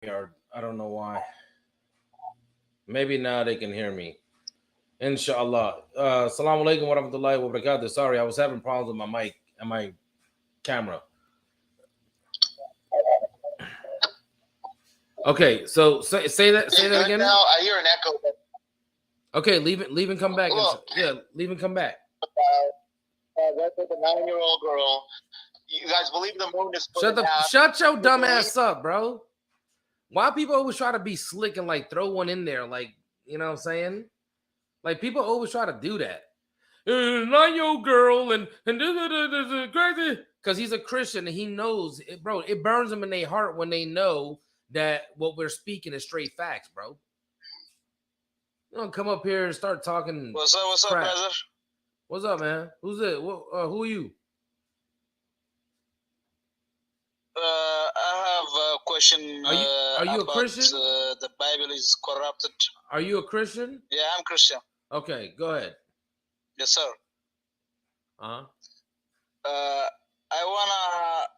or I don't know why. Maybe now they can hear me. Inshallah. Assalamu alaikum wa rahmatullahi wa barakatuh. Sorry, I was having problems with my mic and my camera. Okay, so say that again. Now I hear an echo. Okay, leave and come back. Yeah, leave and come back. That's like a 9-year-old girl. You guys believe the moon is shut your dumb ass up, bro. Why people always try to be slick and like throw one in there, like, you know what I'm saying? Like, people always try to do that. 9-year-old girl and this crazy because he's a Christian and he knows it, bro. It burns them in their heart when they know that what we're speaking is straight facts, bro. You don't come up here and start talking. What's up, brother? What's up, man? Who's it? Who are you? I have a question. Are you a Christian? The Bible is corrupted. Are you a Christian? Yeah, I'm Christian. Okay, go ahead. Yes, sir. Uh-huh. I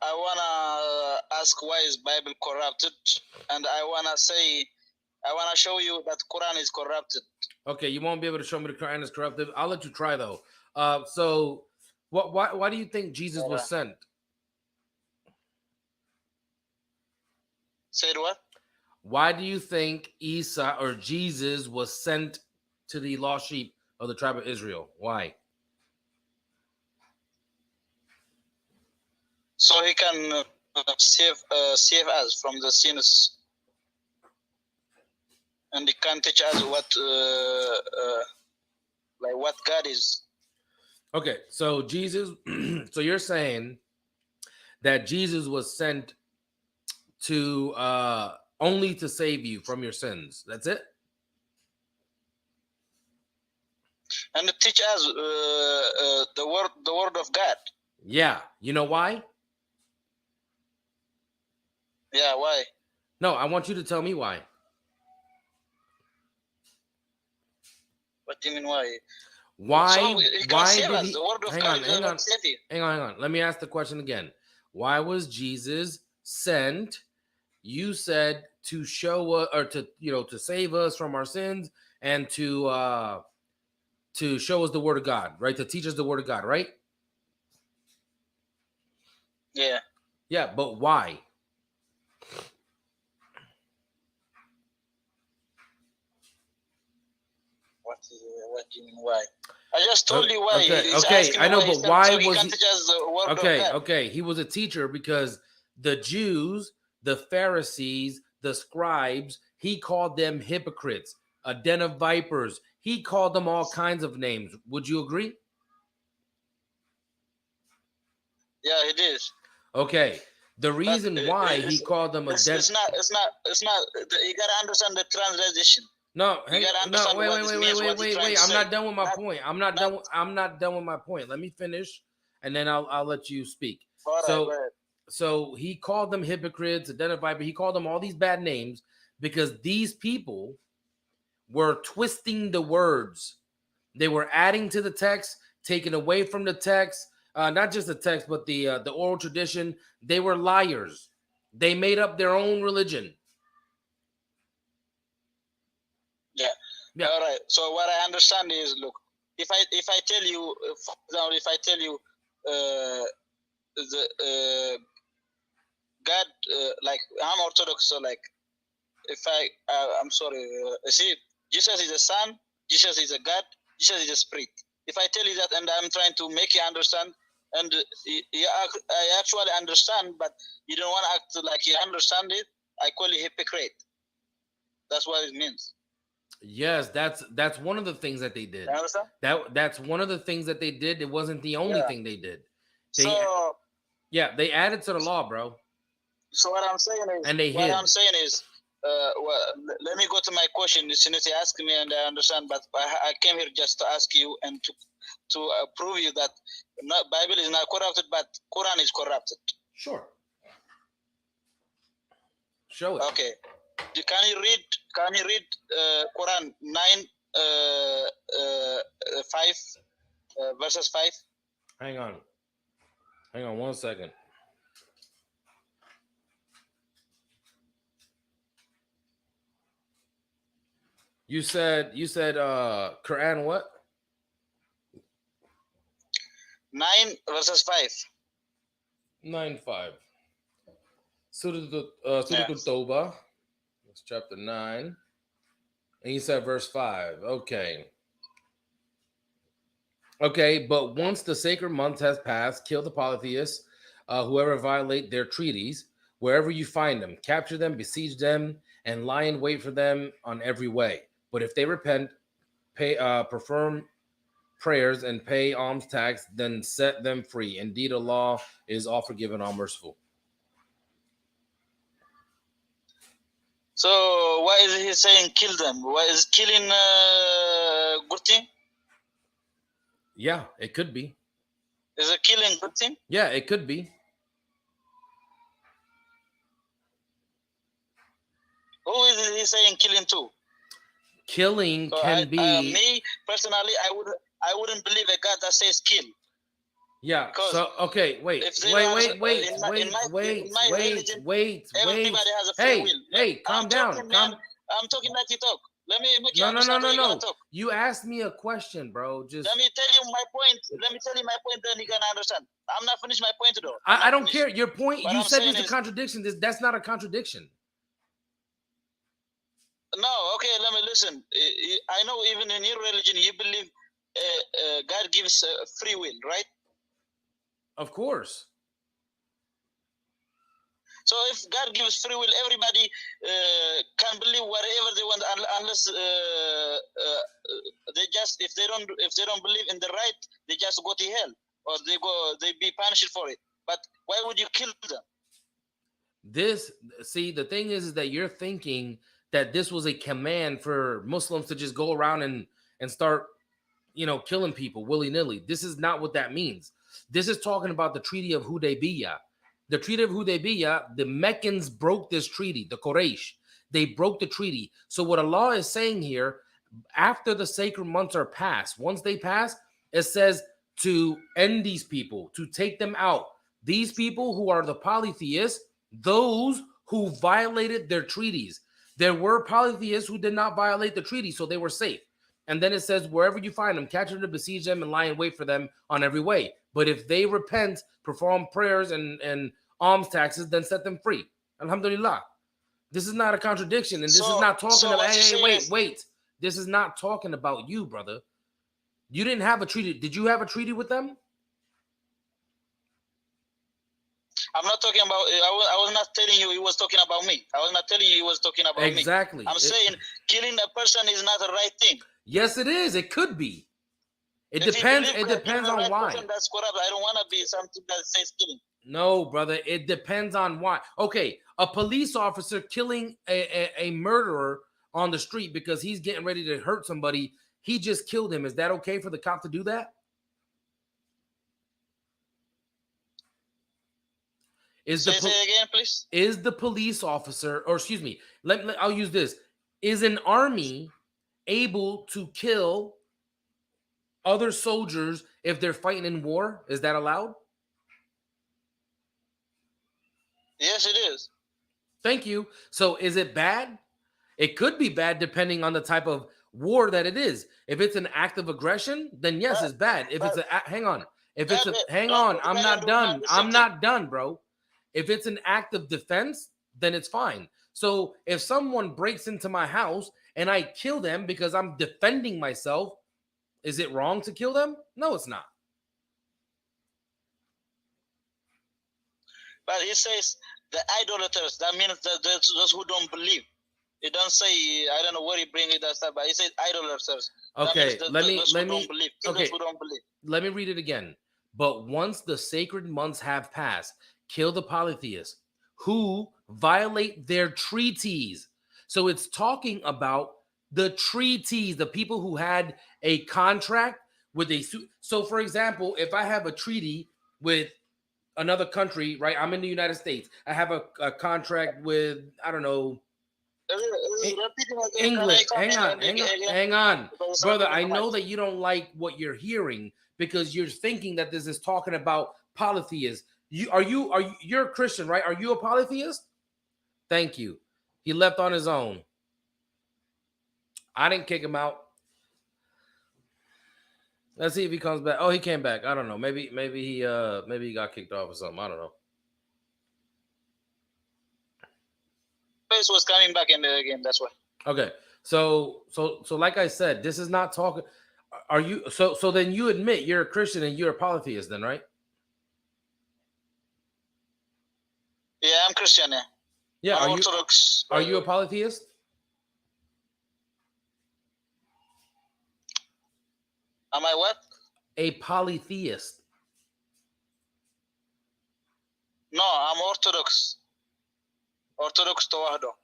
wanna ask why is Bible corrupted, and I wanna show you that Quran is corrupted. Okay, you won't be able to show me the Quran is corrupted. I'll let you try though. So why do you think Jesus was sent? Said what? Why do you think Isa or Jesus was sent to the lost sheep of the tribe of Israel? Why? So he can save us from the sins, and he can teach us what God is. Okay, so Jesus. So you're saying that Jesus was sent to only to save you from your sins. That's it. And to teach us the word of God. Yeah, you know why? Yeah, why? No, I want you to tell me why. What do you mean why? Why? So why did he? The word of God hang on. Let me ask the question again. Why was Jesus sent? You said to show us, or to save us from our sins, and to show us the word of God, right? To teach us the word of God, right? Yeah. Yeah, but why? What do you mean why? I just told you why. Okay, I know, but why was he? Okay. He was a teacher because the Jews, the Pharisees, the scribes, he called them hypocrites, a den of vipers. He called them all kinds of names. Would you agree? Yeah, he did. Okay. The reason why he called them a den. It's not. You gotta understand the translation. No, wait. I'm not done with my point. I'm not done with my point. Let me finish, and then I'll let you speak. So he called them hypocrites, identified, but he called them all these bad names because these people were twisting the words. They were adding to the text, taking away from the text, not just the text, but the oral tradition. They were liars. They made up their own religion. Yeah. All right. So what I understand is, look, if I tell you, for example, if I tell you, God, like I'm Orthodox, so like, if I'm sorry, see, Jesus is a son, Jesus is a God, Jesus is a spirit. If I tell you that, and I'm trying to make you understand, and I actually understand, but you don't want to act like you understand it, I call you hypocrite. That's what it means. Yes, that's one of the things that they did. That's one of the things that they did. It wasn't the only thing they did. They added to the law, bro. So what I'm saying is, let me go to my question. As soon as you ask me, and I understand, but I came here just to ask you and to prove you that Bible is not corrupted, but Quran is corrupted. Sure. Show it. Okay. Can you read Quran 9 5 verses 5? Hang on 1 second. You said Quran what? 9 verses 5. 9:5. Surah Yeah. Al-Tawbah. That's chapter 9. And you said verse 5. Okay. Okay, but once the sacred month has passed, kill the polytheists, whoever violate their treaties, wherever you find them, capture them, besiege them, and lie in wait for them on every way. But if they repent, perform prayers, and pay alms tax, then set them free. Indeed, Allah is all forgiving, all merciful. So why is he saying kill them? Why is killing good thing? Yeah, it could be. Is it killing good thing? Yeah, it could be. Who is he saying killing to? Killing can be. Me personally, I wouldn't believe a God that says kill. Yeah. So okay, wait. Everybody has a free will. Hey, calm down. I'm talking like you talk. Let me make you understand. No. You asked me a question, bro. Just let me tell you my point. Let me tell you my point, then you can understand. I'm not finished my point though. I don't care. Your point. You said it's a contradiction. That's not a contradiction. No, okay, let me listen. I know even in your religion, you believe God gives free will, right? Of course. So if God gives free will, everybody can believe whatever they want, unless if they don't believe in the right, they just go to hell, or they be punished for it. But why would you kill them? The thing is that you're thinking that this was a command for Muslims to just go around and start, killing people willy-nilly. This is not what that means. This is talking about the Treaty of Hudaybiyah. The Treaty of Hudaybiyah, the Meccans broke this treaty, the Quraysh. They broke the treaty. So what Allah is saying here, after the sacred months are passed, once they pass, it says to end these people, to take them out. These people who are the polytheists, those who violated their treaties. There were polytheists who did not violate the treaty, so they were safe. And then it says, wherever you find them, capture them, besiege them, and lie in wait for them on every way. But if they repent, perform prayers and alms taxes, then set them free. Alhamdulillah. This is not a contradiction. And this is not talking about, wait. This is not talking about you, brother. You didn't have a treaty. Did you have a treaty with them? I'm not talking about. I was not telling you he was talking about me. I was not telling you he was talking about me. Exactly. I'm saying killing a person is not the right thing. Yes, it is. It could be. It depends. It depends on why. That's corrupt. I don't want to be something that says killing. No, brother. It depends on why. Okay, a police officer killing a murderer on the street because he's getting ready to hurt somebody. He just killed him. Is that okay for the cop to do that? Say again, please. Is the police officer, or excuse me, I'll use this. Is an army able to kill other soldiers if they're fighting in war? Is that allowed? Yes, it is. Thank you. So is it bad? It could be bad depending on the type of war that it is. If it's an act of aggression, then yes, it's bad. If it's hang on. If it's hang on, I'm not done. I'm not done, bro. If it's an act of defense, then it's fine. So if someone breaks into my house and I kill them because I'm defending myself, is it wrong to kill them? No, it's not. But he says the idolaters, that means those who don't believe. He don't say, I don't know where he bring it that stuff, but he says idolaters. Okay, let me those who don't believe. Let me read it again. But once the sacred months have passed, kill the polytheists who violate their treaties. So it's talking about the treaties, the people who had a contract with a. So, for example, if I have a treaty with another country, right? I'm in the United States. I have a contract with, I don't know, England. Hang on. Brother, I know that you don't like what you're hearing because you're thinking that this is talking about polytheists. You're a Christian, right? Are you a polytheist? Thank you. He left on his own. I didn't kick him out. Let's see if he comes back. Oh, he came back. I don't know. Maybe he got kicked off or something. I don't know. Bryce was coming back in the game. That's why. Okay. So like I said, this is not talking. Are you so then you admit you're a Christian and you're a polytheist then, right? Yeah, I'm Christian. Yeah. Yeah. I'm Orthodox. Are you a polytheist? Am I what? A polytheist. No, I'm Orthodox. Orthodox Tawahdo.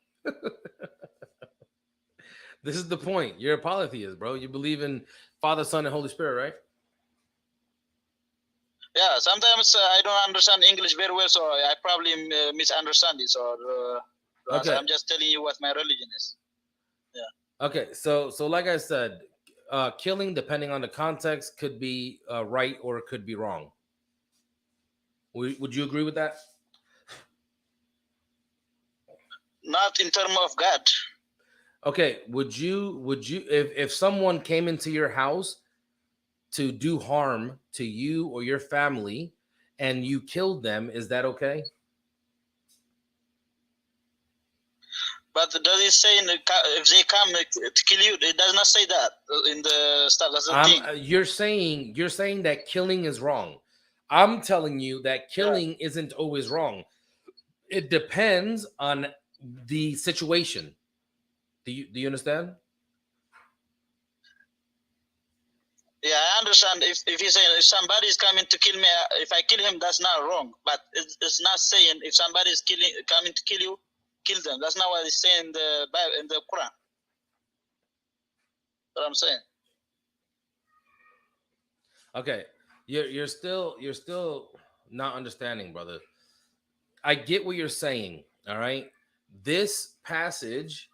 This is the point. You're a polytheist, bro. You believe in Father, Son, and Holy Spirit, right? Yeah, sometimes I don't understand English very well, so I probably misunderstand it. So okay. I'm just telling you what my religion is. Yeah. Okay, so like I said, killing, depending on the context, could be right or it could be wrong. Would you agree with that? Not in terms of God. Okay, would you if someone came into your house to do harm to you or your family and you killed them, is that okay? But does it say if they come to kill you? It does not say that in the stuff. That's the thing. You're saying that killing is wrong. I'm telling you that killing isn't always wrong. It depends on the situation. Do you understand? Yeah, I understand. If you say if somebody is coming to kill me, if I kill him, that's not wrong. But it's not saying if somebody is coming to kill you, kill them. That's not what it's saying in the Bible, in the Quran. What I'm saying. Okay, you're still not understanding, brother. I get what you're saying. All right, this passage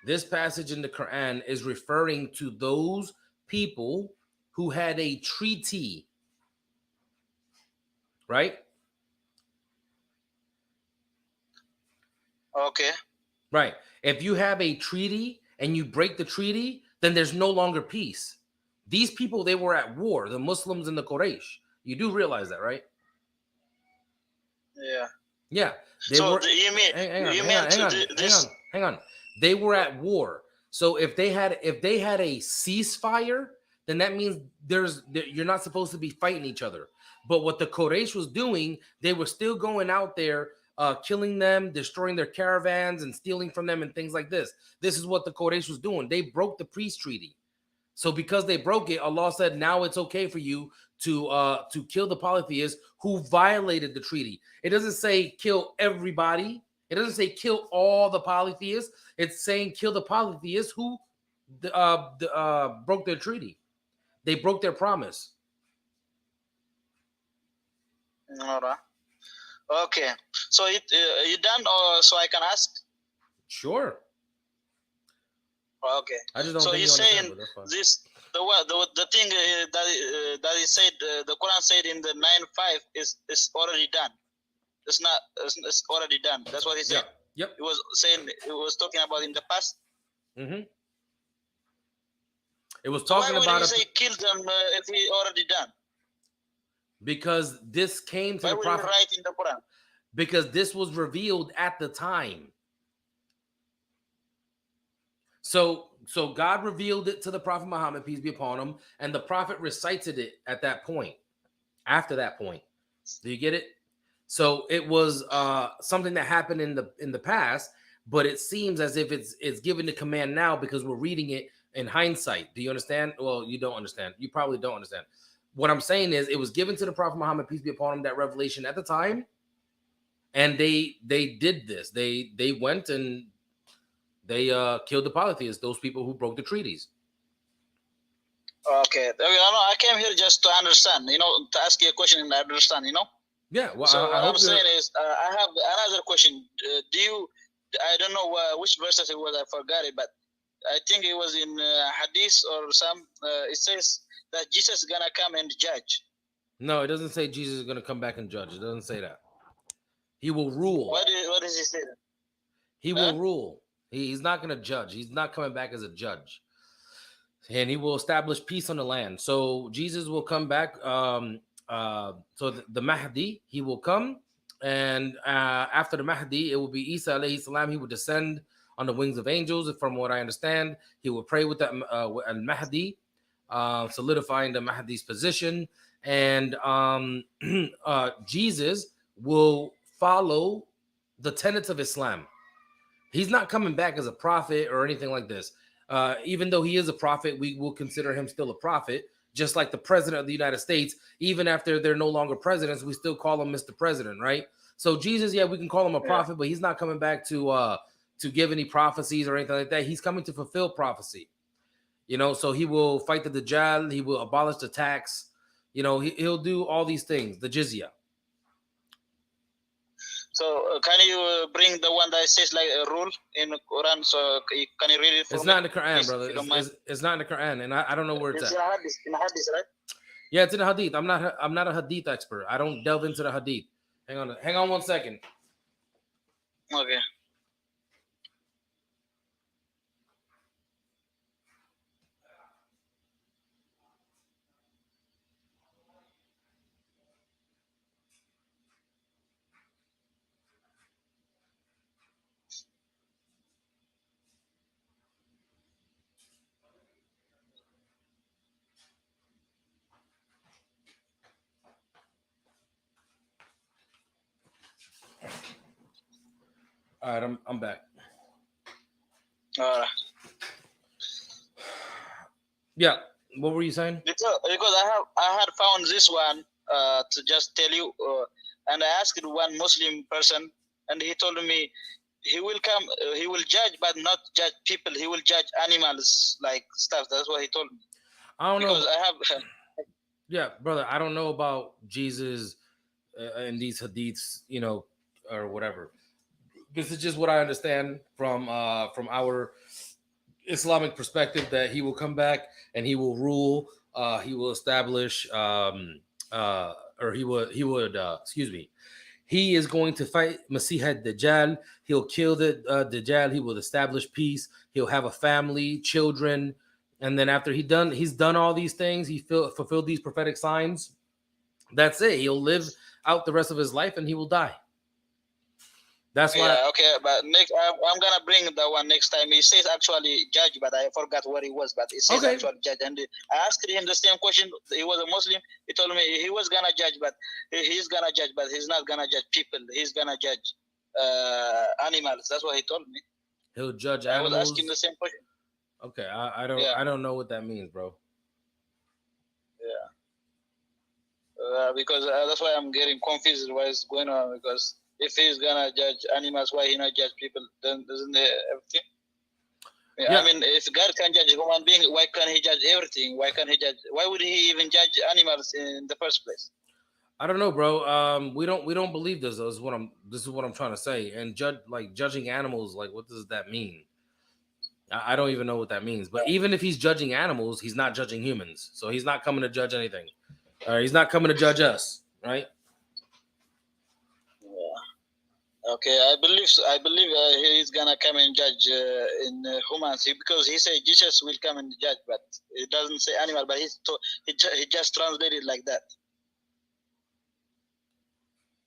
in the Quran is referring to those people who had a treaty, right? Okay. Right. If you have a treaty and you break the treaty, then there's no longer peace. These people, they were at war, the Muslims and the Quraysh. You do realize that, right? Yeah. Yeah. Hang on. They were at war. So if they had a ceasefire, then that means you're not supposed to be fighting each other. But what the Quraysh was doing, they were still going out there, killing them, destroying their caravans, and stealing from them, and things like this. This is what the Quraysh was doing. They broke the peace treaty. So because they broke it, Allah said, now it's okay for you to kill the polytheists who violated the treaty. It doesn't say kill everybody. It doesn't say kill all the polytheists. It's saying kill the polytheists who broke their treaty. They broke their promise. All right. Okay. So you done, or so I can ask? Sure. Okay. I just don't. So think you're saying this the thing that he said the Quran said in the 9:5 is already done. It's not. It's already done. That's what he said. Yep. It was saying. It was talking about in the past. Mm-hmm. It was talking about. Why would he say kill them if he already done? Because this came to why the Prophet. Why would he write in the Quran? Because this was revealed at the time. So God revealed it to the Prophet Muhammad, peace be upon him, and the Prophet recited it at that point. After that point, do you get it? So it was something that happened in the past, but it seems as if it's given the command now because we're reading it in hindsight. Do you understand? Well, you don't understand. You probably don't understand. What I'm saying is, it was given to the Prophet Muhammad, peace be upon him, that revelation at the time, and they did this. They went and they killed the polytheists, those people who broke the treaties. Okay, I came here just to understand, to ask you a question and understand, Yeah, well, so what I'm saying is, I have another question. I don't know which verses it was, I forgot it, but I think it was in Hadith or some, it says that Jesus is going to come and judge. No, it doesn't say Jesus is going to come back and judge. It doesn't say that. He will rule. What does he say? He will rule. He's not going to judge. He's not coming back as a judge. and he will establish peace on the land. So Jesus will come back. So the Mahdi, he will come, and after the Mahdi, it will be Isa alayhi salam. He will descend on the wings of angels. From what I understand, he will pray with the Mahdi, solidifying the Mahdi's position, and Jesus will follow the tenets of Islam. He's not coming back as a prophet or anything like this. Even though he is a prophet, we will consider him still a prophet, just like the president of the United States. Even after they're no longer presidents, we still call him Mr. President, right? So Jesus, yeah, we can call him a prophet, but he's not coming back to give any prophecies or anything like that. He's coming to fulfill prophecy. You know, so he will fight the Dajjal, he will abolish the tax, you know, he'll do all these things, the jizya. So can you bring the one that says like a rule in the Quran? So can you read it for It's me? not in the Quran, Please, brother. It's not in the Quran, and I don't know where it's at. In the hadith, right? Yeah, it's in the hadith. I'm not a hadith expert. I don't delve into the hadith. Hang on 1 second. Okay. All right, I'm back. Yeah, what were you saying? Because I had found this one to just tell you, and I asked one Muslim person, and he told me he will come, he will judge, but not judge people. He will judge animals, like stuff. That's what he told me. I don't know. Because I have. Yeah, brother, I don't know about Jesus and these hadiths, you know, or whatever. This is just what I understand from our Islamic perspective, that he will come back and he will rule. He will establish, or he would. Excuse me. He is going to fight Masih ad-Dajjal. He'll kill the Dajjal. He will establish peace. He'll have a family, children, and then after he's done all these things, he fulfilled these prophetic signs. That's it. He'll live out the rest of his life and he will die. That's why. Yeah, okay, but next I'm gonna bring the one next time. He says actually judge, but I forgot what he was. But it says actually judge, and I asked him the same question. He was a Muslim. He told me he was gonna judge, but he's not gonna judge people. He's gonna judge animals. That's what he told me. He'll judge animals. I was asking the same question. Okay, I don't know what that means, bro. Yeah. Because that's why I'm getting confused what's going on, because if he's gonna judge animals, why he not judge people? Then doesn't everything? Yeah. I mean, if God can judge human being, why can't he judge everything? Why can't he judge? Why would he even judge animals in the first place? I don't know, bro. We don't believe this. This is what I'm trying to say. And judging animals, like, what does that mean? I don't even know what that means. But even if he's judging animals, he's not judging humans. So he's not coming to judge anything. He's not coming to judge us, right? Okay, I believe he's gonna come and judge in humans, because he said Jesus will come and judge, but it doesn't say animal. But he just translated like that.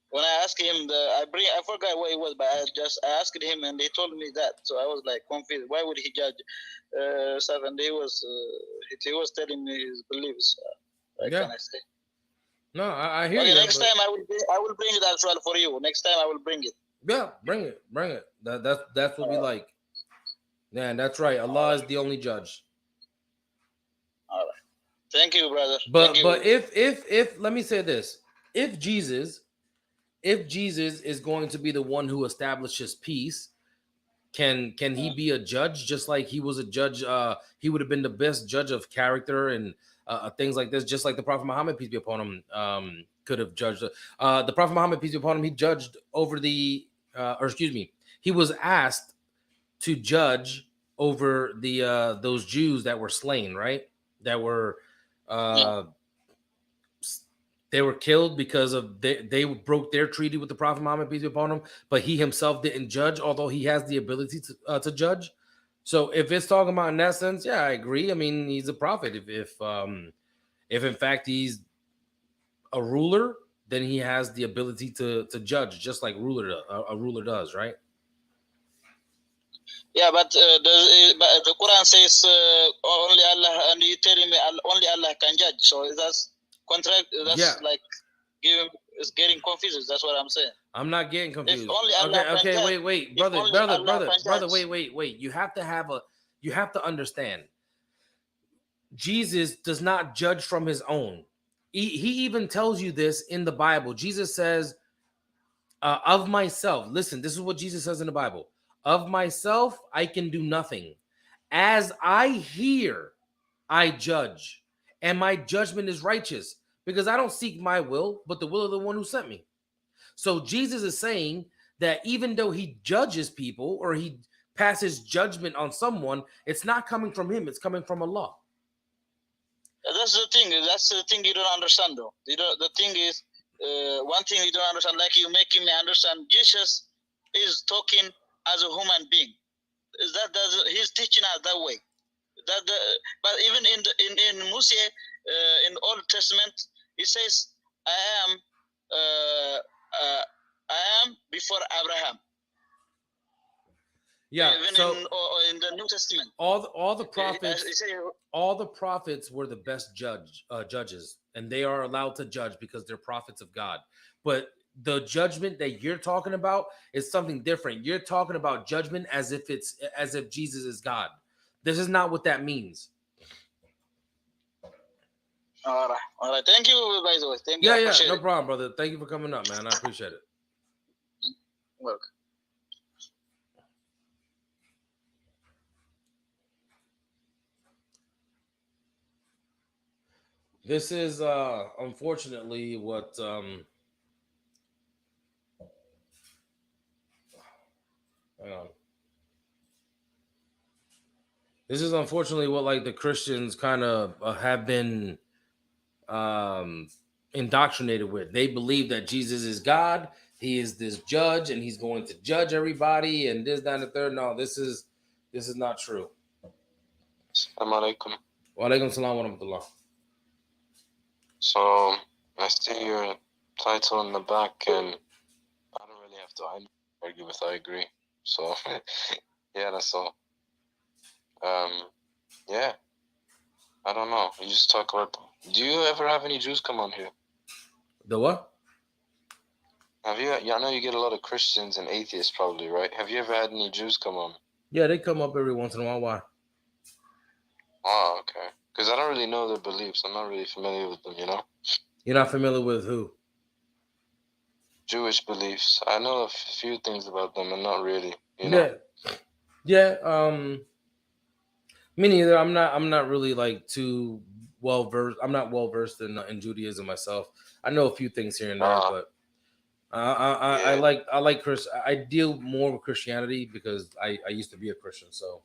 When I asked him, I forgot what it was, but I asked him and he told me that. So I was like confused. Why would he judge stuff? And he was telling me his beliefs. Can I say? No, I hear you. Okay, next time I will bring it as well for you. Next time I will bring it. Yeah, bring it. That's what we like. Yeah, that's right. Allah is the only judge. All right. Thank you, brother. But if let me say this: if Jesus is going to be the one who establishes peace, can he be a judge just like he was a judge? He would have been the best judge of character and things like this, just like the Prophet Muhammad, peace be upon him, could have judged. The Prophet Muhammad, peace be upon him, he judged over he was asked to judge over the those Jews that were slain, right? That were they were killed because of they broke their treaty with the Prophet Muhammad, peace be upon him, but he himself didn't judge, although he has the ability to judge. So if it's talking about in that sense, yeah, I agree. I mean, he's a prophet. If in fact he's a ruler, then he has the ability to judge, just like a ruler does, right? Yeah, but the Quran says only Allah, and you telling me only Allah can judge. So that's contract. That's like is getting confused. That's what I'm saying. I'm not getting confused. If only Allah okay, can wait, judge, brother, wait. You have to understand. Jesus does not judge from his own. He even tells you this in the Bible. Jesus says, of myself. Listen, this is what Jesus says in the Bible. Of myself, I can do nothing. As I hear, I judge, and my judgment is righteous, because I don't seek my will, but the will of the one who sent me. So Jesus is saying that even though he judges people or he passes judgment on someone, it's not coming from him, it's coming from Allah. That's the thing. That's the thing you don't understand, though. The thing is, one thing you don't understand, like you making me understand, Jesus is talking as a human being. Is that he's teaching us that way? But even in Musa, in Old Testament, he says, I am before Abraham. Yeah. Even so in the New Testament, all the prophets were the best judges, and they are allowed to judge because they're prophets of God. But the judgment that you're talking about is something different. You're talking about judgment as if Jesus is God. This is not what that means. All right. Thank you, by the way. Thank you. Yeah, no problem, brother. Thank you for coming up, man. I appreciate it. Welcome. This is unfortunately what hang on. This is unfortunately what like the Christians kind of have been indoctrinated with. They believe that Jesus is God. He is this judge, and he's going to judge everybody, and this, that, and the third. No, this is not true. Assalamu alaikum. Wa alaikum salam wa rahmatullah. So I see your title in the back, and I don't really have to argue with. I agree. So yeah, that's all. Yeah, I don't know. You just talk about. Do you ever have any Jews come on here? The what? Have you? Yeah, I know you get a lot of Christians and atheists, probably, right? Have you ever had any Jews come on? Yeah, they come up every once in a while. Why? Oh, okay. Because I don't really know their beliefs. I'm not really familiar with them, you know? You're not familiar with who? Jewish beliefs. I know a few things about them, and not really, you know? Yeah. Me neither. I'm not really like too well versed. I'm not well versed in Judaism myself. I know a few things here and there, but I like Chris. I deal more with Christianity because I used to be a Christian. So.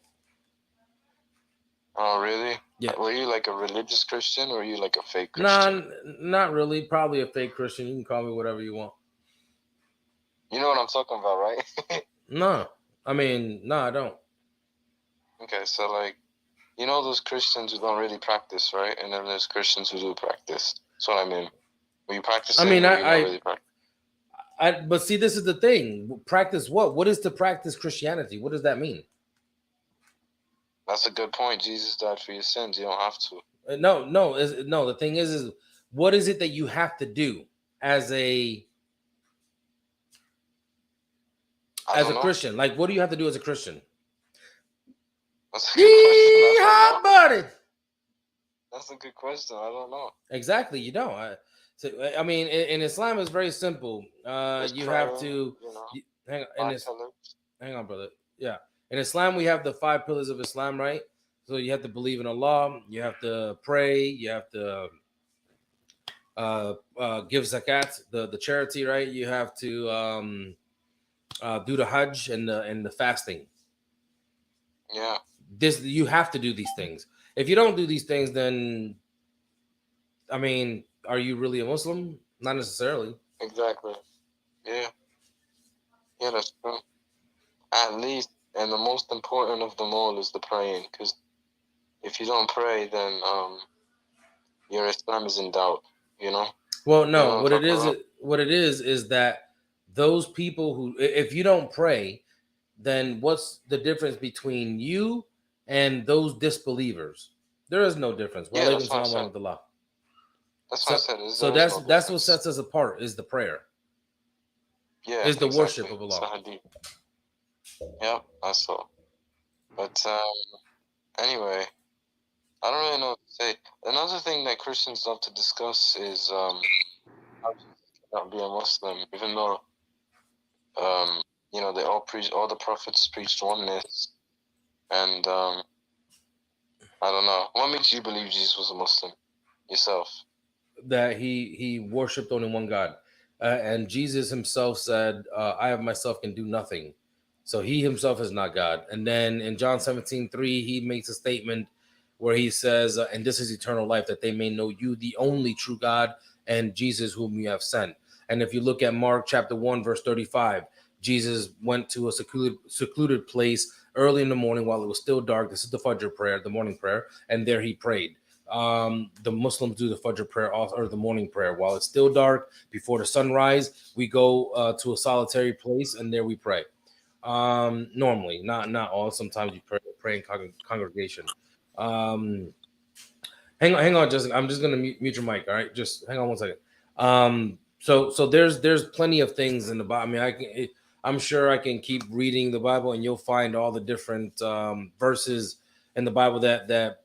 Oh, really? Yeah. Were you like a religious Christian, or were you like a fake Christian? Nah, not really. Probably a fake Christian. You can call me whatever you want. You know what I'm talking about, right? No. I mean, no, I don't. Okay, so like, you know those Christians who don't really practice, right? And then there's Christians who do practice. That's what I mean. Were you practicing? I mean, really but see, this is the thing. Practice what? What is to practice Christianity? What does that mean? That's a good point. Jesus died for your sins. You don't have to. No. The thing is what is it that you have to do as a Christian? Like, what do you have to do as a Christian? That's a good question. Buddy. That's a good question. I don't know. Exactly, you don't. I mean, in Islam, it's very simple. You have to hang on, brother. Yeah. In Islam, we have the 5 pillars of Islam, right? So you have to believe in Allah, you have to pray, you have to give zakat, the charity, right? You have to do the Hajj and the fasting. Yeah. You have to do these things. If you don't do these things, then I mean, are you really a Muslim? Not necessarily. Exactly. Yeah. Yeah, that's true. At least And the most important of them all is the praying, because if you don't pray, then your Islam is in doubt, you know? Well, You no, know what what I'm it talking is, about? what it is that those people who, if you don't pray, then what's the difference between you and those disbelievers? There is no difference. Yeah, Walaikum that's what I salam wa said. rahmatullah. That's what I So, said. so There is no that's what difference. sets us apart is the prayer, Yeah, is the exactly. worship of It's Allah. a hadith. Yeah, I saw. But anyway, I don't really know what to say. Another thing that Christians love to discuss is how Jesus cannot be a Muslim, even though you know, all the prophets preached oneness, and I don't know. What makes you believe Jesus was a Muslim yourself? That he worshipped only one God, and Jesus himself said, "I of myself can do nothing." So he himself is not God. And then in John 17:3, he makes a statement where he says, "And this is eternal life, that they may know you, the only true God, and Jesus whom you have sent." And if you look at Mark chapter 1, verse 35, Jesus went to a secluded place early in the morning while it was still dark. This is the Fajr prayer, the morning prayer, and there he prayed. The Muslims do the Fajr prayer also, or the morning prayer while it's still dark before the sunrise. We go to a solitary place and there we pray. Normally, not all. Sometimes you pray in congregation. Um, hang on, Jessica. I'm just gonna mute your mic. All right, just hang on one second. So there's plenty of things in the Bible. I mean, I'm sure I can keep reading the Bible and you'll find all the different verses in the Bible that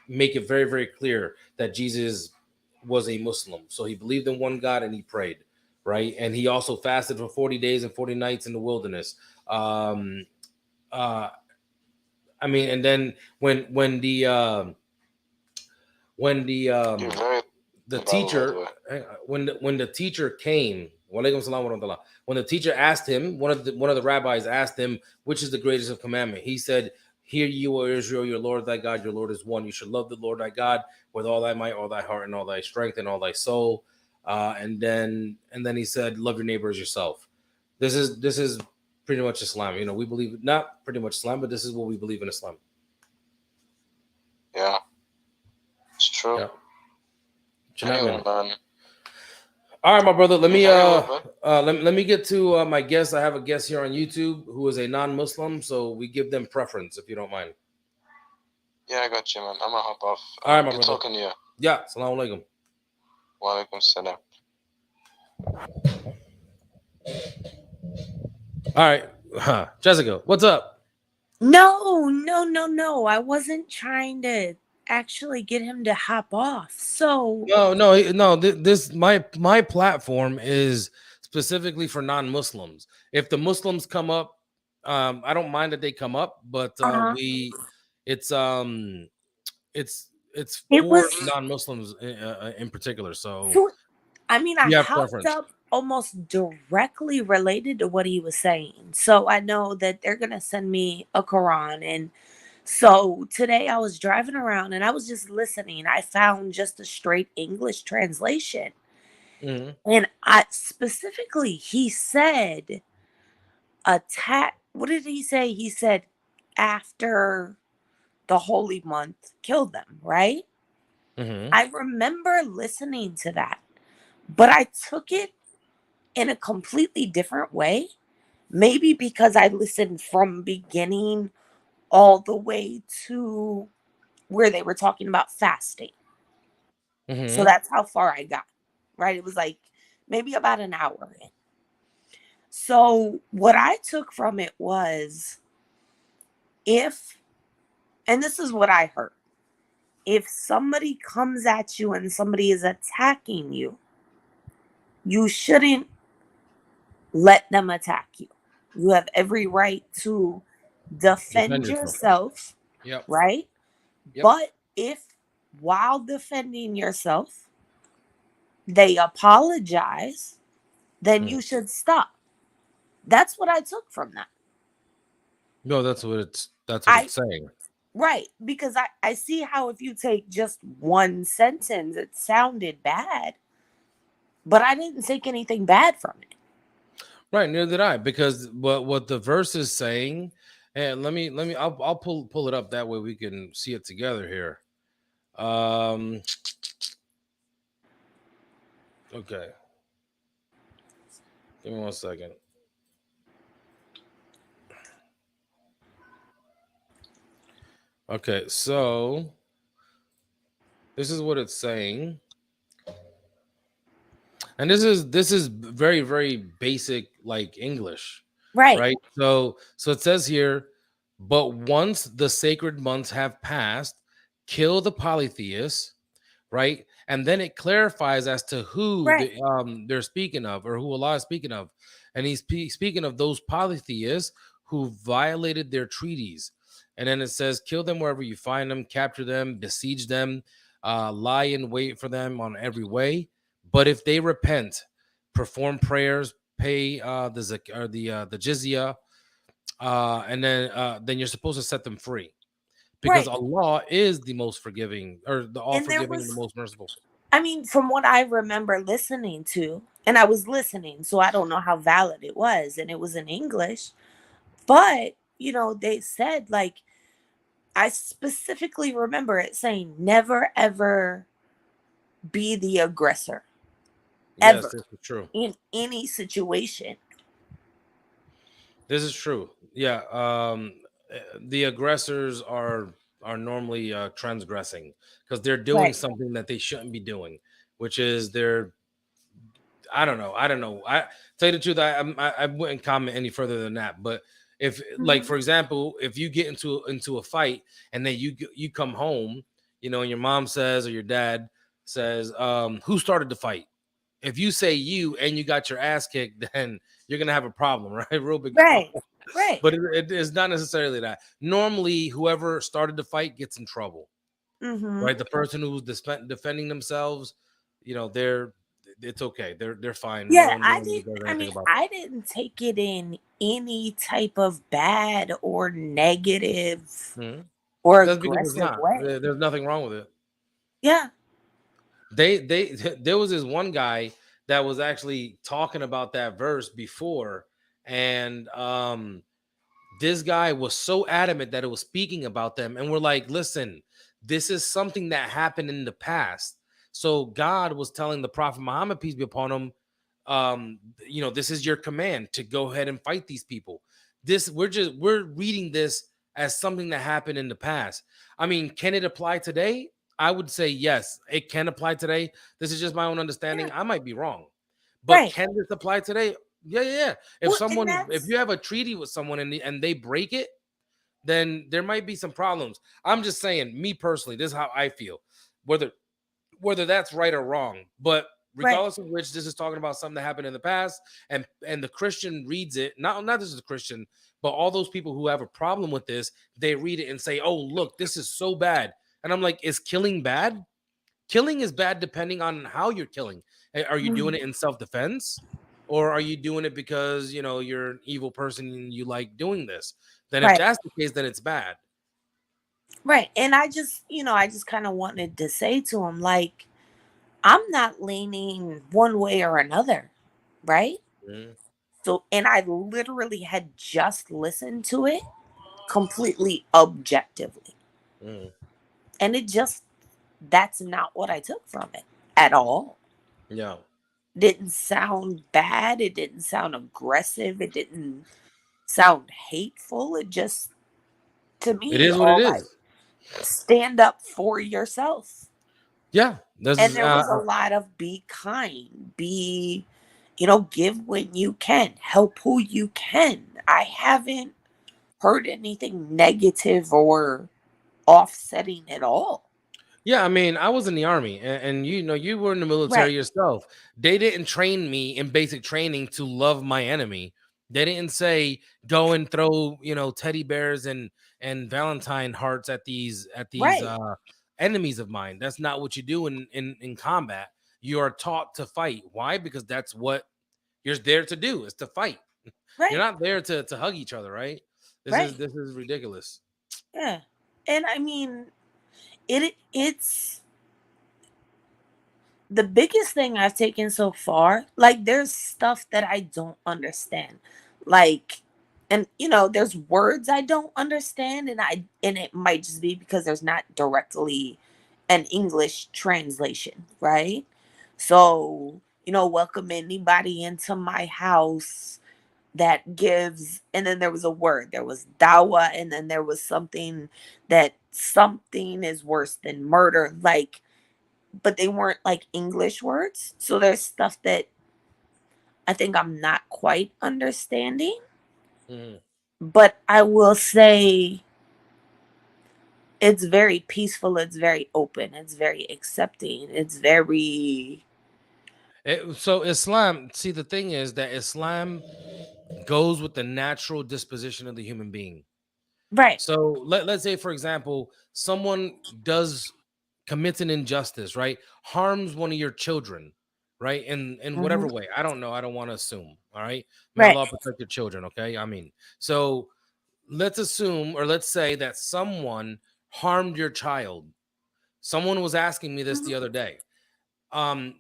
make it very, very clear that Jesus was a Muslim. So he believed in one God and he prayed, right? And he also fasted for 40 days and 40 nights in the wilderness. Um, uh, I mean, and then when You're very the the Bible, by the teacher way. when the teacher came, walaikum salam wa rahmatullah, when the teacher asked him, one of the rabbis asked him, which is the greatest of commandment, he said, "Hear you, O Israel, your Lord thy God, your Lord is one. You should love the Lord thy God with all thy might, all thy heart, and all thy strength, and all thy soul." And then he said, "Love your neighbor as yourself." This is pretty much Islam. You know, we believe, not pretty much Islam, but this is what we believe in Islam. Yeah, it's true. Yeah. Anyway, man. All right, my brother. Let me well, let me get to my guest. I have a guest here on YouTube who is a non-Muslim, so we give them preference if you don't mind. Yeah, I got you, man. I'm gonna hop off. All right, my good brother. Talking to you. Yeah, salam alaikum. Wa alaikum salam. All right, Jessica, what's up? No. I wasn't trying to actually get him to hop off. So No. This my platform is specifically for non-Muslims. If the Muslims come up, I don't mind that they come up, but it's it for was. non-Muslims in particular. So I mean, I you have hopped preference. up almost directly related to what he was saying. So I know that they're gonna send me a Quran. And so today I was driving around and I was just listening. I found just a straight English translation. Mm-hmm. And I specifically, he said attack. What did he say? He said after the holy month killed them, right? Mm-hmm. I remember listening to that, but I took it in a completely different way. Maybe because I listened from beginning all the way to where they were talking about fasting. Mm-hmm. So that's how far I got, right? It was like maybe about an hour in. So what I took from it was and this is what I heard, if somebody comes at you and somebody is attacking you, you shouldn't let them attack you. You have every right to defend yourself, Yep. right? Yep. But if while defending yourself, they apologize, then you should stop. That's what I took from that. No, that's what it's saying. Right. Because I see how if you take just one sentence, it sounded bad, but I didn't take anything bad from it. Right, neither did I, because what the verse is saying And I'll pull it up that way we can see it together here. Okay. Give me 1 second. Okay, so this is what it's saying. And this is very, very basic like English. Right. Right? So it says here, but once the sacred months have passed, kill the polytheists, right? And then it clarifies as to who Right. they're speaking of, or who Allah is speaking of. And he's speaking of those polytheists who violated their treaties. And then it says, kill them wherever you find them, capture them, besiege them, lie in wait for them on every way. But if they repent, perform prayers, pay the jizya, and then you're supposed to set them free, because Right. Allah is the most forgiving, or the all And there forgiving and the was, most merciful. I mean, from what I remember listening to, and I was listening, so I don't know how valid it was, and it was in English, but you know, they said, like, I specifically remember it saying, never ever be the aggressor, Yes, ever, this is true. in any situation. This is true. Yeah. The aggressors are normally transgressing, because they're doing Right. something that they shouldn't be doing, which is they're, I don't know. I tell you the truth, I wouldn't comment any further than that. But if, like, for example, if you get into a fight and then you come home, and your mom says, or your dad says, who started the fight? If you say you and you got your ass kicked, then you're gonna have a problem, right? Real big Right. problem. Right. But it is not necessarily that. Normally, whoever started the fight gets in trouble, right? The person who's defending themselves, it's okay. They're fine. No Yeah, one I really did. does I anything mean, about I didn't take it in any type of bad or negative it. Mhm. or That's because it's aggressive not. way. There's nothing wrong with it. Yeah. They there was this one guy that was actually talking about that verse before, and this guy was so adamant that it was speaking about them, and we're like, listen, this is something that happened in the past. So God was telling the Prophet Muhammad, peace be upon him, this is your command to go ahead and fight these people. We're reading this as something that happened in the past. I mean, can it apply today? I would say yes, it can apply today. This is just my own understanding. Yeah. I might be wrong, but Right. can this apply today? Yeah. Well, and If that's you have a treaty with someone and they break it, then there might be some problems. I'm just saying, me personally, this is how I feel. Whether that's right or wrong, but right. regardless of which, this is talking about something that happened in the past, and the Christian reads it. Not just the Christian, but all those people who have a problem with this, they read it and say, "Oh, look, this is so bad." And I'm like, is killing bad? Killing is bad depending on how you're killing. Are you doing it in self-defense, or are you doing it because you're an evil person and you like doing this? Then if Right. that's the case, then it's bad. Right. And I just kind of wanted to say to him, like, I'm not leaning one way or another. Right. Mhm. So, and I literally had just listened to it completely objectively. Mhm. And that's not what I took from it at all. Yeah. Didn't sound bad. It didn't sound aggressive. It didn't sound hateful. It just, to It me, is what it all like, is. stand up for yourself. Yeah. And there was a lot of be kind, give when you can, help who you can. I haven't heard anything negative or offsetting at all. Yeah, I mean, I was in the army, and you were in the military Right. yourself. They didn't train me in basic training to love my enemy. They didn't say go and throw, teddy bears and Valentine hearts at these Right. enemies of mine. That's not what you do in combat. You are taught to fight. Why? Because that's what you're there to do, is to fight. You're Right. not there to hug each other, right? Right. This is ridiculous. Yeah. And I mean, it's the biggest thing I've taken so far. Like, there's stuff that I don't understand. Like, And there's words I don't understand, and it might just be because there's not directly an English translation, right? So, welcome anybody into my house that gives, and then there was a word, there was dawa, and then there was something that something is worse than murder, like, but they weren't like English words. So there's stuff that I think I'm not quite understanding. But I will say it's very peaceful, it's very open, it's very accepting, it's very So Islam, see, the thing is that Islam goes with the natural disposition of the human being. right. So let's say, for example, someone commits an injustice, right? Harms one of your children, right? In whatever way. I don't know. I don't want to assume. All right. May Right. Allah protect your children. Okay. I mean, so let's assume, or let's say that someone harmed your child. Someone was asking me this the other day.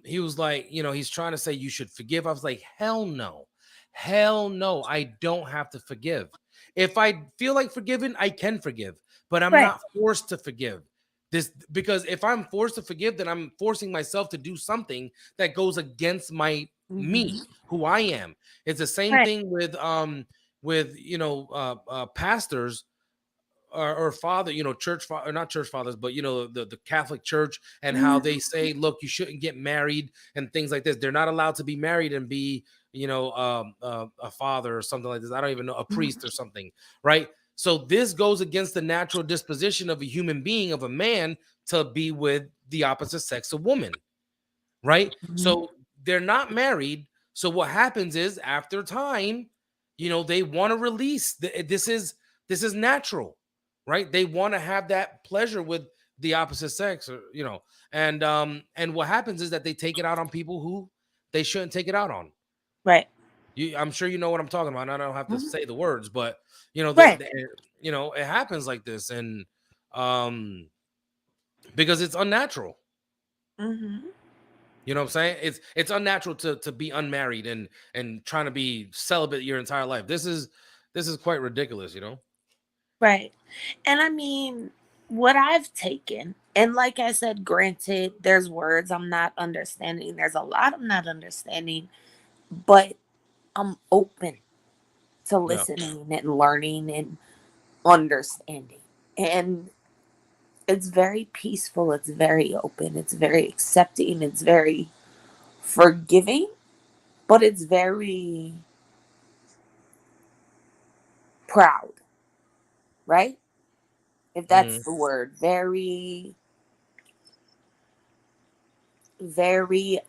He was like, he's trying to say you should forgive. I was like, hell no, I don't have to forgive. If I feel like forgiving, I can forgive, but I'm Right. not forced to forgive this, because if I'm forced to forgive, then I'm forcing myself to do something that goes against me, who I am. It's the same Right. thing with pastors or father, church father, not church fathers, but the Catholic Church, and how they say, look, you shouldn't get married and things like this. They're not allowed to be married and be, a father or something like this. I don't even know, a priest or something, right? So this goes against the natural disposition of a human being, of a man, to be with the opposite sex, a woman, right? So they're not married. So what happens is, after time, they want to release. This is natural, right? They want to have that pleasure with the opposite sex, or and what happens is that they take it out on people who they shouldn't take it out on. Right. I'm sure you know what I'm talking about. I don't have to say the words, but Right. it happens like this, and because it's unnatural. You know what I'm saying? It's unnatural to be unmarried and trying to be celibate your entire life. This is quite ridiculous, Right. And I mean, what I've taken, and like I said, granted, there's words I'm not understanding, there's a lot I'm not understanding, but I'm open to Yeah. listening and learning and understanding. And it's very peaceful, it's very open, it's very accepting, it's very forgiving, but it's very proud, right? If that's the word. Very, very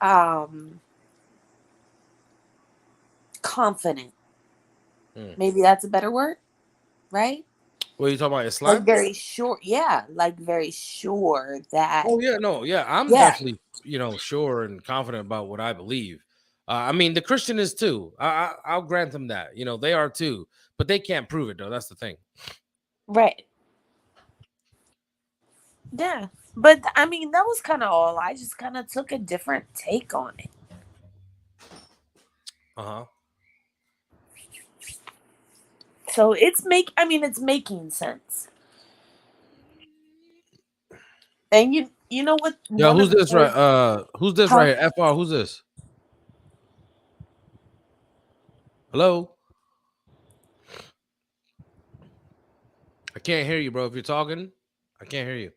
confident. Maybe that's a better word, right? What are you talking about, Like Islam? very sure, yeah, like very sure that, Oh yeah, no, yeah. I'm yeah, definitely, sure and confident about what I believe. I mean, the Christian is too. I'll grant them that. They are too, but they can't prove it though. That's the thing. right, yeah. But I mean, that was kind of all. I just kind of took a different take on it. Uh-huh. So it's making sense. And you know what? Yeah, One who's of the this right? Who's this right here? FR, who's this? Hello? I can't hear you, bro. If you're talking, I can't hear you.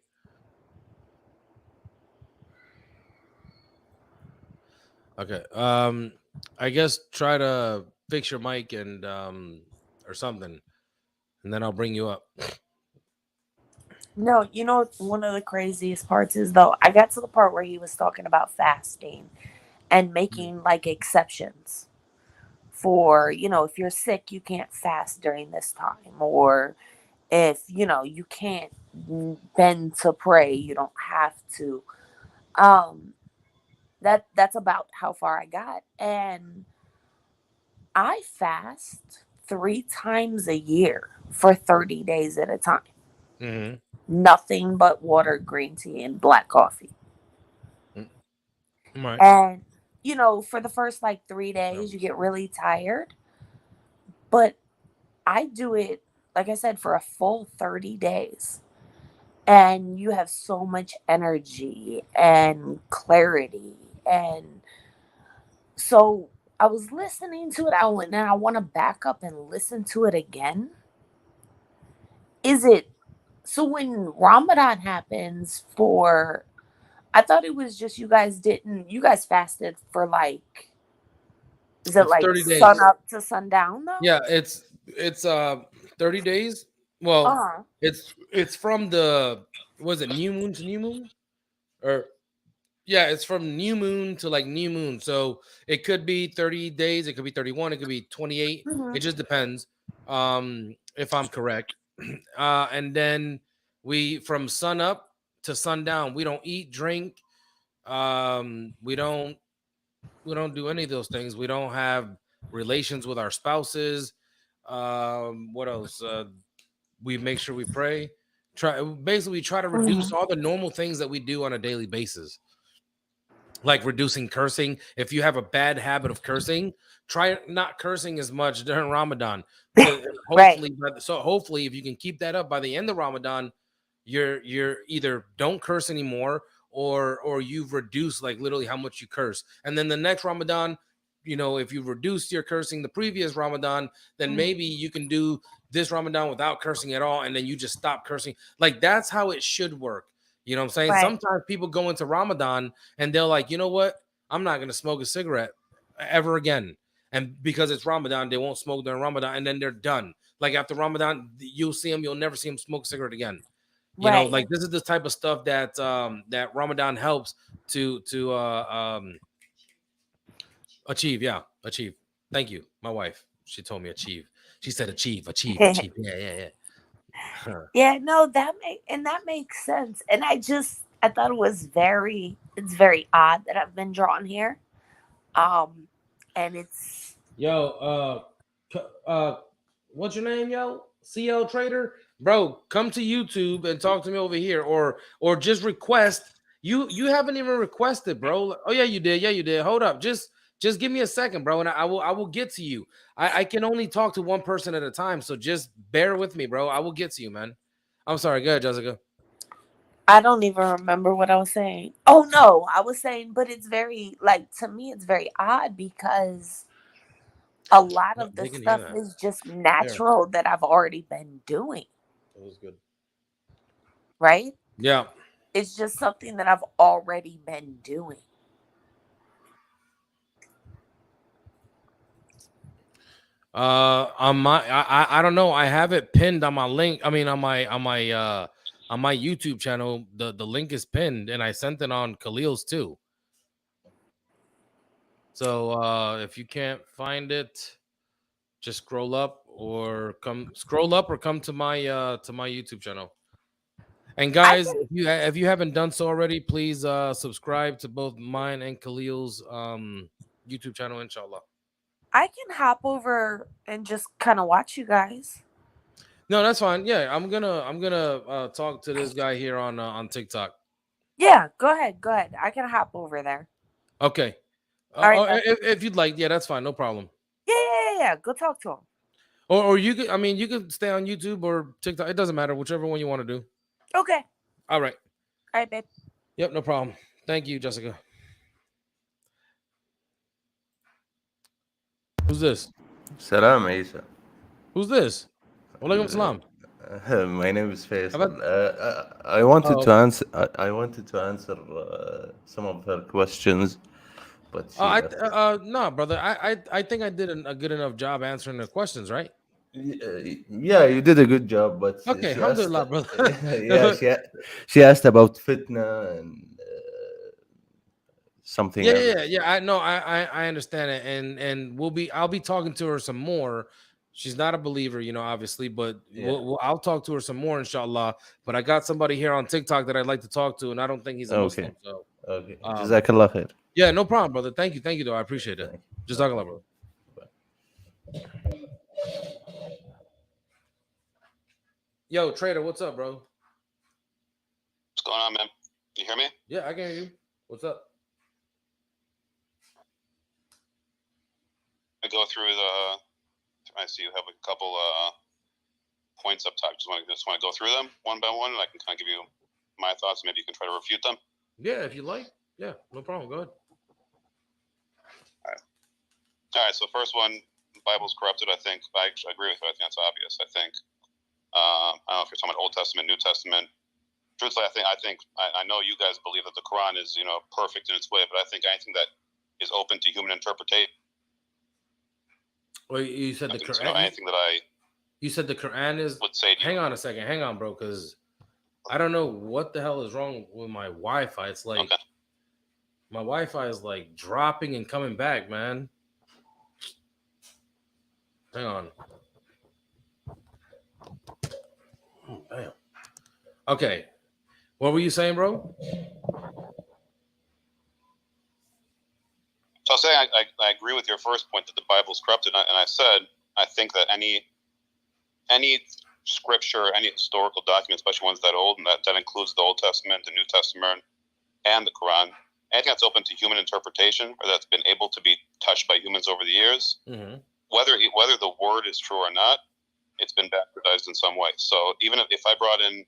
Okay. I guess try to fix your mic and or something, and then I'll bring you up. No, one of the craziest parts is though, I got to the part where he was talking about fasting and making like exceptions for, if you're sick, you can't fast during this time, or if, you can't bend to pray, you don't have to. That's about how far I got. And I fast 3 times a year for 30 days at a time. Mm-hmm. Nothing but water, green tea, and black coffee. Right. And, for the first like 3 days, you get really tired. But I do it, like I said, for a full 30 days. And you have so much energy and clarity. And so I was listening to it. I want to back up and listen to it again. Is it so when Ramadan happens for, I thought it was just you guys fasted for like, is it It's like 30 sun days. up to sundown though? Yeah, it's 30 days. Well, Uh-huh. it's from the, was it new moon to new moon? Or yeah, it's from new moon to like new moon. So it could be 30 days, it could be 31, it could be 28. Mm-hmm. It just depends. If I'm correct. And then we, from sun up to sundown, we don't eat, drink. We don't do any of those things. We don't have relations with our spouses. What else? We make sure we pray. We try to reduce all the normal things that we do on a daily basis, like reducing cursing. If you have a bad habit of cursing, try not cursing as much during Ramadan. Right. Hopefully, if you can keep that up by the end of Ramadan, you're either don't curse anymore, or you've reduced like literally how much you curse. And then the next Ramadan, if you've reduced your cursing the previous Ramadan, then maybe you can do this Ramadan without cursing at all, and then you just stop cursing. Like, that's how it should work. You know what I'm saying? Right. Sometimes people go into Ramadan and they're like, you know what? I'm not going to smoke a cigarette ever again. And because it's Ramadan, they won't smoke during Ramadan, and then they're done. Like, after Ramadan, you'll never see them smoke a cigarette again. Right. Like, this is the type of stuff that that Ramadan helps to achieve. Yeah, achieve. Thank you. My wife, she told me achieve. She said achieve. Yeah. Yeah, no, that makes sense. And I thought it's very odd that I've been drawn here. And it's What's your name, yo? CL Trader, bro. Come to YouTube and talk to me over here, or just request. You haven't even requested, bro. Oh yeah, you did. Yeah, you did. Hold up, just give me a second, bro, and I will get to you. I can only talk to one person at a time, so just bear with me, bro. I will get to you, man. I'm sorry. Go ahead, Jessica. I don't even remember what I was saying. Oh no, I was saying, but it's very, like, to me it's very odd because a lot No, of the they can hear stuff that. is just There. natural that I've already been doing. That was good. Right? Yeah. It's just something that I've already been doing. On my, I don't know. I have it pinned on my link. I mean, on my YouTube channel. The link is pinned, and I sent it on Khalil's too. So if you can't find it, just scroll up or come to my YouTube channel. And guys, if you haven't done so already, please subscribe to both mine and Khalil's YouTube channel, inshallah. I can hop over and just kind of watch you guys. No, that's fine. Yeah, I'm gonna talk to this guy here on TikTok. Yeah, go ahead. I can hop over there. Okay. All right. If you'd like, yeah, that's fine. No problem. Yeah. Go talk to him. Or you could, I mean, you could stay on YouTube or TikTok. It doesn't matter, whichever one you want to do. Okay. All right. All right, babe. Yep, no problem. Thank you, Jessica. Who's this? Salam, Isa. Who's this? Walaikum salam. My name is Faisal. I wanted to answer. I wanted to answer some of her questions, but no, brother. I think I did a good enough job answering the questions, right? Yeah, you did a good job. But okay, she asked, alhamdulillah, brother. yeah, she asked about fitna and something else. Yeah. I know. I understand it, and I'll be talking to her some more. She's not a believer, obviously, but I'll talk to her some more, inshallah. But I got somebody here on TikTok that I'd like to talk to, and I don't think he's a Muslim. So, okay. Jazakallah khair. Yeah, no problem, brother. Thank you, though. I appreciate it. Jazakallah, bro. Yo, Trader, what's up, bro? What's going on, man? You hear me? Yeah, I can hear you. What's up? I go through I see you have a couple points up top. Just want to go through them one by one, and I can kind of give you my thoughts. Maybe you can try to refute them. Yeah, if you like. Yeah, no problem. Go ahead. All right. So first one, the Bible's corrupted. I think I agree with you. I think that's obvious. I think I don't know if you're talking about Old Testament, New Testament. Truthfully, I know you guys believe that the Quran is perfect in its way, but I think anything that is open to human interpretation. Well, you said the Quran. Anything that you said the Quran is. Would say. Hang on a second. Hang on, bro, because I don't know what the hell is wrong with my Wi-Fi. It's like my Wi-Fi is like dropping and coming back, man. Hang on. Oh, damn. Okay. What were you saying, bro? So I'll say I agree with your first point that the Bible's corrupted, and I said I think that any scripture, any historical document, especially ones that old, and that includes the Old Testament, the New Testament, and the Quran, anything that's open to human interpretation or that's been able to be touched by humans over the years, whether the word is true or not, it's been bastardized in some way. So even if I brought in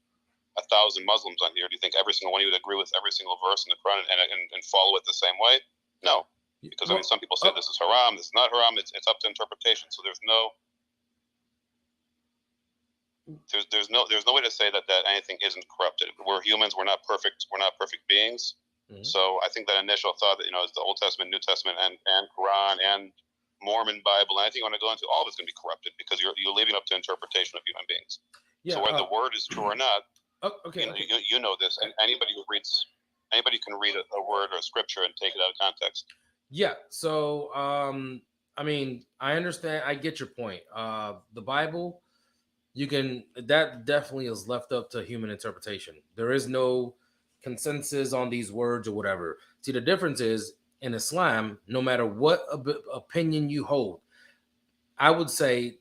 1,000 Muslims on here, do you think every single one of you would agree with every single verse in the Quran and follow it the same way? No. Because some people say this is haram, this is not haram. It's up to interpretation. So there's no way to say that anything isn't corrupted. We're humans. We're not perfect. We're not perfect beings. So I think that initial thought that is the Old Testament, New Testament, and Quran and Mormon Bible, anything you want to go into, all of it's going to be corrupted because you're leaving up to interpretation of human beings. Yeah, so whether the word is true or not, you know this, and anybody can read a word or a scripture and take it out of context. Yeah. So, I mean, I understand. I get your point. The Bible, that definitely is left up to human interpretation. There is no consensus on these words or whatever. See, the difference is in Islam, no matter what opinion you hold, I would say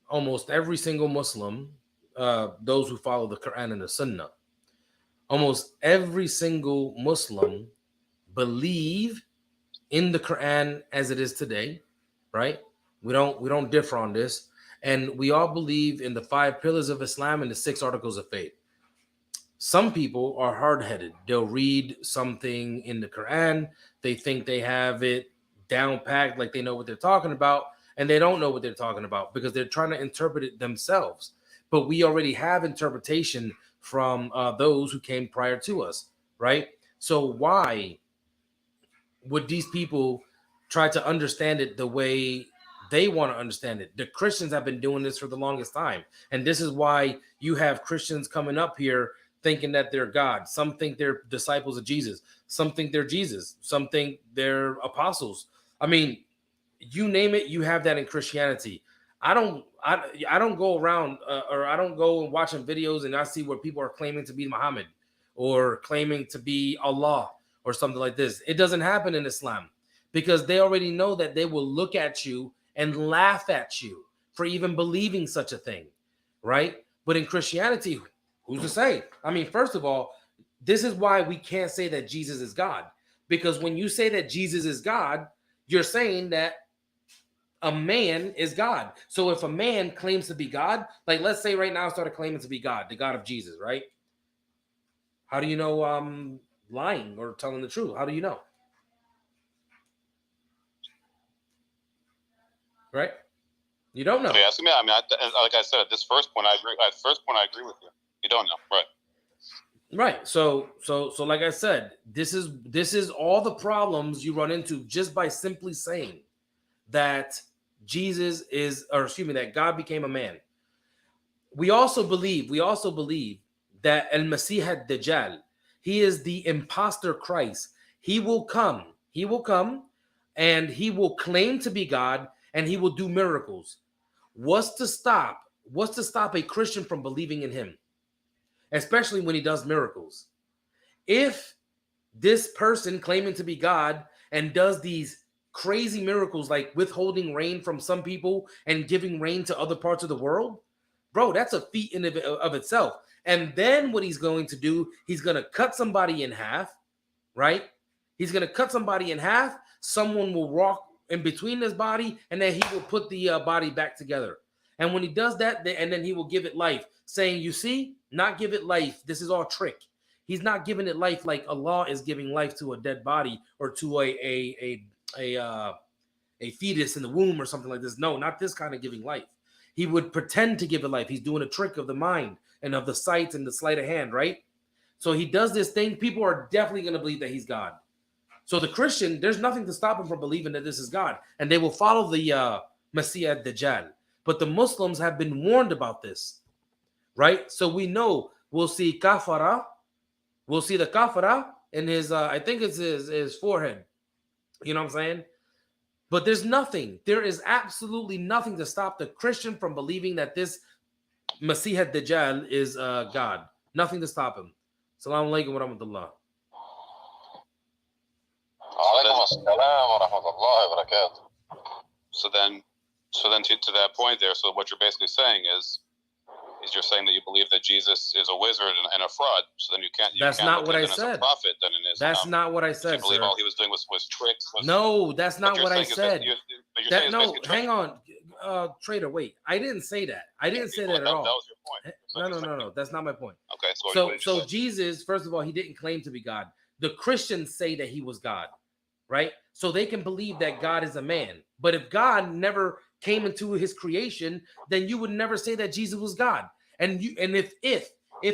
almost every single Muslim, those who follow the Quran and the Sunnah, almost every single Muslim believe in the Quran as it is today, right? We don't differ on this. And we all believe in the 5 pillars of Islam and the 6 articles of faith. Some people are hard-headed. They'll read something in the Quran. They think they have it down packed, like they know what they're talking about, and they don't know what they're talking about because they're trying to interpret it themselves. But we already have interpretation from those who came prior to us, right? So why would these people try to understand it the way they want to understand it? The Christians have been doing this for the longest time. And this is why you have Christians coming up here thinking that they're God. Some think they're disciples of Jesus. Some think they're Jesus. Some think they're apostles. I mean, you name it, you have that in Christianity. I don't go around or I don't go and watching videos and I see where people are claiming to be Muhammad or claiming to be Allah or something like this. It doesn't happen in Islam because they already know that they will look at you and laugh at you for even believing such a thing, right? But in Christianity, who's to say? I mean, first of all, this is why we can't say that Jesus is God. Because when you say that Jesus is God, you're saying that a man is God. So if a man claims to be God, like let's say right now I started claiming to be God, the God of Jesus, right? How do you know I'm lying or telling the truth? How do you know? Right? You don't know. So you're asking me? I mean, like I said, at this first point, I agree. At first point, I agree with you. You don't know, right? Right. So like I said, this is all the problems you run into just by simply saying that Jesus is, or excuse me, that God became a man. We also believe that Al-Masih ad-Dajjal, he is the imposter Christ. He will come and he will claim to be God and he will do miracles. What's to stop a Christian from believing in him? Especially when he does miracles. If this person claiming to be God and does these crazy miracles like withholding rain from some people and giving rain to other parts of the world, bro, that's a feat in of itself. And then what he's going to do, he's going to cut somebody in half, right? He's going to cut somebody in half. Someone will in between his body, and then he will put the body back together. And when he does that, and then he will give it life, saying, you see, not give it life. This is all trick. He's not giving it life like Allah is giving life to a dead body or to a fetus in the womb or something like this. No, not this kind of giving life. He would pretend to give it life. He's doing a trick of the mind and of the sight and the sleight of hand, right? So he does this thing. People are definitely going to believe that he's God. So the Christian, there's nothing to stop him from believing that this is God. And they will follow the Messiah Dajjal. But the Muslims have been warned about this, right? So we know we'll see kafara. We'll see the kafara in his, I think it's his forehead. You know what I'm saying? But there's nothing. There is absolutely nothing to stop the Christian from believing that this Messiah Dajjal is God. Nothing to stop him. Assalamu alaikum wa rahmatullah. So then to that point there, so what you're basically saying is you're saying that you believe that Jesus is a wizard and a fraud. So then you can't. That's not what I said. Prophet, then in Islam. That's not what I said, You believe sir. all he was doing was tricks. No, that's not what I said. No, hang on, Trader. Wait, I didn't say that. I didn't say that at all. That was your point. No. That's not my point. Okay, so Jesus, first of all, he didn't claim to be God. The Christians say that he was God, right? So they can believe that God is a man. But if God never came into his creation, then you would never say that Jesus was God. And if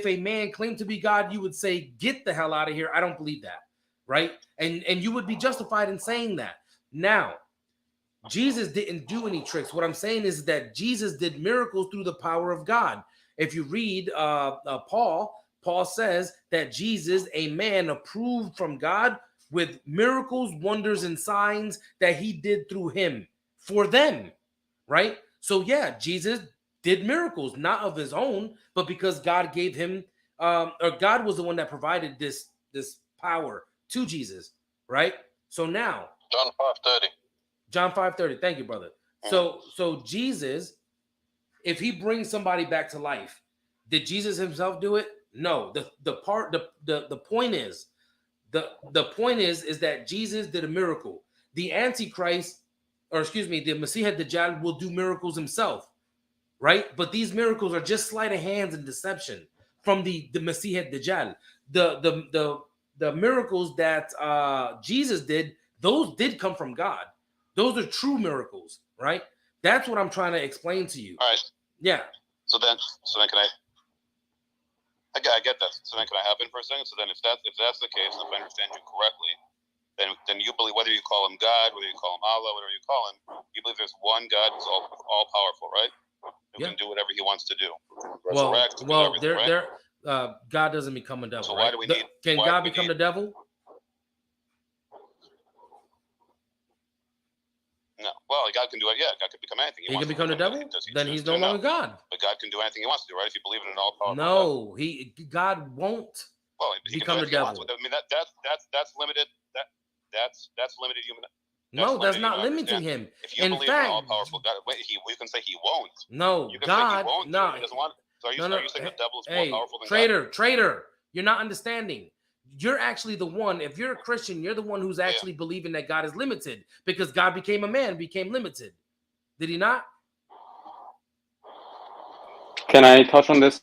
a man claimed to be God, you would say, get the hell out of here. I don't believe that, right? And you would be justified in saying that. Now, Jesus didn't do any tricks. What I'm saying is that Jesus did miracles through the power of God. If you read Paul says that Jesus, a man approved from God with miracles, wonders, and signs that he did through him for them, right? So yeah, Jesus did miracles, not of his own, but because God gave him, or God was the one that provided this power to Jesus, right? So now, John 5:30. Thank you, brother. So Jesus, if he brings somebody back to life, did Jesus himself do it? No. The point is that Jesus did a miracle. The Antichrist, or excuse me, the Messiah Dajjal will do miracles himself, right? But these miracles are just sleight of hands and deception from the Messiah Dajjal. The miracles that Jesus did, those did come from God. Those are true miracles, right? That's what I'm trying to explain to you. All right. Yeah. So then can I get that. So then can I hop in for a second? So then if that's the case, if I understand you correctly, then you believe, whether you call him God, whether you call him Allah, whatever you call him, you believe there's one God who's all powerful, right? Who can do whatever he wants to do. Resurrect, God doesn't become a devil. So why do we need? Can God become the devil? No. Well, God can do it. Yeah, God can become anything. He can become the devil? Then he's no longer God. But God can do anything he wants to do, right? If you believe in an all-powerful God. God won't become the devil. I mean, that's limited. That's limited human. That's not limiting him. If you believe in an all-powerful God, you can say he won't. No, you can God. Say he won't, no. He doesn't want. So are you saying the devil is more powerful than God? Traitor, you're not understanding. You're actually the one, if you're a Christian, you're the one who's actually believing that God is limited because God became a man, became limited. Did he not? Can I touch on this?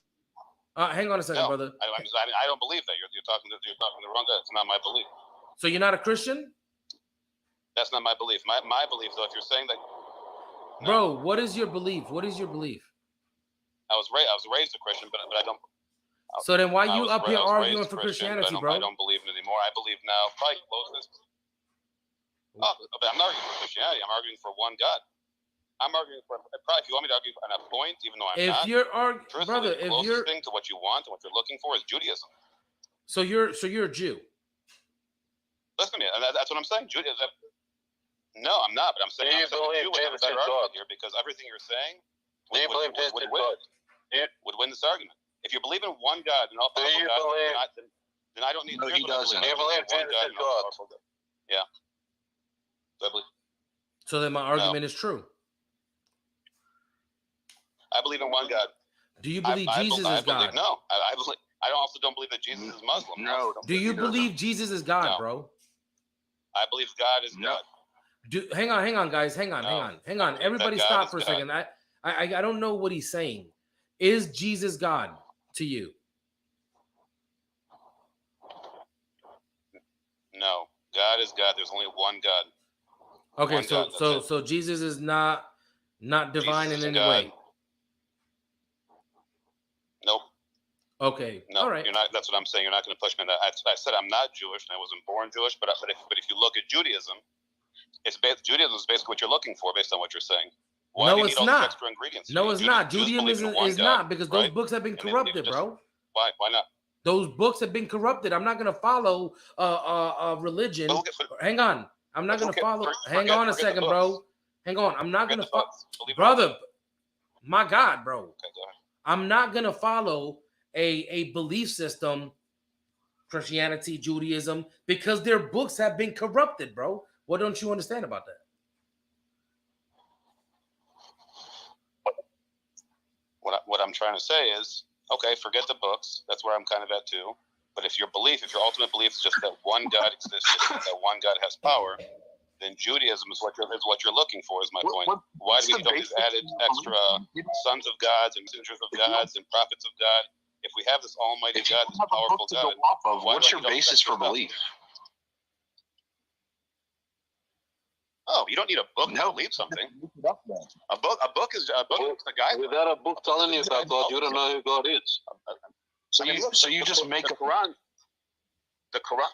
Hang on a second, brother. I don't believe that. You're talking to the wrong guy. It's not my belief. So you're not a Christian? That's not my belief. My belief, though, if you're saying that... No. Bro, what is your belief? What is your belief? I was raised a Christian, but I don't... So then why you up here arguing for Christianity, bro? I don't believe it anymore. I believe now, probably closest. But I'm not arguing for Christianity. I'm arguing for one God. I'm arguing for, probably if you want me to argue on a point, even though I'm not. If you're arguing, brother, the closest thing to what you want and what you're looking for is Judaism. So you're a Jew. Listen to me. That's what I'm saying. Judaism. No, I'm not. But I'm saying you believe would have a better argument here because everything you're saying would win this argument. If you believe in one God and all powerful God, then I don't need. No, he doesn't. You believe in one God and all powerful God. Yeah. So then my argument is true. I believe in one God. Do you believe Jesus is God? No, I also don't believe that Jesus is Muslim. No. Do you believe Jesus is God, bro? I believe God is God. Hang on, guys. Hang on. Everybody stop for a second. I don't know what he's saying. Is Jesus God to you? No. God is God. There's only one God. Okay, one God, so Jesus is not divine Jesus in any God. way. Nope. Okay. No, all right. You're not. That's what I'm saying. You're not going to push me on that. I said I'm not Jewish and I wasn't born Jewish, but if you look at Judaism, Judaism is basically what you're looking for based on what you're saying. Why do you need all these extra ingredients? No, it's not. Judaism is not, because those books have been corrupted, bro. Why not? Those books have been corrupted. I'm not going to follow a religion. Hang on. I'm not going to follow. Hang on a second, bro. Hang on. I'm not going to follow. Brother, my God, bro. Okay, I'm not going to follow a belief system, Christianity, Judaism, because their books have been corrupted, bro. What don't you understand about that? What I'm trying to say is, okay, forget the books. That's where I'm kind of at too. But if your ultimate belief is just that one God exists, that one God has power, then Judaism is what you're looking for. Is my point. Why do we have these added extra sons of gods and messengers of gods and prophets of God? If we have this Almighty God, this powerful God, what's your basis for belief? Oh, you don't need a book to believe something. A book is a guide. Without a book telling you about God, you don't know who God is. So you just make the Quran. The Quran.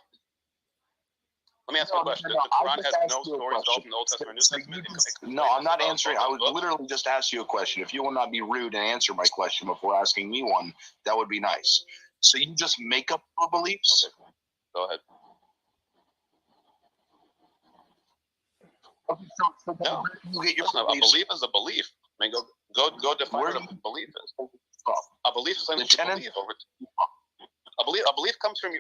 Let me ask you a question. The Quran has no stories at all from the Old Testament and New Testament. No, I'm not answering. I would literally just ask you a question. If you will not be rude and answer my question before asking me one, that would be nice. So you just make up your beliefs? Okay. Go ahead. No, a belief is a belief. I mean, go define what a belief is. A belief is something that you believe. A belief comes from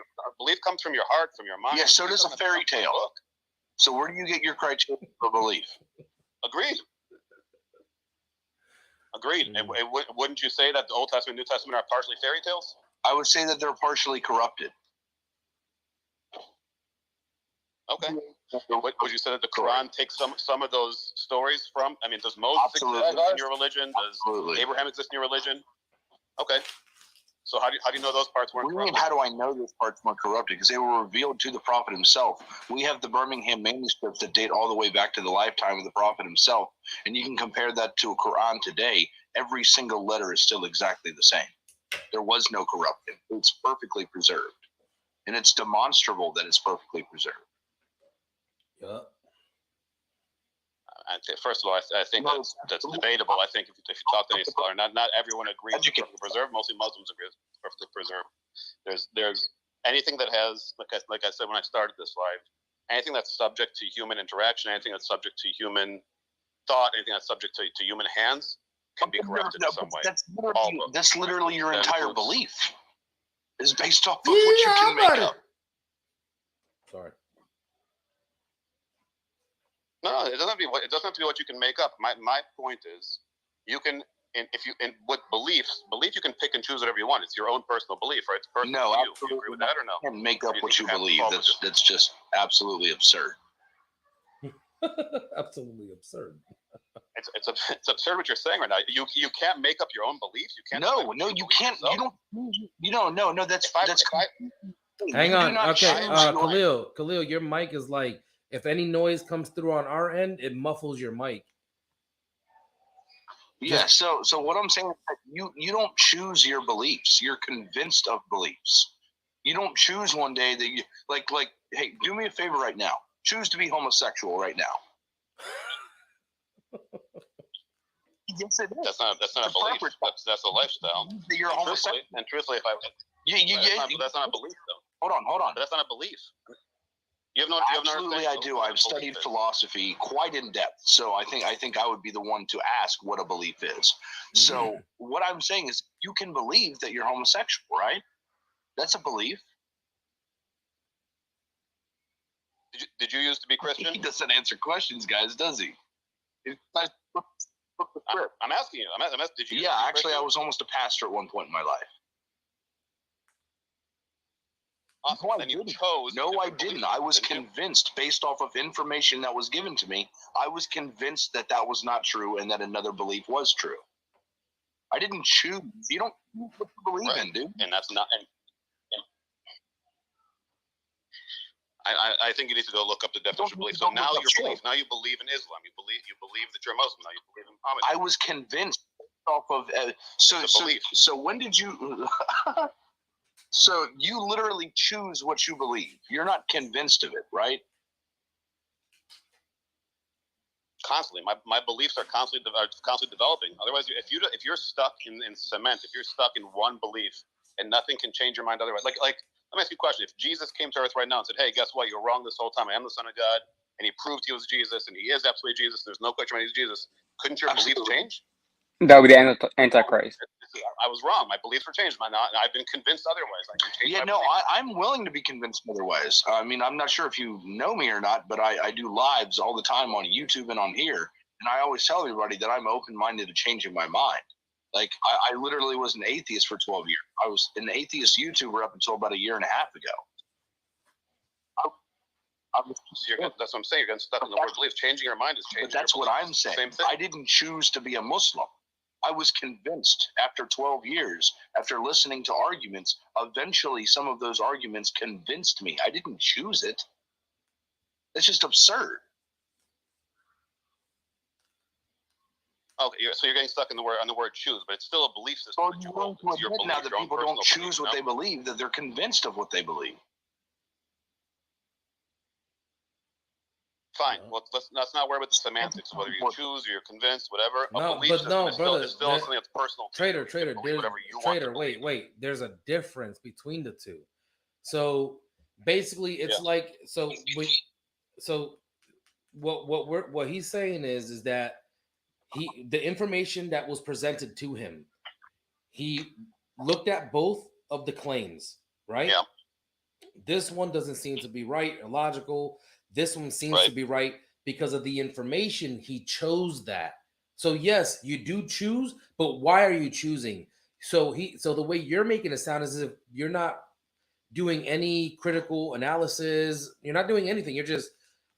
your heart, from your mind. Yeah, so does a fairy tale. So where do you get your criteria for belief? Agreed. And wouldn't you say that the Old Testament and New Testament are partially fairy tales? I would say that they're partially corrupted. Okay. Would you say that the Quran takes some of those stories from? I mean, does Moses exist in your religion? Does Abraham exist in your religion? Okay. So how do you know those parts weren't corrupted? How do I know those parts weren't corrupted? Because they were revealed to the prophet himself. We have the Birmingham manuscripts that date all the way back to the lifetime of the prophet himself. And you can compare that to a Quran today. Every single letter is still exactly the same. There was no corruption. It's perfectly preserved. And it's demonstrable that it's perfectly preserved. Yeah. First of all, I think that's debatable. I think if you talk to any scholar, not everyone agrees it's perfectly preserved. Mostly Muslims agree it's perfectly preserved. There's anything that has, like I said when I started this live, anything that's subject to human interaction, anything that's subject to human thought, anything that's subject to human hands can be corrupted in some way. That's literally your entire belief. Is based off of what you can make up. Sorry. No, it doesn't have to be what you can make up. My point is, you can, with belief you can pick and choose whatever you want. It's your own personal belief, right? It's personal to you. Do you agree with that or no? You can't make up what you believe. That's just absolutely absurd. Absolutely absurd. It's absurd what you're saying right now. You can't make up your own beliefs. You can't. No, you can't. You don't. No. That's. Hang on. Okay, Khalil, your mic is like. If any noise comes through on our end, it muffles your mic. Yeah, so what I'm saying is that you don't choose your beliefs. You're convinced of beliefs. You don't choose one day that you like, hey, do me a favor right now. Choose to be homosexual right now. Yes, it is. That's not a belief. That's a lifestyle. You're homosexual. And truthfully, if I that's not a belief though. Hold on. But that's not a belief. Absolutely, I do. I've studied philosophy quite in depth, so I think I would be the one to ask what a belief is. So what I'm saying is, you can believe that you're homosexual, right? That's a belief. Did you used to be Christian? He doesn't answer questions, guys, does he? I'm asking you. Did you? Yeah, actually, I was almost a pastor at one point in my life. Awesome. No, Then you chose. No, I didn't. I was convinced based off of information that was given to me. I was convinced that that was not true and that another belief was true. I didn't choose. You don't choose what you believe in, dude. And that's not. And I think you need to go look up the definition of belief. So now you believe. Now you believe in Islam. You believe that you're a Muslim. Now you believe in Muhammad. I was convinced off of so when did you? So you literally choose what you believe. You're not convinced of it, right? Constantly, my beliefs are constantly developing. Otherwise, if you're stuck in cement, if you're stuck in one belief and nothing can change your mind otherwise, like let me ask you a question. If Jesus came to earth right now and said, "Hey, guess what? You were wrong this whole time. I am the Son of God," and he proved he was Jesus, and he is absolutely Jesus, there's no question he's Jesus, couldn't your beliefs change? That would be the Antichrist. I was wrong. My beliefs were changed. I've been convinced otherwise. I can change I'm willing to be convinced otherwise. I mean, I'm not sure if you know me or not, but I do lives all the time on YouTube and on here. And I always tell everybody that I'm open-minded to changing my mind. Like, I literally was an atheist for 12 years. I was an atheist YouTuber up until about a year and a half ago. That's what I'm saying. You're getting stuck in the word belief. Changing your mind is changing. But that's what I'm saying. Same thing. I didn't choose to be a Muslim. I was convinced after 12 years, after listening to arguments, eventually some of those arguments convinced me. I didn't choose it. It's just absurd. Okay, so you're getting stuck in the word choose, but it's still a belief system. Now that people don't choose what they believe, that they're convinced of what they believe. Fine. Well, let's not worry about the semantics of whether you choose or you're convinced, whatever. No, but no, brother. It's still something that's personal. Trader, wait. There's a difference between the two. So basically, it's like what he's saying is that the information that was presented to him, he looked at both of the claims, right? Yeah. This one doesn't seem to be right or logical. This one seems to be right because of the information. He chose that. So yes, you do choose, but why are you choosing? So the way you're making it sound is as if you're not doing any critical analysis. You're not doing anything. You're just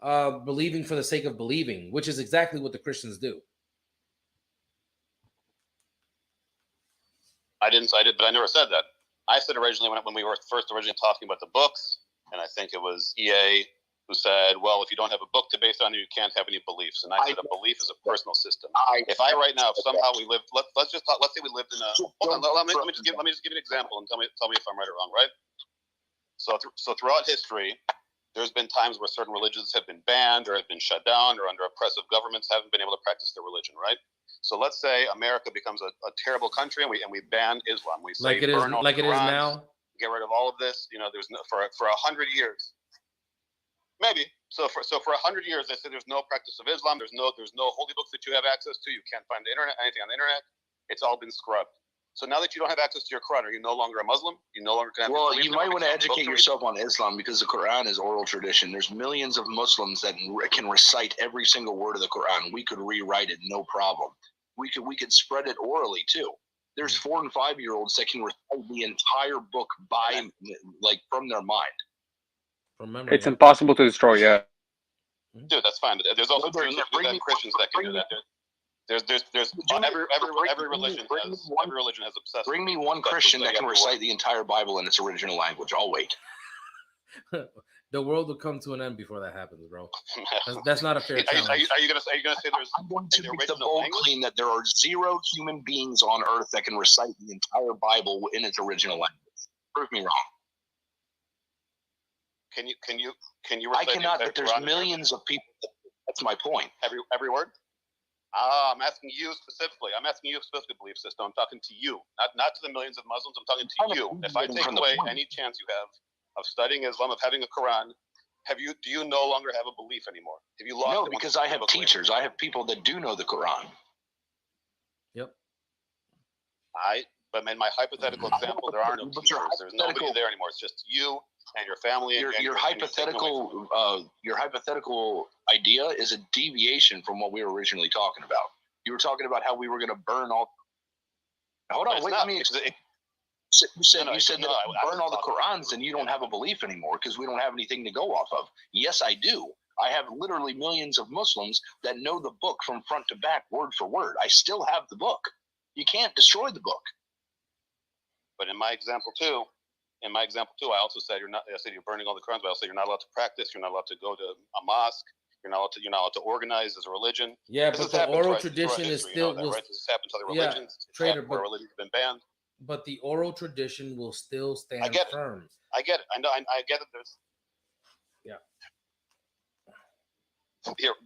believing for the sake of believing, which is exactly what the Christians do. I did, but I never said that. I said originally when we were first originally talking about the books, and I think it was EA who said, well, if you don't have a book to base on, you can't have any beliefs. And I said a belief is a personal system. If somehow we lived, let's say we lived in a, hold on, let me just give you an example and tell me if I'm right or wrong, right? So throughout history, there's been times where certain religions have been banned or have been shut down or under oppressive governments haven't been able to practice their religion, right? So let's say America becomes a terrible country and we ban Islam. We say like it is now. Get rid of all of this. There's no for 100 years. Maybe. So for 100 years, they say there's no practice of Islam. There's no holy books that you have access to. You can't find anything on the internet. It's all been scrubbed. So now that you don't have access to your Quran, are you no longer a Muslim? You no longer can have. Well, you might want to educate yourself on Islam because the Quran is oral tradition. There's millions of Muslims that can recite every single word of the Quran. We could rewrite it, no problem. We could spread it orally too. There's 4 and 5 year olds that can recite the entire book from their mind. It's impossible to destroy, yeah. Dude, that's fine. But there's also Jews and Christians that can do that. There's every religion has obsessed. Bring me one Christian that can recite the entire Bible in its original language. I'll wait. The world will come to an end before that happens, bro. That's not a fair challenge. Are you gonna say there's? I'm going to make the bold claim that there are 0 human beings on earth that can recite the entire Bible in its original language. Prove me wrong. Can you? I cannot, but there's millions of people. That's my point. Every word. I'm asking you specifically. I'm asking you specifically, belief system. I'm talking to you, not to the millions of Muslims. I'm talking to you. If I take away any chance you have of studying Islam, of having a Quran, do you no longer have a belief anymore? Have you lost? No, because I have teachers. I have people that do know the Quran. Yep. But in my hypothetical example, there are no teachers. There's nobody there anymore. It's just you and your family. Your hypothetical idea is a deviation from what we were originally talking about. You were talking about how we were going to burn all. Hold on, wait. You said burn all the Qurans, and you don't have a belief anymore because we don't have anything to go off of. Yes, I do. I have literally millions of Muslims that know the book from front to back, word for word. I still have the book. You can't destroy the book. But in my example too, I also said I said you're burning all the Qurans, but I also said you're not allowed to practice. You're not allowed to go to a mosque. You're not allowed to organize as a religion. Yeah, but the oral tradition is still right? This has happened to other religions. Trader, where religion's been banned. But the oral tradition will still stand firm. I get it. I know. I get it. There's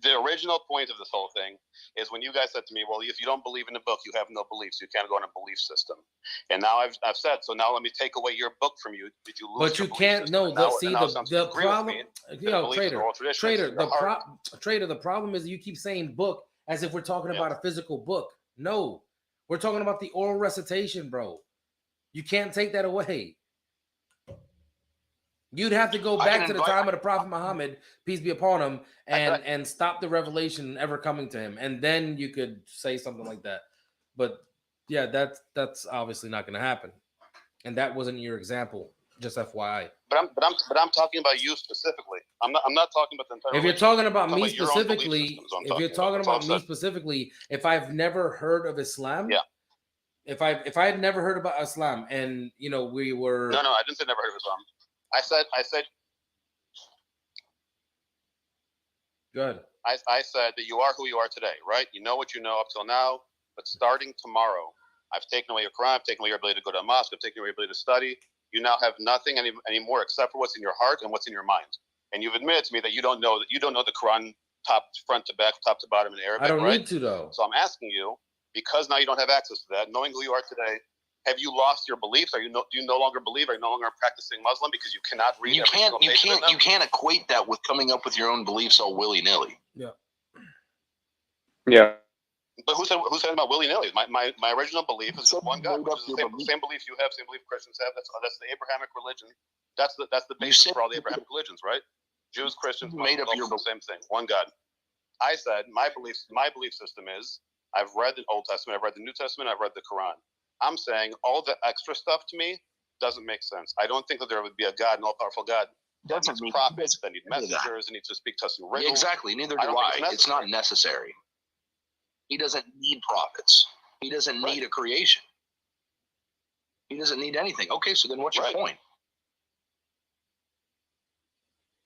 the original point of this whole thing is when you guys said to me, well, if you don't believe in the book, you have no beliefs. You can't go on a belief system. And now I've said, so now let me take away your book from you. Did you lose? But you can't. No. The problem. Trader. The problem is you keep saying book as if we're talking about a physical book. No, we're talking about the oral recitation, bro. You can't take that away. You'd have to go back to the time of the Prophet Muhammad, peace be upon him, and stop the revelation ever coming to him, and then you could say something like that. But yeah, that's obviously not going to happen, and that wasn't your example. Just FYI. But I'm talking about you specifically. I'm not talking about the entire. If you're talking about me specifically, if I've never heard of Islam, if I had never heard about Islam, and we were no, I didn't say never heard of Islam. I said. Go ahead. I said that you are who you are today, right? You know what you know up till now, but starting tomorrow, I've taken away your Quran, I've taken away your ability to go to a mosque, I've taken away your ability to study. You now have nothing anymore except for what's in your heart and what's in your mind. And you've admitted to me that you don't know the Quran front to back, top to bottom in Arabic. I don't need to though. So I'm asking you, because now you don't have access to that, knowing who you are today. Have you lost your beliefs? Do you no longer believe? Are you no longer a practicing Muslim because you cannot read? You can't equate that with coming up with your own beliefs all willy nilly. Yeah. But who said about willy nilly? My original belief is just one God, which is the same belief you have, same belief Christians have. That's the Abrahamic religion. That's the basis for all the Abrahamic religions, right? Jews, Christians, made up your same thing, one God. I said my belief system is I've read the Old Testament, I've read the New Testament, I've read the Quran. I'm saying all the extra stuff to me doesn't make sense. I don't think that there would be a God, an all-powerful God. That needs prophets, that need messengers, that need to speak to us in riddles. Exactly. Neither do I. It's not necessary. He doesn't need prophets. He doesn't need a creation. He doesn't need anything. Okay, so then what's your point?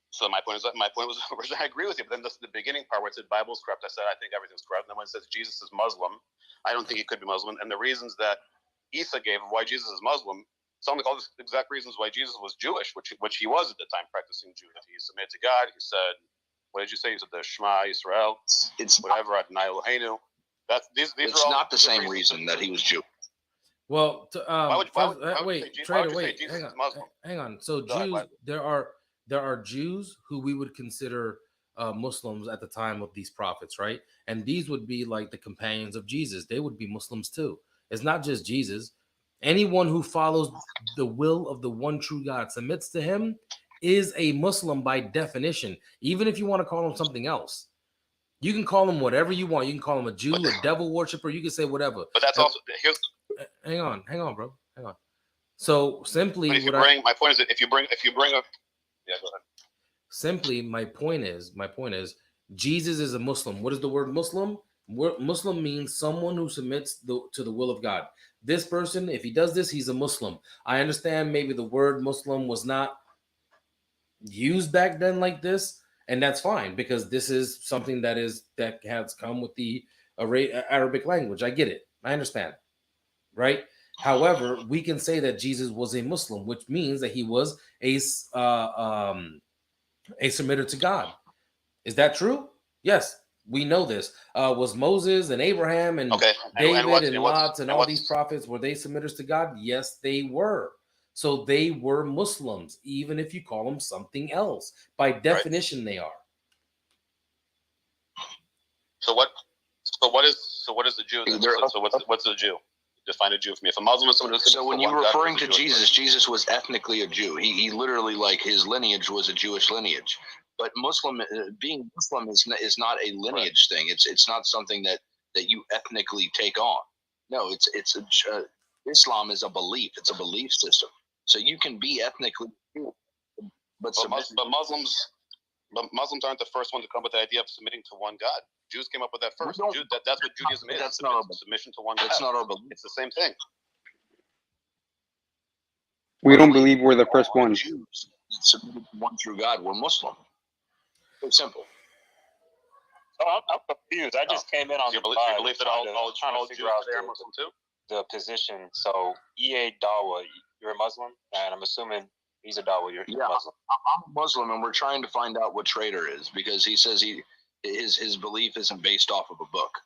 So my point was originally I agree with you, but then the beginning part where it said Bible's corrupt, I said I think everything's corrupt. And then when it says Jesus is Muslim, I don't think he could be Muslim. And the reasons that Isa gave of why Jesus is Muslim sound like all the exact reasons why Jesus was Jewish, which he was at the time, practicing Jew. He submitted to God. He said, what did you say? He said the Shema Yisrael. It's whatever. Adnan Eloheinu. These are not the same reason that he was Jewish. Well, wait, hang on. So Jews, there are Jews who we would consider Muslims at the time of these prophets, right? And these would be like the companions of Jesus. They would be Muslims too. It's not just Jesus. Anyone who follows the will of the one true God, submits to him, is a Muslim by definition. Even if you want to call him something else, you can call him whatever you want. You can call him a Jew, a devil worshiper. You can say whatever. But that's also here's. Hang on, bro. Hang on. So simply, my point is that if you bring up. Yeah, go ahead. Simply, my point is, Jesus is a Muslim. What is the word Muslim? Muslim means someone who submits to the will of God. This person, if he does this, he's a Muslim. I understand maybe the word Muslim was not used back then like this, and that's fine because this is something that has come with the Arabic language. I get it. I understand, right? However, we can say that Jesus was a Muslim, which means that he was a submitter to God. Is that true? Yes, we know this. Was Moses and Abraham and David and Lot and all these prophets, were they submitters to God? Yes, they were. So they were Muslims, even if you call them something else. By definition, they are. So what is the Jew? So what's the Jew? Define a Jew for me. If a Muslim is someone who's so when you're referring to Jesus, Jesus was ethnically a Jew. He literally, like, his lineage was a Jewish lineage. But being Muslim is not a lineage thing. It's not something that you ethnically take on. No, Islam is a belief. It's a belief system. So you can be ethnically pure, but Muslims aren't the first one to come up with the idea of submitting to one God. Jews came up with that first. That's what Judaism is. That's not submission to one God. That's not our belief. It's the same thing. We don't believe we're the first ones. Jews submitted to one true God. We're Muslim. It's simple. Oh, I'm confused. I just came in on you the believe that all Jews today are Muslim too? The position. So EA Dawa, you're a Muslim, and I'm assuming he's a Dawa. You're Muslim. I'm a Muslim, and we're trying to find out what Trader is because he says his belief isn't based off of a book.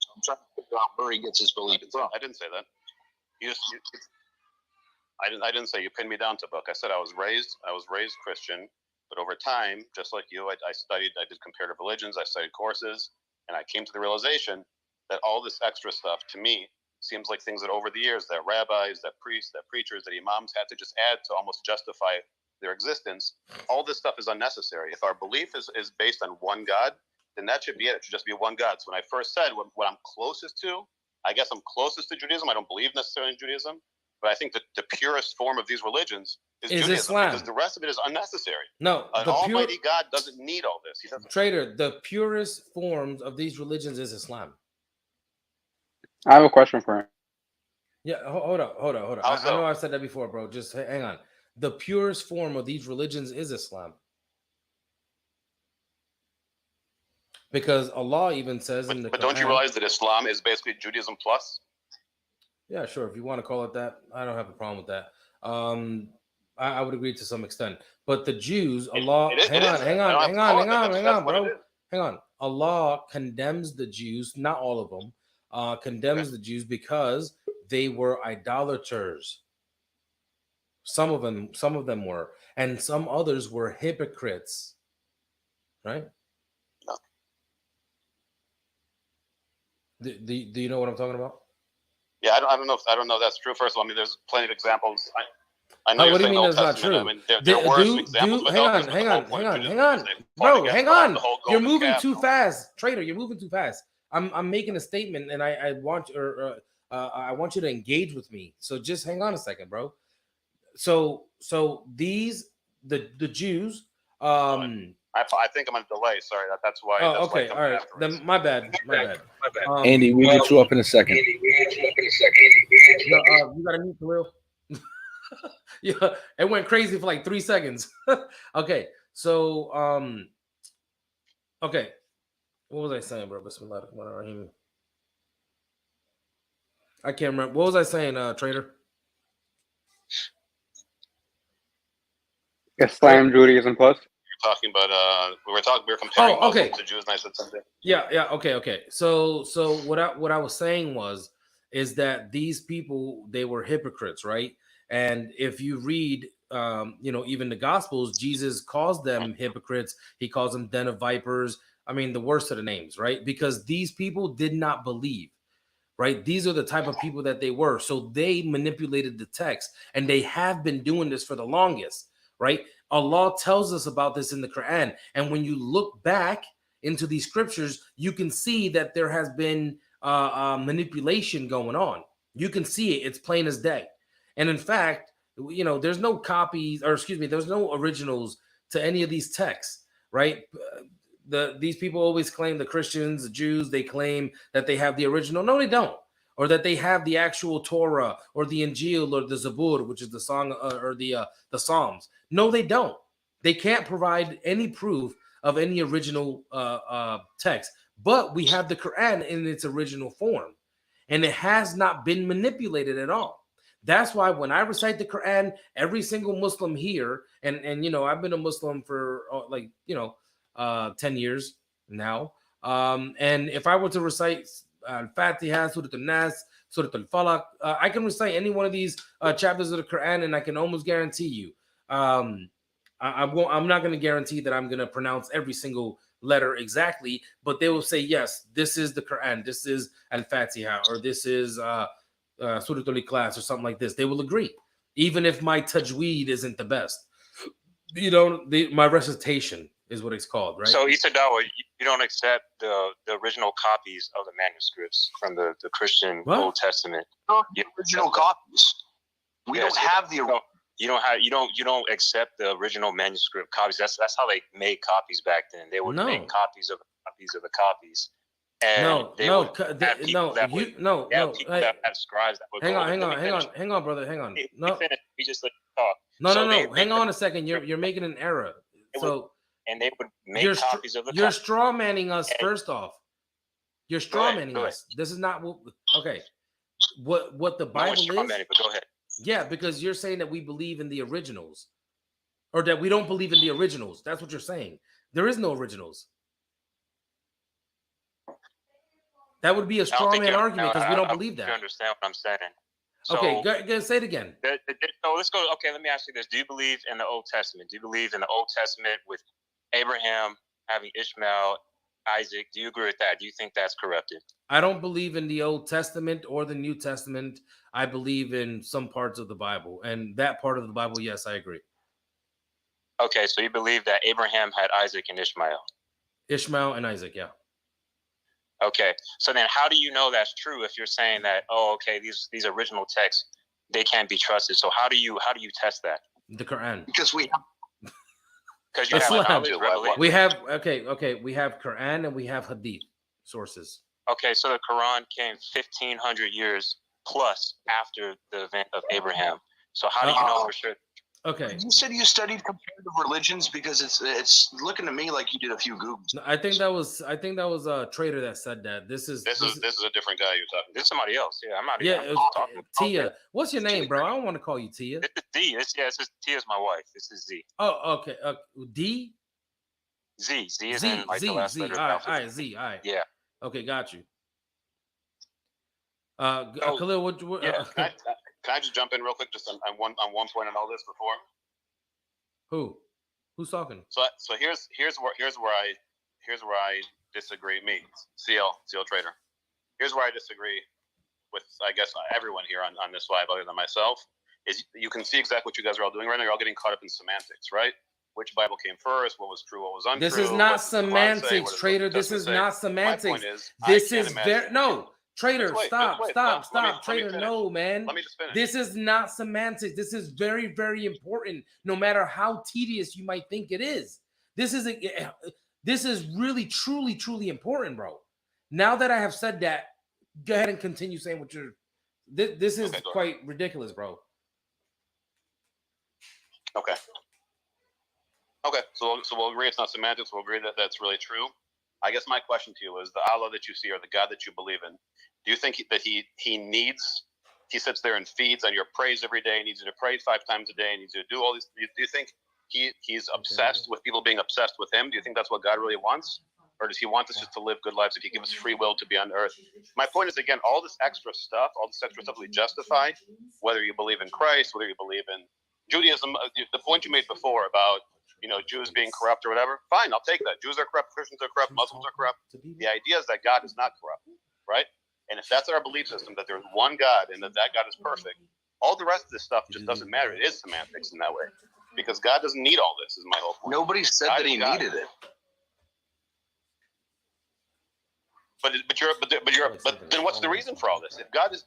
So I'm trying to figure out where he gets his belief from. I didn't say that. I didn't say you pinned me down to book. I said I was raised Christian, but over time, just like you, I did comparative religions, I studied courses, and I came to the realization that all this extra stuff to me seems like things that over the years that rabbis, that priests, that preachers, that imams had to just add to almost justify their existence. All this stuff is unnecessary. If our belief is based on one God, then that should be it. It should just be one God. So when I first said what I'm closest to, I guess I'm closest to Judaism. I don't believe necessarily in Judaism, but I think that the purest form of these religions is Judaism, Islam. because the rest of it is unnecessary. No, an almighty God doesn't need all this. He doesn't. Trader, the purest forms of these religions is Islam. I have a question for him. Yeah, hold up. I know I've said that before, bro. Just hang on. The purest form of these religions is Islam. Because Allah even says in the Quran. But don't you realize that Islam is basically Judaism plus? Yeah, sure. If you want to call it that, I don't have a problem with that. I would agree to some extent. But the Jews, Allah, hang on, bro. Hang on. Allah condemns the Jews, not all of them, condemns the Jews because they were idolaters. Some of them were, and some others were hypocrites. Right? Do you know what I'm talking about? Yeah, I don't know if that's true. First of all, I mean, there's plenty of examples. I know what do you mean that's not true? I mean, there were examples. Hang on, bro. Hang on. You're moving too fast, Trader. You're moving too fast. I'm making a statement, and I want I want you to engage with me. So just hang on a second, bro. So these the Jews. I think I'm on a delay. Sorry, that's why. Oh, okay. All right. Then my bad. Andy, we'll get you up in a second. You got a mute, Khalil. Yeah, it went crazy for like 3 seconds. Okay, so okay, what was I saying, bro? I can't remember. What was I saying, Trader? Islam, Judaism plus. Talking about we were comparing Muslims to Jews, and I said something. Yeah, okay. So what I was saying is that these people, they were hypocrites, right? And if you read even the Gospels, Jesus calls them hypocrites. He calls them den of vipers. I mean, the worst of the names, right? Because these people did not believe, right? These are the type of people that they were. So they manipulated the text, and they have been doing this for the longest, right? Allah tells us about this in the Quran. And when you look back into these scriptures, you can see that there has been manipulation going on. You can see it. It's plain as day. And in fact, there's no copies, there's no originals to any of these texts, right? These people always claim, the Christians, the Jews, they claim that they have the original. No, they don't. Or that they have the actual Torah or the Injil or the Zabur, which is the song or the Psalms. No, they don't. They can't provide any proof of any original text. But we have the Quran in its original form, and it has not been manipulated at all. That's why when I recite the Quran, every single Muslim here, and I've been a Muslim for 10 years now. And if I were to recite Al-Fatiha, Surah Al-Nas, Surah Al-Falaq, I can recite any one of these chapters of the Quran, and I can almost guarantee you, I'm not going to guarantee that I'm going to pronounce every single letter exactly, but they will say, yes, this is the Quran, this is Al-Fatiha, or this is Surah Al-Ikhlas, or something like this. They will agree, even if my tajweed isn't the best. My recitation, is what it's called, right? So Isadawa, you don't accept the original copies of the manuscripts from the Christian Old Testament. The original copies. We don't have the. You don't accept the original manuscript copies. That's how they made copies back then. They would make copies of the copies. And people that have scribes that would hang on, brother, hang on. We just let you talk. No. Hang on a second. You're making an error. So and they would make copies of the. You're straw manning us. First off, you're straw manning us. This is not what. Okay, what the Bible is. But go ahead. Yeah, because you're saying that we believe in the originals, or that we don't believe in the originals. That's what you're saying. There is no originals. That would be a straw man argument because we don't believe that. You understand what I'm saying? So, okay, go say it again. So let's go. Okay, let me ask you this: do you believe in the Old Testament? Do you believe in the Old Testament with Abraham having Ishmael, Isaac? Do you agree with that? Do you think that's corrupted? I don't believe in the Old Testament or the New Testament. I believe in some parts of the Bible, and that part of the Bible, yes, I agree. Okay, so you believe that Abraham had Isaac and Ishmael? Ishmael and Isaac, yeah. Okay, so then how do you know that's true if you're saying that, oh, okay, these original texts, they can't be trusted? So how do you test that? The Quran. Because we have. Because you have knowledge, revelation. We have we have Quran and we have Hadith sources. Okay, so the Quran came 1,500 years plus after the event of Abraham. So how do you know for sure? Okay. You said you studied comparative religions because it's looking to me like you did a few Googles. No, I think that was a trader that said that. This is a different guy you're talking to. This is somebody else. Yeah, I'm not. Yeah, Tia. Okay. What's your name, bro? I don't want to call you Tia. This is D. Tia is my wife. This is Z. Oh, okay. D. Z is in like the last letter. All right, Z. All right. Yeah. Okay, got you. Khalid, what Can I just jump in real quick, just on one point on all this before? Who's talking? So here's where I disagree. Me, CL Trader. Here's where I disagree with, I guess, everyone here on this live, other than myself. Is you can see exactly what you guys are all doing right now. You're all getting caught up in semantics, right? Which Bible came first? What was true? What was untrue? This is not semantics, Trader. This is not semantics. My point is, this is very no. Trader, stop. Trader, no, man. Let me just finish. This is not semantics. This is very, very important, no matter how tedious you might think it is. This is really, truly, truly important, bro. Now that I have said that, go ahead and continue saying what you're... This is quite ridiculous, bro. Okay, so we'll agree it's not semantics. We'll agree that that's really true. I guess my question to you is, the Allah that you see, or the God that you believe in, do you think that he sits there and feeds on your praise every day, needs you to pray 5 times a day, needs you to do all these? Do you think he's obsessed with people being obsessed with him? Do you think that's what God really wants? Or does he want us just to live good lives if he gives us free will to be on earth? My point is, again, all this extra stuff we justify, whether you believe in Christ, whether you believe in Judaism, the point you made before about, Jews being corrupt or whatever, fine, I'll take that. Jews are corrupt, Christians are corrupt, Muslims are corrupt. The idea is that God is not corrupt, right? And if that's our belief system, that there's one God and that God is perfect, all the rest of this stuff just doesn't matter. It is semantics in that way, because God doesn't need all this. Is my whole point. Nobody said that he needed it. But then what's the reason for all this? If God is,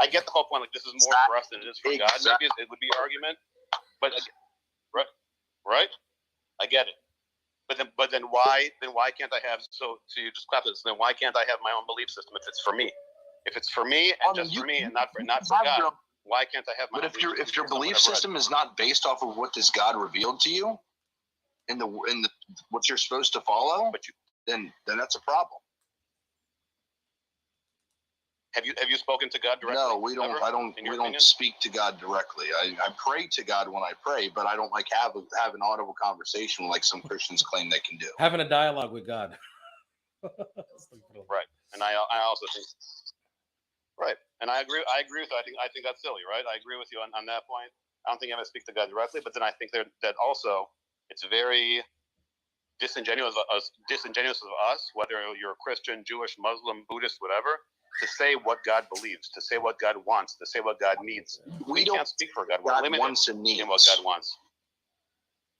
I get the whole point. Like, this is more for us than it is for God. Maybe it would be an argument, but right? I get it. But then why can't I have, so you just clap this, then why can't I have my own belief system if it's for me? If it's for me and just for me and not for God, why can't I have my own? But if your belief system is not based off of what does God revealed to you in the what you're supposed to follow, then that's a problem. Have you spoken to God directly? No, we don't. We don't speak to God directly. I pray to God when I pray, but I don't have an audible conversation like some Christians claim they can do. Having a dialogue with God. Right, and I also think right, and I agree. I think that's silly, right? I agree with you on that point. I don't think I'm going to speak to God directly, but then I think that also it's very disingenuous of us, whether you're a Christian, Jewish, Muslim, Buddhist, whatever, to say what God believes, to say what God wants, to say what God needs. We can't speak for God. We're limited in what God wants.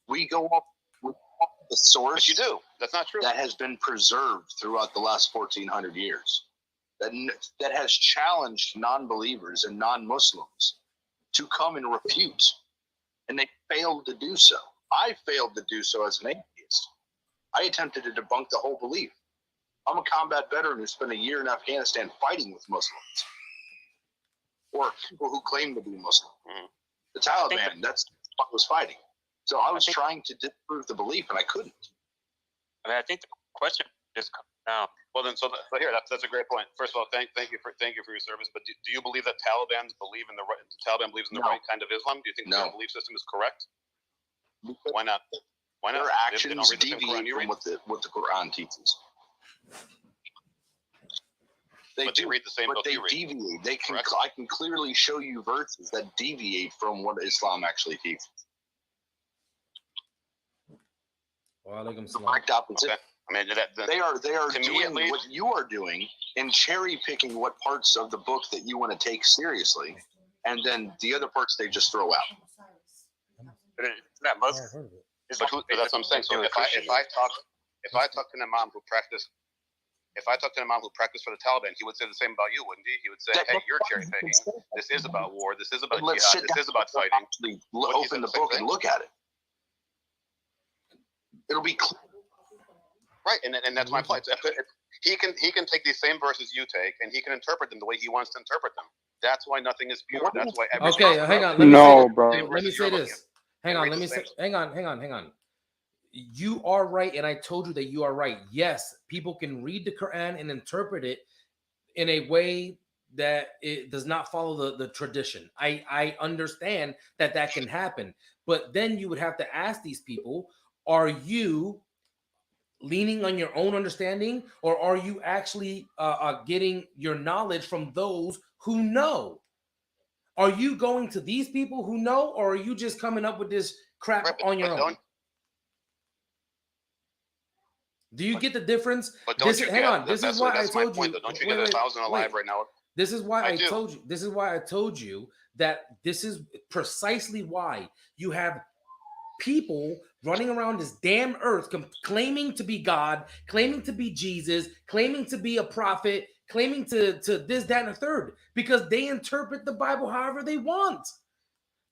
We go off the source. But you do. That's not true. That has been preserved throughout the last 1,400 years. That has challenged non-believers and non-Muslims to come and refute, and they failed to do so. I failed to do so as an atheist. I attempted to debunk the whole belief. I'm a combat veteran who spent a year in Afghanistan fighting with Muslims, or people who claim to be Muslim. Mm-hmm. The Taliban, that's what I was fighting. So I was trying to disprove the belief, and I couldn't. I mean, I think the question just comes down. Well, then, so here, that's a great point. First of all, thank you for your service. But do you believe that Taliban believes in the right kind of Islam? Do you think their belief system is correct? Why not? Why not? Their actions deviate from what the Quran teaches. They read the same book you read. Deviate. I can clearly show you verses that deviate from what Islam actually teaches. The fact opposite. Okay. I mean, they are doing what you are doing and cherry picking what parts of the book that you want to take seriously, and then the other parts they just throw out. But it's not Muslim. But that's what I'm saying. So if I talk to an imam who practiced for the Taliban, he would say the same about you, wouldn't he? He would say, "Hey, you're cherry picking. This is about war. This is about jihad. This is about fighting." Open the book and look at it. It'll be clear. Right, and that's my point. He can take these same verses you take, and he can interpret them the way he wants to interpret them. That's why nothing is pure. That's why every hang on. Let me say this. Hang on. You are right, and I told you that you are right. Yes, people can read the Quran and interpret it in a way that it does not follow the tradition. I understand that can happen, but then you would have to ask these people: are you leaning on your own understanding, or are you actually getting your knowledge from those who know? Are you going to these people who know, or are you just coming up with this crap on your own? Do you get the difference? Hang on. This is why I told you. Don't you get 1,000 alive right now? This is why I told you. This is why I told you that this is precisely why you have people running around this damn earth claiming to be God, claiming to be Jesus, claiming to be a prophet, claiming to this, that, and the third, because they interpret the Bible however they want.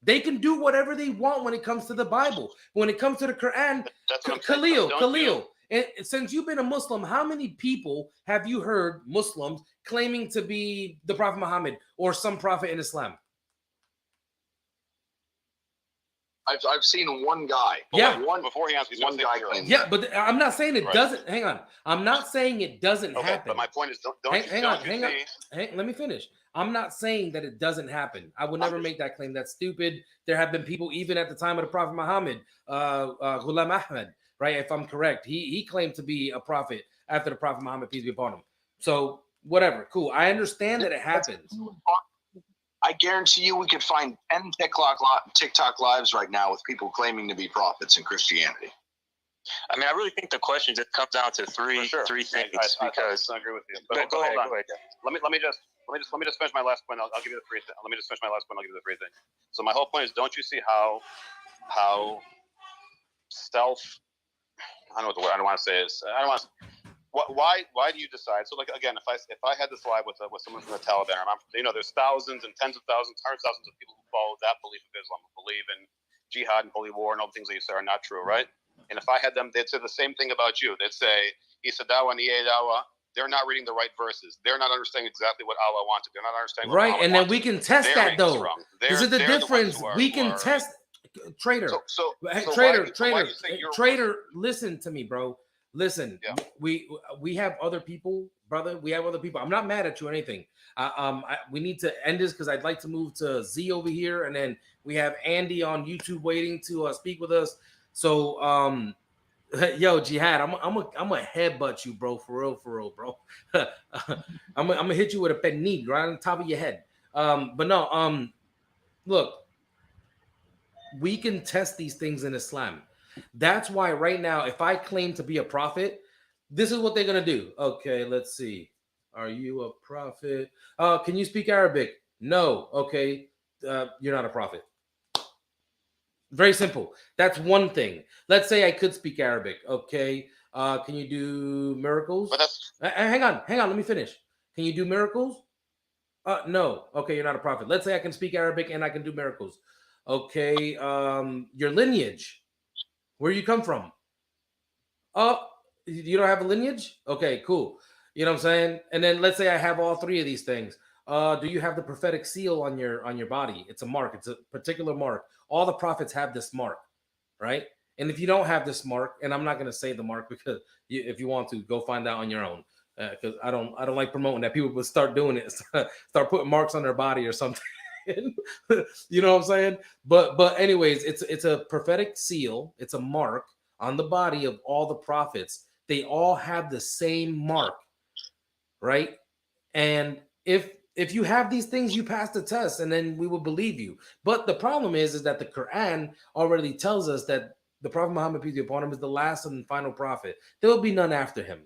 They can do whatever they want when it comes to the Bible. When it comes to the Quran, Khalil, and since you've been a Muslim, how many people have you heard, Muslims, claiming to be the Prophet Muhammad or some prophet in Islam? I've seen one guy. Before he answers, one guy claimed. Yeah, but I'm not saying it doesn't. Hang on. I'm not saying it doesn't happen. But my point is, hang on. Let me finish. I'm not saying that it doesn't happen. I would never make that claim. That's stupid. There have been people, even at the time of the Prophet Muhammad, Ghulam Ahmad, right? If I'm correct, he claimed to be a prophet after the Prophet Muhammad, peace be upon him. So whatever, cool. I understand that it happens. I guarantee you we could find 10 TikTok lives right now with people claiming to be prophets in Christianity. I mean, I really think the question just comes down to three things. I agree with you. But go ahead. Let me just finish my last point. I'll give you the three things. Let me just finish my last point. I'll give you the three things. So my whole point is, don't you see how self? I don't know what the word. I don't want to say is. I don't want to. Why do you decide? So, like, again, if I had this live with someone from the Taliban, there's thousands and tens of thousands, hundreds of thousands of people who follow that belief of Islam, who believe in jihad and holy war and all the things that you say are not true, right? And if I had them, they'd say the same thing about you. They'd say, Isadawa and Iedawa, they're not reading the right verses. They're not understanding exactly what Allah wanted. They're not understanding what Allah and then we can test that, though. This is the difference. We can test. Trader, trader, listen to me, bro. Listen, we have other people, brother. We have other people. I'm not mad at you or anything. We need to end this because I'd like to move to Z over here, and then we have Andy on YouTube waiting to speak with us. So, yo, Jihad, I'm a headbutt you, bro, for real, bro. I'm gonna hit you with a penny right on top of your head. But no, look, we can test these things in Islam. That's why right now, if I claim to be a prophet, this is what they're going to do. Okay, let's see. Are you a prophet? Can you speak Arabic? No. Okay, you're not a prophet. Very simple. That's one thing. Let's say I could speak Arabic. Okay. Can you do miracles? Hang on. Let me finish. Can you do miracles? No. Okay, you're not a prophet. Let's say I can speak Arabic and I can do miracles. Okay. Your lineage. Where you come from? You don't have a lineage? Okay, cool. You know what I'm saying? And then let's say I have all three of these things. Do you have the prophetic seal on your body? It's a mark. It's a particular mark. All the prophets have this mark, right? And if you don't have this mark, and I'm not going to say the mark because if you want to, go find out on your own. Because I don't like promoting that. People would start doing it, start putting marks on their body or something. You know what I'm saying? But anyways, it's a prophetic seal. It's a mark on the body of all the prophets. They all have the same mark, right? And if you have these things, you pass the test, and then we will believe you. But the problem is that the Quran already tells us that the Prophet Muhammad, peace be upon him, is the last and final prophet. There will be none after him.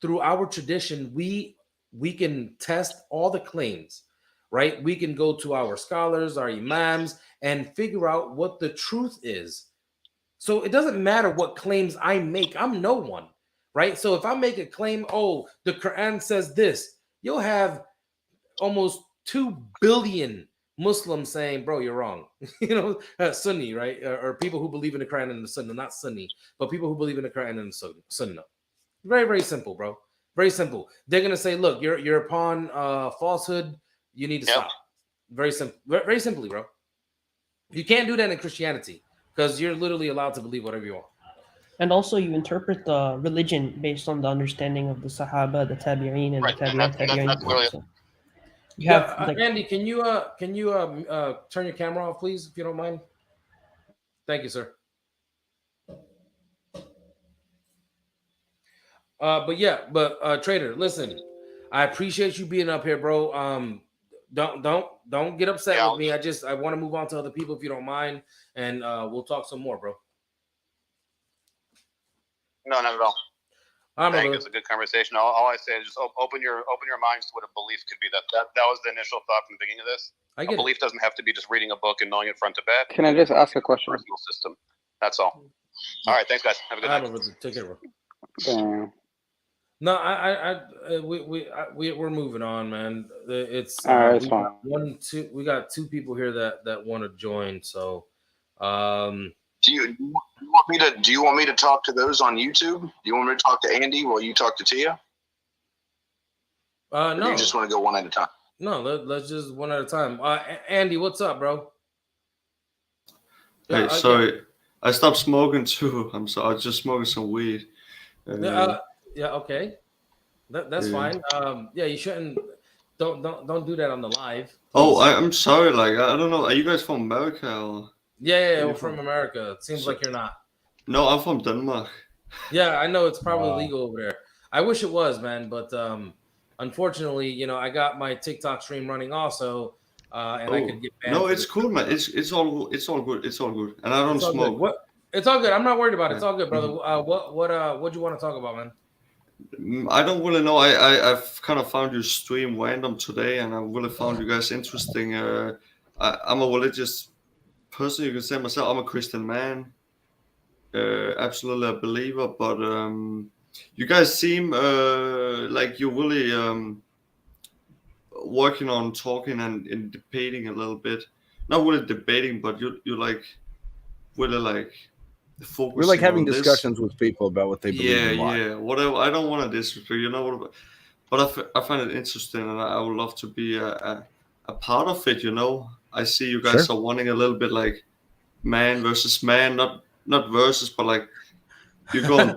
Through our tradition, we can test all the claims, right? We can go to our scholars, our imams, and figure out what the truth is. So it doesn't matter what claims I make. I'm no one, right? So if I make a claim, oh, the Quran says this, you'll have almost 2 billion Muslims saying, bro, you're wrong. You know, Sunni, right? Or people who believe in the Quran and the Sunnah, not Sunni, but people who believe in the Quran and the Sunnah. Very, very simple, bro. Very simple. They're going to say, look, you're upon falsehood. You need to stop. Very simple. Very simply, bro. You can't do that in Christianity because you're literally allowed to believe whatever you want. And also, you interpret the religion based on the understanding of the Sahaba, the Tabi'een, and the Tabi'een. So you have, like, Andy, can you turn your camera off, please, if you don't mind? Thank you, sir. But Trader, listen, I appreciate you being up here, bro. Don't get upset with me. I want to move on to other people if you don't mind, and we'll talk some more, bro. No, not at all. I think it's a good conversation. All I say is just open your minds to what a belief could be. That was the initial thought from the beginning of this. A belief doesn't have to be just reading a book and knowing it front to back. Can I just ask a question? Personal system. That's all. All right, thanks, guys. Have a good night. Take care, bro. Damn. No, we're moving on, man. It's it's fine. We got 2 people here that want to join. So, do you want me to talk to those on YouTube? Do you want me to talk to Andy while you talk to Tia? No. Or you just want to go one at a time? No, let's just one at a time. Andy, what's up, bro? Hey, sorry, I stopped smoking too. I'm sorry, I was just smoking some weed. Yeah, okay, that's fine. You shouldn't. Don't do that on the live. Please. Oh, I'm sorry. Like, I don't know. Are you guys from America? Or... Yeah, we're from America. It seems like you're not. No, I'm from Denmark. Yeah, I know it's probably legal over there. I wish it was, man, but unfortunately, I got my TikTok stream running also, and I could get banned. No, it's cool, man. It's all good. It's all good. And I don't smoke. What? It's all good. I'm not worried about it. It's all good, brother. What do you want to talk about, man? I don't really know. I've kind of found your stream random today, and I really found you guys interesting. I'm a religious person, you can say myself. I'm a Christian man, absolutely a believer. But you guys seem like you're really working on talking and debating a little bit. Not really debating, but you're like really like. We're like having discussions with people about what they believe. Yeah, whatever. I don't want to disrespect, but I find it interesting, and I would love to be a part of it. I see you guys are wanting a little bit like man versus man, not versus, but like you're going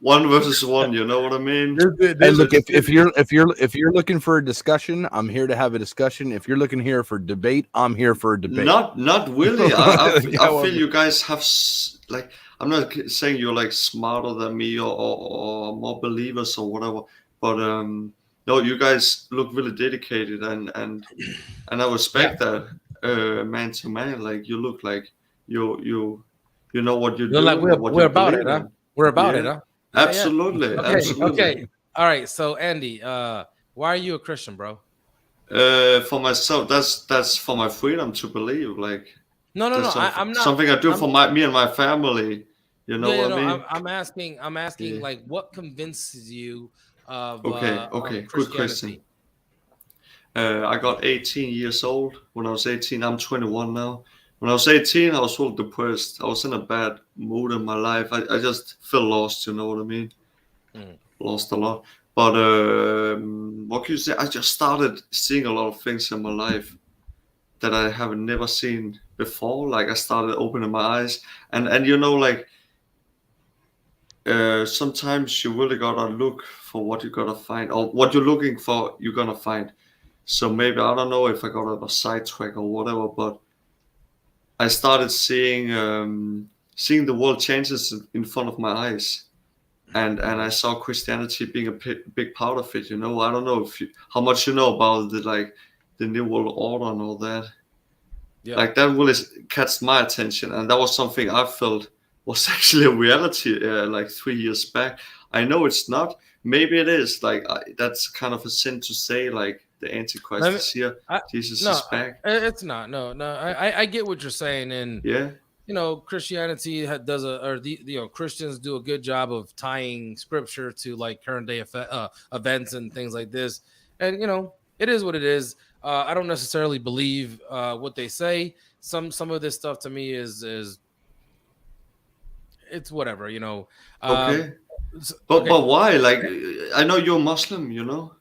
one versus one. You know what I mean? Hey, look, if you're looking for a discussion, I'm here to have a discussion. If you're looking here for debate, I'm here for a debate. Not really. I feel you guys have like. I'm not saying you're like smarter than me or more believers or whatever, but no, you guys look really dedicated and I respect that man to man. Like you look like you know what you're doing. Like we're about it, huh? We're about it, huh? Absolutely. Okay. All right. So Andy, why are you a Christian, bro? For myself, that's for my freedom to believe. Like, no. I'm not something I do for me and my family. You know what I mean? I'm asking, like, what convinces you of okay, good question. I got 18 years old. When I was 18, I'm 21 now. When I was 18, I was so depressed. I was in a bad mood in my life. I just felt lost, you know what I mean? Lost a lot. But what can you say? I just started seeing a lot of things in my life that I have never seen before. Like, I started opening my eyes. And you know, like, sometimes you really gotta look for what you gotta find. Or what you're looking for, you're gonna find. So maybe, I don't know if I got a sidetrack or whatever, but I started seeing the world changes in front of my eyes, and I saw Christianity being a big part of it. You know, I don't know how much you know about the New World Order and all that. Yeah. Like, that really catch my attention, and that was something I felt was actually a reality like 3 years back. I know it's not. Maybe it is. Like, that's kind of a sin to say, like, the Antichrist is here. Jesus is back. It's not. No. I get what you're saying, and yeah, you know, Christianity does Christians do a good job of tying scripture to, like, current day events and things like this. And you know, it is what it is. I don't necessarily believe what they say. Some of this stuff to me is it's whatever, you know. Okay. But why? Like, I know you're Muslim, you know.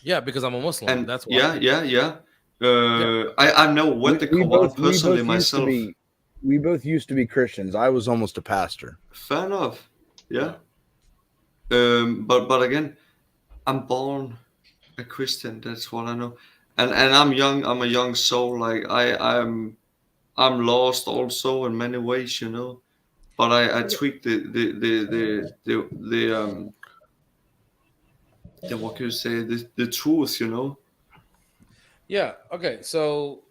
Yeah, because I'm a Muslim. And that's why. Yeah. I know what the Quran personally myself. We both used to be Christians. I was almost a pastor. Fair enough. Yeah. But again, I'm born a Christian. That's what I know. And I'm young. I'm a young soul. Like, I'm lost also in many ways, you know. But I tweak the what can you say, the truth, you know. Yeah. Okay. So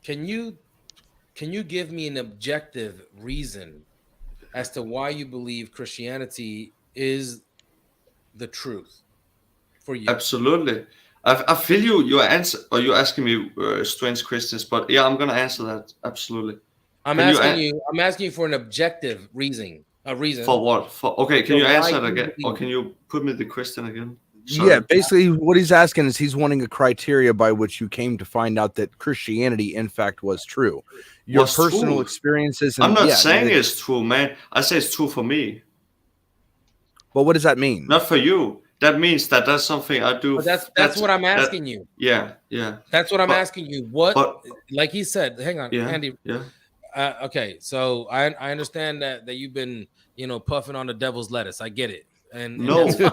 can you give me an objective reason as to why you believe Christianity is the truth for you? Absolutely. I feel your answer, or you're asking me strange questions, but yeah, I'm gonna answer that. Absolutely. I'm asking you for an objective reason. A reason for what? Okay, can you answer it again, or can you put me the question again? Sorry. Yeah, basically what he's asking is he's wanting a criteria by which you came to find out that Christianity in fact was true. Your personal experiences. I'm not saying it's true, man. I say it's true for me. Well, what does that mean? Not for you. That means that's something I do. But that's what I'm asking you. Yeah. That's what I'm asking you. Like he said, hang on, Andy. Yeah. Okay, so I understand that you've been, you know, puffing on the devil's lettuce. I get it. And no, bro,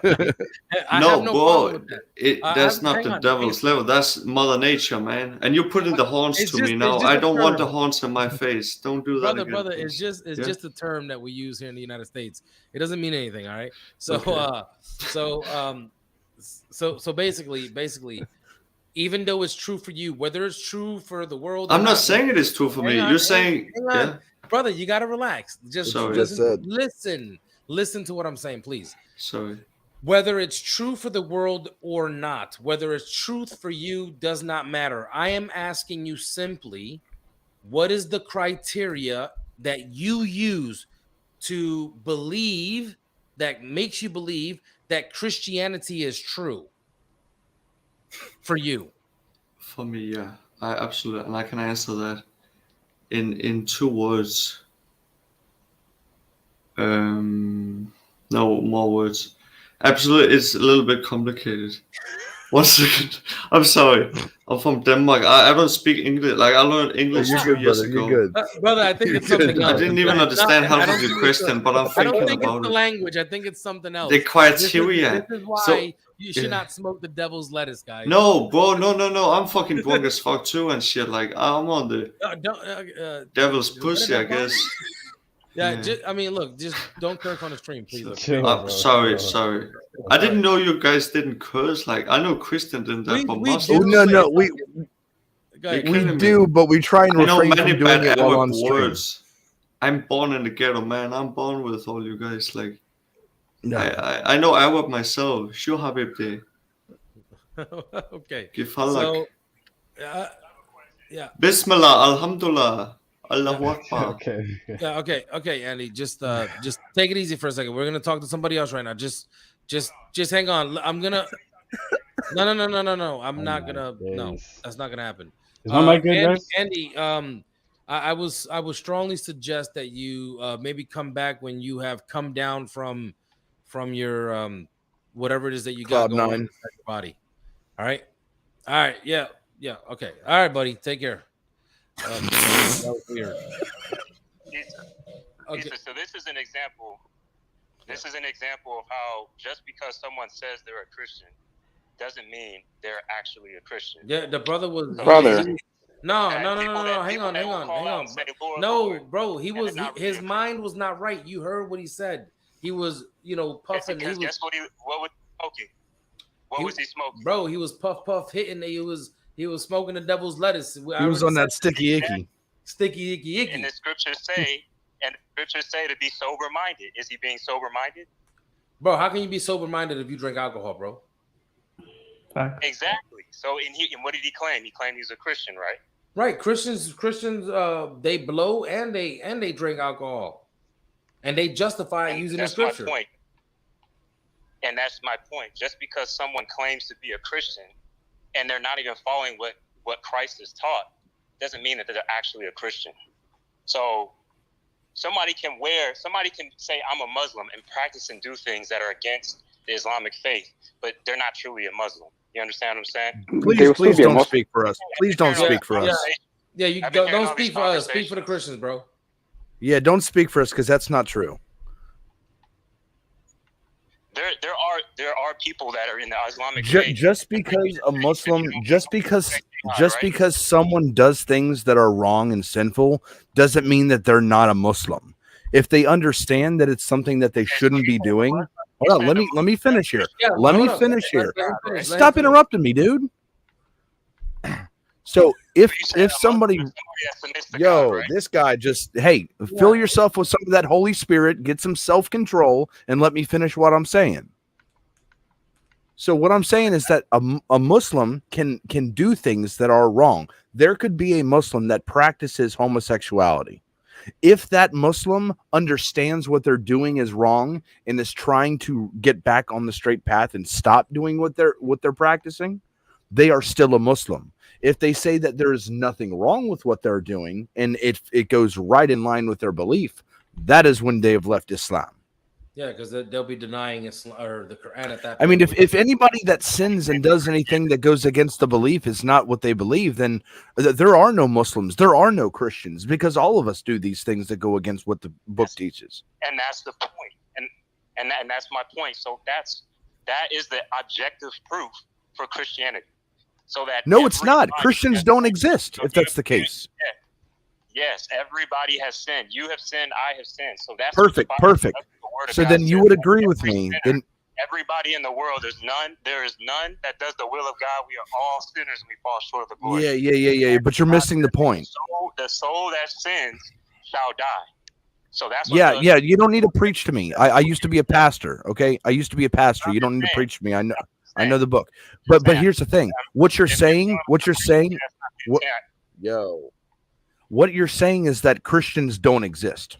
that's not the devil's lettuce. That's Mother Nature, man. And you're putting the horns to me now. I don't want the horns in my face. Don't do that, brother. It's just a term that we use here in the United States. It doesn't mean anything. All right. So so basically. Even though it's true for you, whether it's true for the world, I'm not saying it is true for me. You're saying, brother, you gotta relax. Just listen to what I'm saying, please. Sorry. Whether it's true for the world or not, whether it's truth for you does not matter. I am asking you simply, what is the criteria that you use to believe, that makes you believe that Christianity is true? For you? For me, yeah. I absolutely, and I can answer that in 2 words. No more words. Absolutely, it's a little bit complicated. 1 second. I'm sorry. I'm from Denmark. I don't speak English. Like, I learned English 2 years ago. Brother, I think it's something else. I didn't even understand half of your question, but I'm thinking about it. I don't think it's the language. I think it's something else. The criteria. This is why you should not smoke the devil's lettuce, guys. No, bro. No. I'm fucking drunk as fuck too and shit. Like, I'm on the devil's pussy, I guess. Yeah. I mean, look, just don't curse on the stream, please. Sorry. I didn't know you guys didn't curse. Like, I know Christian didn't, but Muslims. No, we do, but we try and refrain from doing it while on stream. I'm born in the ghetto, man. I'm born with all you guys. Like, no. I know Arab myself. Sure, Habibti. Okay. Give halak. So, yeah. Bismillah, Alhamdulillah, Allahu Akbar. Yeah. Okay, Andy. Just take it easy for a second. We're gonna talk to somebody else right now. Just hang on. I'm gonna. No. I'm not gonna. No, that's not gonna happen. Is my mic good, guys? Andy, I would strongly suggest that you maybe come back when you have come down from your whatever it is that you got going on inside your body. All right. Yeah. Okay. All right, buddy. Take care. That was weird. Okay. So this is an example. This is an example of how just because someone says they're a Christian doesn't mean they're actually a Christian. Yeah, the brother was brother. No. Hang on. No, bro, his mind was not right. You heard what he said. He was, puffing. Guess what was smoking? What was he smoking? Bro, he was puff hitting. He was smoking the devil's lettuce. He was on that sticky icky. Sticky icky. And the scriptures say to be sober minded. Is he being sober minded? Bro, how can you be sober minded if you drink alcohol, bro? Exactly. So, and what did he claim? He claimed he's a Christian, right? Right. Christians, they blow and they drink alcohol, and they justify using the scripture. My point. And that's my point. Just because someone claims to be a Christian and they're not even following what Christ has taught, doesn't mean that they're actually a Christian. So somebody can say I'm a Muslim and practice and do things that are against the Islamic faith, but they're not truly a Muslim. You understand what I'm saying? Please don't speak for us. Please don't speak for us. Yeah, you don't speak for us. Speak for the Christians, bro. Yeah, don't speak for us because that's not true. There are people that are in the Islamic faith. Just because a Muslim, just because someone does things that are wrong and sinful, doesn't mean that they're not a Muslim. If they understand that it's something that they shouldn't be doing, hold on, let me finish here. Let me finish here. Stop interrupting me, dude. So if somebody, this guy just, fill yourself with some of that Holy Spirit, get some self-control, and let me finish what I'm saying. So what I'm saying is that a Muslim can do things that are wrong. There could be a Muslim that practices homosexuality. If that Muslim understands what they're doing is wrong and is trying to get back on the straight path and stop doing what they're practicing, they are still a Muslim. If they say that there is nothing wrong with what they're doing and it goes right in line with their belief, that is when they have left Islam. Yeah, because they'll be denying Islam or the Quran at that point. I mean, if anybody that sins and does anything that goes against the belief is not what they believe, then there are no Muslims, there are no Christians, because all of us do these things that go against what the book teaches. And that's the point. And that's my point. So that is the objective proof for Christianity. So that no, it's not. Christians don't exist if that's the case. Yes, everybody has sinned. You have sinned. I have sinned. So that's perfect. So then you would agree with me. Then everybody in the world, there is none that does the will of God. We are all sinners and we fall short of the glory. Yeah. But you're missing the point. The soul that sins shall die. So that's what you don't need to preach to me. I used to be a pastor. Okay, I used to be a pastor. You don't need to preach to me. I know the book. But here's the thing. What you're saying. What you're saying is that Christians don't exist.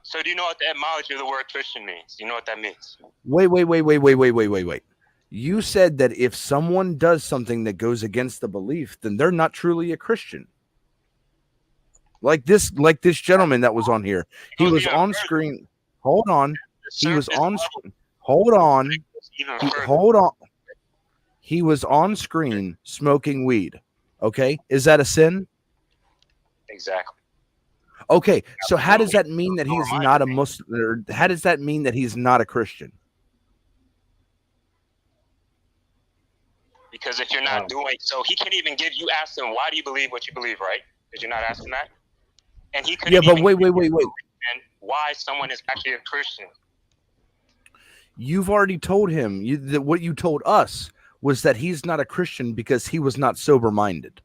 So do you know what the etymology of the word Christian means? Do you know what that means? Wait. You said that if someone does something that goes against the belief, then they're not truly a Christian. Like this gentleman that was on here. He was on screen. Hold on. He was on screen. Hold on. He was on screen smoking weed. Okay? Is that a sin? Exactly. Okay, so how does that mean that he's not a Muslim? Or how does that mean that he's not a Christian? Because if you're not doing so, he can't even ask him, why do you believe what you believe, right? Did you not ask him that? And he couldn't. Yeah, but wait. And why someone is actually a Christian? You've already told him that what you told us was that he's not a Christian because he was not sober-minded.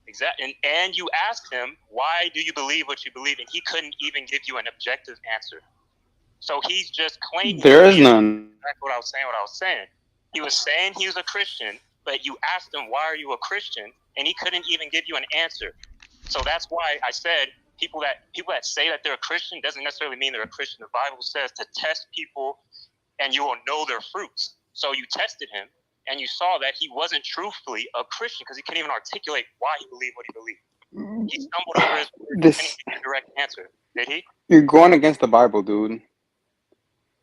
Exactly. And you asked him, why do you believe what you believe? And he couldn't even give you an objective answer. So he's just claiming. There is none. That's what I was saying. He was saying he was a Christian, but you asked him, why are you a Christian? And he couldn't even give you an answer. So that's why I said people that say that they're a Christian doesn't necessarily mean they're a Christian. The Bible says to test people and you will know their fruits. So you tested him and you saw that he wasn't truthfully a Christian because he couldn't even articulate why he believed what he believed. He stumbled over his words. He couldn't give a direct answer. Did he? You're going against the Bible, dude.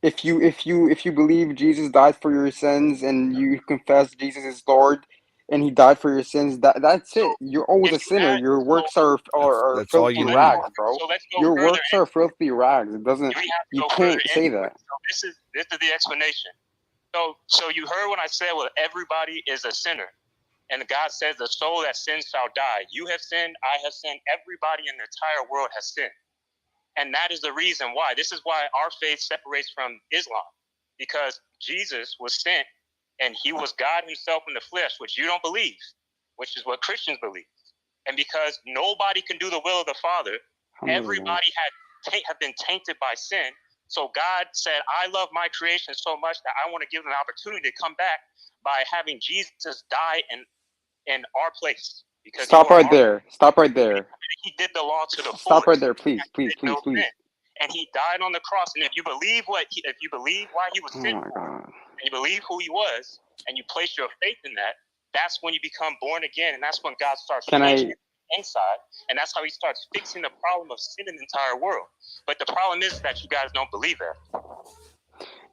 If you believe Jesus died for your sins and you confess Jesus is Lord and he died for your sins, that's it. You're always a sinner. Your works are filthy rags, bro. Your works are filthy rags. It doesn't. You can't say that. So this is the explanation. So you heard when I said, well, everybody is a sinner. And God says the soul that sins shall die. You have sinned, I have sinned, everybody in the entire world has sinned. And that is the reason why. This is why our faith separates from Islam. Because Jesus was sent and he was God himself in the flesh, which you don't believe, which is what Christians believe. And because nobody can do the will of the Father, everybody have been tainted by sin. So God said, I love my creation so much that I want to give them an opportunity to come back by having Jesus die in our place. Because Stop right there. He did the law to the fullest. Stop right there, please. And he died on the cross. And if you believe why he was sent for, and you believe who he was, and you place your faith in that, that's when you become born again, and that's when God starts changing inside, and that's how he starts fixing the problem of sin in the entire world. But the problem is that you guys don't believe that.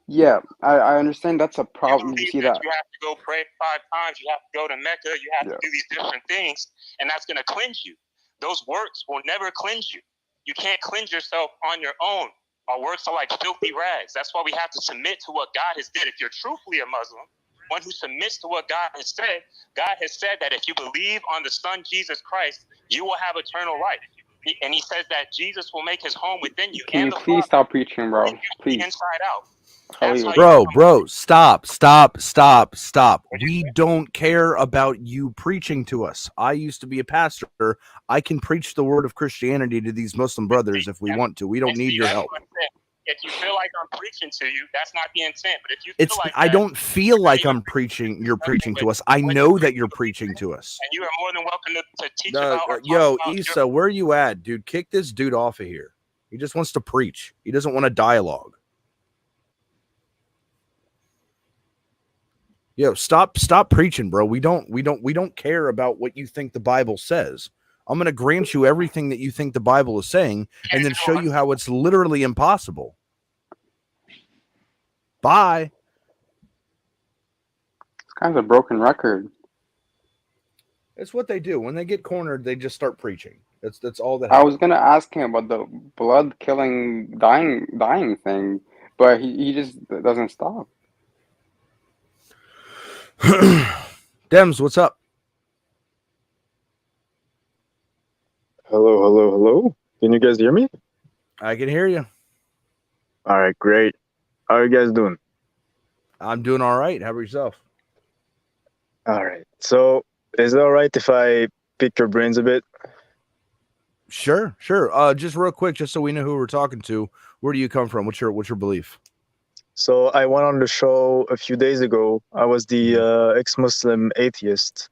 Yeah, I understand that's a problem. You see that? You have to go pray 5 times. You have to go to Mecca. You have to do these different things, and that's going to cleanse you. Those works will never cleanse you. You can't cleanse yourself on your own. Our works are like filthy rags. That's why we have to submit to what God has did. If you're truthfully a Muslim, one who submits to what God has said that if you believe on the Son Jesus Christ, you will have eternal life. And he says that Jesus will make his home within you. Can you please stop preaching, bro? Please. Inside out. Bro, stop. We don't care about you preaching to us. I used to be a pastor. I can preach the word of Christianity to these Muslim brothers if we want to. We don't need your help. If you feel like I'm preaching to you, that's not the intent. But if you feel I don't feel like I'm preaching. You're preaching to us. I know that you're preaching to us. And you are more than welcome to teach about. Yo, Issa, where are you at, dude? Kick this dude off of here. He just wants to preach. He doesn't want a dialogue. Yo, stop preaching, bro. We don't care about what you think the Bible says. I'm going to grant you everything that you think the Bible is saying and then show you how it's literally impossible. Bye. It's kind of a broken record. It's what they do. When they get cornered, they just start preaching. That's all that I happens. was going to ask him about the blood killing dying thing, but he just doesn't stop. Dems, what's up? Hello. Can you guys hear me? I can hear you. All right, great. How are you guys doing? I'm doing all right. How about yourself? All right. So, is it all right if I pick your brains a bit? Sure. Just real quick, just so we know who we're talking to. Where do you come from? What's your belief? So, I went on the show a few days ago. I was the ex-Muslim atheist,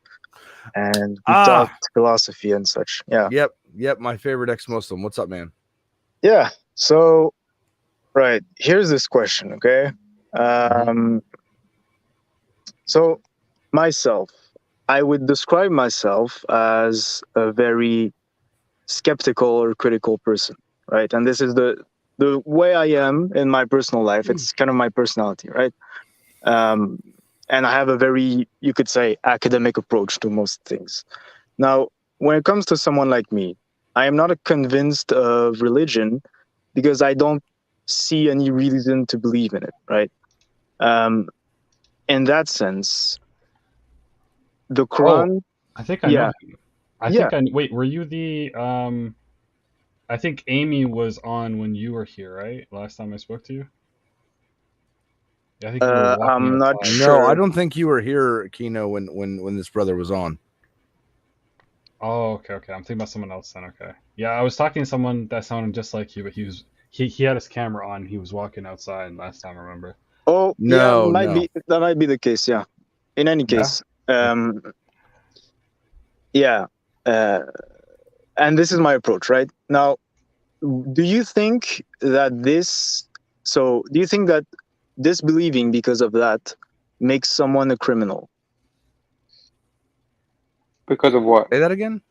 and we talked philosophy and such. Yeah. Yep. My favorite ex-Muslim. What's up, man? Yeah. So, right. Here's this question. Okay. So, myself, I would describe myself as a very skeptical or critical person, right? And this is the way I am in my personal life. It's kind of my personality, right? And I have a very, you could say, academic approach to most things. Now, when it comes to someone like me, I am not convinced of religion because I don't see any reason to believe in it, right? In that sense, the Quran. I think I know you. Wait, were you the? I think Amy was on when you were here, right? Last time I spoke to you. I think you were I'm not sure. No, I don't think you were here, Kino, when this brother was on. Oh, okay. I'm thinking about someone else then. Okay. Yeah, I was talking to someone that sounded just like you, but he he had his camera on. He was walking outside last time I remember. Oh, No, yeah, that might be the case. Yeah. In any case, yeah. And this is my approach, right? Now, do you think that disbelieving because of that makes someone a criminal? Because of what? Say that again?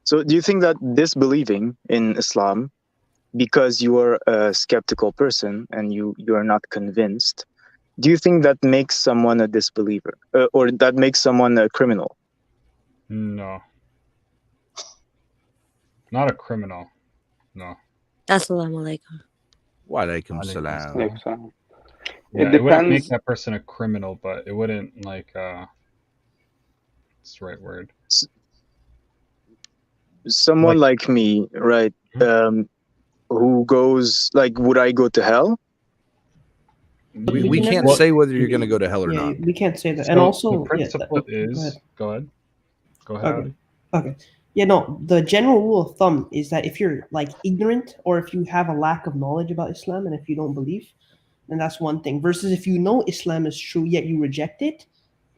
So do you think that disbelieving in Islam, because you are a skeptical person and you are not convinced, do you think that makes someone a disbeliever or that makes someone a criminal? No. Not a criminal. No. Assalamu alaikum. Wa alaikum salam. Yeah, it wouldn't make that person a criminal, but it wouldn't like what's the right word? Someone like me, right? Who goes like, would I go to hell? We can't say whether you're going to go to hell or not. We can't say that. So and also, the principle is go ahead. Okay. Okay. Yeah, no, the general rule of thumb is that if you're like ignorant or if you have a lack of knowledge about Islam and if you don't believe, then that's one thing. Versus if you know Islam is true yet you reject it,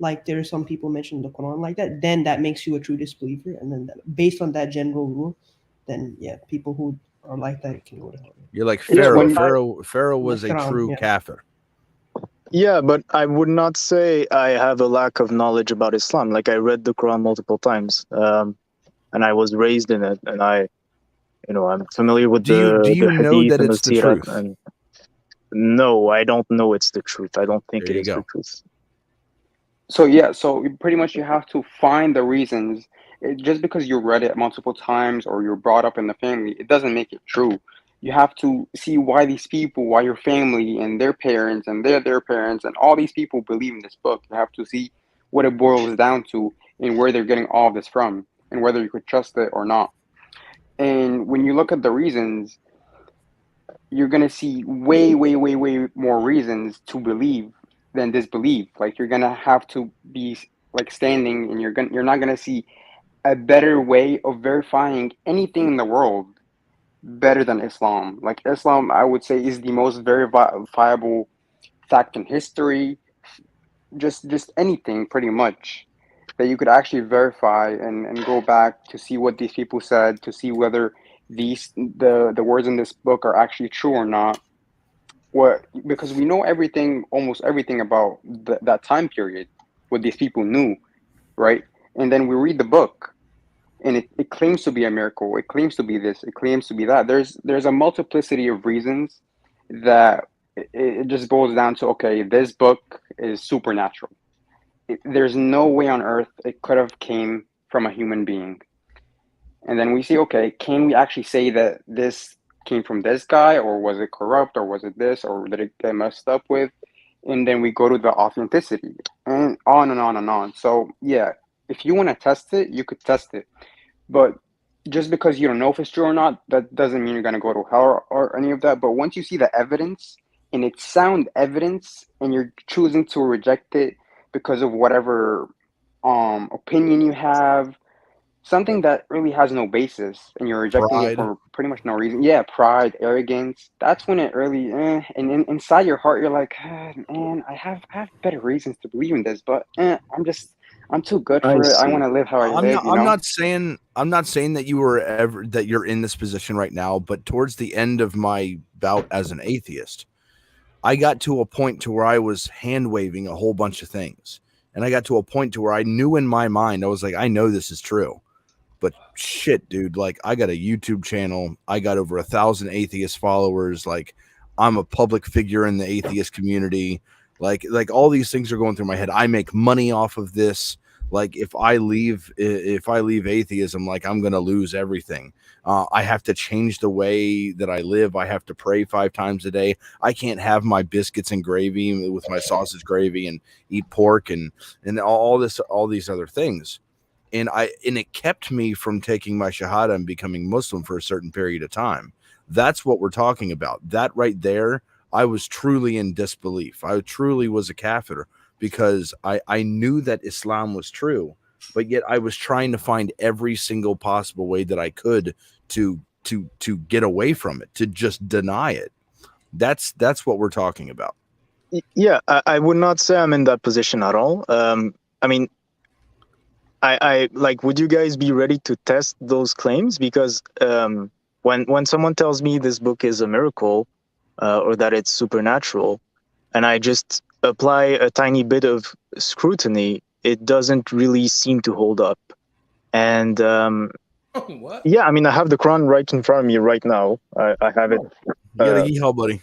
like there are some people mentioned in the Quran like that, then that makes you a true disbeliever. And then based on that general rule, then yeah, people who are like that can go to hell. You're like Pharaoh. Pharaoh was a true kafir. Yeah, but I would not say I have a lack of knowledge about Islam. Like I read the Quran multiple times. And I was raised in it, and I'm familiar with the hadith and the seerah. And no, I don't know it's the truth. I don't think it is the truth. So pretty much you have to find the reasons. Just because you read it multiple times or you're brought up in the family, it doesn't make it true. You have to see why these people, why your family and their parents and their parents and all these people believe in this book. You have to see what it boils down to and where they're getting all of this from, and whether you could trust it or not. And when you look at the reasons, you're going to see way more reasons to believe than disbelieve. Like you're going to have to be like standing, and you're not going to see a better way of verifying anything in the world better than Islam. Like Islam, I would say, is the most verifiable fact in history. Just anything pretty much that you could actually verify and go back to see what these people said, to see whether the words in this book are actually true or not. Because we know almost everything about that time period, what these people knew, right? And then we read the book, and it claims to be a miracle. It claims to be this. It claims to be that. There's a multiplicity of reasons that it just boils down to, okay, this book is supernatural. There's no way on earth it could have came from a human being. And then we see, okay, can we actually say that this came from this guy, or was it corrupt, or was it this, or did it get messed up with? And then we go to the authenticity, and on and on and on. So yeah, if you want to test it, you could test it. But just because you don't know if it's true or not, that doesn't mean you're going to go to hell or any of that. But once you see the evidence, and it's sound evidence, and you're choosing to reject it because of whatever opinion you have, something that really has no basis, and you're rejecting it for pretty much no reason. Yeah, pride, arrogance. That's when it really, and inside your heart, you're like, man, I have better reasons to believe in this, but I'm too good for it. I want to live how I live. I'm not saying that you're in this position right now, but towards the end of my bout as an atheist, I got to a point to where I was hand waving a whole bunch of things. And I got to a point to where I knew in my mind, I was like, I know this is true, but shit, dude, like I got a YouTube channel. I got over 1,000 atheist followers. Like I'm a public figure in the atheist community. Like all these things are going through my head. I make money off of this. Like if I leave atheism, like I'm going to lose everything. I have to change the way that I live. I have to pray 5 times a day. I can't have my biscuits and gravy with my sausage gravy and eat pork and all these other things. And it kept me from taking my shahada and becoming Muslim for a certain period of time. That's what we're talking about. That right there, I was truly in disbelief. I truly was a kafir because I knew that Islam was true, but yet I was trying to find every single possible way that I could to to get away from it, to just deny it. That's what we're talking about. Yeah, I would not say I'm in that position at all. I mean, I like, would you guys be ready to test those claims? Because when someone tells me this book is a miracle or that it's supernatural, and I just apply a tiny bit of scrutiny, it doesn't really seem to hold up. And what? Yeah, I mean, I have the Quran right in front of me right now. I have it. Yeah, the hell, buddy.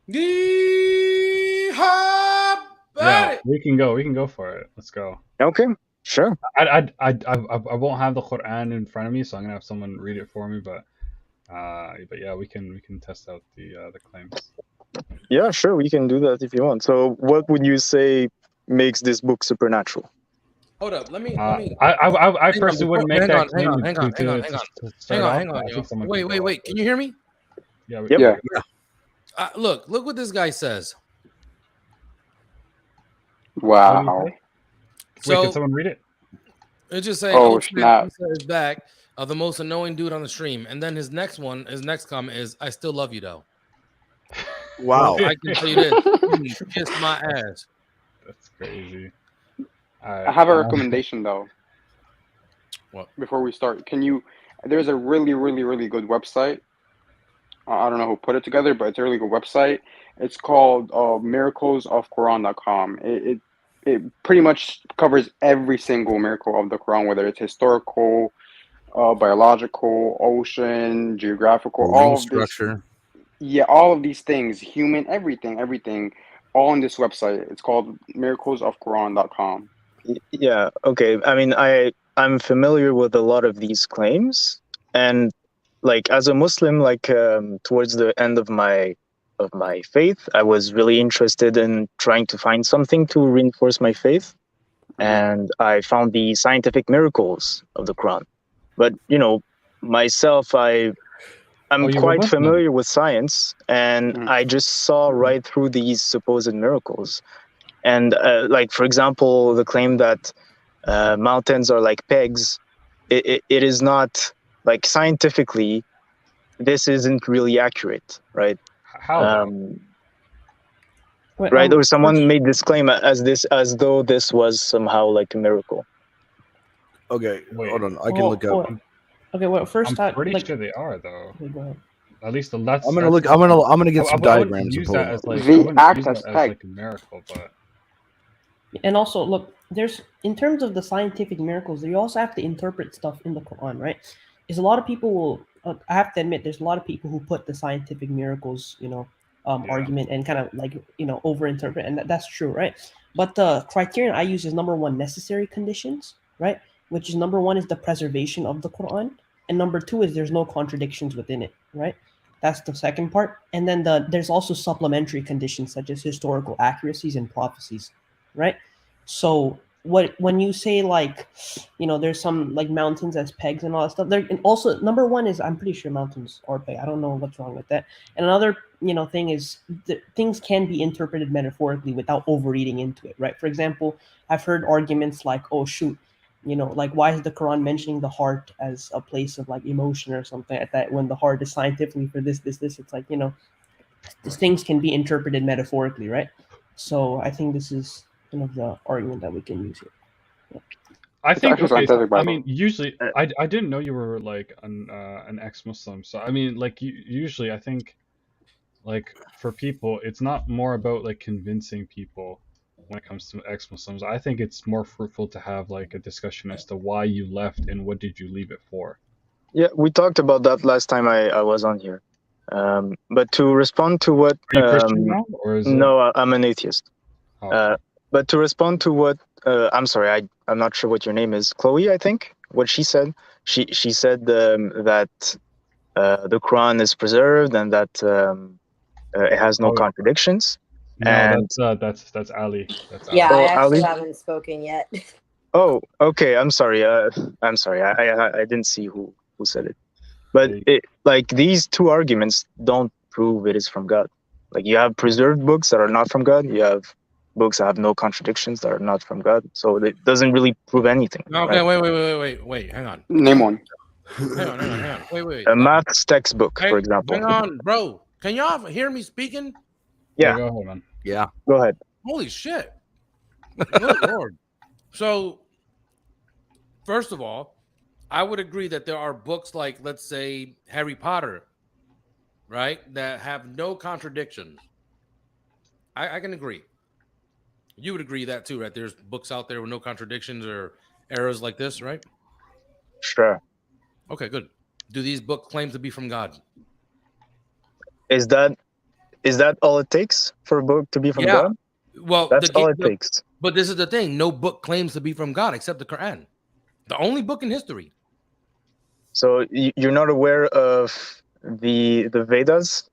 Yeah, we can go for it. Let's go. Okay, sure. I won't have the Quran in front of me, so I'm gonna have someone read it for me. But yeah, we can test out the claims. Yeah, sure, we can do that if you want. So, what would you say makes this book supernatural? Hold up, let me. I personally wouldn't make that claim. Hang on, yo. Wait. Can you hear me? Yeah. Yeah. Look what this guy says. Wow. So, can someone read it? It just say, "Oh snap!" Is back of the most annoying dude on the stream, and then his next comment is, "I still love you though." Wow. I can tell you this, kiss my ass. That's crazy. I have a recommendation though. What? Before we start, there's a really good website. I don't know who put it together, but it's a really good website. It's called miraclesofquran.com. It pretty much covers every single miracle of the Quran, whether it's historical, biological, ocean, geographical, all of structure. Yeah, all of these things, human, everything, all on this website. It's called miraclesofquran.com. Yeah, okay. I mean, I'm familiar with a lot of these claims, and like as a Muslim, like towards the end of my faith, I was really interested in trying to find something to reinforce my faith, and I found the scientific miracles of the Quran. But myself, I'm quite familiar with science, and I just saw right through these supposed miracles. And like, for example, the claim that mountains are like pegs, it is not, like, scientifically, this isn't really accurate, right? How? Right? Or someone made this claim as though this was somehow like a miracle. Okay, hold on. I can look up. Okay, well, first I'm pretty sure they are though. Okay, go ahead. At least the less. I'm gonna get some diagrams. Use that as like a miracle, but. And also, look, there's, in terms of the scientific miracles, you also have to interpret stuff in the Quran, right? Because a lot of people will, I have to admit, there's a lot of people who put the scientific miracles, argument and kind of like, overinterpret, and that's true, right? But the criterion I use is number one, necessary conditions, right? Which is number one is the preservation of the Quran, and number two is there's no contradictions within it, right? That's the second part. And then there's also supplementary conditions such as historical accuracies and prophecies, right? So when you say like, there's some like mountains as pegs and all that stuff there, and also number one is I'm pretty sure mountains are pegs. I don't know what's wrong with that. And another thing is that things can be interpreted metaphorically without overreading into it, right? For example, I've heard arguments like, oh shoot, like why is the Quran mentioning the heart as a place of like emotion or something like that when the heart is scientifically for this? It's like, these things can be interpreted metaphorically, right? So I think this is kind of the argument that we can use here. Yeah. I think, I mean, usually, I didn't know you were like an ex-Muslim. So I mean, like usually, I think, like for people, it's not more about like convincing people when it comes to ex-Muslims. I think it's more fruitful to have like a discussion as to why you left and what did you leave it for. Yeah, we talked about that last time I was on here. But to respond to what, are you Christian now, or is no, I'm an atheist. Oh. But to respond to what, I'm sorry, I'm not sure what your name is, Chloe, I think, what she said. She said that the Quran is preserved and that it has no contradictions. No, and that's Ali. That's yeah, Ali. I actually Ali? haven't spoken yet. Oh, okay. I'm sorry. I'm sorry. I didn't see who said it. But like these two arguments don't prove it is from God. Like you have preserved books that are not from God. You have books that have no contradictions that are not from God. So it doesn't really prove anything. Okay, right? wait. Hang on. Name one. Hang on. Wait. A maths textbook, for example. Hang on, bro. Can y'all hear me speaking? Yeah. Go ahead, man. Yeah. Go ahead. Holy shit. Good Lord. So, first of all, I would agree that there are books like, let's say, Harry Potter, right, that have no contradictions. I can agree. You would agree that too, right? There's books out there with no contradictions or errors like this, right? Sure. Okay, good. Do these books claim to be from God? Is that all it takes for a book to be from God? Well, that's all it takes. But this is the thing: no book claims to be from God except the Quran, the only book in history. So you're not aware of the Vedas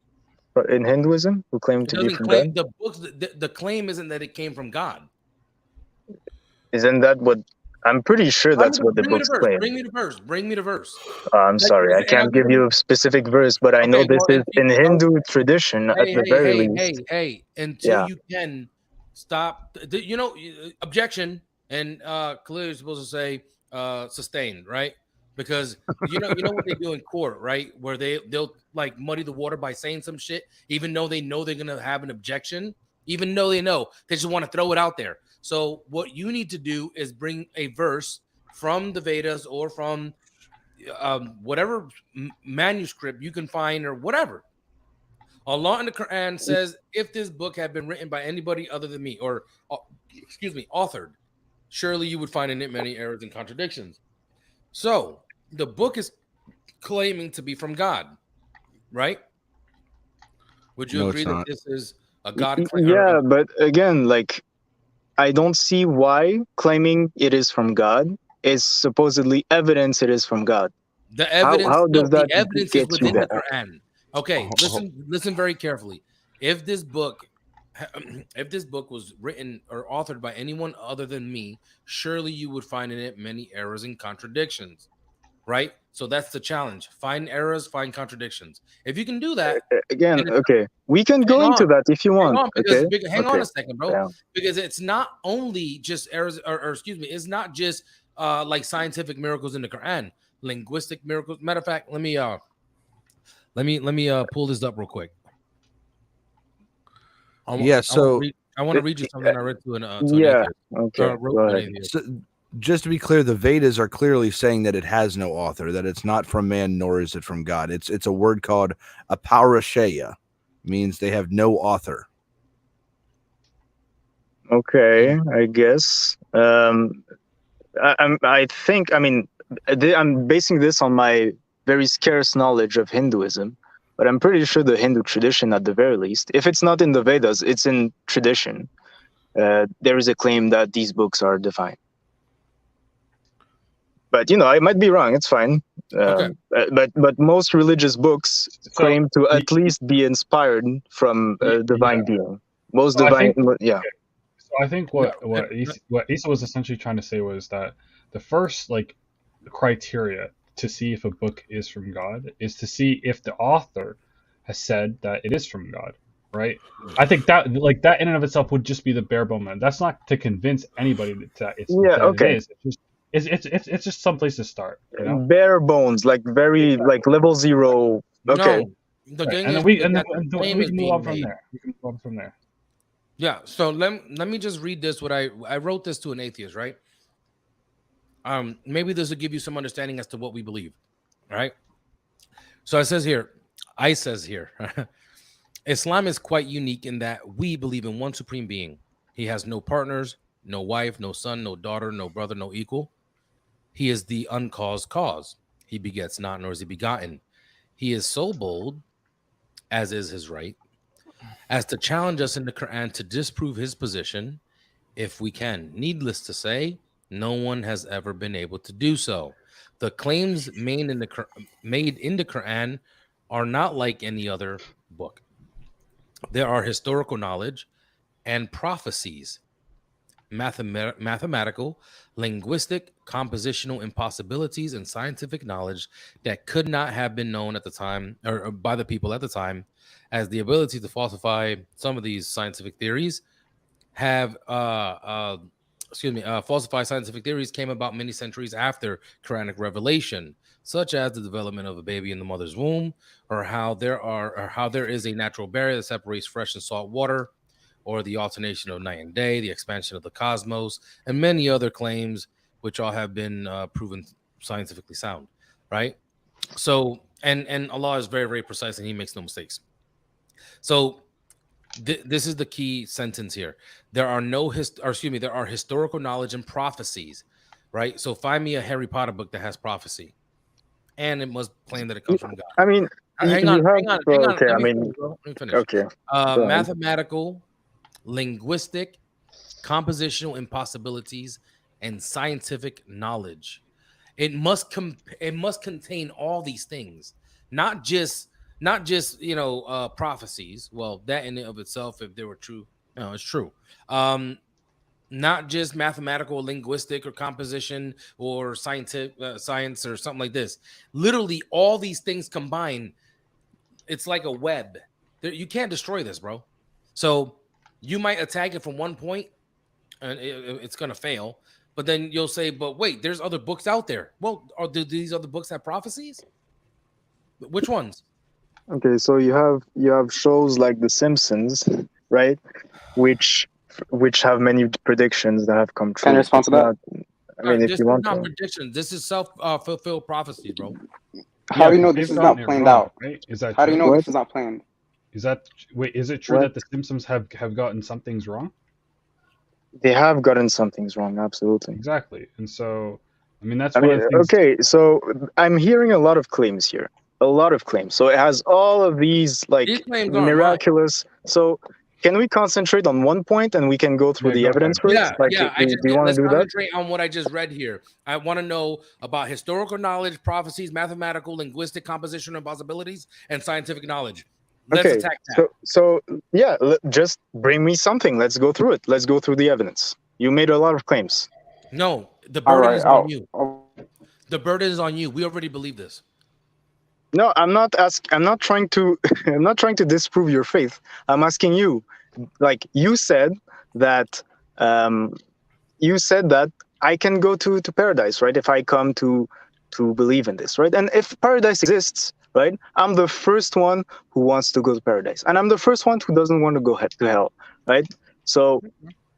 in Hinduism who claim to be from God? The books. The claim isn't that it came from God. Isn't that what? I'm pretty sure that's what the books claim. Bring me the verse. I'm sorry, I can't give you a specific verse, but I know this is in Hindu tradition at the very least. Hey, until you can stop, objection, and Khalid is supposed to say sustained, right? Because you know what they do in court, right? Where they'll like muddy the water by saying some shit, even though they know they're gonna have an objection, even though they know they just want to throw it out there. So what you need to do is bring a verse from the Vedas or from whatever manuscript you can find or whatever. Allah in the Quran says, if this book had been written by anybody other than me, or authored, surely you would find in it many errors and contradictions. So the book is claiming to be from God, right? Would you agree that this is a God claim? Yeah, but again, like, I don't see why claiming it is from God is supposedly evidence it is from God. The evidence, how does that the evidence is within the Quran. Okay, listen very carefully. If this book was written or authored by anyone other than me, surely you would find in it many errors and contradictions, right? So that's the challenge. Find errors, find contradictions. If you can do that, again, okay, we can go into that if you want. Hang on a second, bro. Yeah. Because it's not only just errors, or it's not just like scientific miracles in the Quran, linguistic miracles. Matter of fact, let me pull this up real quick. I want to read you something I read to an atheist. So, just to be clear, the Vedas are clearly saying that it has no author, that it's not from man, nor is it from God. It's a word called aparashaya, means they have no author. Okay, I guess. I'm basing this on my very scarce knowledge of Hinduism, but I'm pretty sure the Hindu tradition, at the very least, if it's not in the Vedas, it's in tradition. There is a claim that these books are divine. But I might be wrong. It's fine. But most religious books claim to at least be inspired from a divine being. Most divine, So I think what Isa was essentially trying to say was that the first criteria to see if a book is from God is to see if the author has said that it is from God, right? I think that that in and of itself would just be the bare bone. That's not to convince anybody that it is. It's just some place to start. Bare bones, very level 0. Okay. No, we can move on from there. We can move on from there. Yeah. So let me just read this. What I wrote this to an atheist, right? Maybe this will give you some understanding as to what we believe, right? So I says here, Islam is quite unique in that we believe in one supreme being. He has no partners, no wife, no son, no daughter, no brother, no equal. He is the uncaused cause. He begets not, nor is he begotten. He is so bold, as is his right, as to challenge us in the Quran to disprove his position, if we can. Needless to say, no one has ever been able to do so. The claims made in the Quran are not like any other book. There are historical knowledge and prophecies, mathematical, linguistic, compositional impossibilities, and scientific knowledge that could not have been known at the time or by the people at the time, as the ability to falsify some of these scientific theories falsify scientific theories came about many centuries after Quranic revelation. such as the development of a baby in the mother's womb, or how there is a natural barrier that separates fresh and salt water, or the alternation of night and day, the expansion of the cosmos, and many other claims, which all have been proven scientifically sound, right? So, and Allah is very, very precise, and He makes no mistakes. So, this is the key sentence here. There are there are historical knowledge and prophecies, right? So, find me a Harry Potter book that has prophecy, and it must claim that it comes from God. I mean, hang on. Okay, Let me finish. Okay. Mathematical, linguistic, compositional impossibilities, and scientific knowledge. It must contain all these things, not just prophecies. Well, that in and of itself, if they were true, it's true. Not just mathematical, linguistic, or composition, or scientific science, or something like this. Literally, all these things combined, it's like a web. You can't destroy this, bro. So you might attack it from one point, and it's gonna fail. But then you'll say, "But wait, there's other books out there." Well, do these other books have prophecies? Which ones? Okay, so you have shows like The Simpsons, right? Which have many predictions that have come true. Can I respond to that? I mean, if you want to. This is not predictions. This is self-fulfilled prophecy, bro. How do you know this is not planned out? Right? Is that how do you know this is not planned? Is it true that The Simpsons have gotten some things wrong? They have gotten some things wrong, absolutely. Exactly. And so, I mean, that's okay, so I'm hearing a lot of claims here. A lot of claims. So it has all of these, like, miraculous. So can we concentrate on one point and we can go through the evidence first? Do you want to do that? Concentrate on what I just read here. I want to know about historical knowledge, prophecies, mathematical, linguistic, composition, and possibilities, and scientific knowledge. Let's attack that. So yeah, just bring me something. Let's go through it. Let's go through the evidence. You made a lot of claims. No, the burden is on you. The burden is on you. We already believe this. No, I'm not trying to I'm not trying to disprove your faith. I'm asking you, like, you said that I can go to paradise, right? If I come to believe in this, right? And if paradise exists, right? I'm the first one who wants to go to paradise, and I'm the first one who doesn't want to go to hell, right? So,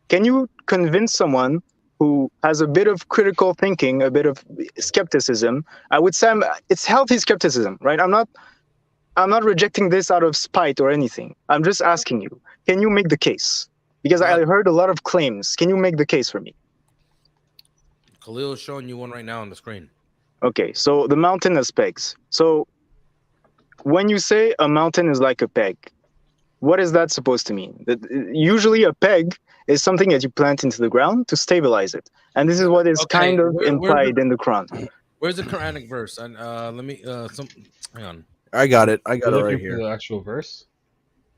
can you convince someone who has a bit of critical thinking, a bit of skepticism? I would say it's healthy skepticism, right? I'm not rejecting this out of spite or anything. I'm just asking you, can you make the case? Because I heard a lot of claims. Can you make the case for me? Khalil is showing you one right now on the screen. Okay, so the mountain has pegs. So when you say a mountain is like a peg, what is that supposed to mean? Usually a peg is something that you plant into the ground to stabilize it. And this is what is kind of implied in the Quran. Where's the Quranic verse? And let me hang on. I got it right here. The actual verse?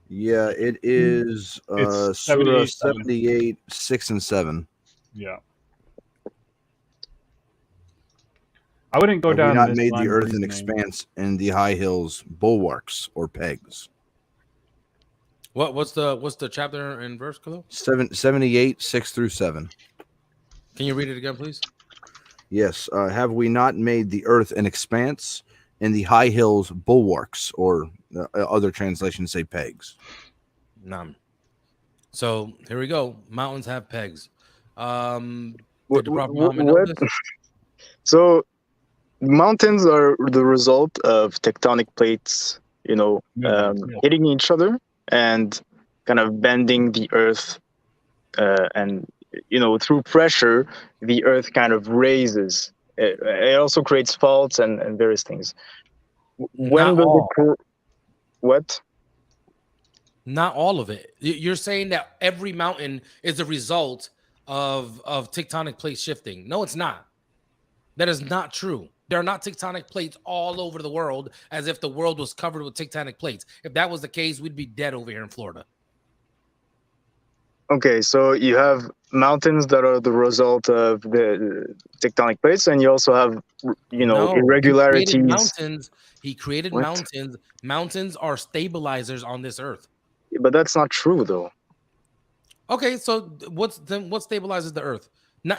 Yeah, it is Surah 78, 6 and 7. Yeah. I wouldn't go down. Not made the earth an expanse and the high hills bulwarks or pegs. What's the chapter and verse, Khalil? 78, 6 through 7. Can you read it again, please? Yes. Have we not made the earth an expanse and the high hills bulwarks, or other translations say pegs? None. So here we go. Mountains have pegs. So mountains are the result of tectonic plates, hitting each other and kind of bending the earth, and through pressure, the earth kind of raises. It also creates faults and various things. What? Not all of it. You're saying that every mountain is a result of tectonic plates shifting. No, it's not. That is not true. There are not tectonic plates all over the world as if the world was covered with tectonic plates. If that was the case, we'd be dead over here in Florida. Okay, so you have mountains that are the result of the tectonic plates, and you also have, irregularities. He created mountains. Mountains are stabilizers on this earth. But that's not true, though. Okay, so what stabilizes the earth?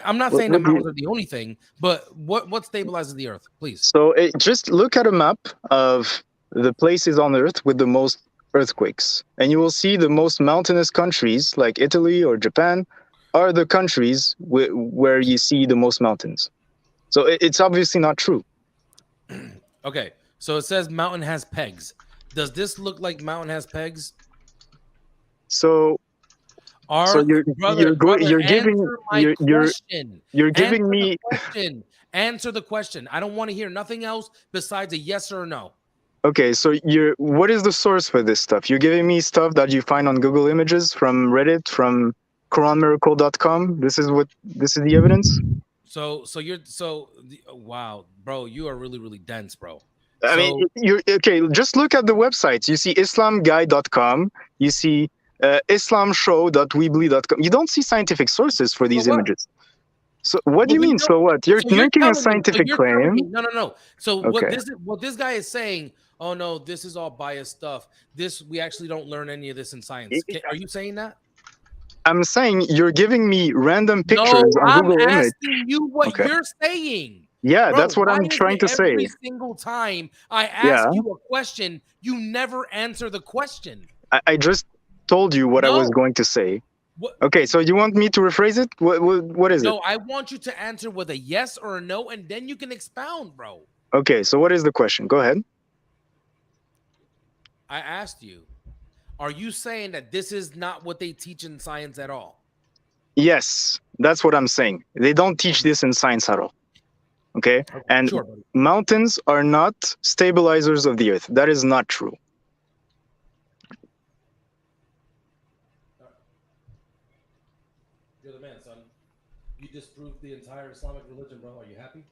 I'm not saying that mountains are the only thing, but what stabilizes the earth, please? So just look at a map of the places on Earth with the most earthquakes, and you will see the most mountainous countries, like Italy or Japan, are the countries where you see the most mountains. So it's obviously not true. Okay, so it says mountain has pegs. Does this look like mountain has pegs? So you're giving me question. Answer the question. I don't want to hear nothing else besides a yes or a no. Okay, so what is the source for this stuff? You're giving me stuff that you find on Google Images, from Reddit, from QuranMiracle.com. This is the evidence? Wow, bro, you are really, really dense, bro. I mean, just look at the websites. You see IslamGuide.com, you see IslamShow.weebly.com. You don't see scientific sources for these images. So what do you mean? So what? You're making a scientific claim. No. So what this guy is saying, oh no, this is all biased stuff. We actually don't learn any of this in science. Are you saying that? I'm saying you're giving me random pictures on Google Images. I'm asking you what you're saying. Yeah, bro, that's what I'm trying to say. Every single time I ask you a question, you never answer the question. I just told you what I was going to say. Okay, so you want me to rephrase it? What is it? No, I want you to answer with a yes or a no, and then you can expound, bro. Okay, so what is the question? Go ahead. I asked you, are you saying that this is not what they teach in science at all? Yes, that's what I'm saying. They don't teach this in science at all. Okay? And mountains are not stabilizers of the earth. That is not true. You're the man, son. You disproved the entire Islamic religion, bro. Are you happy?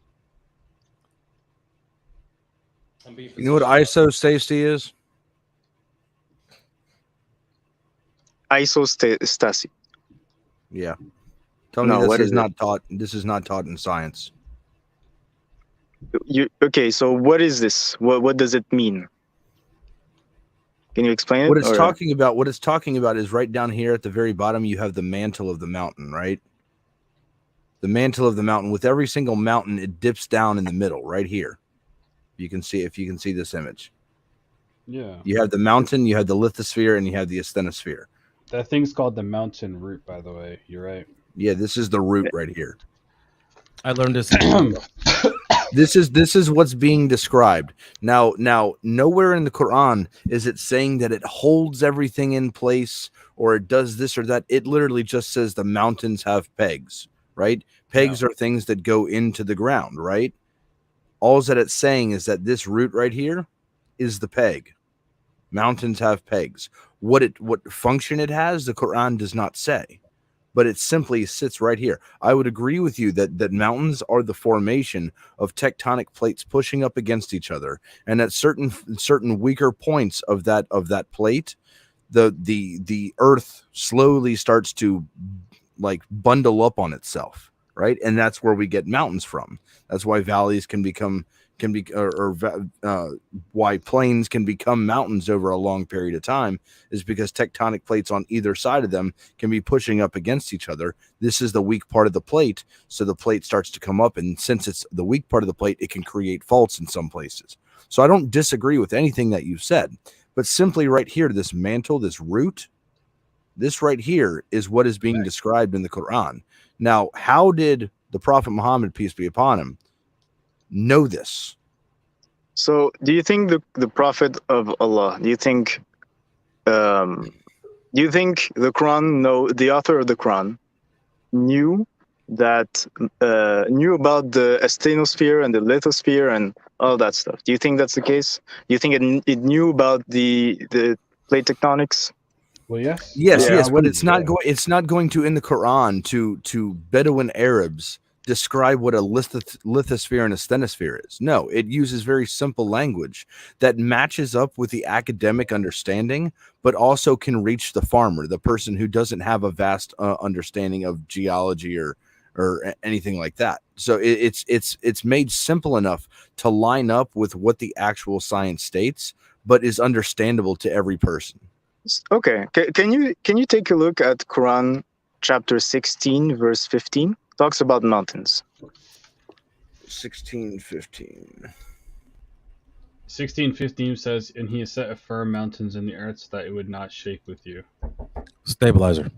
You know what isostasy is? Isostasy. Yeah. Tell me this is not taught. This is not taught in science. Okay, so what is this? What does it mean? Can you explain it? What it's talking about is right down here at the very bottom. You have the mantle of the mountain, right? The mantle of the mountain. With every single mountain, it dips down in the middle, right here. You can see if you can see this image. Yeah. You have the mountain, you have the lithosphere, and you have the asthenosphere. That thing's called the mountain root, by the way. You're right. Yeah, this is the root right here. I learned this. This is what's being described. Now, nowhere in the Quran is it saying that it holds everything in place or it does this or that. It literally just says the mountains have pegs, right? Pegs are things that go into the ground, right? All that it's saying is that this root right here is the peg. Mountains have pegs. What function it has, the Quran does not say. But it simply sits right here. I would agree with you that mountains are the formation of tectonic plates pushing up against each other, and at certain weaker points of that plate, the earth slowly starts to like bundle up on itself, right? And that's where we get mountains from. That's why valleys why plains can become mountains over a long period of time, is because tectonic plates on either side of them can be pushing up against each other. This is the weak part of the plate, so the plate starts to come up, and since it's the weak part of the plate, it can create faults in some places. So I don't disagree with anything that you've said, but simply right here, this mantle, this root, this right here is what is being described in the Quran. Now, how did the Prophet Muhammad, peace be upon him, know this? So do you think the Prophet of Allah, do you think the Quran, the author of the Quran knew about the asthenosphere and the lithosphere and all that stuff? Do you think that's the case? Do you think it knew about the plate tectonics? Well, yes. Yes, but it's not going to, in the Quran, to Bedouin Arabs describe what a lithosphere and a asthenosphere is. No, it uses very simple language that matches up with the academic understanding, but also can reach the farmer, the person who doesn't have a vast understanding of geology or anything like that. So it's made simple enough to line up with what the actual science states, but is understandable to every person. Okay, can you take a look at Quran chapter 16 verse 15? talks about mountains? 16:15. 16:15 says, "And he has set a firm mountains in the earth so that it would not shake with you." Stabilizer.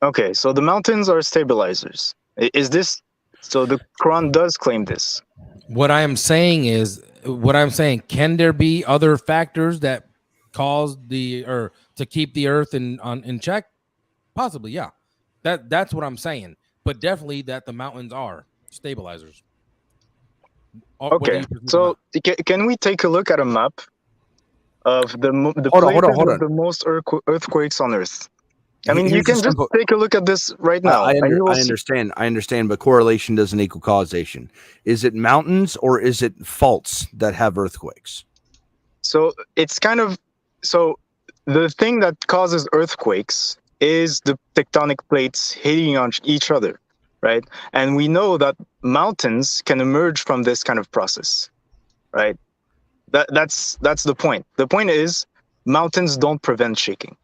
Okay, so the mountains are stabilizers. Is this so? The Quran does claim this. What I am saying is, can there be other factors that cause to keep the earth in check? Possibly, yeah. That's what I'm saying. But definitely that the mountains are stabilizers. Okay, so can we take a look at a map of the hold on. with the most earthquakes on Earth? I mean, you can just take a look at this right now. I understand, but correlation doesn't equal causation. Is it mountains or is it faults that have earthquakes? So it's kind of the thing that causes earthquakes is the tectonic plates hitting on each other, right? And we know that mountains can emerge from this kind of process, right? That's the point. The point is mountains don't prevent shaking.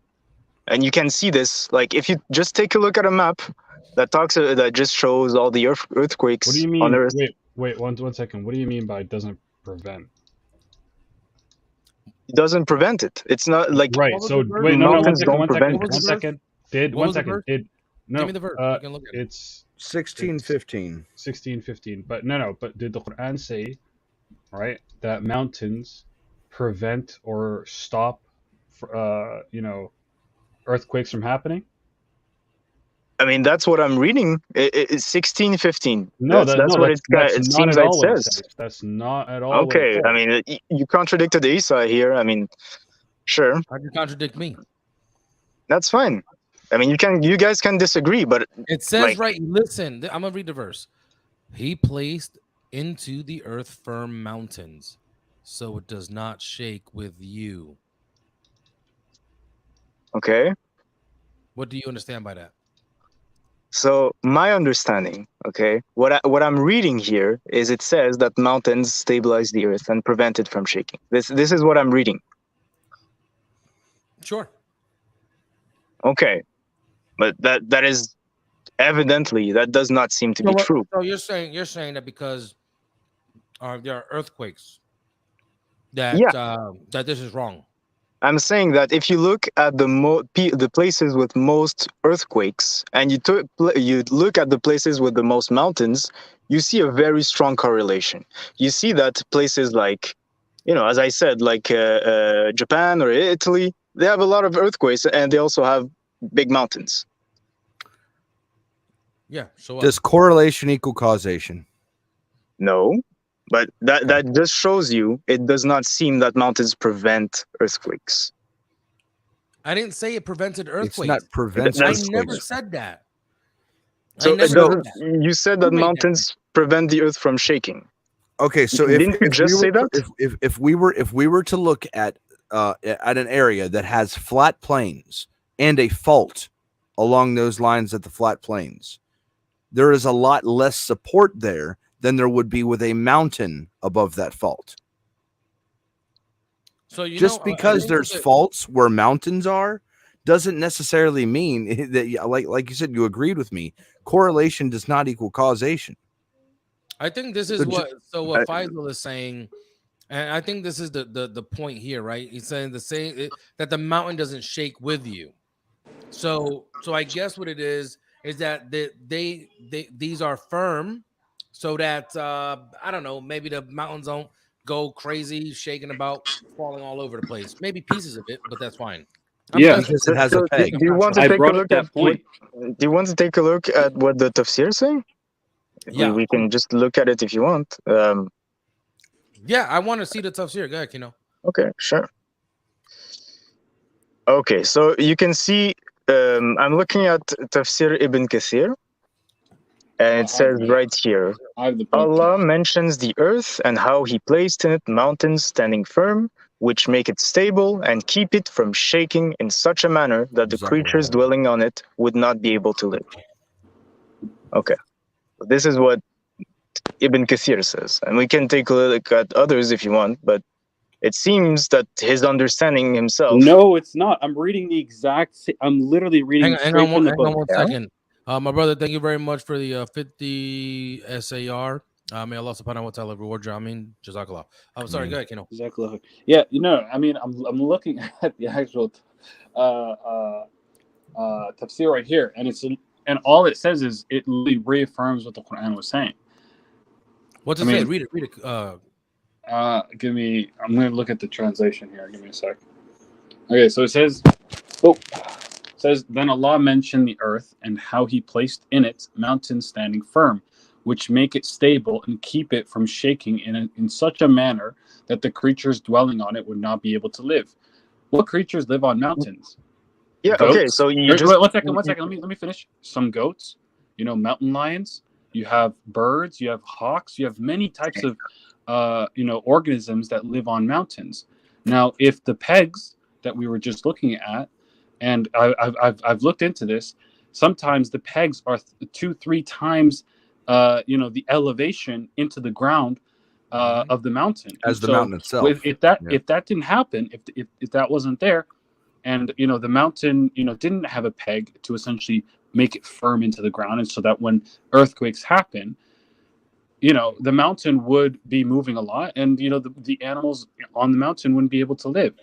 And you can see this, like if you just take a look at a map that just shows all the earthquakes What do you mean? on Earth. Wait, one second. What do you mean by doesn't prevent? It doesn't prevent it. It's not like right. So wait, mountains no, don't prevent it. One second. Give me the verse. It's 16:15. 16:15. But no. But did the Quran say, right, that mountains prevent or stop, earthquakes from happening? I mean, that's what I'm reading. It's 16:15. No, that's what it seems like it says. That's not at all. Okay, I mean, you contradicted Isa here. I mean, sure. How'd you contradict me? That's fine. I mean, you guys can disagree, but it says listen, I'm gonna read the verse. He placed into the earth firm mountains, so it does not shake with you. Okay. What do you understand by that? So my understanding, okay, what I'm reading here is it says that mountains stabilize the earth and prevent it from shaking. This is what I'm reading. Sure. Okay, but that is evidently that does not seem to be true. So you're saying that because there are earthquakes that that this is wrong. I'm saying that if you look at the places with most earthquakes and you look at the places with the most mountains, you see a very strong correlation. You see that places like, as I said, like Japan or Italy, they have a lot of earthquakes and they also have big mountains. Yeah. So does correlation equal causation? No. But that just shows you it does not seem that mountains prevent earthquakes. I didn't say it prevented earthquakes. It's not prevents I never said that. So you said that mountains prevent the earth from shaking. Okay, so didn't you just say that? If we were to look at an area that has flat plains and a fault along those lines at the flat plains, there is a lot less support there than there would be with a mountain above that fault. So just because there's faults where mountains are doesn't necessarily mean that, like you said, you agreed with me. Correlation does not equal causation. I think this is what Faisal is saying, and I think this is the point here, right? He's saying that the mountain doesn't shake with you. So I guess what it is that these are firm. So that I don't know, maybe the mountains don't go crazy, shaking about, falling all over the place. Maybe pieces of it, but that's fine. Because it has a peg. Do you want to take a look at point? Do you want to take a look at what the tafsir say? Yeah, we can just look at it if you want. Yeah, I want to see the tafsir. Go ahead, Okay, sure. Okay, so you can see. I'm looking at Tafsir Ibn Kathir. And it says right here, Allah mentions the earth and how he placed in it mountains standing firm, which make it stable and keep it from shaking in such a manner that the creatures dwelling on it would not be able to live. Okay, this is what Ibn Kathir says. And we can take a look at others if you want, but it seems that his understanding himself... No, it's not. I'm reading the exact... I'm literally reading straight from the book. Hang on one second. My brother, thank you very much for the 50 SAR. May Allah subhanahu wa ta'ala reward you. I mean, Jazakallah. I'm sorry, go ahead, Kino. Jazakallah. Yeah, I mean, I'm looking at the actual tafsir right here, and all it says is it literally reaffirms what the Quran was saying. What's it say? Read it. I'm going to look at the translation here. Give me a sec. Okay, so it says, then Allah mentioned the earth and how He placed in it mountains standing firm, which make it stable and keep it from shaking in such a manner that the creatures dwelling on it would not be able to live. What creatures live on mountains? Yeah. Goats. Okay. So you just One second. Let me finish. Some goats. Mountain lions. You have birds. You have hawks. You have many types of organisms that live on mountains. Now, if the pegs that we were just looking at, and I've looked into this, sometimes the pegs are 2-3 times the elevation into the ground of the mountain as the mountain itself. If that didn't happen, if that wasn't there, and the mountain didn't have a peg to essentially make it firm into the ground, and so that when earthquakes happen, the mountain would be moving a lot, and the animals on the mountain wouldn't be able to live.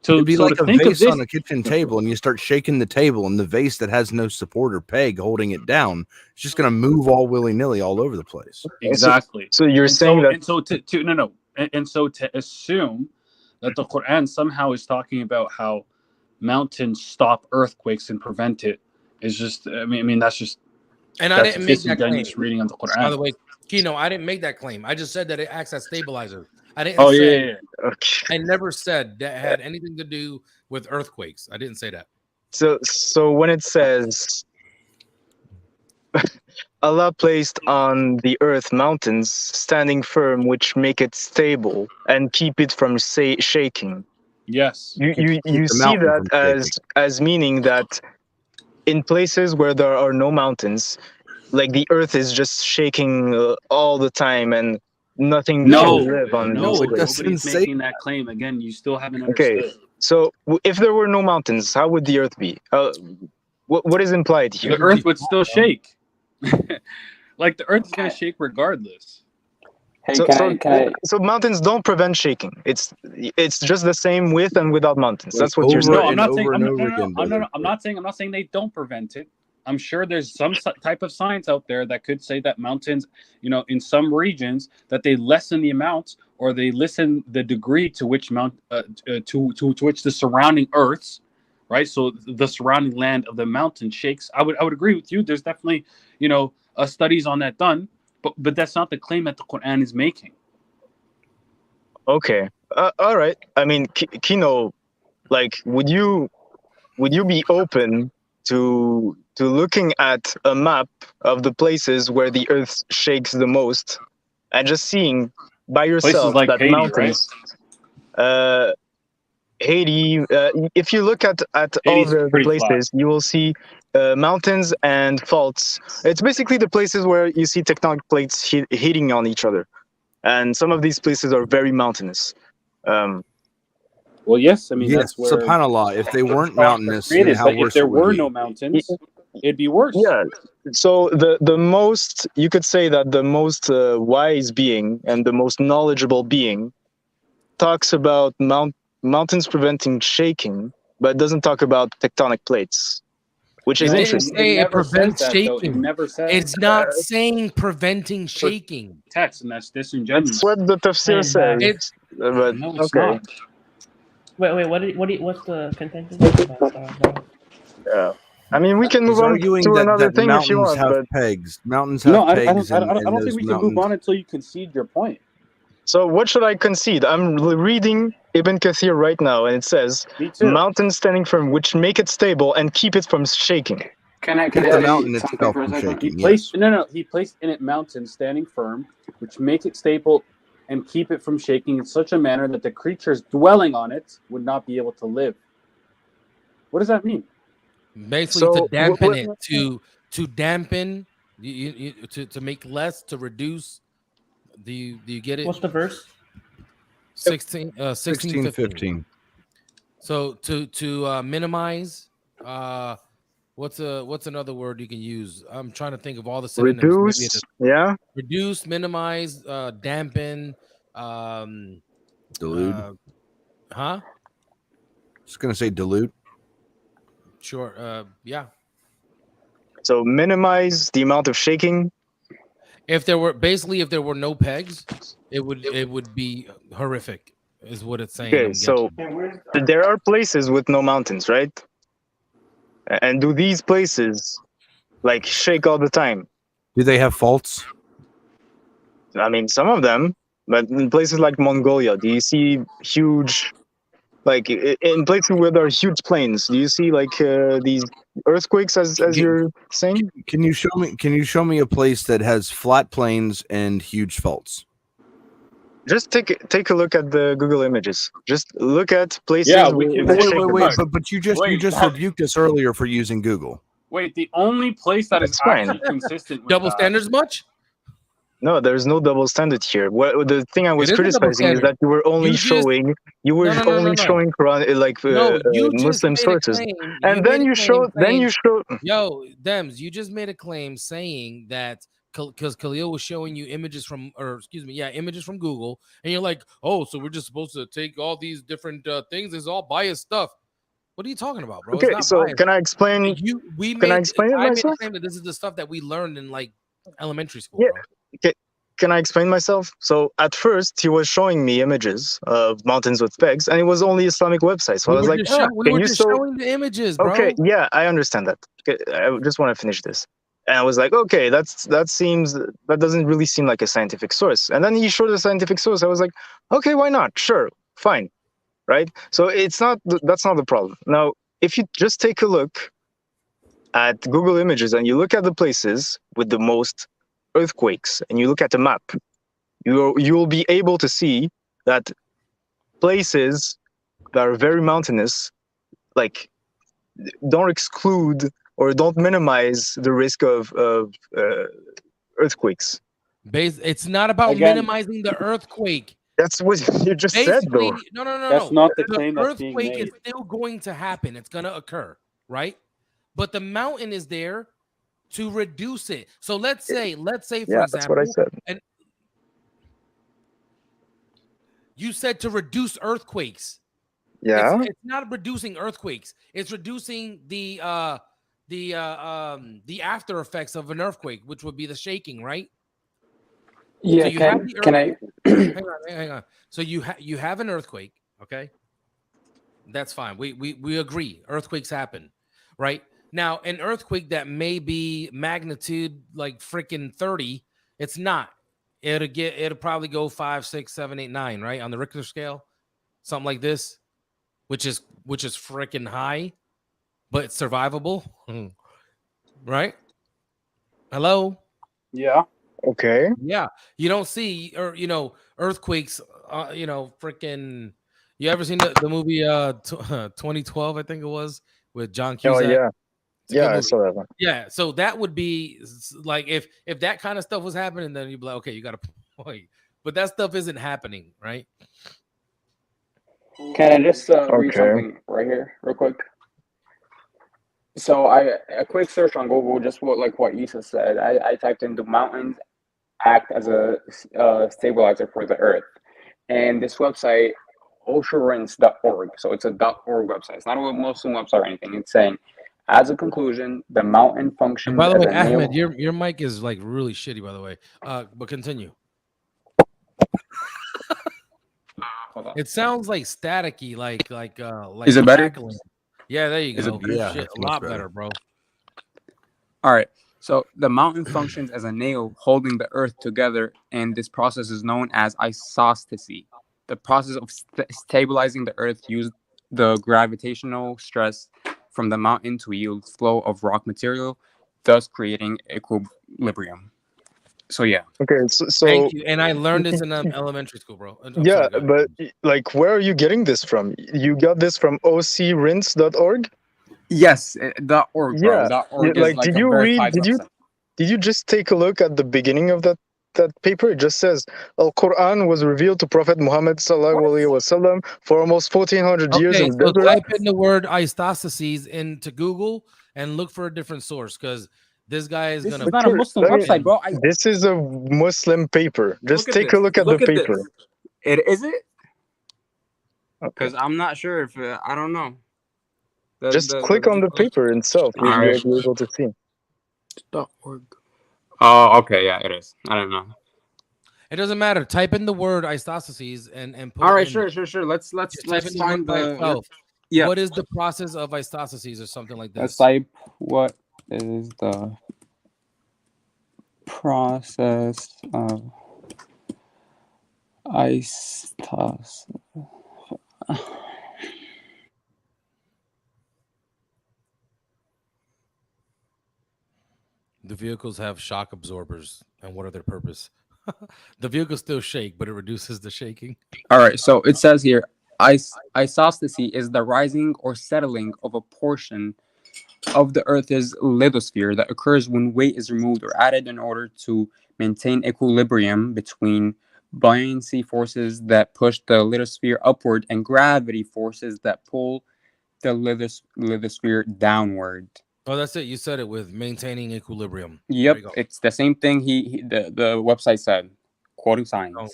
It'd be like a vase on a kitchen table, and you start shaking the table, and the vase that has no support or peg holding it down, it's just going to move all willy-nilly all over the place. Exactly. So you're saying that. So to assume that the Quran somehow is talking about how mountains stop earthquakes and prevent it is just. I mean that's just. And I didn't make that claim. Reading of the Quran. By the way, Kino, I didn't make that claim. I just said that it acts as stabilizer. I didn't say. Yeah. Okay. I never said that had anything to do with earthquakes. I didn't say that. So when it says Allah placed on the earth mountains standing firm, which make it stable and keep it from shaking. Yes. You see that as meaning that in places where there are no mountains, like the earth is just shaking all the time and nothing to live on. Nobody's making that claim. Again, you still haven't understood. Okay, so if there were no mountains, how would the earth be? What is implied here? The earth would still shake. Like the earth is going to shake regardless. Hey, so mountains don't prevent shaking. It's just the same with and without mountains. That's what you're saying. No, I'm not saying. I'm not saying they don't prevent it. I'm sure there's some type of science out there that could say that mountains, in some regions, that they lessen the amounts or they lessen the degree to which to which the surrounding earths, right? So the surrounding land of the mountain shakes. I would agree with you. There's definitely studies on that done, but that's not the claim that the Quran is making. Okay, all right. I mean, Kino, like, would you be open to looking at a map of the places where the earth shakes the most and just seeing by yourself like that Haiti, mountains, right? Haiti, if you look at all the places, you will see mountains and faults. It's basically the places where you see tectonic plates hitting on each other. And some of these places are very mountainous. Well, yes, I mean, yes, that's where subhanAllah, if they weren't mountainous, if there were no mountains, it'd be worse. Yeah. So the most, you could say that the most wise being and the most knowledgeable being talks about mountains preventing shaking, but doesn't talk about tectonic plates, which is interesting. It prevents shaking. It never says. It's not saying preventing shaking. Text, and that's disingenuous. That's what the tafsir says. But no, it's okay. not. Wait, what's the contention? Yeah. I mean, we can move on to another thing if you want. But pegs. Mountains have pegs. I don't think we can move on until you concede your point. So what should I concede? I'm reading Ibn Kathir right now, and it says, mountains standing firm, which make it stable and keep it from shaking. Can I the mountain itself from shaking? He placed in it mountains standing firm, which make it stable and keep it from shaking in such a manner that the creatures dwelling on it would not be able to live. What does that mean? Basically, to dampen it, to dampen, to make less, to reduce. Do you get it? What's the verse? 16, 15. So to minimize what's another word you can use? I'm trying to think of all the synonyms. Reduce, yeah. Reduce, minimize, dampen, dilute. Huh? Just gonna say dilute. Sure. Yeah. So minimize the amount of shaking. If there were no pegs, it would be horrific, is what it's saying. Okay, so there are places with no mountains, right? And do these places like shake all the time? Do they have faults? I mean, some of them, but in places like Mongolia, do you see huge, like in places where there are huge plains, do you see like these earthquakes as you're saying? Can you show me a place that has flat plains and huge faults? Just take a look at the Google images. Just look at places. Yeah, wait, but you just rebuked us earlier for using Google. Wait, the only place that is actually consistent with double standards much? No, there's no double standard here. What the thing I was criticizing is that you were only showing showing Quran like Muslim sources, and then you showed. Yo, Dems, you just made a claim saying that because Khalil was showing you images from Google, and you're like, oh, so we're just supposed to take all these different things? It's all biased stuff. What are you talking about, bro? Okay, so biased. Can I explain? I explain it myself? I made a claim that this is the stuff that we learned in like elementary school. Yeah. Bro. Okay. Can I explain myself? So at first he was showing me images of mountains with pegs, and it was only Islamic websites. So I was like, we were just showing the images, bro. Okay, yeah, I understand that. Okay, I just want to finish this. And I was like, okay, that doesn't really seem like a scientific source. And then he showed a scientific source. I was like, okay, why not? Sure, fine, right? So that's not the problem. Now, if you just take a look at Google Images and you look at the places with the most earthquakes, and you look at the map, you'll be able to see that places that are very mountainous, like, don't exclude or don't minimize the risk of earthquakes. It's not about minimizing the earthquake. That's what you just said, though. No. That's not the claim that's being made. The earthquake is still going to happen. It's going to occur, right? But the mountain is there to reduce it. So let's say, for example, that's what I said. And you said to reduce earthquakes. Yeah, it's not reducing earthquakes. It's reducing the after effects of an earthquake, which would be the shaking, right? Yeah. So can I? hang on. So you have an earthquake, okay? That's fine. We agree. Earthquakes happen, right? Now, an earthquake that may be magnitude like freaking 30, it's not. It'll probably go 5, 6, 7, 8, 9, right? On the Richter scale, something like this, which is freaking high, but it's survivable, right? Hello? Yeah. Okay. Yeah. You don't see earthquakes, freaking. You ever seen the movie 2012, I think it was, with John Cusack? Oh, yeah. Yeah, I saw that one. Yeah, so that would be like if that kind of stuff was happening, then you'd be like, okay, you got a point. But that stuff isn't happening, right? Can I just read something right here, real quick? So a quick search on Google, just what Isa said. I typed in, "Do mountains act as a stabilizer for the earth?" And this website, oceanrinse.org. So it's a .org website. It's not a Muslim website or anything. It's saying, as a conclusion, the mountain functions. And by the way, Ahmed, your mic is like really shitty, by the way. But continue. It sounds like staticky, like Is it better? crackling. Yeah, there you go. Yeah, Shit, a lot better, bro. All right. So the mountain functions as a nail holding the earth together, and this process is known as isostasy. The process of stabilizing the earth used the gravitational stress from the mountain to yield flow of rock material, thus creating equilibrium. So yeah. Okay, so Thank you. And I learned this in elementary school, bro. Yeah, but like, where are you getting this from? You got this from ocrinse.org? Yes, .org, bro. Yeah. .org Like, did you read? Did you just take a look at the beginning of that paper? It just says Al-Quran was revealed to Prophet Muhammad sallallahu alaihi wasallam for almost 1400 years. Okay, so type in the word isostasis into Google, and look for a different source because this guy is This gonna. is not a Muslim website, bro. This is a Muslim paper. Just take a look at the paper. Is it? Because I'm not sure if I don't know. Just click on the paper itself. You'll be able to see. .org. Oh, okay, yeah, it is. I don't know. It doesn't matter. Type in the word isostasis and put. All right, it sure. Let's find the. Yeah. What is the process of isostasis or something like this? Let's type what is the process of isostasis. The vehicles have shock absorbers, and what are their purpose? The vehicles still shake, but it reduces the shaking. All right, so it says here, isostasy is the rising or settling of a portion of the Earth's lithosphere that occurs when weight is removed or added in order to maintain equilibrium between buoyancy forces that push the lithosphere upward and gravity forces that pull the lithosphere downward. Oh, that's it. You said it with maintaining equilibrium. Yep, it's the same thing the website said, quoting science. Oh.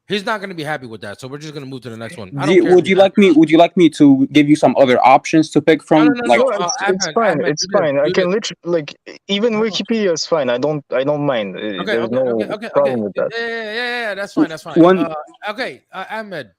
He's not going to be happy with that, so we're just going to move to the next one. Would you like me to give you some other options to pick from? It's fine. It's fine. I can literally even Wikipedia is fine. I don't mind. There's no problem with that. Yeah. That's fine. Okay, Ahmed,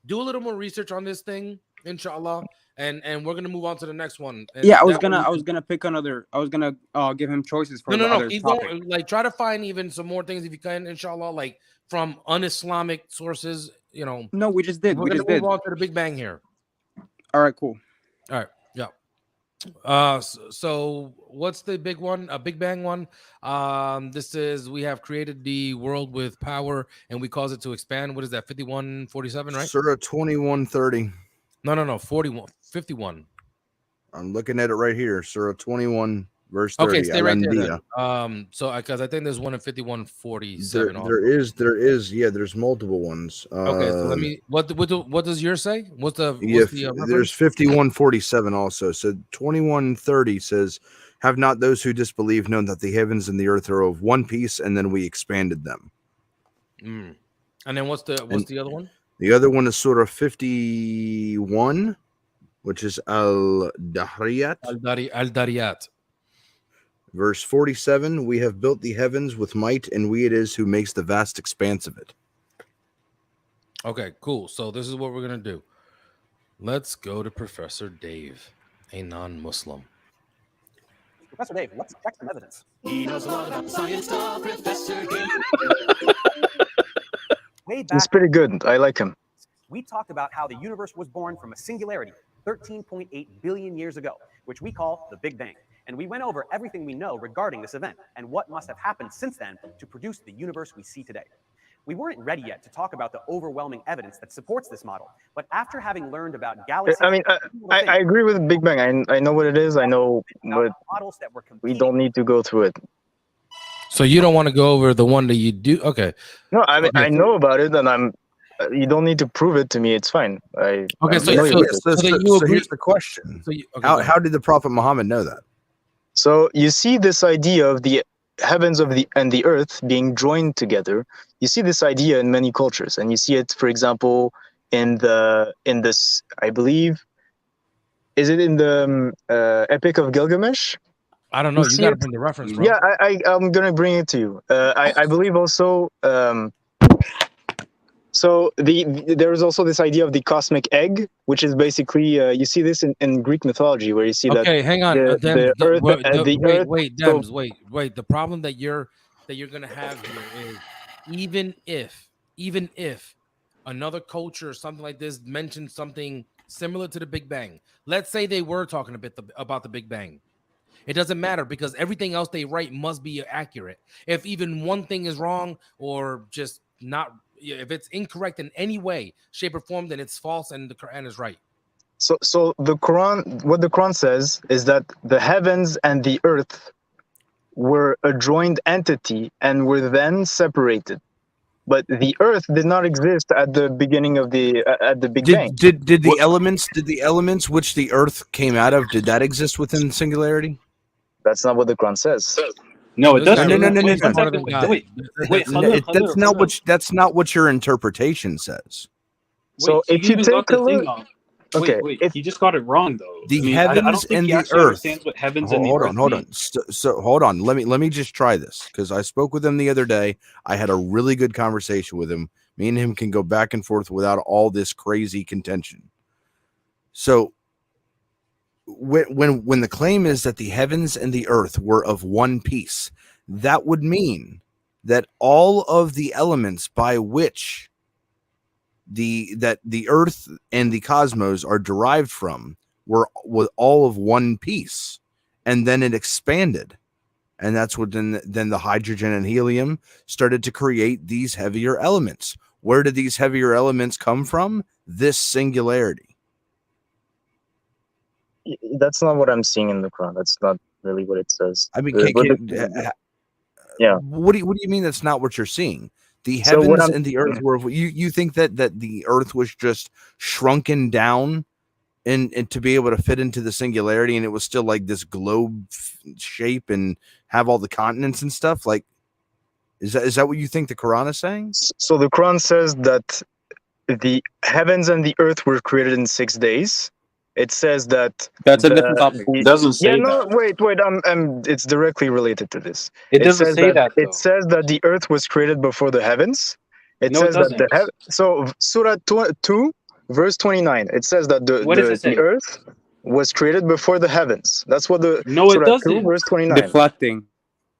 do a little more research on this thing, inshallah. And we're gonna move on to the next one. And I was gonna pick another. I was gonna give him choices for no. Keep going. Like, try to find even some more things if you can, inshallah. Like from un-Islamic sources, you know. No, we just did. We're gonna move on to the Big Bang here. All right, cool. All right, yeah. So what's the big one? A Big Bang one. This is we have created the world with power, and we cause it to expand. What is that? 51:47, right? Surah 21:30. No, 51. I'm looking at it right here. Surah 21, verse 30. Okay, stay right there. So because I think there's one in 51:47. There is. Yeah, there's multiple ones. Okay, so let me. What does yours say? What's the there's 51:47 also. So 21:30 says, "Have not those who disbelieve known that the heavens and the earth are of one piece, and then we expanded them." And then what's the other one? The other one is Surah 51, which is Al-Dahriyat. Al-Dariyat. Verse 47, we have built the heavens with might, and we it is who makes the vast expanse of it. Okay, cool. So this is what we're going to do. Let's go to Professor Dave, a non-Muslim. Professor Dave, let's check some evidence. He knows a lot about science stuff, Professor Dave. He's pretty good. I like him. We talked about how the universe was born from a singularity 13.8 billion years ago, which we call the Big Bang. And we went over everything we know regarding this event and what must have happened since then to produce the universe we see today. We weren't ready yet to talk about the overwhelming evidence that supports this model, but after having learned about galaxies... I agree with Big Bang. I know what it is. I know, but we don't need to go through it. So you don't want to go over the one that you do? Okay. No, I know about it, and you don't need to prove it to me. It's fine. So here's the question: how did the Prophet Muhammad know that? So you see this idea of the heavens and the earth being joined together. You see this idea in many cultures, and you see it, for example, in this, I believe, is it in the Epic of Gilgamesh? I don't know. You got to bring the reference, bro. Yeah, I'm gonna bring it to you. I believe also. So there is also this idea of the cosmic egg, which is basically you see this in Greek mythology, where you see that. Okay, hang on. Wait. The problem that you're gonna have here is even if another culture or something like this mentioned something similar to the Big Bang, let's say they were talking a bit about the Big Bang. It doesn't matter because everything else they write must be accurate. If even one thing is wrong or just not, if it's incorrect in any way, shape, or form, then it's false and the Quran is right. So the Quran, what the Quran says is that the heavens and the earth were a joined entity and were then separated. but the Earth did not exist at the beginning of the Big Bang. Did the elements which the Earth came out of, did that exist within singularity? That's not what the Quran says. No, it doesn't. No. That's not what your interpretation says. So if you take a look, okay, he just got it wrong though. The heavens and the earth. What heavens and the earth hold on. So hold on. Let me just try this, because I spoke with him the other day. I had a really good conversation with him. Me and him can go back and forth without all this crazy contention. So when the claim is that the heavens and the earth were of one piece, that would mean that all of the elements by which the earth and the cosmos are derived from were all of one piece, and then it expanded, and that's what then the hydrogen and helium started to create these heavier elements. Where did these heavier elements come from? This singularity. That's not what I'm seeing in the Quran. That's not really what it says. I mean, yeah. What do you mean that's not what you're seeing? The heavens and the earth were. You think that the earth was just shrunken down and to be able to fit into the singularity, and it was still like this globe shape and have all the continents and stuff? Like, is that what you think the Quran is saying? So the Quran says that the heavens and the earth were created in 6 days. It says that that's a different topic. It doesn't say that. Wait. It's directly related to this. It doesn't say that. It says that the earth was created before the heavens. It says that so Surah 2, verse 29. It says that the earth was created before the heavens. That's what the Surah 2, verse 29. Deflecting.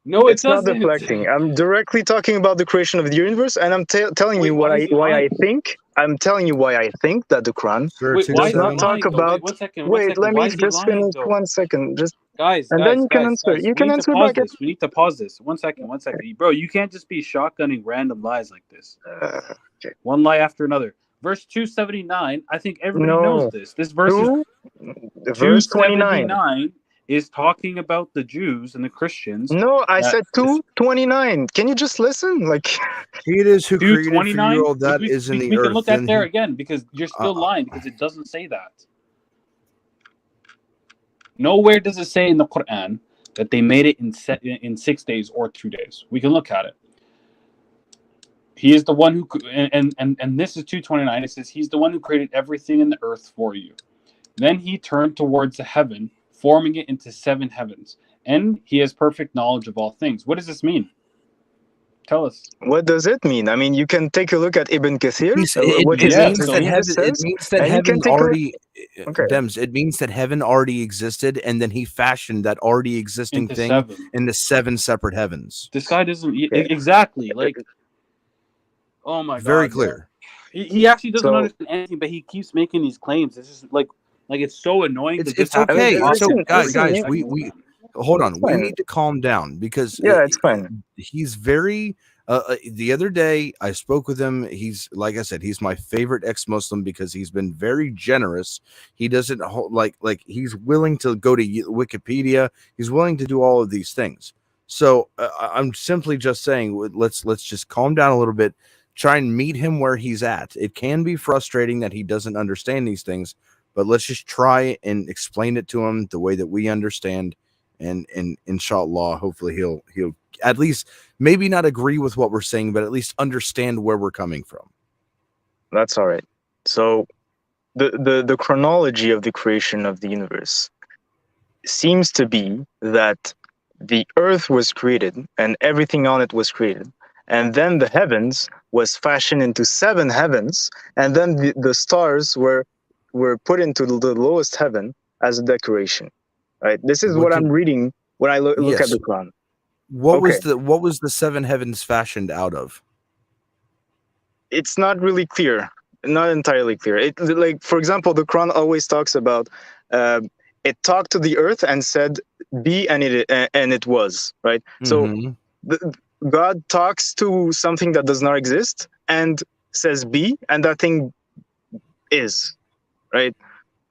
No, it's not deflecting. I'm directly talking about the creation of the universe, and I'm telling you why I think. I'm telling you why I think that the Quran does not talk about. Wait, let me just finish 1 second. Just guys, then you can answer. You can answer back. We need to pause this. 1 second, bro. You can't just be shotgunning random lies like this. Okay. One lie after another. Verse 279. I think everybody knows this. This verse is verse 29. Is talking about the Jews and the Christians. No, I said 2:29. Can you just listen? Like, he it is who created for you all that is in the earth. We can look at there again, because you're still lying, because it doesn't say that. Nowhere does it say in the Quran that they made it in 6 days or 2 days. We can look at it. He is the one who, and this is 2:29. It says he's the one who created everything in the earth for you. Then he turned towards the heaven, forming it into 7 heavens, and he has perfect knowledge of all things. What does this mean? Tell us. What does it mean? I mean, you can take a look at Ibn Kathir. It means that heaven already. Dems, it means that heaven already existed, and then he fashioned that already existing thing into 7 separate heavens. This guy doesn't exactly like. Oh my god! Very clear. He actually doesn't understand anything, but he keeps making these claims. It's just like it's so annoying. It's okay. So guys, we hold on. We need to calm down, because it's fine. He's very. The other day I spoke with him. He's, like I said, he's my favorite ex-Muslim because he's been very generous. He doesn't like he's willing to go to Wikipedia. He's willing to do all of these things. So I'm simply just saying, let's just calm down a little bit. Try and meet him where he's at. It can be frustrating that he doesn't understand these things, but let's just try and explain it to him the way that we understand. And inshallah, hopefully he'll at least maybe not agree with what we're saying, but at least understand where we're coming from. That's all right. So the chronology of the creation of the universe seems to be that the earth was created and everything on it was created. And then the heavens was fashioned into 7 heavens. And then the stars were put into the lowest heaven as a decoration. Right. This is what I'm reading when I look at the Quran. What was the 7 heavens fashioned out of? It's not really clear. Not entirely clear. Like, for example, the Quran always talks about it talked to the earth and said, be, and it was, right? So God talks to something that does not exist and says be, and that thing is, right?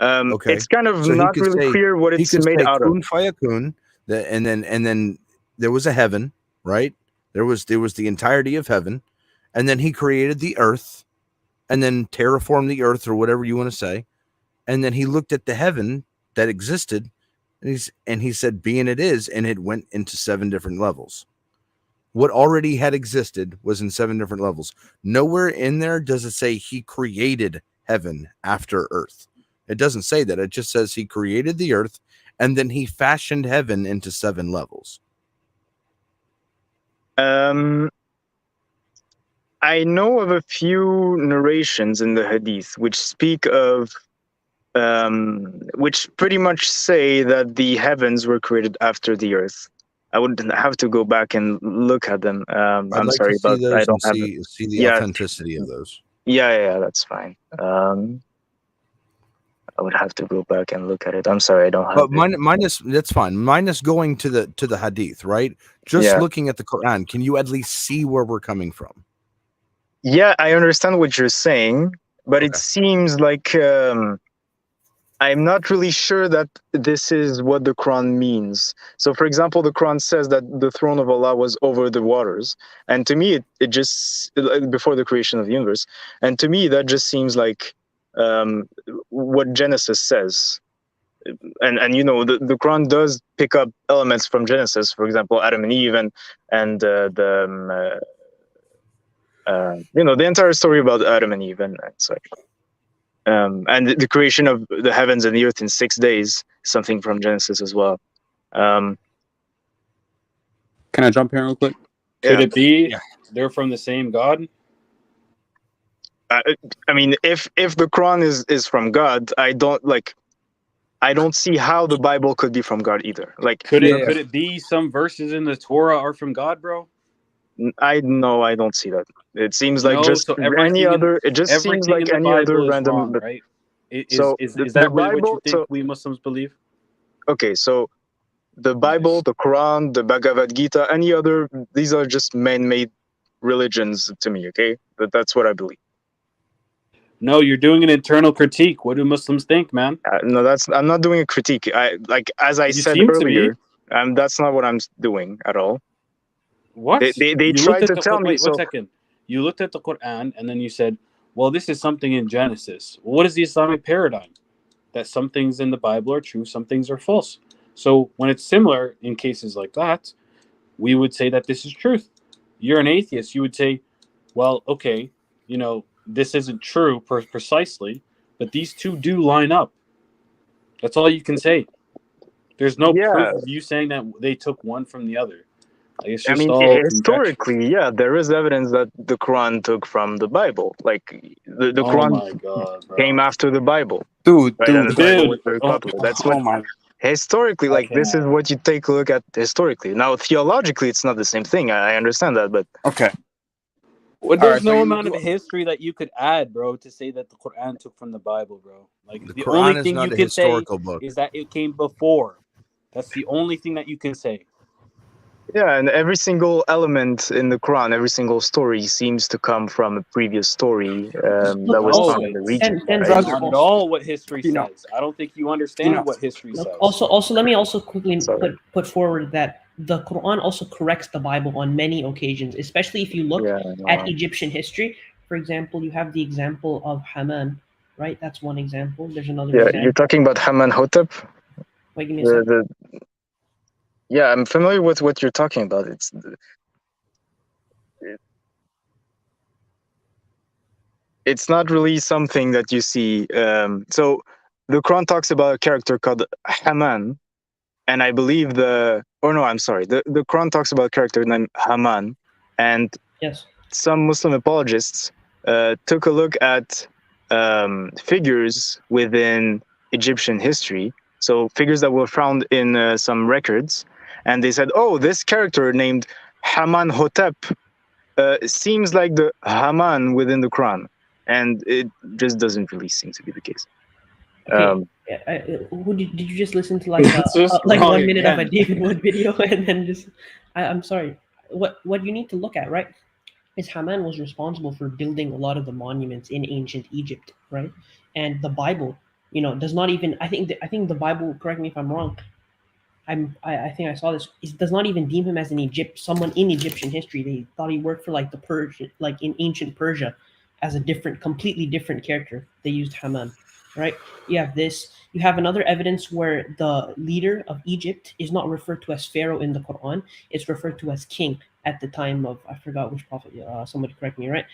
It's kind of not really clear what it's made out of. Fayakun, and then there was a heaven, right? There was the entirety of heaven, and then he created the earth, and then terraformed the earth, or whatever you want to say, and then he looked at the heaven that existed, and he said, "Be and it is," and it went into 7 different levels. What already had existed was in 7 different levels. Nowhere in there does it say he created heaven after earth. It doesn't say that. It just says he created the earth, and then he fashioned heaven into 7 levels. I know of a few narrations in the Hadith which speak of, which pretty much say that the heavens were created after the earth. I would have to go back and look at them. I'm like sorry, to see but those I don't have see the authenticity of those. Yeah, that's fine. I would have to go back and look at it. I'm sorry, I don't have. But minus that's fine. Minus going to the Hadith, right? Just looking at the Quran, can you at least see where we're coming from? Yeah, I understand what you're saying, but it seems like I'm not really sure that this is what the Quran means. So, for example, the Quran says that the throne of Allah was over the waters. And to me, it just, before the creation of the universe. And to me, that just seems like what Genesis says. And you know, the Quran does pick up elements from Genesis, for example, Adam and Eve, and you know, the entire story about Adam and Eve and such. And the creation of the heavens and the earth in 6 days, something from Genesis as well. Can I jump in real quick? Could it be they're from the same God? I mean, if the Quran is from God, I don't see how the Bible could be from God either. Like, could it be some verses in the Torah are from God, bro? I don't see that. It seems like just any other. It just seems like any other random. Wrong, right? Is that really what you think we Muslims believe? Okay, so the Bible, the Quran, the Bhagavad Gita, any other, these are just man-made religions to me. Okay, that's what I believe. No, you're doing an internal critique. What do Muslims think, man? No, I'm not doing a critique. As I said earlier, that's not what I'm doing at all. What? They tried to tell me. Wait 1 second. You looked at the Quran and then you said, well, this is something in Genesis. Well, what is the Islamic paradigm? That some things in the Bible are true, some things are false. So when it's similar in cases like that, we would say that this is truth. You're an atheist. You would say, well, okay, you know, this isn't true precisely, but these two do line up. That's all you can say. There's no proof of you saying that they took one from the other. Like, it's just historically, there is evidence that the Quran took from the Bible. Like the Quran came after the Bible. Dude. That's what historically, this is what you take a look at historically. Now, theologically, it's not the same thing. I understand that, but well, there's no amount of history that you could add, bro, to say that the Quran took from the Bible, bro. Like the only thing you can say is that it came before. That's the only thing that you can say. Yeah, and every single element in the Quran, every single story seems to come from a previous story that was found in the region. Not at all what history says. I don't think you understand what history says. Also, let me also quickly put forward that the Quran also corrects the Bible on many occasions, especially if you look at Egyptian history. For example, you have the example of Haman, right? That's one example. There's another example. You're talking about Haman Hotep? Wait, give me a second. Yeah, I'm familiar with what you're talking about. It's not really something that you see. So the Quran talks about a character called Haman, and I believe the Quran talks about a character named Haman, and some Muslim apologists took a look at figures within Egyptian history, so figures that were found in some records. And they said, oh, this character named Haman Hotep seems like the Haman within the Quran. And it just doesn't really seem to be the case. Did you just listen to like 1 minute of a David Wood video and then just... I'm sorry. What you need to look at, right, is Haman was responsible for building a lot of the monuments in ancient Egypt, right? And the Bible, you know, does not even... I think the Bible, correct me if I'm wrong, I think I saw this. It does not even deem him as someone in Egyptian history. They thought he worked for like the Persian, like in ancient Persia, as a completely different character. They used Haman, right? You have this. You have another evidence where the leader of Egypt is not referred to as Pharaoh in the Quran. It's referred to as king at the time of, I forgot which prophet. Somebody correct me, right?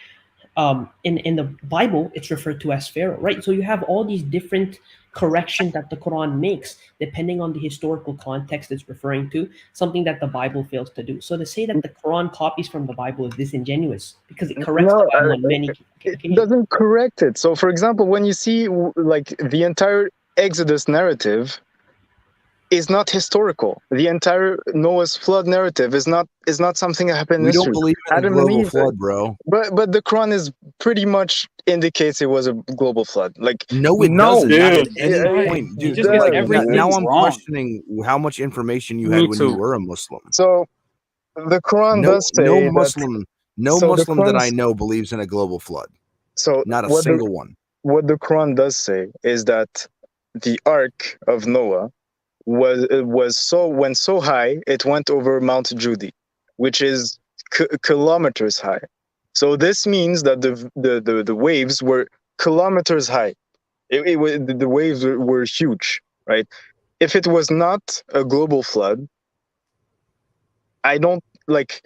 In the Bible, it's referred to as Pharaoh, right? So you have all these different corrections that the Quran makes depending on the historical context it's referring to, something that the Bible fails to do. So to say that the Quran copies from the Bible is disingenuous because it corrects the Bible on many occasions. It doesn't correct it. So, for example, when you see like the entire Exodus narrative is not historical. The entire Noah's flood narrative is not something that happened in We history. don't believe in a global flood, bro. But the Quran is pretty much indicates it was a global flood. Like no, it doesn't. Not at Dude, any point, dude. just Like, everything now I'm wrong. questioning how much information you had when you were a Muslim. So the Quran does say no Muslim, that I Quran's- know believes in a global flood. So not a what single one. What the Quran does say is that the Ark of Noah went so high it went over Mount Judy, which is kilometers high. So this means that the waves were kilometers high. The waves were huge, right? If it was not a global flood, I don't like.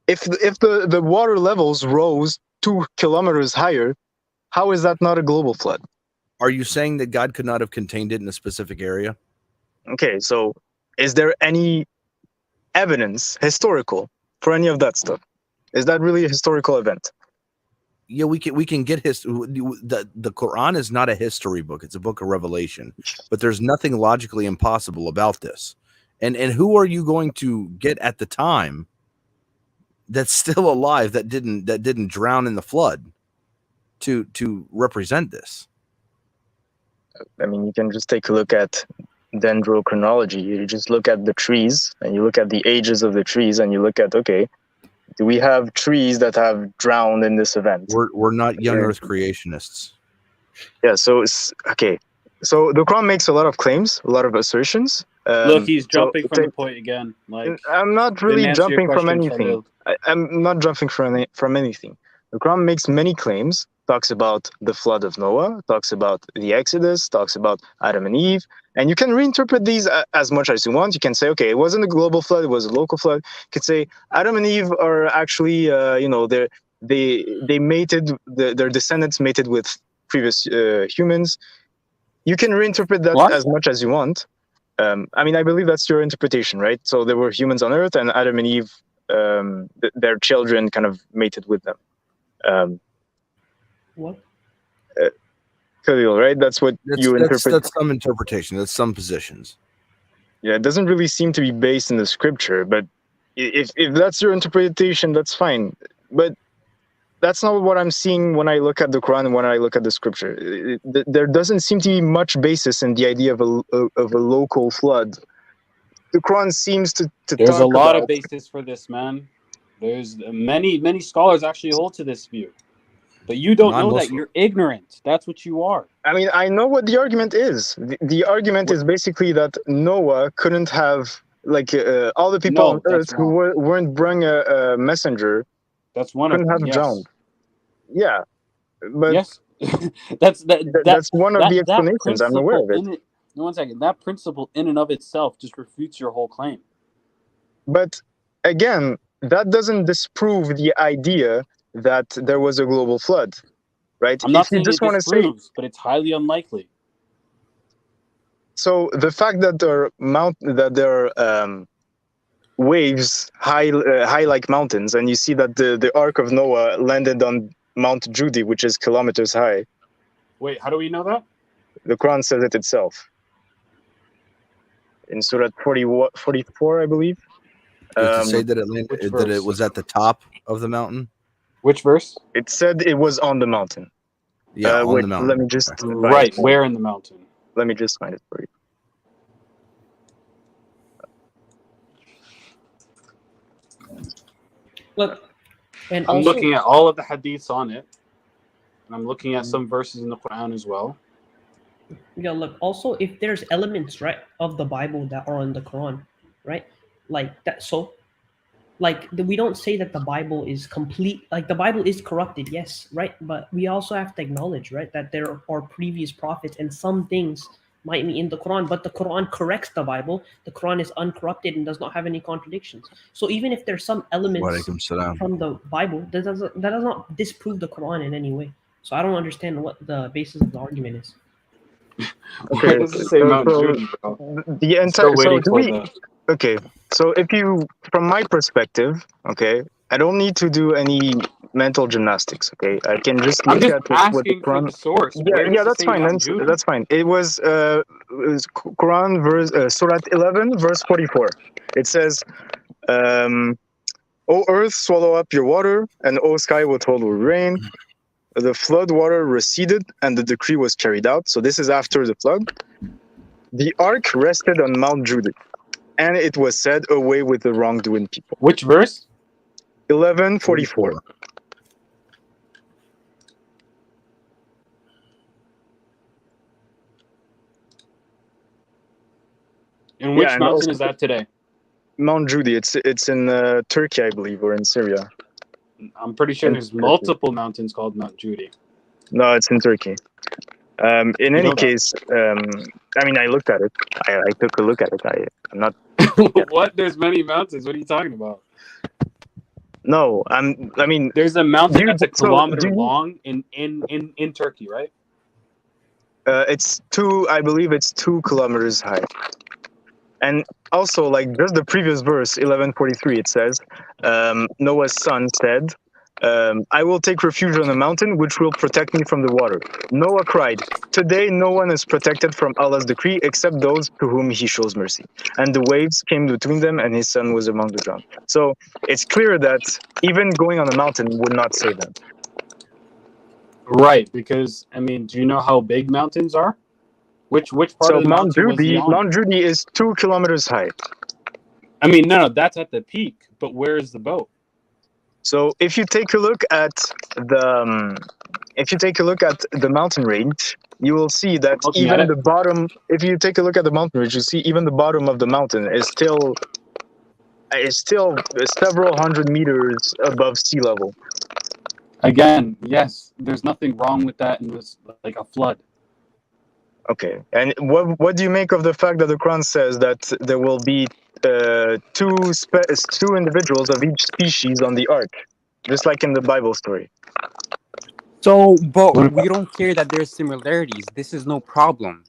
If the water levels rose 2 kilometers higher, how is that not a global flood? Are you saying that God could not have contained it in a specific area? Okay, so is there any evidence, historical, for any of that stuff? Is that really a historical event? Yeah, we can get the Quran is not a history book; it's a book of revelation. But there's nothing logically impossible about this. And who are you going to get at the time that's still alive that didn't drown in the flood to represent this? I mean, you can just take a look at dendrochronology. You just look at the trees and you look at the ages of the trees and you look at, okay, do we have trees that have drowned in this event? We're not young earth creationists. Yeah, so it's okay. So the Quran makes a lot of claims, a lot of assertions. Look, he's jumping from the point again. Like, I'm not really didn't answer your jumping from question, anything. Khalid. I'm not jumping from anything. The Quran makes many claims, talks about the flood of Noah, talks about the Exodus, talks about Adam and Eve, and you can reinterpret these as much as you want. You can say, okay, it wasn't a global flood, it was a local flood. You could say Adam and Eve are actually, they mated, their descendants mated with previous humans. You can reinterpret that as much as you want. I mean, I believe that's your interpretation, right? So there were humans on Earth, and Adam and Eve, their children kind of mated with them. What? Khalil, right? That's what you interpret. That's some interpretation. That's some positions. Yeah, it doesn't really seem to be based in the scripture, but if that's your interpretation, that's fine. But that's not what I'm seeing when I look at the Quran and when I look at the scripture. There doesn't seem to be much basis in the idea of a local flood. The Quran seems to There's talk a lot about, of basis for this, man. There's many scholars actually hold to this view, but you don't know that. You're ignorant. That's what you are. I mean, I know what the argument is. The argument is basically that Noah couldn't have, like, all the people on Earth who weren't bring a messenger. That's one of them. Couldn't have drowned. Yeah, but yes, that's one of the explanations. I'm aware of it. One second. That principle in and of itself just refutes your whole claim. But again, that doesn't disprove the idea that there was a global flood, right? I'm not if you saying just it want to say, but it's highly unlikely. So the fact that there are waves high like mountains, and you see that the Ark of Noah landed on Mount Judy, which is kilometers high. Wait, how do we know that? The Quran says it itself. In Surah 44, I believe. Does it say that it was at the top of the mountain? Which verse? It said it was on the mountain. Yeah, on the mountain. Let me just right. Where in the mountain? Let me just find it for you. Look, and I'm also, looking at all of the hadiths on it, and I'm looking at some verses in the Quran as well. Yeah, look, also if there's elements, right, of the Bible that are in the Quran, right? Like that, so we don't say that the Bible is complete, like the Bible is corrupted, yes, right? But we also have to acknowledge, right, that there are previous prophets and some things might be in the Quran, but the Quran corrects the Bible. The Quran is uncorrupted and does not have any contradictions. So even if there's some elements from the Bible, that does not disprove the Quran in any way. So I don't understand what the basis of the argument is. Okay, the entire okay. So if you, from my perspective, okay, I don't need to do any mental gymnastics. Okay, I can just look at what the Quran. The source. Yeah, that's fine. That's fine. It was Quran verse Surah 11 verse 44. It says, "O earth, swallow up your water, and O sky, withhold your rain." The flood water receded, and the decree was carried out. So this is after the flood. The ark rested on Mount Judah, and it was said, "Away with the wrongdoing people." Which verse? 11:44. And which mountain is that today? Mount Judah. It's in Turkey, I believe, or in Syria. I'm pretty sure there's multiple mountains called Mount Judah. No, it's in Turkey. In any case, I mean, I looked at it. I took a look at it. I'm not. What? There's many mountains. What are you talking about? No, I mean, there's a mountain that's a kilometer long in Turkey, right? It's I believe it's 2 kilometers high. And also, like, just the previous verse, 11:43, it says, Noah's son said, "I will take refuge on a mountain which will protect me from the water." Noah cried, "Today no one is protected from Allah's decree except those to whom he shows mercy." And the waves came between them, and his son was among the drowned. So it's clear that even going on a mountain would not save them. Right, because, I mean, do you know how big mountains are? Which part of the mountain was he on? Mount Judah is 2 kilometers high. I mean, no, that's at the peak, but where is the boat? So if you take a look at the mountain range, you will see that even the bottom. If you take a look at the mountain range, you see even the bottom of the mountain is still several hundred meters above sea level. Again, yes, there's nothing wrong with that, and it was like a flood. Okay, and what do you make of the fact that the Quran says that there will be two individuals of each species on the ark, just like in the Bible story? So, but we don't care that there's similarities. This is no problem.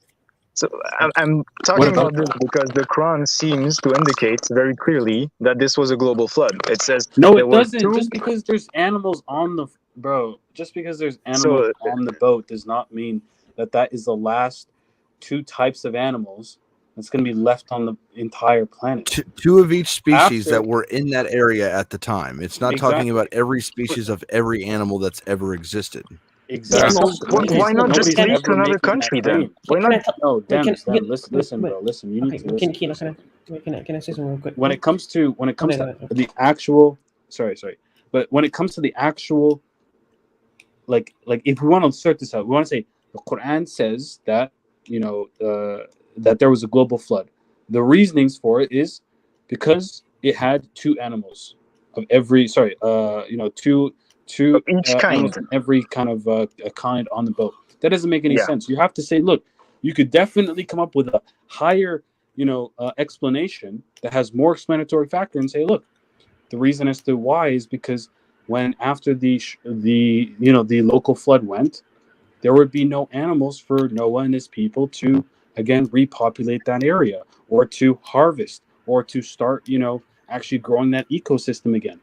So I'm talking about this because the Quran seems to indicate very clearly that this was a global flood. It says no, it doesn't. Just because there's animals on the just because there's animals on the boat does not mean that is the last 2 types of animals that's going to be left on the entire planet. Two of each species that were in that area at the time. It's not talking about every species of every animal that's ever existed. Exactly. Why not just leave to another country then? Why not? No, listen, bro. Listen, you need to listen. Can I say something real quick? When it comes to the actual, but when it comes to the actual, like if we want to sort this out, we want to say the Quran says that that there was a global flood. The reasonings for it is because it had 2 animals of every two each kind, every kind of a kind on the boat. That doesn't make any sense. You have to say, look, you could definitely come up with a higher explanation that has more explanatory factor and say, look, the reason as to why is because when after the local flood went, there would be no animals for Noah and his people to again repopulate that area or to harvest or to start actually growing that ecosystem again.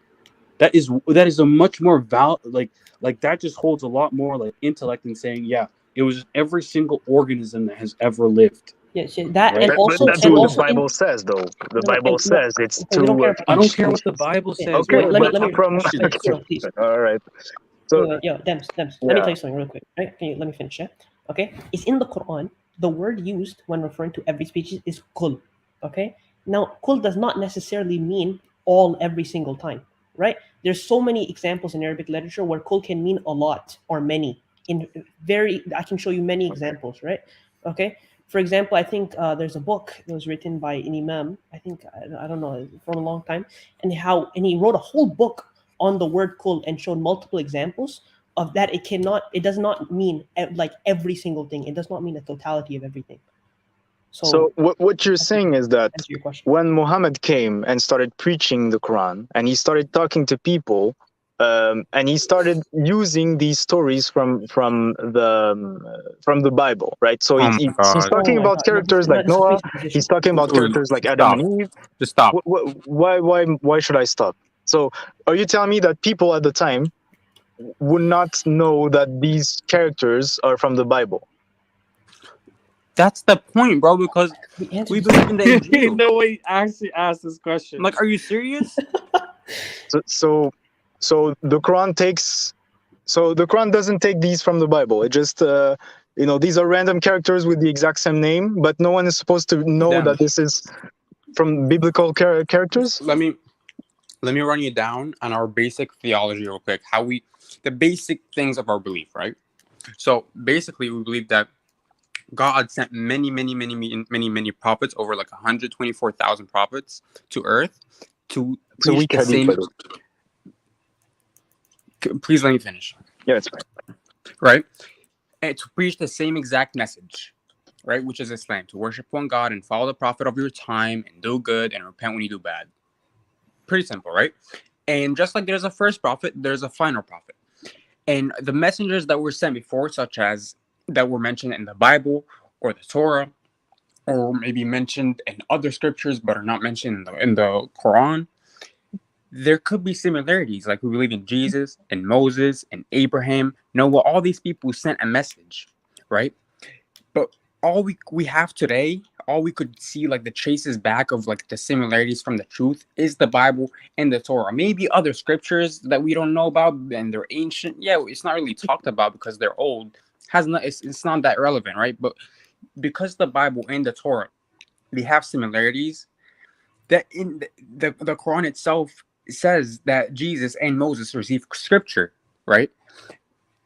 That is a much more like that just holds a lot more like intellect in saying it was every single organism that has ever lived. Yes, that right? And also that's what the Bible says, though. The Bible says it's I don't care what the Bible says. Okay, let me please. All right. So Dems, let me tell you something real quick. Right? Let me finish. Okay, it's in the Quran. The word used when referring to every species is kul. Okay, now kul does not necessarily mean every single time. Right? There's so many examples in Arabic literature where kul can mean a lot or many. I can show you many examples, right? Okay. For example, I think there's a book that was written by an imam. I think I don't know, from a long time, and he wrote a whole book on the word kul and showed multiple examples of that. It does not mean like every single thing. It does not mean the totality of everything. So what you're saying is that when Muhammad came and started preaching the Quran, and he started talking to people, and he started using these stories from the Bible, right? So he's talking about characters like Noah. He's talking about characters like Adam and Eve. Just stop. Why should I stop? So are you telling me that people at the time would not know that these characters are from the Bible? That's the point, bro, because we believe in the Injil. No way he actually asked this question. Like, are you serious? So the Quran the Quran doesn't take these from the Bible. It just these are random characters with the exact same name, but no one is supposed to know that this is from biblical characters. Let me run you down on our basic theology real quick. The basic things of our belief, right? So basically, we believe that God sent many prophets, over like 124,000 prophets to Earth to preach the same. Please let me finish. Yeah, it's fine. Right, and to preach the same exact message, right, which is Islam, to worship one God and follow the prophet of your time and do good and repent when you do bad. Pretty simple, right? And just like there's a first prophet, there's a final prophet, and the messengers that were sent before, such as that were mentioned in the Bible or the Torah, or maybe mentioned in other scriptures but are not mentioned in the Quran, there could be similarities. Like we believe in Jesus and Moses and Abraham, Noah. All these people sent a message, right? But all we have today, all we could see, like the traces back of like the similarities from the truth, is the Bible and the Torah. Maybe other scriptures that we don't know about and they're ancient. Yeah, it's not really talked about because they're old. It's not that relevant, right? But because the Bible and the Torah, they have similarities, that in the Quran itself says that Jesus and Moses received scripture, right?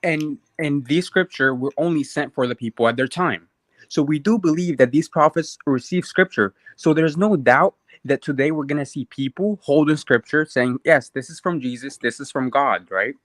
And these scripture were only sent for the people at their time. So we do believe that these prophets received scripture. So there's no doubt that today we're going to see people holding scripture saying, yes, this is from Jesus, this is from God, right?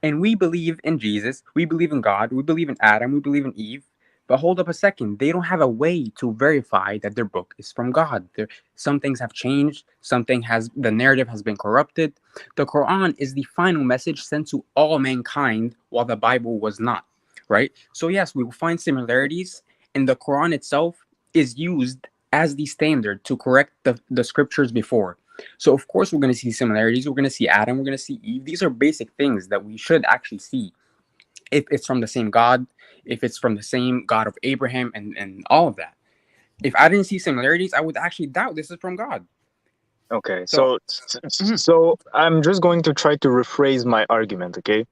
And we believe in Jesus, we believe in God, we believe in Adam, we believe in Eve. But hold up a second, they don't have a way to verify that their book is from God. Some things have changed, the narrative has been corrupted. The Quran is the final message sent to all mankind, while the Bible was not, right? So yes, we will find similarities, and the Quran itself is used as the standard to correct the scriptures before. So of course we're going to see similarities. We're going to see Adam, we're going to see Eve. These are basic things that we should actually see. If it's from the same God, if it's from the same God of Abraham and all of that. If I didn't see similarities, I would actually doubt this is from God. Okay, so I'm just going to try to rephrase my argument, okay?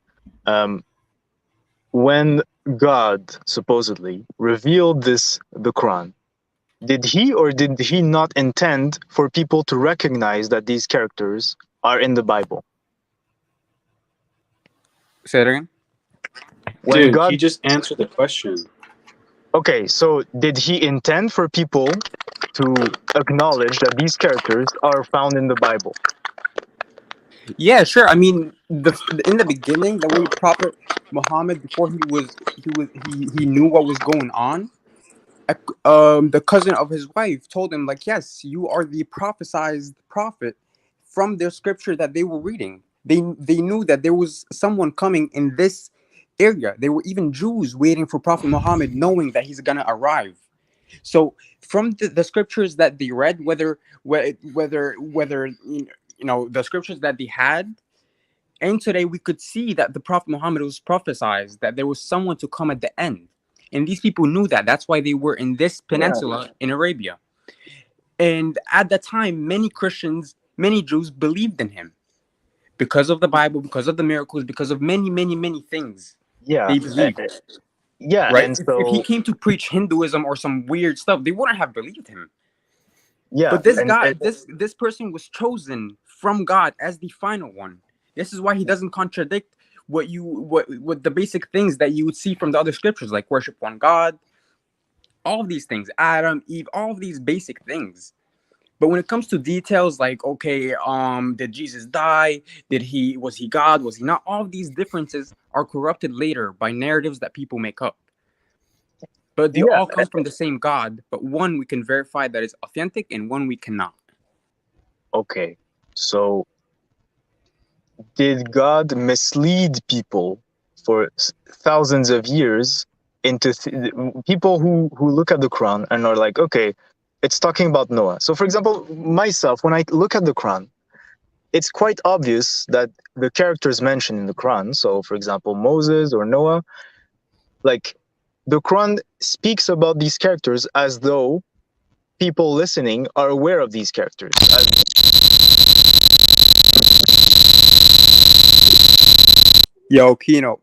When God supposedly revealed the Quran, did he or did he not intend for people to recognize that these characters are in the Bible? Say it again. Dude, he just answered the question. Okay, so did he intend for people to acknowledge that these characters are found in the Bible? Yeah, sure. I mean, in the beginning, the way Prophet Muhammad, before he knew what was going on, the cousin of his wife told him, like, yes, you are the prophesized prophet from their scripture that they were reading. They knew that there was someone coming in this area. There were even Jews waiting for Prophet Muhammad, knowing that he's gonna arrive. So from the scriptures that they read, whether the scriptures that they had, and today we could see that the Prophet Muhammad was prophesied, that there was someone to come at the end. And these people knew that. That's why they were in this peninsula in Arabia. And at that time, many Christians, many Jews believed in him because of the Bible, because of the miracles, because of many things. Yeah, they believed. Yeah, right. And so, if he came to preach Hinduism or some weird stuff, they wouldn't have believed him. Yeah, but this person was chosen from God as the final one. This is why he doesn't contradict what the basic things that you would see from the other scriptures, like worship one God, all these things, Adam, Eve, all of these basic things. But when it comes to details like, okay, did Jesus die? Was he God? Was he not? All of these differences are corrupted later by narratives that people make up. But they all come from the same God, but one we can verify that is authentic and one we cannot. Okay, so did God mislead people for thousands of years into people who look at the Quran and are like, okay, it's talking about Noah. So for example, myself, when I look at the Quran, it's quite obvious that the characters mentioned in the Quran, so for example, Moses or Noah, like the Quran speaks about these characters as though people listening are aware of these characters. Yo, Kino.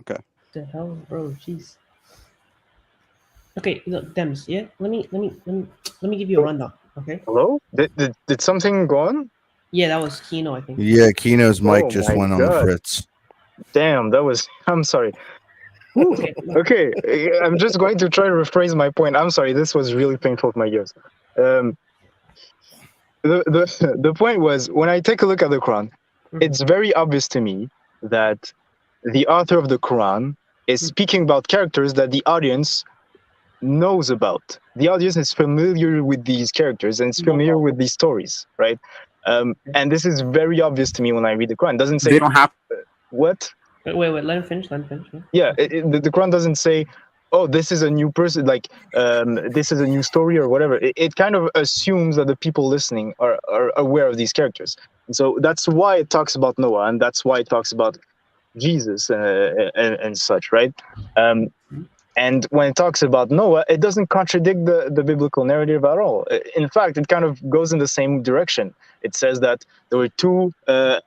Okay. The hell, bro? Jeez. Okay, look, Dems. Yeah, let me give you a rundown. Okay. Hello? Did something go on? Yeah, that was Kino, I think. Yeah, Kino's mic just went on the fritz. Damn, that was. I'm sorry. Okay, I'm just going to try to rephrase my point. I'm sorry, this was really painful to my ears. The point was, when I take a look at the Quran, it's very obvious to me that the author of the Quran is speaking about characters that the audience knows about. The audience is familiar with these characters and is familiar with these stories, right? And this is very obvious to me when I read the Quran. It doesn't say they don't have what. Wait, let him finish. Yeah, the Quran doesn't say, oh, this is a new person, like this is a new story or whatever. It kind of assumes that the people listening are aware of these characters. And so that's why it talks about Noah, and that's why it talks about Jesus and such, right? And when it talks about Noah, it doesn't contradict the biblical narrative at all. In fact, it kind of goes in the same direction. It says that there were two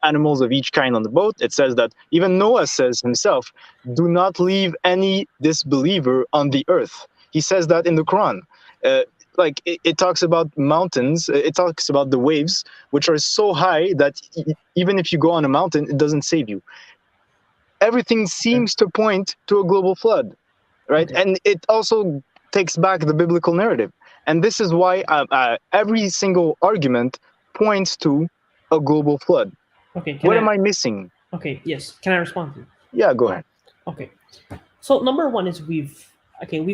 animals of each kind on the boat. It says that even Noah says himself, do not leave any disbeliever on the earth. He says that in the Quran. Like it talks about mountains, it talks about the waves, which are so high that even if you go on a mountain, it doesn't save you. Everything seems to point to a global flood. Right, and it also takes back the biblical narrative, and this is why every single argument points to a global flood. Okay, what am I missing? Okay, yes. Can I respond to you? Yeah, go ahead. Okay, so number one is we've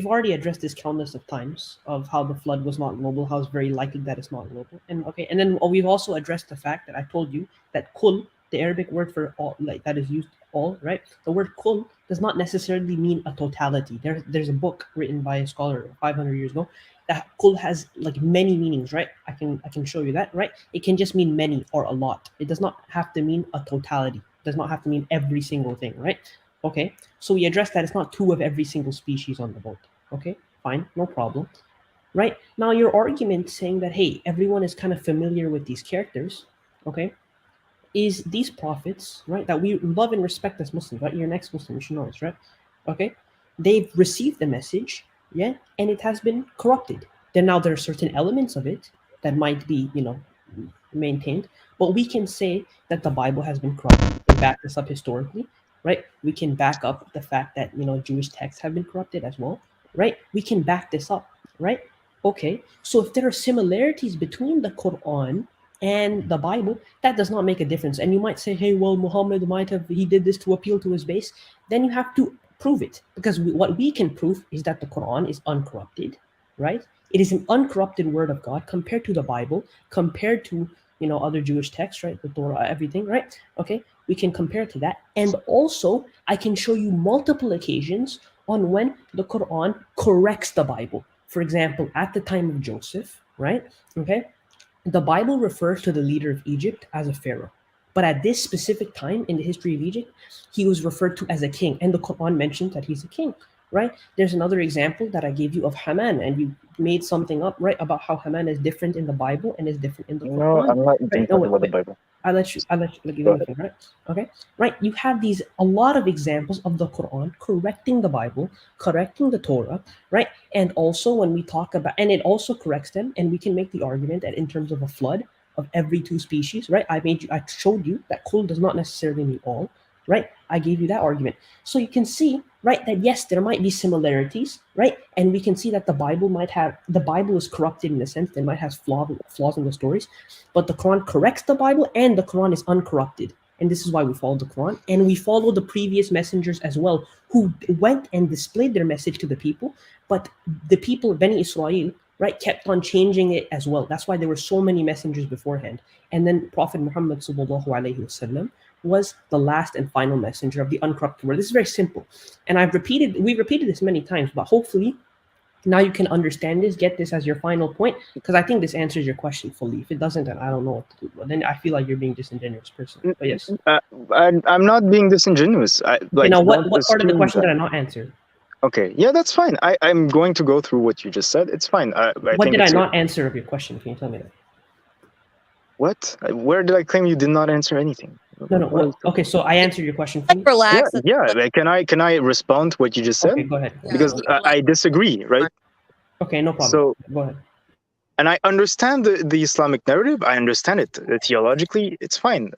already addressed this countless of times of how the flood was not global, how it's very likely that it's not global, and then we've also addressed the fact that I told you that kul, the Arabic word for all, like that is used all, right? The word kul does not necessarily mean a totality. There's a book written by a scholar 500 years ago that kul has like many meanings, right? I can show you that, right? It can just mean many or a lot. It does not have to mean a totality. It does not have to mean every single thing, right? Okay, so we addressed that it's not two of every single species on the boat. Okay, fine, no problem. Right, now your argument saying that, hey, everyone is kind of familiar with these characters, okay, is these prophets, right, that we love and respect as Muslims, right? You're an ex-Muslim, you should know this, right? Okay, they've received the message, yeah, and it has been corrupted. Then now there are certain elements of it that might be, maintained, but we can say that the Bible has been corrupted. We can back this up historically, right? We can back up the fact that, Jewish texts have been corrupted as well, right? We can back this up, right? Okay, so if there are similarities between the Quran and the Bible, that does not make a difference. And you might say, hey, well, Muhammad he did this to appeal to his base. Then you have to prove it, because what we can prove is that the Quran is uncorrupted, right? It is an uncorrupted word of God compared to the Bible, compared to, other Jewish texts, right? The Torah, everything, right? Okay, we can compare to that. And also, I can show you multiple occasions on when the Quran corrects the Bible. For example, at the time of Joseph, right? Okay, the Bible refers to the leader of Egypt as a pharaoh. But at this specific time in the history of Egypt, he was referred to as a king. And the Quran mentions that he's a king, right? There's another example that I gave you of Haman, and you made something up, right, about how Haman is different in the Bible and is different in the Quran. No, I'm not right? talking about the Bible. I'll let you right? Okay, right? You have a lot of examples of the Quran correcting the Bible, correcting the Torah, right? And also when we talk about, and it also corrects them, and we can make the argument that in terms of a flood of every two species, right? I showed you that kul does not necessarily mean all, right? I gave you that argument. So you can see, right, that yes, there might be similarities, right? And we can see that the Bible is corrupted in a sense, it might have flaws in the stories, but the Quran corrects the Bible and the Quran is uncorrupted. And this is why we follow the Quran. And we follow the previous messengers as well, who went and displayed their message to the people. But the people of Bani Israel, right, kept on changing it as well. That's why there were so many messengers beforehand. And then Prophet Muhammad sallallahu alaihi wasallam was the last and final messenger of the uncorrupted word. This is very simple. And we repeated this many times, but hopefully now you can understand this, get this as your final point, because I think this answers your question fully. If it doesn't, then I don't know what to do. But then I feel like you're being disingenuous person. But yes. I'm not being disingenuous. What part of the question did I not answer? Okay, yeah, that's fine. I'm going to go through what you just said. It's fine. What did I not answer of your question? Can you tell me that? What? Where did I claim you did not answer anything? No. Okay, so I answered your question for you. Relax. Yeah. Can I respond to what you just said? Okay, go ahead. Because I disagree, right? Okay, no problem. So go ahead. And I understand the Islamic narrative. I understand it theologically. It's fine.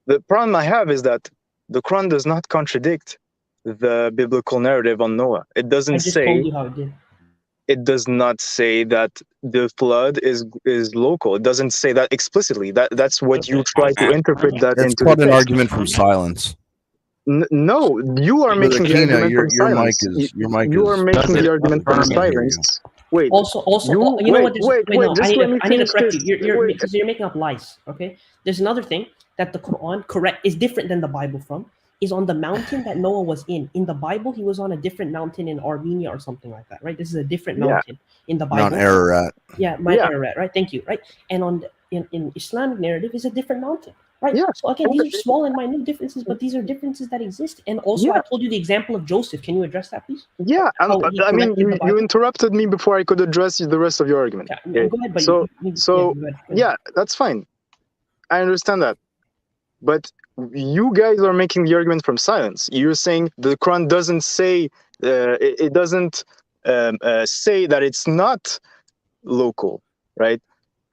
The problem I have is that the Quran does not contradict the biblical narrative on Noah. It doesn't say. I just told you how it did. It does not say that the flood is local. It doesn't say that explicitly. That's what you try to interpret that That's into. quite an argument from silence. No, you are making the argument from silence. You are making the argument from silence. Wait. Also, you know what? I need to correct you. Because you're making up lies. Okay. There's another thing that the Quran is different than the Bible from. Is on the mountain that Noah was in. In the Bible, he was on a different mountain in Armenia or something like that, right? This is a different mountain in the Bible. Mount Ararat. Yeah, Mount Ararat, right? Thank you, right? And in Islamic narrative is a different mountain, right? Yeah. So again, these are small and minute differences, but these are differences that exist. And also, I told you the example of Joseph. Can you address that, please? Yeah, I mean, you interrupted me before I could address the rest of your argument. Yeah, go ahead, but go ahead. That's fine. I understand that, but you guys are making the argument from silence. You're saying the Quran doesn't say it doesn't say that it's not local, right?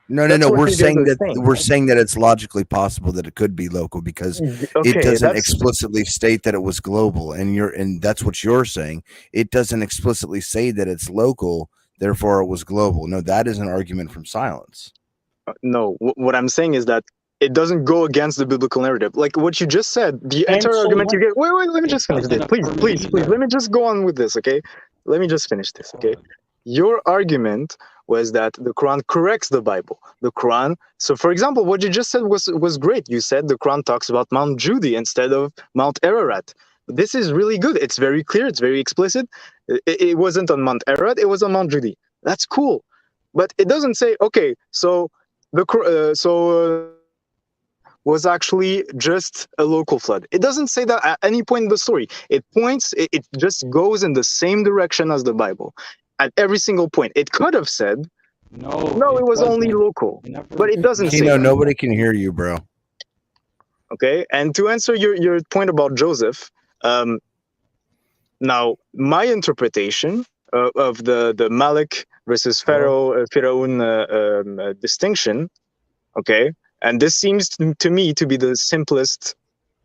No. We're saying that it's logically possible that it could be local because it doesn't explicitly state that it was global, and that's what you're saying. It doesn't explicitly say that it's local, therefore it was global. No, that is an argument from silence. No, what I'm saying is that it doesn't go against the biblical narrative. Like what you just said, the entire argument you get. Wait, let me just finish this. Please. Let me just go on with this, okay? Let me just finish this, okay? Your argument was that the Quran corrects the Bible. The Quran. So, for example, what you just said was great. You said the Quran talks about Mount Judy instead of Mount Ararat. This is really good. It's very clear. It's very explicit. It wasn't on Mount Ararat. It was on Mount Judy. That's cool. But it doesn't say, okay, so was actually just a local flood. It doesn't say that at any point in the story. It just goes in the same direction as the Bible. At every single point. It could have said, no, it was only local. But it doesn't say that. Nobody can hear you, bro. Okay, and to answer your point about Joseph, now, my interpretation of the Malik versus Pharaoh distinction, okay, and this seems to me to be the simplest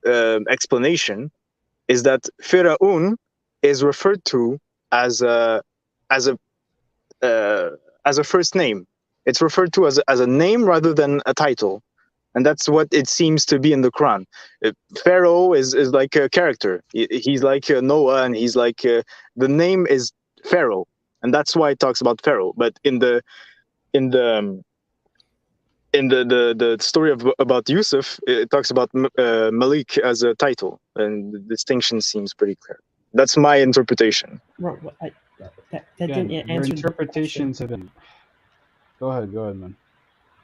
explanation, is that Pharaoh is referred to as a first name. It's referred to as a name rather than a title, and that's what it seems to be in the Quran. Pharaoh is like a character. He's like Noah, and he's like the name is Pharaoh, and that's why it talks about Pharaoh. But in the story about Yusuf, it talks about Malik as a title, and the distinction seems pretty clear. That's my interpretation. That didn't answer. Your interpretations have been. Go ahead, man.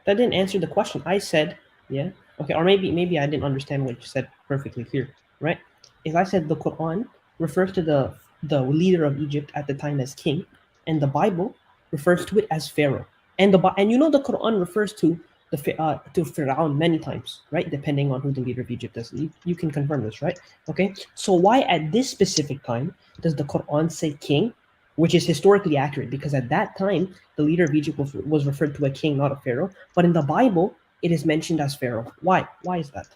That didn't answer the question. I said, yeah, okay, or maybe I didn't understand what you said perfectly clear, right? If I said the Quran refers to the leader of Egypt at the time as king, and the Bible refers to it as Pharaoh, and the Quran refers to Pharaoh many times, right? Depending on who the leader of Egypt is. You can confirm this, right? Okay. So why at this specific time does the Quran say king, which is historically accurate? Because at that time, the leader of Egypt was referred to a king, not a pharaoh. But in the Bible, it is mentioned as Pharaoh. Why? Why is that?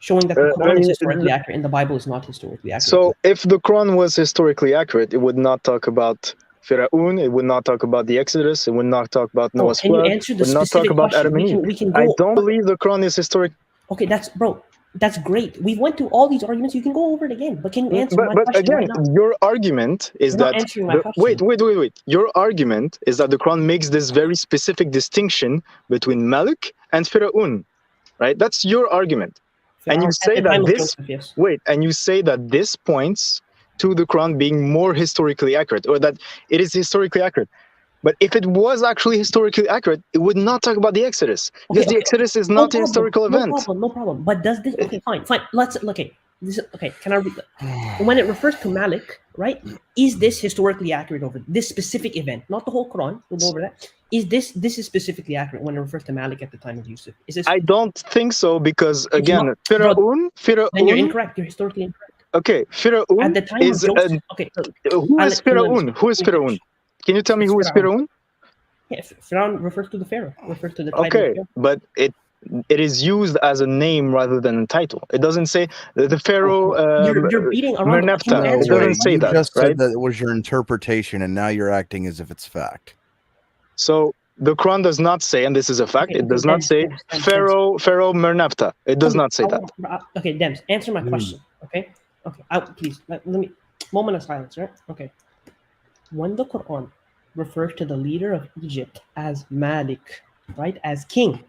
showing that the Quran is historically accurate and the Bible is not historically accurate. So if the Quran was historically accurate, it would not talk about Fir'aun, it would not talk about the Exodus, it would not talk about Noah's flood, it would not talk about Adam and Eve. I don't believe the Quran is historic. Okay, that's great. We went through all these arguments. You can go over it again, but can you answer my question? But again, your argument is that wait. Your argument is that the Quran makes this very specific distinction between Malik and Fir'aun, right? That's your argument, and you say that this and you say that this points to the Quran being more historically accurate, or that it is historically accurate. But if it was actually historically accurate, it would not talk about the Exodus, because the Exodus is not a historical event. No problem. But does this? Okay, fine. Let's Can I read that? When it refers to Malik, right? Is this historically accurate over this specific event? Not the whole Quran. We'll go over that. Is this is specifically accurate when it refers to Malik at the time of Yusuf? Is this? I don't think so, because again, Fir'aun. Then you're incorrect. You're historically incorrect. Okay, Fir'aun at the time is of Joseph. Who is Fir'aun? Who is Fir'aun? Can you tell me who is Fir'aun? Yeah, Fir'aun refers to the Pharaoh. Refers to the okay, but it is used as a name rather than a title. It doesn't say the Pharaoh. You're beating around. It doesn't say that. Just right? said that it was your interpretation, and now you're acting as if it's fact. So the Quran does not say, and this is a fact, it does not say Pharaoh Merneptah. It does not say that. Okay, Dems, answer my question. Okay. Please let me. Moment of silence, right? Okay. When the Quran refers to the leader of Egypt as Malik, right, as king,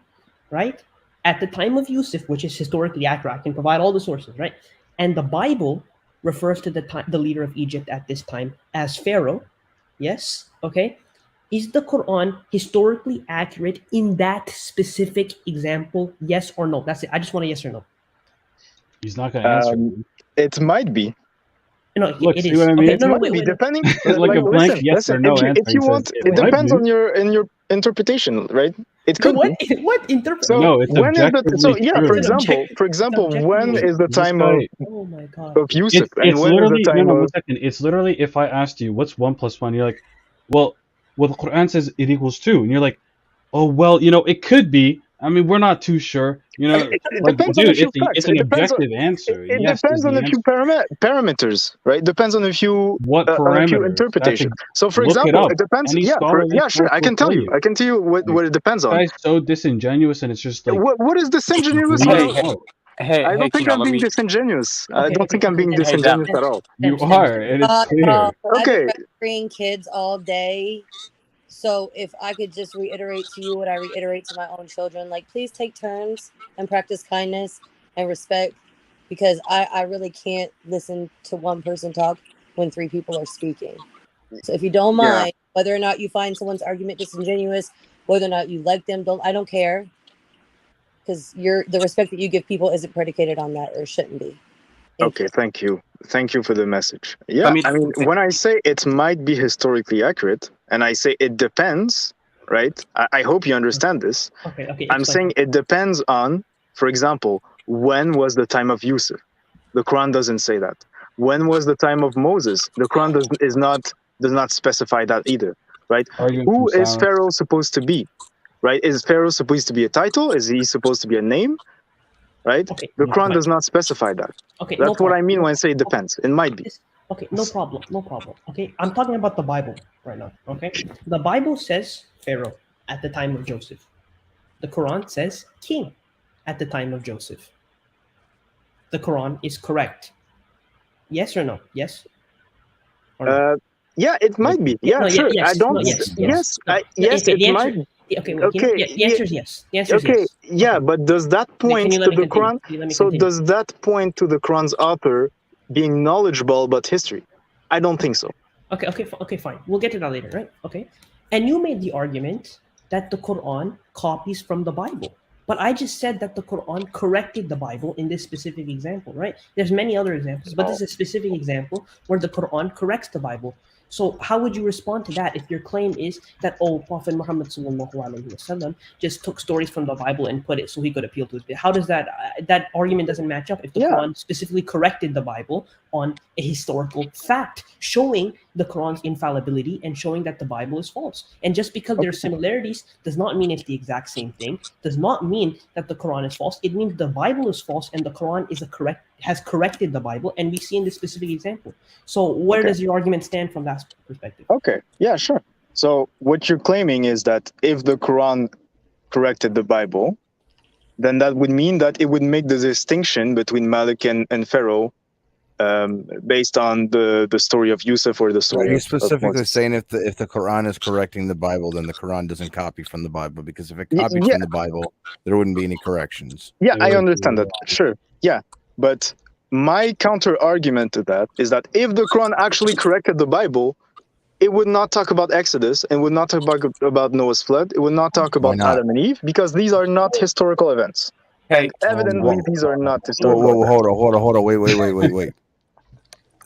right, at the time of Yusuf, which is historically accurate, I can provide all the sources, right, and the Bible refers to the leader of Egypt at this time as Pharaoh, yes, okay, is the Quran historically accurate in that specific example, yes or no? That's it. I just want a yes or no. He's not going to answer. It might be. No, look, it see is. what I mean? Okay, Wait. Depending, like a blank yes or no answer. If you want, it depends on your interpretation, right? It could be. What interpretation? So no, it's when is objectively so yeah, true. for example, when is the time of Yusuf, and when is the time of? 1 second. It's literally if I asked you what's 1 + 1, you're like, well, the Quran says it equals 2, and you're like, oh well, it could be. I mean, we're not too sure. It like, depends dude, on a few it's an objective answer. It yes, depends on a few parameters, right? Depends on a few interpretation. So, for example, it depends. Yeah, sure. I can tell you. I can tell you what it depends on. This guy's so disingenuous, and it's just like what is disingenuous? I don't think I'm being disingenuous. I don't think I'm being disingenuous at all. You are, and it's clear. Okay. I've kids all day. So if I could just reiterate to you what I reiterate to my own children, like, please take turns and practice kindness and respect, because I really can't listen to one person talk when 3 people are speaking. So if you don't mind, whether or not you find someone's argument disingenuous, whether or not you like them, I don't care, because the respect that you give people isn't predicated on that, or shouldn't be. Okay, thank you for the message. Yeah, I mean, when I say it might be historically accurate, and I say it depends, right? I hope you understand this. Okay. I'm saying it depends on, for example, when was the time of Yusuf? The Quran doesn't say that. When was the time of Moses? The Quran does not specify that either, right? Who is Pharaoh supposed to be, right? Is Pharaoh supposed to be a title? Is he supposed to be a name? Right? Okay, the Quran does not specify that. Okay, that's what I mean when I say it depends. It might be. Okay, no problem. Okay, I'm talking about the Bible right now. Okay, the Bible says Pharaoh at the time of Joseph. The Quran says king at the time of Joseph. The Quran is correct. Yes or no? Yes. Or no? Yeah, it might be. Yeah, no, sure. Yes, I don't. No, yes. It might be. Okay. The answer is yes. The answer is yes. Yeah, but does that point to the Quran? So does that point to the Quran's author being knowledgeable about history? I don't think so. Okay, fine. We'll get to that later, right? Okay. And you made the argument that the Quran copies from the Bible. But I just said that the Quran corrected the Bible in this specific example, right? There's many other examples, but this is a specific example where the Quran corrects the Bible. So how would you respond to that if your claim is that, Prophet Muhammad ﷺ just took stories from the Bible and put it so he could appeal to his bid? How does that argument doesn't match up if the Quran specifically corrected the Bible on a historical fact, showing the Quran's infallibility and showing that the Bible is false. And just because there are similarities does not mean it's the exact same thing, does not mean that the Quran is false. It means the Bible is false and the Quran has corrected the Bible, and we see in this specific example. So where does your argument stand from that perspective? Okay, yeah, sure. So what you're claiming is that if the Quran corrected the Bible, then that would mean that it would make the distinction between Malik and Pharaoh based on the story of Yusuf or the story. Are you of specifically Moses. saying if the Quran is correcting the Bible, then the Quran doesn't copy from the Bible? Because if it copies from the Bible, there wouldn't be any corrections. Yeah, I understand that. Sure. Yeah. But my counter argument to that is that if the Quran actually corrected the Bible, it would not talk about Exodus, and would not talk about Noah's flood. It would not talk about Adam and Eve, because these are not historical events. And evidently, these are not historical events. Hold on. Wait.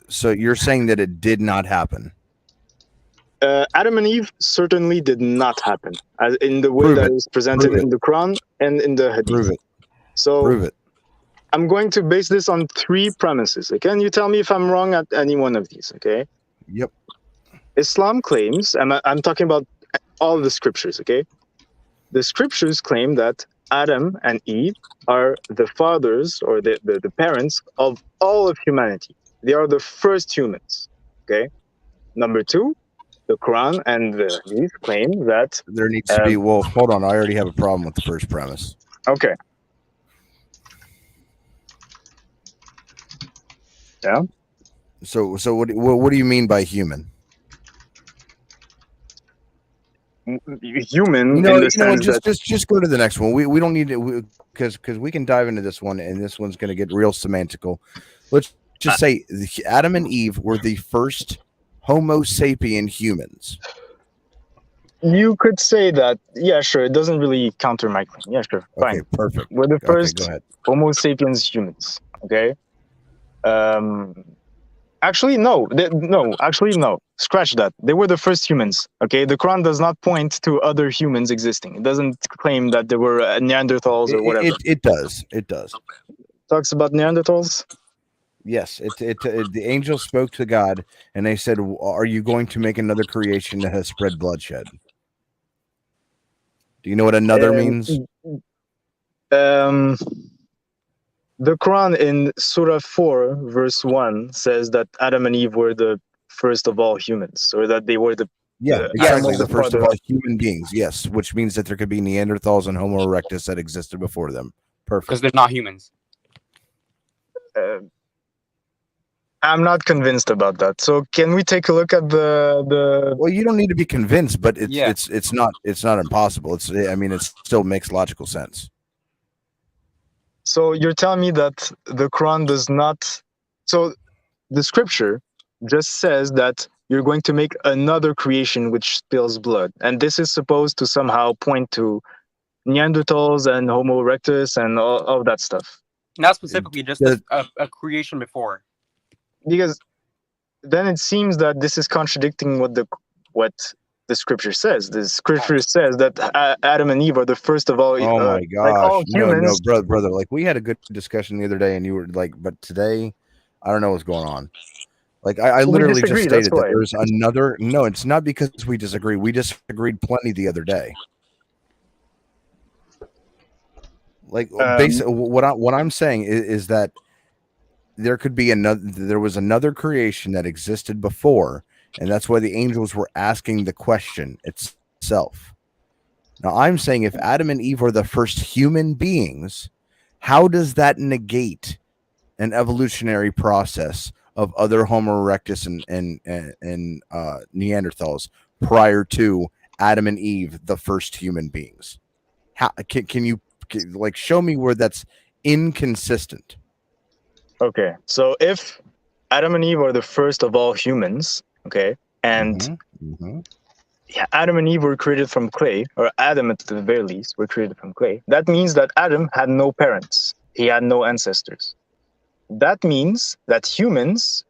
So you're saying that it did not happen? Adam and Eve certainly did not happen, as in the way that is presented in the Quran and in the Hadith. Prove it. So prove it. I'm going to base this on 3 premises. Okay, and you tell me if I'm wrong at any one of these. Okay. Yep. Islam claims, I'm talking about all the scriptures. Okay. The scriptures claim that Adam and Eve are the fathers or the parents of all of humanity. They are the first humans. Okay. Number 2, the Quran and the Hadith claim that there needs to be. Well, hold on. I already have a problem with the first premise. Okay. Yeah. So what do you mean by human? Human. Just go to the next one. We don't need to, because we can dive into this one, and this one's going to get real semantical. Let's just say Adam and Eve were the first Homo sapien humans. You could say that. Yeah, sure. It doesn't really counter my claim. Yeah, sure. Fine. Okay, perfect. We're the first go ahead. Homo sapiens humans. Okay. Actually, no. No. Scratch that. They were the first humans. Okay. The Quran does not point to other humans existing. It doesn't claim that there were Neanderthals or whatever. It does. It does. Talks about Neanderthals. Yes. The angel spoke to God, and they said, "Are you going to make another creation that has spread bloodshed?" Do you know what another means? The Quran in Surah 4, verse 1 says that Adam and Eve were the first of all humans, or that they were exactly the first of all human beings. Yes, which means that there could be Neanderthals and Homo erectus that existed before them. Perfect. Because they're not humans. I'm not convinced about that. So can we take a look at the? Well, you don't need to be convinced, but it's not impossible. It still makes logical sense. So you're telling me that the Quran does not. So the scripture just says that you're going to make another creation which spills blood, and this is supposed to somehow point to Neanderthals and Homo erectus and all that stuff. Not specifically, just a creation before. Because then it seems that this is contradicting what the scripture says. The scripture says that Adam and Eve are the first of all. Oh my gosh! Like all humans. No, brother. Like, we had a good discussion the other day, and you were like, "But today, I don't know what's going on." Like, I literally just stated that there's another. No, it's not because we disagree. We disagreed plenty the other day. Like, basically, what I'm saying is that there could be there was another creation that existed before, and that's why the angels were asking the question itself. Now, I'm saying if Adam and Eve are the first human beings, how does that negate an evolutionary process of other Homo erectus and Neanderthals prior to Adam and Eve, the first human beings? How can you show me where that's inconsistent? Okay, so if Adam and Eve are the first of all humans, okay, and Adam and Eve were created from clay, or Adam at the very least were created from clay, that means that Adam had no parents. He had no ancestors. That means that humans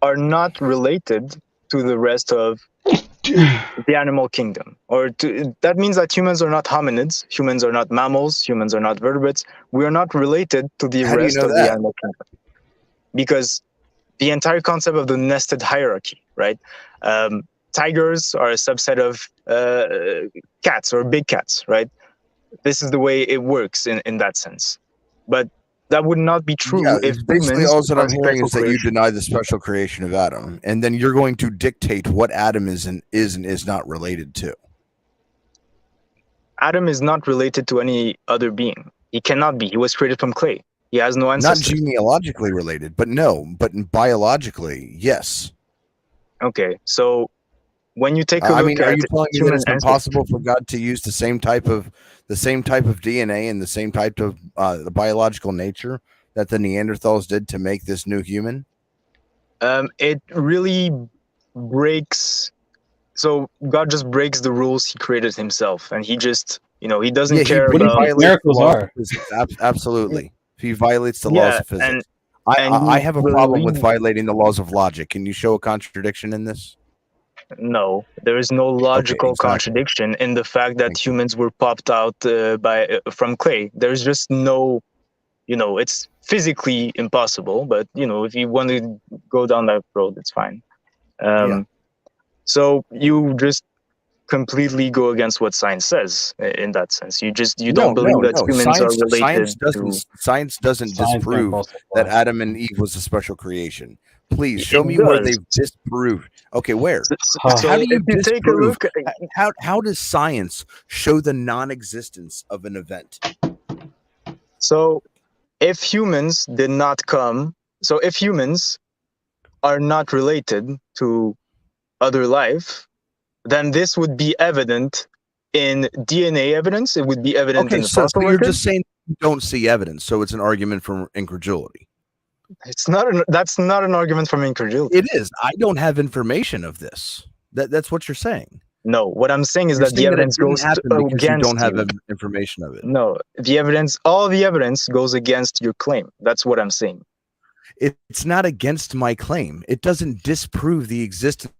are not related to the rest of the animal kingdom. That means that humans are not hominids, humans are not mammals, humans are not vertebrates. We are not related to the rest of the animal kingdom. Because the entire concept of the nested hierarchy, right? Tigers are a subset of cats or big cats, right? This is the way it works in that sense. But that would not be true Yeah, if basically humans all that are I'm hearing special is that you creation. deny the special creation of Adam, and then you're going to dictate what Adam is and is not related to. Adam is not related to any other being. He cannot be. He was created from clay. He has no Not ancestors. genealogically related, but biologically, yes. Okay, so when you take a look I mean, are at you telling me that human it's impossible for God to use the same type of DNA and the same type of the biological nature that the Neanderthals did to make this new human? It really breaks. So God just breaks the rules He created Himself, and He just, he doesn't care about miracles are. Absolutely, He violates the laws of physics. I have a problem with violating the laws of logic. Can you show a contradiction in this? No, there is no logical contradiction in the fact that humans were popped out from clay. There's just no, it's physically impossible. But if you want to go down that road, it's fine. So you just completely go against what science says in that sense. You don't believe that humans are related Science doesn't disprove that Adam and Eve was a special creation. Please show me where they've disproved. Okay, where? So how do you if you take a disprove? look, How does science show the non-existence of an event? So if humans did not come, so if humans are not related to other life, then this would be evident in DNA evidence. It would be evident in the fossil you're record. just saying you don't see evidence, so it's an argument from incredulity. It's not. That's not an argument from incredulity. It is. I don't have information of this. That's what you're saying. No, what I'm saying is that the evidence goes against you don't have information of it. No, all the evidence goes against your claim. That's what I'm saying. It's not against my claim. It doesn't disprove the existence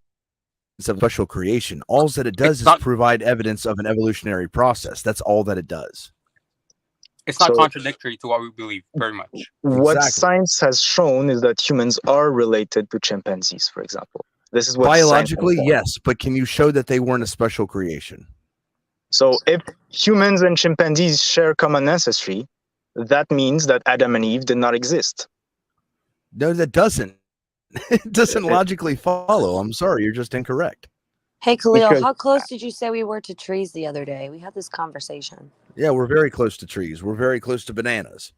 of special creation. All that it does is provide evidence of an evolutionary process. That's all that it does. It's not contradictory to what we believe, very much. What science has shown is that humans are related to chimpanzees, for example. This is what biologically, yes, but can you show that they weren't a special creation? So if humans and chimpanzees share common ancestry, that means that Adam and Eve did not exist. No, that doesn't. It doesn't logically follow. I'm sorry, you're just incorrect. Hey, Khalil, how close did you say we were to trees the other day? We had this conversation. Yeah, we're very close to trees. We're very close to bananas.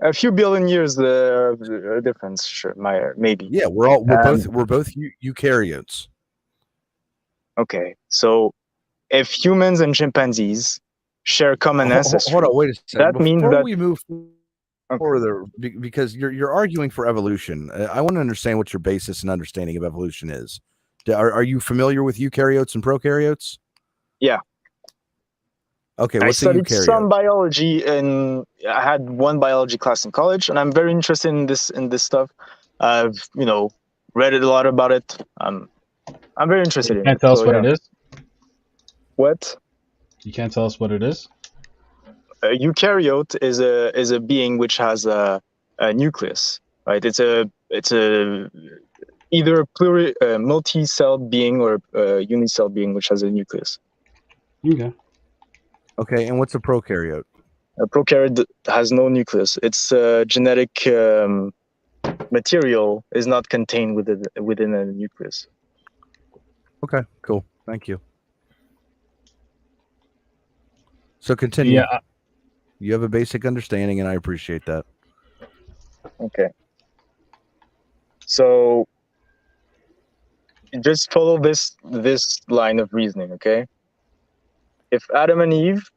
A few billion years difference, sure, maybe. Yeah, we're both eukaryotes. Okay, so if humans and chimpanzees share common ancestry, hold on, wait a second. That means that we move further, because you're arguing for evolution. I want to understand what your basis and understanding of evolution is. Are you familiar with eukaryotes and prokaryotes? Yeah. Okay, I what's a studied eukaryote? some biology, and I had one biology class in college, and I'm very interested in this stuff. I've read a lot about it. I'm very interested in it. You can't tell us what it is? What? You can't tell us what it is? A eukaryote is a being which has a nucleus, right? It's a either a multi-celled being or a unicelled being which has a nucleus. Okay. Okay, and what's a prokaryote? A prokaryote has no nucleus. Its genetic material is not contained within a nucleus. Okay, cool. Thank you. So continue. Yeah. You have a basic understanding, and I appreciate that. Okay. So just follow this line of reasoning, okay? If Adam and Eve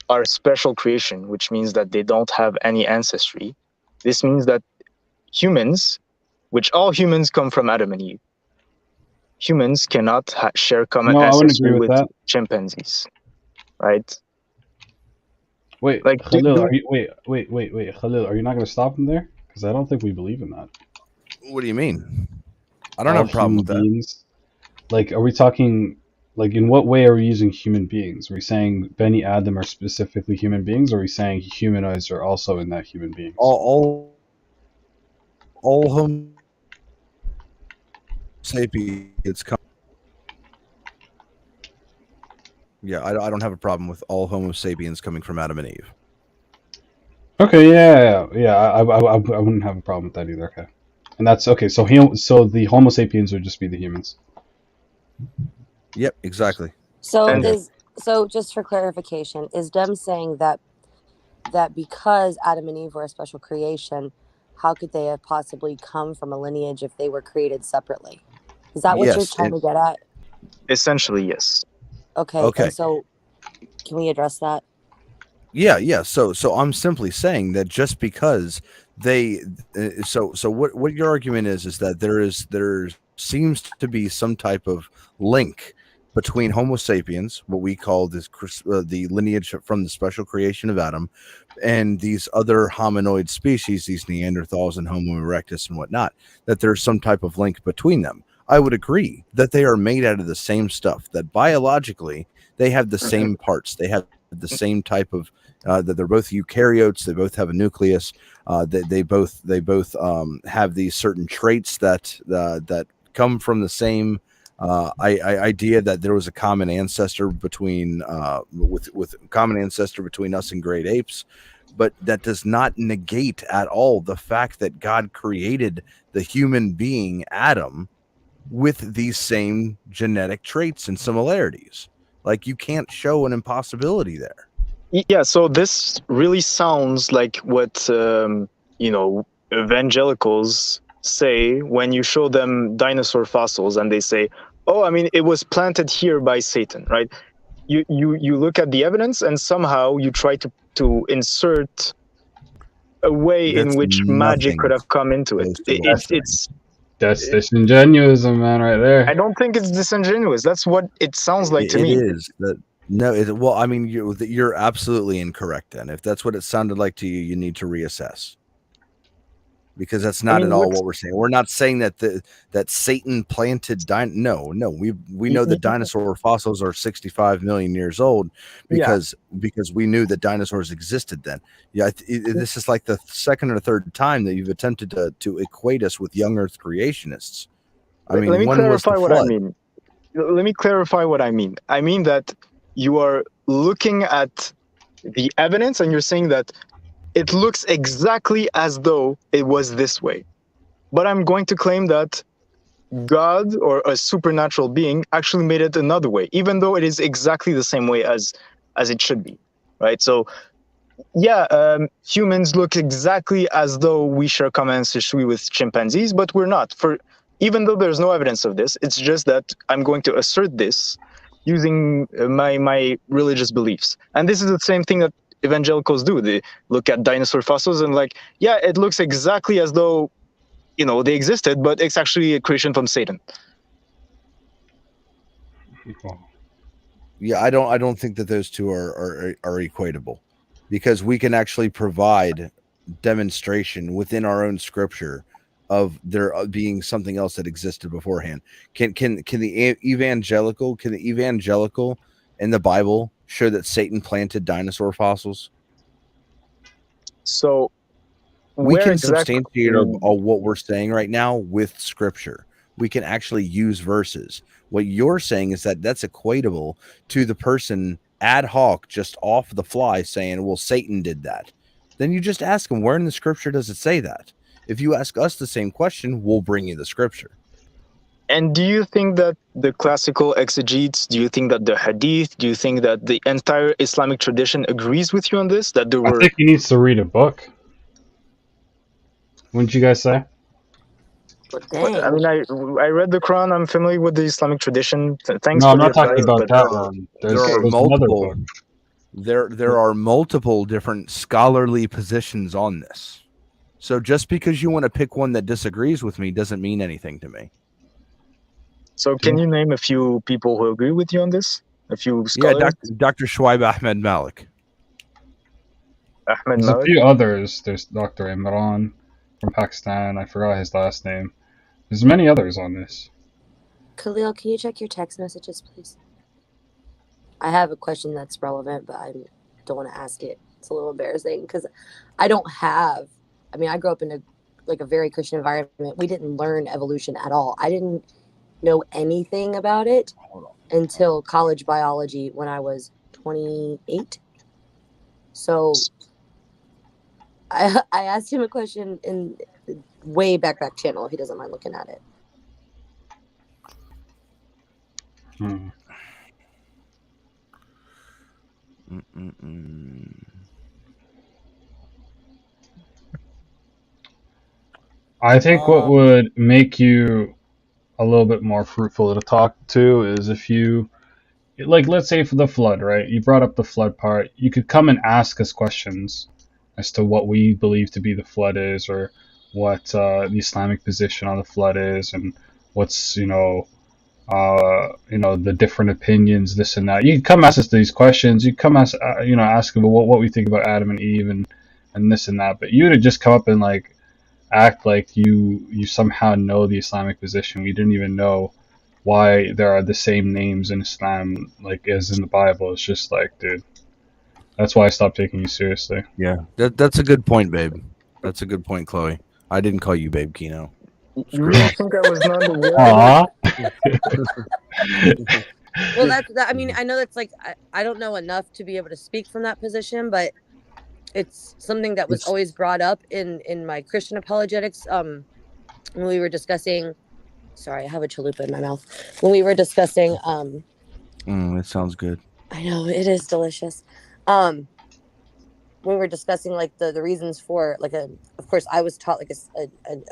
are special creation, which means that they don't have any ancestry, this means that humans, which all humans come from Adam and Eve, humans cannot share common ancestry with chimpanzees, right? Wait, Khalil, wait, Khalil, are you not going to stop him there? Because I don't think we believe in that. What do you mean? I don't have a problem with that. Like, are we talking, like, in what way are we using human beings? Are we saying Beni Adam are specifically human beings, or are we saying humanoids are also in that human beings? All sapiens come. Yeah, I don't have a problem with all Homo sapiens coming from Adam and Eve. Okay, yeah. I wouldn't have a problem with that either. Okay, and that's okay. So the Homo sapiens would just be the humans. Yep, exactly. So just for clarification, is them saying that because Adam and Eve were a special creation, how could they have possibly come from a lineage if they were created separately? Is that what you're trying to get at? Essentially, yes. Okay. And so, can we address that? Yeah. So I'm simply saying that just because they, so what your argument is that there seems to be some type of link between Homo sapiens, what we call this the lineage from the special creation of Adam, and these other hominoid species, these Neanderthals and Homo erectus and whatnot, that there's some type of link between them. I would agree that they are made out of the same stuff, that biologically they have the same parts. They have the same type of, that they're both eukaryotes. They both have a nucleus. They both have these certain traits that come from the same idea that there was a common ancestor between with common ancestor between us and great apes. But that does not negate at all the fact that God created the human being Adam with these same genetic traits and similarities. Like, you can't show an impossibility there. Yeah, so this really sounds like what evangelicals say when you show them dinosaur fossils and they say, oh, I mean, it was planted here by Satan, right? You look at the evidence and somehow you try to insert a way in which magic could have come into it. That's disingenuous, man, right there. I don't think it's disingenuous. That's what it sounds like to me. It is. Well, I mean, you're absolutely incorrect then. If that's what it sounded like to you, you need to reassess. Because that's not at all what we're saying. We're not saying that Satan planted No. We know that dinosaur fossils are 65 million years old because we knew that dinosaurs existed then. Yeah, this is like the second or third time that you've attempted to equate us with young Earth creationists. I mean, let me when was the clarify what flood? I mean. Let me clarify what I mean. I mean that you are looking at the evidence and you're saying that it looks exactly as though it was this way. But I'm going to claim that God or a supernatural being actually made it another way, even though it is exactly the same way as it should be, right? So, humans look exactly as though we share common ancestry with chimpanzees, but we're not. Even though there's no evidence of this, it's just that I'm going to assert this using my religious beliefs. And this is the same thing that evangelicals do. They look at dinosaur fossils and it looks exactly as though they existed, but it's actually a creation from Satan. Yeah, I don't think that those two are equatable, because we can actually provide demonstration within our own scripture of there being something else that existed beforehand. Can the evangelical in the Bible show that Satan planted dinosaur fossils? So we can substantiate what we're saying right now with scripture. We can actually use verses. What you're saying is that that's equatable to the person ad hoc, just off the fly, saying, well, Satan did that. Then you just ask them, where in the scripture does it say that? If you ask us the same question, we'll bring you the scripture. And do you think that the classical exegetes, do you think that the hadith, do you think that the entire Islamic tradition agrees with you on this? That there were... I think he needs to read a book. Wouldn't you guys say? I mean, I read the Quran. I'm familiar with the Islamic tradition. Thanks no, for I'm not the talking advice, about that one. There are multiple. There are multiple different scholarly positions on this. So just because you want to pick one that disagrees with me doesn't mean anything to me. So can you name a few people who agree with you on this? A few scholars? Yeah, Dr. Shuaib Ahmed Malik. There's a few others. There's Dr. Imran from Pakistan. I forgot his last name. There's many others on this. Khalil, can you check your text messages, please? I have a question that's relevant, but I don't want to ask it. It's a little embarrassing because I don't have... I mean, I grew up in a very Christian environment. We didn't learn evolution at all. I didn't know anything about it until college biology when I was 28. So I asked him a question in way back channel if he doesn't mind looking at it. I think what would make you a little bit more fruitful to talk to is if you, like, let's say for the flood, right? You brought up the flood part. You could come and ask us questions as to what we believe to be the flood is, or what the Islamic position on the flood is, and what's the different opinions, this and that. You can come ask us these questions. You come ask ask about what we think about Adam and Eve and this and that. But you to just come up and like act like you somehow know the Islamic position. We didn't even know why there are the same names in Islam like as in the Bible. It's just like, dude, that's why I stopped taking you seriously. Yeah, that's a good point, babe. That's a good point, Chloe. I didn't call you babe, Kino. You really think I was not aware? Well, that. I mean, I know that's like I don't know enough to be able to speak from that position, but it's something that was always brought up in my Christian apologetics. When we were discussing, sorry, I have a chalupa in my mouth. When we were discussing, it sounds good. I know it is delicious. When we were discussing like the reasons for like of course I was taught like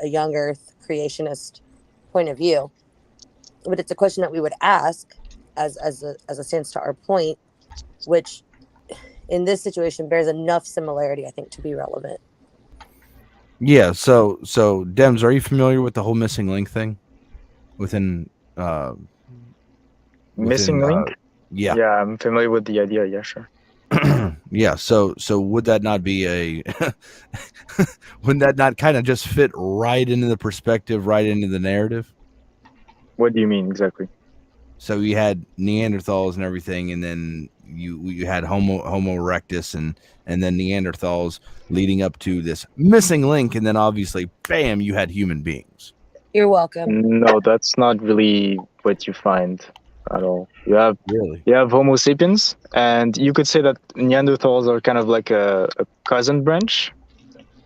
a young Earth creationist point of view, but it's a question that we would ask as a stance to our point, which in this situation bears enough similarity, I think, to be relevant. Yeah. So Dems, are you familiar with the whole missing link thing? Missing link? Yeah. Yeah, I'm familiar with the idea. Yeah, sure. Yeah. So would that not be would that not kind of just fit right into the perspective, right into the narrative? What do you mean exactly? So you had Neanderthals and everything, and then you had Homo erectus and then Neanderthals leading up to this missing link, and then obviously, bam, you had human beings. You're welcome. No, that's not really what you find at all. You have Homo sapiens, and you could say that Neanderthals are kind of like a cousin branch.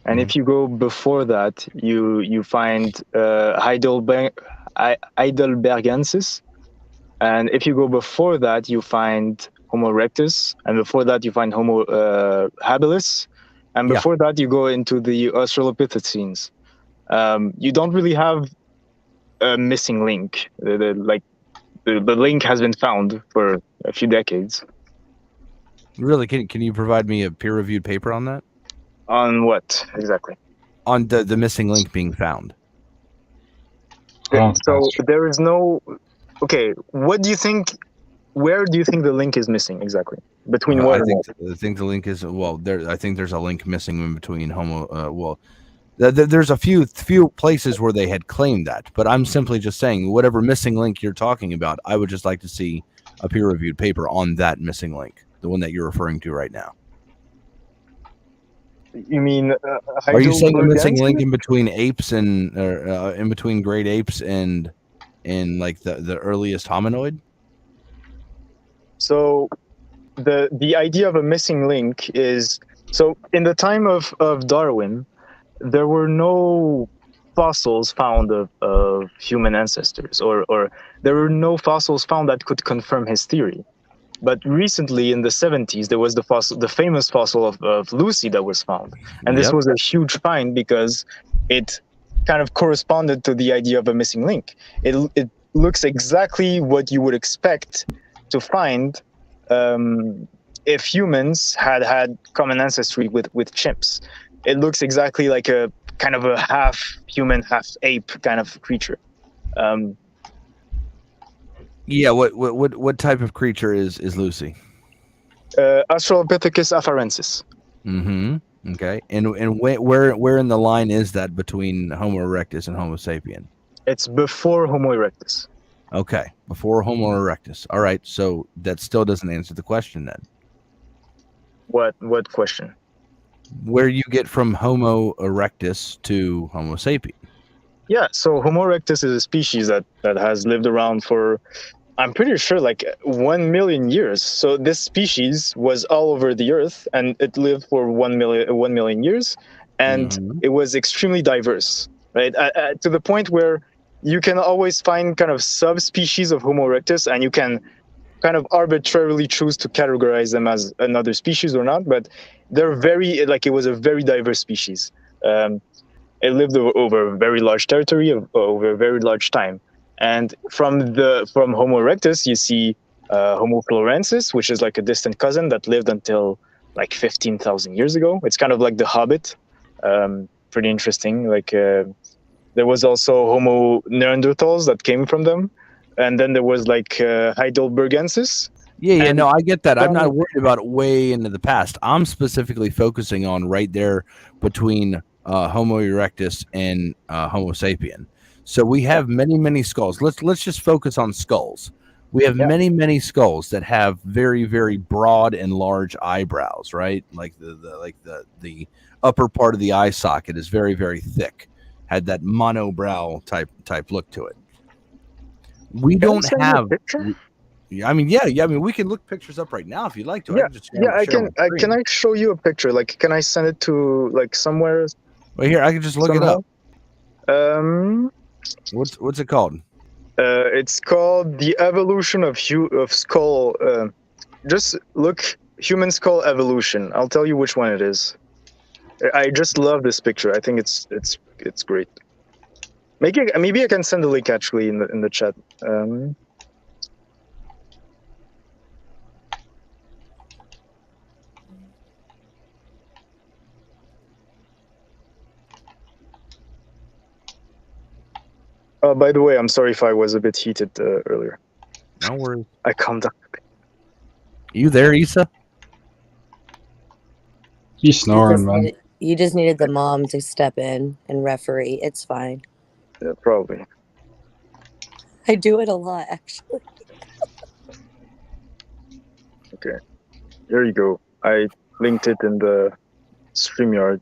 And if you go before that, you find Heidelbergensis. And if you go before that, you find Homo erectus, and before that you find Homo habilis, and before that you go into the Australopithecines. You don't really have a missing link. The link has been found for a few decades. Really? Can you provide me a peer-reviewed paper on that? On what exactly? On the missing link being found. So there is no. Okay, what do you think? Where do you think the link is missing exactly? Between what? I think the link is I think there's a link missing in between Homo. There's a few places where they had claimed that, but I'm simply just saying whatever missing link you're talking about, I would just like to see a peer-reviewed paper on that missing link, the one that you're referring to right now. You mean? Are you saying a missing link in between apes and in between great apes and like the earliest hominoid? So the idea of a missing link is, so in the time of Darwin, there were no fossils found of human ancestors, or there were no fossils found that could confirm his theory. But recently, in the 70s, there was the famous fossil of Lucy that was found. And this was a huge find because it kind of corresponded to the idea of a missing link. It looks exactly what you would expect to find if humans had common ancestry with chimps. It looks exactly like a kind of a half human, half ape kind of creature. Yeah, what type of creature is Lucy? Australopithecus afarensis. Mm-hmm. Okay. And where in the line is that between Homo erectus and Homo sapien? It's before Homo erectus. Okay, before Homo erectus. All right, so that still doesn't answer the question then. What question? Where you get from Homo erectus to Homo sapien? Yeah, so Homo erectus is a species that has lived around for, I'm pretty sure, like 1 million years. So this species was all over the earth, and it lived for 1 million years, and it was extremely diverse, right? To the point where you can always find kind of subspecies of Homo erectus, and you can kind of arbitrarily choose to categorize them as another species or not, but they're very, like, it was a very diverse species. It lived over a very large territory, over a very large time. And from Homo erectus, you see Homo florensis, which is like a distant cousin that lived until like 15,000 years ago. It's kind of like the Hobbit. Pretty interesting. Like there was also Homo neanderthals that came from them. And then there was like Heidelbergensis. Yeah, no, I get that. I'm not worried about it way into the past. I'm specifically focusing on right there between Homo erectus and Homo sapien. So we have many skulls. Let's just focus on skulls. We have many skulls that have very, very broad and large eyebrows, right? Like the upper part of the eye socket is very, very thick. Had that monobrow type look to it. We don't have. I mean, yeah. I mean, we can look pictures up right now if you'd like to. I can. Can I show you a picture? Like, can I send it to like somewhere? Well, here I can just look somehow? it up. What's it called? It's called The Evolution of Skull. Just look human skull evolution. I'll tell you which one it is. I just love this picture. I think it's great. Maybe I can send the link actually in the chat. By the way, I'm sorry if I was a bit heated earlier. No worries. I calmed down. You there, Issa? He's snoring, man. You just needed the mom to step in and referee. It's fine. Yeah, probably. I do it a lot, actually. Okay. There you go. I linked it in the StreamYard.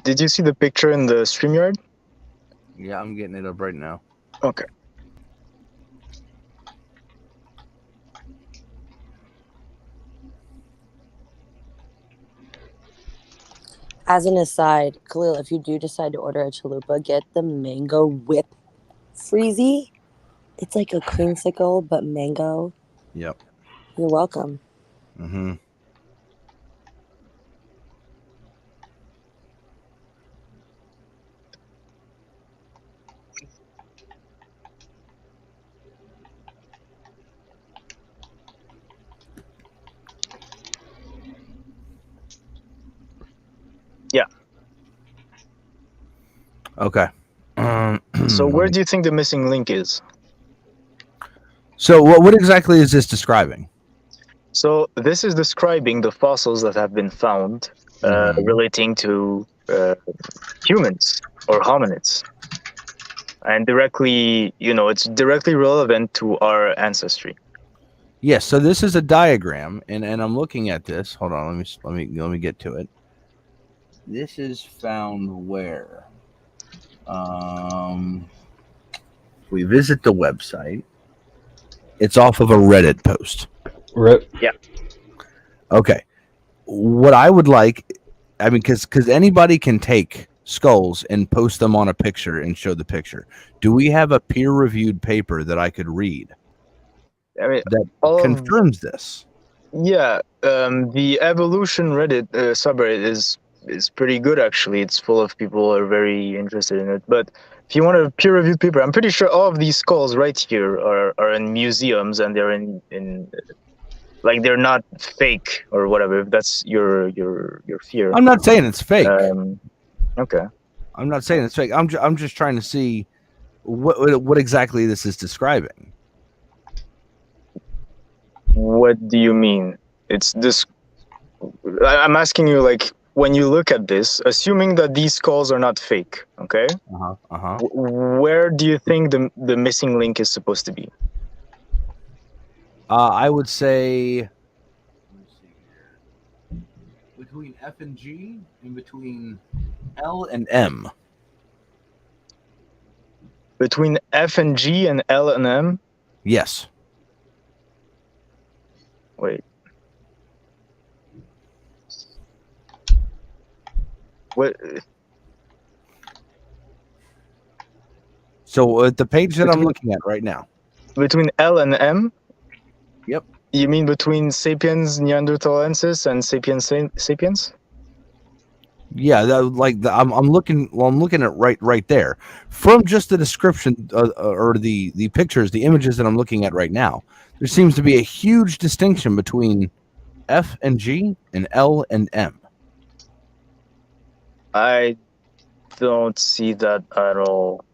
Did you see the picture in the StreamYard? Yeah, I'm getting it up right now. Okay. As an aside, Khalil, if you do decide to order a chalupa, get the mango whip freezy. It's like a creamsicle, but mango. Yep. You're welcome. Mm-hmm. Yeah. Okay. So where do you think the missing link is? So what exactly is this describing? So this is describing the fossils that have been found relating to humans or hominids. And directly, it's directly relevant to our ancestry. Yes, so this is a diagram, and I'm looking at this. Hold on, let me get to it. This is found where? If we visit the website, it's off of a Reddit post. Rip. Yeah. Okay. What I would like, I mean, because anybody can take skulls and post them on a picture and show the picture. Do we have a peer-reviewed paper that I could read? I mean, that confirms this? Yeah, the evolution Reddit subreddit is pretty good actually. It's full of people who are very interested in it. But if you want a peer-reviewed paper, I'm pretty sure all of these skulls right here are in museums, and they're in like they're not fake or whatever. If that's your fear. I'm not saying it's fake. Okay. I'm not saying it's fake. I'm just trying to see what exactly this is describing. What do you mean? It's this. I'm asking you, like, when you look at this, assuming that these calls are not fake, okay? Where do you think the missing link is supposed to be? I would say between F and G and between L and M. Between F and G and L and M? Yes. Wait. What? So the page that I'm looking at right now. Between L and M? Yep. You mean between Sapiens Neanderthalensis and Sapiens Sapiens? Yeah, I'm looking at right there. From just the description or the pictures, the images that I'm looking at right now, there seems to be a huge distinction between F and G and L and M. I don't see that at all.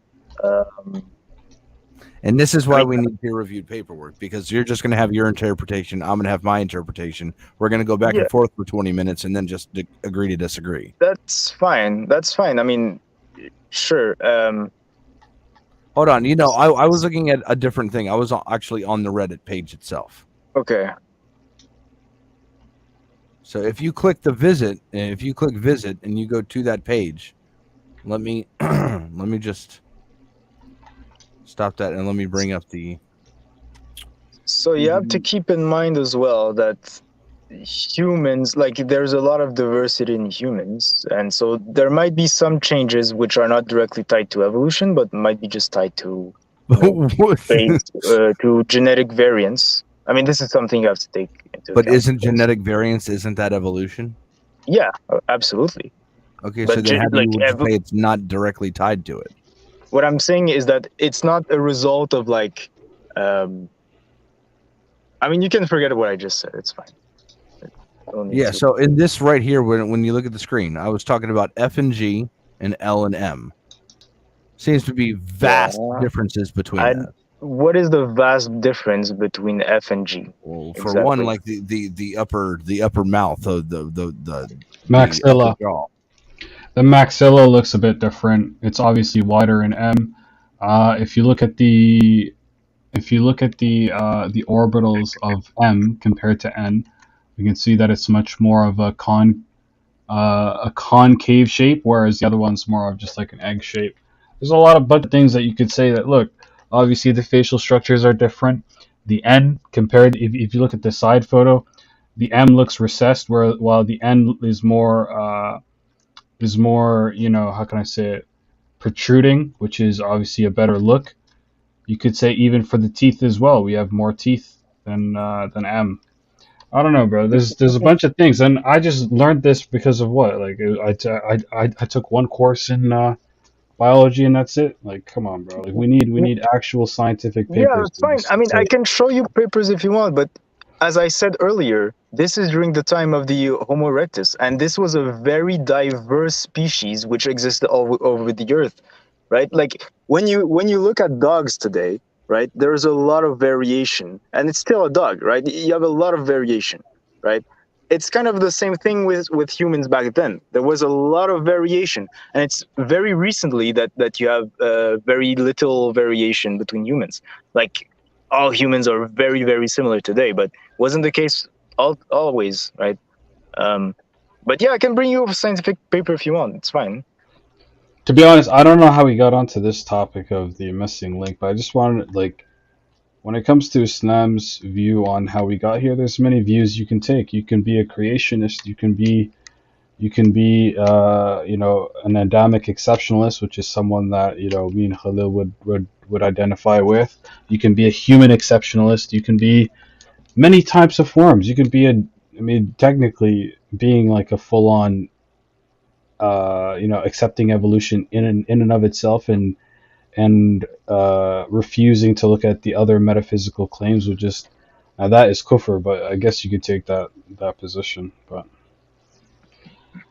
And this is why we need peer-reviewed paperwork, because you're just going to have your interpretation. I'm going to have my interpretation. We're going to go back and forth for 20 minutes and then just agree to disagree. That's fine. That's fine. I mean, sure. Hold on. You know, I was looking at a different thing. I was actually on the Reddit page itself. Okay. So if you click the visit, and if you click visit and you go to that page, let me let me just stop that and let me bring up the. So you have to keep in mind as well that humans, like, there's a lot of diversity in humans, and so there might be some changes which are not directly tied to evolution, but might be just tied to to genetic variance. I mean, this is something you have to take into account. But isn't genetic variance, isn't that evolution? Yeah, absolutely. Okay, But so then how do you say it's not directly tied to it? What I'm saying is that it's not a result of, like, I mean, you can forget what I just said. It's fine. Yeah, so in this right here, when you look at the screen, I was talking about F and G and L and M. Seems to be vast differences between that. What is the vast difference between F and G? Well, for one, like the upper mouth, the maxilla. upper jaw. The maxilla looks a bit different. It's obviously wider in M. If you look at the orbitals of M compared to N, you can see that it's much more of a concave shape, whereas the other one's more of just like an egg shape. There's a lot of things that you could say that, look, obviously the facial structures are different. The N compared, if you look at the side photo, the M looks recessed, while the N is more, you know, how can I say it, protruding, which is obviously a better look. You could say even for the teeth as well, we have more teeth than M. I don't know, bro. There's a bunch of things, and I just learned this because of what? Like, I took one course in biology, and that's it. Like, come on, bro. Like, we need actual scientific papers. Yeah, that's fine. I mean, I can show you papers if you want, but as I said earlier, this is during the time of the Homo erectus, and this was a very diverse species which existed all over the earth, right? Like, when you look at dogs today, right, there's a lot of variation, and it's still a dog, right? You have a lot of variation, right? It's kind of the same thing with humans back then. There was a lot of variation, and it's very recently that you have very little variation between humans. Like, all humans are very, very similar today, but wasn't the case always, right? But yeah, I can bring you a scientific paper if you want. It's fine. To be honest, I don't know how we got onto this topic of the missing link, but I just wanted, like, when it comes to Islam's view on how we got here, there's many views you can take. You can be a creationist. You can be, you know, an Adamic exceptionalist, which is someone that, you know, me and Khalid would identify with. You can be a human exceptionalist. You can be many types of forms. You can be technically being like a full-on, you know, accepting evolution in and of itself, and refusing to look at the other metaphysical claims, which is that is kufr. But I guess you could take that position. But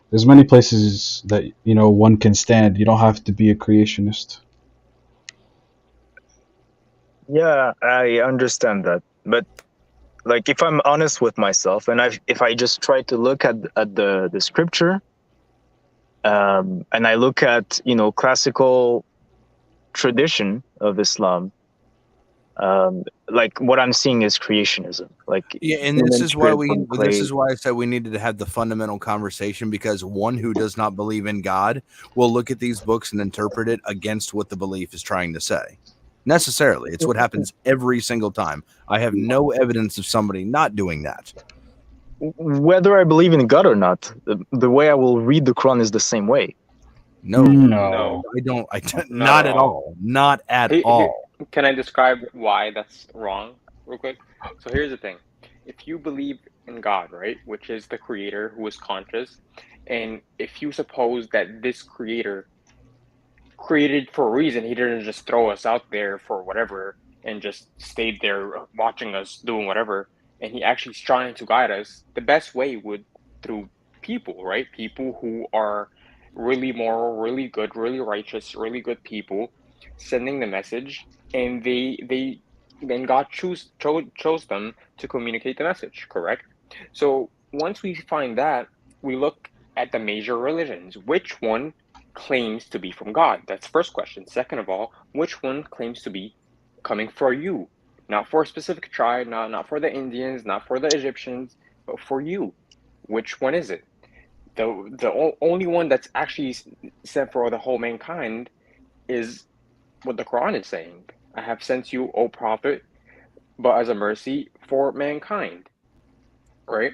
there's many places that, you know, one can stand. You don't have to be a creationist. Yeah, I understand that, but like if I'm honest with myself, and if I just try to look at the scripture, and I look at classical tradition of Islam, like what I'm seeing is creationism. Like and this is why I said we needed to have the fundamental conversation, because one who does not believe in God will look at these books and interpret it against what the belief is trying to say. Necessarily, it's what happens every single time. I have no evidence of somebody not doing that. Whether I believe in God or not, the way I will read the Quran is the same way. No, I don't. Not at all. Not at all. Can I describe why that's wrong real quick? So here's the thing. If you believe in God, right, which is the creator who is conscious, and if you suppose that this creator created for a reason, he didn't just throw us out there for whatever and just stayed there watching us doing whatever, and he actually is trying to guide us, the best way would through people, right? People who are really moral, really good, really righteous, really good people sending the message, and then God chose them to communicate the message, correct? So once we find that, we look at the major religions. Which one claims to be from God? That's the first question. Second of all, which one claims to be coming for you? Not for a specific tribe, not for the Indians, not for the Egyptians, but for you. Which one is it? The only one that's actually sent for the whole mankind is what the Quran is saying. I have sent you, O Prophet, but as a mercy for mankind, right?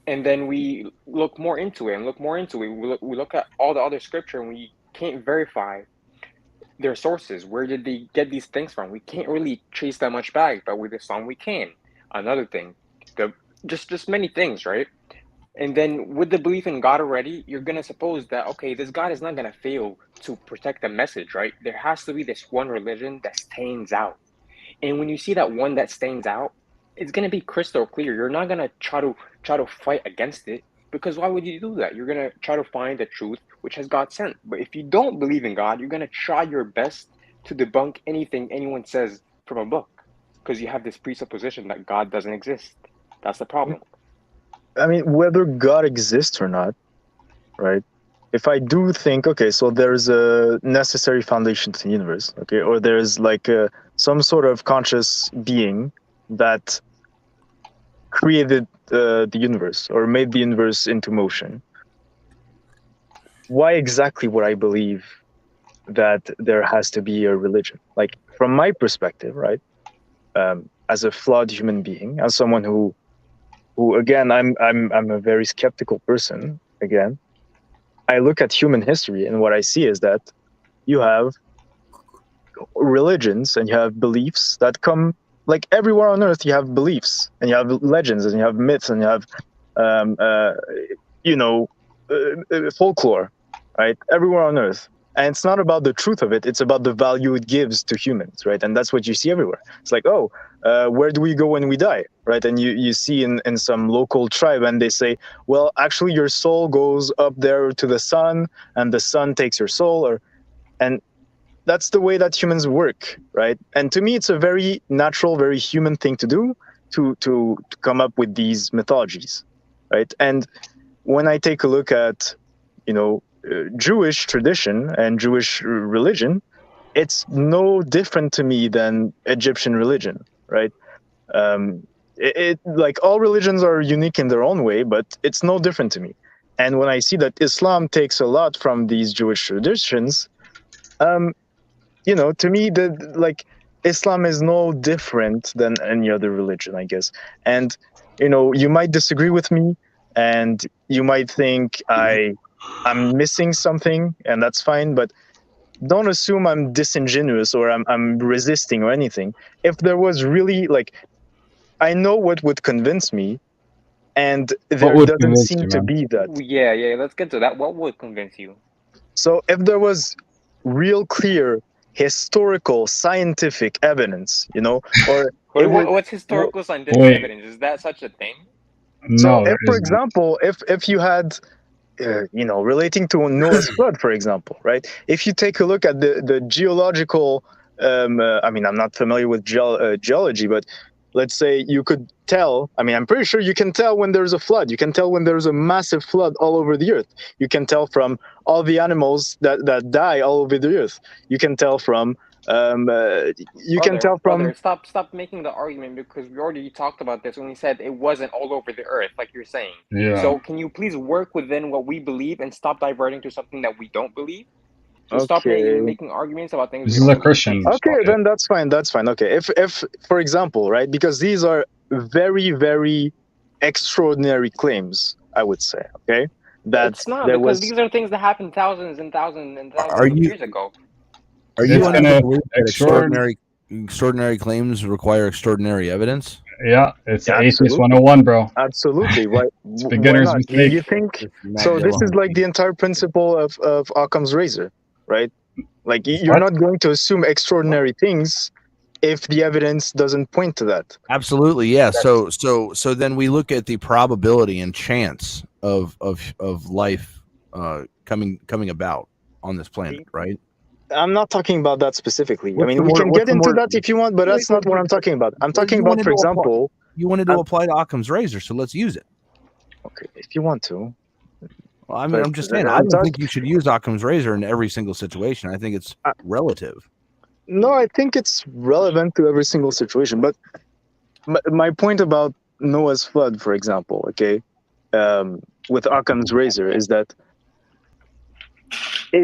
And then we look more into it. We look at all the other scripture, and we can't verify their sources. Where did they get these things from? We can't really trace that much back, but with Islam we can. Another thing, just many things, right? And then with the belief in God already, you're gonna suppose that, okay, this God is not gonna fail to protect the message, right? There has to be this one religion that stands out. And when you see that one that stands out, it's gonna be crystal clear. You're not gonna try to fight against it, because why would you do that? You're gonna try to find the truth which has God sent. But if you don't believe in God, you're gonna try your best to debunk anything anyone says from a book, because you have this presupposition that God doesn't exist. That's the problem. I mean, whether God exists or not, right? If I do think, okay, so there's a necessary foundation to the universe, okay, or there's like some sort of conscious being that created the universe or made the universe into motion, why exactly would I believe that there has to be a religion? Like, from my perspective, right, as a flawed human being, as someone who again, I'm a very skeptical person. Again, I look at human history, and what I see is that you have religions and you have beliefs that come, like everywhere on earth. You have beliefs and you have legends and you have myths and you have folklore, right? Everywhere on earth. And it's not about the truth of it, it's about the value it gives to humans, right? And that's what you see everywhere. It's like, where do we go when we die, right? And you see in some local tribe, and they say, well, actually your soul goes up there to the sun, and the sun takes your soul, and that's the way that humans work, right? And to me, it's a very natural, very human thing to do, to come up with these mythologies, right? And when I take a look at, Jewish tradition and Jewish religion, it's no different to me than Egyptian religion, right? Like all religions are unique in their own way, but it's no different to me. And when I see that Islam takes a lot from these Jewish traditions, to me, Islam is no different than any other religion, I guess. And, you might disagree with me, and you might think I'm missing something, and that's fine, but don't assume I'm disingenuous or I'm resisting or anything. If there was really, I know what would convince me, and there doesn't seem to be that. Yeah, let's get to that. What would convince you? So if there was real clear historical scientific evidence, or what's historical scientific evidence? Is that such a thing? So if, for example, if you had relating to Noah's flood, for example, right? If you take a look at the geological, I'm not familiar with geology, but let's say you could tell, I mean, I'm pretty sure you can tell when there's a flood. You can tell when there's a massive flood all over the earth. You can tell from all the animals that die all over the earth. You can tell from Brother, stop making the argument, because we already talked about this when we said it wasn't all over the earth, like you're saying. Yeah. So can you please work within what we believe and stop diverting to something that we don't believe? So stop making arguments about things. This is a Christian. Okay, then that's fine. That's fine. Okay, if for example, right, because these are very, very extraordinary claims, I would say. Okay, that it's not, because these are things that happened thousands and thousands and thousands of years ago. Are you going to believe that extraordinary claims require extraordinary evidence? Yeah, it's Atheist 101, bro. Absolutely. Why? It's beginner's mistake. You think so? This is like the entire principle of Occam's razor, right? Like you're not going to assume extraordinary things if the evidence doesn't point to that. Absolutely, yeah. So then we look at the probability and chance of life coming about on this planet, right? I'm not talking about that specifically. I mean, we can get into that if you want, but that's not what I'm talking about. I'm talking about, for example, you wanted to apply to Occam's razor, so let's use it. Okay, if you want to. Well, I mean, I'm just saying, I don't think you should use Occam's razor in every single situation. I think it's relative. No, I think it's relevant to every single situation. But my point about Noah's flood, for example, okay, with Occam's razor, is that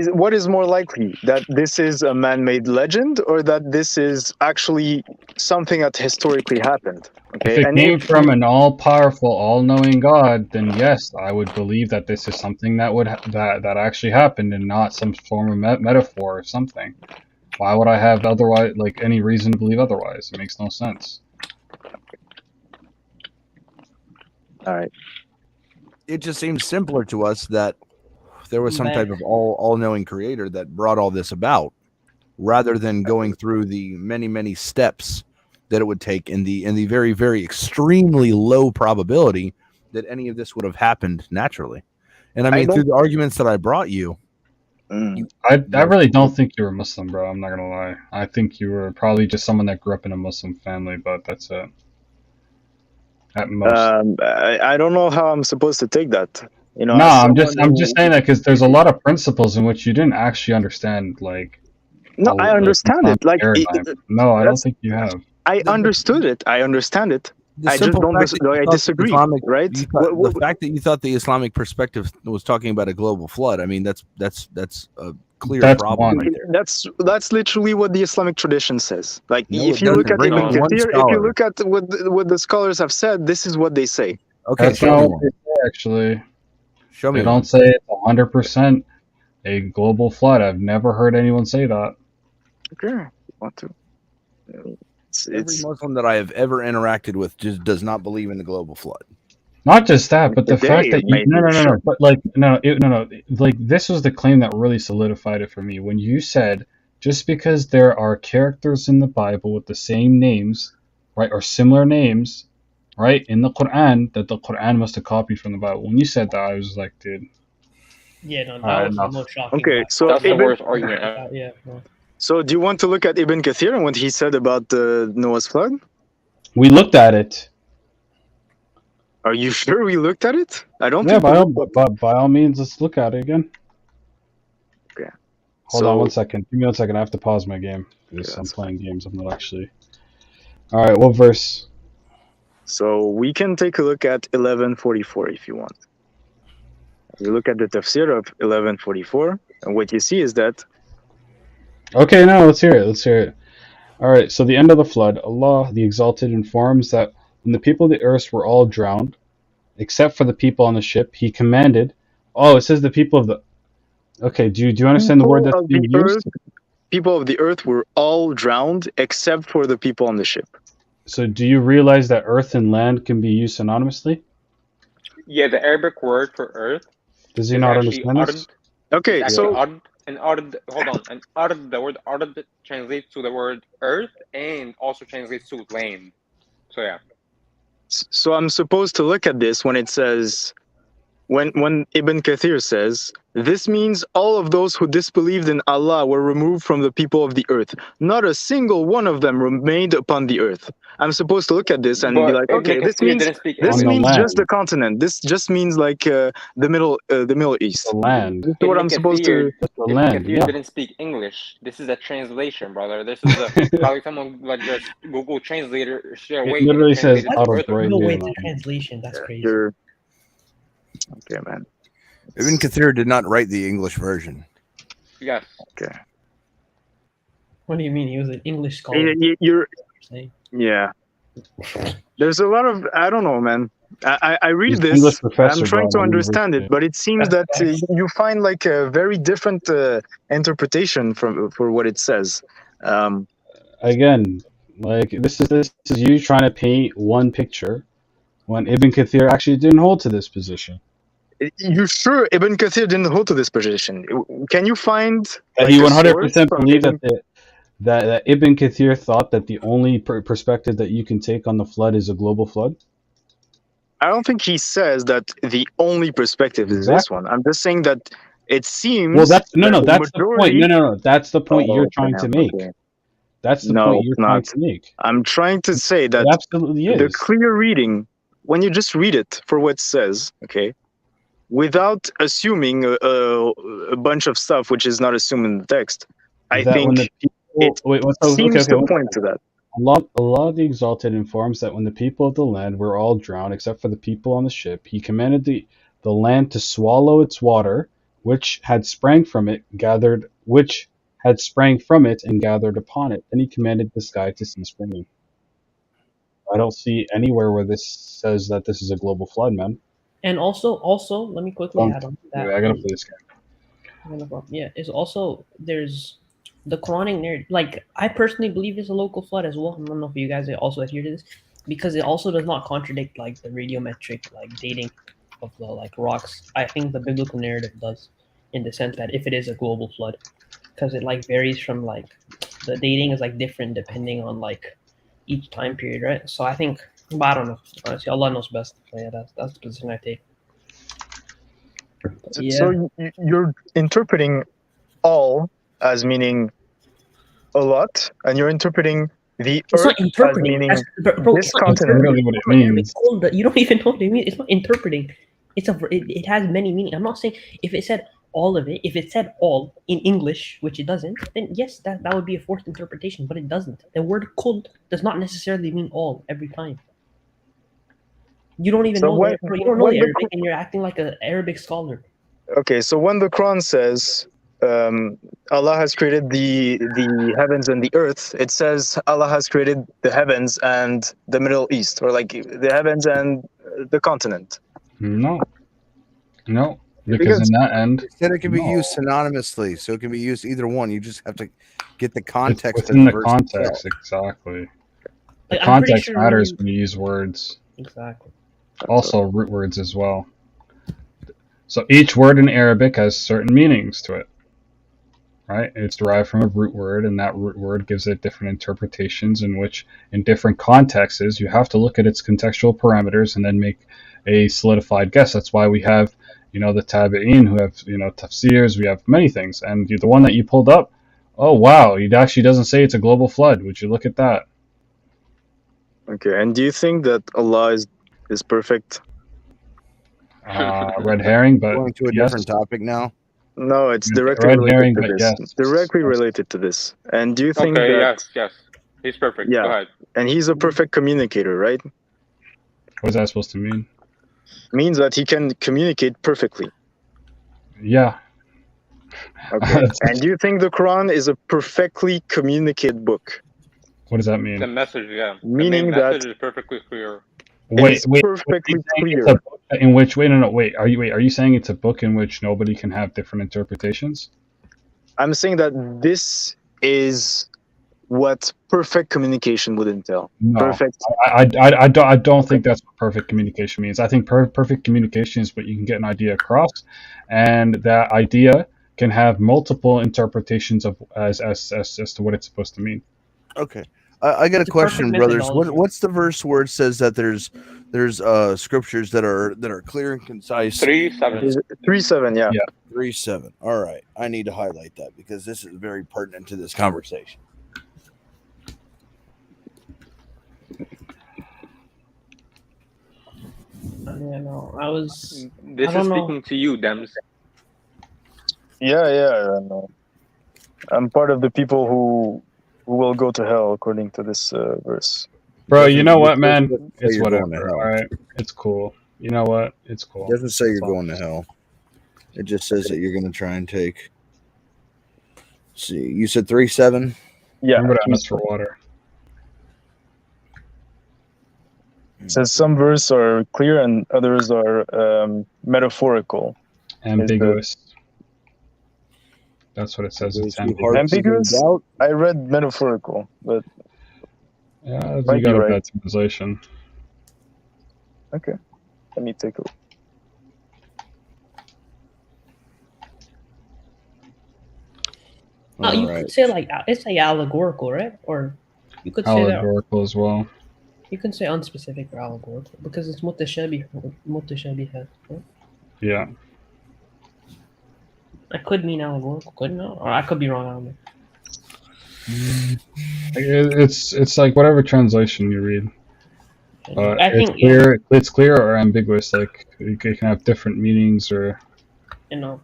what is more likely, that this is a man-made legend or that this is actually something that historically happened? Okay, if it came from an all-powerful, all-knowing God, then yes, I would believe that this is something that that actually happened and not some form of metaphor or something. Why would I have any reason to believe otherwise? It makes no sense. All right. It just seems simpler to us that there was some type of all-knowing creator that brought all this about, rather than going through the many steps that it would take in the very, very extremely low probability that any of this would have happened naturally. And I mean, through the arguments that I brought you, I really don't think you were Muslim, bro. I'm not gonna lie. I think you were probably just someone that grew up in a Muslim family, but that's it. At most. I don't know how I'm supposed to take that. You know, no, I'm just saying that because there's a lot of principles in which you didn't actually understand. Like, no, I understand it. Like, no, I don't think you have. I understood it. I understand it. I just don't. I disagree. Right? The fact that you thought the Islamic perspective was talking about a global flood. I mean, that's a clear problem right there. That's literally what the Islamic tradition says. Like, if you look at Ibn Kathir, if you look at what the scholars have said, this is what they say. Okay, that's not what they say, actually. Show me. They don't say it's 100% a global flood. I've never heard anyone say that. Okay, want to? Every Muslim that I have ever interacted with just does not believe in the global flood. Not just that, but the fact that no. But like this was the claim that really solidified it for me. When you said just because there are characters in the Bible with the same names, right, or similar names, right, in the Quran, that the Quran must have copied from the Bible. When you said that, I was like, dude. Yeah, no, that was the most shocking. Okay, so that's the worst argument. Yeah. No. So do you want to look at Ibn Kathir and what he said about Noah's flood? We looked at it. Are you sure we looked at it? I don't think. Yeah, by all means, let's look at it again. Okay. Hold on 1 second. Give me 1 second. I have to pause my game because I'm playing games. I'm not actually. All right, what verse? So we can take a look at 1144 if you want. You look at the tafsir of 1144, and what you see is that. Okay, now let's hear it. All right, so the end of the flood, Allah the Exalted informs that when the people of the earth were all drowned, except for the people on the ship, he commanded. Oh, it says the people of the. Okay, do you understand the word that's being used? People of the earth were all drowned except for the people on the ship. So do you realize that earth and land can be used synonymously? Yeah, the Arabic word for earth. Does he not understand this? Okay, so ard, the word ard translates to the word earth and also translates to land. So yeah. So I'm supposed to look at this when it says when Ibn Kathir says, this means all of those who disbelieved in Allah were removed from the people of the earth. Not a single one of them remained upon the earth. I'm supposed to look at this and be like, okay, this means just the continent. This just means like the Middle East. The land. This is what I'm supposed to. The land. If you didn't speak English, this is a translation, brother. This is probably someone like just Google Translator. It literally says out of No way to translation. That's crazy. Okay, man. Ibn Kathir did not write the English version. Yes. Okay. What do you mean? He was an English scholar. Yeah. There's a lot of, I don't know, man. I read He's this. professor, I'm trying to bro, understand it, but it seems that you find like a very different interpretation for what it says. Again, like this is you trying to paint one picture when Ibn Kathir actually didn't hold to this position. You sure Ibn Kathir didn't hold to this position? Can you find That he 100% believed that Ibn Kathir thought that the only perspective that you can take on the flood is a global flood? I don't think he says that the only perspective is this one. I'm just saying that it seems. Well, that's the point. No. That's the point you're trying to make. Okay. That's the point you're trying to make. I'm trying to say that it absolutely is. The clear reading, when you just read it for what it says, okay, without assuming a bunch of stuff which is not assumed in the text, I think it seems to point to that. Allah the Exalted informs that when the people of the land were all drowned except for the people on the ship, he commanded the land to swallow its water, which had sprang from it and gathered upon it. Then he commanded the sky to cease raining. I don't see anywhere where this says that this is a global flood, man. And also, let me quickly add on to that. I gotta play this game. Yeah, it's also there's the Quranic narrative. Like, I personally believe it's a local flood as well. I don't know if you guys also adhere to this, because it also does not contradict like the radiometric like dating of the like rocks. I think the biblical narrative does, in the sense that if it is a global flood, because it like varies from like the dating is like different depending on like each time period, right? So I think, but I don't know. Honestly, Allah knows best. So yeah, that's the position I take. So you're interpreting all as meaning a lot, and you're interpreting the earth as meaning this continent. Really what it means. You don't even know what it means. It's not interpreting. It has many meanings. I'm not saying if it said all of it. If it said all in English, which it doesn't, then yes, that would be a forced interpretation. But it doesn't. The word "kul" does not necessarily mean all every time. You don't even know. You don't know the Arabic, and you're acting like an Arabic scholar. Okay, so when the Quran says Allah has created the heavens and the earth, it says Allah has created the heavens and the Middle East, or like the heavens and the continent. No, because in that end, it said it can be used synonymously, so it can be used either one. You just have to get the context. Within the context, exactly. The context matters when you use words. Exactly. Also, root words as well. So each word in Arabic has certain meanings to it, right? It's derived from a root word, and that root word gives it different interpretations in which, in different contexts, you have to look at its contextual parameters and then make a solidified guess. That's why we have, the tabi'in who have, tafsirs. We have many things, and the one that you pulled up, oh wow, it actually doesn't say it's a global flood. Would you look at that? Okay, and do you think that Allah is perfect? Red herring, but going to a different topic now. No, it's directly related to this. It's directly related to this. And do you think that? Yes, he's perfect. Yeah, go ahead. And he's a perfect communicator, right? What is that supposed to mean? Means that he can communicate perfectly. Yeah. Okay. And do you think the Quran is a perfectly communicated book? What does that mean? The message, Meaning the message is perfectly clear. Wait, perfectly clear. In which way? No. Wait. Are you saying it's a book in which nobody can have different interpretations? I'm saying that this is what perfect communication would entail. No, perfect. I don't think that's what perfect communication means. I think perfect communication is what you can get an idea across, and that idea can have multiple interpretations of as to what it's supposed to mean. Okay. I got a question, brothers. What's the verse where it says that there's scriptures that are clear and concise? 3:7. 3:7, yeah. 3:7. All right. I need to highlight that because this is very pertinent to this conversation. Yeah, no, I was. This is speaking to you, Dems. Yeah, no. I'm part of the people who will go to hell according to this verse. Bro, you know what, man? It's whatever. All right, it's cool. You know what? It's cool. It doesn't say you're going to hell. It just says that you're going to try and take. See, you said 3:7. Yeah. Remember to ask for water. It says some verses are clear and others are metaphorical. Ambiguous. That's what it says. It's ambiguous. I read metaphorical, but yeah, you got a bad translation. Okay, let me take a look. Oh, you could say like it's like allegorical, right? Or you could say allegorical as well. You can say unspecific or allegorical because it's mutashabih, right? Yeah. I could mean allegorical, couldn't it? Or I could be wrong on it. It's like whatever translation you read. I think it's clear. Yeah. It's clear or ambiguous. Like you can have different meanings or. You know.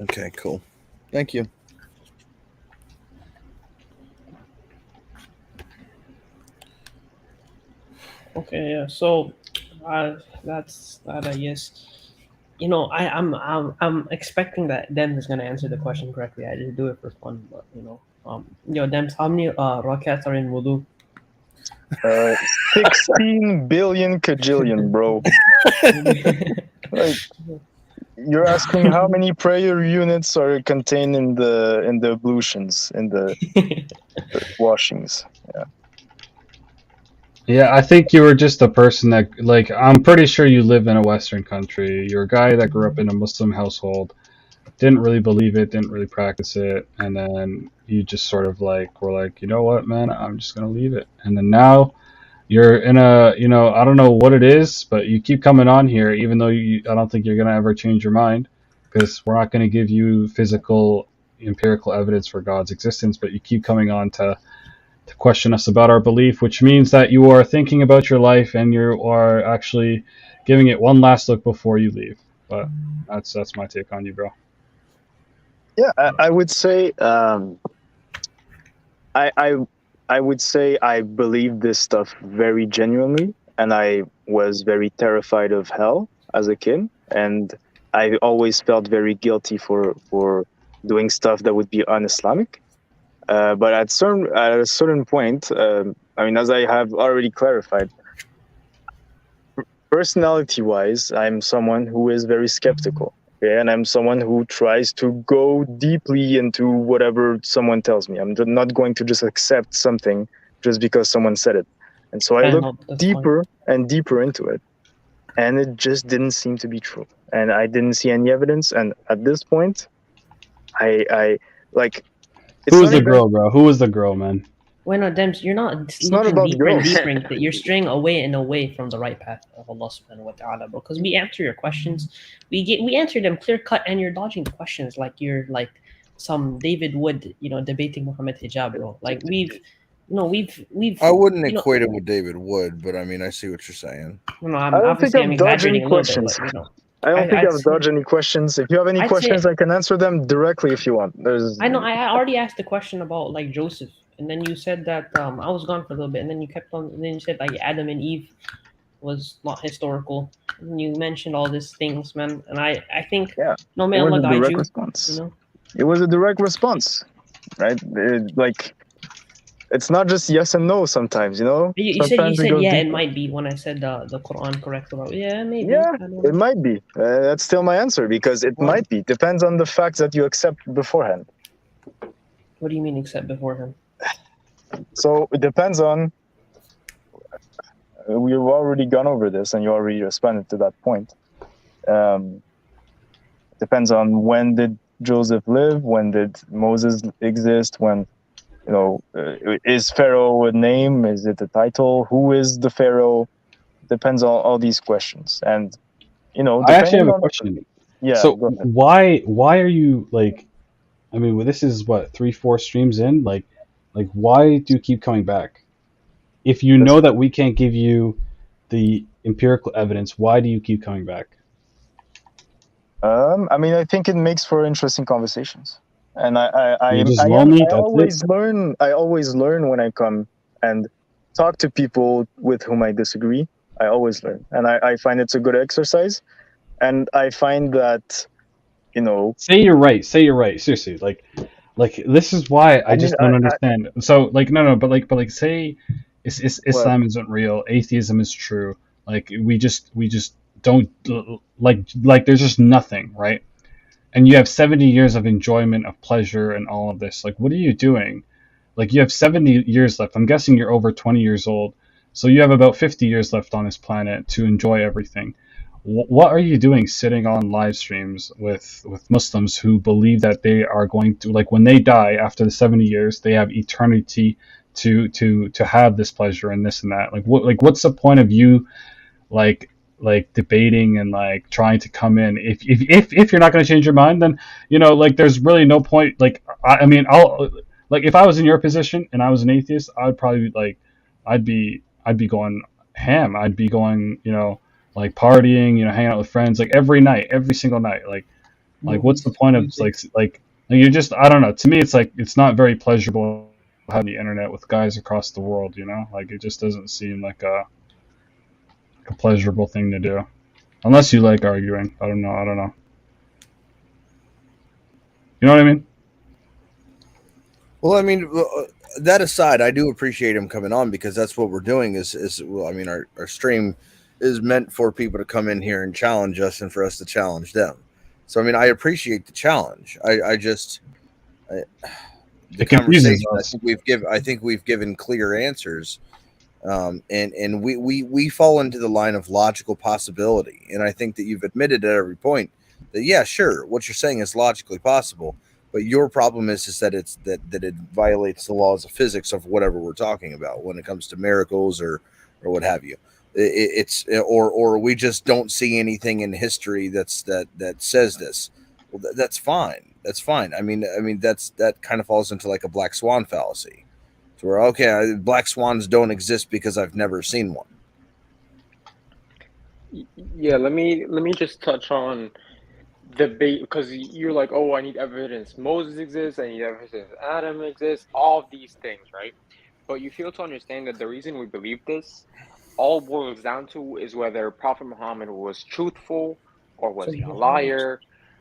Okay. Cool. Thank you. Okay. Yeah. So, that's that. I guess. You know, I'm expecting that Dem is gonna answer the question correctly. I just do it for fun, but you know, Dem, how many rakats are in wudu? 16 billion kajillion, bro. Like, you're asking how many prayer units are contained in the ablutions, in the washings. Yeah. Yeah, I think you were just a person that, like, I'm pretty sure you live in a Western country. You're a guy that grew up in a Muslim household, didn't really believe it, didn't really practice it, and then you just sort of like were like, you know what, man, I'm just gonna leave it. And then now you're in a, you know, I don't know what it is, but you keep coming on here, even though I don't think you're gonna ever change your mind, because we're not gonna give you physical, empirical evidence for God's existence, but you keep coming on to question us about our belief, which means that you are thinking about your life and you are actually giving it one last look before you leave. But that's my take on you, bro. Yeah, I would say I would say I believe this stuff very genuinely, and I was very terrified of hell as a kid, and I always felt very guilty for doing stuff that would be un-Islamic. But at a certain point, I mean, as I have already clarified, personality-wise, I'm someone who is very skeptical, okay? And I'm someone who tries to go deeply into whatever someone tells me. I'm not going to just accept something just because someone said it. And so I looked deeper and deeper into it, and it just didn't seem to be true. And I didn't see any evidence. And at this point, I like... Who was the girl, bro? Who was the girl, man? Well, no, Dems, you're not It's not about deeper and girls. deeper into it. You're straying away and away from the right path of Allah subhanahu wa ta'ala, bro. Because we answer your questions. We answer them clear cut, and you're dodging the questions like you're like some David Wood, you know, debating Muhammad hijab, bro. Like we've I wouldn't equate it with David Wood, but I mean, I see what you're saying. No, I don't think I've dodged any questions. I don't think I've dodged any questions. If you have any questions, I can answer them directly if you want. I know. I already asked the question about like Joseph, and then you said that I was gone for a little bit, and then you kept on. And then you said like Adam and Eve was not historical. And you mentioned all these things, man. And I think no man, Allah guide you. You know? It was a direct response, right? It's not just yes and no sometimes, you know? You said yeah, it might be when I said the Quran correct about maybe. Yeah, it might be. That's still my answer because it might be. Depends on the facts that you accept beforehand. What do you mean accept beforehand? So it depends on... We've already gone over this and you already responded to that point. Depends on when did Joseph live? When did Moses exist? When, is Pharaoh a name? Is it a title? Who is the Pharaoh? Depends on all these questions. And, I actually have a question. Yeah. So go ahead. why are you like, I mean, well, this is what, 3-4 streams in, like why do you keep coming back? If you know that we can't give you the empirical evidence, why do you keep coming back? I mean, I think it makes for interesting conversations, and I always learn. I always learn when I come and talk to people with whom I disagree. I always learn, and I find it's a good exercise, and I find that, Say you're right. Seriously, like this is why I just don't understand. So no, but say Islam isn't real. Atheism is true. Like we just don't like there's just nothing, right? And you have 70 years of enjoyment, of pleasure, and all of this. Like, what are you doing? Like, you have 70 years left. I'm guessing you're over 20 years old, so you have about 50 years left on this planet to enjoy everything. What are you doing sitting on live streams with Muslims who believe that they are going to, like, when they die after the 70 years, they have eternity to have this pleasure and this and that? Like, what's the point of you, like debating and like trying to come in if you're not going to change your mind? Then like there's really no point. Like I mean, I'll, like, if I was in your position and I was an atheist, I would probably like I'd be going ham. I'd be going like partying, hanging out with friends like every night, every single night. Like what's the point of like you just, I don't know, to me it's like it's not very pleasurable having the internet with guys across the world, like it just doesn't seem like a pleasurable thing to do, unless you like arguing. I don't know. You know what I mean? Well, I mean, that aside, I do appreciate him coming on, because that's what we're doing is well, I mean, our stream is meant for people to come in here and challenge us and for us to challenge them. So, I mean, I appreciate the challenge. The conversation, I think we've given clear answers. And we fall into the line of logical possibility. And I think that you've admitted at every point that, yeah, sure, what you're saying is logically possible, but your problem is that it's that it violates the laws of physics of whatever we're talking about when it comes to miracles or what have you. Or we just don't see anything in history that says this. Well, that's fine. That's fine. I mean, that kind of falls into like a black swan fallacy. Where, okay, black swans don't exist because I've never seen one. Yeah, let me just touch on debate, because you're like, oh, I need evidence Moses exists, I need evidence Adam exists, all of these things, right? But you fail to understand that the reason we believe this all boils down to is whether Prophet Muhammad was truthful, or was he a liar,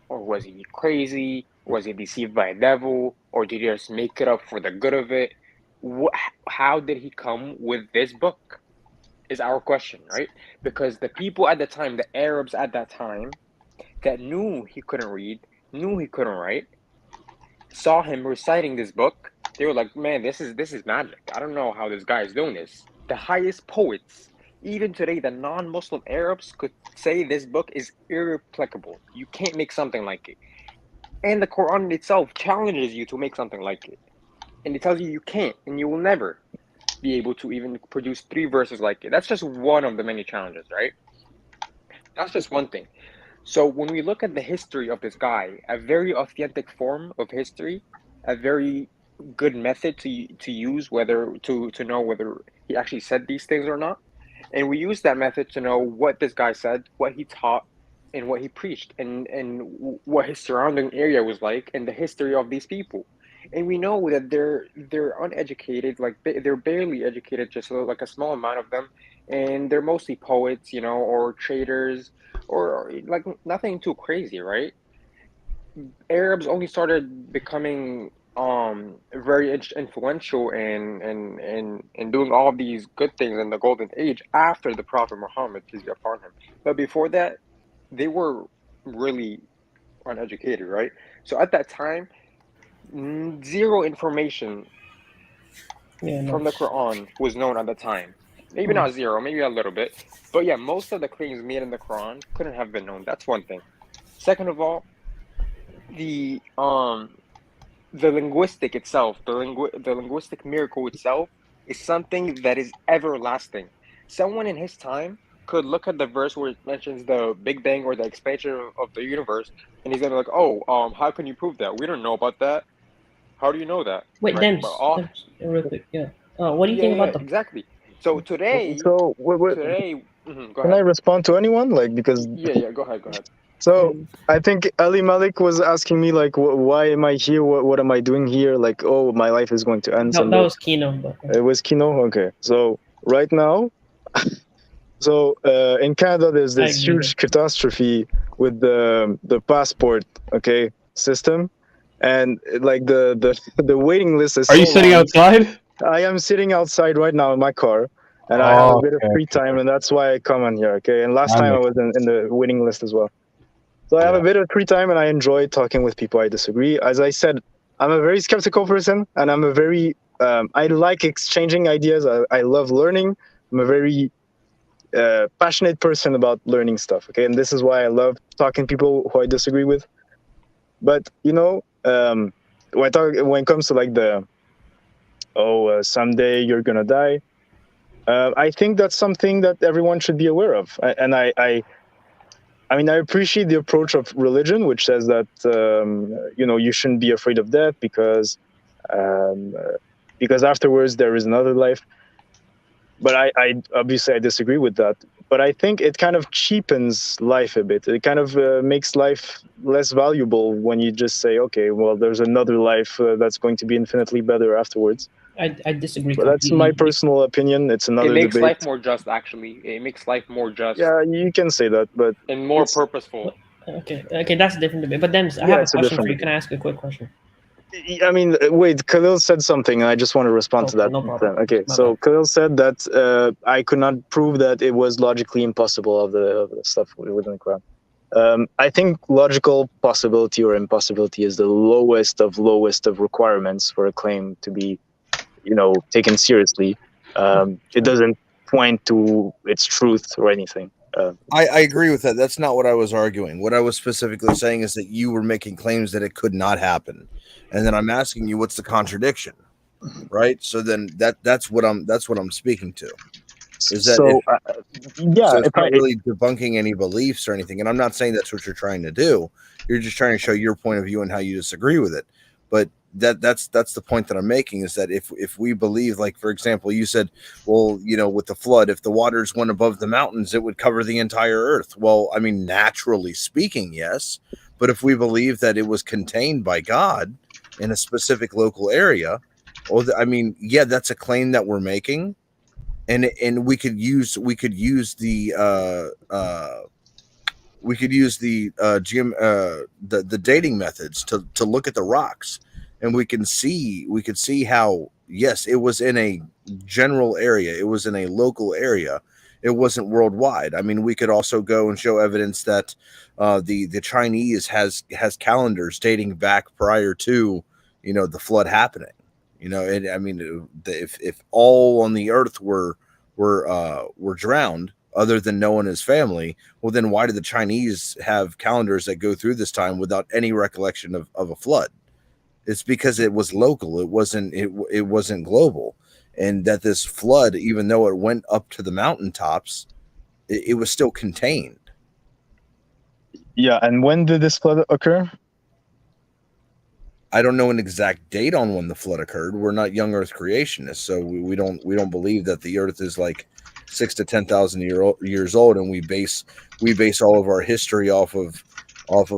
or was he crazy, was he deceived by a devil, or did he just make it up for the good of it? How did he come with this book is our question, right? Because the people at the time, the Arabs at that time, that knew he couldn't read, knew he couldn't write, saw him reciting this book, they were like, man, this is magic. I don't know how this guy is doing this. The highest poets, even today, the non-Muslim Arabs could say this book is irreplicable. You can't make something like it. And the Quran itself challenges you to make something like it. And it tells you can't, and you will never be able to even produce 3 verses like it. That's just one of the many challenges, right? That's just one thing. So when we look at the history of this guy, a very authentic form of history, a very good method to use, whether to know whether he actually said these things or not. And we use that method to know what this guy said, what he taught, and what he preached, and what his surrounding area was like, and the history of these people. And we know that they're uneducated, like they're barely educated, just like a small amount of them, and they're mostly poets, or traders, or like nothing too crazy, right? Arabs only started becoming very influential and doing all of these good things in the golden age after the Prophet Muhammad, peace be upon him. But before that, they were really uneducated, right? So at that time, zero information from the Quran was known at the time. Maybe not zero, maybe a little bit. But yeah, most of the claims made in the Quran couldn't have been known. That's one thing. Second of all, the linguistic itself, the linguistic miracle itself is something that is everlasting. Someone in his time could look at the verse where it mentions the Big Bang or the expansion of the universe, and he's gonna be like, "Oh, how can you prove that? We don't know about that. How do you know that?" Wait, right? real quick, yeah. What do you think about the exactly? So today, So go I respond to anyone? Like, because yeah, go ahead. So I think Ali Malik was asking me like, why am I here? What am I doing here? Like, oh, my life is going to end that someday. was Kino. But... It was Kino. Okay, so right now, in Canada, there's this huge catastrophe with the passport system, and like the waiting list is. Are you sitting outside? I am sitting outside right now in my car. And I have a bit of free time, and that's why I come on here, okay? And last time I was in the waiting list as well. So I have a bit of free time, and I enjoy talking with people I disagree. As I said, I'm a very skeptical person, and I'm a very, I like exchanging ideas. I love learning. I'm a very passionate person about learning stuff, okay? And this is why I love talking to people who I disagree with. But, you know, when it comes to like someday you're going to die, I think that's something that everyone should be aware of. And I mean, I appreciate the approach of religion, which says that, you shouldn't be afraid of death because afterwards there is another life. But I obviously I disagree with that. But I think it kind of cheapens life a bit. It kind of makes life less valuable when you just say, okay, well, there's another life that's going to be infinitely better afterwards. I disagree. But that's my personal opinion. It's another debate. It makes life more just, actually. It makes life more just. Yeah, you can say that, but and more purposeful. Okay, that's a different debate. But then I have a question for you. Can I ask a quick question? I mean, wait, Khalil said something, and I just want to respond to that. No problem. Okay, so Khalil said that I could not prove that it was logically impossible of the stuff within the Quran. I think logical possibility or impossibility is the lowest of requirements for a claim to be taken seriously. It doesn't point to its truth or anything. I agree with that. That's not what I was arguing. What I was specifically saying is that you were making claims that it could not happen, and then I'm asking you, what's the contradiction, right? So then that's what I'm speaking to. Is that so it's not really debunking any beliefs or anything, and I'm not saying that's what you're trying to do. You're just trying to show your point of view and how you disagree with it. But that's the point that I'm making, is that if we believe, like, for example, you said, well, with the flood, if the waters went above the mountains, it would cover the entire earth. Well, I mean, naturally speaking, yes. But if we believe that it was contained by God in a specific local area, well, I mean, yeah, that's a claim that we're making, and we could use the dating methods to look at the rocks. And we could see how, yes, it was in a general area. It was in a local area. It wasn't worldwide. I mean, we could also go and show evidence that the Chinese has calendars dating back prior to, the flood happening. And I mean, if all on the earth were drowned, other than Noah and his family, well, then why did the Chinese have calendars that go through this time without any recollection of a flood? It's because it was local. It wasn't global. And that this flood, even though it went up to the mountaintops, it was still contained. Yeah. And when did this flood occur? I don't know an exact date on when the flood occurred. We're not young Earth creationists, so we don't believe that the Earth is like 6,000 to 10,000 years old, and we base all of our history off of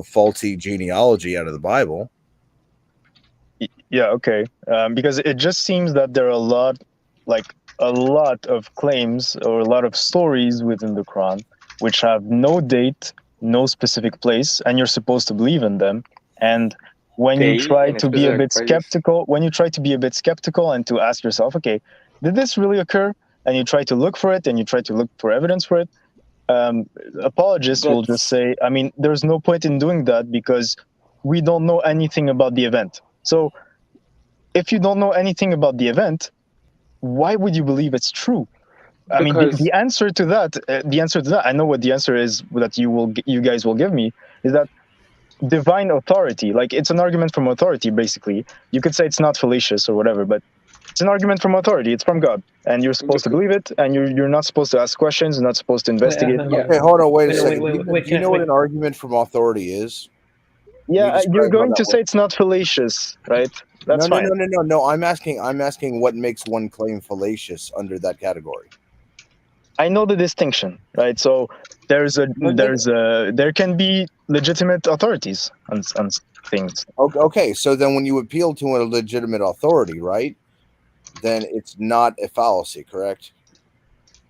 faulty genealogy out of the Bible. Yeah, okay. Because it just seems that there are a lot of claims or a lot of stories within the Quran which have no date, no specific place, and you're supposed to believe in them. And when you try to be a bit skeptical, and to ask yourself, okay, did this really occur? And you try to look for it, and you try to look for evidence for it. Apologists will just say, I mean, there's no point in doing that because we don't know anything about the event. So if you don't know anything about the event, why would you believe it's true? I mean, the answer to that, I know what the answer is that you guys will give me, is that divine authority. Like, it's an argument from authority, basically. You could say it's not fallacious or whatever, but it's an argument from authority. It's from God, and you're supposed to believe it, and you're not supposed to ask questions, you're not supposed to investigate. Okay, hold on, wait a second. Do you know what an argument from authority is? Yeah, you're going to say it's not fallacious, right? That's fine. No. I'm asking what makes one claim fallacious under that category. I know the distinction, right? So there can be legitimate authorities on things. Okay, so then when you appeal to a legitimate authority, right, then it's not a fallacy, correct?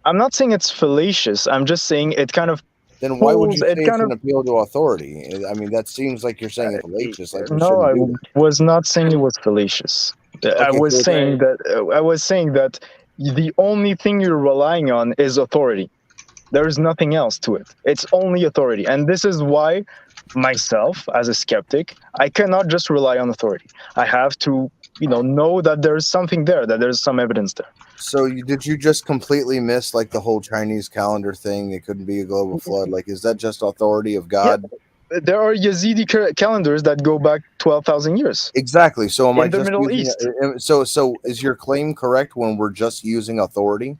I'm not saying it's fallacious. I'm just saying it kind of. Then why would you say it's an appeal to authority? I mean, that seems like you're saying it's fallacious. Like no, I was not saying it was fallacious. I was saying that the only thing you're relying on is authority. There is nothing else to it. It's only authority, and this is why myself, as a skeptic, I cannot just rely on authority. I have to, know that there's something there, that there's some evidence there. So did you just completely miss like the whole Chinese calendar thing? It couldn't be a global flood. Like, is that just authority of God? Yeah, there are Yazidi calendars that go back 12,000 years. Exactly. So am I in the just Middle East? So is your claim correct when we're just using authority?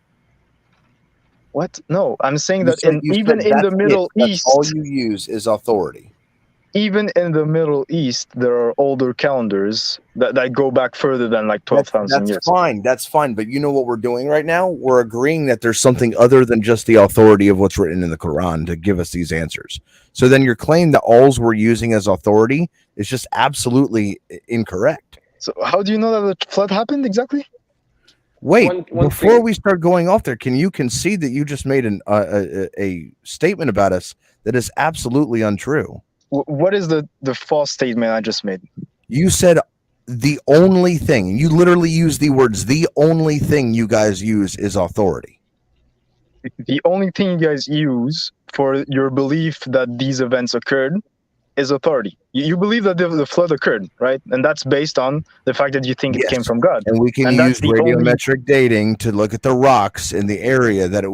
What? No, I'm saying that even in the Middle East, all you use is authority. Even in the Middle East, there are older calendars that go back further than like 12,000 years. That's fine. But you know what we're doing right now? We're agreeing that there's something other than just the authority of what's written in the Quran to give us these answers. So then your claim that alls we're using as authority is just absolutely incorrect. So how do you know that the flood happened exactly? Wait, before we start going off there, can you concede that you just made a statement about us that is absolutely untrue? What is the false statement I just made? You said the only thing. You literally used the words, the only thing you guys use is authority. The only thing you guys use for your belief that these events occurred is authority. You believe that the flood occurred, right? And that's based on the fact that you think it came from God. And we can use radiometric dating to look at the rocks in the area that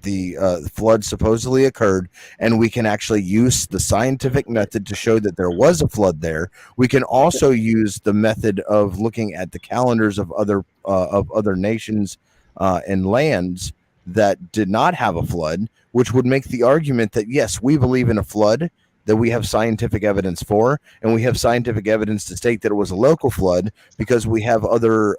the flood supposedly occurred, and we can actually use the scientific method to show that there was a flood there. We can also use the method of looking at the calendars of other nations and lands that did not have a flood, which would make the argument that yes, we believe in a flood that we have scientific evidence for, and we have scientific evidence to state that it was a local flood because we have other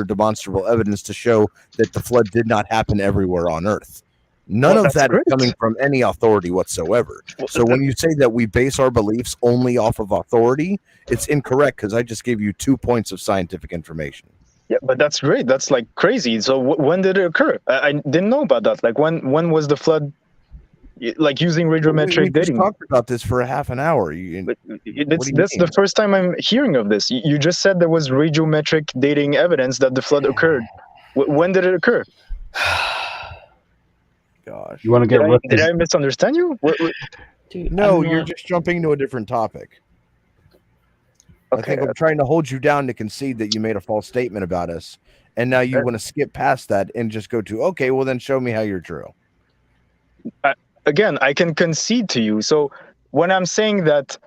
demonstrable evidence to show that the flood did not happen everywhere on Earth. None of that is coming from any authority whatsoever. So when you say that we base our beliefs only off of authority, it's incorrect because I just gave you 2 points of scientific information. Yeah, but that's great. That's like crazy. So when did it occur? I didn't know about that. Like when was the flood? Like using radiometric dating. We talked about this for a half an hour. That's the first time I'm hearing of this. You just said there was radiometric dating evidence that the flood occurred. When did it occur? Gosh. You want to get did I misunderstand you? Dude, no, you're just jumping to a different topic. Okay. I think I'm trying to hold you down to concede that you made a false statement about us. And now you want to skip past that and just go to, okay, well then show me how you're true. Again, I can concede to you. So when I'm saying that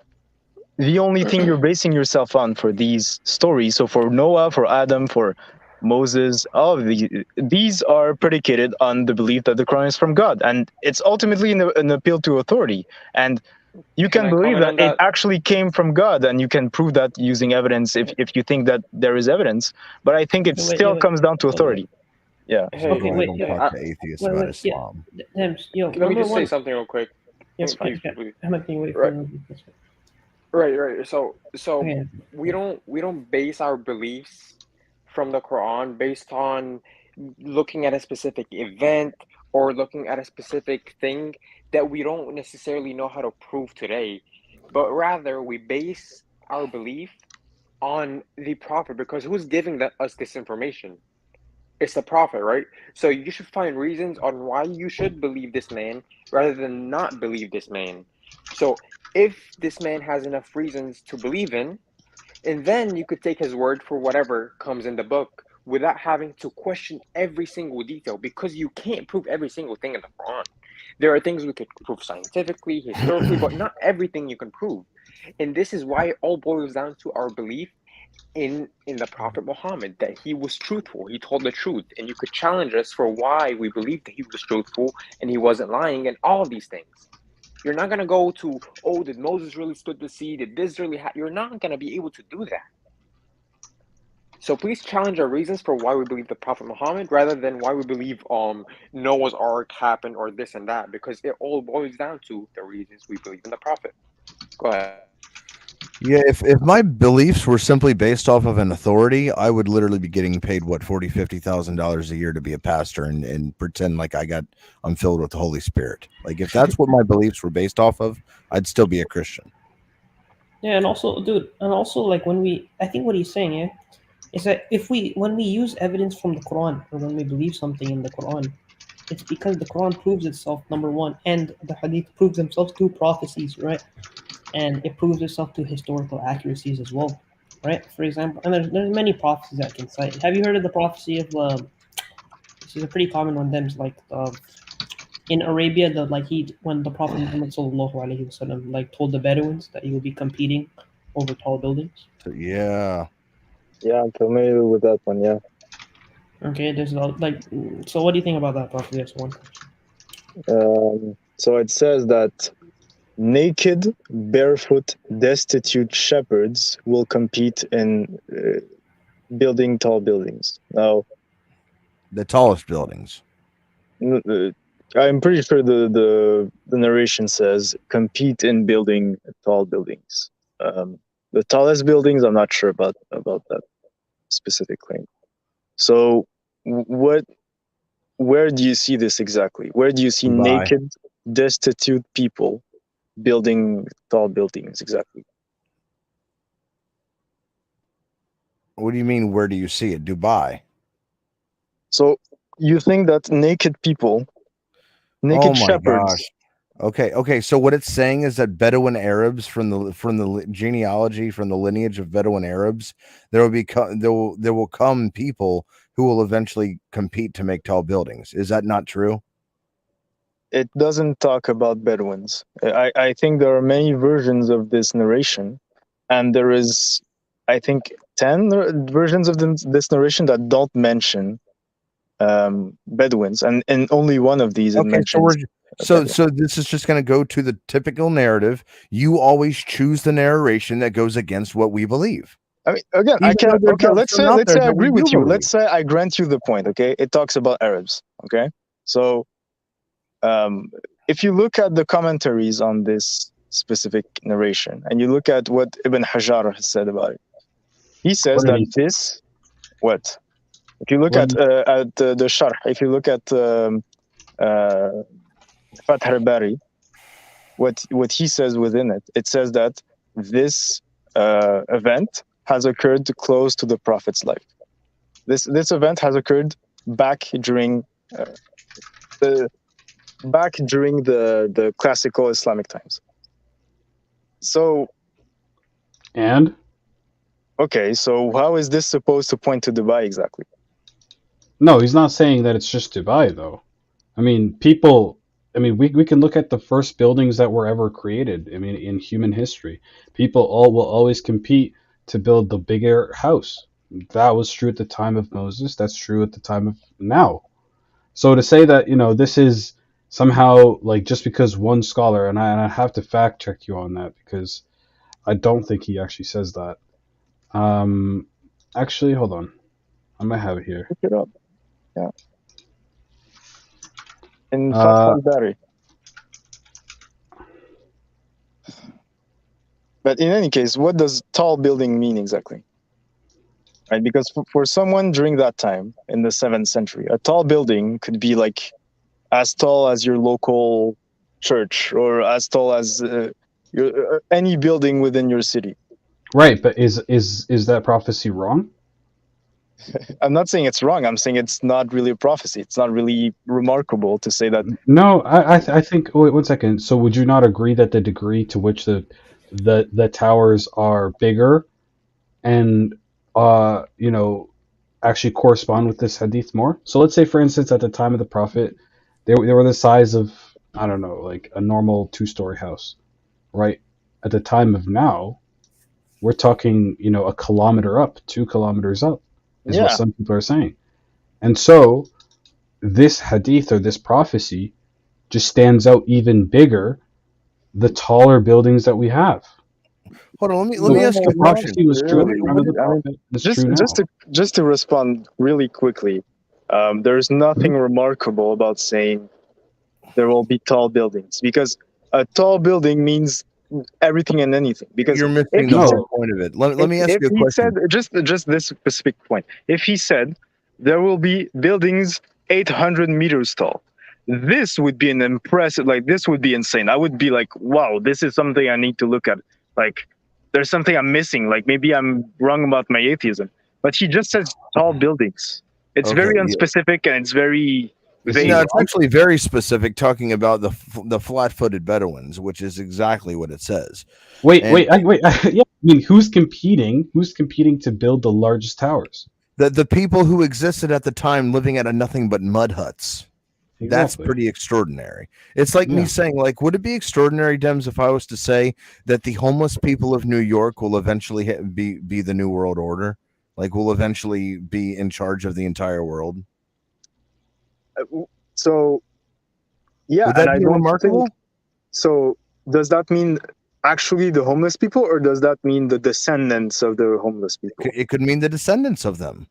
the only thing you're basing yourself on for these stories, so for Noah, for Adam, for Moses, all of these are predicated on the belief that the Quran is from God. And it's ultimately an appeal to authority. And you can believe that it actually came from God, and you can prove that using evidence if you think that there is evidence. But I think it still comes down to authority. Yeah. Hey, okay, wait. Talk to atheists about Islam. Let me just say something real quick. Yes, fine. Right. So we don't base our beliefs from the Quran based on looking at a specific event or looking at a specific thing that we don't necessarily know how to prove today, but rather we base our belief on the Prophet, because who's giving us this information? It's the Prophet, right? So you should find reasons on why you should believe this man rather than not believe this man. So if this man has enough reasons to believe in, and then you could take his word for whatever comes in the book without having to question every single detail, because you can't prove every single thing in the Quran. There are things we could prove scientifically, historically, but not everything you can prove. And this is why it all boils down to our belief in the Prophet Muhammad, that he was truthful, he told the truth, and you could challenge us for why we believe that he was truthful and he wasn't lying and all these things. You're not going to go to, oh, did Moses really split the sea? Did this really happen? You're not going to be able to do that. So please challenge our reasons for why we believe the Prophet Muhammad rather than why we believe Noah's Ark happened or this and that, because it all boils down to the reasons we believe in the Prophet. Go ahead. Yeah, if my beliefs were simply based off of an authority, I would literally be getting paid $40,000-$50,000 a year to be a pastor and pretend like I'm filled with the Holy Spirit. Like if that's what my beliefs were based off of, I'd still be a Christian. Yeah, and also, dude, like I think what he's saying, yeah, is that when we use evidence from the Quran or when we believe something in the Quran, it's because the Quran proves itself, number one, and the Hadith proves themselves through prophecies, right? And it proves itself to historical accuracies as well, right? For example, and there's many prophecies I can cite. Have you heard of the prophecy of this is a pretty common one? Them like in Arabia, when the Prophet Muhammad sallallahu alaihi wasallam told the Bedouins that he would be competing over tall buildings. Yeah, I'm familiar with that one. Yeah. Okay, there's so what do you think about that prophecy? That's one question. So it says that naked, barefoot, destitute shepherds will compete in building tall buildings. Now, the tallest buildings. I'm pretty sure the narration says compete in building tall buildings. The tallest buildings, I'm not sure about that specific claim. So, where do you see this exactly? Where do you see naked, destitute people building tall buildings exactly? What do you mean, where do you see it? Dubai. So you think that naked people, naked shepherds. Okay. So what it's saying is that Bedouin Arabs from the genealogy, from the lineage of Bedouin Arabs, there will come people who will eventually compete to make tall buildings. Is that not true? It doesn't talk about Bedouins. I think there are many versions of this narration, and there is, I think, 10 versions of this narration that don't mention Bedouins, and only one of these it mentions. So this is just going to go to the typical narrative. You always choose the narration that goes against what we believe. I mean, again, I can. Okay, let's say I agree with you. Let's say I grant you the point. Okay, it talks about Arabs. Okay, so if you look at the commentaries on this specific narration and you look at what Ibn Hajar has said about it, he says that this. What? If you look at the Sharh, if you look at Fath al-Bari, what he says within it, it says that this event has occurred close to the Prophet's life. This event has occurred back during the classical Islamic times. So. And. Okay, so how is this supposed to point to Dubai exactly? No, he's not saying that it's just Dubai, though. I mean, we can look at the first buildings that were ever created. I mean, in human history, people will always compete to build the bigger house. That was true at the time of Moses. That's true at the time of now. So to say that, this is somehow just because one scholar, and I have to fact check you on that because I don't think he actually says that. Actually, hold on. I might have it here. Look it up. Yeah. In Fath al-Bari. But in any case, what does tall building mean exactly? Right, because for someone during that time in the 7th century, a tall building could be as tall as your local church or as tall as any building within your city. Right, but is that prophecy wrong? I'm not saying it's wrong. I'm saying it's not really a prophecy. It's not really remarkable to say that. No, I think. Wait, 1 second. So, would you not agree that the degree to which the towers are bigger, and actually correspond with this hadith more? So, let's say, for instance, at the time of the Prophet, they were the size of I don't know, like a normal 2-story house, right? At the time of now, we're talking, you know, a kilometer up, 2 kilometers up, is what some people are saying. And so this hadith or this prophecy just stands out even bigger the taller buildings that we have. Hold on, let me ask you a question. Prophecy was true at the time of the prophet. It's true now. Just to respond really quickly, there's nothing remarkable about saying there will be tall buildings, because a tall building means everything and anything. Because you're missing the whole point of it. Let me ask you a question. Said, just this specific point. If he said there will be buildings 800 meters tall, this would be an impressive, like, this would be insane. I would be like, wow, this is something I need to look at. Like, there's something I'm missing. Like, maybe I'm wrong about my atheism. But he just says tall buildings. It's very unspecific and it's very vague. No, it's actually very specific, talking about the flat-footed Bedouins, which is exactly what it says. Wait. Yeah, I mean, who's competing? Who's competing to build the largest towers? The people who existed at the time, living out of nothing but mud huts. Exactly. That's pretty extraordinary. It's like me saying, like, would it be extraordinary, Dems, if I was to say that the homeless people of New York will eventually be the New World Order? Like, will eventually be in charge of the entire world? So, yeah, would that and be remarkable? So, does that mean actually the homeless people, or does that mean the descendants of the homeless people? It could mean the descendants of them.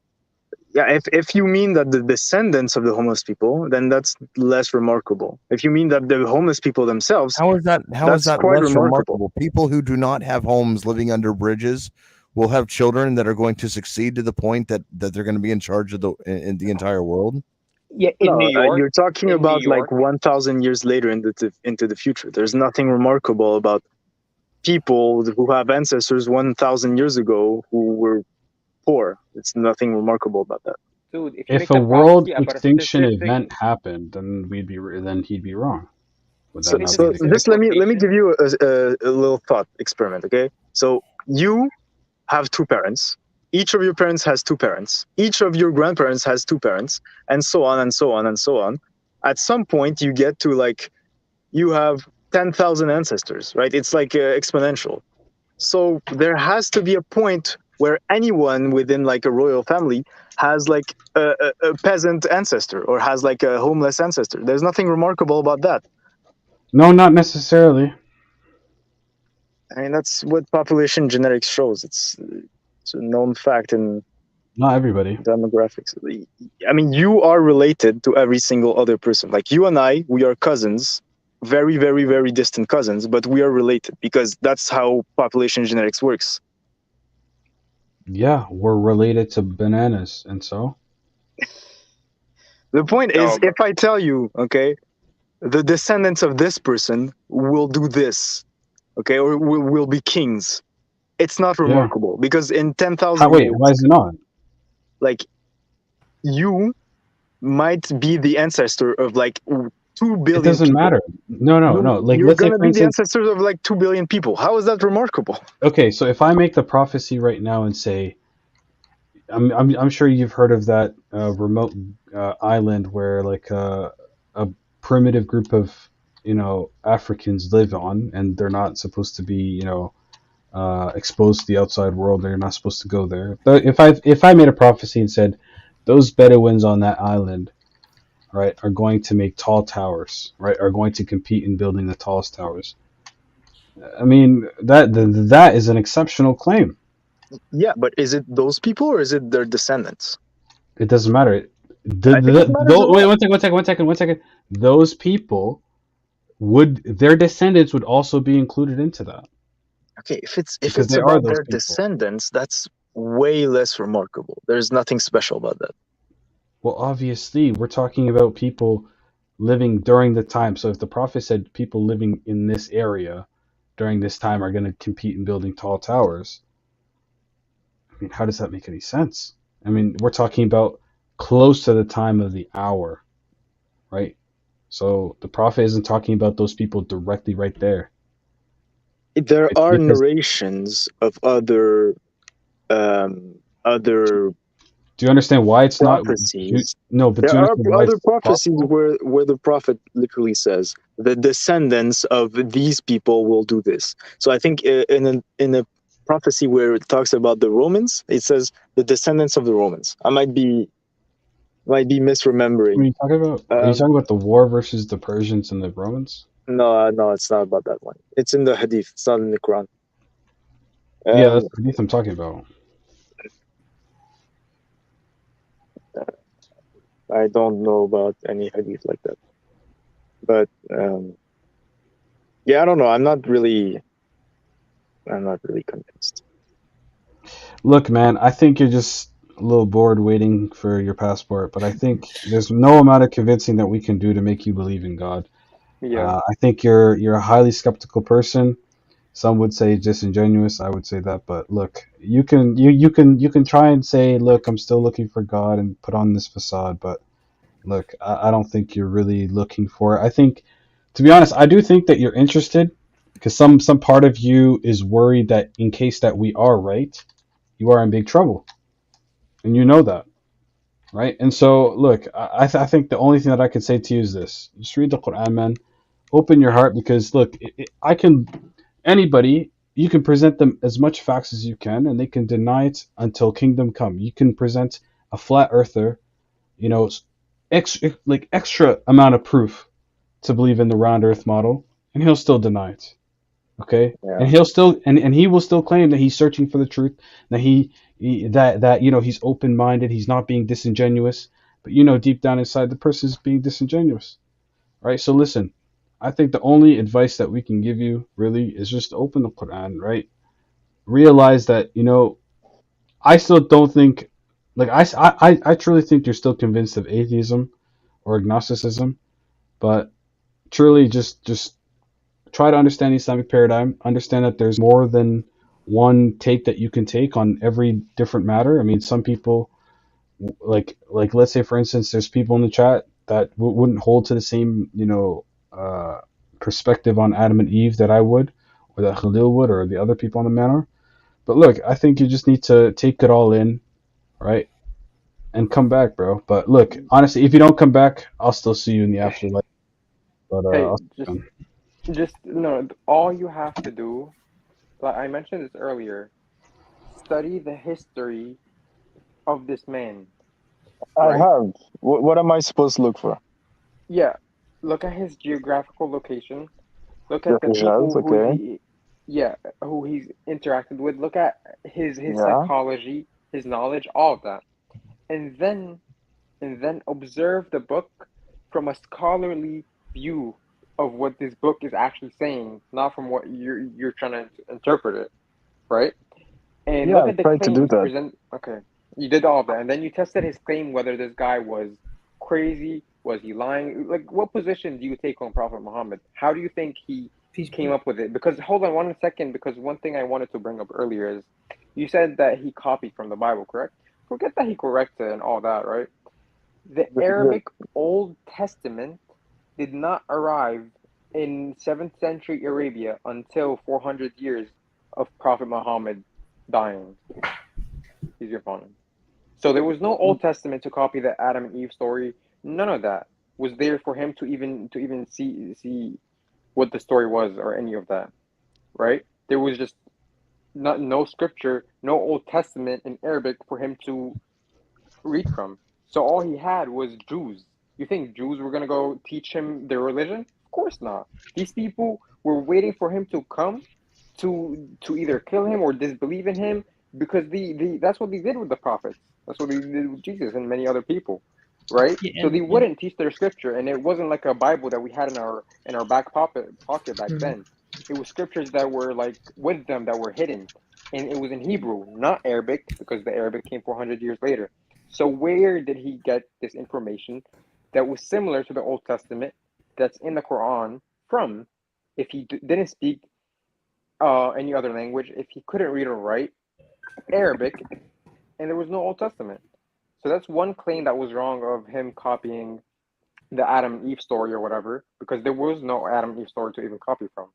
Yeah, if you mean that the descendants of the homeless people, then that's less remarkable. If you mean that the homeless people themselves, how is that quite less remarkable? People who do not have homes, living under bridges, will have children that are going to succeed to the point that they're going to be in charge of in the entire world. Yeah, in New York, you're talking about like 1,000 years later into the future. There's nothing remarkable about people who have ancestors 1,000 years ago who were poor. It's nothing remarkable about that. Dude, if a world extinction event happened, then he'd be wrong. So just let me give you a little thought experiment, okay? So you have 2 parents. Each of your parents has 2 parents. Each of your grandparents has 2 parents, and so on and so on and so on. At some point, you get to like, you have 10,000 ancestors, right? It's like exponential. So there has to be a point where anyone within like a royal family has like a peasant ancestor or has like a homeless ancestor. There's nothing remarkable about that. No, not necessarily. I mean, that's what population genetics shows. It's a known fact in not everybody demographics. I mean, you are related to every single other person. Like you and I, we are cousins, very, very, very distant cousins, but we are related because that's how population genetics works. Yeah, we're related to bananas, and so? The point is, if I tell you, okay, the descendants of this person will do this, okay, or will be kings, it's not remarkable because in 10,000 years... Wait, why is it not? Like, you might be the ancestor of like 2 billion It doesn't people. matter. No. Like, you're let's say, going to for be instance, the ancestors of like 2 billion people. How is that remarkable? Okay, so if I make the prophecy right now and say, I'm sure you've heard of that remote island where like a primitive group of Africans live on, and they're not supposed to be exposed to the outside world. They're not supposed to go there. But if I made a prophecy and said those Bedouins on that island, right, are going to make tall towers, right, are going to compete in building the tallest towers. I mean, that is an exceptional claim. Yeah, but is it those people or is it their descendants? It doesn't matter. Wait, one second. Those people their descendants would also be included into that. Okay, if it's about their descendants, that's way less remarkable. There's nothing special about that. Well, obviously, we're talking about people living during the time. So if the prophet said people living in this area during this time are going to compete in building tall towers, I mean, how does that make any sense? I mean, we're talking about close to the time of the hour, right? So the prophet isn't talking about those people directly right there. There are narrations of other Do you understand why it's not? Prophecies. No, but do There you are understand why other it's prophecies possible? where the prophet literally says the descendants of these people will do this. So I think in a prophecy where it talks about the Romans, it says the descendants of the Romans. I might be misremembering. Are you talking about? Are you talking about the war versus the Persians and the Romans? No, it's not about that one. It's in the Hadith. It's not in the Quran. Yeah, that's the hadith I'm talking about. I don't know about any Hadith like that. But yeah, I don't know. I'm not really convinced. Look, man, I think you're just a little bored waiting for your passport, but I think there's no amount of convincing that we can do to make you believe in God. Yeah. I think you're a highly skeptical person. Some would say disingenuous. I would say that, but look, you can try and say, look, I'm still looking for God and put on this facade, but look, I don't think you're really looking for it. I think, to be honest, I do think that you're interested because some part of you is worried that in case that we are right, you are in big trouble, and you know that, right? And so, look, I think the only thing that I can say to you is this: just read the Quran, man. Open your heart, because look, anybody, you can present them as much facts as you can, and they can deny it until kingdom come. You can present a flat earther, you know, extra amount of proof to believe in the round earth model, and he'll still deny it. Okay? Yeah. And he'll still and he will still claim that he's searching for the truth, that that you know, he's open-minded, he's not being disingenuous, but you know, deep down inside, the person is being disingenuous. Right? So listen, I think the only advice that we can give you really is just open the Quran, right? Realize that, you know, I still don't think, like, I truly think you're still convinced of atheism or agnosticism, but truly just try to understand the Islamic paradigm. Understand that there's more than one take that you can take on every different matter. I mean, some people, like let's say for instance, there's people in the chat that wouldn't hold to the same, you know, perspective on Adam and Eve that I would, or that Khalid would, or the other people on the manor. But look, I think you just need to take it all in, right? And come back, bro. But look, honestly, if you don't come back, I'll still see you in the afterlife. But Hey, I'll see you. just no. All you have to do, like I mentioned this earlier, study the history of this man. I Right? have. What am I supposed to look for? Yeah. Look at his geographical location. Look The at the Hijaz, people okay. who he's interacted with. Look at his Yeah. psychology, his knowledge, all of that, and then observe the book from a scholarly view of what this book is actually saying, not from what you're trying to interpret it, right? And Yeah, look I at the tried to do claims that. present. Okay, you did all that, and then you tested his claim whether this guy was crazy, was he lying? Like, what position do you take on Prophet Muhammad? How do you think he came up with it? Because hold on 1 second, because one thing I wanted to bring up earlier is you said that he copied from the Bible, correct? Forget that he corrected and all that, right? The Arabic Old Testament did not arrive in 7th century Arabia until 400 years of Prophet Muhammad dying. He's your opponent. So there was no Old Testament to copy the Adam and Eve story. None of that was there for him to even see what the story was or any of that, right? There was just no scripture, no Old Testament in Arabic for him to read from. So all he had was Jews. You think Jews were gonna go teach him their religion? Of course not. These people were waiting for him to come to either kill him or disbelieve in him, because that's what they did with the prophets. That's what they did with Jesus and many other people, right? Yeah, So they wouldn't teach their scripture, and it wasn't like a Bible that we had in our back pocket back then. It was scriptures that were like with them, that were hidden, and it was in Hebrew, not Arabic, because the Arabic came 400 years later. So where did he get this information that was similar to the Old Testament that's in the Quran from, if he didn't speak any other language, if he couldn't read or write Arabic, and there was no Old Testament? So that's one claim that was wrong of him copying the Adam and Eve story or whatever, because there was no Adam and Eve story to even copy from.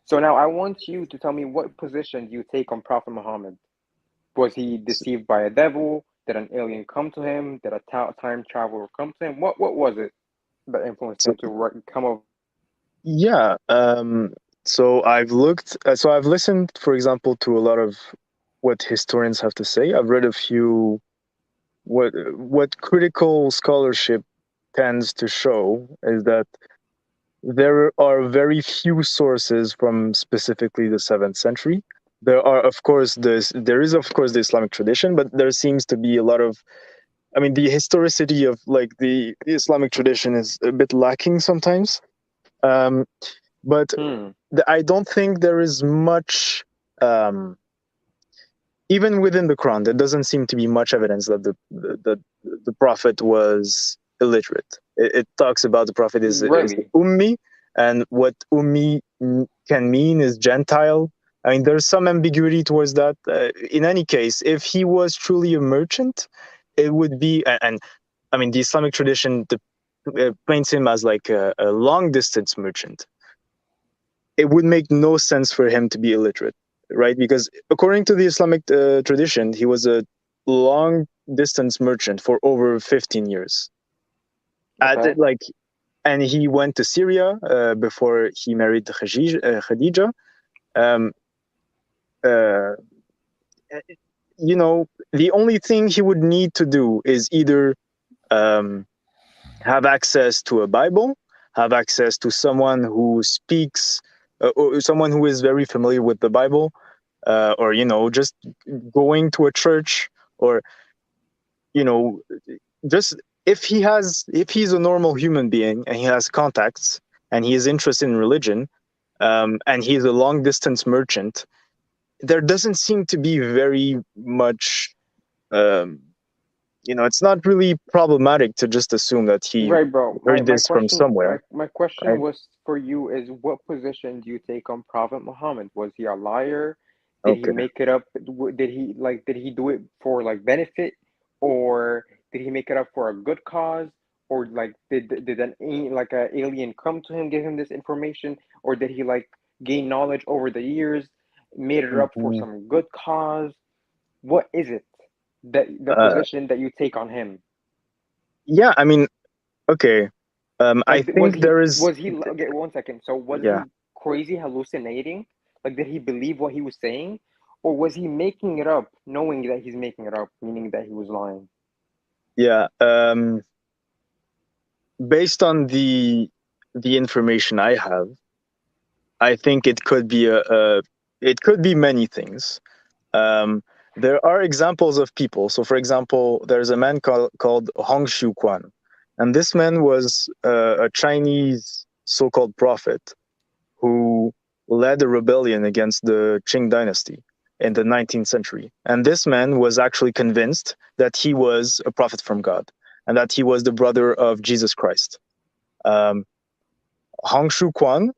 So now I want you to tell me, what position do you take on Prophet Muhammad? Was he deceived by a devil? Did an alien come to him? Did a time traveler come to him? What was it that influenced him to come up? Yeah. So I've looked. So I've listened, for example, to a lot of what historians have to say. I've read a few. What critical scholarship tends to show is that there are very few sources from specifically the 7th century. There is of course the Islamic tradition, but there seems to be a lot of, I mean, the historicity of like the Islamic tradition is a bit lacking sometimes. But I don't think there is much, even within the Quran, there doesn't seem to be much evidence that the Prophet was illiterate. It talks about the Prophet is Ummi, and what Ummi can mean is Gentile. I mean, there's some ambiguity towards that. In any case, if he was truly a merchant, it would be, and I mean, the Islamic tradition paints him as like a long-distance merchant. It would make no sense for him to be illiterate, right? Because according to the Islamic tradition, he was a long-distance merchant for over 15 years. Okay. And he went to Syria before he married Khadija. You know, the only thing he would need to do is either have access to a Bible, have access to someone who speaks, or someone who is very familiar with the Bible, or, you know, just going to a church, or, you know, just if he's a normal human being and he has contacts and he is interested in religion, and he's a long distance merchant, there doesn't seem to be very much, you know, it's not really problematic to just assume that he heard this from somewhere. My question was for you is, what position do you take on Prophet Muhammad? Was he a liar? Did he make it up? Did he do it for like benefit, or did he make it up for a good cause? Or like did an alien come to him, give him this information, or did he like gain knowledge over the years, made it up for some good cause? What is it that the position that you take on him? Yeah, I mean, okay. I think was he okay, 1 second. So was he crazy hallucinating? Like, did he believe what he was saying, or was he making it up, knowing that he's making it up, meaning that he was lying? Yeah. Based on the information I have, I think it could be it could be many things. There are examples of people. So, for example, there's a man called Hong Xiuquan, and this man was a Chinese so-called prophet who led a rebellion against the Qing dynasty in the 19th century. And this man was actually convinced that he was a prophet from God and that he was the brother of Jesus Christ. Hong Xiuquan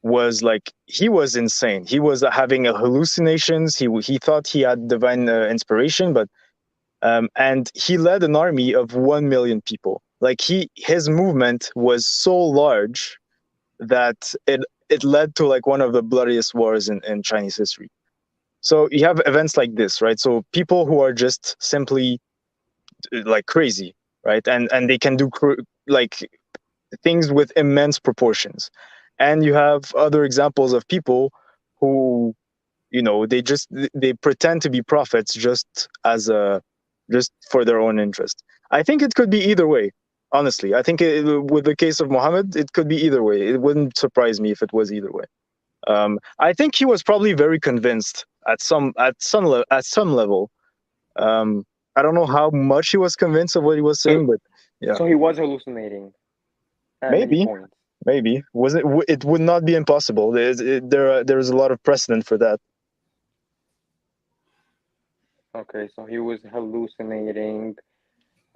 was like, he was insane. He was having hallucinations. He thought he had divine inspiration, but and he led an army of 1 million people. Like his movement was so large that it led to like one of the bloodiest wars in Chinese history. So you have events like this, right? So people who are just simply like crazy, right? And they can do like things with immense proportions. And you have other examples of people who, you know, they pretend to be prophets just for their own interest. I think it could be either way. Honestly, I think with the case of Muhammad, it could be either way. It wouldn't surprise me if it was either way. I think he was probably very convinced at some level. I don't know how much he was convinced of what he was saying, but yeah. So he was hallucinating. At many points. Maybe it would not be impossible. There is a lot of precedent for that. Okay, so he was hallucinating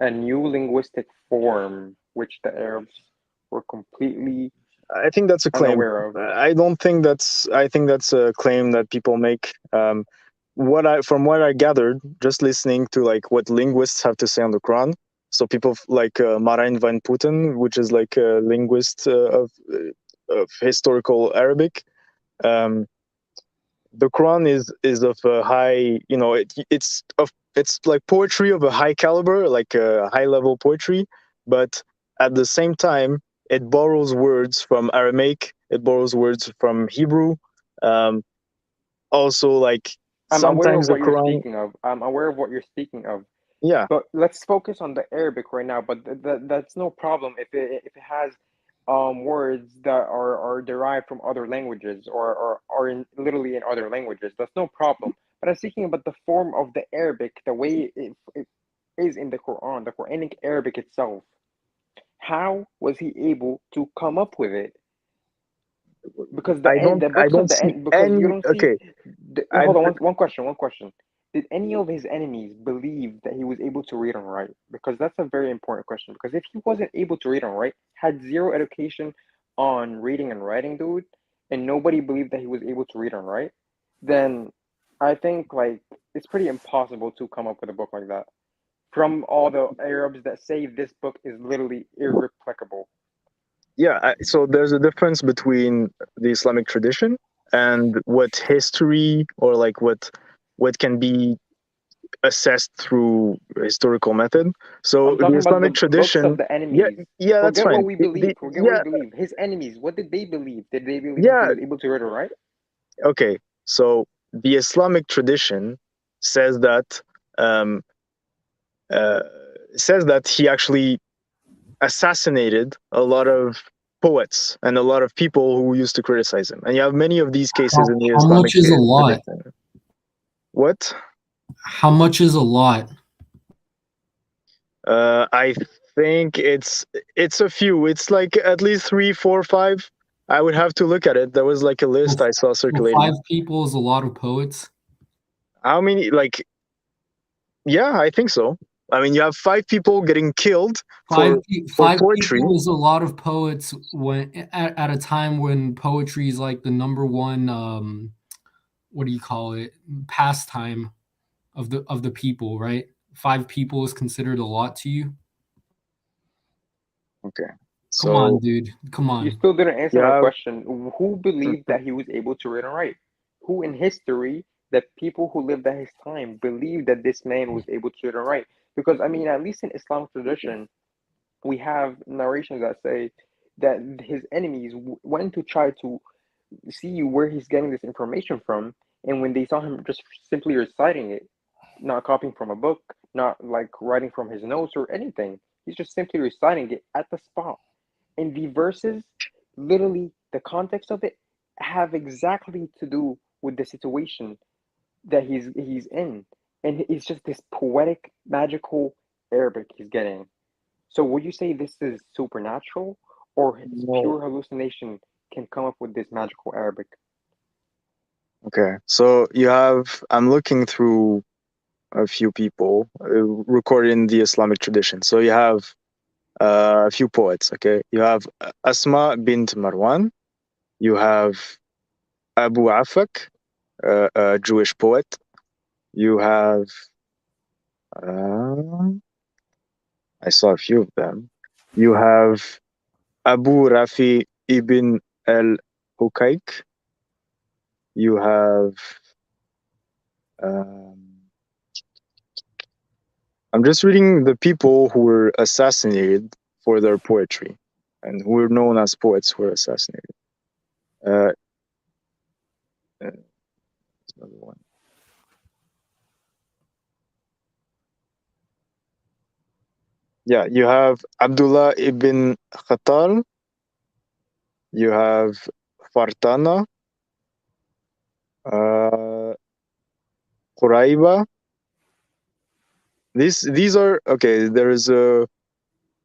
a new linguistic form, which the Arabs were completely. I think that's a claim. Unaware of. I think that's a claim that people make. From what I gathered, just listening to like what linguists have to say on the Quran. So people like Marijn van Putten, which is like a linguist of historical Arabic. The Quran is of a high, you know, it's of it's like poetry of a high caliber, like a high level poetry, but at the same time, it borrows words from Aramaic, it borrows words from Hebrew. Also, like I'm aware of sometimes the what you're Quran. speaking of. I'm aware of what you're speaking of. Yeah. But let's focus on the Arabic right now. But that's no problem if it has words that are derived from other languages or are literally in other languages. That's no problem. But I'm speaking about the form of the Arabic, the way it is in the Quran, the Quranic Arabic itself. How was he able to come up with it? Because the end, the books of the end, because you don't see. Hold on, one question. Did any of his enemies believe that he was able to read and write? Because that's a very important question. Because if he wasn't able to read and write, had zero education on reading and writing, dude, and nobody believed that he was able to read and write, then I think like it's pretty impossible to come up with a book like that. From all the Arabs that say this book is literally irreplicable. Yeah, so there's a difference between the Islamic tradition and what history or like what can be assessed through historical method. So the Islamic tradition, books of the enemies. yeah, that's Forget fine. what we believe. Forget what we believe. His enemies, what did they believe? Did they believe he was able to read or write? Okay, so the Islamic tradition says that he actually assassinated a lot of poets and a lot of people who used to criticize him. And you have many of these cases in the Islamic. How much is a lot? What? How much is a lot? I think it's a few. It's like at least 3, 4, 5. I would have to look at it. There was like a list I saw circulating. 5 people is a lot of poets. How many? Like, yeah, I think so. I mean, you have 5 people getting killed for poetry. People is a lot of poets when at a time when poetry is like the number one what do you call it, pastime of the people, right? 5 people is considered a lot to you. Okay. Come on, dude. Come on. You still didn't answer my question. Who believed that he was able to read and write? Who in history, the people who lived at his time, believed that this man was able to read and write? Because, I mean, at least in Islamic tradition, we have narrations that say that his enemies went to try to see where he's getting this information from. And when they saw him just simply reciting it, not copying from a book, not like writing from his notes or anything, he's just simply reciting it at the spot. And the verses, literally, the context of it, have exactly to do with the situation that he's in. And it's just this poetic, magical Arabic he's getting. So would you say this is supernatural, or his pure hallucination can come up with this magical Arabic? Okay, so you have, I'm looking through a few people recorded in the Islamic tradition. So you have a few poets, okay? You have Asma bint Marwan. You have Abu Afak, a Jewish poet. You have, I saw a few of them. You have Abu Rafi ibn al-Hukaik. You have, I'm just reading the people who were assassinated for their poetry and who were known as poets who were assassinated. There's another one. Yeah, you have Abdullah ibn Khatal. You have Fartana. Quraiba. These are okay. There is a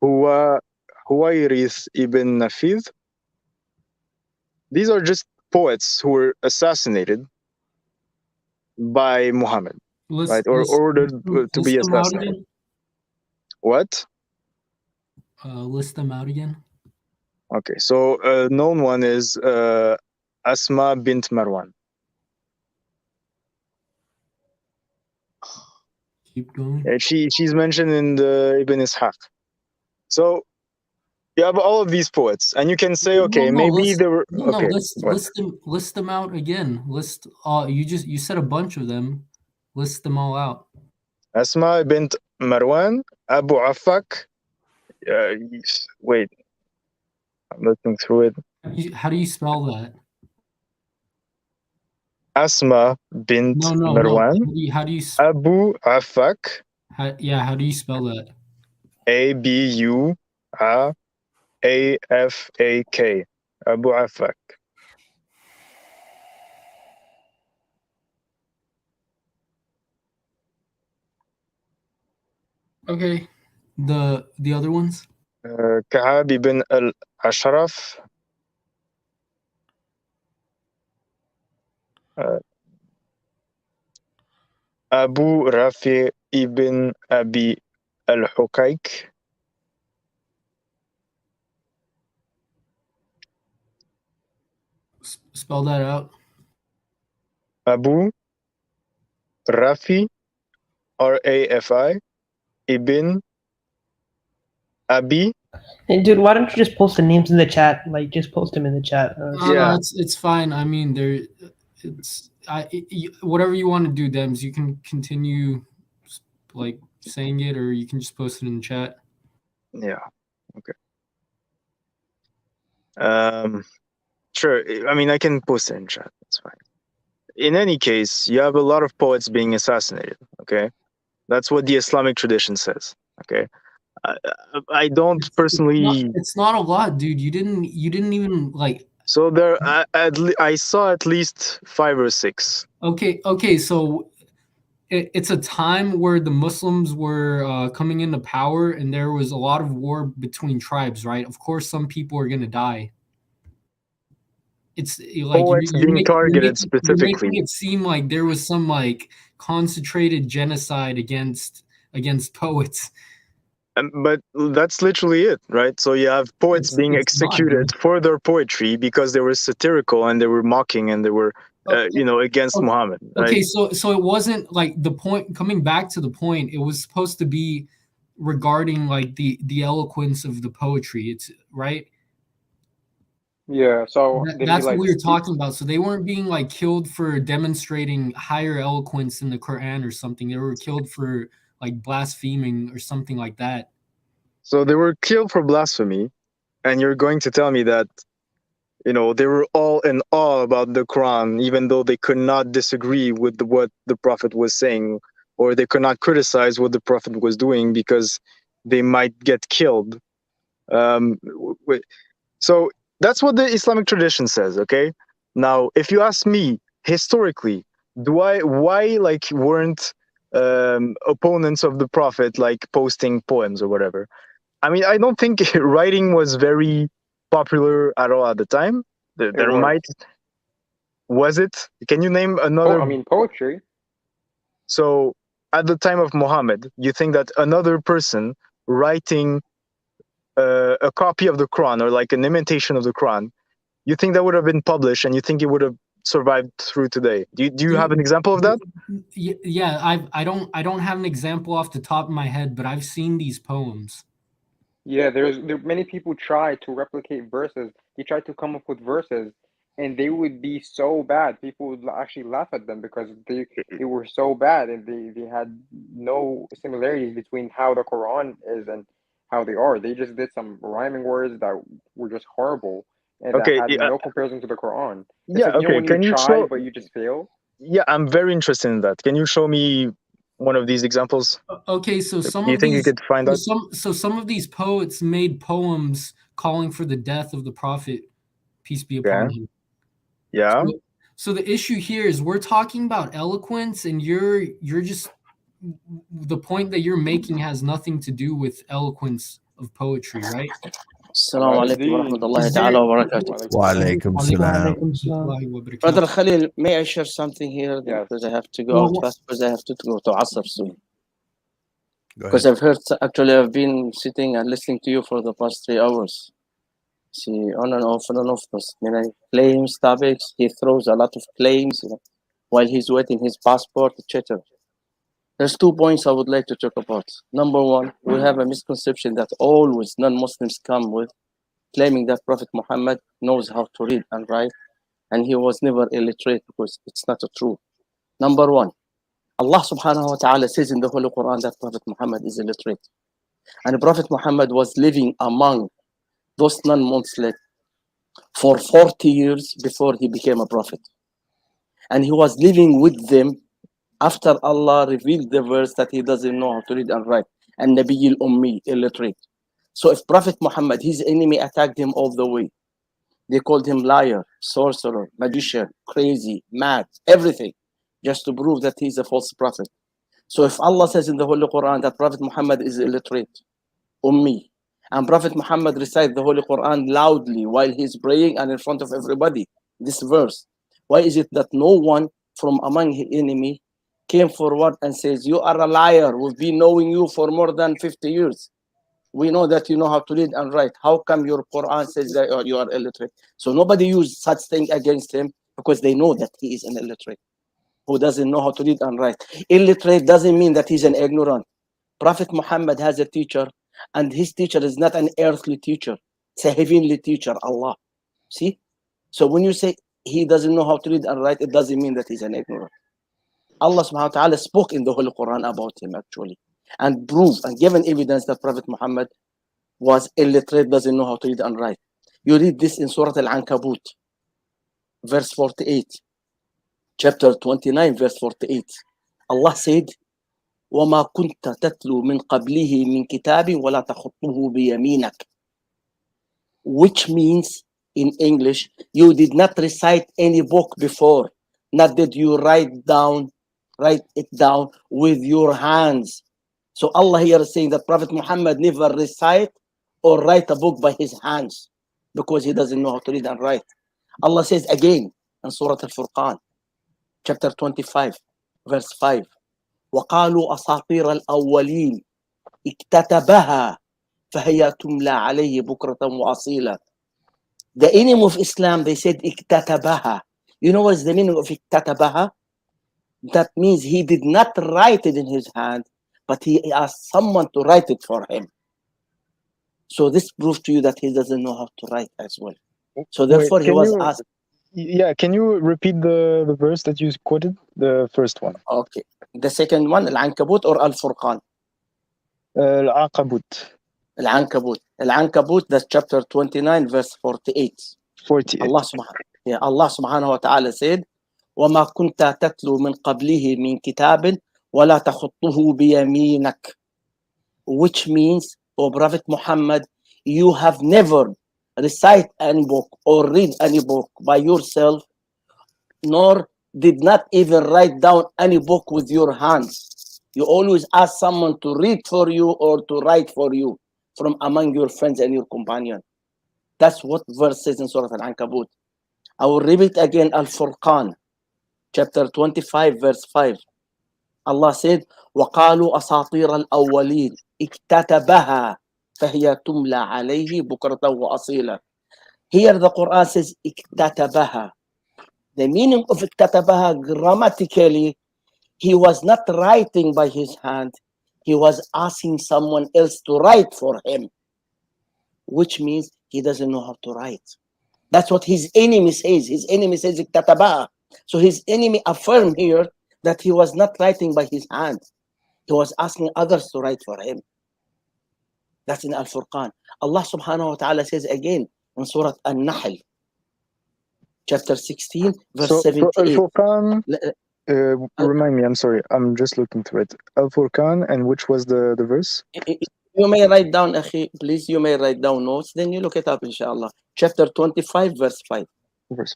Huwayrith ibn Nafid. These are just poets who were assassinated by Muhammad, right? Or ordered to be assassinated. What? List them out again. Okay, so a known one is Asma bint Marwan. Keep going. She's mentioned in the Ibn Ishaq. So you have all of these poets, and you can say, okay, maybe they were okay. List them out again. You said a bunch of them. List them all out. Asma bint Marwan, Abu Affak. Wait, I'm looking through it. How do you spell that? Asma bint Marwan. How do you Abu Affak. How do you spell that? Abuafak. Abu Affak. Okay. The other ones? Ka'ab ibn al-Ashraf. Abu Rafi ibn Abi al-Hukayk. Spell that out. Abu Rafi, Rafi, ibn Abi. Hey, dude, why don't you just post the names in the chat? Like, just post them in the chat. No, it's fine. I mean, whatever you want to do, Dems. You can continue, like, saying it, or you can just post it in the chat. Yeah. Okay. Sure. I mean, I can post it in chat. That's fine. In any case, you have a lot of poets being assassinated. Okay, that's what the Islamic tradition says. Okay, I don't personally. It's not a lot, dude. You didn't even like. So there, I saw at least 5 or 6. Okay. So it's a time where the Muslims were coming into power, and there was a lot of war between tribes. Right? Of course, some people are gonna die. It's like poets being targeted specifically. You're making it seem like there was some like concentrated genocide against poets. But that's literally it, right? So you have poets being executed for their poetry because they were satirical and they were mocking and they were, against Muhammad. Right? Okay, so it wasn't like the point. Coming back to the point, it was supposed to be regarding like the eloquence of the poetry. It's right. Yeah, so that's what we were talking about. So they weren't being like killed for demonstrating higher eloquence in the Quran or something. They were killed for like blaspheming or something like that. So they were killed for blasphemy, and you're going to tell me that, they were all in awe about the Quran, even though they could not disagree with what the Prophet was saying, or they could not criticize what the Prophet was doing because they might get killed. So that's what the Islamic tradition says, okay? Now, if you ask me, historically, why weren't opponents of the Prophet like posting poems or whatever? I mean, I don't think writing was very popular at all at the time. Was it? Can you name another? Poetry. So at the time of Muhammad, you think that another person writing a copy of the Quran or like an imitation of the Quran, you think that would have been published and you think it would have survived through today? Do you have an example of that? Yeah, I don't have an example off the top of my head, but I've seen these poems. Yeah, there many people try to replicate verses. They try to come up with verses, and they would be so bad. People would actually laugh at them because they were so bad, and they had no similarities between how the Quran is and how they are. They just did some rhyming words that were just horrible and that had no comparison to the Quran. It's like, when you try but you just fail. Yeah, I'm very interested in that. Can you show me one of these examples? Okay, so you think you could find that? Some of these poets made poems calling for the death of the Prophet, peace be upon him. Yeah. So the issue here is we're talking about eloquence, and you're just the point that you're making has nothing to do with eloquence of poetry, right? Assalamu alaikum wa rahmatullahi ta'ala wa barakatuh. Wa alaikum salam. Brother Khalid, may I share something here? Because I have to go out fast because I have to go to Asr soon. Because I've been sitting and listening to you for the past 3 hours. See, on and off. Claims, topics, he throws a lot of claims while he's waiting his passport, etc. There's 2 points I would like to talk about. Number one, we have a misconception that always non-Muslims come with, claiming that Prophet Muhammad knows how to read and write, and he was never illiterate, because it's not true. Number one, Allah subhanahu wa ta'ala says in the Holy Quran that Prophet Muhammad is illiterate. And Prophet Muhammad was living among those non-Muslims for 40 years before he became a prophet. And he was living with them after Allah revealed the verse that he doesn't know how to read and write. And Nabiyil Ummi, illiterate. So if Prophet Muhammad, his enemy attacked him all the way. They called him liar, sorcerer, magician, crazy, mad, everything, just to prove that he's a false prophet. So if Allah says in the Holy Quran that Prophet Muhammad is illiterate, Ummi, and Prophet Muhammad recites the Holy Quran loudly while he's praying and in front of everybody, this verse, why is it that no one from among his enemy came forward and says, you are a liar, we've been knowing you for more than 50 years. We know that you know how to read and write. How come your Quran says that you are illiterate? So nobody used such thing against him because they know that he is an illiterate who doesn't know how to read and write. Illiterate doesn't mean that he's an ignorant. Prophet Muhammad has a teacher, and his teacher is not an earthly teacher. It's a heavenly teacher, Allah. See? So when you say he doesn't know how to read and write, it doesn't mean that he's an ignorant. Allah subhanahu wa ta'ala spoke in the Holy Quran about him actually, and proved and given evidence that Prophet Muhammad was illiterate, doesn't know how to read and write. You read this in Surah Al-Ankabut, verse 48, chapter 29, verse 48. Allah said, وَمَا كُنْتَ تَتْلُو مِنْ قَبْلِهِ مِنْ كِتَابٍ وَلَا تَخُطُّهُ بِيَمِينَكَ, which means in English, you did not recite any book before, not did you write it down with your hands. So Allah here is saying that Prophet Muhammad never recite or write a book by his hands because he doesn't know how to read and write. Allah says again in Surah Al-Furqan, chapter 25, verse 5, وَقَالُوا أَسَاطِيرَ الْأَوَّلِينَ اكتتبها فهي تملى عليه بكرة وأصيلا. The enemy of Islam, they said اكتتبها. You know what's the meaning of اكتتبها? That means he did not write it in his hand, but he asked someone to write it for him. So this proves to you that he doesn't know how to write as well. So therefore he was asked. Yeah, can you repeat the verse that you quoted, the first one? Okay. The second one, Al-Ankabut or Al-Furqan? Al-Ankabut. Al-Ankabut. Al-Ankabut, that's chapter 29, verse 48. 48. Allah subhanahu wa ta'ala said, وَمَا كُنْتَ تَتْلُو مِنْ قَبْلِهِ مِنْ كِتَابٍ وَلَا تَخُطُّهُ بِيَمِينَكَ, which means, O Prophet Muhammad, you have never recite any book or read any book by yourself, nor did not even write down any book with your hands. You always ask someone to read for you or to write for you from among your friends and your companion. That's what verse says in Surah Al-Ankabut. I will repeat again, Al-Furqan, chapter 25, verse 5. Allah said, وَقَالُوا أَسَاطِيرَ الْأَوَّلِينَ اكتتبها فهي تملى عليه بكرة وأصيلا. Here the Quran says اكتتبها. The meaning of اكتتبها grammatically, he was not writing by his hand, he was asking someone else to write for him, which means he doesn't know how to write. That's what his enemy says. His enemy says اكتتبها. So his enemy affirmed here that he was not writing by his hand, he was asking others to write for him. That's in Al-Furqan. Allah subhanahu wa ta'ala says again in Surah An-Nahl, chapter 16, verse 78. Al-Furqan, remind me, I'm sorry, I'm just looking through it. Al-Furqan, and which was the verse? You may write down, Akhi, please, you may write down notes, then you look it up, inshallah. Chapter 25, verse 5.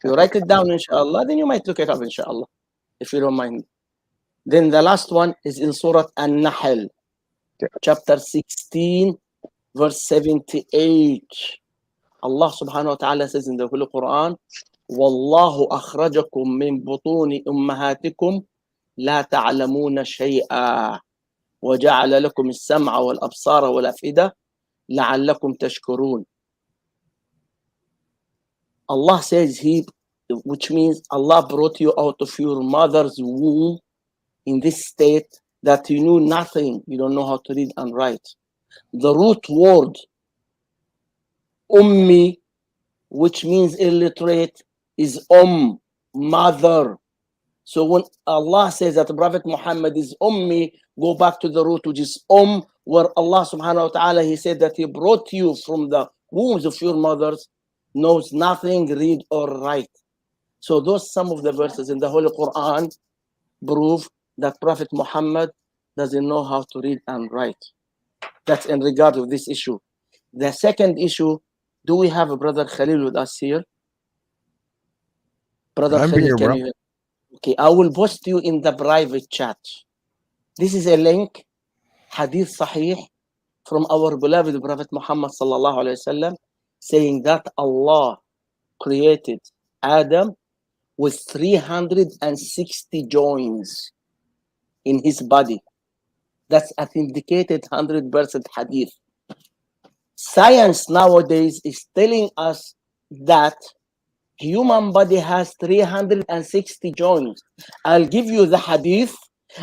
You write it down, inshallah, then you might look it up, inshallah, if you don't mind. Then the last one is in Surah An-Nahl, chapter 16, verse 78. Allah subhanahu wa ta'ala says in the Holy Quran, وَاللَّهُ أَخْرَجَكُم مِّن بُطُونِ أُمَّهَاتِكُمْ لَا تَعْلَمُونَ شَيْئًا وَجَعَلَ لَكُمُ السَّمْعَ وَالْأَبْصَارَ وَالْأَفْئِدَةَ لَعَلَّكُمْ تَشْكُرُونَ. Allah says which means Allah brought you out of your mother's womb in this state that you knew nothing, you don't know how to read and write. The root word ummi, which means illiterate, is mother. So when Allah says that the Prophet Muhammad is Ummi, go back to the root, which is where Allah subhanahu wa ta'ala, he said that he brought you from the wombs of your mothers, knows nothing, read or write. So those some of the verses in the Holy Quran prove that Prophet Muhammad doesn't know how to read and write. That's in regard to this issue. The second issue, do we have a brother Khalid with us here? Brother I'm Khalid, here, can bro. you hear? Okay, I will post you in the private chat. This is a link, Hadith Sahih, from our beloved Prophet Muhammad sallallahu alaihi wasallam, saying that Allah created Adam with 360 joints in his body. That's authenticated 100% hadith. Science nowadays is telling us that human body has 360 joints. I'll give you the hadith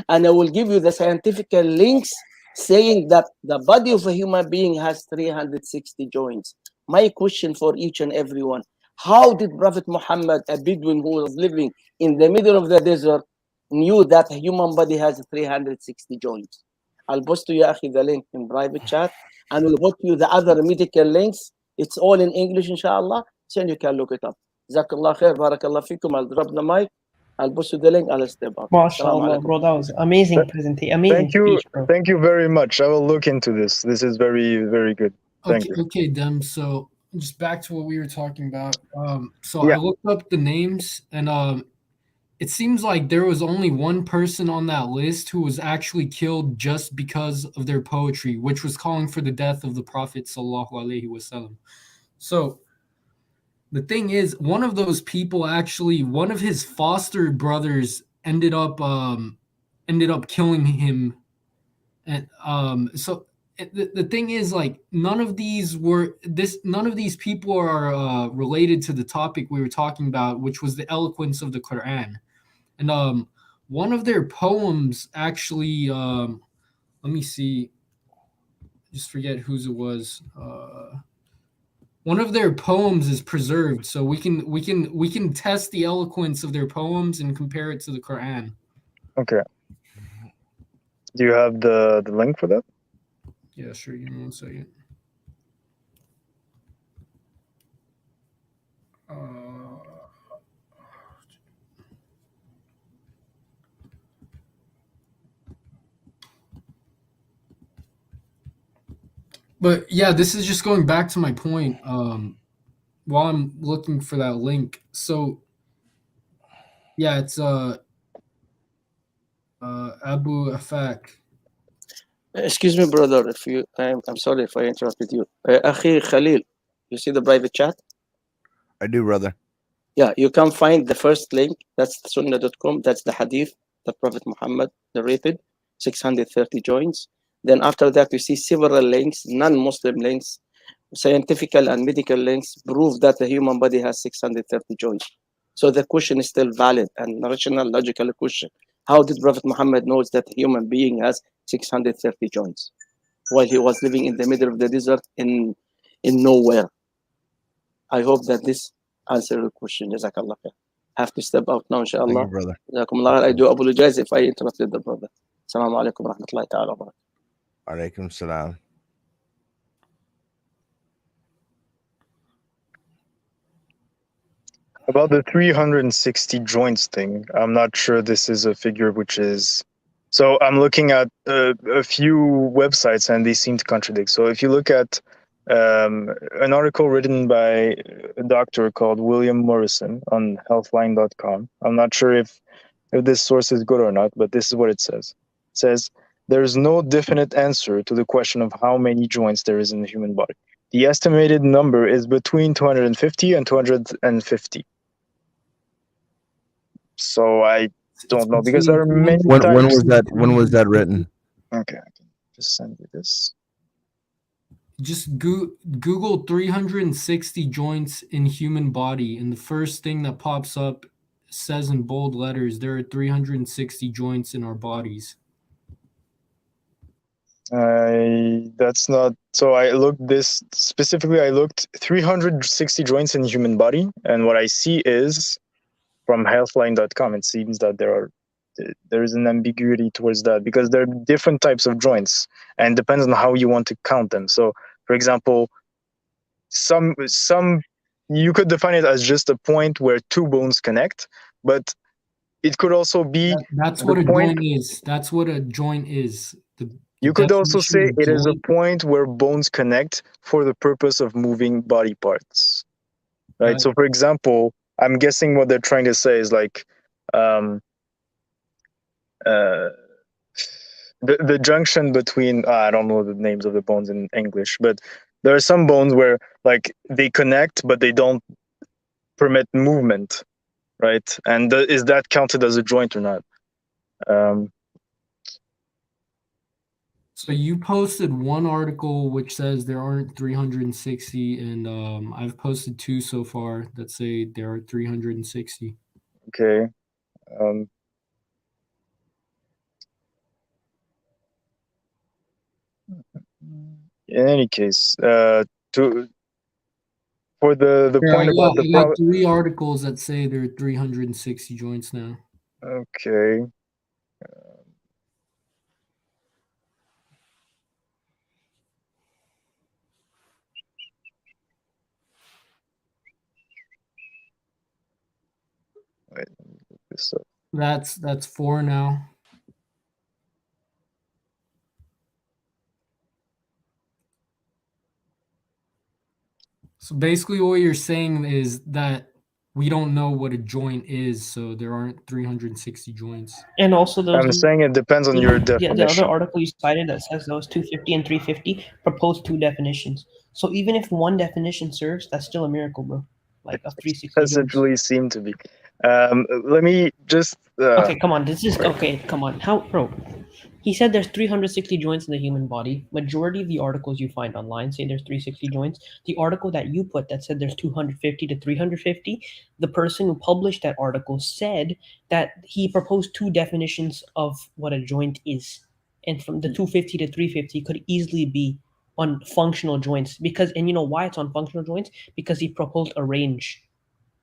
and I will give you the scientific links saying that the body of a human being has 360 joints. My question for each and everyone, how did Prophet Muhammad, a Bedouin who was living in the middle of the desert, knew that a human body has 360 joints? I'll post to you the link in private chat and we'll put you the other medical links. It's all in English, inshallah, so you can look it up. Jazakallah khair, barakallah fikum. I'll drop the mic. I'll post you the link. I'll step up. MashaAllah, bro, that was amazing presentation, amazing speech, bro. Thank you very much. I will look into this. This is very, very good. Thank you. Okay, Dem. So just back to what we were talking about. I looked up the names, and it seems like there was only one person on that list who was actually killed just because of their poetry, which was calling for the death of the Prophet sallallahu alaihi wasallam. So the thing is, one of those people actually, one of his foster brothers ended up killing him, and so the thing is, like, none of these people are related to the topic we were talking about, which was the eloquence of the Quran. And one of their poems actually, let me see, just forget whose it was. One of their poems is preserved, so we can test the eloquence of their poems and compare it to the Quran. Okay. Do you have the link for that? Yeah, sure. Give me 1 second. But yeah, this is just going back to my point. While I'm looking for that link, so yeah, it's Abu Afak. Excuse me, brother, if you, I'm sorry if I interrupted you. Akhi Khalil, you see the private chat? I do, brother. Yeah, you can find the first link. That's sunnah.com. That's the hadith that Prophet Muhammad narrated, 630 joints. Then after that, you see several links, non-Muslim links, scientific and medical links, prove that the human body has 630 joints. So the question is still valid and rational, logical question. How did Prophet Muhammad knows that a human being has 630 joints while he was living in the middle of the desert in nowhere? I hope that this answers the question. Jazakallah khair. Have to step out now, inshallah. Thank you, brother. Jazakumullah. I do apologize if I interrupted the brother. Assalamu alaikum wa rahmatullahi ta'ala wa barakatuh. Alaikum salam. About the 360 joints thing, I'm not sure this is a figure which is... So I'm looking at a few websites and they seem to contradict. So if you look at an article written by a doctor called William Morrison on healthline.com, I'm not sure if this source is good or not, but this is what it says. It says, there is no definite answer to the question of how many joints there is in the human body. The estimated number is between 250 and 250. So I don't know, because there are many When types. when was that written? Okay, I can just send you this. Just Google 360 joints in human body, and the first thing that pops up says in bold letters there are 360 joints in our bodies. That's not... So I looked this specifically. I looked 360 joints in the human body, and what I see is from healthline.com, it seems that there is an ambiguity towards that because there are different types of joints and depends on how you want to count them. So, for example, some you could define it as just a point where two bones connect, but it could also be that's what a joint is. That's what a joint is. You could also say it is a point where bones connect for the purpose of moving body parts, right? So, for example, I'm guessing what they're trying to say is like the junction between I don't know the names of the bones in English, but there are some bones where like they connect but they don't permit movement, right? And is that counted as a joint or not? So you posted one article which says there aren't 360, and I've posted two so far that say there are 360. Okay. In any case, for the point about I got 3 articles that say there are 360 joints now. Okay. Wait, let me look this up. That's 4 now. So basically what you're saying is that we don't know what a joint is, so there aren't 360 joints. And also I'm saying it depends on your definition. The other article you cited that says those 250 and 350 propose 2 definitions. So even if one definition serves, that's still a miracle, bro. Like a 360 That's joints. it really seemed to be. Let me just okay, come on. This is okay. Come on, how, bro? He said there's 360 joints in the human body. Majority of the articles you find online say there's 360 joints. The article that you put that said there's 250 to 350, the person who published that article said that he proposed 2 definitions of what a joint is. And from the 250 to 350 could easily be on functional joints because, and you know why it's on functional joints? Because he proposed a range.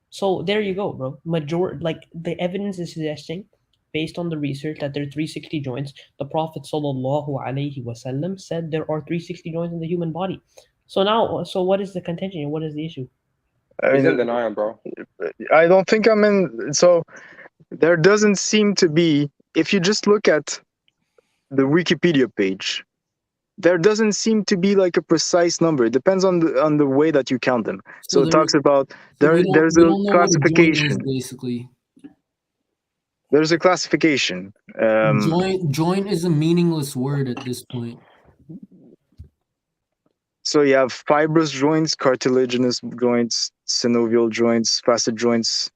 So there you go, bro. Like the evidence is suggesting, based on the research, that there are 360 joints. The Prophet ﷺ said there are 360 joints in the human body. So now, so what is the contention? What is the issue? He's in denial, bro. I don't think I'm in. So there doesn't seem to be. If you just look at the Wikipedia page, there doesn't seem to be like a precise number. It depends on the way that you count them. So it talks about there's a classification. Basically, there's a classification. Joint is a meaningless word at this point. So you have fibrous joints, cartilaginous joints, synovial joints, facet joints.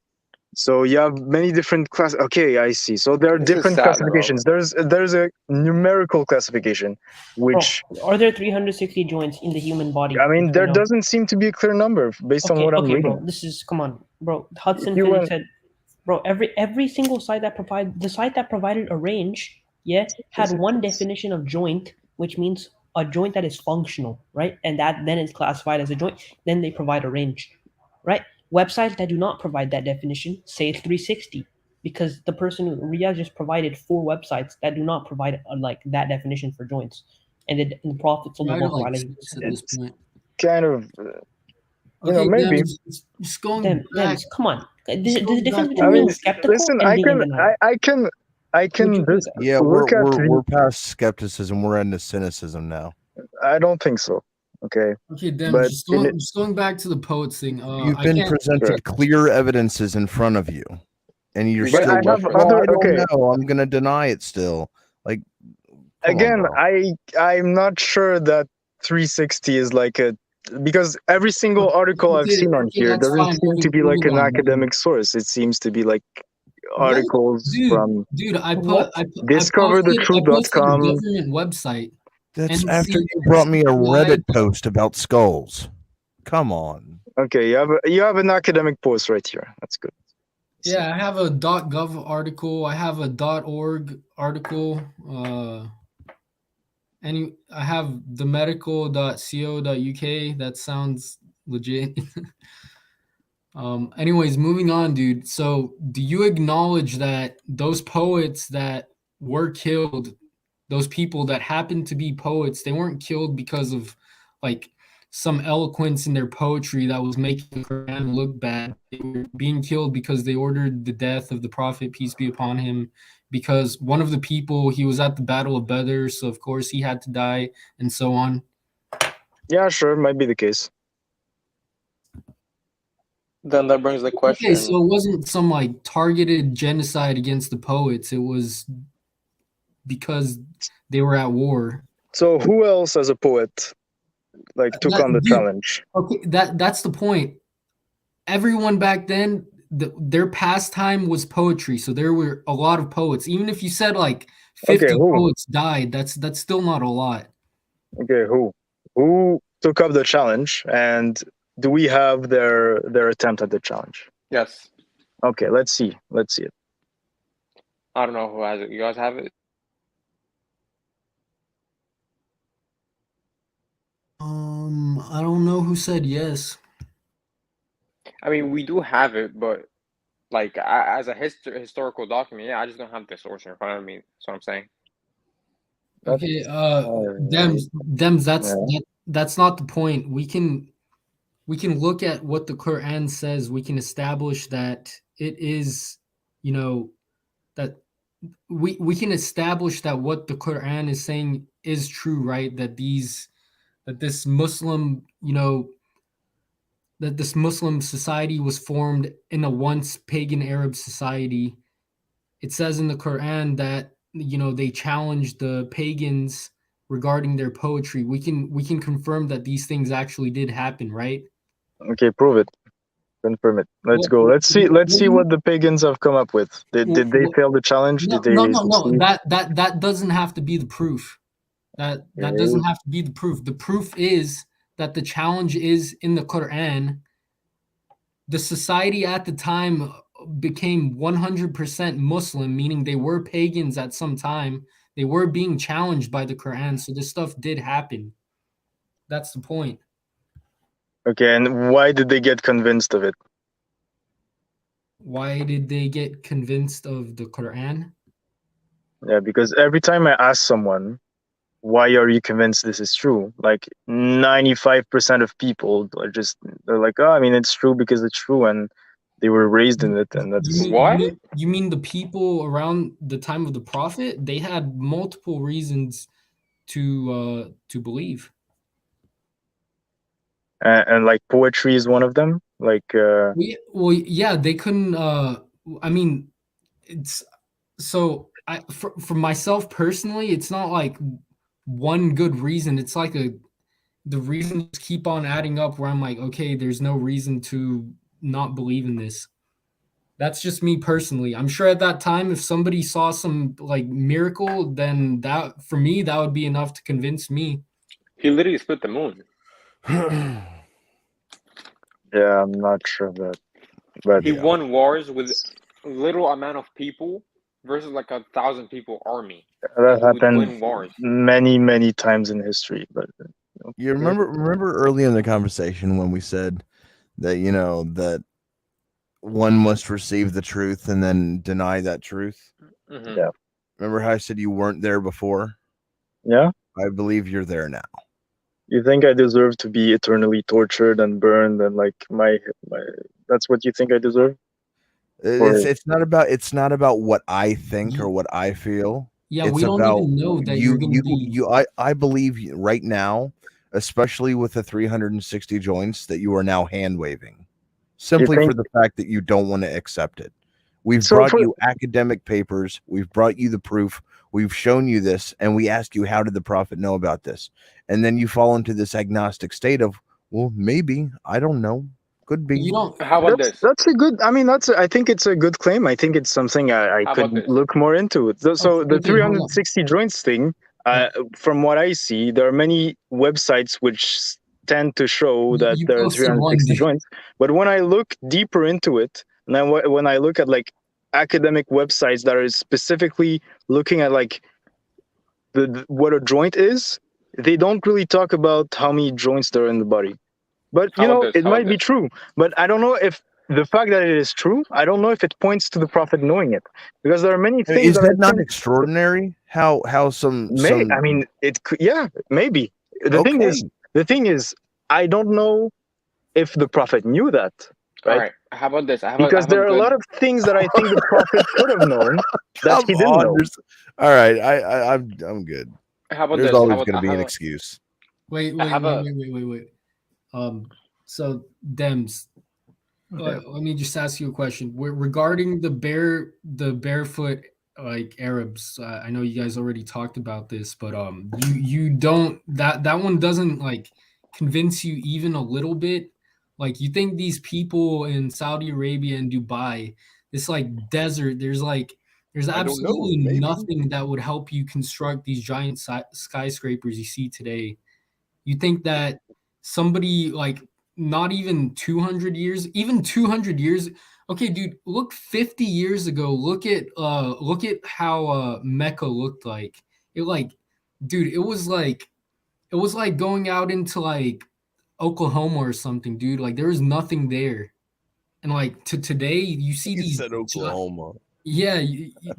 So you have many different class. Okay, I see. So there are different classifications. Bro. There's a numerical classification, which are there 360 joints in the human body? I mean, there doesn't seem to be a clear number based on what I'm reading. Bro, this is come on, bro. Hudson Phillips said, bro, every single site that provided a range, had one definition of joint, which means a joint that is functional, right? And that then is classified as a joint. Then they provide a range, right? Websites that do not provide that definition say it's 360 because the person Riyadh just provided 4 websites that do not provide like that definition for joints, and the Prophet it's kind of maybe just going back. Come on, there's a difference between being skeptical listen, and being in denial. I can just we're past skepticism. We're into cynicism now. I don't think so. Okay, Dan, just going back to the poets thing. You've been presented clear evidences in front of you, and you're still I don't know. I'm going to deny it still. Like again, I'm not sure that 360 is like a because every single article I've seen on here doesn't seem to be like an academic source. It seems to be like articles from discoverthetruth.com government website. That's after you brought me a Reddit post about skulls. Come on. Okay, you have an academic post right here. That's good. Yeah, I have a .gov article. I have a .org article. I have themedical.co.uk. That sounds legit. Anyways, moving on, dude. So, do you acknowledge that those poets that were killed, those people that happened to be poets, they weren't killed because of like some eloquence in their poetry that was making the Quran look bad? They were being killed because they ordered the death of the Prophet, peace be upon him, because one of the people, he was at the Battle of Badr, so of course he had to die, and so on. Yeah, sure, might be the case. Then that brings the question. Okay, so it wasn't some like targeted genocide against the poets. It was because they were at war. So who else as a poet like took on the challenge? Okay, that's the point. Everyone back then, their pastime was poetry. So there were a lot of poets. Even if you said like 50 poets died, that's still not a lot. Okay, who took up the challenge, and do we have their attempt at the challenge? Yes. Okay, let's see it. I don't know who has it. You guys have it? I don't know who said yes. I mean, we do have it, but like as a historical document, yeah, I just don't have the source in front of me. That's what I'm saying. Okay, that's not the point. We can look at what the Quran says. We can establish that it is, that we can establish that what the Quran is saying is true, right? That this Muslim, that this Muslim society was formed in a once pagan Arab society. It says in the Quran that they challenged the pagans regarding their poetry. We can confirm that these things actually did happen, right? Okay, prove it. Confirm it. Let's go. Let's see what the pagans have come up with. Did they fail the challenge? No, Did they succeed? That doesn't have to be the proof. That doesn't have to be the proof. The proof is that the challenge is in the Quran. The society at the time became 100% Muslim, meaning they were pagans at some time. They were being challenged by the Quran, so this stuff did happen. That's the point. Okay, and why did they get convinced of it? Why did they get convinced of the Quran? Yeah, because every time I ask someone, why are you convinced this is true? Like 95% of people they're like, oh, I mean, it's true because it's true, and they were raised in it, and that's You mean the people around the time of the Prophet? They had multiple reasons to believe. And like poetry is one of them. Like, well, yeah, they couldn't. I mean, it's so. For myself personally, it's not like one good reason. It's like the reasons keep on adding up. Where I'm like, okay, there's no reason to not believe in this. That's just me personally. I'm sure at that time, if somebody saw some like miracle, then that for me that would be enough to convince me. He literally split the moon. Yeah, I'm not sure of that. But he won wars with little amount of people versus like 1,000 people army. That happened many times in history. But you remember early in the conversation when we said that that one must receive the truth and then deny that truth. Mm-hmm. Yeah. Remember how I said you weren't there before? Yeah. I believe you're there now. You think I deserve to be eternally tortured and burned and like my that's what you think I deserve? It's not about what I think or what I feel. Yeah, it's we don't even know that you're going to be. I believe right now, especially with the 360 joints, that you are now hand waving, simply for the fact that you don't want to accept it. We've brought you academic papers. We've brought you the proof. We've shown you this, and we ask you, how did the Prophet know about this? And then you fall into this agnostic state of, well, maybe, I don't know. Could be. How about this? That's a good. I mean, I think it's a good claim. I think it's something I could look more into. So the 360 joints thing, from what I see, there are many websites which tend to show that there are 360 joints. But when I look deeper into it, and then when I look at like academic websites that are specifically looking at like what a joint is, they don't really talk about how many joints there are in the body. But it might be true. But I don't know if the fact that it is true, I don't know if it points to the Prophet knowing it, because there are many things Is that that I not think extraordinary? How some I mean, it could, yeah, maybe. The thing is, I don't know if the Prophet knew that, right? All right. How about this? Because there are a lot of things that I think the Prophet could have known that he didn't know. All right, I'm good. How about There's this? always going to be an excuse. Wait. So Dems, let me just ask you a question. Regarding the barefoot like Arabs. I know you guys already talked about this, but you don't that one doesn't like convince you even a little bit. Like you think these people in Saudi Arabia and Dubai, this like desert, there's absolutely nothing that would help you construct these giant skyscrapers you see today. You think that somebody like not even 200 years, even 200 years. Okay, dude, look 50 years ago. Look at how Mecca looked like. It like, dude, it was like going out into like Oklahoma or something, dude. Like there was nothing there. And like to today, you see You these said Oklahoma. Yeah,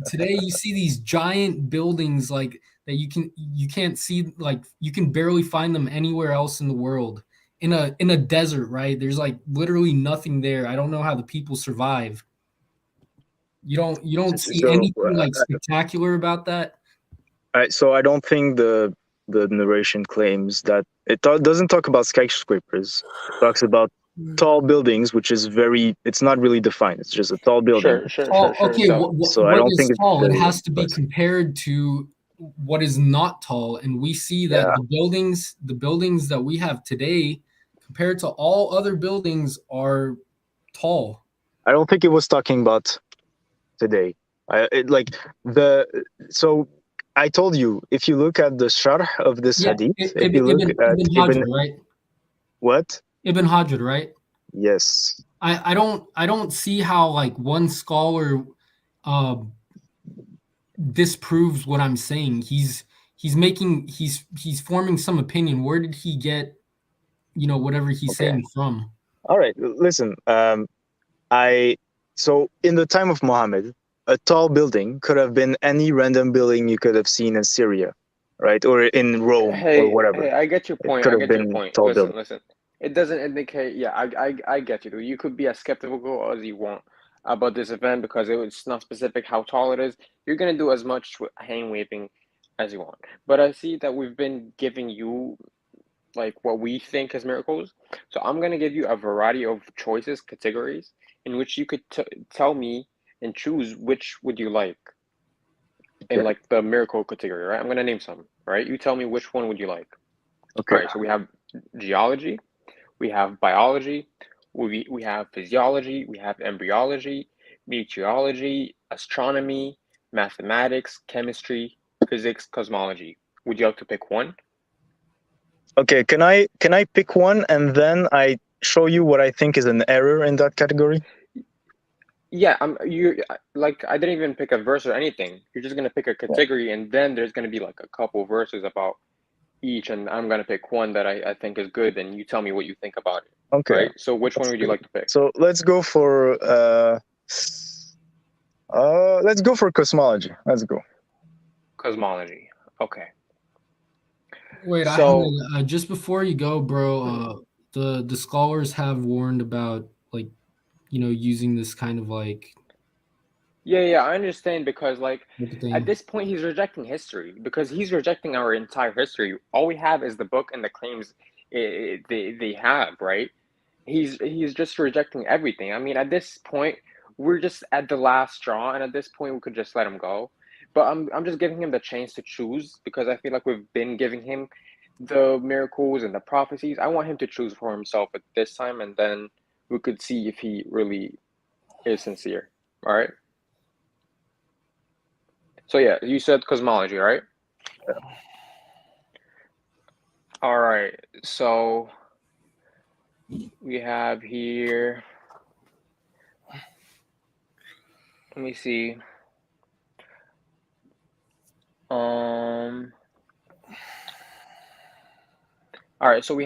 today you see these giant buildings like that you can't see, like you can barely find them anywhere else in the world. In a desert, right? There's like literally nothing there. I don't know how the people survive. You don't see anything like spectacular about that? So I don't think the narration claims that it doesn't talk about skyscrapers. It talks about tall buildings, which is it's not really defined. It's just a tall building. Sure. Okay, So what I don't is think tall? It it's has to be compared to what is not tall, and we see that the buildings that we have today, compared to all other buildings, are tall. I don't think it was talking about today. So I told you, if you look at the sharh of this hadith, if you look at Ibn Hajar, right? What? Ibn Hajar, right? Yes. I don't see how like one scholar disproves what I'm saying. He's forming some opinion. Where did he get whatever he's saying from? All right, listen. So in the time of Muhammad, a tall building could have been any random building you could have seen in Syria, right, or in Rome or whatever. Hey, I get your point. Listen. It doesn't indicate. Yeah, I get you. You could be as skeptical as you want about this event because it's not specific how tall it is. You're gonna do as much hand waving as you want. But I see that we've been giving you like what we think is miracles. So I'm gonna give you a variety of choices, categories in which you could tell me and choose which would you like in like the miracle category, right? I'm gonna name some, right? You tell me which one would you like. Okay. All right, so we have geology, we have biology, we have physiology, we have embryology, meteorology, astronomy, mathematics, chemistry, physics, cosmology. Would you like to pick one? Okay, can I pick one and then I show you what I think is an error in that category? Yeah, I didn't even pick a verse or anything. You're just gonna pick a category, and then there's gonna be like a couple verses about each, and I'm gonna pick one that I think is good, and you tell me what you think about it. Okay. Right. So which one would you like to pick? So let's go for cosmology. Let's go. Cosmology. Okay. Wait, so just before you go, bro, the scholars have warned about like using this kind of like yeah, I understand because like at this point he's rejecting history because he's rejecting our entire history. All we have is the book and the claims they have, right? He's just rejecting everything. I mean, at this point we're just at the last straw, and at this point we could just let him go. But I'm just giving him the chance to choose because I feel like we've been giving him the miracles and the prophecies. I want him to choose for himself at this time, and then we could see if he really is sincere. All right. So yeah, you said cosmology, right? Yeah. All right. So we have here. Let me see. All right. So we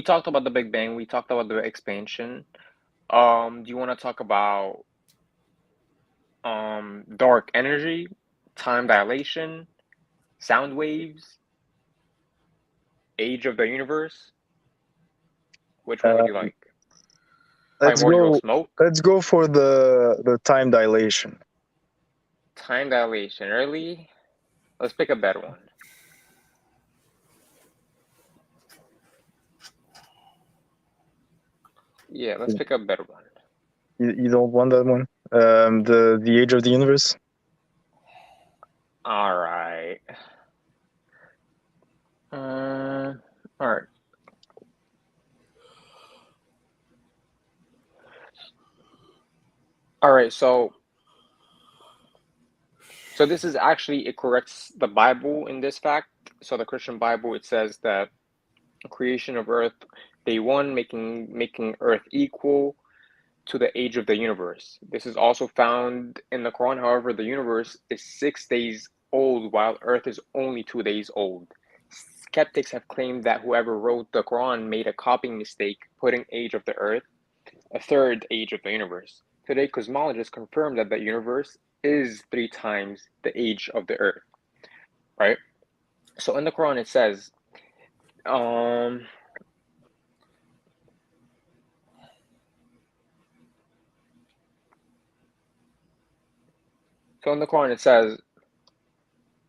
talked about the Big Bang. We talked about the expansion. Do you want to talk about dark energy, time dilation, sound waves, age of the universe? Which one would you like? Primordial smoke? Let's go for the time dilation. Time dilation. Early? Let's pick a better one. Yeah, let's pick a better one. You don't want that one? The age of the universe? All right. All right. All right, so this is actually, it corrects the Bible in this fact. So the Christian Bible, it says that creation of earth, day one, making earth equal to the age of the universe. This is also found in the Quran. However, the universe is 6 days old while earth is only 2 days old. Skeptics have claimed that whoever wrote the Quran made a copying mistake, putting age of the earth a third age of the universe. Today, cosmologists confirm that the universe is 3 times the age of the earth, right? So in the Quran it says, so in the Quran it says,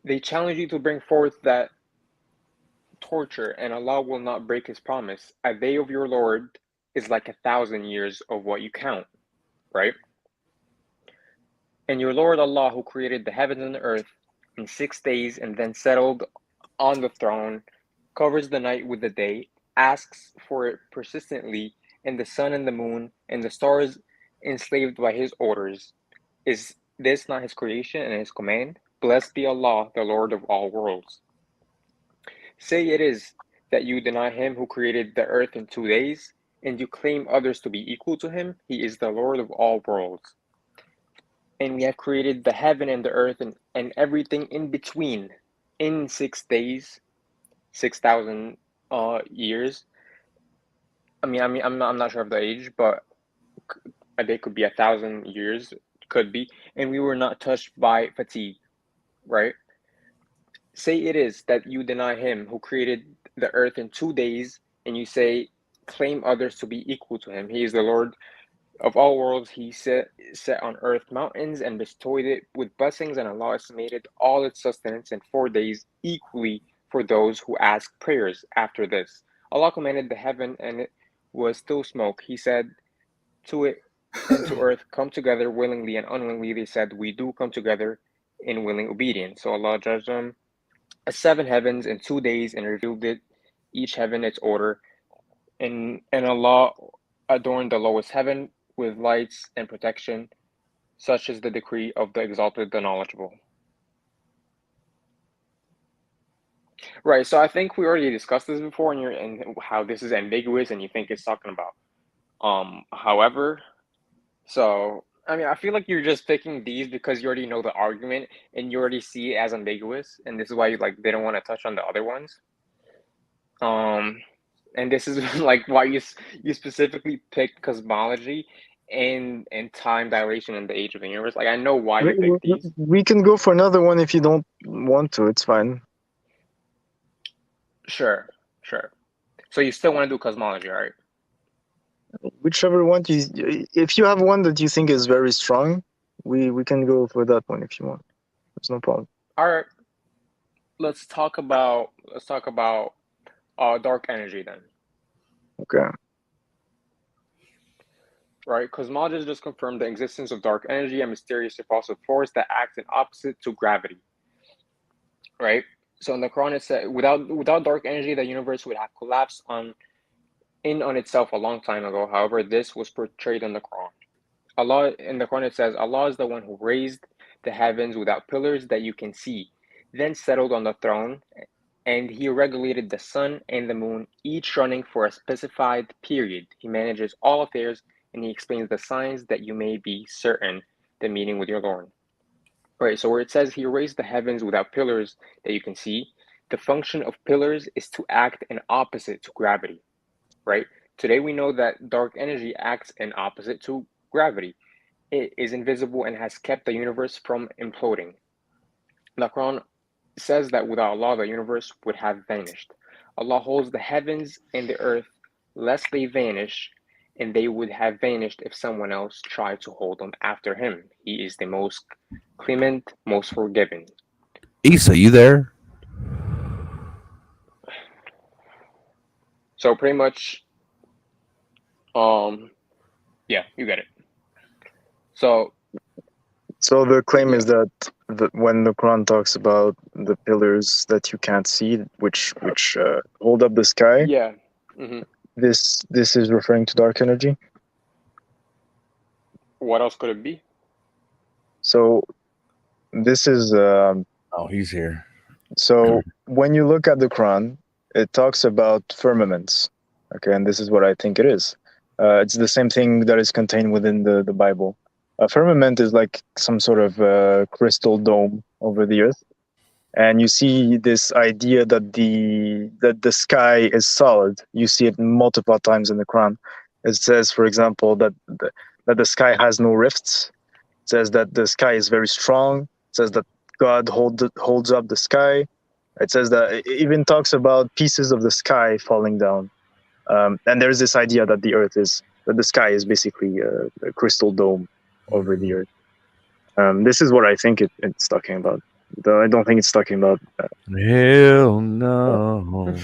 they challenge you to bring forth that torture, and Allah will not break his promise. A day of your Lord is like 1,000 years of what you count, right? And your Lord Allah, who created the heavens and the earth in 6 days and then settled on the throne, covers the night with the day, asks for it persistently, and the sun and the moon and the stars enslaved by his orders. Is this not his creation and his command? Blessed be Allah, the Lord of all worlds. Say it is that you deny him who created the earth in 2 days, and you claim others to be equal to him. He is the Lord of all worlds. And we have created the heaven and the earth and everything in between in 6 days, 6,000 years. I'm not sure of the age, but a day could be 1,000 years, could be. And we were not touched by fatigue, right? Say it is that you deny him who created the earth in 2 days, and you say, claim others to be equal to him. He is the Lord of all worlds. He set on earth mountains and bestowed it with blessings, and Allah estimated all its sustenance in 4 days equally for those who ask prayers. After this, Allah commanded the heaven, and it was still smoke. He said to it and to earth, come together willingly and unwillingly. They said, we do come together in willing obedience. So Allah judged them as 7 heavens in 2 days and revealed it, each heaven its order. And Allah adorned the lowest heaven with lights and protection. Such is the decree of the Exalted, the Knowledgeable. Right, so I think we already discussed this before, and how this is ambiguous, and you think it's talking about however. So I mean, I feel like you're just picking these because you already know the argument and you already see it as ambiguous, and this is why they don't want to touch on the other ones. And this is like why you specifically picked cosmology and time dilation and the age of the universe. Like, I know why you picked these. We can go for another one if you don't want to. It's fine. Sure. So you still want to do cosmology, right? Whichever one if you have one that you think is very strong, we can go for that one if you want. There's no problem. All right. Let's talk about dark energy then. Okay. Right, cosmologists just confirmed the existence of dark energy, a mysterious repulsive force that acts in opposite to gravity. Right. So in the Quran it said, without dark energy, the universe would have collapsed on itself a long time ago. However, this was portrayed in the Quran. Allah in the Quran it says, Allah is the one who raised the heavens without pillars that you can see, then settled on the throne, and he regulated the sun and the moon, each running for a specified period. He manages all affairs, and he explains the signs that you may be certain the meeting with your Lord. Right, so where it says he raised the heavens without pillars that you can see, the function of pillars is to act in opposite to gravity. Right? Today we know that dark energy acts in opposite to gravity. It is invisible and has kept the universe from imploding. The Quran says that without Allah, the universe would have vanished. Allah holds the heavens and the earth lest they vanish, and they would have vanished if someone else tried to hold them after him. He is the most clement, most forgiving. Issa, you there? So pretty much, yeah, you get it. So the claim is that when the Quran talks about the pillars that you can't see, which hold up the sky, yeah, this is referring to dark energy. What else could it be? So this is oh, he's here. So when you look at the Quran, it talks about firmaments. Okay, and this is what I think it is. It's the same thing that is contained within the Bible. A firmament is like some sort of crystal dome over the earth, and you see this idea that the sky is solid. You see it multiple times in the Quran. It says, for example, that the sky has no rifts. It says that the sky is very strong. It says that God holds up the sky. It says that it even talks about pieces of the sky falling down. And there's this idea that the sky is basically a crystal dome over the earth. This is what I think it's talking about. Though I don't think it's talking about. Hell no.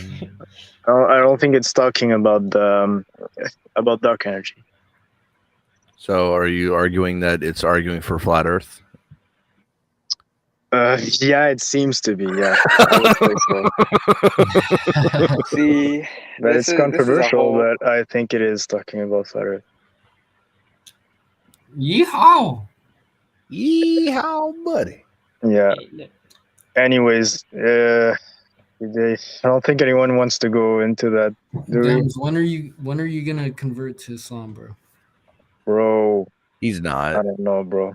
I don't think it's talking about dark energy. So, are you arguing that it's arguing for flat Earth? Yeah, it seems to be. Yeah, I would say so. See, but it's controversial, but I think it is talking about flat Earth. Yeehaw! Yeehaw, buddy. Yeah. Anyways, I don't think anyone wants to go into that. Dems, when are you gonna convert to Islam, bro? Bro, he's not. I don't know, bro.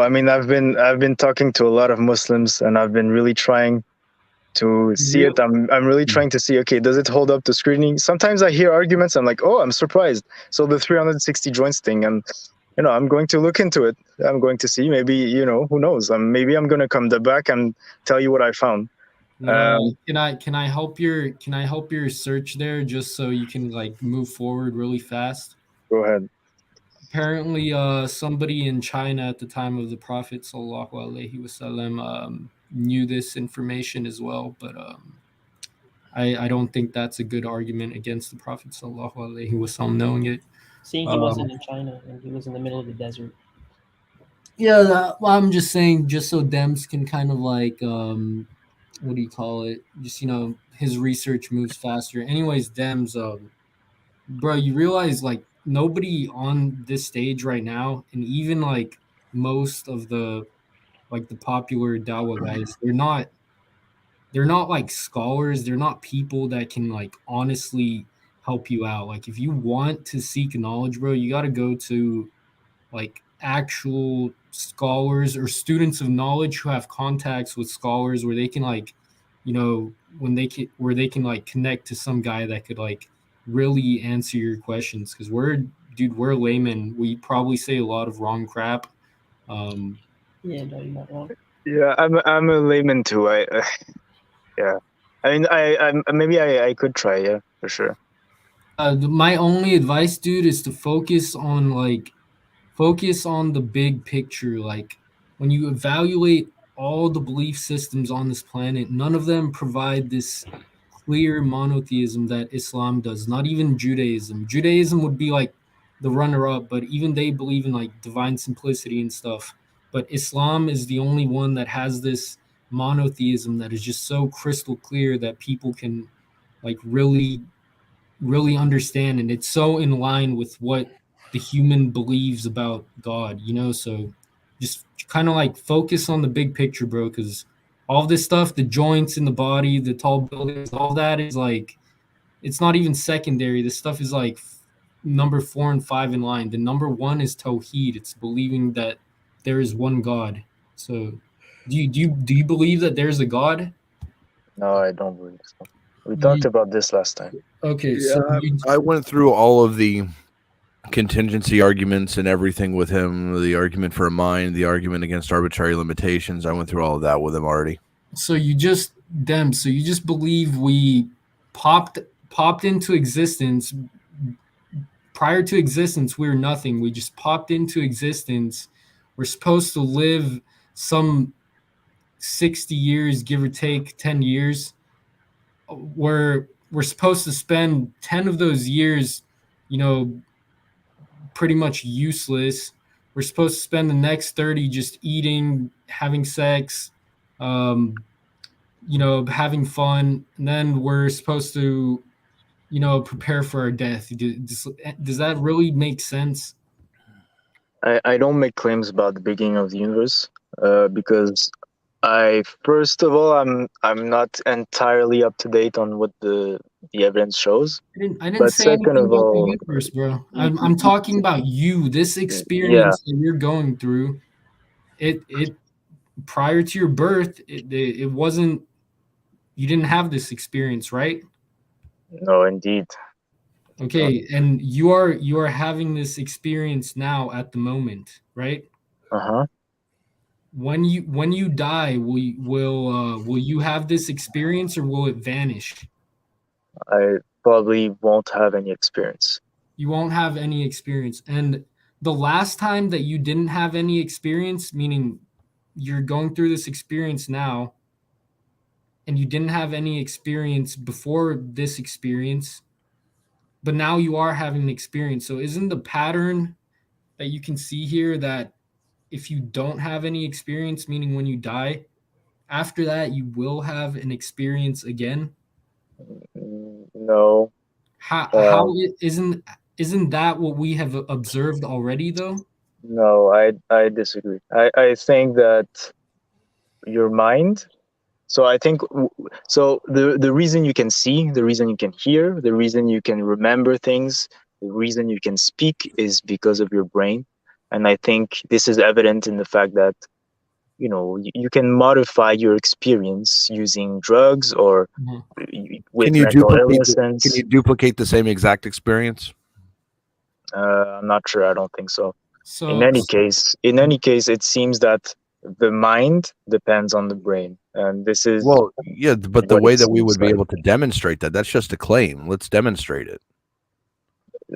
I mean, I've been talking to a lot of Muslims, and I've been really trying to see it. I'm really trying to see, okay, does it hold up to scrutiny? Sometimes I hear arguments, I'm like, oh, I'm surprised. So the 360 joints thing, and I'm going to look into it. I'm going to see, maybe, who knows? Maybe I'm going to come back and tell you what I found. Can I help your search there just so you can like move forward really fast? Go ahead. Apparently, somebody in China at the time of the Prophet sallallahu alaihi wasallam knew this information as well, but I don't think that's a good argument against the Prophet sallallahu alaihi wasallam knowing it. Seeing he wasn't in China and he was in the middle of the desert. Yeah, well, I'm just saying, just so Dems can kind of like, what do you call it? Just, his research moves faster. Anyways, Dems, bro, you realize like nobody on this stage right now, and even like most of the popular Dawa guys, they're not like scholars. They're not people that can like honestly help you out. Like if you want to seek knowledge, bro, you got to go to like actual scholars or students of knowledge who have contacts with scholars where they can like, where they can like connect to some guy that could like really answer your questions. Because we're laymen. We probably say a lot of wrong crap. Yeah, no, you're not wrong. Yeah, I'm a layman too. Yeah. I mean, I could try. Yeah, for sure. My only advice, dude, is to focus on the big picture. Like when you evaluate all the belief systems on this planet, none of them provide this clear monotheism that Islam does. Not even Judaism. Judaism would be like the runner-up, but even they believe in like divine simplicity and stuff. But Islam is the only one that has this monotheism that is just so crystal clear that people can like really understand, and it's so in line with what the human believes about God, so just kind of like focus on the big picture, bro, because all this stuff, the joints in the body, the tall buildings, all that is like, it's not even secondary. This stuff is like number 4 and 5 in line. The number 1 is Tawheed. It's believing that there is one God. So do you believe that there's a God? No, I don't believe so. We talked about this last time. Okay, Yeah, so I went through all of the contingency arguments and everything with him, the argument for a mind, the argument against arbitrary limitations. I went through all of that with him already. So you just believe we popped into existence. Prior to existence, we were nothing. We just popped into existence. We're supposed to live some 60 years, give or take 10 years. We're supposed to spend 10 of those years, pretty much useless. We're supposed to spend the next 30 just eating, having sex, having fun. And then we're supposed to, prepare for our death. Does that really make sense? I don't make claims about the beginning of the universe because first of all, I'm not entirely up to date on what the evidence shows. I didn't say anything about the universe, bro. I'm talking about you. This experience that you're going through. It prior to your birth, it wasn't. You didn't have this experience, right? No, indeed. Okay, and you are having this experience now at the moment, right? Uh-huh. When you die, will you have this experience or will it vanish? I probably won't have any experience. You won't have any experience. And the last time that you didn't have any experience, meaning you're going through this experience now, and you didn't have any experience before this experience, but now you are having an experience. So isn't the pattern that you can see here that if you don't have any experience, meaning when you die, after that you will have an experience again? No. How isn't that what we have observed already though? No, I disagree. I think that your mind. So I think the reason you can see, the reason you can hear, the reason you can remember things, the reason you can speak is because of your brain. And I think this is evident in the fact that you can modify your experience using drugs or with mental illnesses. Can you duplicate the same exact experience? I'm not sure. I don't think so. In any case, it seems that the mind depends on the brain, and this is but the way that we would be able to demonstrate that's just a claim. Let's demonstrate it.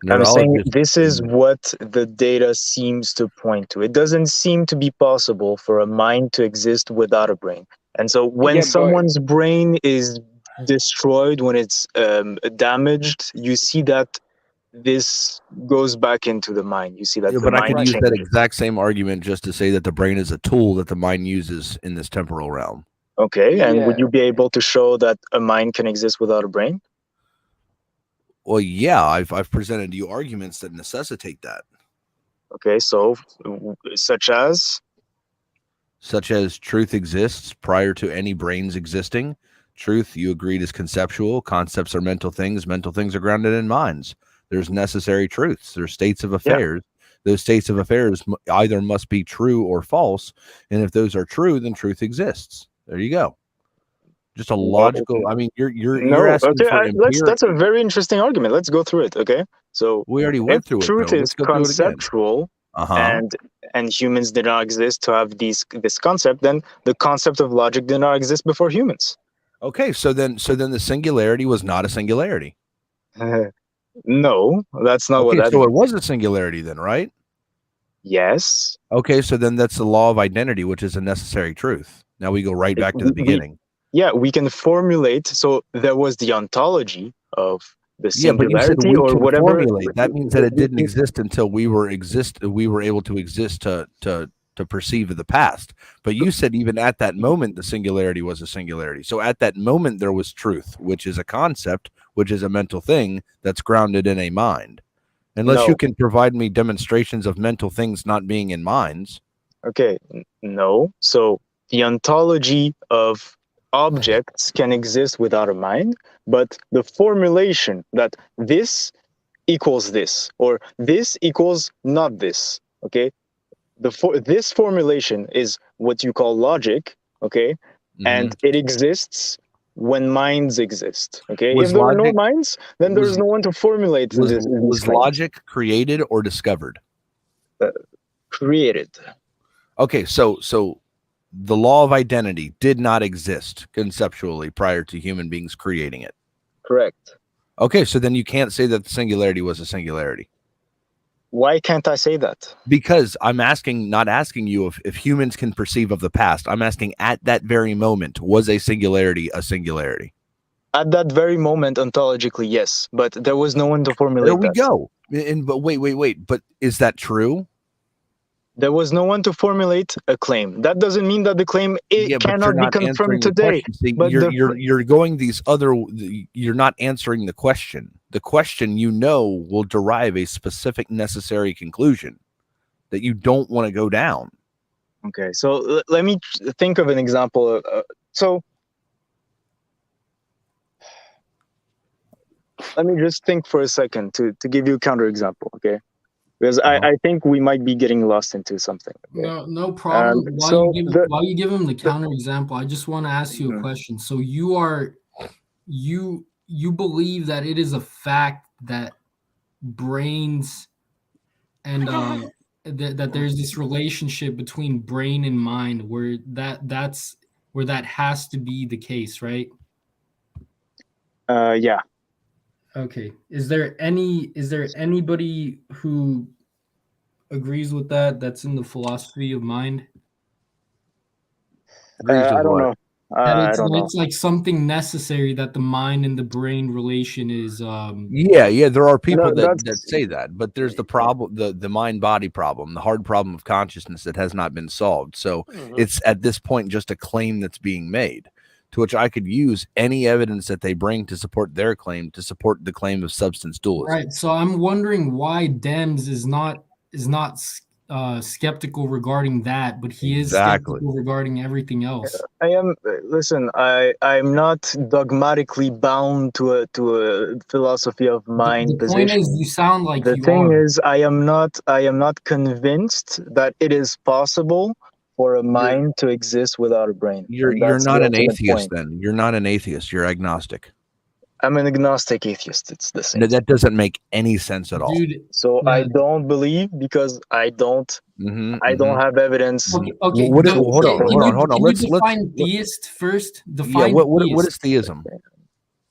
I'm saying this is what the data seems to point to. It doesn't seem to be possible for a mind to exist without a brain. And so when someone's brain is destroyed, when it's damaged, you see that this goes back into the mind. You see that but I could use that exact same argument just to say that the brain is a tool that the mind uses in this temporal realm. Okay, and would you be able to show that a mind can exist without a brain? Well, yeah, I've presented you arguments that necessitate that. Okay, so such as truth exists prior to any brains existing. Truth, you agreed, is conceptual. Concepts are mental things. Mental things are grounded in minds. There's necessary truths. There's states of affairs. Yeah. Those states of affairs either must be true or false. And if those are true, then truth exists. There you go. Just a logical. I mean, you're asking for that's a very interesting argument. Let's go through it. Okay, so we already went through it. Truth is conceptual, and humans did not exist to have this concept. Then the concept of logic did not exist before humans. Okay, so then the singularity was not a singularity. No, that's not what that so it was a singularity then, right? Yes. Okay, so then that's the law of identity, which is a necessary truth. Now we go right back to the beginning. We can formulate. So there was the ontology of the singularity or whatever. Formulate. That means that it didn't exist until we were able to exist to perceive the past. But you said even at that moment, the singularity was a singularity. So at that moment, there was truth, which is a concept, which is a mental thing that's grounded in a mind. Unless you can provide me demonstrations of mental things not being in minds. Okay, no. So the ontology of objects can exist without a mind, but the formulation that this equals this or this equals not this, okay? This formulation is what you call logic, okay? And it exists when minds exist. Okay, if there are no minds, then there is no one to formulate this. Was logic created or discovered? Created. Okay, so the law of identity did not exist conceptually prior to human beings creating it. Correct. Okay, so then you can't say that the singularity was a singularity. Why can't I say that? Because I'm asking, not asking you if humans can perceive of the past. I'm asking at that very moment, was a singularity a singularity? At that very moment, ontologically, yes, but there was no one to formulate. There we go. But wait. But is that true? There was no one to formulate a claim. That doesn't mean that the claim cannot be confirmed today. But you're going these other. You're not answering the question. The question, will derive a specific necessary conclusion that you don't want to go down. Okay, so let me think of an example. So let me just think for a second to give you a counterexample, okay? Because I think we might be getting lost into something. Okay? No problem. While you give him the counterexample, I just want to ask you a question. So you believe that it is a fact that brains and that there's this relationship between brain and mind where that has to be the case, right? Yeah. Okay. Is there anybody who agrees with that? That's in the philosophy of mind. I don't know. It's like something necessary that the mind and the brain relation is. Yeah. There are people that say that, but there's the problem, the mind-body problem, the hard problem of consciousness that has not been solved. So it's at this point just a claim that's being made, to which I could use any evidence that they bring to support their claim, to support the claim of substance dualism. Right. So I'm wondering why Dems is not skeptical regarding that, but he is skeptical regarding everything else. I'm not dogmatically bound to a philosophy of mind the position. point is, you sound like the thing is, I am not convinced that it is possible for a mind to exist without a brain. You're not an atheist then. You're not an atheist. You're agnostic. I'm an agnostic atheist. It's the same. That doesn't make any sense at all. Dude, so I don't believe because I don't have evidence. Okay. Hold on. Let's define theist first. Define what is theism?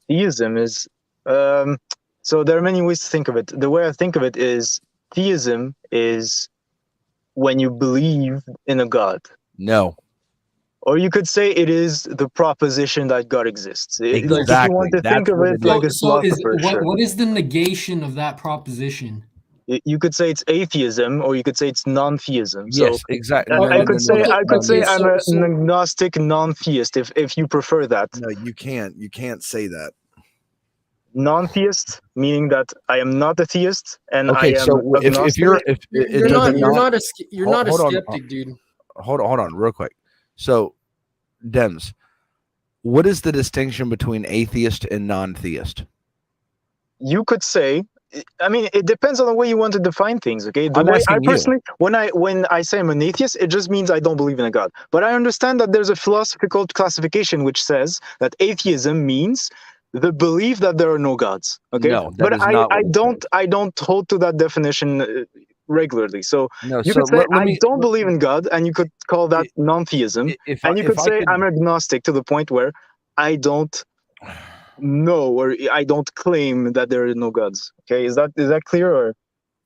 Theism is so there are many ways to think of it. The way I think of it is theism is when you believe in a God. No. Or you could say it is the proposition that God exists. Exactly. Like if you want to think of it like a philosopher. What is the negation of that proposition? You could say it's atheism, or you could say it's non-theism. Yes, exactly. I could say I'm an agnostic non-theist if you prefer that. No, you can't. You can't say that. Non-theist, meaning that I am not a theist, and okay, I am so if you're not a skeptic, dude. Hold on, real quick. So, Dems, what is the distinction between atheist and non-theist? You could say, I mean, it depends on the way you want to define things. Okay, the I'm way asking I personally, when I say I'm an atheist, it just means I don't believe in a God. But I understand that there's a philosophical classification which says that atheism means the belief that there are no gods. Okay, no, but I don't hold to that definition regularly. So you could say I don't believe in God, and you could call that non-theism, and you could say I'm agnostic to the point where I don't know or I don't claim that there are no gods. Okay, is that clear? Or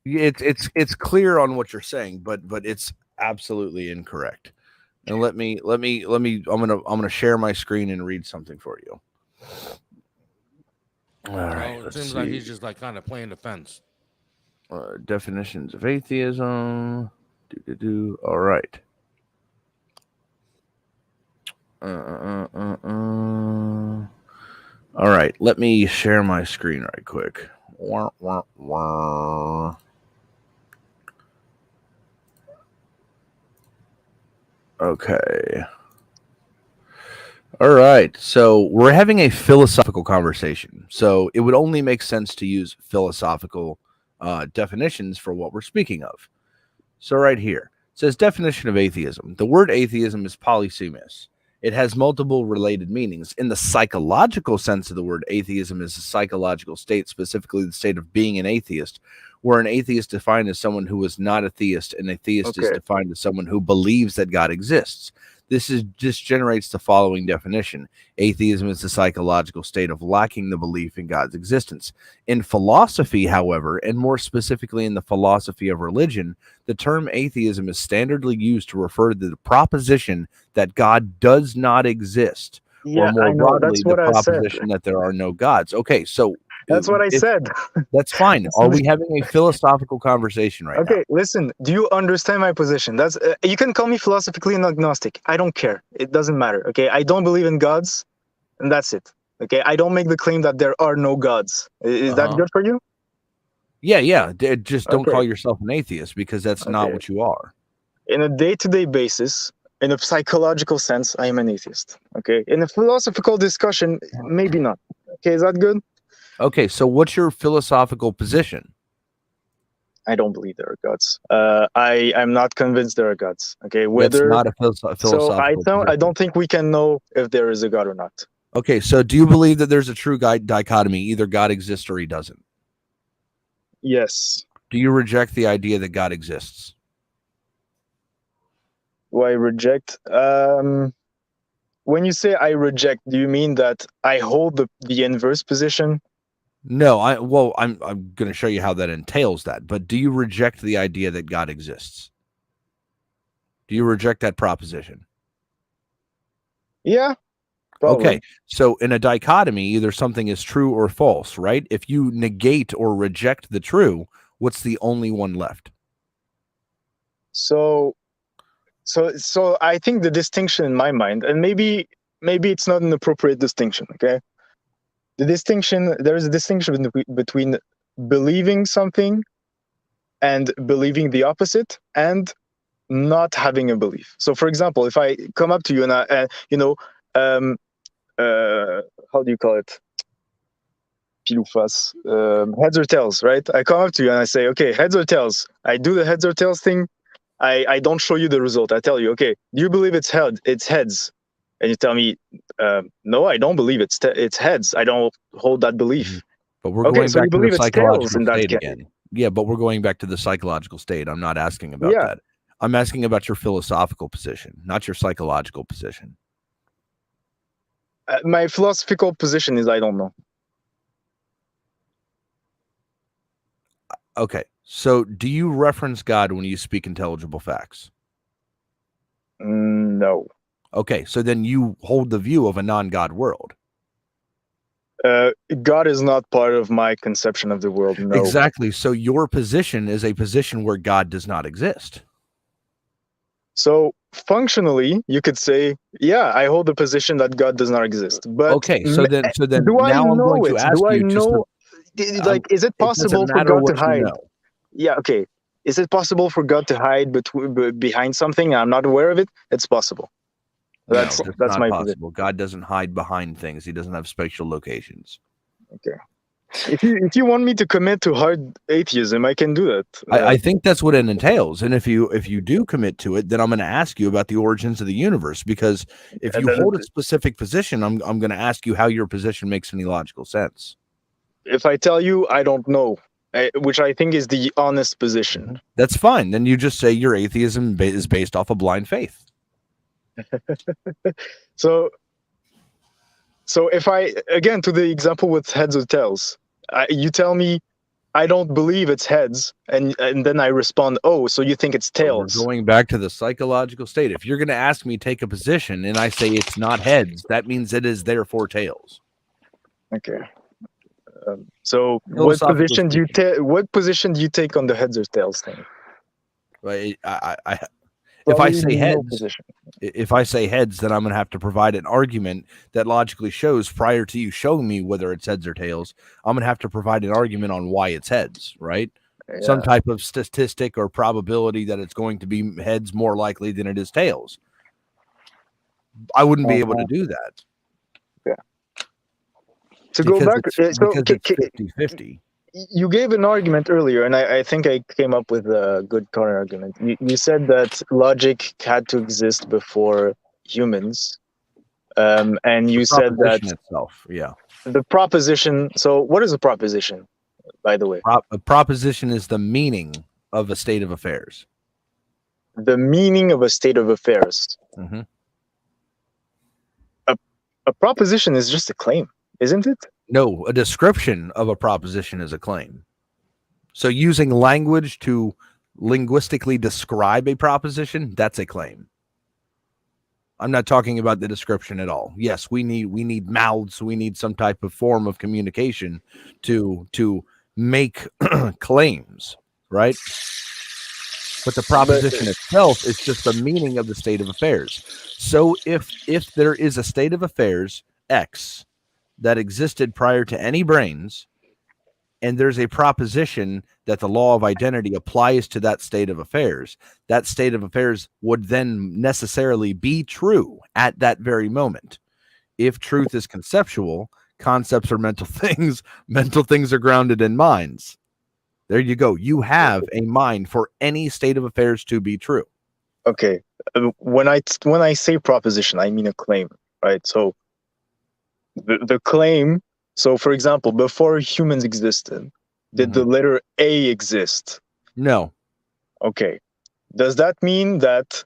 it's clear on what you're saying, but it's absolutely incorrect. And let me I'm gonna share my screen and read something for you. All right. It seems like he's just like kind of playing the fence. Definitions of atheism. All right. All right. Let me share my screen right quick. Okay. All right. So we're having a philosophical conversation. So it would only make sense to use philosophical definitions for what we're speaking of. So right here, it says definition of atheism. The word atheism is polysemous. It has multiple related meanings. In the psychological sense of the word, atheism is a psychological state, specifically the state of being an atheist, where an atheist is defined as someone who is not a theist, and a theist is defined as someone who believes that God exists. This generates the following definition. Atheism is the psychological state of lacking the belief in God's existence. In philosophy, however, and more specifically in the philosophy of religion, the term atheism is standardly used to refer to the proposition that God does not exist, or more broadly, the proposition that there are no gods. Okay, so that's what I said. That's fine. Are we having a philosophical conversation right now? Okay, listen. Do you understand my position? That's you can call me philosophically an agnostic. I don't care. It doesn't matter. Okay, I don't believe in gods, and that's it. Okay, I don't make the claim that there are no gods. Is that good for you? Yeah. Just don't call yourself an atheist, because that's not what you are. In a day-to-day basis, in a psychological sense, I am an atheist. Okay, in a philosophical discussion, maybe not. Okay, is that good? Okay, so what's your philosophical position? I don't believe there are gods. I'm not convinced there are gods. Okay, whether that's not a philosophical. So I don't think we can know if there is a God or not. Okay, so do you believe that there's a true dichotomy? Either God exists or he doesn't. Yes. Do you reject the idea that God exists? Do I reject? When you say I reject, do you mean that I hold the inverse position? No, I'm going to show you how that entails that. But do you reject the idea that God exists? Do you reject that proposition? Yeah. Probably. Okay, so in a dichotomy, either something is true or false, right? If you negate or reject the true, what's the only one left? So I think the distinction in my mind, and maybe it's not an appropriate distinction, okay? There is a distinction between believing something and believing the opposite and not having a belief. So, for example, if I come up to you and how do you call it? Pile ou face, heads or tails, right? I come up to you and I say, okay, heads or tails. I do the heads or tails thing. I don't show you the result. I tell you, okay, do you believe it's heads? And you tell me, no, I don't believe it's heads. I don't hold that belief. But we're going back to the psychological state again. Yeah, but we're going back to the psychological state. I'm not asking about that. I'm asking about your philosophical position, not your psychological position. My philosophical position is I don't know. Okay, so do you reference God when you speak intelligible facts? No. Okay, so then you hold the view of a non-God world. God is not part of my conception of the world. No. Exactly. So your position is a position where God does not exist. So functionally, you could say, yeah, I hold the position that God does not exist. But okay, so then do I now know I'm going it? to ask do I you know? Like, is it possible for God to hide? Yeah. Okay. Is it possible for God to hide behind something? I'm not aware of it. It's possible. That's not my possible. position. God doesn't hide behind things. He doesn't have spatial locations. Okay. If you want me to commit to hard atheism, I can do that. I think that's what it entails. And if you do commit to it, then I'm going to ask you about the origins of the universe, because if you hold a specific position, I'm going to ask you how your position makes any logical sense. If I tell you I don't know, which I think is the honest position, that's fine. Then you just say your atheism is based off of blind faith. So if I, again, to the example with heads or tails, you tell me I don't believe it's heads, and then I respond, oh, so you think it's tails. We're going back to the psychological state. If you're going to ask me take a position and I say it's not heads, that means it is therefore tails. Okay. So what position do you take on the heads or tails thing? If I say heads, then I'm going to have to provide an argument that logically shows, prior to you showing me whether it's heads or tails, I'm going to have to provide an argument on why it's heads, right? Yeah. Some type of statistic or probability that it's going to be heads more likely than it is tails. I wouldn't be able to do that. Yeah. To go back, because it's 50-50. You gave an argument earlier, and I think I came up with a good counter argument. You said that logic had to exist before humans, And you said that itself, yeah. The proposition. So, what is a proposition, by the way? A proposition is the meaning of a state of affairs. The meaning of a state of affairs. Mm-hmm. A proposition is just a claim, isn't it? No, a description of a proposition is a claim. So using language to linguistically describe a proposition, that's a claim. I'm not talking about the description at all. Yes, we need mouths, we need some type of form of communication to make claims, right? But the proposition itself is just the meaning of the state of affairs. So if there is a state of affairs X that existed prior to any brains, and there's a proposition that the law of identity applies to that state of affairs, that state of affairs would then necessarily be true at that very moment. If truth is conceptual, concepts are mental things. Mental things are grounded in minds. There you go. You have a mind for any state of affairs to be true. Okay. When I say proposition, I mean a claim, right? So the claim. So, for example, before humans existed, did the letter A exist? No. Okay. Does that mean that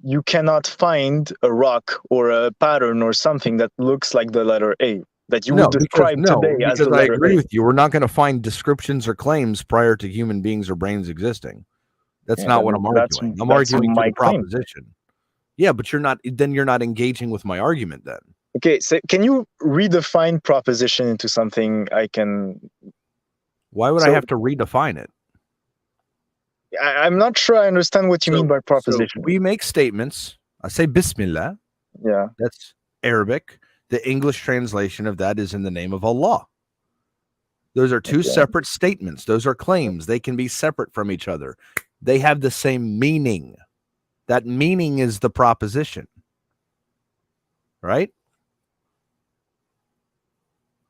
you cannot find a rock or a pattern or something that looks like the letter A that you would describe today as the letter A? I agree with you. We're not going to find descriptions or claims prior to human beings or brains existing. That's not what I'm arguing. I'm arguing my proposition. Yeah, but you're not engaging with my argument then. Okay, so can you redefine proposition into something I can... Why would I have to redefine it? I'm not sure I understand what you mean by proposition. So we make statements. I say Bismillah. Yeah. That's Arabic. The English translation of that is in the name of Allah. Those are two separate statements. Those are claims. They can be separate from each other. They have the same meaning. That meaning is the proposition. Right?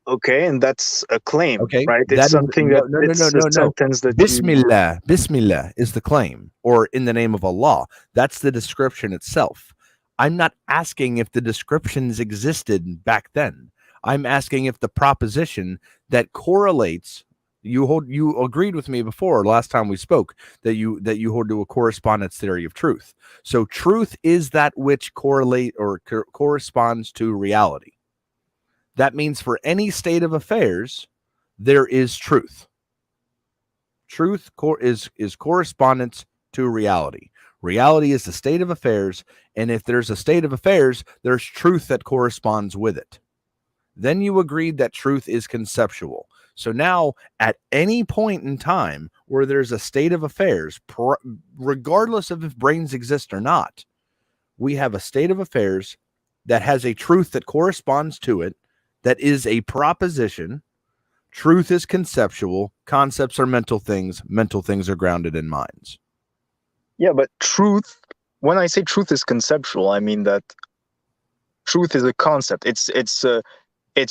Okay, and that's a claim, okay, right? It's something that it's a sentence that Bismillah, Bismillah is the claim, or in the name of Allah. That's the description itself. I'm not asking if the descriptions existed back then. I'm asking if the proposition that correlates. You agreed with me before last time we spoke that you hold to a correspondence theory of truth. So truth is that which correlate or corresponds to reality. That means for any state of affairs, there is truth. Truth is correspondence to reality. Reality is the state of affairs, and if there's a state of affairs, there's truth that corresponds with it. Then you agreed that truth is conceptual. So now, at any point in time where there's a state of affairs, regardless of if brains exist or not, we have a state of affairs that has a truth that corresponds to it, that is a proposition. Truth is conceptual. Concepts are mental things. Mental things are grounded in minds. Yeah, but truth, when I say truth is conceptual, I mean that truth is a concept. It's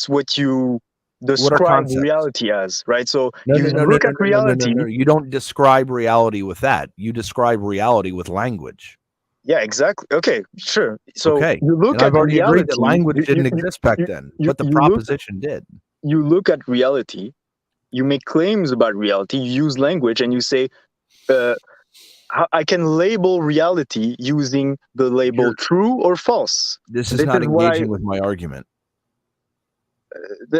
what you describe reality as, right? So you look at reality. You don't describe reality with that. You describe reality with language. Yeah, exactly. Okay, sure. So you look and at I've already reality, agreed that language didn't exist back then, but the proposition did. You look at reality, you make claims about reality, you use language, and you say, I can label reality using the label true or false. This is not engaging with my argument.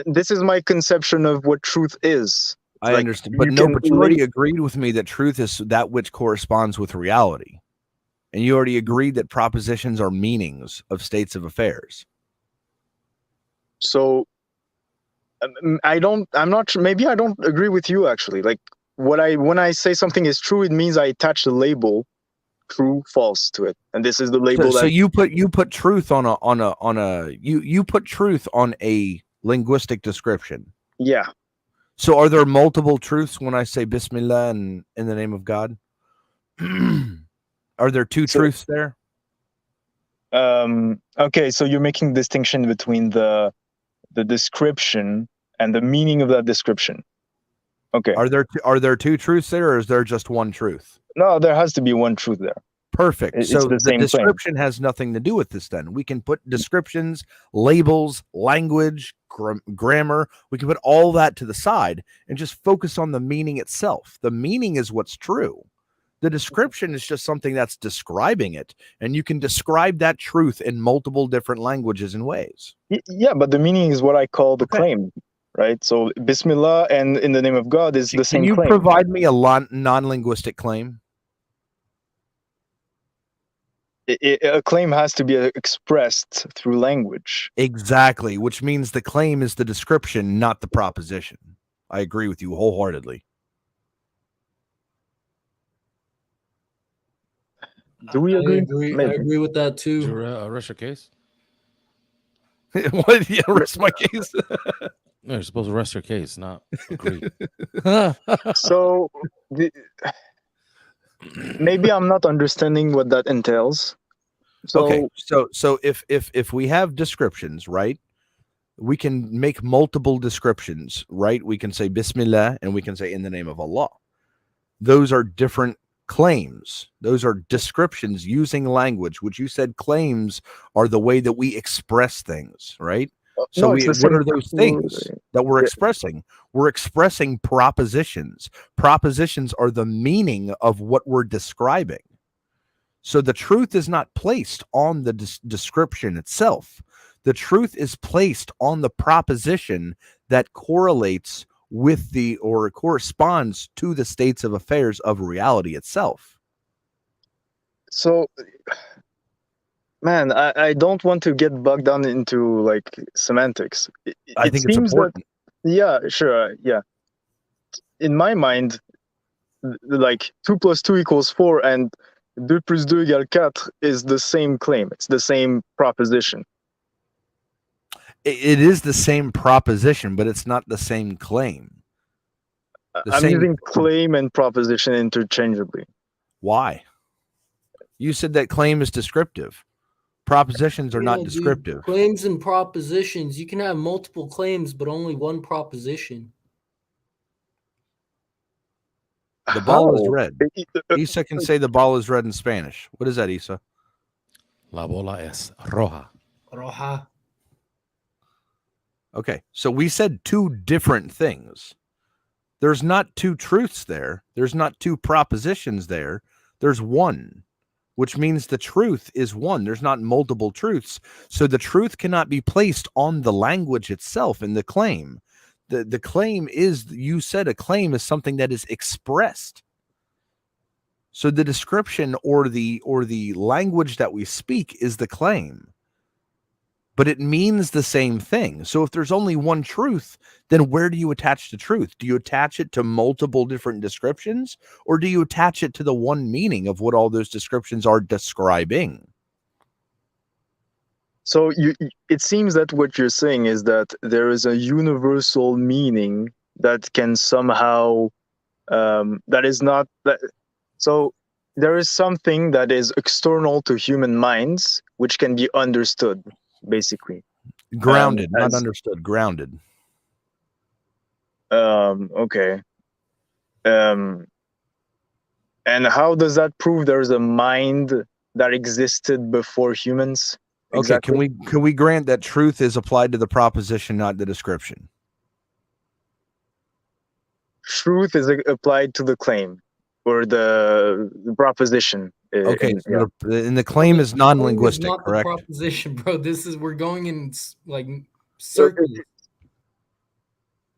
This is my conception of what truth is. I understand, but you already agreed with me that truth is that which corresponds with reality. And you already agreed that propositions are meanings of states of affairs. So I'm not sure. Maybe I don't agree with you actually. Like when I say something is true, it means I attach the label true, false to it. And this is the label so you put truth on you put truth on a linguistic description. Yeah. So are there multiple truths when I say Bismillah and in the name of God? Are there two truths there? Okay, so you're making distinction between the description and the meaning of that description. Okay. Are there two truths there, or is there just one truth? No, there has to be one truth there. Perfect. It's So the the same claim. description has nothing to do with this then. We can put descriptions, labels, language, grammar. We can put all that to the side and just focus on the meaning itself. The meaning is what's true. The description is just something that's describing it. And you can describe that truth in multiple different languages and ways. Yeah, but the meaning is what I call the claim, right? So Bismillah and in the name of God is the same Can you claim. provide me a non-linguistic claim? A claim has to be expressed through language. Exactly, which means the claim is the description, not the proposition. I agree with you wholeheartedly. Do we agree? I agree with that too. Did you arrest your case? What? You arrest my case? No, you're supposed to rest your case, not agree. So maybe I'm not understanding what that entails. Okay, so if we have descriptions, right, we can make multiple descriptions, right? We can say Bismillah and we can say in the name of Allah. Those are different claims. Those are descriptions using language, which you said claims are the way that we express things, right? So what are those things that we're expressing? We're expressing propositions. Propositions are the meaning of what we're describing. So the truth is not placed on the description itself. The truth is placed on the proposition that correlates with or corresponds to the states of affairs of reality itself. So, man, I don't want to get bogged down into like semantics. I think it's important. Yeah, sure. Yeah. In my mind, like 2 + 2 = 4 and 2 + 2 = 4 is the same claim. It's the same proposition. It is the same proposition, but it's not the same claim. I'm using claim and proposition interchangeably. Why? You said that claim is descriptive. Propositions are not descriptive. Claims and propositions. You can have multiple claims, but only one proposition. The ball is red. Isa can say the ball is red in Spanish. What is that, Isa? La bola es roja. Roja. Okay, so we said two different things. There's not two truths there. There's not two propositions there. There's one, which means the truth is one. There's not multiple truths. So the truth cannot be placed on the language itself in the claim. The claim is, you said a claim is something that is expressed. So the description or the language that we speak is the claim. But it means the same thing. So if there's only one truth, then where do you attach the truth? Do you attach it to multiple different descriptions, or do you attach it to the one meaning of what all those descriptions are describing? So it seems that what you're saying is that there is a universal meaning that can somehow that is not that. So there is something that is external to human minds which can be understood. Basically grounded, not understood, grounded. Okay. And how does that prove there's a mind that existed before humans? Exactly. Okay, can we grant that truth is applied to the proposition, not the description? Truth is applied to the claim or the proposition. Okay, and the claim is non-linguistic, not correct? The proposition, bro. We're going in like circles.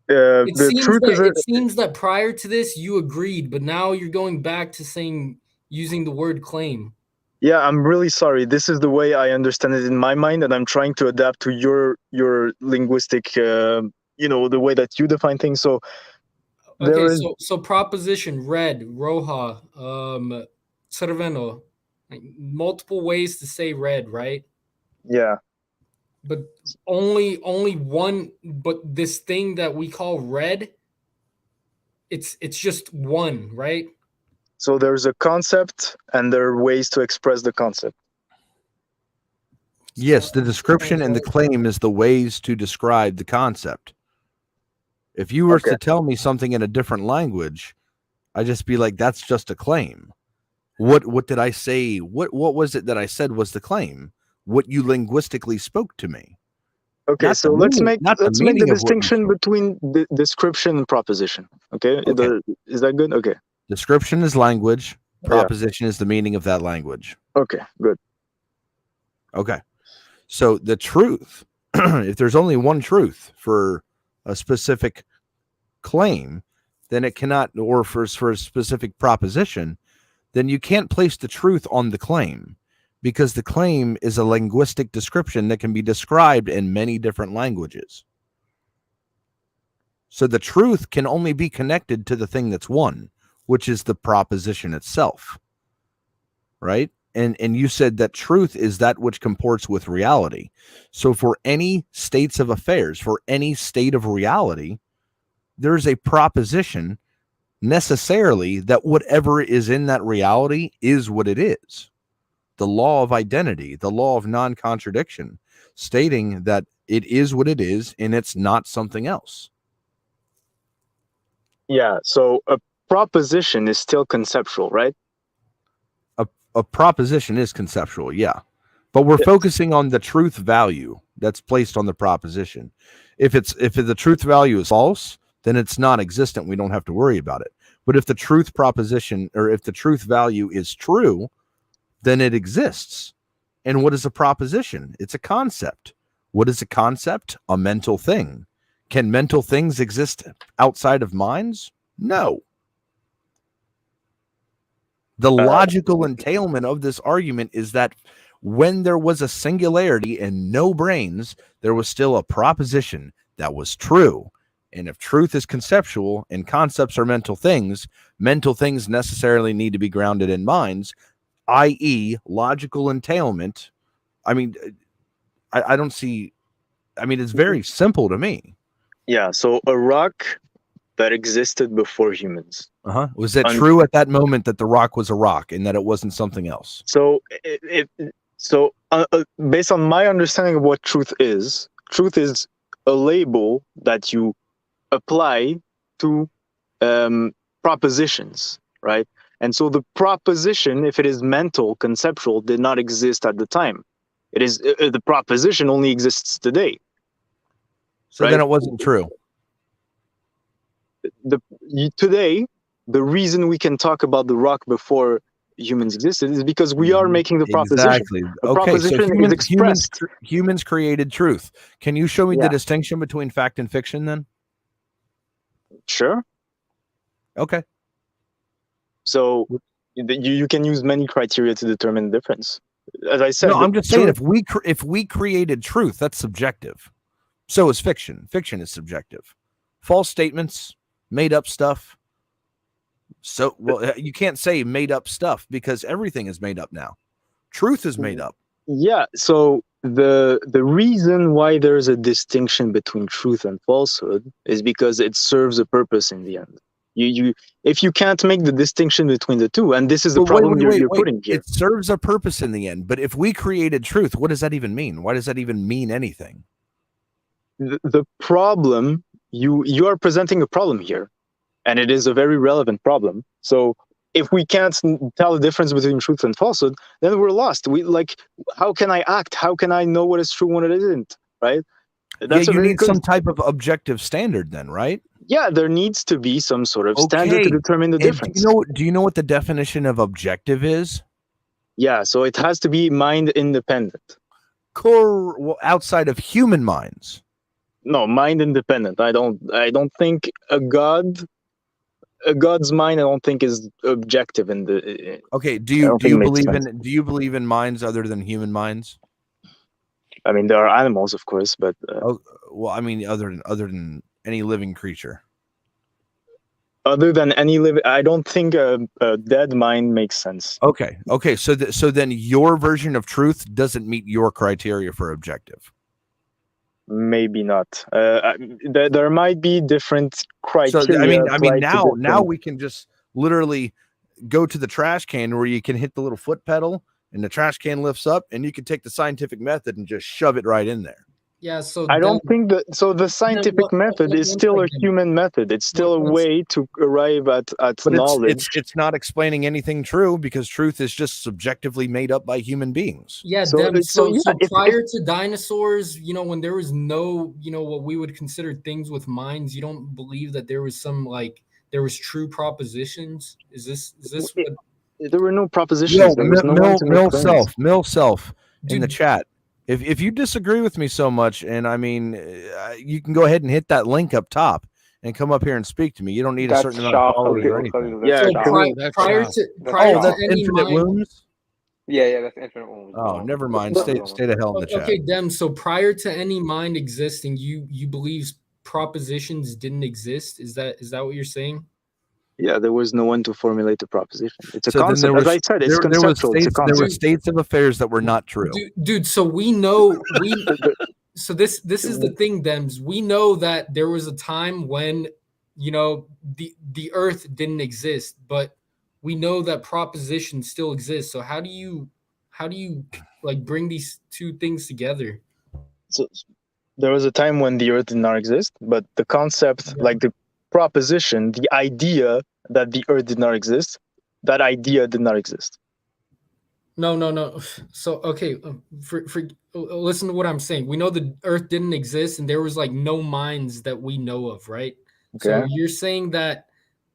It seems that prior to this you agreed, but now you're going back to using the word claim. Yeah, I'm really sorry. This is the way I understand it in my mind, and I'm trying to adapt to your linguistic, the way that you define things. So, so proposition, red, roja, cerveno, like multiple ways to say red, right? Yeah. But only one. But this thing that we call red, it's just one, right? So there's a concept, and there are ways to express the concept. Yes, the description and the claim is the ways to describe the concept. If you were to tell me something in a different language, I'd just be like, that's just a claim. What did I say? What was it that I said was the claim? What you linguistically spoke to me. Okay, Not so the let's meaning, make not let's the make the meaning of what you distinction between the description and proposition. Okay, Okay. Is that good? Okay. Description is language. Yeah. Proposition is the meaning of that language. Okay, good. Okay. So the truth, if there's only one truth for a specific claim, then it cannot, or for a specific proposition, then you can't place the truth on the claim, because the claim is a linguistic description that can be described in many different languages. So the truth can only be connected to the thing that's one, which is the proposition itself. Right? And you said that truth is that which comports with reality. So for any states of affairs, for any state of reality, there's a proposition necessarily that whatever is in that reality is what it is. The law of identity, the law of non-contradiction, stating that it is what it is and it's not something else. Yeah, so a proposition is still conceptual, right? A proposition is conceptual, yeah. But we're focusing on the truth value that's placed on the proposition. If the truth value is false, then it's non-existent. We don't have to worry about it. But if the truth proposition, or if the truth value is true, then it exists. And what is a proposition? It's a concept. What is a concept? A mental thing. Can mental things exist outside of minds? No. The logical entailment of this argument is that when there was a singularity and no brains, there was still a proposition that was true. And if truth is conceptual and concepts are mental things necessarily need to be grounded in minds, i.e. logical entailment. I mean, I don't see, I mean, it's very simple to me. Yeah, so a rock that existed before humans. Was it true at that moment that the rock was a rock and that it wasn't something else? So based on my understanding of what truth is a label that you apply to propositions, right? And so the proposition, if it is mental, conceptual, did not exist at the time. It is the proposition only exists today. So right? Then it wasn't true. Today, the reason we can talk about the rock before humans existed is because we are making the proposition. Exactly. The proposition is expressed. Humans created truth. Can you show me the distinction between fact and fiction then? Sure. Okay. So you can use many criteria to determine the difference. As I said, no, I'm just saying if we created truth, that's subjective. So is fiction. Fiction is subjective. False statements, made up stuff. So, well, you can't say made up stuff because everything is made up now. Truth is made up. Yeah. So the reason why there's a distinction between truth and falsehood is because it serves a purpose in the end. If you can't make the distinction between the two, and this is the problem you're putting here. It serves a purpose in the end. But if we created truth, what does that even mean? Why does that even mean anything? The problem, you are presenting a problem here, and it is a very relevant problem. So if we can't tell the difference between truth and falsehood, then we're lost. How can I act? How can I know what is true when it isn't? Right? That's you need some type of objective standard then, right? Yeah, there needs to be some sort of standard to determine the difference. Do you know what the definition of objective is? Yeah, so it has to be mind independent. Well, outside of human minds. No, mind independent. I don't think a god's mind, I don't think, is objective in the. Okay, do you believe in minds other than human minds? I mean, there are animals, of course, but well, I mean, other than any living creature. Other than any living, I don't think a dead mind makes sense. Okay. So then your version of truth doesn't meet your criteria for objective. Maybe not. There might be different criteria. So I mean, now we can just literally go to the trash can where you can hit the little foot pedal and the trash can lifts up, and you can take the scientific method and just shove it right in there. Yeah, so I don't think that. So the scientific method is still a human method. It's still a way to arrive at But knowledge. it's not explaining anything true, because truth is just subjectively made up by human beings. Yeah, So prior to dinosaurs, you know, when there was no, you know, what we would consider things with minds, you don't believe that there was some, like, there was true propositions? Is this what? There were no propositions. There was no one to make claims. Mill self in the chat. If you disagree with me so much, and I mean, you can go ahead and hit that link up top and come up here and speak to me. You don't need a certain amount of followers or anything. Yeah, So prior to any Infinite mind, Wombs. Yeah, that's Infinite Wombs. Oh, never mind. Stay the hell in the chat. Okay, Dem. So prior to any mind existing, you believe propositions didn't exist? Is that what you're saying? Yeah, there was no one to formulate the proposition. It's a concept. As I said, it's conceptual. There were states of affairs that were not true. Dude, so we know so this is the thing, Dems. We know that there was a time when, you know, the earth didn't exist, but we know that propositions still exist. So how do you like bring these two things together? So there was a time when the earth did not exist, but the concept, like the proposition, the idea that the earth did not exist, that idea did not exist. No. So okay, listen to what I'm saying. We know the earth didn't exist, and there was like no minds that we know of, right? Okay. So you're saying that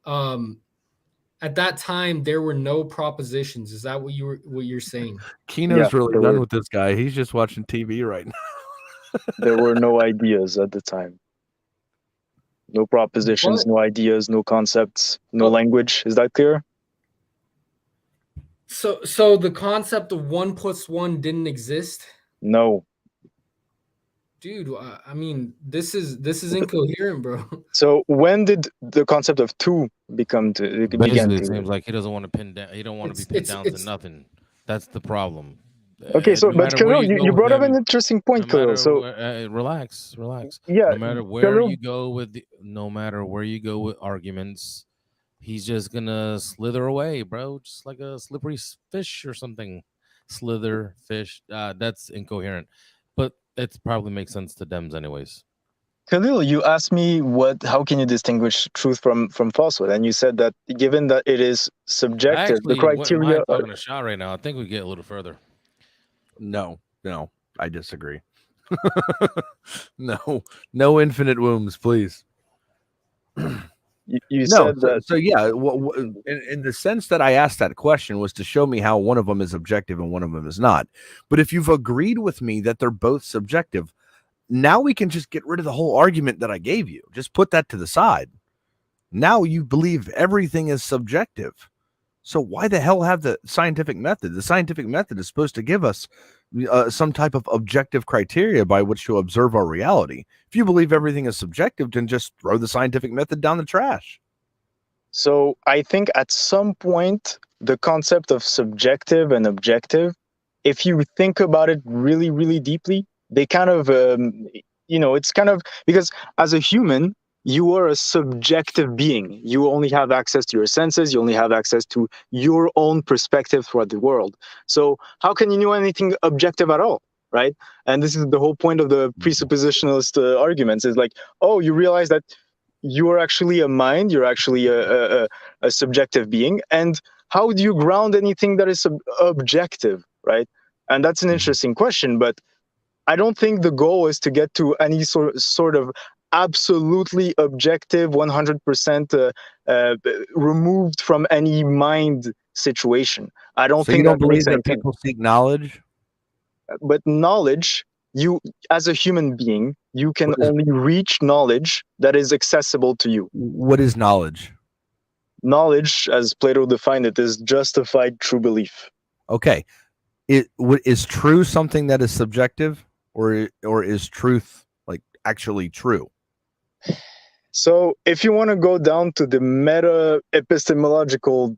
at that time there were no propositions. Is that what you're saying? Kino's really done with this guy. He's just watching TV right now. There were no ideas at the time. No propositions, no ideas, no concepts, no language. Is that clear? So the concept of 1 + 1 didn't exist? No. Dude, I mean, this is incoherent, bro. So when did the concept of 2 begin to? It seems like he doesn't want to pin down. He don't want to be pinned down to nothing. That's the problem. Okay, so but Khalil, you brought up an interesting point, Khalil. So relax. Yeah, no matter where you go with arguments, he's just gonna slither away, bro, just like a slippery fish or something. Slither fish. That's incoherent, but it probably makes sense to Dems anyways. Khalil, you asked me how can you distinguish truth from falsehood, and you said that given that it is subjective, the criteria. I'm talking a shot right now. I think we get a little further. No, I disagree. No infinite wombs, please. You said that. So yeah, in the sense that I asked that question was to show me how one of them is objective and one of them is not. But if you've agreed with me that they're both subjective, now we can just get rid of the whole argument that I gave you. Just put that to the side. Now you believe everything is subjective. So why the hell have the scientific method? The scientific method is supposed to give us some type of objective criteria by which to observe our reality. If you believe everything is subjective, then just throw the scientific method down the trash. So I think at some point, the concept of subjective and objective, if you think about it really, really deeply, they kind of, it's kind of, because as a human, you are a subjective being. You only have access to your senses. You only have access to your own perspective throughout the world. So how can you know anything objective at all, right? And this is the whole point of the presuppositionalist arguments is like, oh, you realize that you are actually a mind. You're actually a subjective being. And how do you ground anything that is objective, right? And that's an interesting question. But I don't think the goal is to get to any sort of absolutely objective, 100% removed from any mind situation. I don't think you don't believe that people seek knowledge. But knowledge, you as a human being, you can only reach knowledge that is accessible to you. What is knowledge? Knowledge, as Plato defined it, is justified true belief. Okay, is true something that is subjective, or is truth like actually true? So if you want to go down to the meta epistemological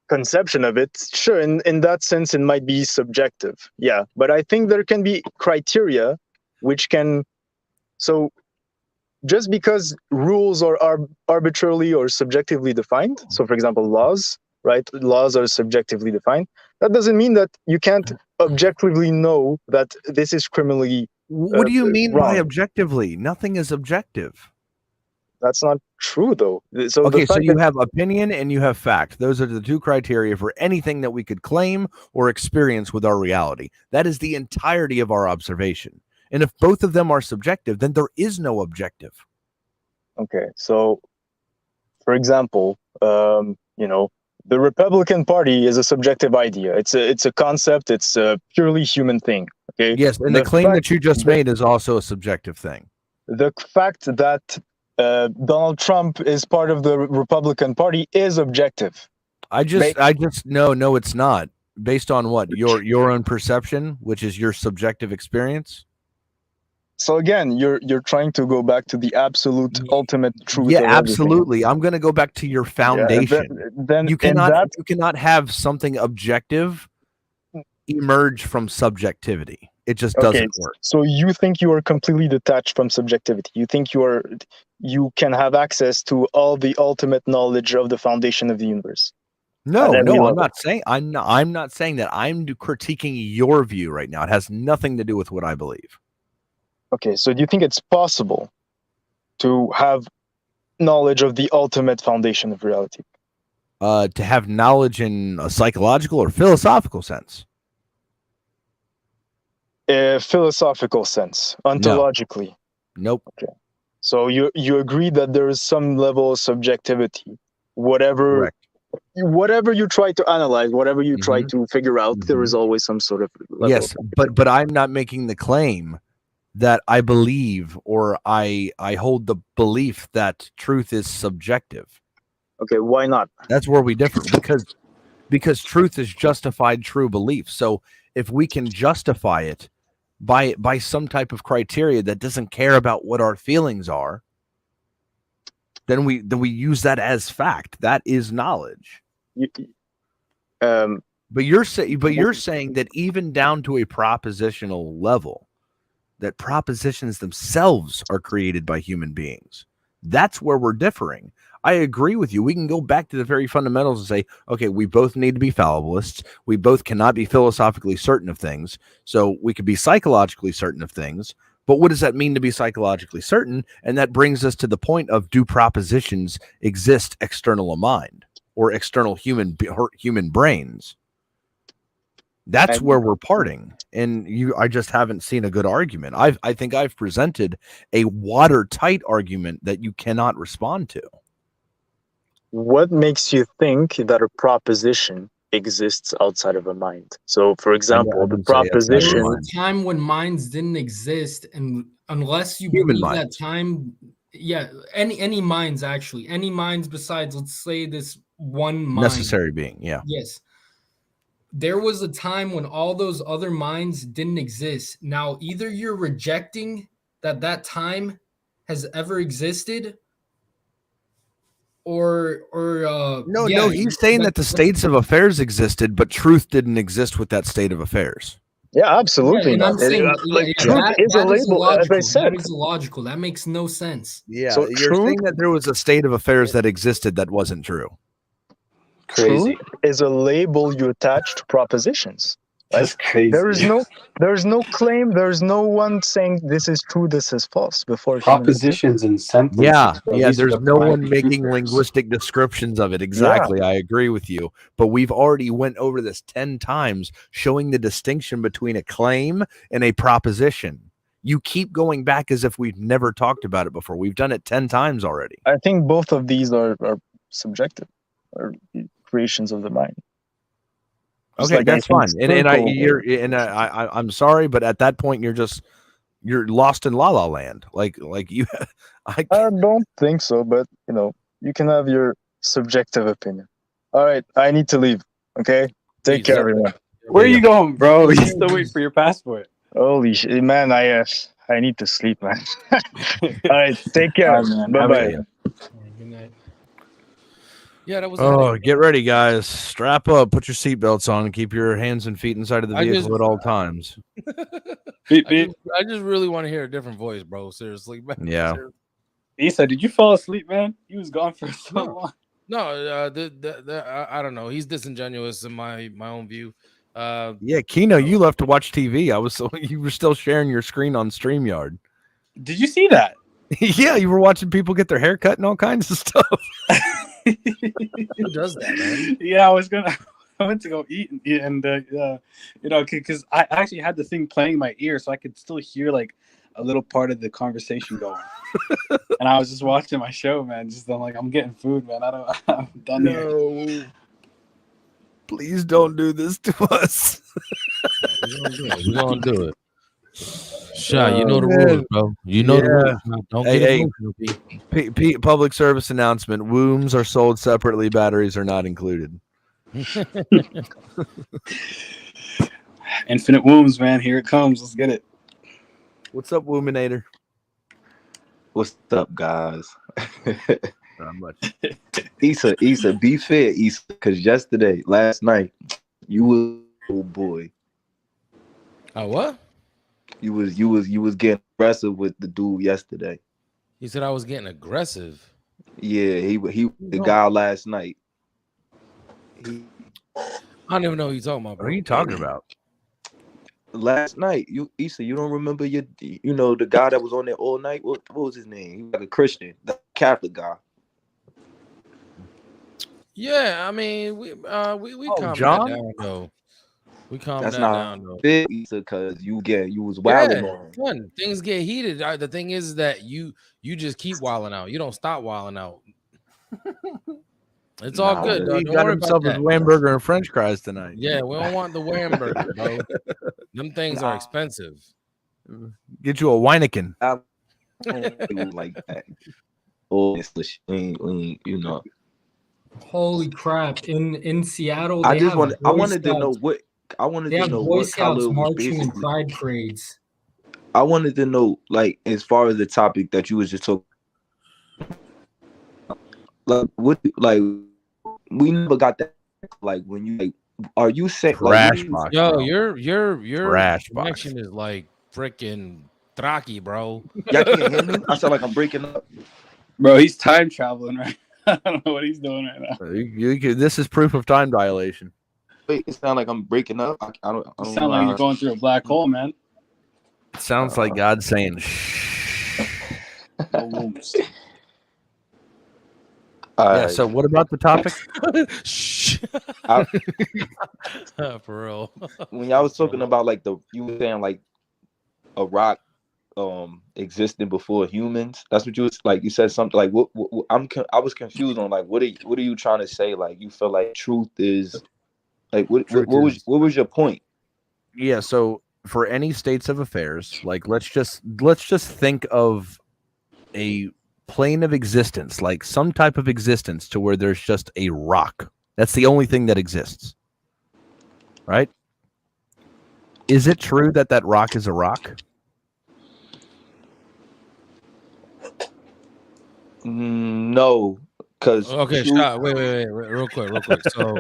conception of it, sure, in that sense, it might be subjective. Yeah, but I think there can be criteria which can, so just because rules are arbitrarily or subjectively defined, so for example, laws, right? Laws are subjectively defined. That doesn't mean that you can't objectively know that this is criminally What do you mean by wrong. objectively? Nothing is objective. That's not true, though. So Okay, the so fact you that have opinion and you have fact. Those are the two criteria for anything that we could claim or experience with our reality. That is the entirety of our observation. And if both of them are subjective, then there is no objective. okay, so for example, you know, the Republican Party is a subjective idea. It's a concept. It's a purely human thing. Okay. Yes, and the claim that you just made is also a subjective thing. The fact that Donald Trump is part of the Republican Party is objective. No, it's not. Based on what? Your own perception, which is your subjective experience? So again, you're trying to go back to the absolute ultimate truth. Yeah, of absolutely. I'm going to go back to your foundation. Then you cannot have something objective emerge from subjectivity. It just doesn't work. So you think you are completely detached from subjectivity. You think you can have access to all the ultimate knowledge of the foundation of the universe. No, I'm not saying I'm not saying that. I'm critiquing your view right now. It has nothing to do with what I believe. Okay, so do you think it's possible to have knowledge of the ultimate foundation of reality? To have knowledge in a psychological or philosophical sense? A philosophical sense, ontologically. Nope. Okay. So you agree that there is some level of subjectivity, whatever you try to analyze, whatever you try to figure out, there is always some sort of level. Yes, but I'm not making the claim that I believe or I hold the belief that truth is subjective. Okay, why not? That's where we differ, because truth is justified true belief. So if we can justify it by some type of criteria that doesn't care about what our feelings are, then we use that as fact. That is knowledge. But you're saying that even down to a propositional level, that propositions themselves are created by human beings. That's where we're differing. I agree with you. We can go back to the very fundamentals and say, okay, we both need to be fallibilists. We both cannot be philosophically certain of things. So we could be psychologically certain of things. But what does that mean to be psychologically certain? And that brings us to the point of, do propositions exist external of mind or external human brains? That's where we're parting. And I just haven't seen a good argument. I think I've presented a watertight argument that you cannot respond to. What makes you think that a proposition exists outside of a mind? So, for example, the proposition. There was a time when minds didn't exist, and unless you Human believe minds. that time, any minds actually, any minds besides, let's say, this one mind. Necessary being, yeah. Yes. There was a time when all those other minds didn't exist. Now, either you're rejecting that time has ever existed, or no, he's saying that the states of affairs existed, but truth didn't exist with that state of affairs. Yeah, absolutely. And I'm saying, truth is a label, as I said. That is illogical. That makes no sense. Yeah, So you're saying that there was a state of affairs that existed that wasn't true. Crazy. Truth is a label you attach to propositions. That's crazy. There is no claim. There's no one saying this is true, this is false before propositions and sentences. Yeah. There's no one making linguistic descriptions of it. Exactly. I agree with you. But we've already went over this 10 times, showing the distinction between a claim and a proposition. You keep going back as if we've never talked about it before. We've done it 10 times already. I think both of these are subjective, or creations of the mind. Okay, that's fine. I'm sorry, but at that point you're lost in La La Land. Like you. I don't think so, but you can have your subjective opinion. All right, I need to leave. Okay, take care, everyone. Where are you going, bro? You still waiting for your passport? Holy shit, man! I need to sleep, man. All right, take care. Bye bye. Good night. Yeah, that was. Get ready, guys. Strap up. Put your seatbelts on and keep your hands and feet inside of the vehicle at all times. I just really want to hear a different voice, bro. Seriously. Yeah. Issa, did you fall asleep, man? He was gone for so long. No, I don't know. He's disingenuous in my own view. Yeah, Kino, you left to watch TV. You were still sharing your screen on StreamYard. Did you see that? Yeah, you were watching people get their hair cut and all kinds of stuff. Who does that, man? Yeah, I went to go eat and because I actually had the thing playing in my ear, so I could still hear like a little part of the conversation going. And I was just watching my show, man. I'm like, I'm getting food, man. I'm done here. Please don't do this to us. We're gonna do it. Shot, you know the rules, bro. You know the rules. Don't get emotional. Public service announcement: wombs are sold separately. Batteries are not included. Infinite wombs, man. Here it comes. Let's get it. What's up, Wominator? What's up, guys? Not much. Issa, be fair, Issa, because last night, you was oh boy. What? You was getting aggressive with the dude yesterday. He said I was getting aggressive. Yeah, he the guy last night. I don't even know who you're talking about, bro. What are you talking about? Last night, Issa, you don't remember the guy that was on there all night? What was his name? He was like a Christian, the Catholic guy. Yeah, I mean, we calmed John? that down though. We calmed That's that not down though. big, Issa, because you was wilding on him. Fun. Things get heated. The thing is that you just keep wilding out. You don't stop wilding out. It's all good. He Don't got worry himself about a that. hamburger and French fries tonight. Yeah, we don't want the hamburger, bro. Them things are expensive. Get you a Weineken. Like that. Oh, you know. Holy crap! In Seattle, I wanted to know what Boy Scouts Khalid was marching in basically. pride parades. I wanted to know, like, as far as the topic that you was just talking, like, what, like, we never got that. Like, when you, like, are you saying, like, Yo, your Trash connection is like freaking Traki, bro. Y'all can't hear me? I sound like I'm breaking up. Bro, he's time traveling, right? I don't know what he's doing right now. This is proof of time dilation. Wait, it sounds like I'm breaking up. I don't sound like you're going through a black hole, man. It sounds like God saying shh. Yeah, so what about the topic? Shh. For real. When y'all was talking about like you were saying like a rock existed before humans. That's what you was like. You said something like what I was confused on like what are you trying to say? Like you feel like truth is like what was your point? Yeah, so for any states of affairs, like let's just think of a plane of existence, like some type of existence to where there's just a rock. That's the only thing that exists. Right? Is it true that rock is a rock? No, because okay, stop. Wait, real quick. So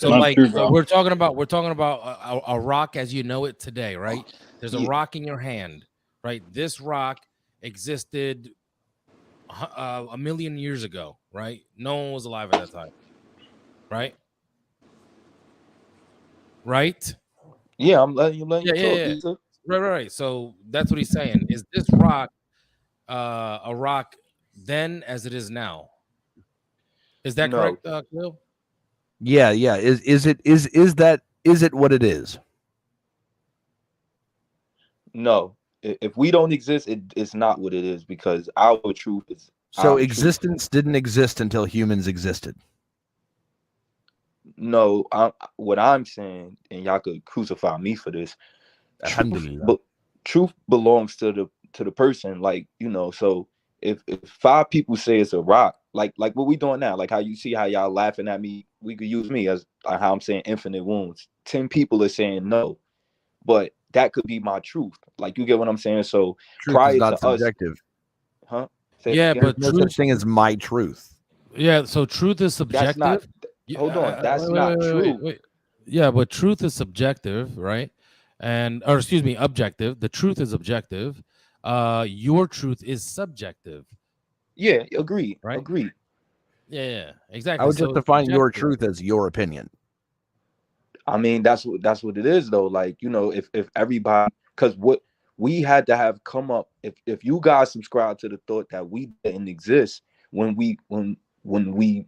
like we're talking about a rock as you know it today, right? There's a rock in your hand, right? This rock existed a million years ago, right? No one was alive at that time, right? Right? Yeah, I'm letting you talk. Right. So that's what he's saying. Is this rock a rock then as it is now? Is that correct, Khalil? Yeah. Is it what it is? No. If we don't exist, it's not what it is because our truth is. So existence didn't exist until humans existed. No, what I'm saying, and y'all could crucify me for this. Truth belongs to the person, like So if 5 people say it's a rock, like what we doing now, like how you see how y'all laughing at me, we could use me as how I'm saying infinite wounds. 10 people are saying no, but that could be my truth. Like you get what I'm saying. So truth prior is not to subjective. Us, huh? Yeah, but no such thing as my truth. Yeah, so truth is subjective. Hold on, that's not true. Wait. Yeah, but truth is subjective, right? Objective. The truth is objective. Your truth is subjective. Yeah, agreed. Right? Agreed. Yeah, exactly. I would just define your truth as your opinion. I mean, that's what it is though. Like, you know, if everybody, because what we had to have come up, if you guys subscribe to the thought that we didn't exist when we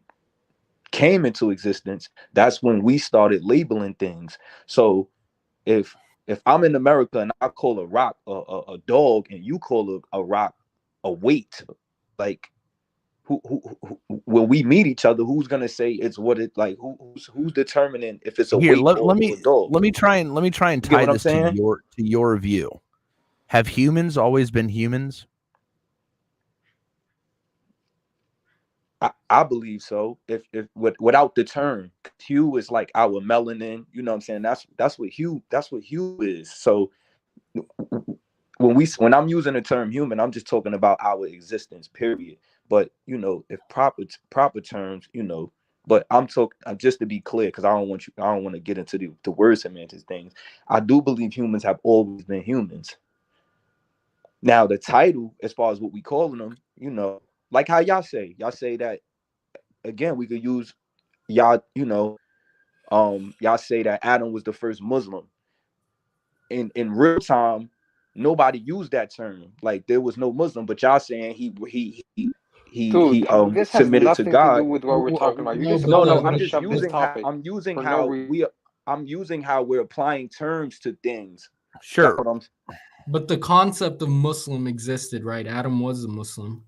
came into existence, that's when we started labeling things. So if I'm in America and I call a rock a dog, and you call a rock a weight, like who when we meet each other, who's gonna say it's what it like? Who's determining if it's a Here, weight let or me a dog? let me try and You get tie what I'm this to saying? your view. Have humans always been humans? I believe so. If without the term, hue is like our melanin. You know what I'm saying? That's what hue is. So when I'm using the term human, I'm just talking about our existence, period. But you know, if proper terms, you know. But I'm talking just to be clear, because I don't want to get into the word semantics things. I do believe humans have always been humans. Now the title, as far as what we calling them, you know, like how y'all say that again. We could use y'all, you know, y'all say that Adam was the first Muslim. In real time, nobody used that term. Like there was no Muslim, but y'all saying Dude, this has submitted to nothing to do God. with what we're talking about. You're just No, trying I'm to just shove this using topic for no reason. I'm using how we're applying terms to things. Sure. But the concept of Muslim existed, right? Adam was a Muslim.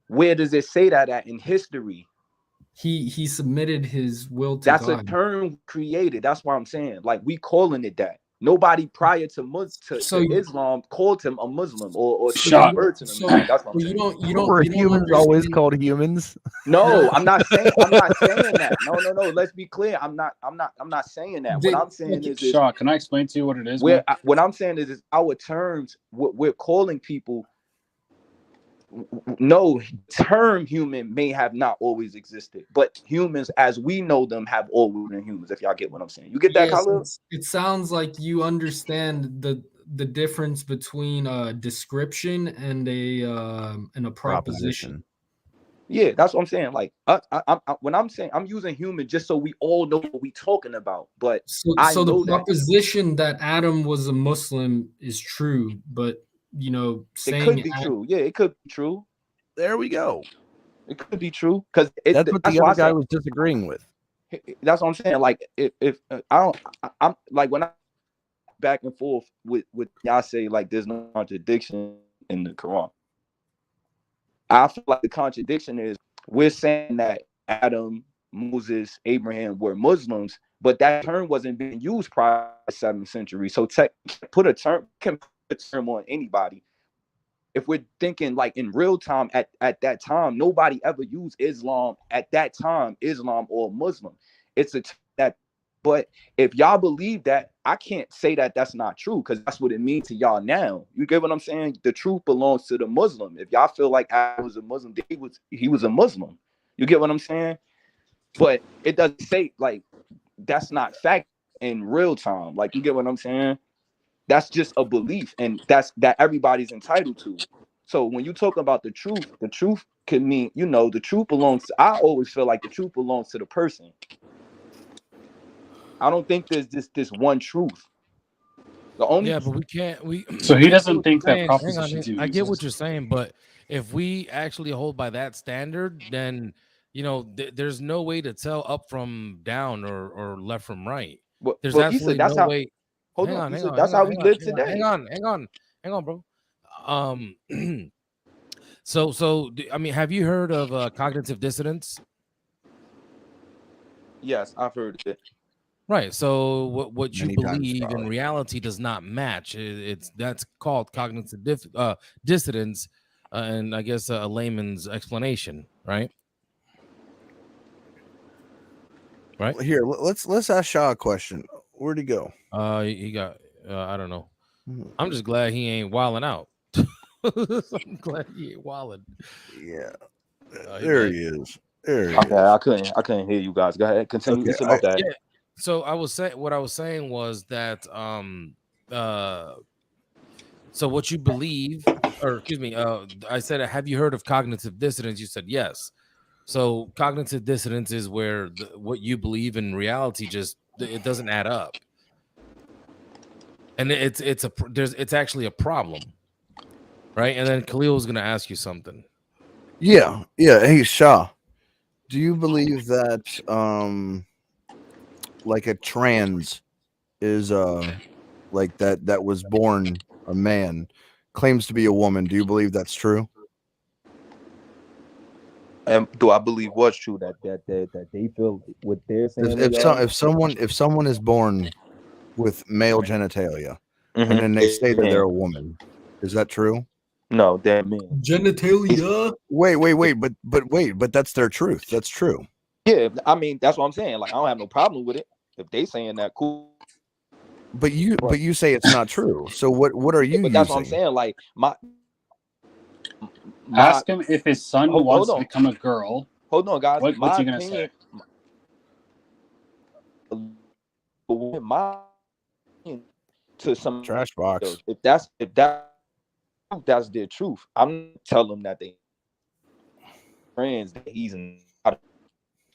Where does it say that at in history? He submitted his will to That's God. a term created. That's why I'm saying, like, we calling it that. Nobody prior to Islam called him a Muslim or said the word to them. That's what I'm saying. Were humans always called humans? No, I'm not saying that. No. Let's be clear. I'm not saying that. What I'm saying is Shaw, can I explain to you what it is? What I'm saying is our terms, what we're calling people. No, term human may have not always existed, but humans as we know them have always been humans. If y'all get what I'm saying, you get that, Yes, Khalid? it sounds like you understand the difference between a description and a proposition. Yeah, that's what I'm saying. Like, when I'm saying I'm using human, just so we all know what we're talking about. But So the proposition that Adam was a Muslim is true, but you know, it could be true. Yeah, it could be true. There we go. It could be true because that's what the other guy was disagreeing with. That's what I'm saying. Like, if I'm like when I back and forth with y'all say like there's no contradiction in the Quran. I feel like the contradiction is we're saying that Adam, Moses, Abraham were Muslims, but that term wasn't being used prior to the 7th century. So can put a term on anybody. If we're thinking like in real time at that time, nobody ever used Islam at that time, Islam or Muslim. It's a that. But if y'all believe that, I can't say that that's not true, because that's what it means to y'all now. You get what I'm saying? The truth belongs to the Muslim. If y'all feel like I was a Muslim, he was a Muslim. You get what I'm saying? But it doesn't say like that's not fact in real time. Like, you get what I'm saying? That's just a belief, and that everybody's entitled to. So when you talk about the truth can mean, you know, the truth belongs. I always feel like the truth belongs to the person. I don't think there's this one truth. The only but we can't. So he doesn't I think that saying. propositions even I get what exist. you're saying, but if we actually hold by that standard, then you know there's no way to tell up from down or left from right. There's absolutely no way. Hold Hang on. on, That's how we live today. Hang on, bro. So I mean, have you heard of cognitive dissonance? Yes, I've heard it. Right. So what you Many times, believe in reality does not match. That's called cognitive dissonance, and I guess a layman's explanation, right? Right. Well, here, let's ask Shaw a question. Where'd he go? He got. I don't know. I'm just glad he ain't wilding out. I'm glad he ain't wilding. Yeah. There he is. There he is. I couldn't hear you guys. Go ahead. Continue. Okay, Listen about that. Yeah. So what I was saying was that so what you believe, or excuse me, I said, have you heard of cognitive dissonance? You said yes. So cognitive dissonance is where what you believe in reality just it doesn't add up. And it's actually a problem, right? And then Khalil was going to ask you something. Yeah. Hey, Shah, do you believe that like a trans is like that was born a man claims to be a woman? Do you believe that's true? And do I believe what's true that they feel what they're saying? If someone is born with male genitalia and then they say that they're a woman, is that true? No, they're men. Genitalia. Wait, but that's their truth. That's true. Yeah, I mean that's what I'm saying. Like I don't have no problem with it if they saying that. Cool. But you say it's not true. So what are you? But that's what I'm saying. Like ask him if his son wants to become a girl. Hold on, guys. What's he gonna say? To some trash box. If that's their truth, I'm telling them that they friends that he's not a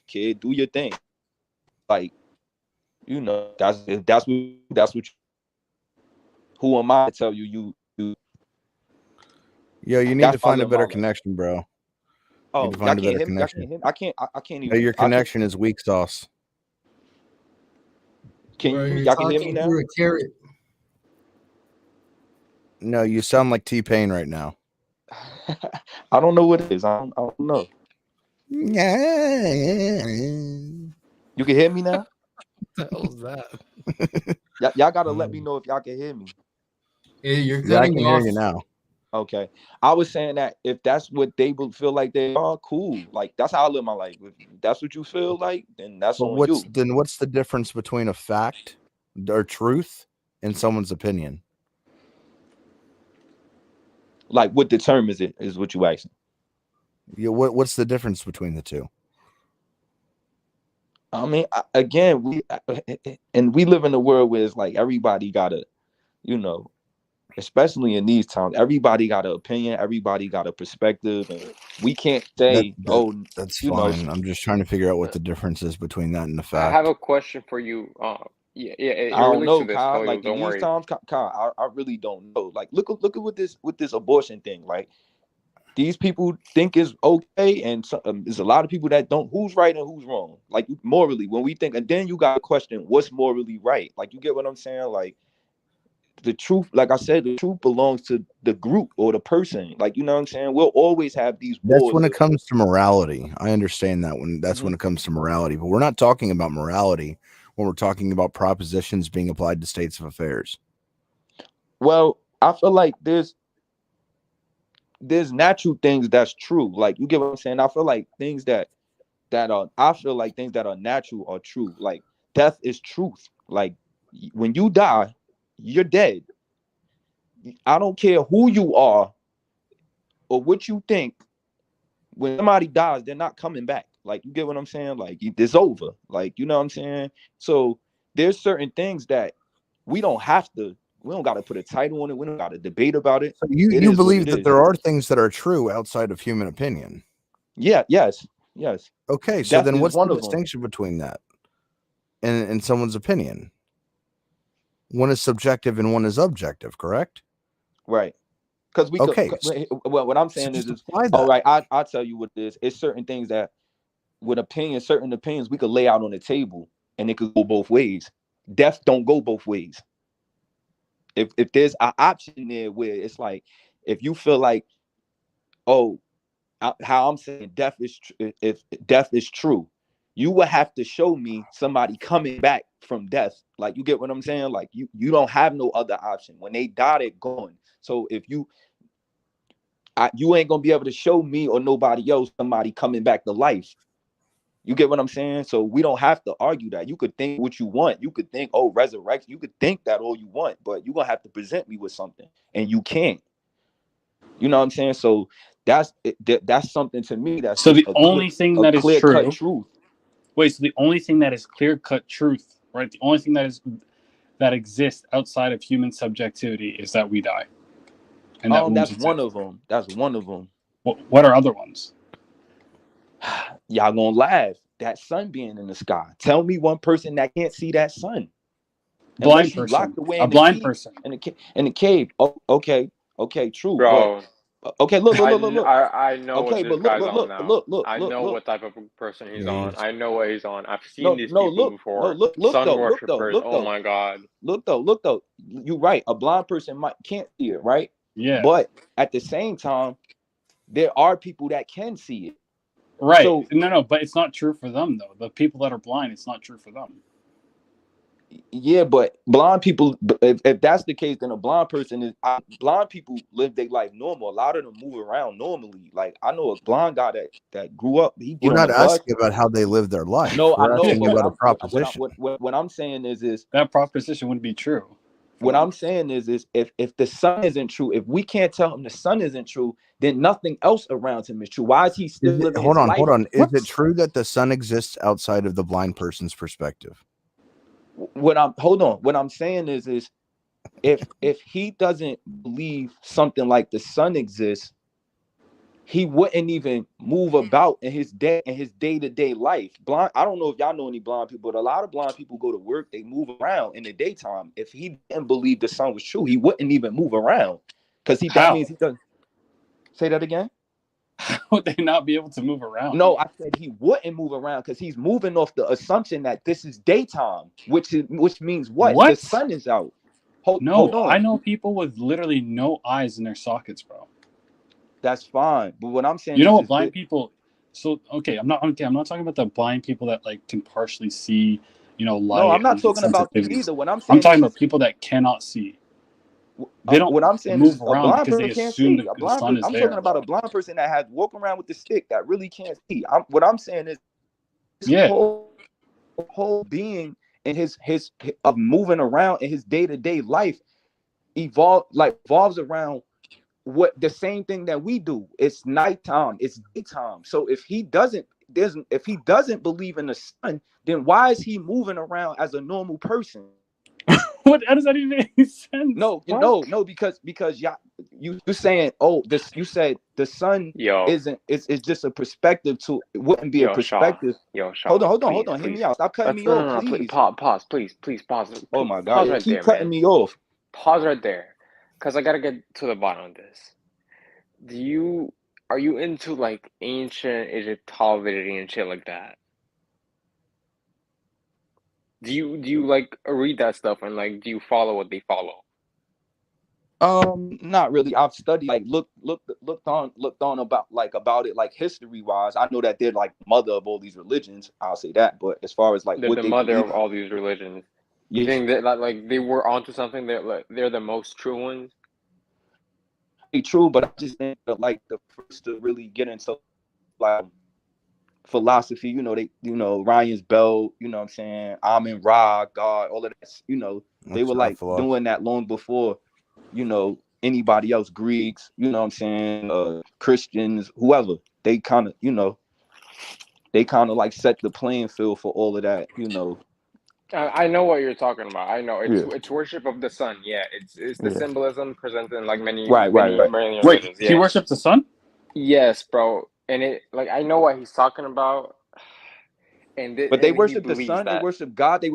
kid. Do your thing, like you know. That's what. Who am I to tell you? Yo, you need to find a better connection, bro. Oh, y'all can't hear me. I can't even. Your connection is weak sauce. Y'all can hear me now? A carrot. No, you sound like T-Pain right now. I don't know what it is. I don't know. Yeah. You can hear me now? What the hell is that? Y'all gotta let me know if y'all can hear me. Yeah, I can hear you now. Okay. I was saying that if that's what they feel like they are, cool. Like that's how I live my life. If that's what you feel like, then that's on you. Then what's the difference between a fact or truth and someone's opinion? Like what determines it is what you asking. Yeah, what's the difference between the two? I mean, again, we live in a world where it's like everybody gotta, you know, especially in these times, everybody got an opinion, everybody got a perspective, and we can't say, that's fine. I'm just trying to figure out what the difference is between that and the fact. I have a question for you. It I don't relates know, to this, Kyle. Khalid, Like don't in worry. these times, Kyle, I really don't know. Like, look at what this abortion thing. Like, these people think it's okay, and there's a lot of people that don't. Who's right and who's wrong? Like morally, when we think, and then you got to question what's morally right. Like, you get what I'm saying? Like, the truth, like I said, the truth belongs to the group or the person. Like, you know what I'm saying? We'll always have these wars. That's when it comes to morality. I understand that when it comes to morality, but we're not talking about morality when we're talking about propositions being applied to states of affairs. Well, I feel like there's natural things that's true. Like, you get what I'm saying? I feel like things that are natural are true. Like, death is truth. Like, when you die, you're dead. I don't care who you are or what you think. When somebody dies, they're not coming back. Like, you get what I'm saying? Like, it's over. Like, you know what I'm saying? So there's certain things that we don't got to put a title on it. We don't got to debate about it. So you believe that there are things that are true outside of human opinion? Yeah. Yes. Okay. So then what's the distinction between that and someone's opinion? One is subjective and one is objective, correct? Right. Because what I'm saying is all right, I'll tell you what it is. It's certain things that with certain opinions we could lay out on the table and it could go both ways. Death don't go both ways. If there's an option there where it's like, if you feel like, how I'm saying if death is true, you would have to show me somebody coming back from death. Like, you get what I'm saying? Like, you don't have no other option. When they die, they're gone. So if you ain't gonna be able to show me or nobody else somebody coming back to life. You get what I'm saying? So we don't have to argue that. You could think what you want. You could think, resurrection. You could think that all you want, but you're gonna have to present me with something, and you can't. You know what I'm saying? So that's something to me. That's so the only thing that is true. Truth. Wait, so the only thing that is clear-cut truth, right? The only thing that exists outside of human subjectivity is that we die. And that's one of them. That's one of them. What are other ones? Y'all gonna laugh. that sun being in the sky. Tell me one person that can't see that sun. Blind Unless you person. locked away A in the blind cave, person. in the cave. Oh, okay, true. Bro, But okay, look. I know what Okay, this but guy's on now. look. I know what type of person he's on. Jeez. I know what he's on. I've seen these No, people look, before. look Sun though, worshippers. Oh my God. look though. You're right. A blind person can't see it, right? Yeah. But at the same time, there are people that can see it. Right. So, no, but it's not true for them though. The people that are blind, it's not true for them. Yeah, but blind people, if that's the case, then a blind person is blind people live their life normal. A lot of them move around normally. Like I know a blind guy that grew up. He get We're on not the bus. asking about how they live their life. No, I We're know, asking but about a proposition. what I'm saying is that proposition wouldn't be true. What I'm saying is if the sun isn't true, if we can't tell him the sun isn't true, then nothing else around him is true. Why is he still living his life? Hold on. Is it true that the sun exists outside of the blind person's perspective? What I'm saying is if he doesn't believe something like the sun exists, he wouldn't even move about in his day-to-day life. Blind, I don't know if y'all know any blind people, but a lot of blind people go to work, they move around in the daytime. If he didn't believe the sun was true, he wouldn't even move around. Because that means he doesn't. Say that again. How would they not be able to move around? No, I said he wouldn't move around because he's moving off the assumption that this is daytime, which means what? The sun is out. Hold on. I know people with literally no eyes in their sockets, bro. That's fine, but what I'm saying, you know what blind people. So I'm not talking about the blind people that like can partially see, light. No, I'm not talking about them either. What I'm talking about people that cannot see. They don't. What I'm saying move is a around blind because person they can't assume see. the sun is I'm there. talking about a blind person that has walking around with the stick that really can't see. What I'm saying is, his whole being and his of moving around in his day-to-day life evolves around what the same thing that we do. It's nighttime, it's daytime. So if he doesn't believe in the sun, then why is he moving around as a normal person? How does that even make sense? No, because you saying, you said the sun isn't. It's just a perspective to. It wouldn't be a perspective. Shaw, hold on. Please. Hear me out. Stop cutting me off, please. Pause, please pause. Oh my God! Right Keep there, cutting man. me off. Pause right there, because I gotta get to the bottom of this. Are you into like ancient Egyptology and shit like that? Do you like read that stuff and like do you follow what they follow? Not really. I've studied, like looked on about it, like history wise. I know that they're like mother of all these religions. I'll say that. But as far as like they're what the they mother believe, of all these religions. Yes. You think that like they were onto something? They're the most true ones. True, but I just think that like the first to really get into like philosophy, Ryan's Bell, what I'm saying, Amin Ra, God, all of that, they were like doing that long before, anybody else, Greeks, what I'm saying, Christians, whoever. They kind of, like set the playing field for all of that, I know what you're talking about. I know it's worship of the sun. Yeah, it's the symbolism presented in like many religions. Wait, he worships the sun? Yes, bro. And it like I know what he's talking about. But they worship the sun. They worship God. They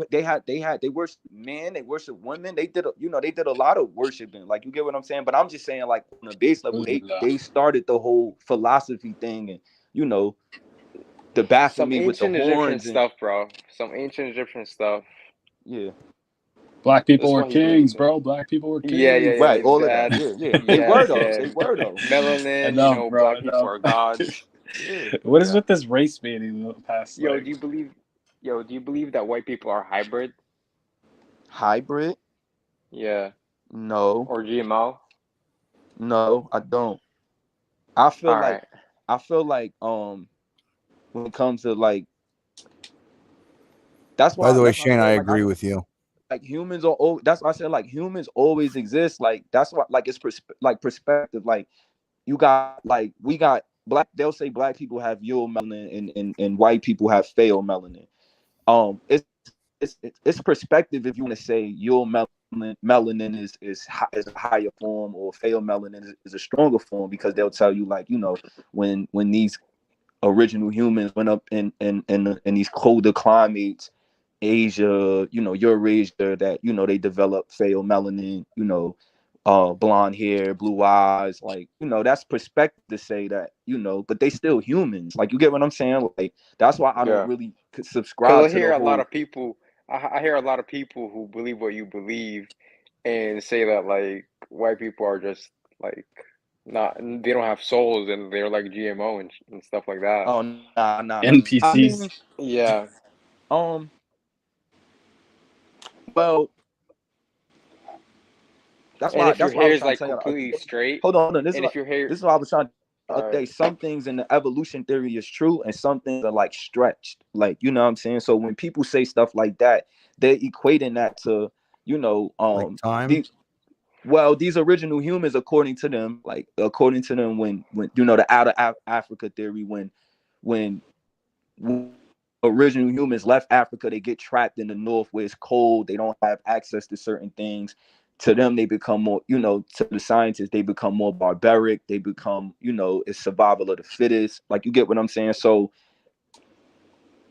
worship men. They worship women. They did a lot of worshiping. Like, you get what I'm saying. But I'm just saying, like, on the base level, they started the whole philosophy thing, and the baphomet with the horns Egyptian stuff, bro. Some ancient Egyptian stuff. Yeah. Black people were kings, bro. Black people were kings. Yeah. Right, all of that. Yeah. They were though. Melanin, black people are gods. What is with this race baiting the past? Do you believe that white people are hybrid? Hybrid? Yeah. No. Or GMO? No, I don't. I feel like when it comes to like, that's why. By the way, Shane, I agree with you. Like humans are that's why I said like humans always exist. Like that's what like it's perspective. Like you got like we got black. They'll say black people have eulomelanin and white people have pheomelanin. It's perspective if you want to say eulomelanin is a higher form or pheomelanin is a stronger form, because they'll tell you like when these original humans went up in these colder climates, Asia, Eurasia, that they developed pheomelanin, blonde hair, blue eyes, like that's perspective to say that, but they still humans. Like, you get what I'm saying? Like, that's why I don't really subscribe Because to the whole. I hear a lot of people who believe what you believe and say that like white people are just like they don't have souls and they're like GMO and stuff like that. Oh, nah. NPCs. I mean, yeah. Well, that's And why if your I hair was is trying to like tell you. completely straight, Hold on. This and if your hair, is why I was trying to Alright. update. Some things in the evolution theory is true, and some things are like stretched. Like, you know what I'm saying? So when people say stuff like that, they're equating that to, like time. These original humans, according to them, when the outer Africa theory, when original humans left Africa, they get trapped in the north where it's cold, they don't have access to certain things. To them, they become more, to the scientists, they become more barbaric, they become, it's survival of the fittest. Like, you get what I'm saying? So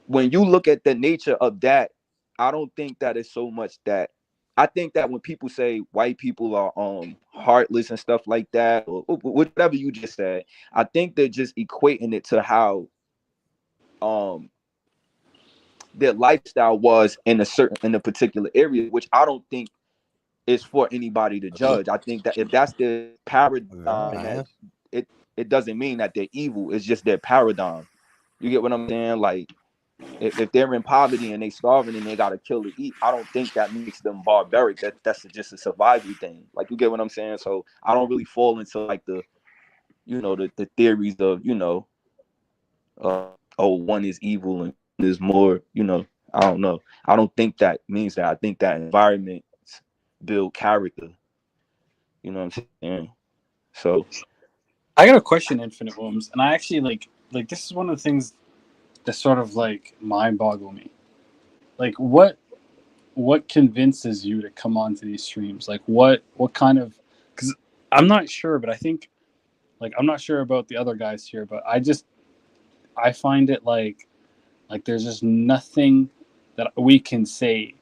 when you look at the nature of that, I don't think that it's so much that. I think that when people say white people are heartless and stuff like that, or whatever you just said, I think they're just equating it to how their lifestyle was in a particular area, which I don't think is for anybody to judge. I think that if that's their paradigm, that it doesn't mean that they're evil. It's just their paradigm. You get what I'm saying? Like, if they're in poverty and they starving and they gotta kill to eat, I don't think that makes them barbaric. That's just a survival thing. Like, you get what I'm saying? So I don't really fall into like the theories of one is evil and one is more, I don't know. I don't think that means that. I think that environment build character. You know what I'm saying? So I got a question, Infinite Wombs, and I actually like this is one of the things that sort of like mind boggle me. Like, what convinces you to come onto these streams? Like, what kind of, because I'm not sure, but I think, like, I'm not sure about the other guys here, but I find it like there's just nothing that we can say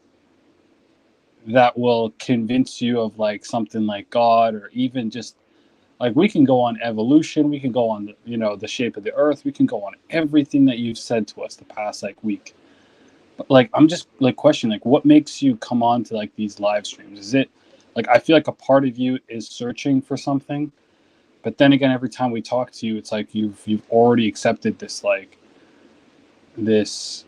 that will convince you of like something like God, or even just like, we can go on evolution, we can go on the shape of the earth, we can go on everything that you've said to us the past like week. But like, I'm just like questioning, like, what makes you come on to like these live streams? Is it like, I feel like a part of you is searching for something, but then again, every time we talk to you, it's like you've already accepted this, like this,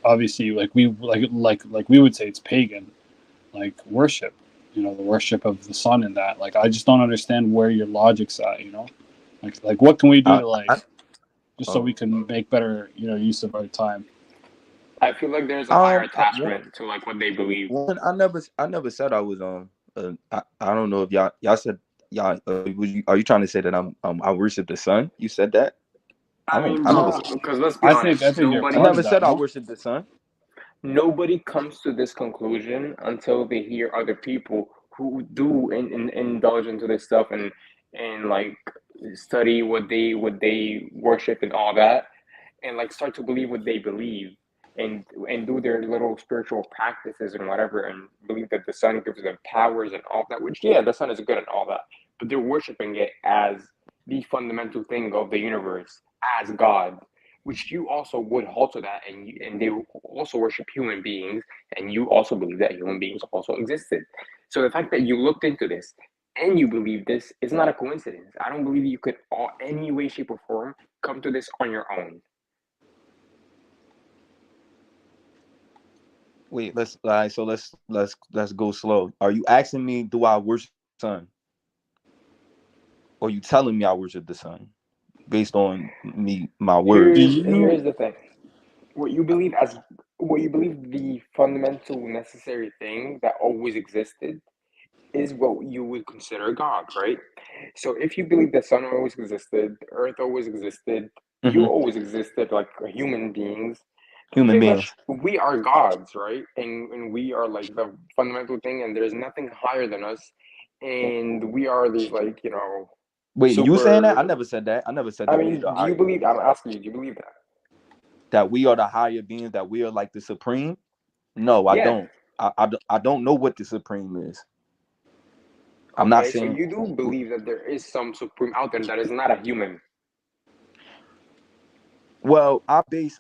obviously, like we would say it's pagan, like worship, the worship of the sun and that. Like, I just don't understand where your logic's at, like what can we do to so we can make better use of our time? I feel like there's a higher attachment to like what they believe. I never said I was I don't know if y'all said y'all are you trying to say that I worship the sun? You said that? I mean, bro, because let's be honest, I never said I worship the sun. Nobody comes to this conclusion until they hear other people who do indulge into this stuff and like study what they worship and all that, and like start to believe what they believe, and do their little spiritual practices and whatever, and believe that the sun gives them powers and all that. Which, yeah, the sun is good and all that, but they're worshiping it as the fundamental thing of the universe, as God. Which you also would hold to that, and they also worship human beings, and you also believe that human beings also existed. So the fact that you looked into this and you believe this is not a coincidence. I don't believe you could, any way, shape, or form, come to this on your own. Wait, let's go slow. Are you asking me, do I worship the sun? Or are you telling me I worship the sun based on my words? Here's the thing. What you believe the fundamental necessary thing that always existed is what you would consider God, right? So if you believe the sun always existed, the earth always existed, you always existed, like human beings. We are gods, right? And we are like the fundamental thing, and there's nothing higher than us. And we are these, like, Wait, super, you saying that? I never said that. I never said that. I mean, do you believe? I'm asking you. Do you believe that? That we are the higher beings? That we are like the supreme? No, I don't. I don't know what the supreme is. I'm not saying. So you do believe that there is some supreme out there that is not a human. Well, I base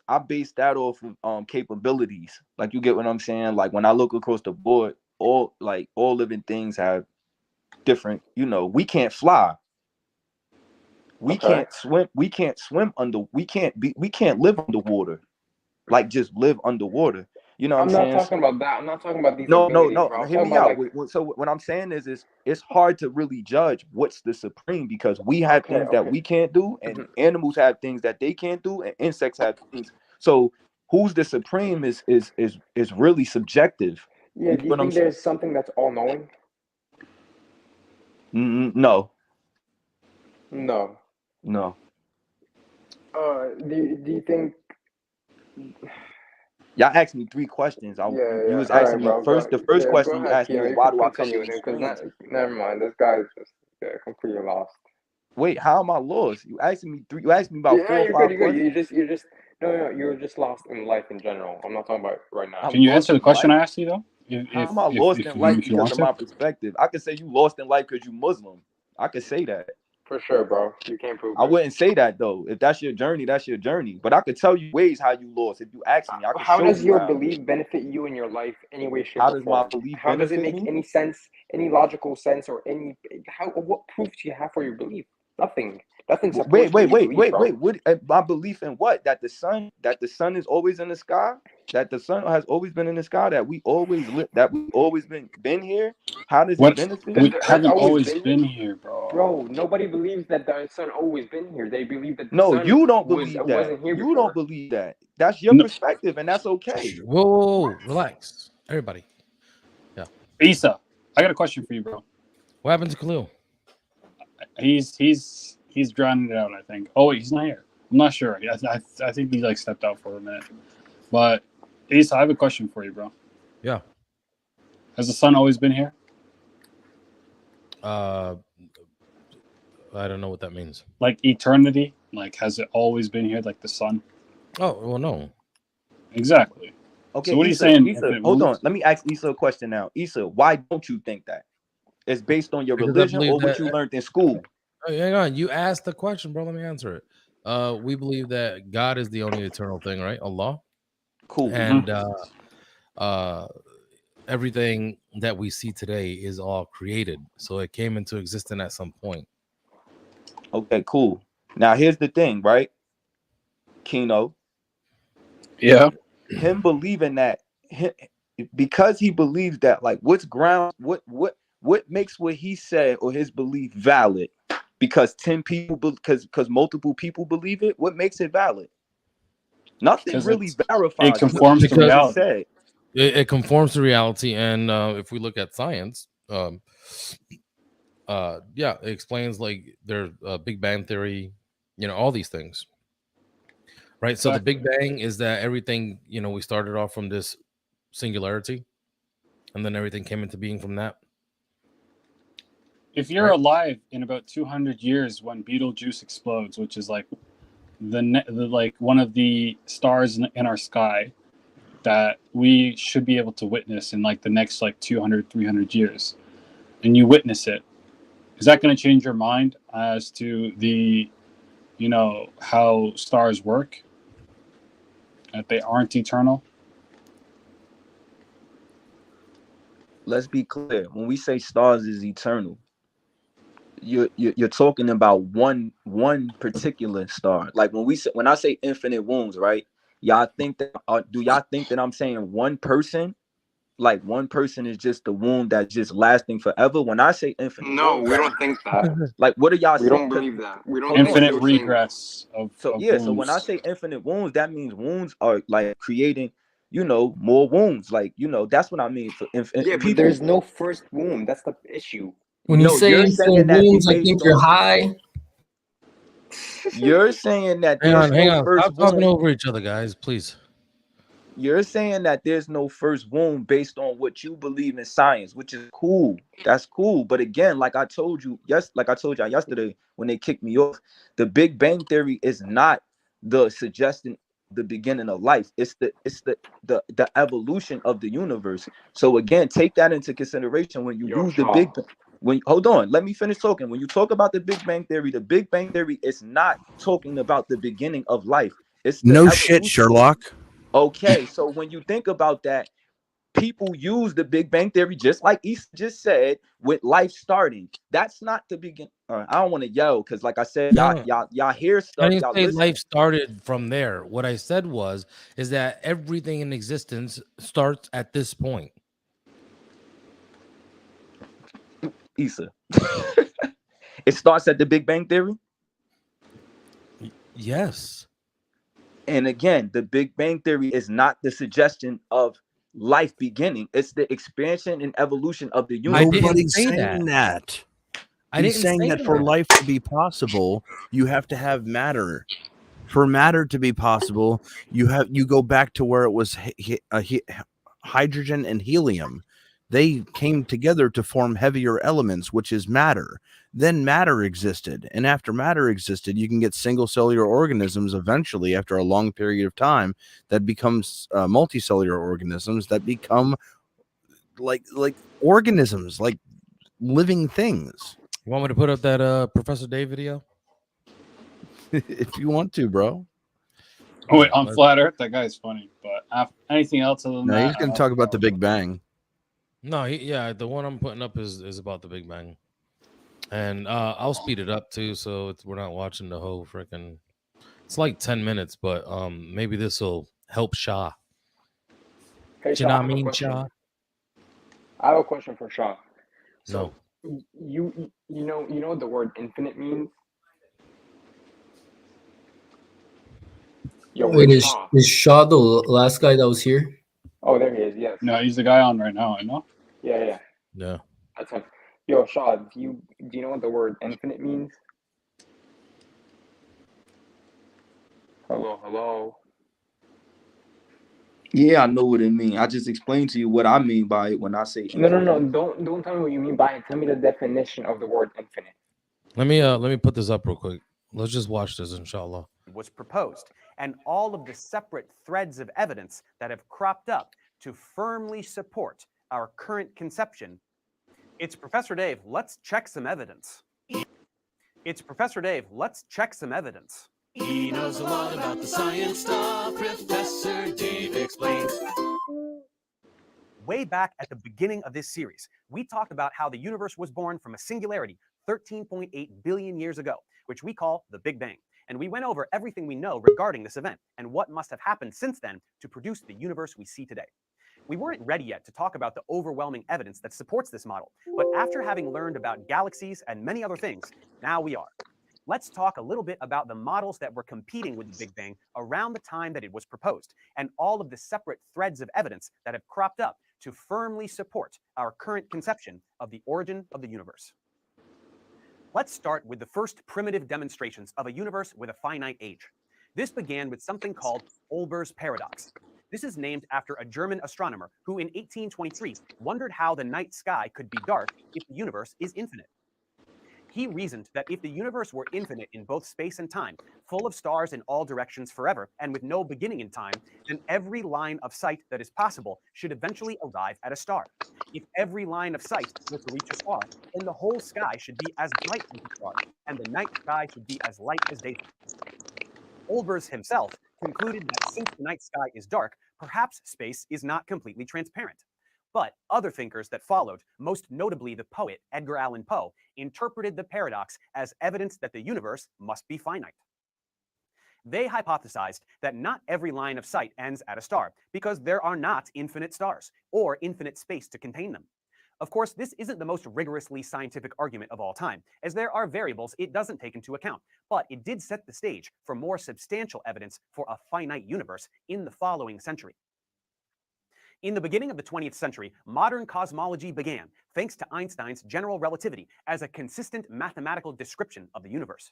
that off of capabilities. Like, you get what I'm saying? Like, when I look across the board, all living things have different, we can't fly. We can't swim. We can't swim we can't live underwater. Like, just live underwater. You know what I'm saying? I'm not talking about that. I'm not talking about these No. bro. Hear me out. So what I'm saying is it's hard to really judge what's the supreme, because we have things that we can't do, and animals have things that they can't do, and insects have things. So who's the supreme is really subjective. Yeah. Do you think there's something that's all knowing? No. No. No. Do you think? Y'all asked me 3 questions. You was asking me first. The first question you asked me was, why do I come to these screens? Never mind. This guy is just completely lost. Wait, how am I lost? You asked me about 4 or 5 questions. You're just you're just lost in life in general. I'm not talking about right now. Can you answer the question I asked you though? How am I lost in life because of my perspective? I could say you lost in life because you Muslim. I could say that. For sure, bro. You can't prove it. I wouldn't say that though. If that's your journey, that's your journey. But I could tell you ways how you lost. If you ask me, I could how show does you your belief benefit you in your life any way, shape, how or does form? my belief How does it benefit make me? any sense, any logical sense, or what proof do you have for your belief? Nothing. Nothing supports Wait. bro. What my belief in what? That the sun is always in the sky? That the sun has always been in the sky? That we always been here? How does it benefit? We haven't always been here, bro. Bro, nobody believes that the sun always been here. They believe that the No, sun you don't believe that. wasn't here before. You don't believe that. That's your perspective, and that's okay. Whoa, relax, everybody. Yeah, Isa, I got a question for you, bro. What happened to Khalil? He's drowning it out, I think. Oh wait, he's not here. I'm not sure. I think he stepped out for a minute. But Isa, I have a question for you, bro. Yeah. Has the sun always been here? I don't know what that means. Like eternity? Like, has it always been here, like the sun? Oh, well, no. Exactly. Okay. So what are you saying? Isa, hold on. Let me ask Isa a question now. Isa, why don't you think that? It's based on your religion or what you learned in school? Hang on. You asked the question, bro. Let me answer it. We believe that God is the only eternal thing, right? Allah. Cool. And everything that we see today is all created. So it came into existence at some point. Okay, cool. Now here's the thing, right? Kino. Yeah. Him believing that, because he believes that, like, what makes what he said or his belief valid? Because 10 people, because multiple people believe it. What makes it valid? Nothing really verifies. It conforms to reality. It conforms to reality, and if we look at science, it explains, like, there's Big Bang theory, all these things, right? So the Big Bang is that everything, we started off from this singularity, and then everything came into being from that. If you're alive in about 200 years when Betelgeuse explodes, which is like the one of the stars in our sky that we should be able to witness in like the next 200, 300 years, and you witness it, is that going to change your mind as to the, how stars work? That they aren't eternal? Let's be clear. When we say stars is eternal, you're talking about one particular star. Like when I say infinite wounds, right? Y'all think that do y'all think that I'm saying one person? Like one person is just the wound that's just lasting forever? When I say infinite, no, we don't think that. Like, what are y'all saying? We don't believe that. We don't infinite regress of wounds. So when I say infinite wounds, that means wounds are like creating, more wounds. Like, that's what I mean. For but there's no first wound. That's the issue. When you say infinite wounds, I think you're high. You're saying that. Hang on. Stop talking over each other, guys, please. You're saying that there's no first womb based on what you believe in science, which is cool. That's cool. But again, like I told you, like I told y'all yesterday when they kicked me off, the Big Bang Theory is not the suggestion the beginning of life. It's the evolution of the universe. So again, take that into consideration when you use the Big Bang. Hold on, let me finish talking. When you talk about the Big Bang Theory is not talking about the beginning of life. It's the No evolution. shit, Sherlock. Okay, so when you think about that, people use the Big Bang Theory just like Issa just said, with life starting. That's not the beginning. I don't want to yell because, like I said, y'all hear I stuff. didn't Y'all say listen. life started from there. What I said is that everything in existence starts at this point. Issa, it starts at the Big Bang Theory. Yes. And again, the Big Bang Theory is not the suggestion of life beginning. It's the expansion and evolution of the universe. Nobody's saying that. He's saying that for life to be possible, you have to have matter. For matter to be possible, you go back to where it was hydrogen and helium. They came together to form heavier elements, which is matter. Then matter existed, and after matter existed, you can get single cellular organisms eventually after a long period of time that becomes multicellular organisms that become like organisms, like living things. You want me to put up that Professor Dave video? If you want to, bro. Oh wait, on Flat Earth, that guy's funny. But anything else other than No, that? he's going to talk about the Big Bang. No, the one I'm putting up is about the Big Bang, and I'll speed it up too, so we're not watching the whole freaking. It's like 10 minutes, but maybe this will help Shah. Hey, Do you know Shah, what I mean, Shah? I have a question for Shah. So you know what the word infinite means? Yo, Wait, is Shah the last guy that was here? Oh, there he is. Yes. No, he's the guy on right now. I know. Yeah. That's him. Yo, Shah, do you know what the word infinite means? Hello. Yeah, I know what it means. I just explained to you what I mean by it when I say infinite. No. Don't tell me what you mean by it. Tell me the definition of the word infinite. Let me put this up real quick. Let's just watch this, inshallah. Was proposed, and all of the separate threads of evidence that have cropped up to firmly support our current conception. It's Professor Dave, let's check some evidence. It's Professor Dave, let's check some evidence. He knows a lot about the science stuff. Professor Dave explains. Way back at the beginning of this series, we talked about how the universe was born from a singularity 13.8 billion years ago, which we call the Big Bang. And we went over everything we know regarding this event and what must have happened since then to produce the universe we see today. We weren't ready yet to talk about the overwhelming evidence that supports this model, but after having learned about galaxies and many other things, now we are. Let's talk a little bit about the models that were competing with the Big Bang around the time that it was proposed, and all of the separate threads of evidence that have cropped up to firmly support our current conception of the origin of the universe. Let's start with the first primitive demonstrations of a universe with a finite age. This began with something called Olbers' paradox. This is named after a German astronomer who in 1823 wondered how the night sky could be dark if the universe is infinite. He reasoned that if the universe were infinite in both space and time, full of stars in all directions forever, and with no beginning in time, then every line of sight that is possible should eventually arrive at a star. If every line of sight were to reach a star, then the whole sky should be as bright as the stars, and the night sky should be as light as daytime. Olbers himself concluded that since the night sky is dark, perhaps space is not completely transparent. But other thinkers that followed, most notably the poet Edgar Allan Poe, interpreted the paradox as evidence that the universe must be finite. They hypothesized that not every line of sight ends at a star, because there are not infinite stars, or infinite space to contain them. Of course, this isn't the most rigorously scientific argument of all time, as there are variables it doesn't take into account, but it did set the stage for more substantial evidence for a finite universe in the following century. In the beginning of the 20th century, modern cosmology began, thanks to Einstein's general relativity as a consistent mathematical description of the universe.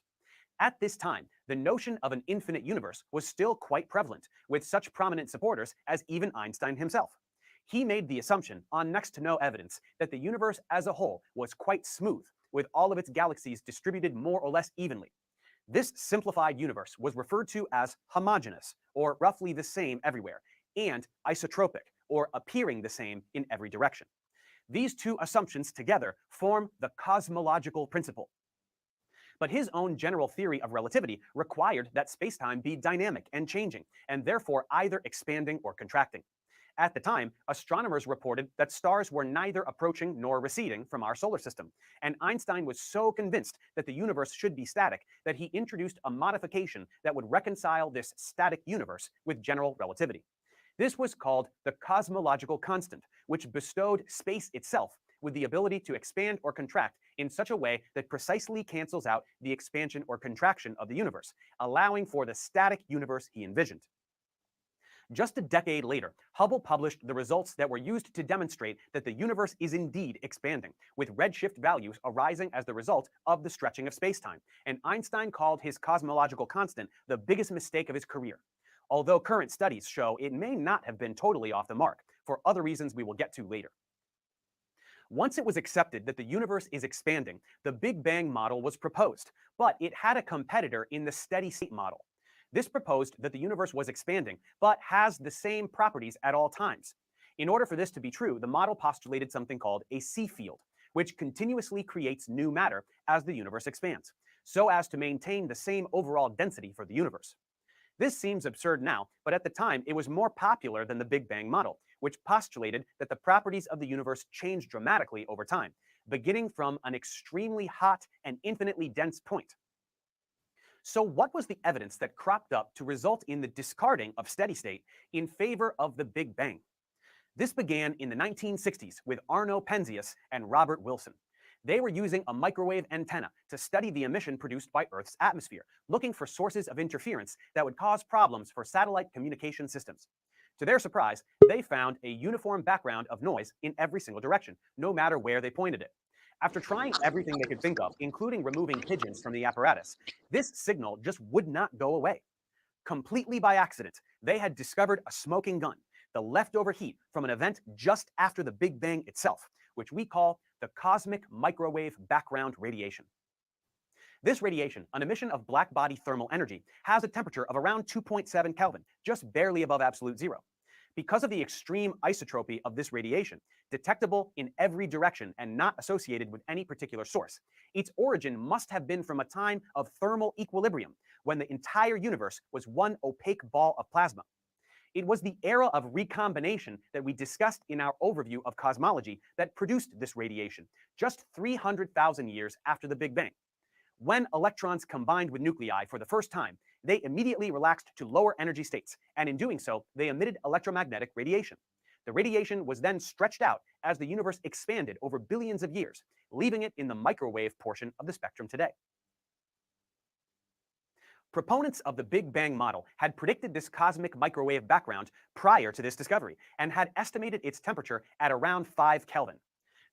At this time, the notion of an infinite universe was still quite prevalent, with such prominent supporters as even Einstein himself. He made the assumption, on next to no evidence, that the universe as a whole was quite smooth, with all of its galaxies distributed more or less evenly. This simplified universe was referred to as homogeneous, or roughly the same everywhere, and isotropic, or appearing the same in every direction. These two assumptions together form the cosmological principle. But his own general theory of relativity required that spacetime be dynamic and changing, and therefore either expanding or contracting. At the time, astronomers reported that stars were neither approaching nor receding from our solar system, and Einstein was so convinced that the universe should be static that he introduced a modification that would reconcile this static universe with general relativity. This was called the cosmological constant, which bestowed space itself with the ability to expand or contract in such a way that precisely cancels out the expansion or contraction of the universe, allowing for the static universe he envisioned. Just a decade later, Hubble published the results that were used to demonstrate that the universe is indeed expanding, with redshift values arising as the result of the stretching of spacetime, and Einstein called his cosmological constant the biggest mistake of his career. Although current studies show it may not have been totally off the mark, for other reasons we will get to later. Once it was accepted that the universe is expanding, the Big Bang model was proposed, but it had a competitor in the steady state model. This proposed that the universe was expanding, but has the same properties at all times. In order for this to be true, the model postulated something called a C field, which continuously creates new matter as the universe expands, so as to maintain the same overall density for the universe. This seems absurd now, but at the time it was more popular than the Big Bang model, which postulated that the properties of the universe change dramatically over time, beginning from an extremely hot and infinitely dense point. So what was the evidence that cropped up to result in the discarding of steady state in favor of the Big Bang? This began in the 1960s with Arno Penzias and Robert Wilson. They were using a microwave antenna to study the emission produced by Earth's atmosphere, looking for sources of interference that would cause problems for satellite communication systems. To their surprise, they found a uniform background of noise in every single direction, no matter where they pointed it. After trying everything they could think of, including removing pigeons from the apparatus, this signal just would not go away. Completely by accident, they had discovered a smoking gun, the leftover heat from an event just after the Big Bang itself, which we call the cosmic microwave background radiation. This radiation, an emission of black body thermal energy, has a temperature of around 2.7 Kelvin, just barely above absolute zero. Because of the extreme isotropy of this radiation, detectable in every direction and not associated with any particular source, its origin must have been from a time of thermal equilibrium, when the entire universe was one opaque ball of plasma. It was the era of recombination that we discussed in our overview of cosmology that produced this radiation, just 300,000 years after the Big Bang. When electrons combined with nuclei for the first time, they immediately relaxed to lower energy states, and in doing so, they emitted electromagnetic radiation. The radiation was then stretched out as the universe expanded over billions of years, leaving it in the microwave portion of the spectrum today. Proponents of the Big Bang model had predicted this cosmic microwave background prior to this discovery and had estimated its temperature at around 5 Kelvin.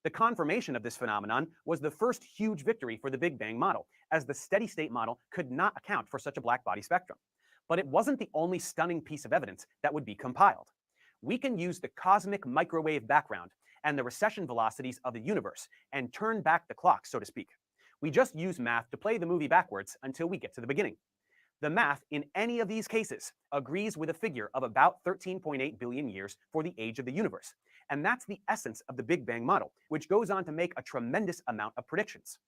The confirmation of this phenomenon was the first huge victory for the Big Bang model, as the steady-state model could not account for such a black body spectrum. But it wasn't the only stunning piece of evidence that would be compiled. We can use the cosmic microwave background and the recession velocities of the universe and turn back the clock, so to speak. We just use math to play the movie backwards until we get to the beginning. The math in any of these cases agrees with a figure of about 13.8 billion years for the age of the universe. And that's the essence of the Big Bang model, which goes on to make a tremendous amount of predictions.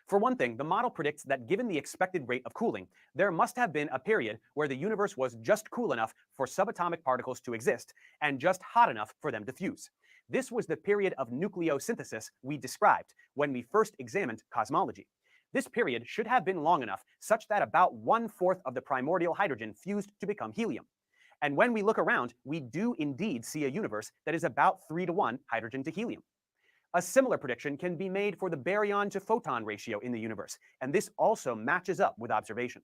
For one thing, the model predicts that given the expected rate of cooling, there must have been a period where the universe was just cool enough for subatomic particles to exist and just hot enough for them to fuse. This was the period of nucleosynthesis we described when we first examined cosmology. This period should have been long enough such that about 1/4 of the primordial hydrogen fused to become helium. And when we look around, we do indeed see a universe that is about 3:1 hydrogen to helium. A similar prediction can be made for the baryon to photon ratio in the universe, and this also matches up with observation.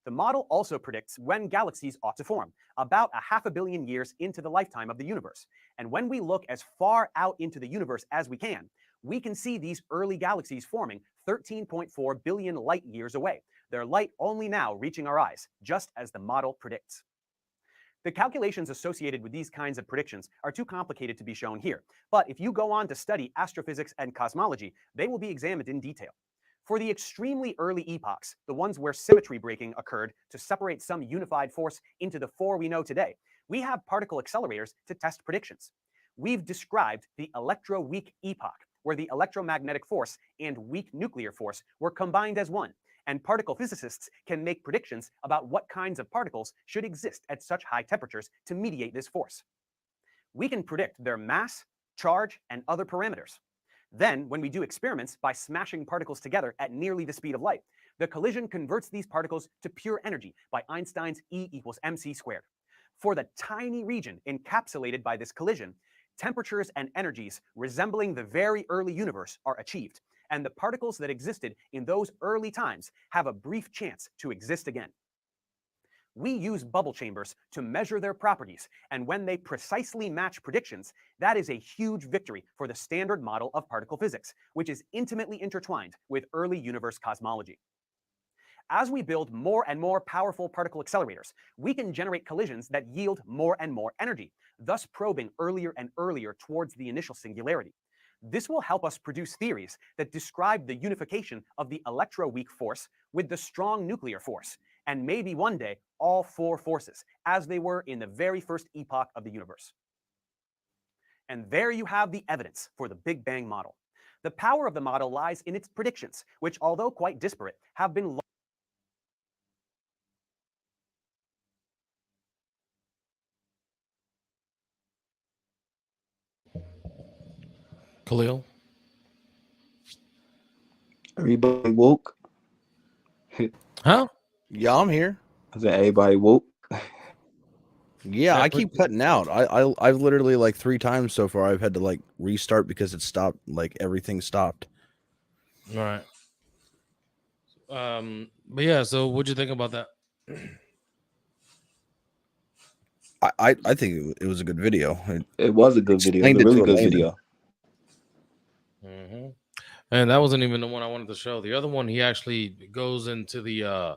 The model also predicts when galaxies ought to form, about 500 million years into the lifetime of the universe. And when we look as far out into the universe as we can see these early galaxies forming 13.4 billion light years away, their light only now reaching our eyes, just as the model predicts. The calculations associated with these kinds of predictions are too complicated to be shown here, but if you go on to study astrophysics and cosmology, they will be examined in detail. For the extremely early epochs, the ones where symmetry breaking occurred to separate some unified force into the four we know today, we have particle accelerators to test predictions. We've described the electroweak epoch, where the electromagnetic force and weak nuclear force were combined as one, and particle physicists can make predictions about what kinds of particles should exist at such high temperatures to mediate this force. We can predict their mass, charge, and other parameters. Then, when we do experiments by smashing particles together at nearly the speed of light, the collision converts these particles to pure energy by Einstein's E equals mc squared. For the tiny region encapsulated by this collision, temperatures and energies resembling the very early universe are achieved, and the particles that existed in those early times have a brief chance to exist again. We use bubble chambers to measure their properties, and when they precisely match predictions, that is a huge victory for the standard model of particle physics, which is intimately intertwined with early universe cosmology. As we build more and more powerful particle accelerators, we can generate collisions that yield more and more energy, thus probing earlier and earlier towards the initial singularity. This will help us produce theories that describe the unification of the electroweak force with the strong nuclear force, and maybe one day all four forces, as they were in the very first epoch of the universe. And there you have the evidence for the Big Bang model. The power of the model lies in its predictions, which, although quite disparate, have been Khalil? Everybody woke? Huh? Yeah, I'm here. I said everybody woke. Yeah, I keep cutting out. I've literally like 3 times so far I've had to like restart because it stopped, like everything stopped. All right. But yeah, so what'd you think about that? I think it was a good video. It was a good video. It was a really good video. Mm-hmm. And that wasn't even the one I wanted to show. The other one, he actually goes into the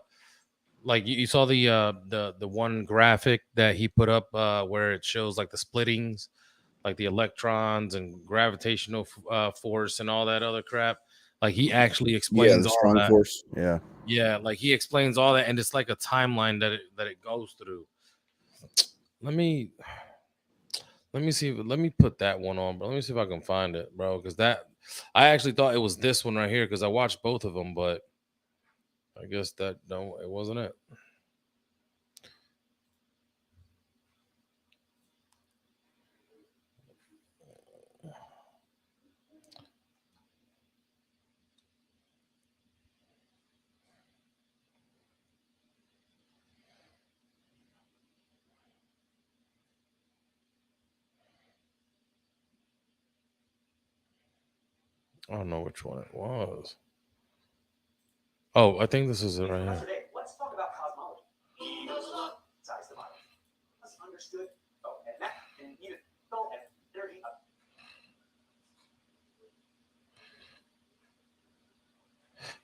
like you saw the one graphic that he put up where it shows like the splittings, like the electrons and gravitational force and all that other crap. Like he actually explains the all strong that. force. Yeah. Yeah, like he explains all that, and it's like a timeline that it goes through. Let me see. Let me put that one on, bro. Let me see if I can find it, bro. Because that I actually thought it was this one right here because I watched both of them, but I guess it wasn't it. I don't know which one it was. Oh, I think this is it right here. Today, let's talk about cosmology. Besides the model. Let's understood. Oh, and that, and even thought and energy up.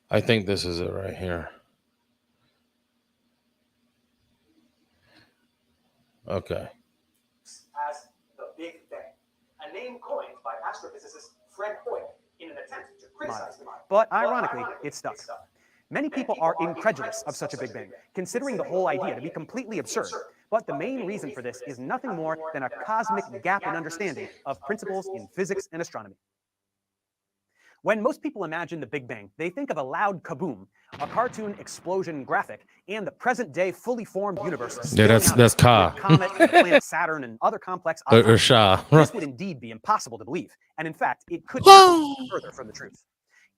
I think this is it right here. Okay. As the Big Bang, a name coined by astrophysicist Fred Hoyle in an attempt to criticize the model. But ironically, it stuck. Many people are incredulous of such a Big Bang, considering the whole idea to be completely absurd. But the main reason for this is nothing more than a cosmic gap in understanding of principles in physics and astronomy. When most people imagine the Big Bang, they think of a loud kaboom, a cartoon explosion graphic, and the present-day fully formed universe. Yeah, that's Ka. Comet, the planet Saturn, and other complex objects. Or Shah. This would indeed be impossible to believe, and in fact, it could be further from the truth.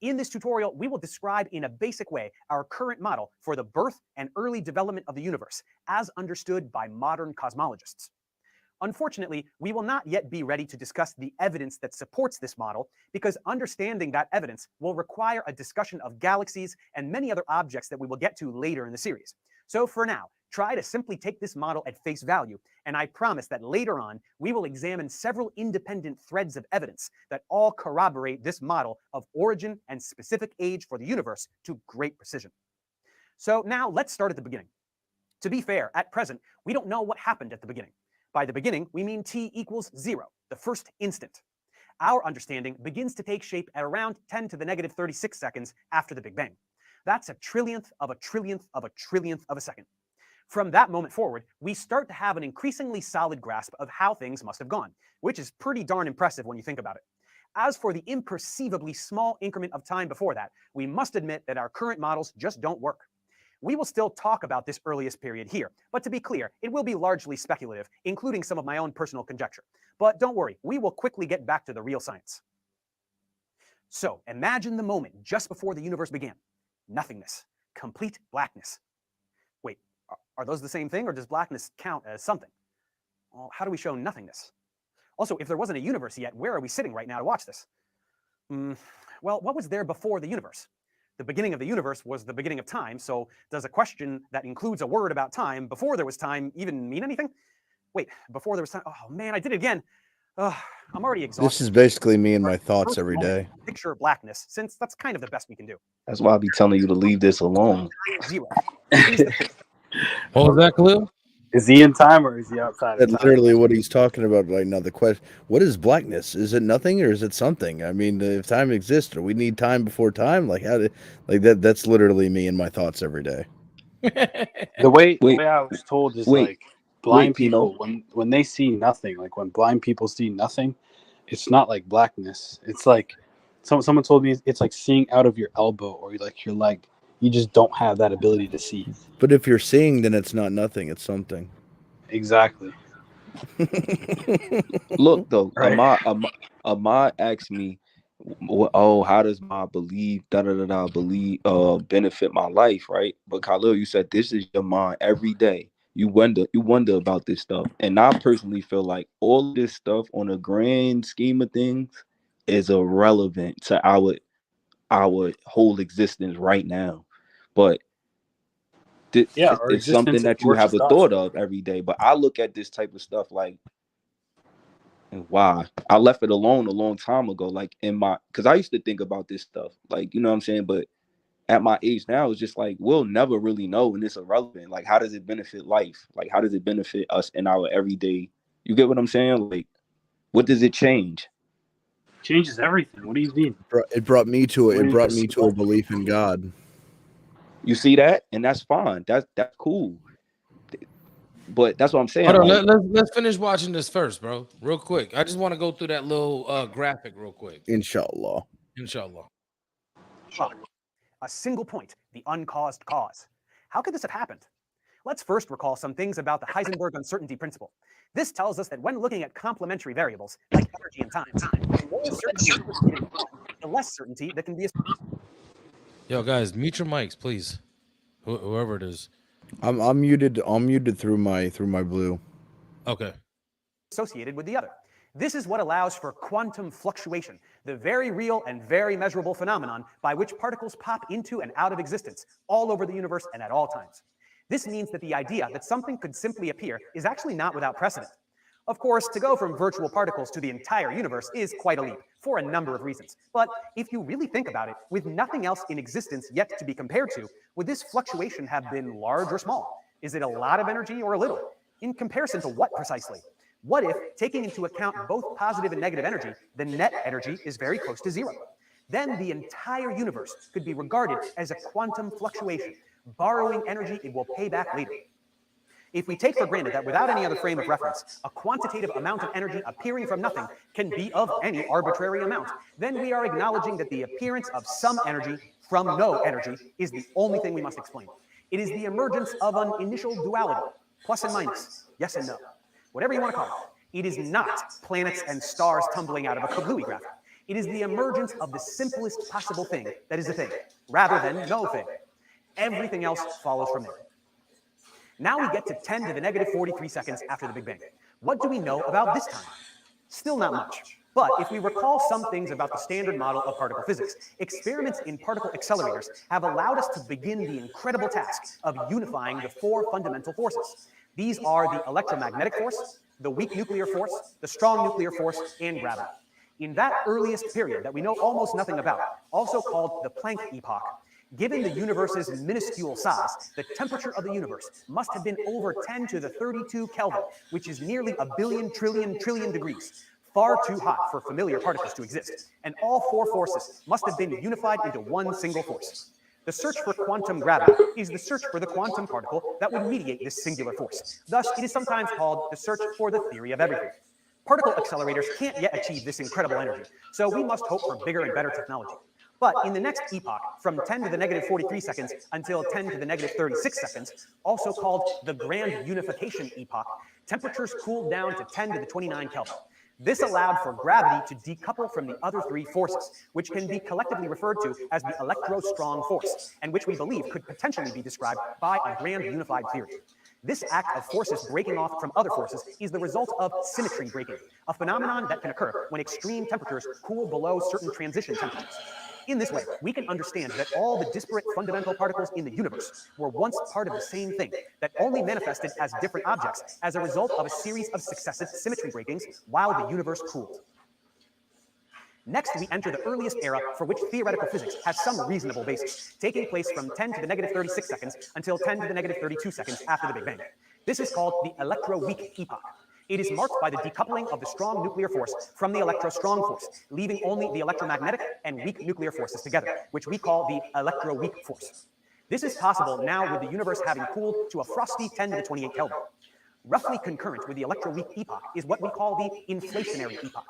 In this tutorial, we will describe in a basic way our current model for the birth and early development of the universe, as understood by modern cosmologists. Unfortunately, we will not yet be ready to discuss the evidence that supports this model, because understanding that evidence will require a discussion of galaxies and many other objects that we will get to later in the series. So for now, try to simply take this model at face value, and I promise that later on, we will examine several independent threads of evidence that all corroborate this model of origin and specific age for the universe to great precision. So now let's start at the beginning. To be fair, at present, we don't know what happened at the beginning. By the beginning, we mean t equals 0, the first instant. Our understanding begins to take shape at around 10 to the negative 36 seconds after the Big Bang. That's a trillionth of a trillionth of a trillionth of a second. From that moment forward, we start to have an increasingly solid grasp of how things must have gone, which is pretty darn impressive when you think about it. As for the imperceivably small increment of time before that, we must admit that our current models just don't work. We will still talk about this earliest period here, but to be clear, it will be largely speculative, including some of my own personal conjecture. But don't worry, we will quickly get back to the real science. So imagine the moment just before the universe began. Nothingness, complete blackness. Wait, are those the same thing, or does blackness count as something? Well, how do we show nothingness? Also, if there wasn't a universe yet, where are we sitting right now to watch this? Well, what was there before the universe? The beginning of the universe was the beginning of time, so does a question that includes a word about time before there was time even mean anything? Wait, before there was time? Oh man, I did it again. I'm already exhausted. This is basically me and my thoughts every day. Picture blackness, since that's kind of the best we can do. That's why I be telling you to leave this alone. 0. What was that, Khalid? Is he in time or is he outside? That's literally what he's talking about right now. The question: what is blackness? Is it nothing or is it something? I mean, if time exists, or we need time before time, like how? That's literally me and my thoughts every day. The way I was told is like blind people Pino. when they see nothing, like when blind people see nothing, it's not like blackness. It's like someone told me it's like seeing out of your elbow or like your leg. You just don't have that ability to see. But if you're seeing, then it's not nothing; it's something. Exactly. Look though, Right. Ahmad asked me, "Oh, how does my belief benefit my life?" Right? But Khalil, you said this is your mind every day. You wonder about this stuff, and I personally feel like all this stuff on a grand scheme of things is irrelevant to our whole existence right now. But Our it's something existence that you works have a with us. thought of every day. But I look at this type of stuff like, why? I left it alone a long time ago. Like because I used to think about this stuff, like, you know what I'm saying? But at my age now, it's just like, we'll never really know, and it's irrelevant. Like, how does it benefit life? Like, how does it benefit us in our everyday? You get what I'm saying? Like, what does it change? Changes everything. What do you mean? It brought me to a belief in God. You see that, and that's fine. That's cool. But that's what I'm saying. Hold on, like, let's finish watching this first, bro. Real quick. I just want to go through that little graphic real quick. Inshallah. Inshallah. A single point, the uncaused cause. How could this have happened? Let's first recall some things about the Heisenberg uncertainty principle. This tells us that when looking at complementary variables, like energy and time, the more certainty the less certainty that can be assumed. Yo, guys, mute your mics, please. Whoever it is. I'm muted. I'm muted through my blue. Okay. Associated with the other. This is what allows for quantum fluctuation, the very real and very measurable phenomenon by which particles pop into and out of existence all over the universe and at all times. This means that the idea that something could simply appear is actually not without precedent. Of course, to go from virtual particles to the entire universe is quite a leap, for a number of reasons. But if you really think about it, with nothing else in existence yet to be compared to, would this fluctuation have been large or small? Is it a lot of energy or a little? In comparison to what precisely? What if, taking into account both positive and negative energy, the net energy is very close to 0? Then the entire universe could be regarded as a quantum fluctuation, borrowing energy it will pay back later. If we take for granted that without any other frame of reference, a quantitative amount of energy appearing from nothing can be of any arbitrary amount, then we are acknowledging that the appearance of some energy from no energy is the only thing we must explain. It is the emergence of an initial duality, plus and minus, yes and no, whatever you want to call it. It is not planets and stars tumbling out of a kablooey graph. It is the emergence of the simplest possible thing that is a thing, rather than no thing. Everything else follows from there. Now we get to 10 to the negative 43 seconds after the Big Bang. What do we know about this time? Still not much. But if we recall some things about the standard model of particle physics, experiments in particle accelerators have allowed us to begin the incredible task of unifying the 4 fundamental forces. These are the electromagnetic force, the weak nuclear force, the strong nuclear force, and gravity. In that earliest period that we know almost nothing about, also called the Planck epoch, Given the universe's minuscule size, the temperature of the universe must have been over 10 to the 32 Kelvin, which is nearly a billion trillion degrees, far too hot for familiar particles to exist, and all four forces must have been unified into one single force. The search for quantum gravity is the search for the quantum particle that would mediate this singular force. Thus, it is sometimes called the search for the theory of everything. Particle accelerators can't yet achieve this incredible energy, so we must hope for bigger and better technology. But in the next epoch, from 10 to the negative 43 seconds until 10 to the negative 36 seconds, also called the Grand Unification Epoch, temperatures cooled down to 10 to the 29 Kelvin. This allowed for gravity to decouple from the other three forces, which can be collectively referred to as the electro-strong force, and which we believe could potentially be described by a grand unified theory. This act of forces breaking off from other forces is the result of symmetry breaking, a phenomenon that can occur when extreme temperatures cool below certain transition temperatures. In this way, we can understand that all the disparate fundamental particles in the universe were once part of the same thing that only manifested as different objects as a result of a series of successive symmetry breakings while the universe cooled. Next, we enter the earliest era for which theoretical physics has some reasonable basis, taking place from 10 to the negative 36 seconds until 10 to the negative 32 seconds after the Big Bang. This is called the electroweak epoch. It is marked by the decoupling of the strong nuclear force from the electro-strong force, leaving only the electromagnetic and weak nuclear forces together, which we call the electroweak force. This is possible now with the universe having cooled to a frosty 10 to the 28 Kelvin. Roughly concurrent with the electroweak epoch is what we call the inflationary epoch.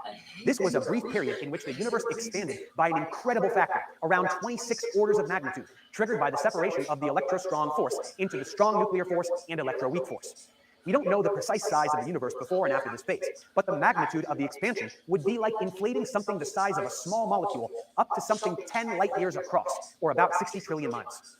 This was a brief period in which the universe expanded by an incredible factor, around 26 orders of magnitude, triggered by the separation of the electro-strong force into the strong nuclear force and electroweak force. We don't know the precise size of the universe before and after this phase, but the magnitude of the expansion would be like inflating something the size of a small molecule up to something 10 light years across, or about 60 trillion miles.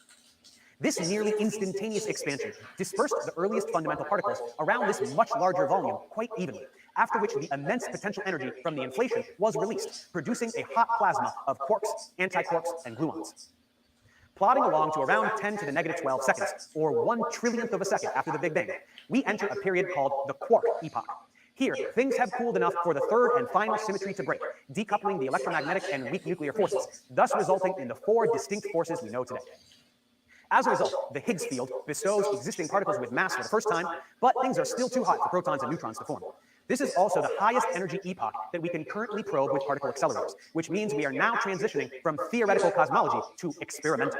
This nearly instantaneous expansion dispersed the earliest fundamental particles around this much larger volume quite evenly, after which the immense potential energy from the inflation was released, producing a hot plasma of quarks, antiquarks, and gluons. Plodding along to around 10 to the negative 12 seconds, or 1/trillionth of a second after the Big Bang, we enter a period called the quark epoch. Here, things have cooled enough for the third and final symmetry to break, decoupling the electromagnetic and weak nuclear forces, thus resulting in the four distinct forces we know today. As a result, the Higgs field bestows existing particles with mass for the first time, but things are still too hot for protons and neutrons to form. This is also the highest energy epoch that we can currently probe with particle accelerators, which means we are now transitioning from theoretical cosmology to experimental.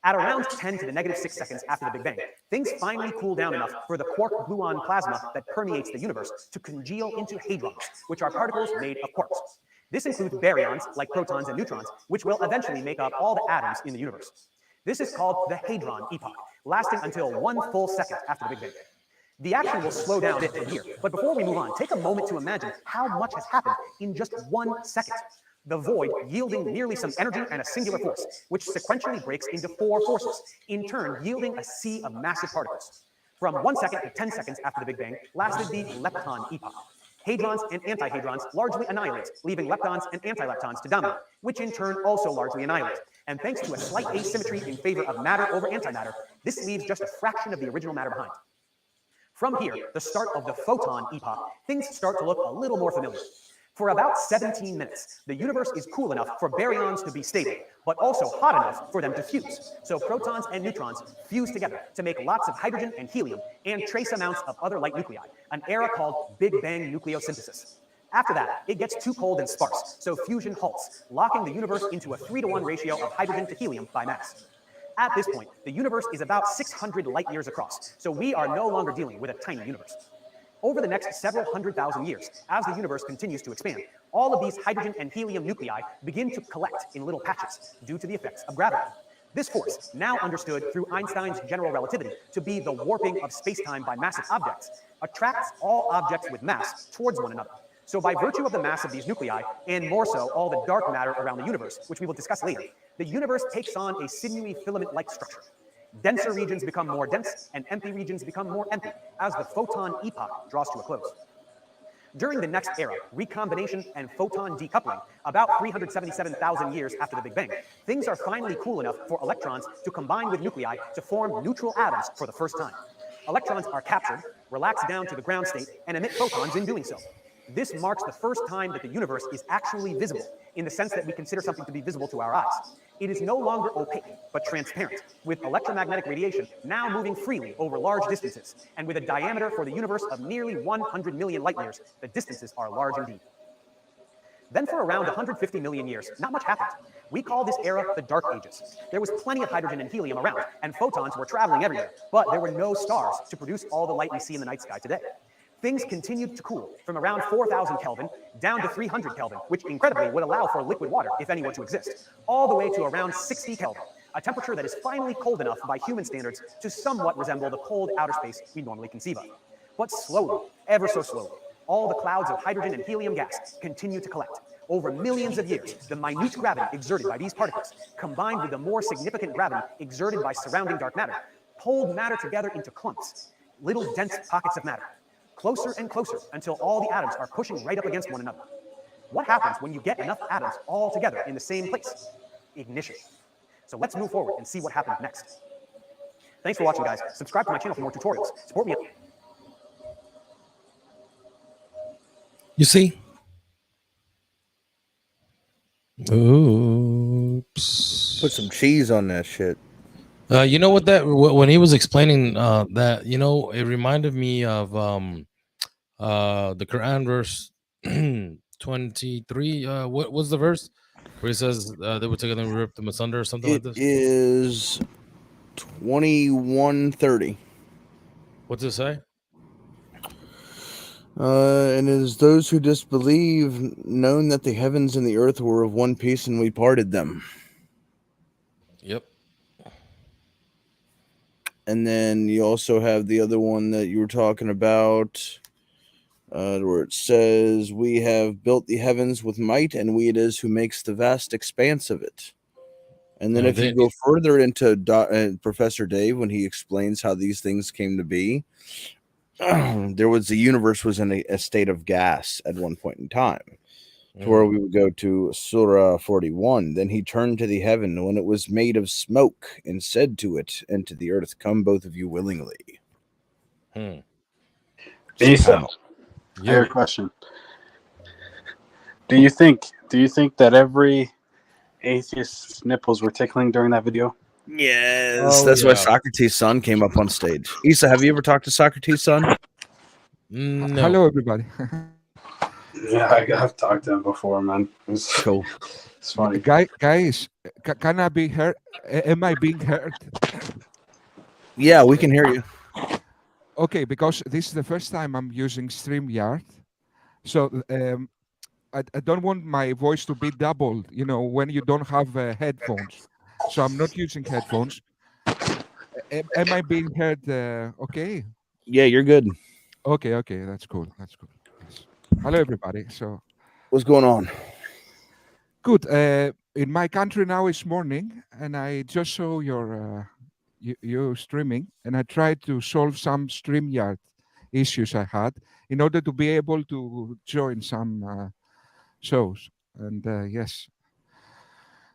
At around 10 to the negative 6 seconds after the Big Bang, things finally cool down enough for the quark-gluon plasma that permeates the universe to congeal into hadrons, which are particles made of quarks. This includes baryons, like protons and neutrons, which will eventually make up all the atoms in the universe. This is called the hadron epoch, lasting until 1 full second after the Big Bang. The action will slow down a bit from here, but before we move on, take a moment to imagine how much has happened in just 1 second. The void yielding nearly some energy and a singular force, which sequentially breaks into 4 forces, in turn yielding a sea of massive particles. From 1 second to 10 seconds after the Big Bang lasted the lepton epoch. Hadrons and antihadrons largely annihilate, leaving leptons and antileptons to dominate, which in turn also largely annihilate. And thanks to a slight asymmetry in favor of matter over antimatter, this leaves just a fraction of the original matter behind. From here, the start of the photon epoch, things start to look a little more familiar. For about 17 minutes, the universe is cool enough for baryons to be stable, but also hot enough for them to fuse. So protons and neutrons fuse together to make lots of hydrogen and helium and trace amounts of other light nuclei, an era called Big Bang nucleosynthesis. After that, it gets too cold and sparse, so fusion halts, locking the universe into a 3-to-1 ratio of hydrogen to helium by mass. At this point, the universe is about 600 light years across, so we are no longer dealing with a tiny universe. Over the next several 100,000 years, as the universe continues to expand, all of these hydrogen and helium nuclei begin to collect in little patches due to the effects of gravity. This force, now understood through Einstein's general relativity to be the warping of space-time by massive objects, attracts all objects with mass towards one another. So by virtue of the mass of these nuclei, and more so all the dark matter around the universe, which we will discuss later, the universe takes on a sinewy filament-like structure. Denser regions become more dense, and empty regions become more empty, as the photon epoch draws to a close. During the next era, recombination and photon decoupling, about 377,000 years after the Big Bang, things are finally cool enough for electrons to combine with nuclei to form neutral atoms for the first time. Electrons are captured, relaxed down to the ground state, and emit photons in doing so. This marks the first time that the universe is actually visible, in the sense that we consider something to be visible to our eyes. It is no longer opaque, but transparent, with electromagnetic radiation now moving freely over large distances, and with a diameter for the universe of nearly 100 million light years, the distances are large indeed. Then for around 150 million years, not much happened. We call this era the Dark Ages. There was plenty of hydrogen and helium around, and photons were traveling everywhere, but there were no stars to produce all the light we see in the night sky today. Things continued to cool from around 4,000 Kelvin down to 300 Kelvin, which incredibly would allow for liquid water, if any were to exist, all the way to around 60 Kelvin, a temperature that is finally cold enough by human standards to somewhat resemble the cold outer space we normally conceive of. But slowly, ever so slowly, all the clouds of hydrogen and helium gas continue to collect. Over millions of years, the minute gravity exerted by these particles, combined with the more significant gravity exerted by surrounding dark matter, pulled matter together into clumps, little dense pockets of matter, closer and closer until all the atoms are pushing right up against one another. What happens when you get enough atoms all together in the same place? Ignition. So let's move forward and see what happens next. Thanks for watching, guys. Subscribe to my channel for more tutorials. Support me. You see? Oops. Put some cheese on that shit. You know what when he was explaining that, you know, it reminded me of the Quran verse 23. What was the verse where he says they were together and ripped them asunder or something like this? It is 21:30. What's it say? And it is those who disbelieve known that the heavens and the earth were of one piece and we parted them. Yep. And then you also have the other one that you were talking about, where it says, we have built the heavens with might, and we it is who makes the vast expanse of it. And then if you go further into Professor Dave, when he explains how these things came to be, the universe was in a state of gas at one point in time, to where we would go to Surah 41. Then he turned to the heaven when it was made of smoke and said to it and to the earth, come both of you willingly. Isa, I have a question. Do you think that every atheist's nipples were tickling during that video? Yes, that's why Socrates' son came up on stage. Isa, have you ever talked to Socrates' son? No. Hello, everybody. Yeah, I've talked to him before, man. It's cool. It's funny. Guys, can I be heard? Am I being heard? Yeah, we can hear you. Okay, because this is the first time I'm using StreamYard, so I don't want my voice to be doubled. You know, when you don't have headphones. So I'm not using headphones. Am I being heard? Okay. Yeah, you're good. Okay, that's cool. That's cool. Yes. Hello, everybody. So, what's going on? Good. In my country now it's morning, and I just saw your you streaming, and I tried to solve some StreamYard issues I had in order to be able to join some shows. And yes.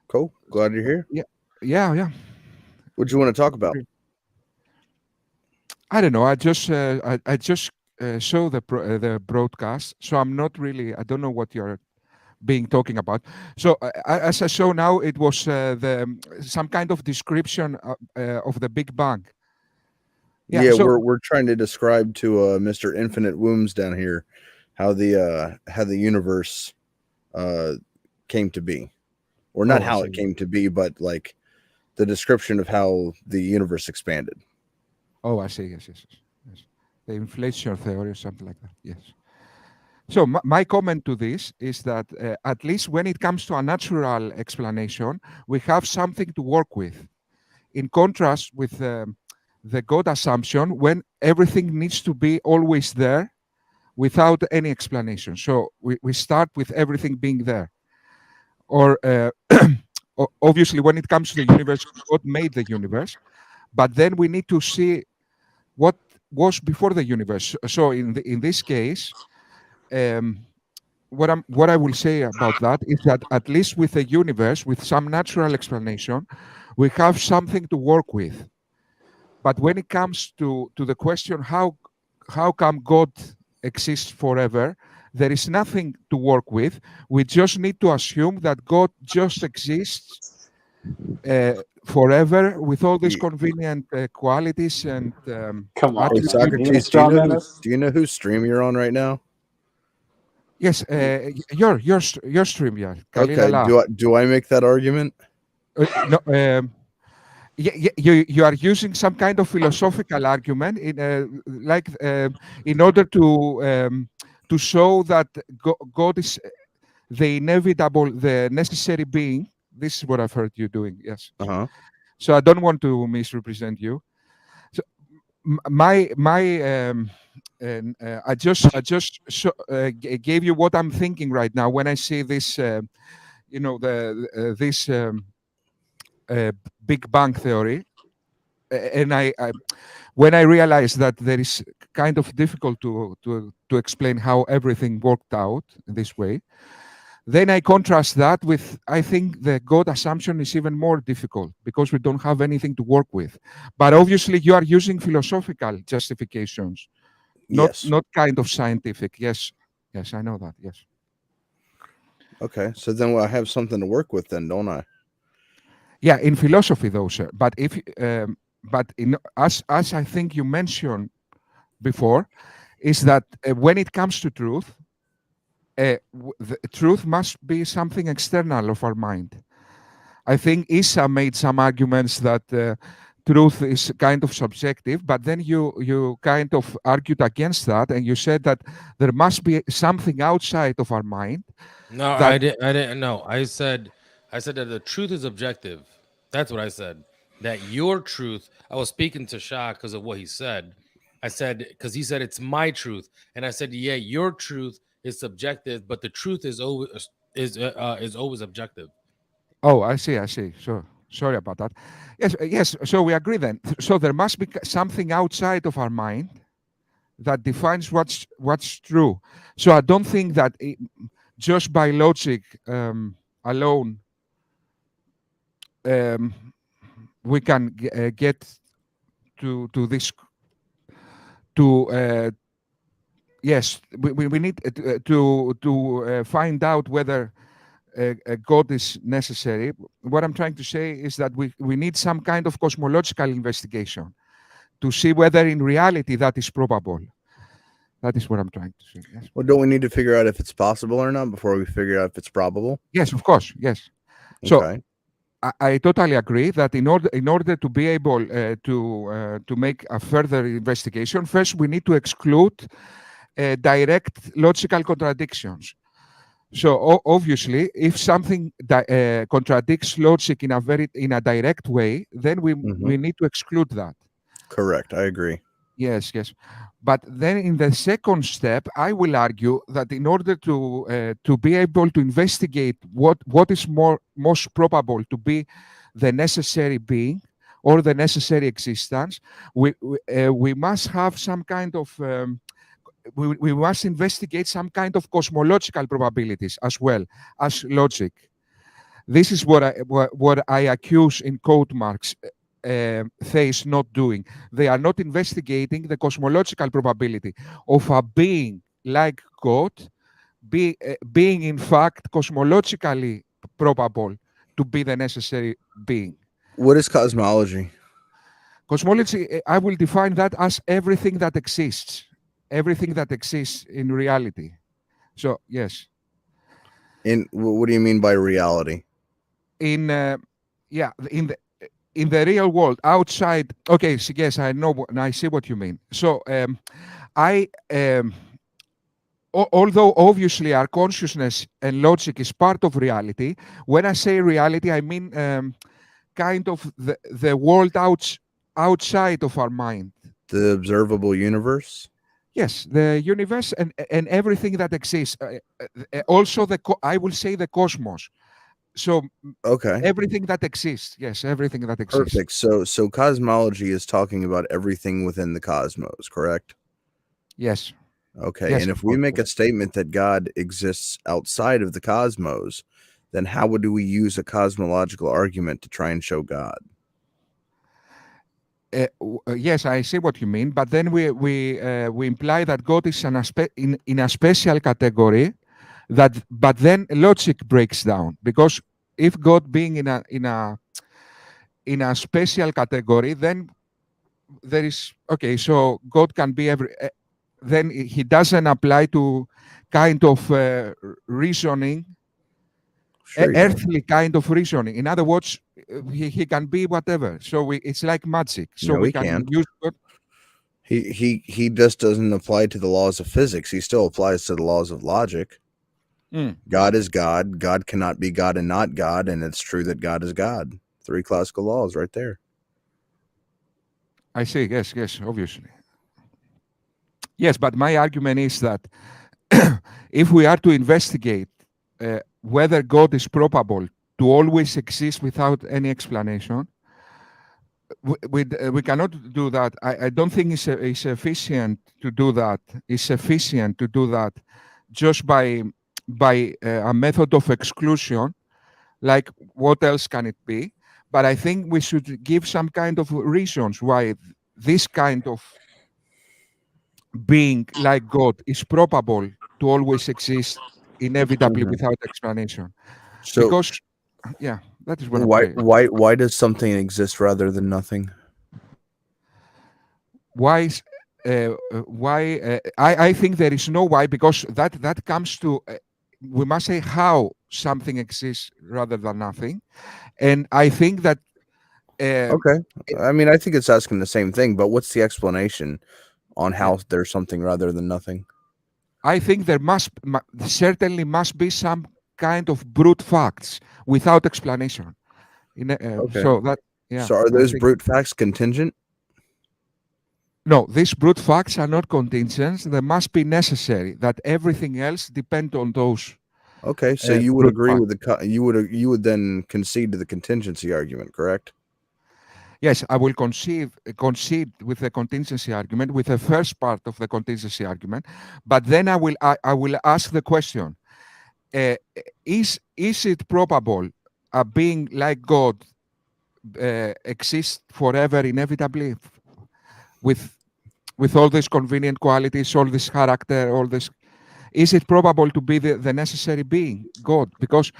Cool. Glad you're here. Yeah. What do you want to talk about? I don't know. I just saw the broadcast, so I'm not really. I don't know what you're talking about. So as I saw now, it was some kind of description of the Big Bang. Yeah, so we're trying to describe to Mr. Infinite Wombs down here how the universe came to be, or not how it came to be, but like the description of how the universe expanded. Oh, I see. Yes. The inflation theory or something like that. Yes. So my comment to this is that at least when it comes to a natural explanation, we have something to work with. In contrast with the God assumption, when everything needs to be always there without any explanation. So we start with everything being there. Or obviously, when it comes to the universe, God made the universe, but then we need to see what was before the universe. So in this case, what I will say about that is that at least with the universe, with some natural explanation, we have something to work with. But when it comes to the question how come God exists forever, there is nothing to work with. We just need to assume that God just exists forever with all these convenient qualities and Come on, hey, Socrates, do you know whose stream you're on right now? Yes, your stream, yeah. Okay, do I make that argument? No, you are using some kind of philosophical argument in order to show that God is the inevitable, the necessary being. This is what I've heard you doing. Yes. So I don't want to misrepresent you. So I just gave you what I'm thinking right now when I see this, this Big Bang theory, and when I realized that there is kind of difficult to explain how everything worked out in this way, then I contrast that with, I think the God assumption is even more difficult because we don't have anything to work with. But obviously you are using philosophical justifications, not kind of scientific. Yes, I know that. Yes. Okay, so then I have something to work with, then, don't I? Yeah, in philosophy, though, sir. But as I think you mentioned before, is that when it comes to truth, the truth must be something external of our mind. I think Isa made some arguments that truth is kind of subjective, but then you kind of argued against that, and you said that there must be something outside of our mind. No, I didn't. No, I said that the truth is objective. That's what I said. That your truth. I was speaking to Shah because of what he said. I said because he said it's my truth, and I said, yeah, your truth is subjective, but the truth is always objective. Oh, I see. So sorry about that. Yes. So we agree then. So there must be something outside of our mind that defines what's true. So I don't think that just by logic alone we can get to this. Yes, we need to find out whether God is necessary. What I'm trying to say is that we need some kind of cosmological investigation to see whether in reality that is probable. That is what I'm trying to say. Yes. Well, don't we need to figure out if it's possible or not before we figure out if it's probable? Yes, of course. Yes. So I totally agree that in order to be able to make a further investigation, first we need to exclude direct logical contradictions. So obviously, if something contradicts logic in a direct way, then we need to exclude that. Correct. I agree. Yes. But then in the second step, I will argue that in order to be able to investigate what is most probable to be the necessary being or the necessary existence, we must have some kind of we must investigate some kind of cosmological probabilities as well as logic. This is what I accuse in quote marks theists not doing. They are not investigating the cosmological probability of a being like God being in fact cosmologically probable to be the necessary being. What is cosmology? Cosmology, I will define that as everything that exists. Everything that exists in reality. So, yes. What do you mean by reality? In the real world, outside. Okay, so yes, I know. I see what you mean. So, although obviously our consciousness and logic is part of reality, when I say reality, I mean kind of the world outside of our mind. The observable universe? Yes, the universe and everything that exists. Also, I will say the cosmos. So, everything that exists. Yes, everything that exists. Perfect. So cosmology is talking about everything within the cosmos, correct? Yes. Okay. Yes, and if we make a statement that God exists outside of the cosmos, then how would we use a cosmological argument to try and show God? Yes, I see what you mean, but then we imply that God is in a special category but then logic breaks down, because if God being in a in a special category, then there is, okay, so God can be then he doesn't apply to kind of reasoning, earthly kind of reasoning. In other words, he can be whatever. So it's like magic. So No, we he can can't. use God. He just doesn't apply to the laws of physics. He still applies to the laws of logic. God is God. God cannot be God and not God, and it's true that God is God. 3 classical laws right there. I see. Yes, obviously. Yes, but my argument is that if we are to investigate whether God is probable to always exist without any explanation, we cannot do that. I don't think it's efficient to do that. It's sufficient to do that just by a method of exclusion. Like, what else can it be? But I think we should give some kind of reasons why this kind of being like God is probable to always exist inevitably without explanation. So, because, yeah, that is what I'm saying. Why does something exist rather than nothing? Why? I think there is no why, because that comes to we must say how something exists rather than nothing, and I think that. Okay, I mean, I think it's asking the same thing, but what's the explanation on how there's something rather than nothing? I think there certainly must be some kind of brute facts without explanation. Okay. So that, yeah. So are those brute facts contingent? No, these brute facts are not contingent. They must be necessary. That everything else depend on those. Okay, so you would agree with you would then concede to the contingency argument, correct? Yes, I will concede with the contingency argument, with the first part of the contingency argument, but then I will ask the question: is it probable a being like God exists forever, inevitably, with all these convenient qualities, all this character, all this? Is it probable to be the necessary being, God? Because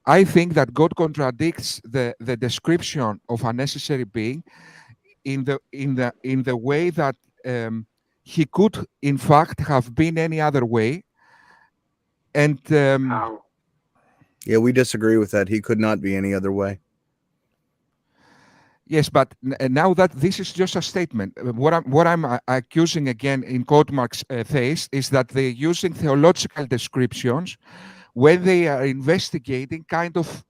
I think that God contradicts the description of a necessary being in the way that he could, in fact, have been any other way. And yeah, we disagree with that. He could not be any other way. Yes, but now that this is just a statement, what I'm accusing again in quote marks Atheist is that they're using theological descriptions when they are investigating kind of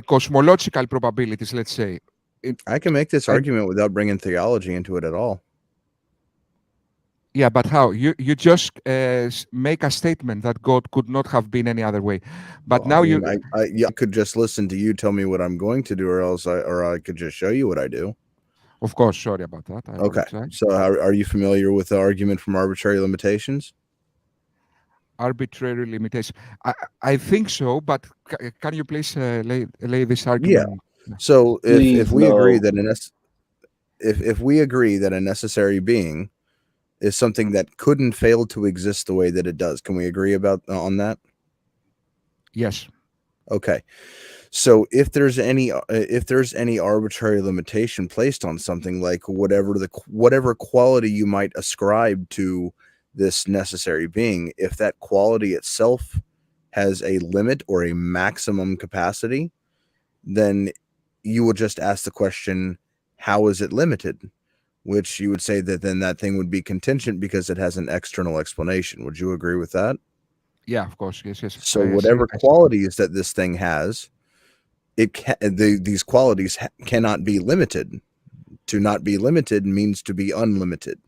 cosmological probabilities, let's say. I can make this argument without bringing theology into it at all. Yeah, but how? You just make a statement that God could not have been any other way. But well, now I could just listen to you tell me what I'm going to do, or I could just show you what I do. Of course, sorry about that. Okay, so are you familiar with the argument from arbitrary limitations? Arbitrary limitation. I think so, but can you please lay this argument? Yeah. So if we agree that if we agree that a necessary being is something that couldn't fail to exist the way that it does, can we agree on that? Yes. Okay. So if there's any arbitrary limitation placed on something, like whatever quality you might ascribe to this necessary being, if that quality itself has a limit or a maximum capacity, then you would just ask the question, how is it limited? Which you would say that then that thing would be contingent because it has an external explanation. Would you agree with that? Yeah, of course. Yes. So whatever qualities that this thing has, these qualities cannot be limited. To not be limited means to be unlimited.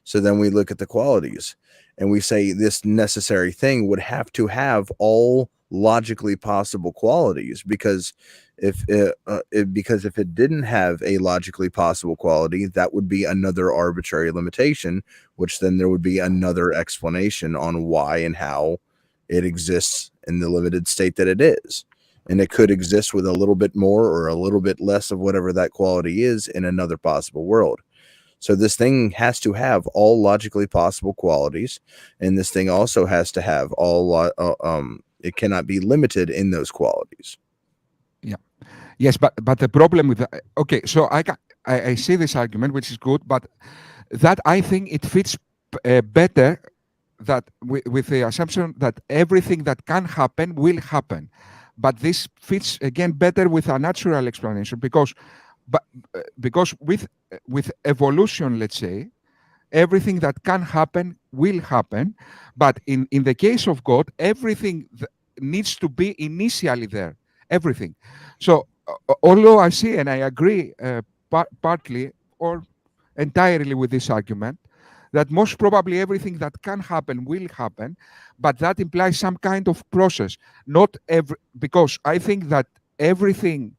So then we look at the qualities and we say this necessary thing would have to have all logically possible qualities, because if it didn't have a logically possible quality, that would be another arbitrary limitation, which then there would be another explanation on why and how it exists in the limited state that it is. And it could exist with a little bit more or a little bit less of whatever that quality is in another possible world. So this thing has to have all logically possible qualities, and this thing also has to have all it cannot be limited in those qualities. Yes, but the problem with okay, so I see this argument, which is good, but that I think it fits better that with the assumption that everything that can happen will happen, but this fits again better with a natural explanation because with evolution, let's say, everything that can happen will happen, but in the case of God, everything needs to be initially there, everything. So although I see and I agree partly or entirely with this argument, that most probably everything that can happen will happen, but that implies some kind of process, not because I think that everything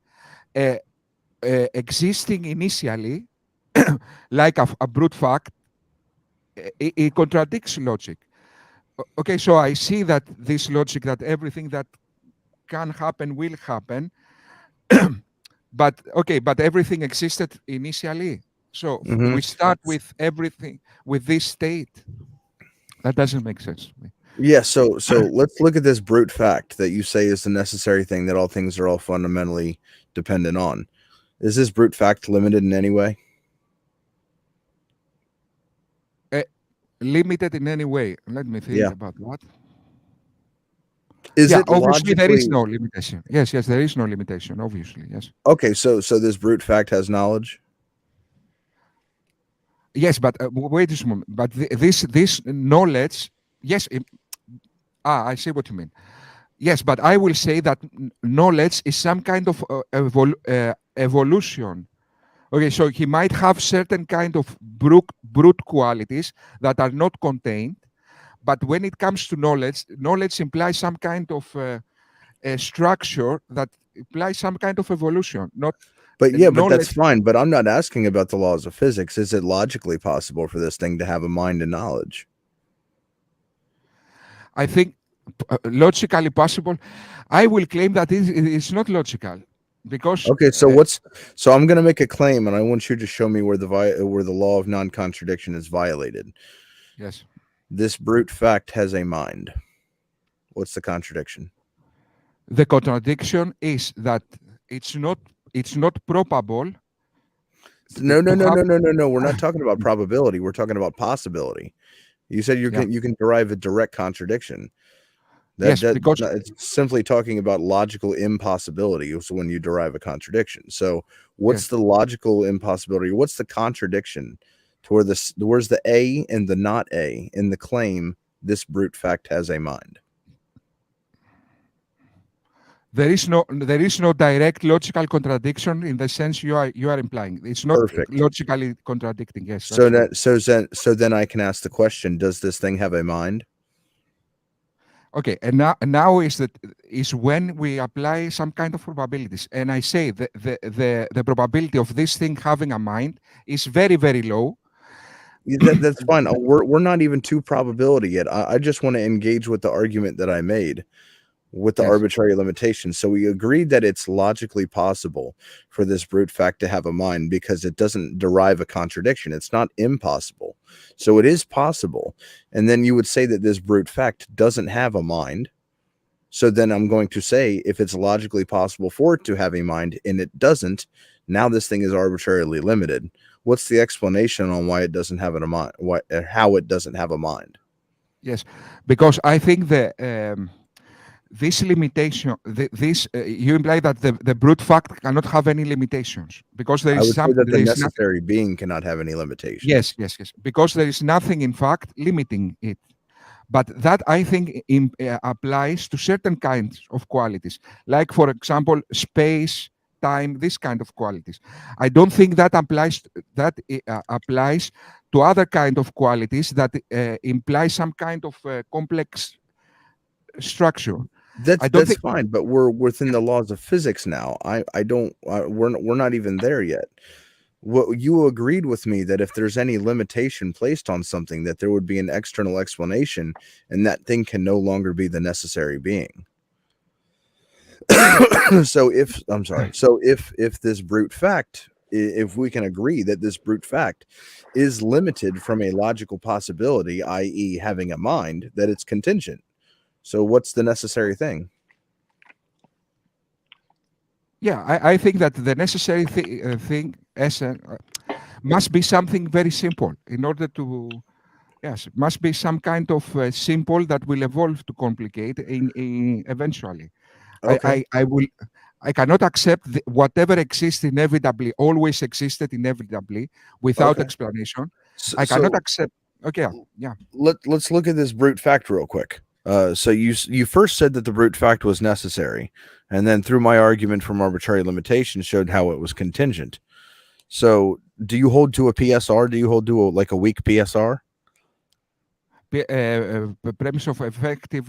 existing initially, like a brute fact, it contradicts logic. Okay, so I see that this logic that everything that can happen will happen, but everything existed initially. So we start with everything with this state. That doesn't make sense to me. Yeah, so let's look at this brute fact that you say is the necessary thing that all things are all fundamentally dependent on. Is this brute fact limited in any way? Limited in any way? Let me think about what. Is it obviously there is logically... no limitation. Yes, there is no limitation. Obviously, yes. Okay, so this brute fact has knowledge. Yes, but wait a moment. But this knowledge, yes. I see what you mean. Yes, but I will say that knowledge is some kind of evolution. Okay, so he might have certain kind of brute qualities that are not contained, but when it comes to knowledge implies some kind of structure that implies some kind of evolution. But that's fine. But I'm not asking about the laws of physics. Is it logically possible for this thing to have a mind and knowledge? I think logically possible. I will claim that it's not logical. Because so I'm going to make a claim, and I want you to show me where the law of non-contradiction is violated. Yes. This brute fact has a mind. What's the contradiction? The contradiction is that it's not probable. No. We're not talking about probability. We're talking about possibility. You said you can derive a direct contradiction. Because it's simply talking about logical impossibility. So when you derive a contradiction, so what's the logical impossibility? What's the contradiction to where's the A and the not A in the claim? This brute fact has a mind. There is no direct logical contradiction in the sense you are implying. It's not logically contradicting. Yes. So then I can ask the question: does this thing have a mind? Okay, and now is when we apply some kind of probabilities, and I say the probability of this thing having a mind is very, very low. That's fine. We're not even to probability yet. I just want to engage with the argument that I made with the arbitrary limitations. So we agreed that it's logically possible for this brute fact to have a mind because it doesn't derive a contradiction. It's not impossible. So it is possible. And then you would say that this brute fact doesn't have a mind. So then I'm going to say if it's logically possible for it to have a mind and it doesn't, now this thing is arbitrarily limited. What's the explanation on why it doesn't have a mind? How it doesn't have a mind? Yes, because I think this limitation, you imply that the brute fact cannot have any limitations because there is something that the necessary being cannot have any limitations. Yes, because there is nothing in fact limiting it. But that I think applies to certain kinds of qualities, like for example, space, time, this kind of qualities. I don't think that applies to other kind of qualities that imply some kind of complex structure. That's fine, but we're within the laws of physics now. We're not even there yet. What you agreed with me that if there's any limitation placed on something, that there would be an external explanation, and that thing can no longer be the necessary being. So if this brute fact, if we can agree that this brute fact is limited from a logical possibility, i.e., having a mind, that it's contingent. So what's the necessary thing? Yeah, I think that the necessary thing must be something very simple in order to, yes, must be some kind of simple that will evolve to complicate eventually. Okay. I cannot accept whatever exists inevitably, always existed inevitably without Okay. explanation. So, I cannot accept. Okay, yeah. Let's look at this brute fact real quick. So you first said that the brute fact was necessary, and then through my argument from arbitrary limitation showed how it was contingent. So do you hold to a PSR? Do you hold to a weak PSR? Premise of effective.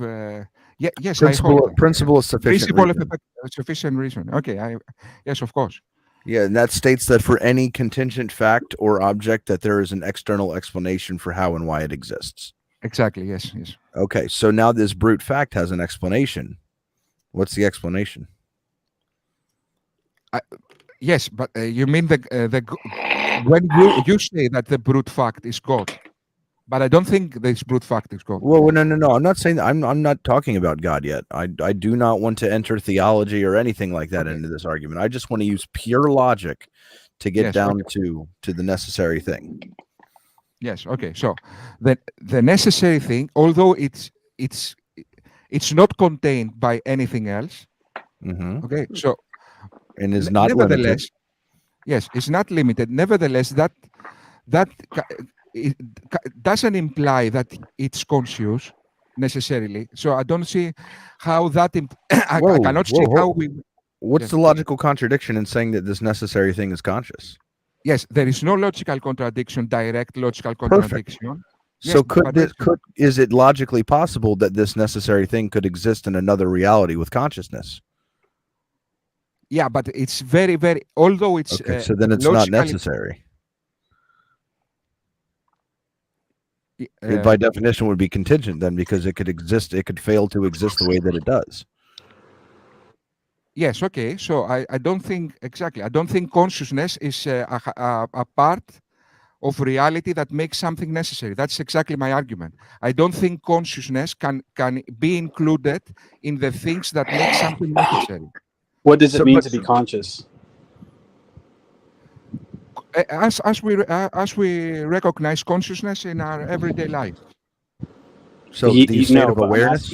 Yes, principle, I hold. Principle of sufficient Principle reason. of sufficient reason. Okay, yes, of course. Yeah, and that states that for any contingent fact or object that there is an external explanation for how and why it exists. Exactly, yes. Okay, so now this brute fact has an explanation. What's the explanation? Yes, but you mean when you say that the brute fact is God, but I don't think this brute fact is God. Well, no. I'm not saying that. I'm not talking about God yet. I do not want to enter theology or anything like that into this argument. I just want to use pure logic to get down to the necessary thing. Yes. Okay. So the necessary thing, although it's not contained by anything else. Mm-hmm. Okay. So and is not nevertheless, limited. Yes, it's not limited. Nevertheless, that it doesn't imply that it's conscious necessarily. So I don't see how that. I cannot see how we. What's the logical contradiction in saying that this necessary thing is conscious? Yes, there is no logical contradiction, direct logical contradiction. Perfect. So is it logically possible that this necessary thing could exist in another reality with consciousness? Yeah, but it's very, very. Although it's okay, so then it's not necessary. It by definition would be contingent then, because it could exist. It could fail to exist the way that it does. Yes. Okay. So I don't think exactly. I don't think consciousness is a part of reality that makes something necessary. That's exactly my argument. I don't think consciousness can be included in the things that make something necessary. What does it mean to be conscious? As we recognize consciousness in our everyday life. So the state of awareness?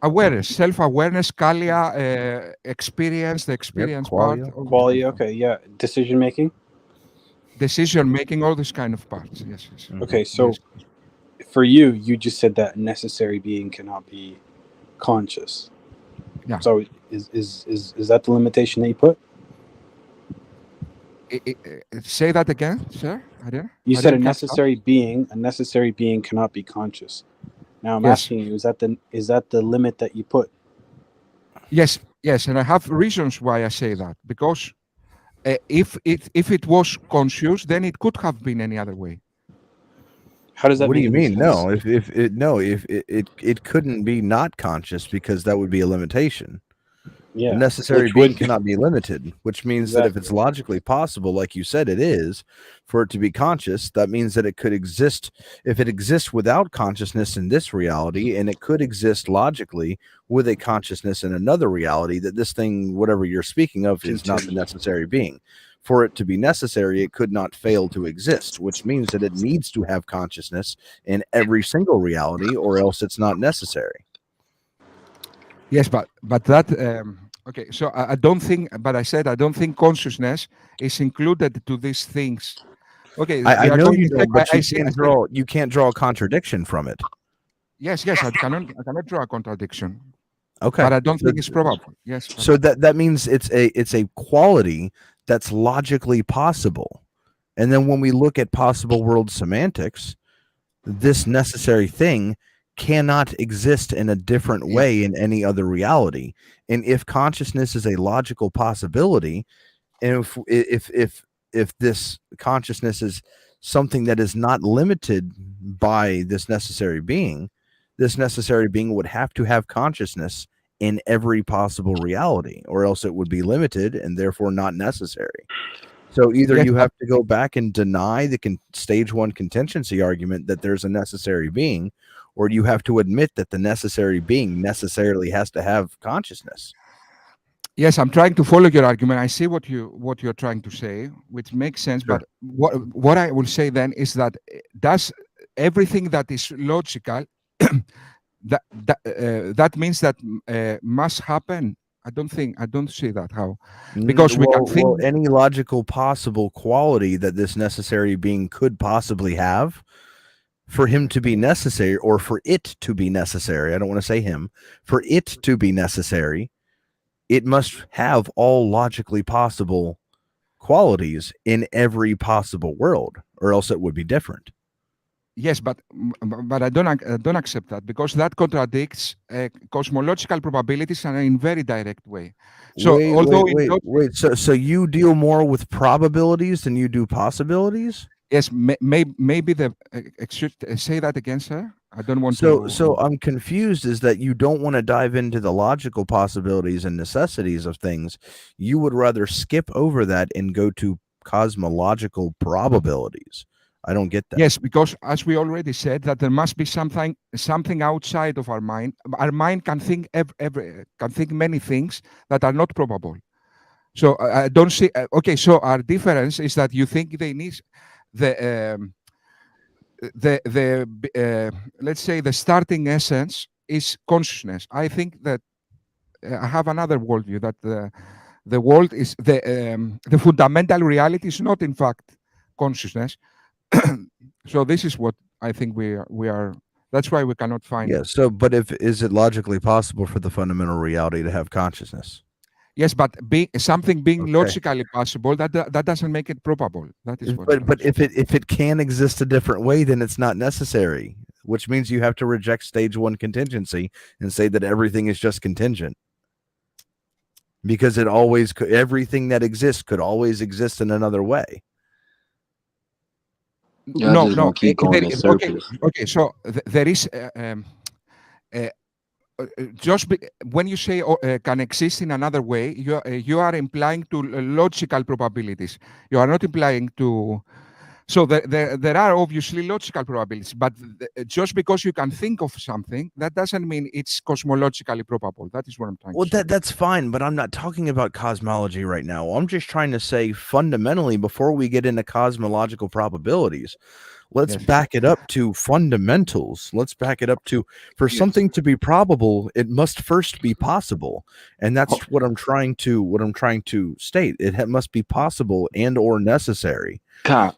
Awareness, self-awareness, qualia, experience, the experience part. Qualia, okay, yeah. Decision making? Decision making, all this kind of parts, yes. Okay, so for you just said that necessary being cannot be conscious. Yeah. So is that the limitation that you put? Say that again, sir. You said a necessary being cannot be conscious. Now I'm asking you, is that the limit that you put? Yes, and I have reasons why I say that, because if it was conscious, then it could have been any other way. How does that? What do you mean? No, if it couldn't be not conscious, because that would be a limitation. Yeah, the necessary being cannot be limited, which means that if it's logically possible, like you said it is, for it to be conscious, that means that it could exist. If it exists without consciousness in this reality, and it could exist logically with a consciousness in another reality, that this thing, whatever you're speaking of, is not the necessary being. For it to be necessary, it could not fail to exist, which means that it needs to have consciousness in every single reality, or else it's not necessary. Yes, but that okay. So I don't think, but I said I don't think consciousness is included to these things. Okay, I know you don't, but you can't draw a contradiction from it. Yes, I cannot draw a contradiction. Okay, but I don't think it's probable. Yes. So that means it's a quality that's logically possible, and then when we look at possible world semantics, this necessary thing cannot exist in a different way in any other reality. And if consciousness is a logical possibility, and if this consciousness is something that is not limited by this necessary being would have to have consciousness in every possible reality, or else it would be limited and therefore not necessary. So either you have to go back and deny the stage one contingency argument that there's a necessary being, or you have to admit that the necessary being necessarily has to have consciousness. Yes, I'm trying to follow your argument. I see what you're trying to say, which makes sense. Sure. But what I will say then is that does everything that is logical that means that must happen? I don't see that how, because we can think. Well, any logical possible quality that this necessary being could possibly have, for him to be necessary, or for it to be necessary, I don't want to say him, for it to be necessary, it must have all logically possible qualities in every possible world, or else it would be different. Yes, but I don't accept that, because that contradicts cosmological probabilities in a very direct way. So wait. So you deal more with probabilities than you do possibilities? Yes, maybe should say that again, sir. I don't want to. So I'm confused. Is that you don't want to dive into the logical possibilities and necessities of things? You would rather skip over that and go to cosmological probabilities. I don't get that. Yes, because as we already said, that there must be something outside of our mind. Our mind can think can think many things that are not probable. So I don't see. Okay, so our difference is that you think they need the let's say the starting essence is consciousness. I think that I have another worldview, that the world is the fundamental reality is not in fact consciousness. So this is what I think we are. That's why we cannot find. Yeah. So, but is it logically possible for the fundamental reality to have consciousness? Yes, but something being logically possible, that doesn't make it probable. That is what. But if it can exist a different way, then it's not necessary. Which means you have to reject stage one contingency and say that everything is just contingent. Because everything that exists could always exist in another way. No. Okay. So there is when you say can exist in another way, you are implying to logical probabilities. You are not implying to. So there are obviously logical probabilities, but just because you can think of something, that doesn't mean it's cosmologically probable. That is what I'm trying to say. That's fine, but I'm not talking about cosmology right now. I'm just trying to say fundamentally, before we get into cosmological probabilities, let's back it up to fundamentals. Let's back it up to, for something to be probable, it must first be possible. And that's what I'm trying to state. It must be possible and or necessary.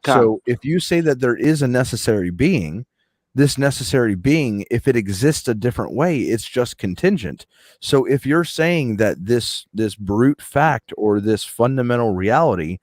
So if you say that there is a necessary being, this necessary being, if it exists a different way, it's just contingent. So if you're saying that this brute fact or this fundamental reality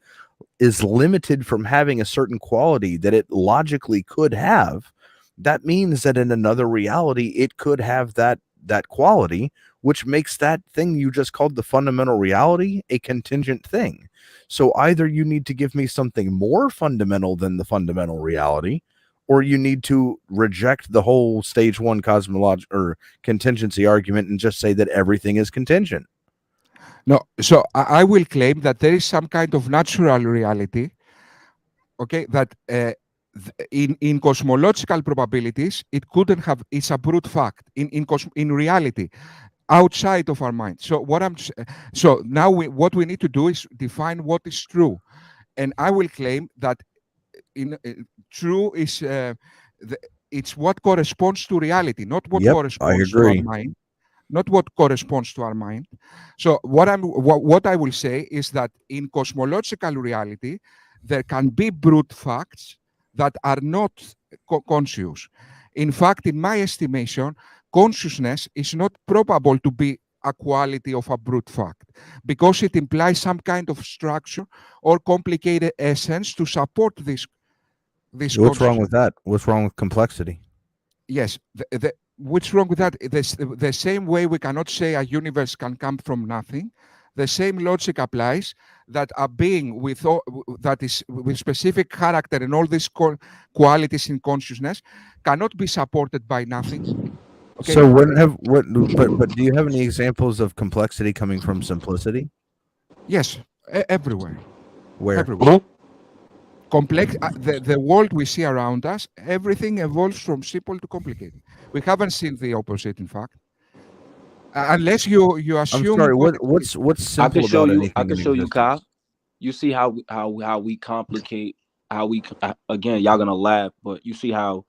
is limited from having a certain quality that it logically could have, that means that in another reality it could have that quality, which makes that thing you just called the fundamental reality a contingent thing. So either you need to give me something more fundamental than the fundamental reality, or you need to reject the whole stage one cosmological or contingency argument and just say that everything is contingent. No, so I will claim that there is some kind of natural reality, okay, that in cosmological probabilities, it couldn't have, it's a brute fact in reality, outside of our mind. So so now what we need to do is define what is true. And I will claim that true is, it's what corresponds to reality, not what corresponds to our mind. Not what corresponds to our mind. So what I will say is that in cosmological reality, there can be brute facts that are not conscious. In fact, in my estimation, consciousness is not probable to be a quality of a brute fact, because it implies some kind of structure or complicated essence to support this. What's wrong with that? What's wrong with complexity? Yes. What's wrong with that? The same way we cannot say a universe can come from nothing, the same logic applies that a being that is with specific character and all these qualities in consciousness cannot be supported by nothing. Okay? So but do you have any examples of complexity coming from simplicity? Yes, everywhere. Where? Everywhere. Complex, the world we see around us, everything evolves from simple to complicated. We haven't seen the opposite, in fact. Unless you I'm assume. sorry. What's simple I can show about you. anything I can in show you, existence? Kyle. You see how we complicate how we again. Y'all gonna laugh, but you see how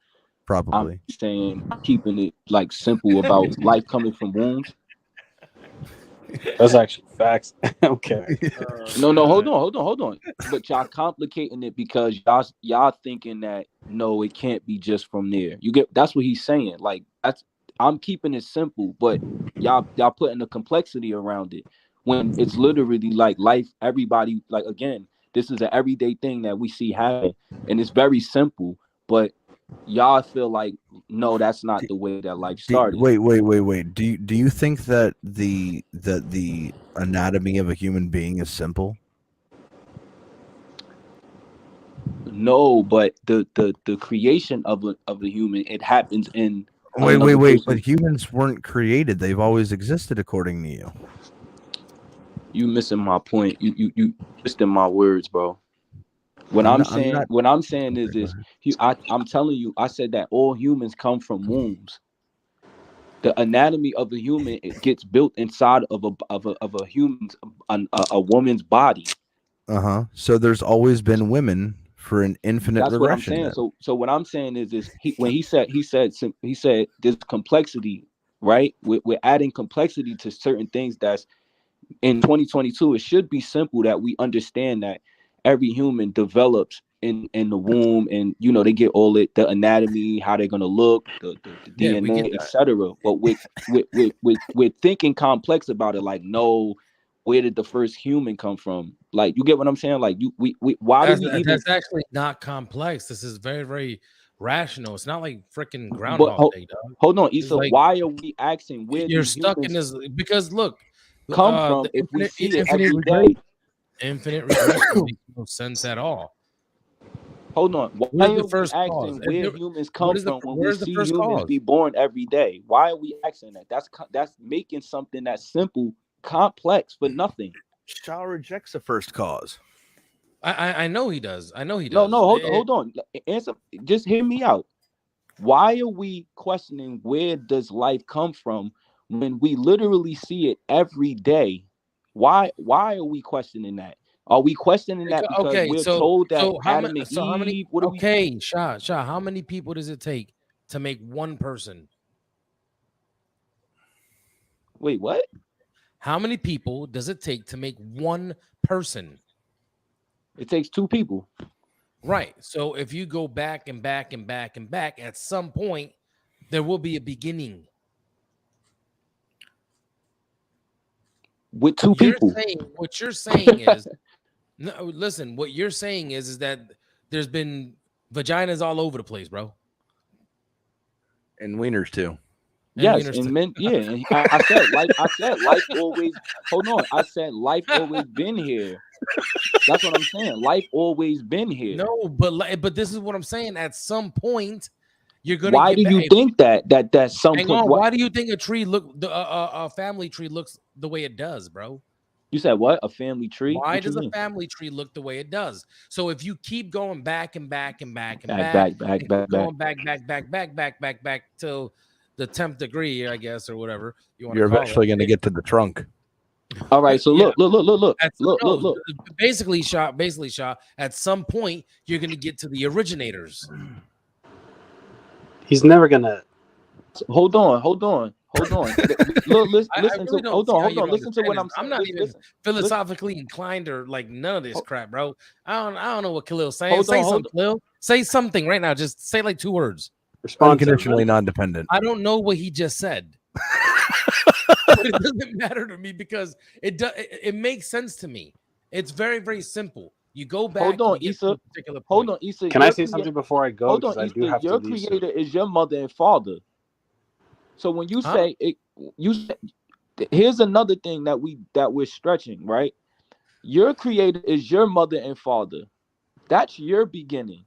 Probably. I'm saying keeping it like simple about life coming from wombs. That's actually facts. Okay. No, hold on. But y'all complicating it because y'all thinking that no, it can't be just from there. You get that's what he's saying. Like I'm keeping it simple, but y'all putting the complexity around it when it's literally like life. Everybody like again, this is an everyday thing that we see happen, and it's very simple. But y'all feel like no, that's not the way that life started. Wait. Do you think that the anatomy of a human being is simple? No, but the creation of the human, it happens in Wait. person. But humans weren't created; they've always existed, according to you. You missing my point. You twisting my words, bro. What I'm saying is I'm telling you, I said that all humans come from wombs. The anatomy of the human, it gets built inside of a human's a woman's body. So there's always been women for an infinite That's regression. what I'm saying. So what I'm saying is when he said there's complexity, right? We're adding complexity to certain things that's in 2022. It should be simple that we understand that every human develops in the womb, and they get all the anatomy, how they're gonna look, the DNA, etc. But we're thinking complex about it. Like, no, where did the first human come from? Like, you get what I'm saying? Like, that's actually not complex. This is very, very rational. It's not like freaking Groundhog Day, dog. Hold on, Issa. Like, why are we asking where you're stuck in this? Because look, come from if we see it every day. Infinite regression makes no sense at all. Hold on. Why are we asking where humans come from when we see humans be born every day? Why are we asking that? That's making something that's simple complex for nothing. Shah rejects the first cause. I know he does. No, hold on. Answer. Just hear me out. Why are we questioning where does life come from when we literally see it every day? Why are we questioning that? Are we questioning that because we're told that Adam and Eve? Shah, how many people does it take to make one person? Wait, what? How many people does it take to make one person? It takes two people. Right. So if you go back and back and back and back, at some point, there will be a beginning. With two people. What you're saying is, no, listen, what you're saying is that there's been vaginas all over the place, bro. And wieners too. Yes, and men, yeah. And I said life always. Hold on, I said life always been here. That's what I'm saying. Life always been here. No, but this is what I'm saying. At some point, you're gonna. Why do you think that some point? Hang on. Why do you think a tree a family tree looks the way it does, bro? You said what? A family tree? Why does a family tree look the way it does? So if you keep going back and back and back and going back till the 10th degree, I guess, or whatever you want. You're eventually going to get to the trunk. All right, so look. Basically, Shah. At some point, you're going to get to the originators. He's never gonna. Hold on. Look, listen to. Hold on. Listen to what I'm saying. I'm not even philosophically inclined or like none of this crap, bro. I don't know what Khalil's saying. Say something, Khalil. Say something right now. Just say like 2 words. Unconditionally non-dependent. I don't know what he just said. But it doesn't matter to me because it makes sense to me. It's very, very simple. You go back. Hold on, Issa. Hold on, Issa. Can I say something before I go? Hold on, Issa. Your creator is your mother and father. So when you say it, here's another thing that we're stretching, right? Your creator is your mother and father. That's your beginning.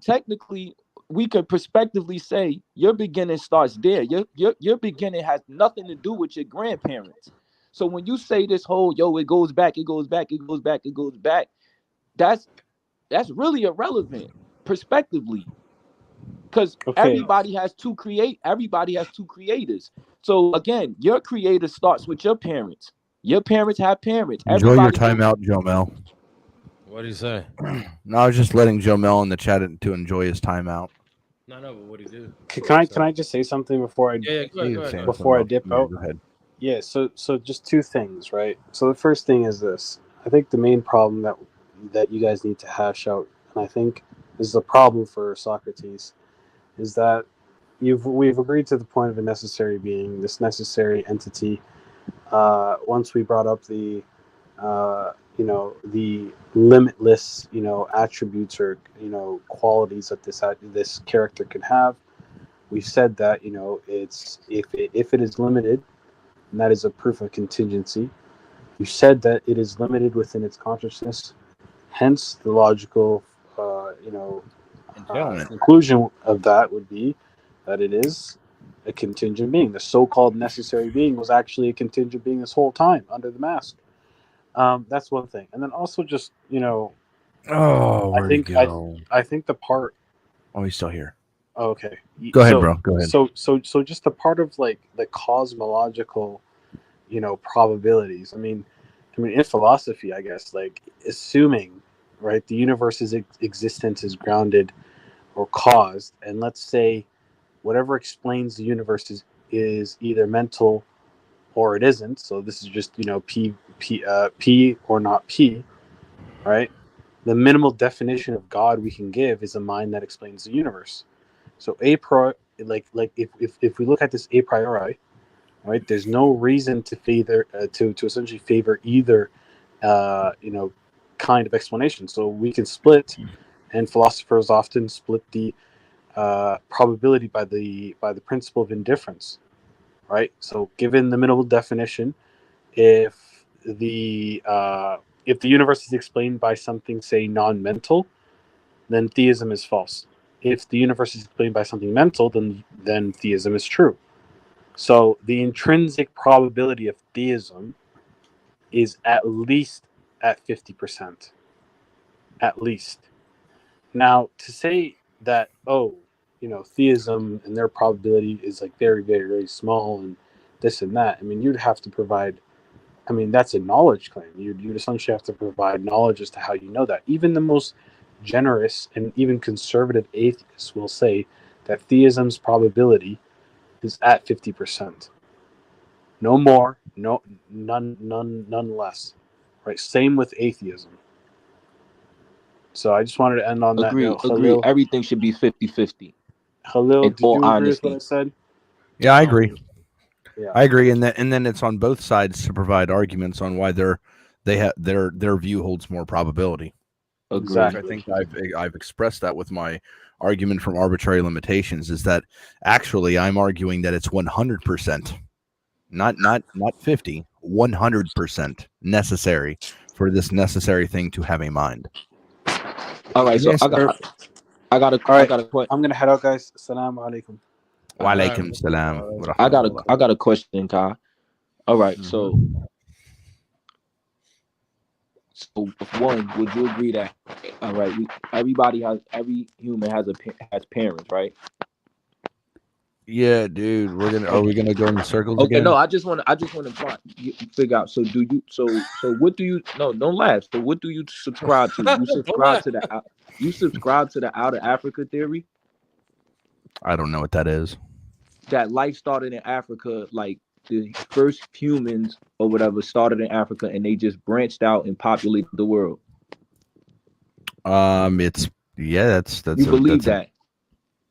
Technically, we could prospectively say your beginning starts there. Your beginning has nothing to do with your grandparents. So when you say this whole it goes back, that's really irrelevant prospectively. Because everybody has two creators. So again, your creator starts with your parents. Your parents have parents. Enjoy your time out, Jomel. What do you say? No, I was just letting Jomel in the chat to enjoy his time out. No, but what do you do? Can I just say something before I go ahead. before I dip out? Go ahead. Yeah, so just two things, right? So the first thing is this. I think the main problem that you guys need to hash out, and I think this is a problem for Socrates, is that we've agreed to the point of a necessary being, this necessary entity. Once we brought up the the limitless attributes or qualities that this character can have, we said that it's if it is limited, and that is a proof of contingency. You said that it is limited within its consciousness, hence the logical conclusion of that would be that it is a contingent being. The so-called necessary being was actually a contingent being this whole time under the mask. That's one thing, and then also just where'd he go? I think the part. Oh, he's still here. Oh, okay. Go ahead, bro. Go ahead. So just the part of like the cosmological, probabilities. I mean, in philosophy, I guess, like assuming, right, the universe's existence is grounded or caused, and let's say whatever explains the universe is either mental or it isn't. So this is just P or not P, right? The minimal definition of God we can give is a mind that explains the universe. So if we look at this a priori, right, there's no reason to favor to essentially favor either kind of explanation. So we can split, and philosophers often split the probability by the principle of indifference, right? So given the minimal definition, if the universe is explained by something, say, non-mental, then theism is false. If the universe is explained by something mental, then theism is true. So the intrinsic probability of theism is at least at 50%. At least. Now, to say that, theism and their probability is like very, very, very small and this and that, I mean, you'd have to provide, that's a knowledge claim. You'd essentially have to provide knowledge as to how you know that. Even the most generous and even conservative atheists will say that theism's probability is at 50%. No more, none less. Right? Same with atheism. So I just wanted to end on that note. Agree. Everything should be 50-50. Khalil, did you agree with what I said? Yeah, I agree. Yeah. I agree, and then it's on both sides to provide arguments on why their view holds more probability. Exactly. I think I've expressed that with my argument from arbitrary limitations, is that actually I'm arguing that it's 100%, not 50, 100% necessary for this necessary thing to have a mind. All right, so Yes, I got a question. I'm gonna head out, guys. Assalamu alaikum. Wa alaikum salam. I got a question, Kai. All right, so one, would you agree that every human has parents, right? Yeah, dude. Are we gonna go in circles Okay, again? no, I just want to figure out. So what do you? No, don't laugh. So what do you subscribe to? You subscribe to the outer Africa theory? I don't know what that is. That life started in Africa, like the first humans or whatever started in Africa, and they just branched out and populated the world. That's you believe that?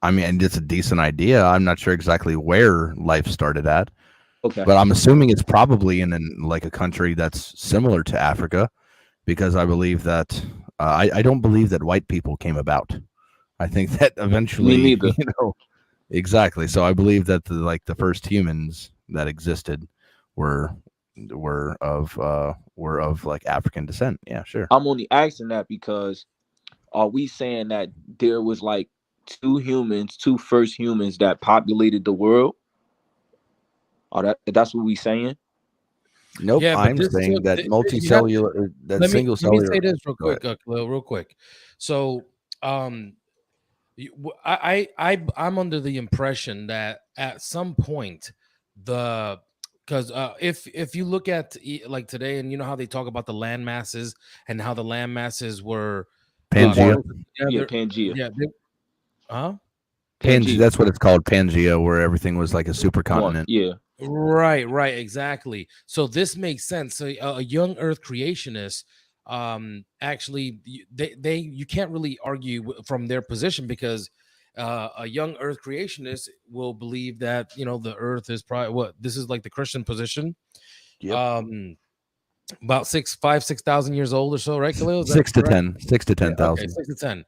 I mean, it's a decent idea. I'm not sure exactly where life started at. Okay. But I'm assuming it's probably in like a country that's similar to Africa, because I believe that I don't believe that white people came about. I think that eventually, Me neither. Exactly. So I believe that the first humans that existed were of like African descent. Yeah, sure. I'm only asking that because are we saying that there was like two first humans that populated the world? That's what we saying? Nope. Yeah, I'm saying that single cellular. Let me say this real quick, Khalil, real quick. So, I'm under the impression that at some point because if you look at like today, and you know how they talk about the land masses and how the land masses were Pangea. Pangea. Yeah. Huh? Pangea. That's what it's called, Pangea, where everything was like a supercontinent. Yeah. Right, exactly. So this makes sense. So a young Earth creationist, actually, you can't really argue from their position, because a young Earth creationist will believe that, you know, the Earth is probably this is like the Christian position. Yep. About 6,000 years old or so, right, Khalil? 6 to 10,000. 6 to 10.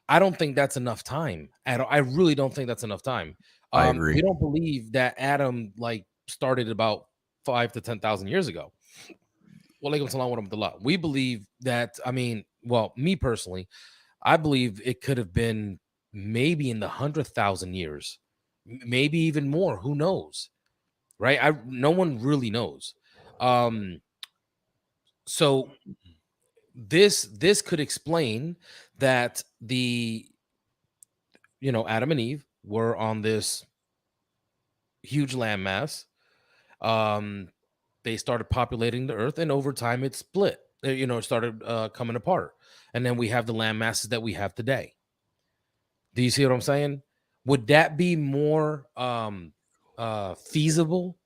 I don't think that's enough time. I really don't think that's enough time. I agree. We don't believe that Adam like started about 5 to 10,000 years ago. Walaikum salam wa rahmatullah. We believe that, me personally, I believe it could have been maybe in the 100,000 years, maybe even more. Who knows? Right? No one really knows. So this could explain that Adam and Eve were on this huge landmass. They started populating the earth, and over time it split. It started coming apart, and then we have the land masses that we have today. Do you see what I'm saying? Would that be more feasible?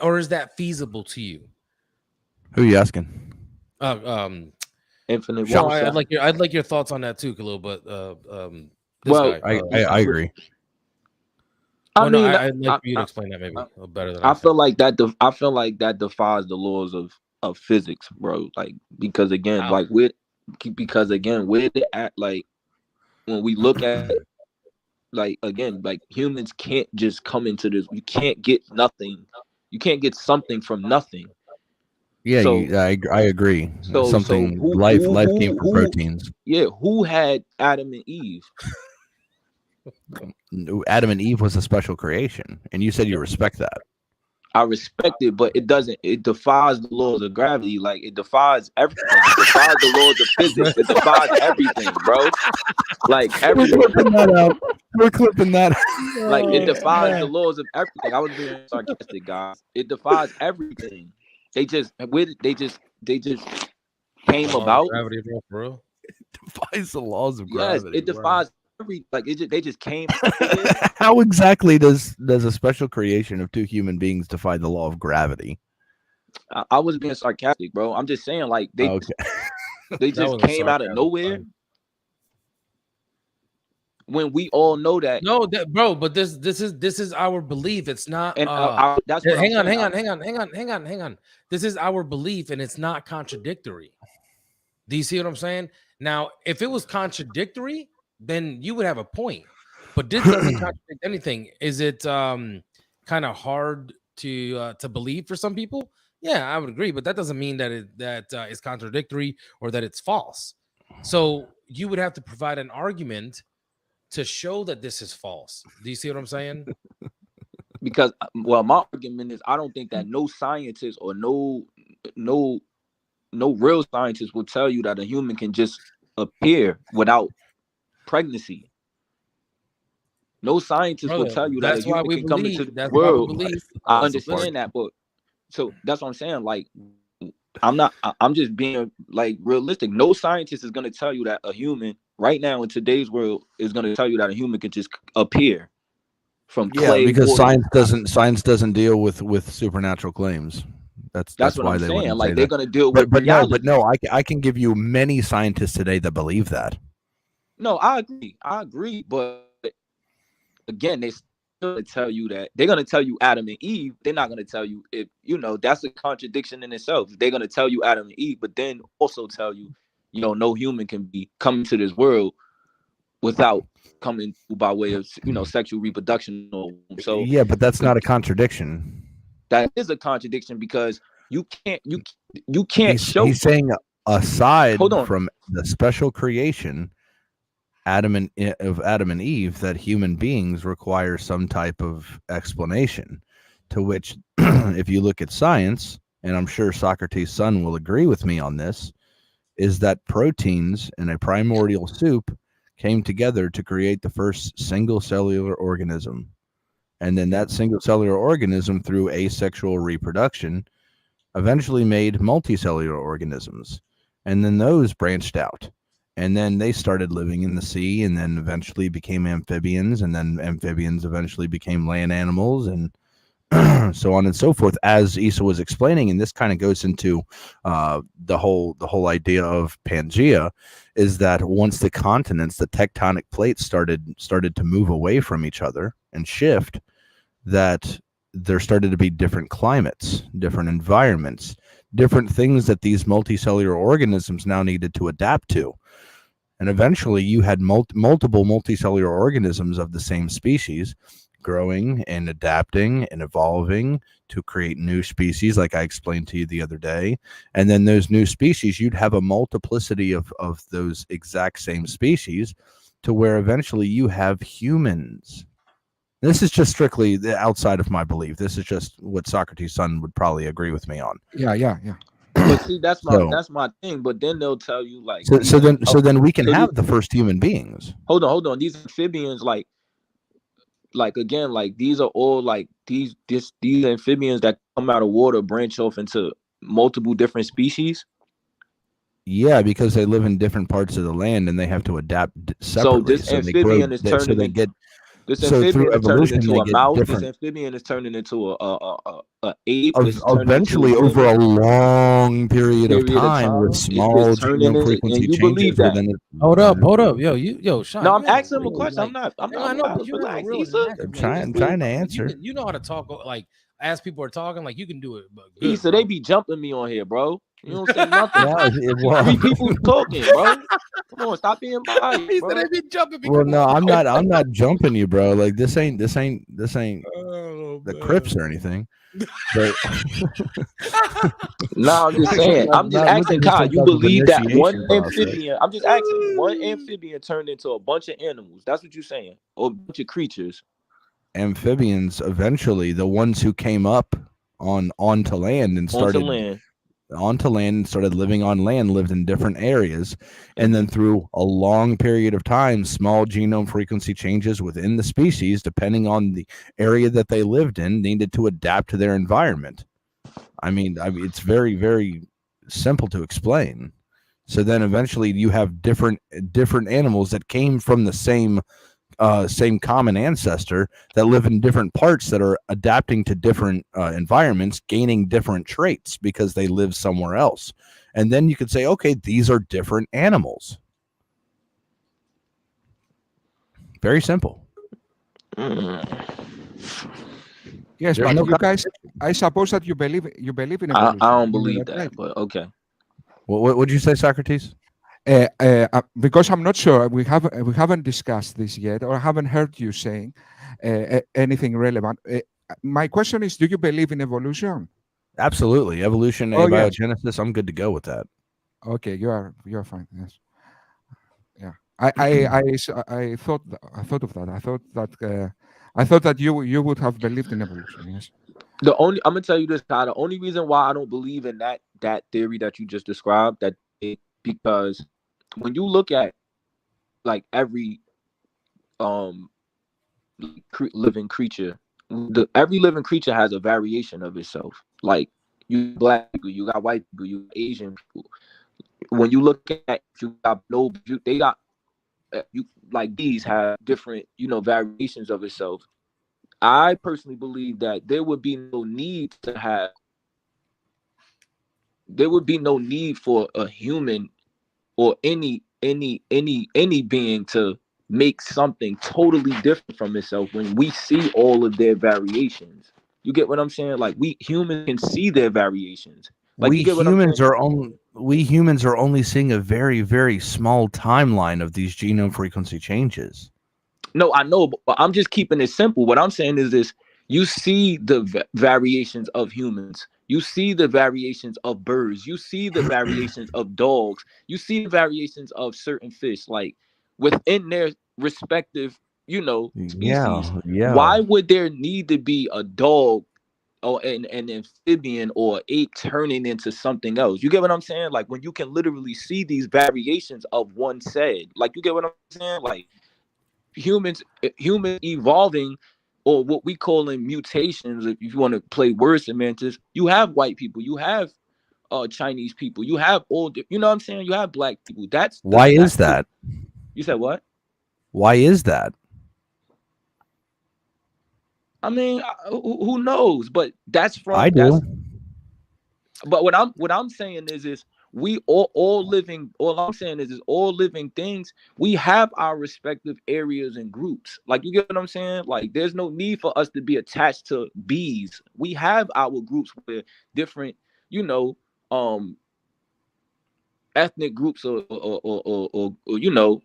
Or is that feasible to you? Who are you asking? Infinite. Well, I'd like your thoughts on that too, Khalil. But I agree. I'd like you to explain that maybe better than I feel like that. I feel like that defies the laws of physics, bro. Like because again, where they at, like when we look at like again, like humans can't just come into this. You can't get nothing. You can't get something from nothing. Yeah, I agree. Life came from proteins. Yeah, who had Adam and Eve? Adam and Eve was a special creation, and you said you respect that. I respect it, but it doesn't. It defies the laws of gravity. Like it defies everything. It defies the laws of physics. It defies everything, bro. Like everything. We're clipping that out. We're clipping that. Like it defies the laws of everything. I was being sarcastic, guys. It defies everything. They just came about. Gravity, bro. It defies the laws of gravity. Yes, it defies every. Like they just came. How exactly does a special creation of two human beings defy the law of gravity? I was being sarcastic, bro. I'm just saying, like they just came out of nowhere. When we all know that, bro. But this is our belief. It's not. And that's hang on. This is our belief, and it's not contradictory. Do you see what I'm saying? Now, if it was contradictory, then you would have a point. But this doesn't contradict anything. Is it kind of hard to believe for some people? Yeah, I would agree. But that doesn't mean that it's contradictory or that it's false. So you would have to provide an argument to show that this is false. Do you see what I'm saying? Because my argument is I don't think that no scientist or no real scientist will tell you that a human can just appear without pregnancy. No scientist will tell you that a human can come into the world. I understand that, but so that's what I'm saying. Like I'm just being like realistic. No scientist is going to tell you that a human right now in today's world is going to tell you that a human can just appear from clay. Because science doesn't deal with supernatural claims. That's what why I'm they saying. Like say they're that. going to deal with reality. But no, I can give you many scientists today that believe that. No, I agree. But again, they still tell you that they're going to tell you Adam and Eve. They're not going to tell you if that's a contradiction in itself. They're going to tell you Adam and Eve, but then also tell you, no human can be coming to this world without coming by way of sexual reproduction. So yeah, but that's not a contradiction. That is a contradiction because you can't show. He's saying aside from the special creation, Adam and Eve, that human beings require some type of explanation. To which, if you look at science, and I'm sure Socrates' son will agree with me on this, is that proteins in a primordial soup came together to create the first single cellular organism. And then that single cellular organism, through asexual reproduction, eventually made multicellular organisms. And then those branched out. And then they started living in the sea, and then eventually became amphibians, and then amphibians eventually became land animals, and so on and so forth, as Isa was explaining. And this kind of goes into the whole idea of Pangea, is that once the continents, the tectonic plates started to move away from each other and shift, that there started to be different climates, different environments, different things that these multicellular organisms now needed to adapt to. And eventually you had multiple multicellular organisms of the same species growing and adapting and evolving to create new species, like I explained to you the other day. And then those new species, you'd have a multiplicity of those exact same species, to where eventually you have humans. This is just strictly outside of my belief. This is just what Socrates' son would probably agree with me on. Yeah. But see, that's my thing. But then they'll tell you like so then we can have the first human beings. Hold on. These amphibians, like again, like these are all like these amphibians that come out of water branch off into multiple different species. Yeah, because they live in different parts of the land and they have to adapt separately. So this amphibian is turning into a mouse. This amphibian is turning into a ape. Eventually, over a long period of time, with small genome frequency changes. Hold up, yo, Sean. No, I'm asking him a question. I'm not. I'm trying to answer. You know how to talk, like as people are talking, like you can do it. But Issa, they be jumping me on here, bro. You don't say nothing. People talking, bro. Come on, stop being biased, bro. They be jumping. Well, no, I'm not jumping you, bro. Like this ain't the Crips or anything. But no, I'm just saying. I'm just asking, Kyle, you believe that one amphibian? I'm just asking, one amphibian turned into a bunch of animals. That's what you're saying, or a bunch of creatures. Amphibians, eventually, the ones who came up onto land and started living on land, lived in different areas, and then through a long period of time, small genome frequency changes within the species, depending on the area that they lived in, needed to adapt to their environment. I mean, it's very, very simple to explain. So then eventually you have different animals that came from the same common ancestor, that live in different parts, that are adapting to different environments, gaining different traits because they live somewhere else. And then you could say, okay, these are different animals. Very simple. Yes, but you guys, I suppose that you believe in evolution. I don't believe that, but okay. What would you say, Socrates? Because I'm not sure, we haven't discussed this yet, or I haven't heard you saying anything relevant. My question is, do you believe in evolution? Absolutely, evolution, abiogenesis. I'm good to go with that. Okay, you are fine. Yes, yeah. I thought of that. I thought that you would have believed in evolution. Yes. I'm gonna tell you this, Kyle. The only reason why I don't believe in that theory that you just described, because when you look at like every living creature, every living creature has a variation of itself. Like you black people, you got white people, you got Asian people. When you look at, you got they got like these have different variations of itself. I personally believe that there would be no need for a human or any being to make something totally different from itself when we see all of their variations. You get what I'm saying? Like we humans can see their variations. Like we humans are only seeing a very, very small timeline of these genome frequency changes. No, I know, but I'm just keeping it simple. What I'm saying is this: you see the variations of humans. You see the variations of birds. You see the variations of dogs. You see the variations of certain fish, like within their respective, species. Yeah. Why would there need to be a dog or an amphibian or ape turning into something else. You get what I'm saying? Like when you can literally see these variations of one said. Like you get what I'm saying? Like humans evolving, or what we call in mutations, if you want to play word semantics, you have white people, you have Chinese people, you have all, you know what I'm saying? You have black people. Why is that? You said what? Why is that? I mean, who knows? But that's from I do. But what I'm saying is we all living. All I'm saying is all living things. We have our respective areas and groups. Like you get what I'm saying? Like there's no need for us to be attached to bees. We have our groups with different, you know, ethnic groups or you know,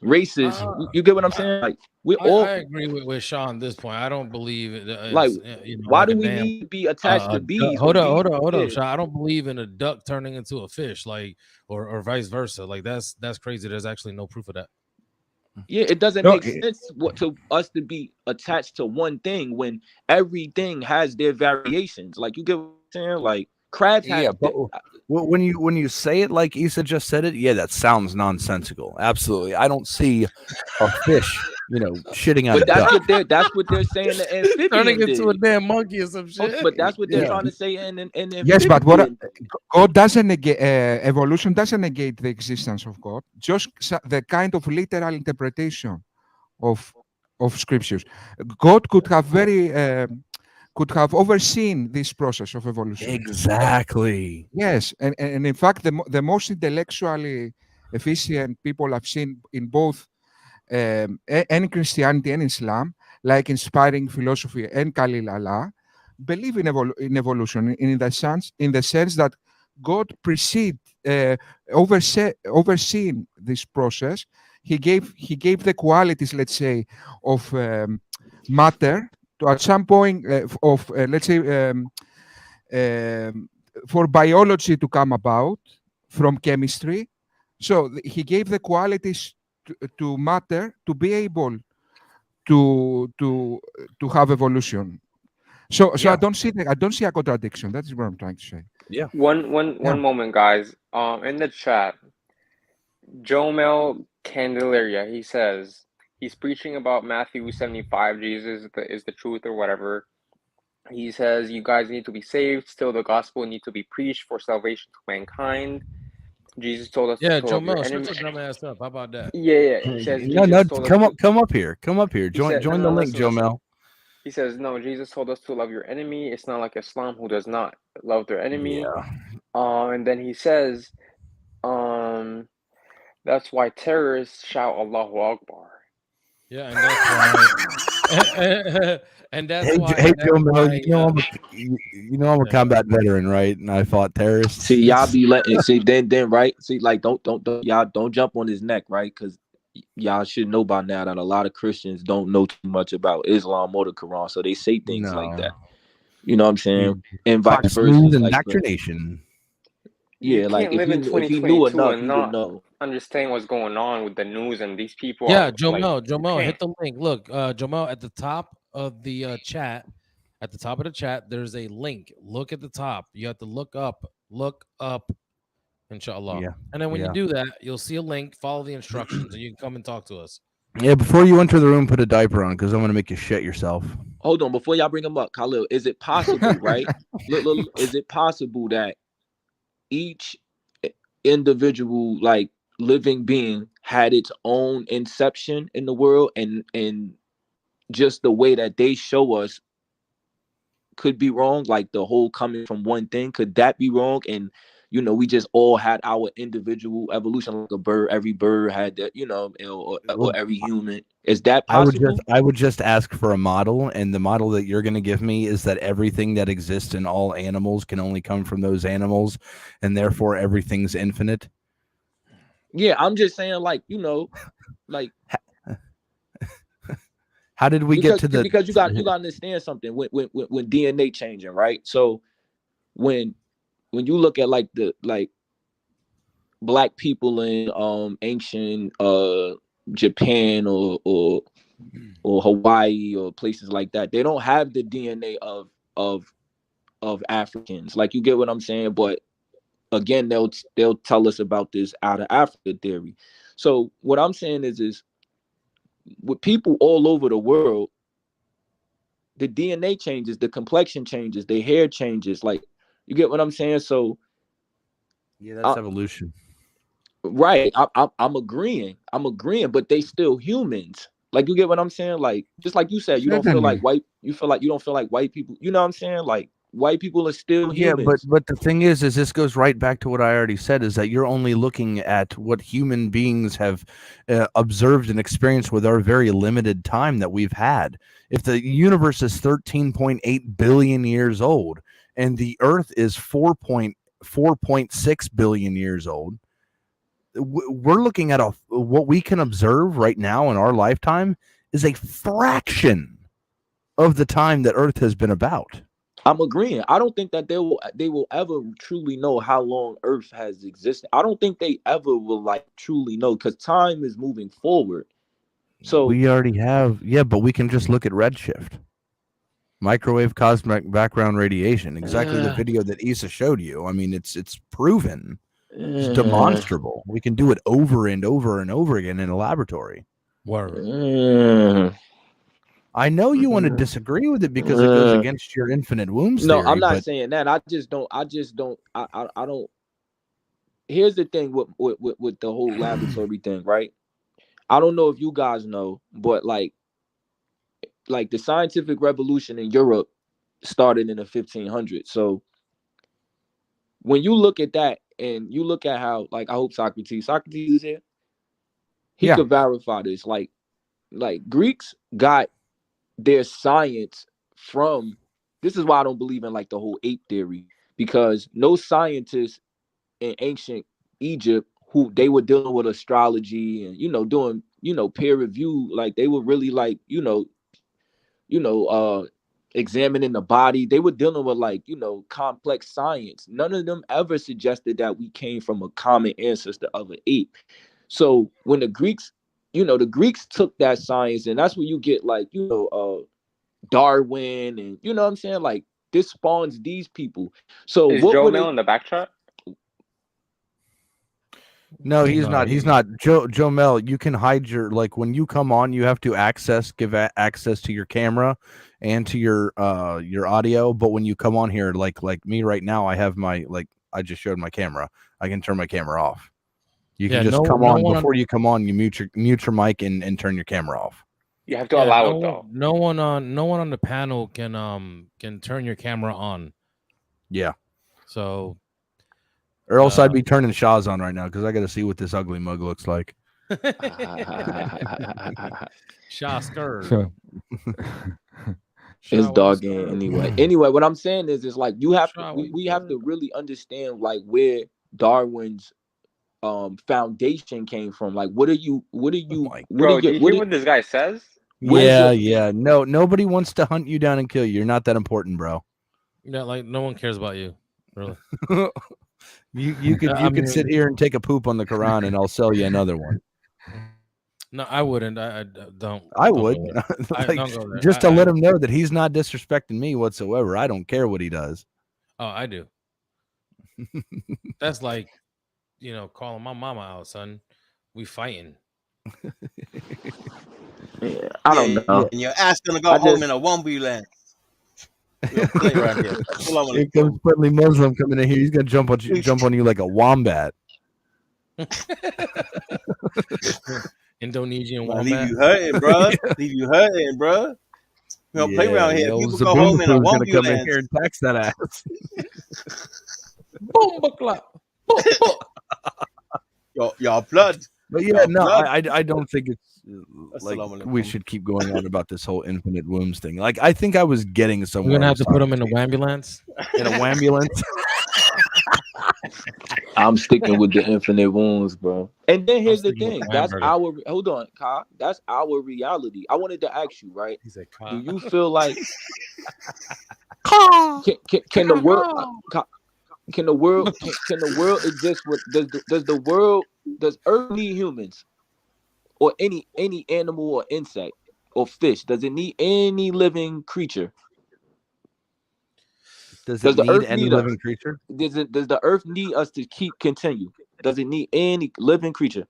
races. You get what I'm saying? Like I agree with Sean on this point. I don't believe it's, like, you know, why like do a we damn, need to be attached to bees? hold when up, Sean. I don't believe in a duck turning into a fish, like or vice versa. Like that's crazy. There's actually no proof of that. Yeah, it doesn't make sense to us to be attached to one thing when everything has their variations. Like you get what I'm saying? Like crabs have. Yeah, but when you say it like Issa just said it, yeah, that sounds nonsensical. Absolutely, I don't see a fish, you know, shitting out But a duck. that's what they're saying. The amphibian Turning into a did. damn monkey or some shit. But that's what they're trying to say. And Yes, but what God doesn't negate, evolution doesn't negate the existence of God. Just the kind of literal interpretation of scriptures. God could have overseen this process of evolution. Exactly. Yes, and in fact, the most intellectually efficient people I've seen in both and Christianity and Islam, like inspiring philosophy and Khalil Allah, believe in evolution in the sense that God overseen this process. He gave the qualities, let's say, of matter to at some point let's say for biology to come about from chemistry. So he gave the qualities to matter to be able to have evolution. So Yeah. I don't see a contradiction. That's what I'm trying to say. Yeah. One moment, guys. In the chat, Jomel Candelaria, he says he's preaching about Matthew 75. Jesus is the truth or whatever. He says you guys need to be saved. Still, the gospel need to be preached for salvation to mankind. Jesus told us Yeah, to Joe love your Mel, shut enemy. your dumb ass up. How about that? Yeah. He says No, Jesus told us come up here. He said, Join the link, listen. Jomel. He says, no, Jesus told us to love your enemy. It's not like Islam who does not love their enemy. Yeah. And then he says, that's why terrorists shout Allahu Akbar. Yeah, and that's why. And that's why. Hey, that's Jomel, why, you know I'm a combat veteran, right? And I fought terrorists. See, y'all be letting then right. See, like don't y'all don't jump on his neck, right? Because y'all should know by now that a lot of Christians don't know too much about Islam or the Quran, so they say things like that. You know what I'm saying? And vice versa. News Like, indoctrination. Yeah, you like can't live in if he knew 2022 enough, and he would not know. understand what's going on with the news and these people. Yeah, are Jomel, like, hit the link. Look, Jomel, at the top of the chat, there's a link. Look at the top. You have to look up, inshallah. Yeah. And then when Yeah. you do that, you'll see a link, follow the instructions, and you can come and talk to us. Yeah, before you enter the room, put a diaper on because I'm going to make you shit yourself. Hold on, before y'all bring him up, Khalid, is it possible, right? Look, is it possible that each individual, like, living being had its own inception in the world, and just the way that they show us could be wrong, like the whole coming from one thing, could that be wrong? And you know, we just all had our individual evolution, like a bird. Every bird had that, you know, or every human. Is that possible? I would just ask for a model, and the model that you're going to give me is that everything that exists in all animals can only come from those animals, and therefore everything's infinite. Yeah, I'm just saying, like, you know, like, how did we get to the? Because you got to understand something when DNA changing, right? So when you look at like black people in ancient Japan or or Hawaii or places like that. They don't have the DNA of Africans. Like, you get what I'm saying? But again, they'll tell us about this out of Africa theory. So what I'm saying is with people all over the world, the DNA changes, the complexion changes, the hair changes. Like, you get what I'm saying? So yeah, that's evolution. Right. I'm agreeing. But they still humans. Like, you get what I'm saying? Like, just like you said, you don't feel like you don't feel like white people. You know what I'm saying? Like, white people are still humans. But the thing is this goes right back to what I already said, is that you're only looking at what human beings have observed and experienced with our very limited time that we've had. If the universe is 13.8 billion years old and the Earth is 4.6 billion years old, we're looking at what we can observe right now in our lifetime is a fraction of the time that Earth has been about. I'm agreeing. I don't think that they will ever truly know how long Earth has existed. I don't think they ever will like truly know, because time is moving forward. So we already have, but we can just look at redshift, microwave cosmic background radiation. Exactly the video that Issa showed you. I mean, it's proven. It's demonstrable. We can do it over and over and over again in a laboratory. Word. I know you want to disagree with it because it goes against your infinite wombs theory. No, I'm not saying that. I don't. Here's the thing with the whole laboratory thing, right? I don't know if you guys know, but like the scientific revolution in Europe started in the 1500s. So when you look at that and you look at how, like, I hope Socrates is here. He could verify this. Like Greeks got their science from, this is why I don't believe in like the whole ape theory, because no scientists in ancient Egypt, who they were dealing with astrology and doing peer review, like they were really like examining the body. They were dealing with like complex science. None of them ever suggested that we came from a common ancestor of an ape. So when the Greeks took that science, and that's where you get like Darwin, and you know what I'm saying, like this spawns these people. So is Joe Mill in the back chat? No, he's not. He's not. Joe Mel, you can hide your, like, when you come on, you have to give access to your camera and to your audio. But when you come on here, like me right now, I have my, like, I just showed my camera. I can turn my camera off. You can just come on. Before you come on, you mute your mic and turn your camera off. You have to allow it though. No one on the panel can turn your camera on. Yeah. So, or else I'd be turning Shaw's on right now because I got to see what this ugly mug looks like. Shaw skirt. So, it's dogging anyway. Anyway, what I'm saying is like you have we have to really understand like where Darwin's foundation came from. Like, what do you Bro, do you hear what this guy says? Yeah. No, nobody wants to hunt you down and kill you. You're not that important, bro. Yeah, like no one cares about you, really. You could sit here and take a poop on the Quran, and I'll sell you another one. No, I wouldn't. I don't. I would. Like, don't go there. Just to let him know that he's not disrespecting me whatsoever. I don't care what he does. Oh, I do. That's like, calling my mama out, son. We fighting. Yeah, I don't know. And your ass gonna go home in a wombuland. Here comes friendly Muslim coming in here. He's gonna jump on you like a wombat. Indonesian wombat. wombat. Leave you hurting, bro. Leave you hurting, bro. We don't play around here. People go home in a gonna come in wombuland. here and tax that ass. Y'all blood. But yeah, no, I don't think it's like we should keep going on about this whole infinite wombs thing. Like, I think I was getting somewhere. We're gonna have to put him in a wambulance. In a wambulance. I'm sticking with the infinite wounds, bro. And then here's the thing. That's our hold on, Ka. That's our reality. I wanted to ask you, right? He said, do you feel like can the world can the world exist with does Earth need humans or any animal or insect? or fish? Does it need any living creature? Does the it need earth any need living us? creature? Does the earth need us to continue? Does it need any living creature?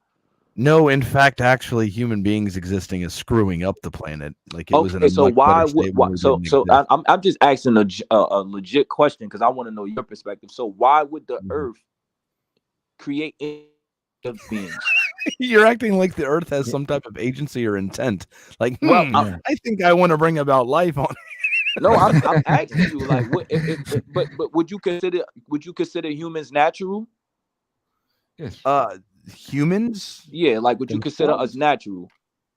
No, in fact, actually, human beings existing is screwing up the planet. Like it was in Okay, a so much better state when we didn't exist. I'm just asking a legit question because I want to know your perspective. So why would the earth create any beings? You're acting like the Earth has some type of agency or intent. Like, Well, I think I want to bring about life on. No, I'm asking you, like, what? But would you consider humans natural? Yes. Humans? Yeah, like would you consider us natural?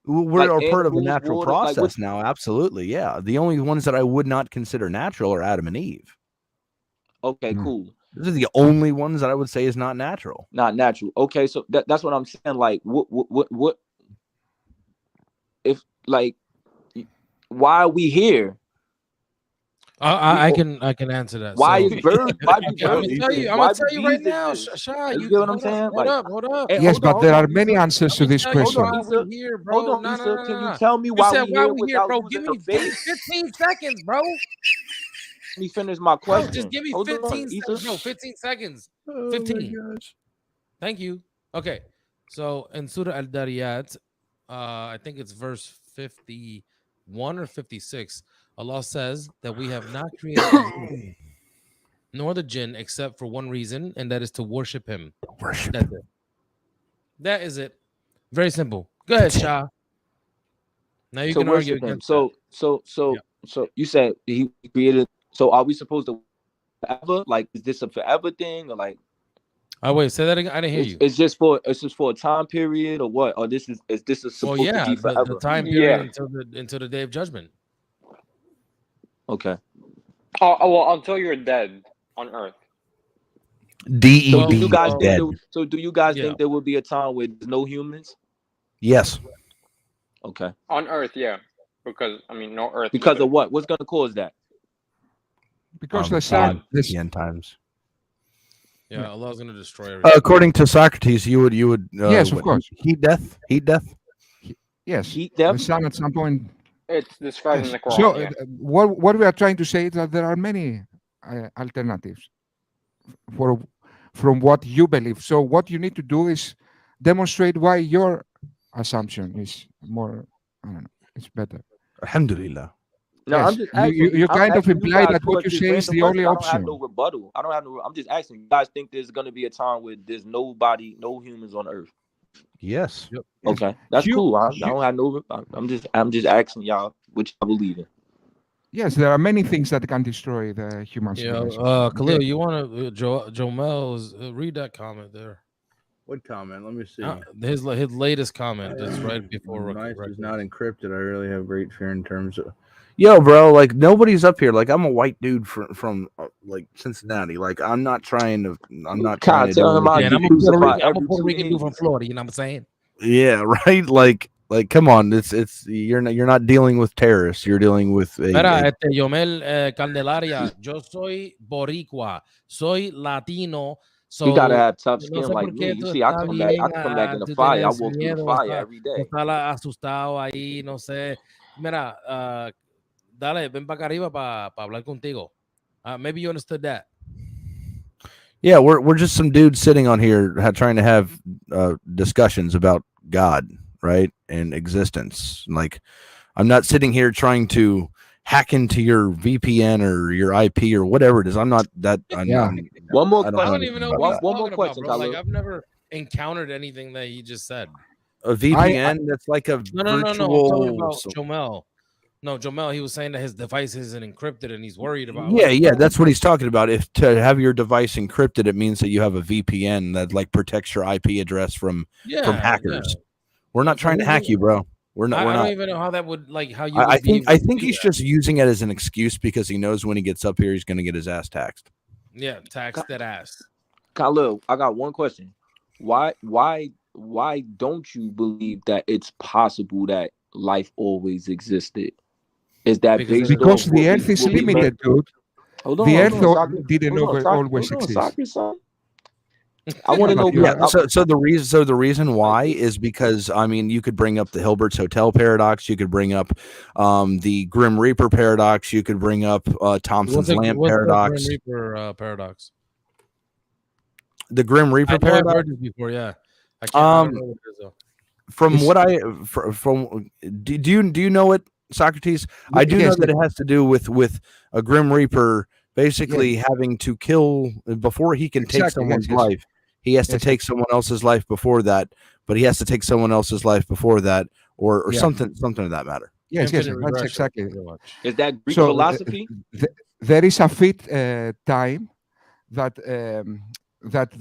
We're Like a part of a animals, natural water, like, process now. Absolutely, yeah. The only ones that I would not consider natural are Adam and Eve. Okay, cool. Those are the only ones that I would say is not natural. Not natural. Okay, so that's what I'm saying. Like, what? If like, why are we here? I can answer that. Why So, is birds? Why be I'm birds? gonna tell you right now, Shah. You get what I'm saying? Hold up. Yes, but there are many answers to this question. Why we here, bro? Hold on, Issa. Can you No. tell me You why said we why here we here, without bro? using Give me 15 seconds, bro. Let me finish my Bro, question. just give me Hold 15 on, Issa. seconds. No, 15 seconds. Oh 15. Thank you. Okay. So in Surah Al-Dariyat, I think it's verse 51 or 56, Allah says that we have not created the jinn, nor the jinn except for one reason, and that is to worship him. Worship. That's it. That is it. Very simple. Go ahead, Shah. Now you To can argue worship him. against that. So you said he created. So are we supposed to forever? Like, is this a forever thing or like? Oh wait, say that again. I didn't hear you. It's just for a time period or what? Or is this supposed to be forever? the time period until the day of judgment. Okay. Oh well, until you're dead on Earth. DED. So do you guys dead. think there will be a time where there's no humans? Yes. Okay. On Earth, yeah. Because I mean, no Earth. Because of what? What's going to cause that? Because the sun. The end times. Yeah, Allah's going to destroy everything. According to Socrates, you would. Yes, of course. Heat death. Yes. Heat death. The sun at some point. It's described in the Quran. So yeah. what we are trying to say is that there are many alternatives from what you believe. So what you need to do is demonstrate why your assumption is more. I don't know. It's better. Alhamdulillah. No, Yes. I'm just asking. You kind of imply guys that what you because say is the only I don't have option. no rebuttal. I'm just asking. You guys think there's going to be a time where there's no humans on Earth? Yes. Yep. Okay, that's cool. I don't have no. I'm just asking y'all which I believe in. Yes, there are many things that can destroy the human civilization. Khalid, you want to Jomel's read that comment there? What comment? Let me see. His latest comment is right before. Nice is not encrypted. I really have great fear in terms of. Yo, bro, like nobody's up here. Like I'm a white dude from like Cincinnati. Like I'm not trying to. I'm not trying to. I'm a Puerto Rican dude from Florida. You know what I'm saying? Yeah, right. Like come on. It's you're not dealing with terrorists. You're dealing with. Mira, Yomel Candelaria. Yo soy boricua. Soy latino. So you gotta have tough skin like me. You see, I come back in the fire. I walk through the fire every day. Está asustado ahí, no sé. Mira, dale, ven para acá arriba para hablar contigo. Maybe you understood that. Yeah, we're just some dudes sitting on here trying to have discussions about God, right, and existence. Like, I'm not sitting here trying to hack into your VPN or your IP or whatever it is. I'm not that. One more question. I don't even know what one more question, bro. Like, I've never encountered anything that he just said. A VPN that's like a no. I'm talking about Jomel. No, Jomel, he was saying that his device isn't encrypted and he's worried about. Yeah, that's what he's talking about. If to have your device encrypted, it means that you have a VPN that like protects your IP address from hackers. Yeah. We're not trying to hack you, bro. We're not. I don't even know how that would how you. I think he's just using it as an excuse because he knows when he gets up here, he's going to get his ass taxed. Yeah, tax that ass. Khalid, I got one question. Why don't you believe that it's possible that life always existed? Is that because the Earth is limited, dude? The Earth didn't always exist. I want to know. Yeah. So the reason why is because I mean you could bring up the Hilbert's Hotel paradox. You could bring up the Grim Reaper paradox. You could bring up Thompson's Lamp paradox. The Grim Reaper paradox? The Grim Reaper I've heard paradox. this before. Yeah. I don't know what it is though. From what I from do you know it, Socrates? I do know that it has to do with a Grim Reaper basically having to kill before he can take someone's life. He has to take someone else's life before that, but he has to take someone else's life before that, or something of that matter. Yes, that's exactly. Is that Greek philosophy? There is a fit time that that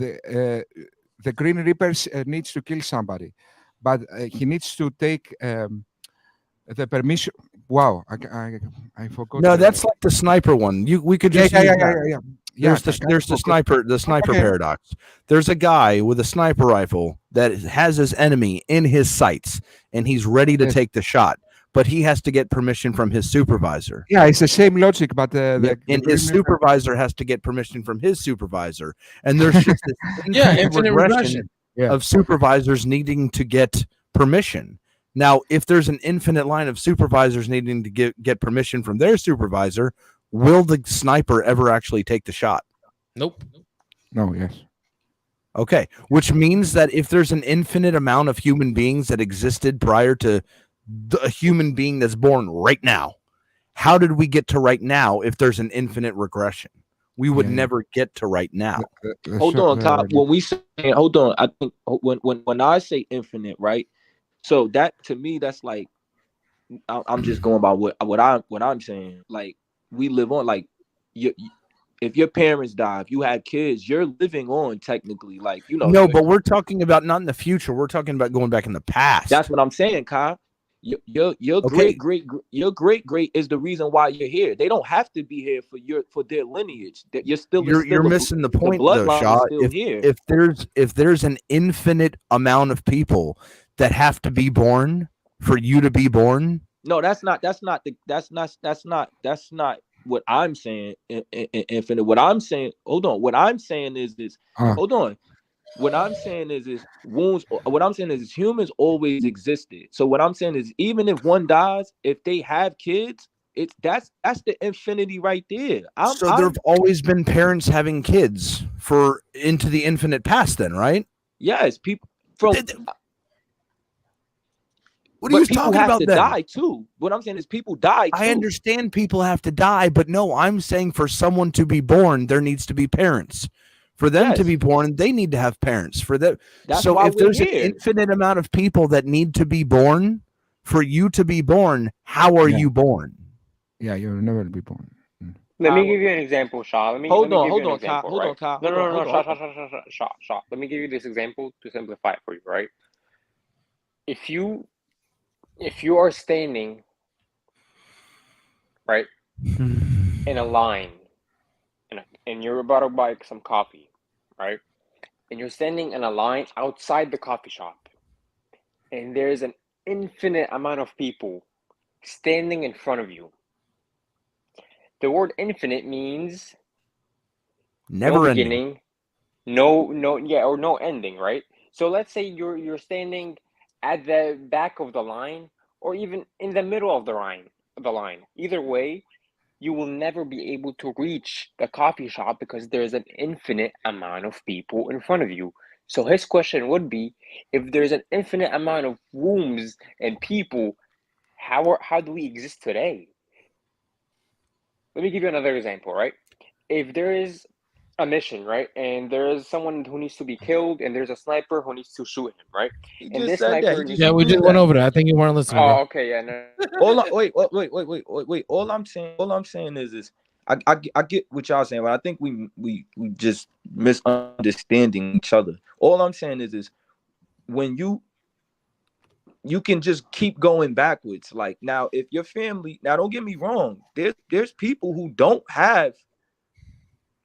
the Green Reaper needs to kill somebody, but he needs to take the permission. Wow, I forgot. No, that's like the sniper one. We could just yeah. There's the sniper paradox. There's a guy with a sniper rifle that has his enemy in his sights, and he's ready to take the shot, but he has to get permission from his supervisor. Yeah, it's the same logic, but his supervisor has to get permission from his supervisor, and there's just this infinite regression of supervisors needing to get permission. Now, if there's an infinite line of supervisors needing to get permission from their supervisor, will the sniper ever actually take the shot? Nope. No, yes. Okay, which means that if there's an infinite amount of human beings that existed prior to a human being that's born right now, how did we get to right now if there's an infinite regression? We would never get to right now. Hold on, Kyle. When we say, hold on, I think when I say infinite, right? So that to me, that's like I'm just going by what I'm saying. Like we live on, like if your parents die, if you had kids, you're living on technically, like No, but we're talking about not in the future. We're talking about going back in the past. That's what I'm saying, Kyle. Your great is the reason why you're here. They don't have to be here for their lineage. That you're missing the point, though, Shaw. If there's an infinite amount of people that have to be born for you to be born. No, that's not what I'm saying. Infinite. What I'm saying. Hold on. What I'm saying is this. Hold on. What I'm saying is wounds. What I'm saying is humans always existed. So what I'm saying is even if one dies, if they have kids, that's the infinity right there. There've always been parents having kids for into the infinite past. Then, right? Yes, people from. What are you talking about? Then die too. What I'm saying is people die too. I understand people have to die, but no, I'm saying for someone to be born, there needs to be parents. For them to be born, they need to have parents. For them, so if there's an infinite amount of people that need to be born for you to be born, how are you born? Yeah, you'll never be born. Let me give you an example, Shaw. Hold on, Kyle. No, Shaw. Let me give you this example to simplify it for you, right? If you are standing, right, in a line, and you're about to buy some coffee, right, and you're standing in a line outside the coffee shop, and there's an infinite amount of people standing in front of you. The word infinite means never no beginning, no ending, right? So let's say you're standing at the back of the line, or even in the middle of the line. Either way, you will never be able to reach the coffee shop because there's an infinite amount of people in front of you. So his question would be, if there's an infinite amount of wombs and people, how do we exist today? Let me give you another example, right? If there is a mission, right, and there is someone who needs to be killed, and there's a sniper who needs to shoot him, right? And this sniper, we just went over that. I think you weren't listening. Oh, okay, yeah. No. Wait. All I'm saying is I get what y'all saying, but I think we just misunderstanding each other. All I'm saying is when you can just keep going backwards. Like now, if your family, now don't get me wrong, there's people who don't have,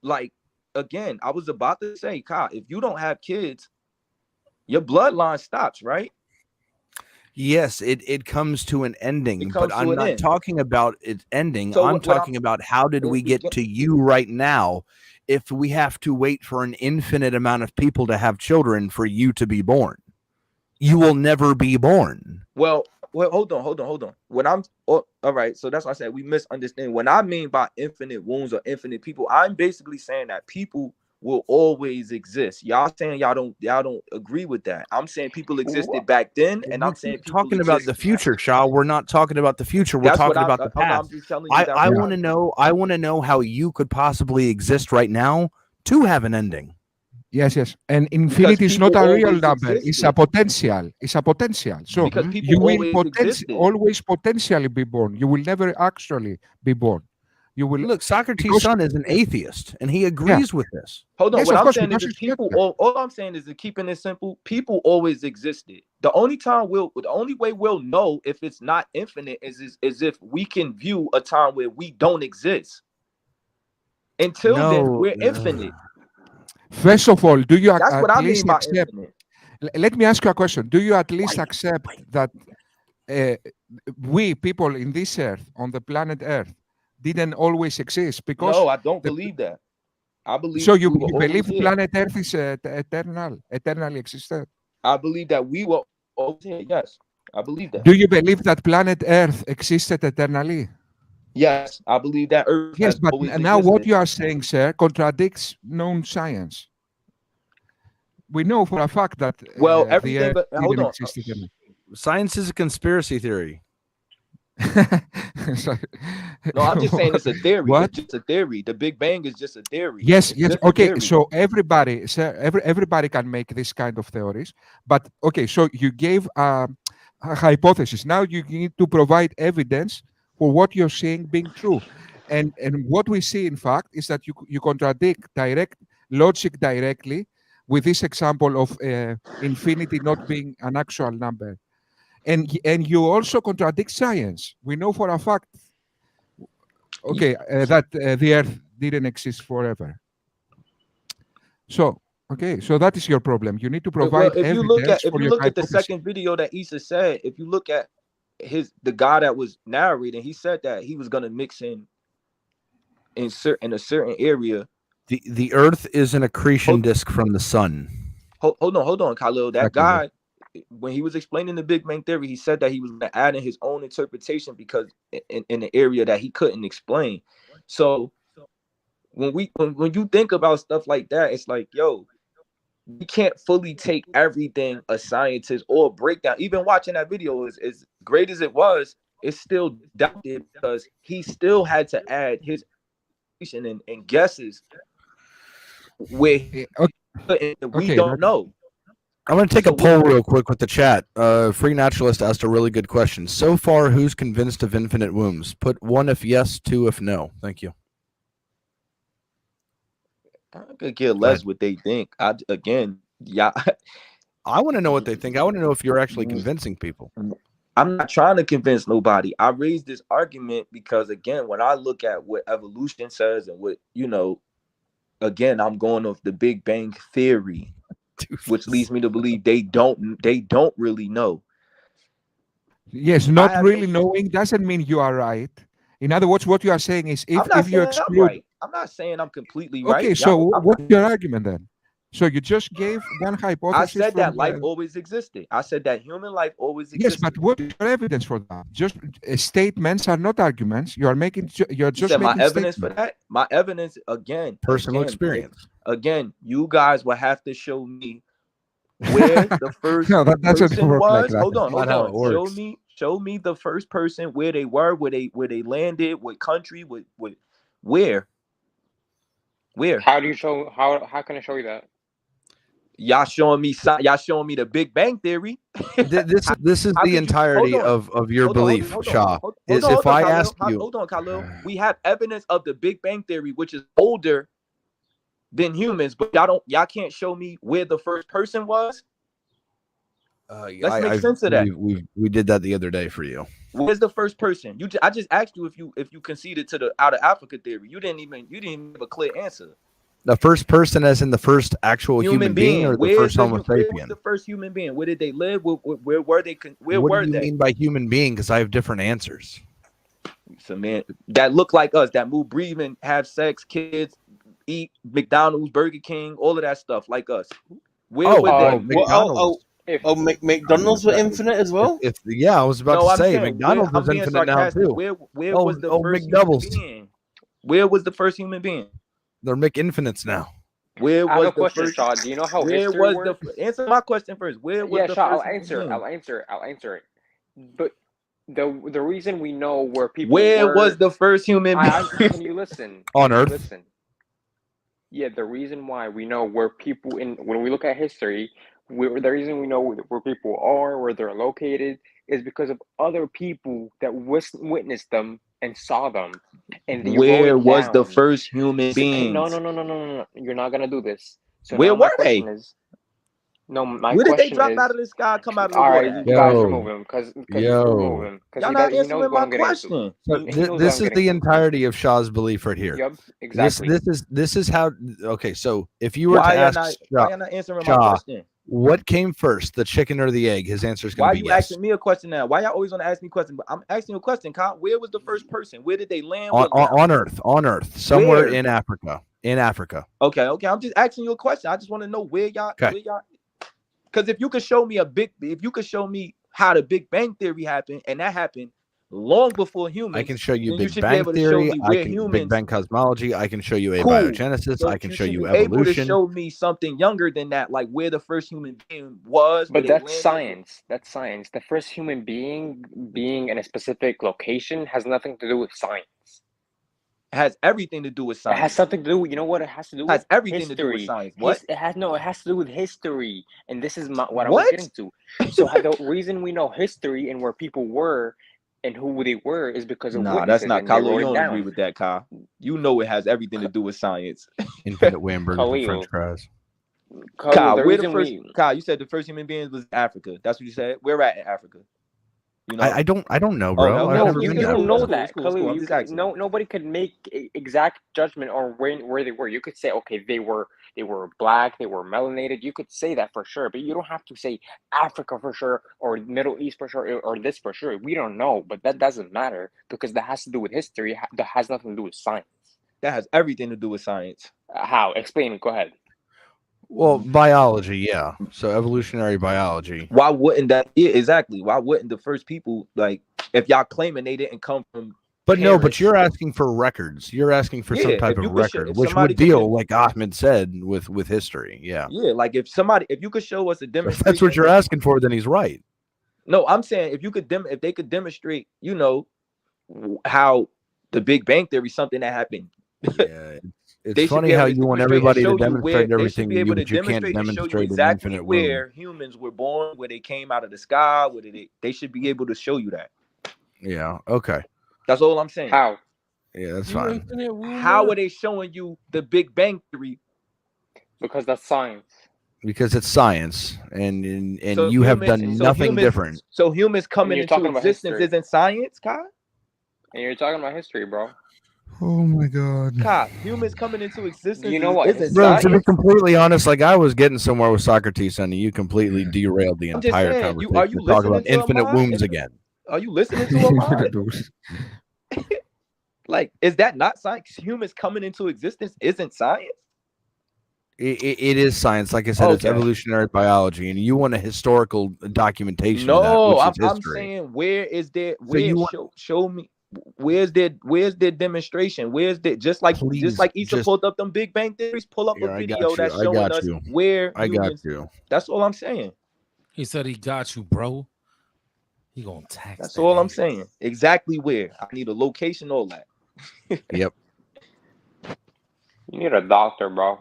like, again, I was about to say, Kyle, if you don't have kids, your bloodline stops, right? Yes, it comes to an ending, but I'm not talking about it ending. I'm talking about how did we get to you right now if we have to wait for an infinite amount of people to have children for you to be born. You will never be born. Well, hold on. When I'm all right, so that's why I said we misunderstand. When I mean by infinite wounds or infinite people, I'm basically saying that people will always exist. Y'all saying y'all don't agree with that. I'm saying people existed back then, and I'm saying people talking about the future, Shah. We're not talking about the future. We're talking about the past. I'm just telling you I want to know. I want to know how you could possibly exist right now to have an ending. Yes. And infinity is not a real number. It's a potential. It's a potential. So you will always potentially be born. You will never actually be born. You will look. Socrates' son is an atheist, and he agrees with this. Hold on. Yes, what I'm saying is people. All I'm saying is that keeping it simple. People always existed. The only way we'll know if it's not infinite is if we can view a time where we don't exist. Until then, we're infinite. First of all, do you That's what I mean by accept? Infinite. Let me ask you a question. Do you at least accept that we people in this earth, on the planet Earth, didn't always exist? Because no, I don't believe that. I believe so. You believe planet Earth is eternally existed? I believe that we were always here. Yes, I believe that. Do you believe that planet Earth existed eternally? Yes, I believe that Earth. Yes, but now what you are saying, sir, contradicts known science. We know for a fact that everything. But hold on, science is a conspiracy theory. No, I'm just saying it's a theory. What? It's just a theory. The Big Bang is just a theory. Yes. Okay, so everybody can make this kind of theories. But okay, so you gave a hypothesis. Now you need to provide evidence for what you're saying being true. And what we see, in fact, is that you contradict logic directly with this example of infinity not being an actual number. And you also contradict science. We know for a fact, that the Earth didn't exist forever. So, so that is your problem. You need to provide evidence. If you look at the second video that Issa said, if you look at the guy that was narrating, he said that he was gonna mix in a certain area. The Earth is an accretion disk from the sun. Hold on, Khalid. That guy, when he was explaining the Big Bang Theory, he said that he was going to add in his own interpretation because in an area that he couldn't explain. So when you think about stuff like that, it's like, yo, we can't fully take everything a scientist or a breakdown. Even watching that video, as great as it was, it's still doubted because he still had to add his and guesses where we don't know. I'm going to take a poll real quick with the chat. Free Naturalist asked a really good question. So far, who's convinced of infinite wombs? Put 1 if yes, 2 if no. Thank you. I could care less what they think. I want to know what they think. I want to know if you're actually convincing people. I'm not trying to convince nobody. I raised this argument because, again, when I look at what evolution says and what, again, I'm going off the Big Bang Theory, which leads me to believe they don't really know. Yes, not really knowing doesn't mean you are right. In other words, what you are saying is if you exclude... I'm not saying I'm completely right. Okay, so what's your argument then? So you just gave one hypothesis. I said that life always existed. I said that human life always existed. Yes, but what is your evidence for that? Just statements are not arguments. You are making. You're just making my evidence for that. My evidence again. Personal experience. Again, you guys will have to show me where the first person was. Like hold on. Show me the first person, where they were, where they landed, what country, where. How do you show? How can I show you that? Y'all showing me the Big Bang Theory. This is the entirety of your belief, Shah. If I ask you, hold on, Khalil. We have evidence of the Big Bang Theory, which is older than humans, but y'all can't show me where the first person was. Let's make sense of that. We did that the other day for you. Where's the first person? I just asked you if you conceded to the out of Africa theory. You didn't even have a clear answer. The first person, as in the first actual human being, or the first Homo sapien? Where was the first human being? Where did they live? Where were they? What do you mean by human being? Because I have different answers. So man, that look like us, that move, breathing, have sex, kids, eat McDonald's, Burger King, all of that stuff like us. Where was that? McDonald's. McDonald's were infinite as well. Yeah, I was about No, to I'm say saying, McDonald's I'm was being infinite now sarcastic. too. Where was the first McDoubles. human being? Where was the first human being? They're McInfinites now. Where I have was a the question, first? Shaw. Do you know how Where history was works? Answer my question first. Where was Yeah, the Shaw, first I'll human answer it. being? I'll answer it. But the reason we know where people Where were, was the first human being? can you listen? On Can you Earth? listen? Yeah, the reason why we know where people when we look at history, the reason we know where people are, where they're located, is because of other people that witnessed them and saw them, and they wrote Where it was the down. first human So, beings? no. You're not gonna do this. So Where now my were question they? is, no, my Where did they question drop is, out of the sky? Come out of the all water? right, you guys remove him because remove him because Y'all not he knows answering what my I'm getting into. question. So He knows what this I'm is getting the to. entirety of Shaw's belief right here. Yep, exactly. This is how. Okay, so if you were Why to y'all ask not? Shaw, Why y'all not answering my Shaw, question? what came first, the chicken or the egg? His answer is going Why to be you yes. asking me a question now? Why y'all always want to ask me questions? But I'm asking you a question, Kyle. Where was the first person? Where did they land? On Earth, somewhere Where? in Africa. In Africa. Okay. I'm just asking you a question. I just want to know where y'all. Because if you could show me how the Big Bang Theory happened, and that happened long before humans, I can show you then you Big should Bang be able to show Theory. me I where can humans. Big Bang cosmology. I can show you Cool. abiogenesis. So I can you show should you be able to evolution. show me something younger than that, like where the first human being was. But that's science. That's science. The first human being being in a specific location has nothing to do with science. It has everything to do with science. It has something to do with, you know what it has to do with? Has everything history. to do with science. What? It has to do with history. And this is what I was What? getting to. So the reason we know history and where people were and who they were is because of Nah, witnesses. that's not and they Khalid. wrote You it don't down. agree with that, Kyle. You know it has everything to do with science. Infinite Wamberg from Khalil. French fries. Kyle, the where the reason first? we Kyle, you said the first human beings was Africa. That's what you said. Where at in Africa? You know? I don't know, bro. Oh, I've no, never you been there. don't know It's that, cool. Khalil. I'm just asking. Nobody could make exact judgment on where they were. You could say, okay, they were black, they were melanated. You could say that for sure, but you don't have to say Africa for sure or Middle East for sure or this for sure. We don't know, but that doesn't matter because that has to do with history. That has nothing to do with science. That has everything to do with science. How? Explain it. Go ahead. Well, biology, yeah. So evolutionary biology. Why wouldn't that? Yeah, exactly. Why wouldn't the first people, like, if y'all claiming they didn't come from? But no, but parents- you're asking for records. You're asking for some Yeah, type if you of could show- record, if which somebody would could deal, give- like Ahmed said, with history. Yeah. Yeah, like if you could show us a If demonstration. that's what you're asking for, then he's right. No, I'm saying if they could demonstrate, how the Big Bang Theory is something that happened. Yeah. It's They should funny be able how to you want demonstrate and everybody to show you demonstrate where- they should everything, be able to but you can't demonstrate and show you demonstrate an exactly infinite where womb. humans were born, where they came out of the sky, they should be able to show you that. Yeah. Okay. That's all I'm saying. How? Yeah, that's fine. How are they showing you the Big Bang Theory? Because that's science. Because it's science, and So you have done humans- so nothing humans- different. So humans coming you're into talking about existence history. isn't science, Kyle? And you're talking about history, bro. Oh my god. Kyle, humans coming into existence Do you know what? isn't Bro, to be science? completely honest, like I was getting somewhere with Socrates, and you completely derailed the I'm just entire saying, conversation. are you to talk about listening to infinite Ahmad? wombs again. Are you listening to him? Like, is that not science? Humans coming into existence isn't science? It is science, like I said. It's Okay. evolutionary biology, and you want a historical documentation of that, No, which is I'm history. saying where is there? So you Show me. Where's their demonstration? Where's the just like Issa pulled up them Big Bang Theories? Pull up Here, a I got video you, that's I showing got us you. where I got humans. you. That's all I'm saying. He said he got you, bro. He gonna tax. That's all I'm saying. Exactly where. I need a location, all that. Yep. You need a doctor, bro.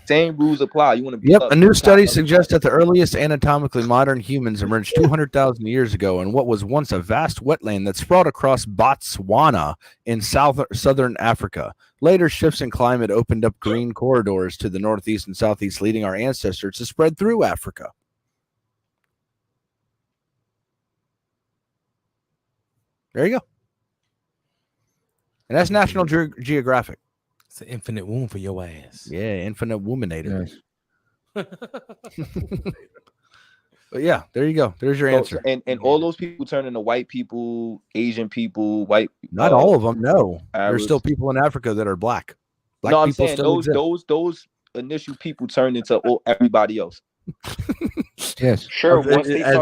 Same rules apply. You want to be Yep. up, A new top, study up, suggests that the earliest anatomically modern humans emerged 200,000 years ago in what was once a vast wetland that sprawled across Botswana in southern Africa. Later, shifts in climate opened up green corridors to the northeast and southeast, leading our ancestors to spread through Africa. There you go. And that's National Geographic. It's an infinite womb for your ass. Yeah, infinite wominator. But yeah, there you go. There's your answer. And all those people turn into white people, Asian people, white. Not all of them. No, Arabs. there's still people in Africa that are black. Black no, I'm people saying still exist. those initial people turned into everybody else. Yes, Sure.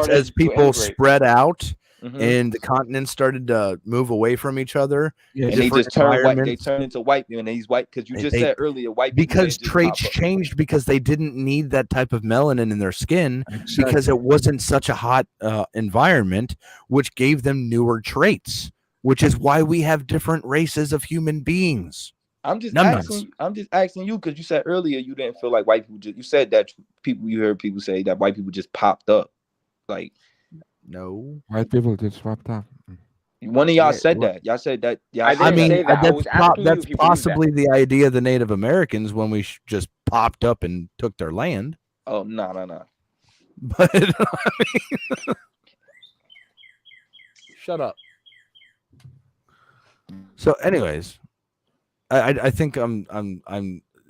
As people spread out Mhm. and the continents started to move away from each other, and they just turn white. They turn into white, and these white because you just said earlier white people because didn't just traits pop up. changed because they didn't need that type of melanin in their skin because it wasn't such a hot environment, which gave them newer traits, which is why we have different races of human beings. I'm just asking you because you said earlier you didn't feel like white people. You said that you heard people say that white people just popped up, like. No, white people just popped up. One of y'all said that. Y'all said that. I mean, that's possibly the idea of the Native Americans when we just popped up and took their land. Oh no. But I mean, shut up. So, anyways, I think I'm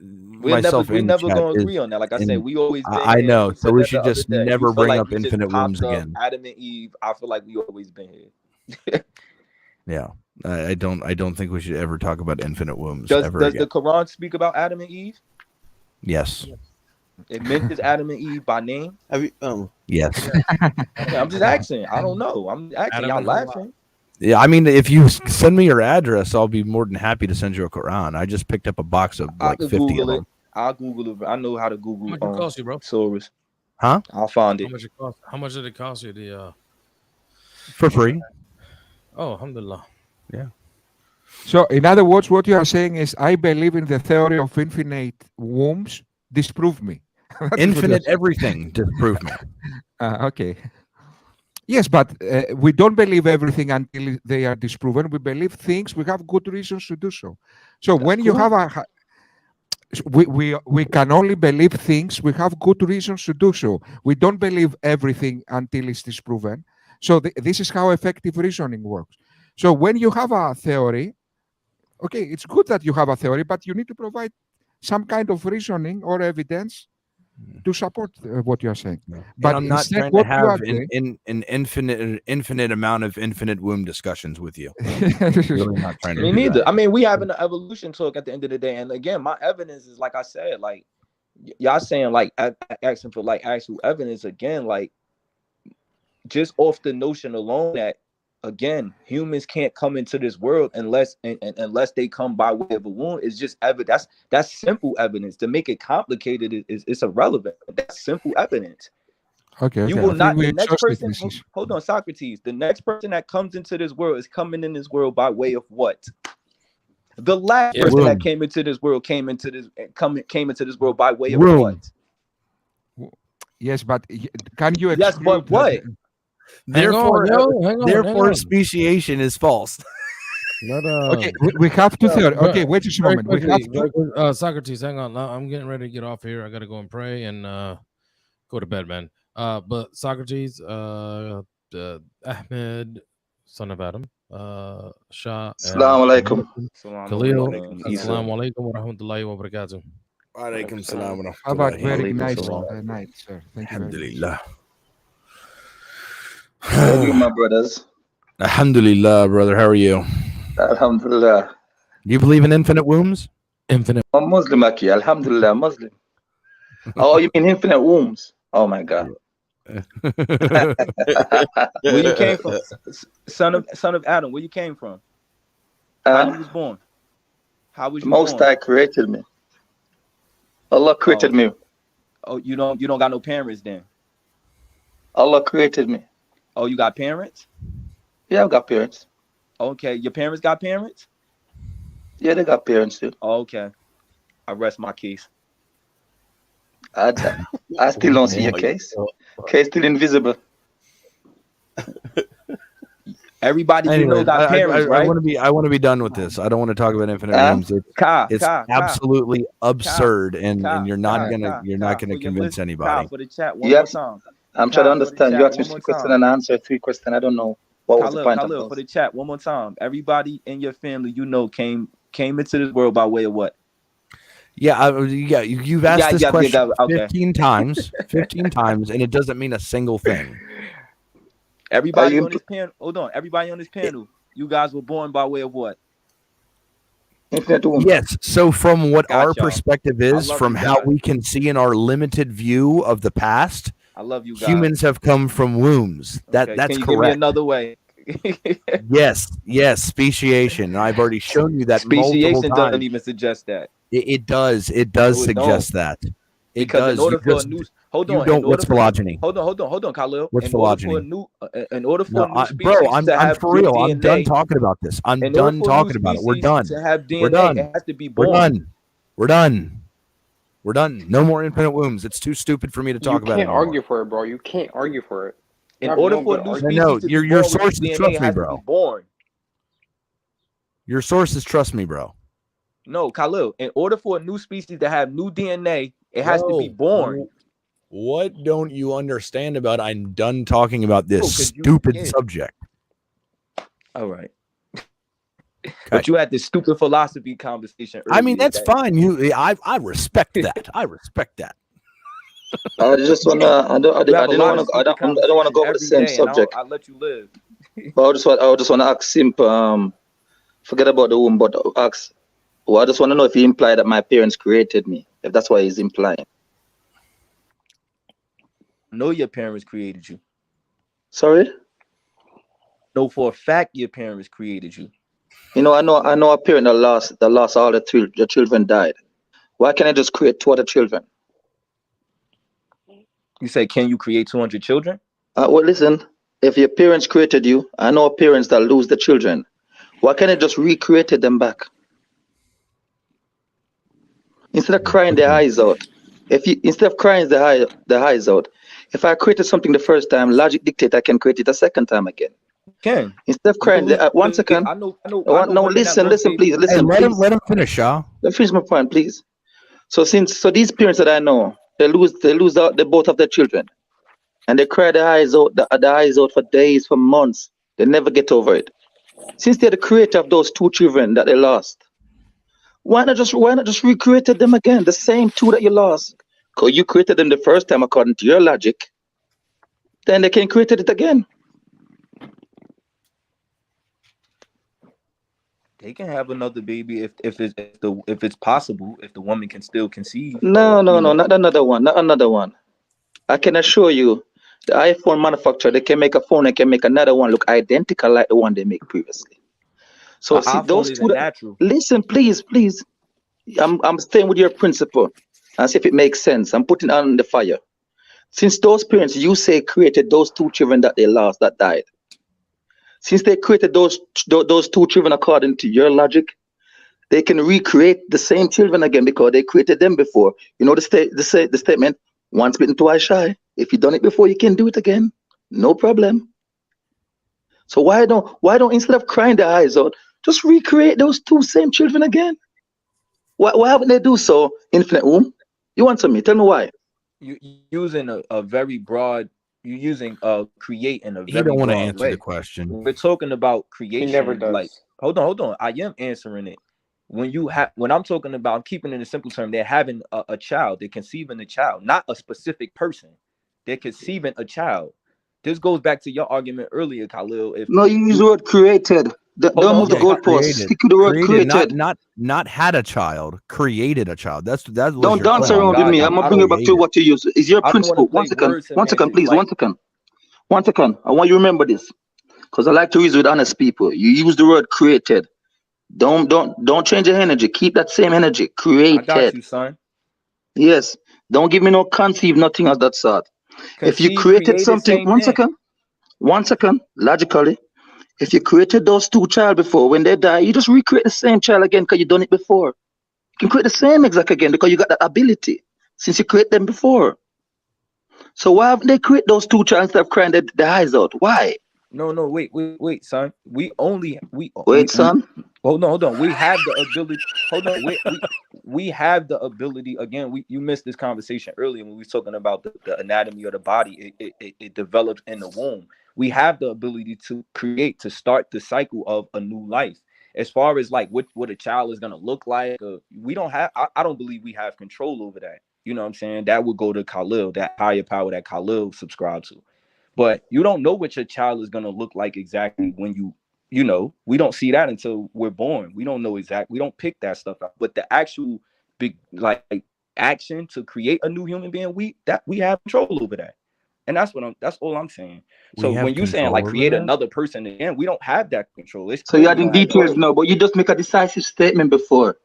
myself. We never gonna agree on that. Like I said, we always. I know, so we should just never bring up infinite wombs again. Adam and Eve. I feel like we always been here. Yeah, I don't think we should ever talk about infinite wombs. Does again. the Quran speak about Adam and Eve? Yes. It mentions Adam and Eve by name. Yes. Yeah, I'm just asking. I don't know. I'm asking. Y'all laughing. Yeah, I mean, if you send me your address, I'll be more than happy to send you a Quran. I just picked up a box of like 50 of them. I'll Google it. I know how to Google. How much it cost you, bro? Source. Huh? I'll find it. How much did it cost you? For free. Oh, alhamdulillah. Yeah. So, in other words, what you are saying is, I believe in the theory of infinite wombs. Disprove me. Infinite everything. Disprove me. Okay. Yes, but we don't believe everything until they are disproven. We believe things. We have good reasons to do so. So when you have we can only believe things. We have good reasons to do so. We don't believe everything until it's disproven. So this is how effective reasoning works. So when you have a theory, okay, it's good that you have a theory, but you need to provide some kind of reasoning or evidence to support what you are saying. But I'm not trying to have an infinite amount of infinite womb discussions with you. Really not trying to Me neither. I mean, we having an evolution talk at the end of the day, and again, my evidence is like I said, like y'all saying, like asking for like actual evidence again, like just off the notion alone that again, humans can't come into this world unless they come by way of a womb. It's just evidence. That's simple evidence. To make it complicated is irrelevant. That's simple evidence. Okay. You will not. The next person. Hold on, Socrates. The next person that comes into this world is coming in this world by way of what? The last person that came into this world came into this world by way of what? Yes, but can you? Yes, but what? Therefore, speciation is false. Okay, we have to theory. Okay, wait just a moment. We have to... Socrates, hang on. I'm getting ready to get off here. I got to go and pray and go to bed, man. But Socrates, Ahmed, son of Adam, Shah. Assalamu alaikum. Khalid. Assalamu alaikum wa rahmatullahi wa barakatuh. Alaikum salam. How about very nice night, sir? Thank you. Alhamdulillah. How are you, my brothers? Alhamdulillah, brother. How are you? Alhamdulillah. You believe in infinite wombs? Infinite. I'm Muslim, Aki. Alhamdulillah, Muslim. Oh, you mean infinite wombs? Oh my God. Where you came from, son of Adam? Where you came from? How you was born? How was you Most born? High created me. Allah created me. Oh, you don't got no parents then? Allah created me. Oh, you got parents? Yeah, I've got parents. Okay, your parents got parents? Yeah, they got parents too. Okay, I rest my case. I still don't see your case. Case still invisible. Everybody you know got parents, right? I want to be done with this. I don't want to talk about infinite wombs. It's absolutely absurd, and you're not gonna convince anybody. For the chat, one more time. I'm trying to understand. You asked me 3 questions and I answered 3 questions. I don't know what was the point of those. For the chat, one more time. Everybody in your family, you know, came into this world by way of what? Yeah, you've asked this question okay. 15 times, 15 times, and it doesn't mean a single thing. Everybody on this panel, hold on. Everybody on this panel, you guys were born by way of what? Yes. So from what our y'all. perspective is, from how we can see in our limited view of the past, I love you guys. humans have come from wombs. That's Can you correct. give me another way? Yes, speciation. I've already shown you that multiple Speciation times. doesn't even suggest that. It does. It No, does it suggest don't. that. It Because does. in order You for just- a new, What's phylogeny? Hold on, Khalil. What's in order phylogeny? for a new, in order for No, a new species bro, I'm to have for good real. DNA, I'm done talking about this. I'm in order done for a new talking about it. We're species done. to have DNA, We're done. it has to be We're born. done. We're done. We're done. No more infinite wombs. It's too stupid for me to talk You about it can't anymore. argue for it, bro. You can't argue for it. In You have order no for a good new argument. species No, to be your born with sources DNA, trust it me, has to bro. be born. Your sources trust me, bro. No, Khalil. In order for a new species to have new DNA, it has to be born. What don't you understand about? I'm done talking about this 'cause you stupid can't. subject. All right. But you had this stupid philosophy conversation earlier. I mean, that's fine. I respect that. I respect that. I just wanna. I don't wanna go over the same subject. I'll let you live. But I just wanna ask simple. Forget about the womb, but ask. Well, I just wanna know if he implied that my parents created me. If that's what he's implying. Know your parents created you. Sorry. Know for a fact your parents created you. You know, I know a parent that lost all the children died. Why can't I just create 2 other children? You say, can you create 200 children? Well, listen. If your parents created you, I know parents that lose the children. Why can't I just recreate them back? Instead of crying their eyes out, instead of crying their eyes out, if I created something the first time, logic dictates I can create it a second time again. Can instead of crying, one second. I know. No, listen, please, listen. Hey, please. let him finish, y'all. Let me finish my point, please. So these parents that I know, they lose out both of their children, and they cry their eyes out for days, for months. They never get over it. Since they're the creator of those 2 children that they lost, why not just recreate them again? The same 2 that you lost, because you created them the first time according to your logic. Then they can create it again. They can have another baby if it's possible, if the woman can still conceive. No, not another one. I can assure you, the iPhone manufacturer, they can make a phone and can make another one look identical like the one they make previously. So see those 2. Natural. Listen, please. I'm staying with your principle and see if it makes sense. I'm putting on the fire. Since those parents, you say, created those 2 children that they lost, that died. Since they created those 2 children according to your logic, they can recreate the same children again because they created them before. You know the statement, once bitten, twice shy. If you've done it before, you can do it again. No problem. So why don't instead of crying their eyes out, just recreate those 2 same children again? Why haven't they do so, Infinite Womb? You answer me. Tell me why. You using a very broad. You're using create in a very He don't want to broad answer way. the question. We're talking about creation. He never does. Like, hold on. I am answering it. When I'm talking about, I'm keeping it in a simple term. They're having a child. They're conceiving a child, not a specific person. They're conceiving a child. This goes back to your argument earlier, Khalil. No, you use the word created. Don't move the goalposts. Stick to the word created. Not had a child, created a child. That's Don't dance around with me. I'm gonna bring you back to what you use. Is your principle? One second, please. 1 second. 1 second. I want you to remember this, because I like to reason with honest people. You use the word created. Don't change your energy. Keep that same energy. Created. I got you, son. Yes. Don't give me no conceive, nothing of that sort. If you created something, 1 second, logically, if you created those 2 child before, when they die, you just recreate the same child again because you done it before. You can create the same exact again because you got that ability since you create them before. So why haven't they create those 2 child instead of crying their eyes out? Why? No, wait, son. Son. Hold on. We have the ability. Hold on. We have the ability. Again, you missed this conversation earlier when we were talking about the anatomy of the body. It develops in the womb. We have the ability to create, to start the cycle of a new life. as far as like what a child is gonna look like, we don't have. I don't believe we have control over that. You know what I'm saying? That would go to Khalid, that higher power that Khalid subscribes to. But you don't know what your child is gonna look like exactly when you know. We don't see that until we're born. We don't know exactly. We don't pick that stuff out. But the actual big like action to create a new human being, we have control over that. And that's all I'm saying. So when you saying like create another person again, we don't have that control. So you're adding details now, but you just make a decisive statement before.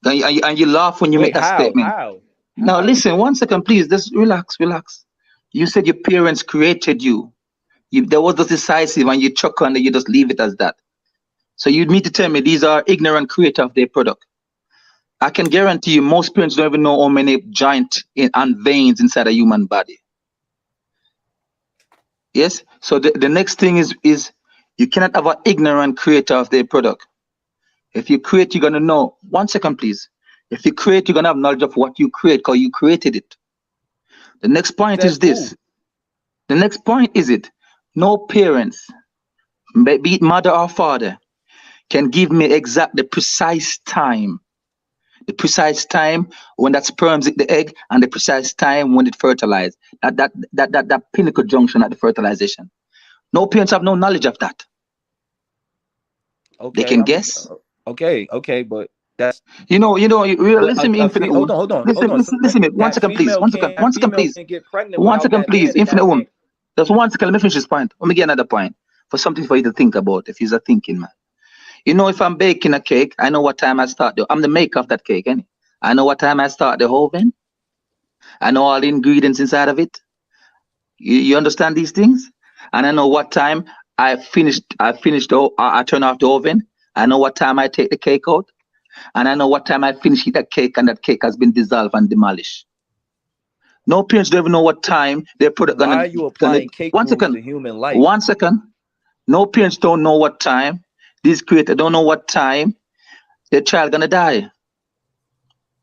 And you laugh when you make that statement. How? Now listen, 1 second, please. Just relax. You said your parents created you. There was the decisive and you chuck on it, you just leave it as that. So you need to tell me these are ignorant creator of their product. I can guarantee you most parents don't even know how many joints and veins inside a human body. Yes. So the next thing is you cannot have an ignorant creator of their product. If you create, you're gonna know. 1 second, please. If you create, you're gonna have knowledge of what you create because you created it. The next point is this. The next point is it. No parents, be it mother or father, can give me the precise time when that sperm hit the egg and the precise time when it fertilized. That pinnacle junction at the fertilization. No parents have no knowledge of that. Okay, they can guess. Okay, but that's listen me, infinite. Hold on. Listen me. 1 second, please. 1 second. 1 second, please. 1 second, please. Infinite woman. Just 1 second. Let me finish this point. Let me get another point for something for you to think about. If you're a thinking man, if I'm baking a cake, I know what time I start. I'm the maker of that cake, ain't it? I know what time I start the oven. I know all the ingredients inside of it. You understand these things? And I know what time I turn off the oven. I know what time I take the cake out. And I know what time I finish that cake and that cake has been dissolved and demolished. No parents don't even know what time their product gonna. Why are you applying cake rules to human life? 1 second. No parents don't know what time. These creators don't know what time their child gonna die.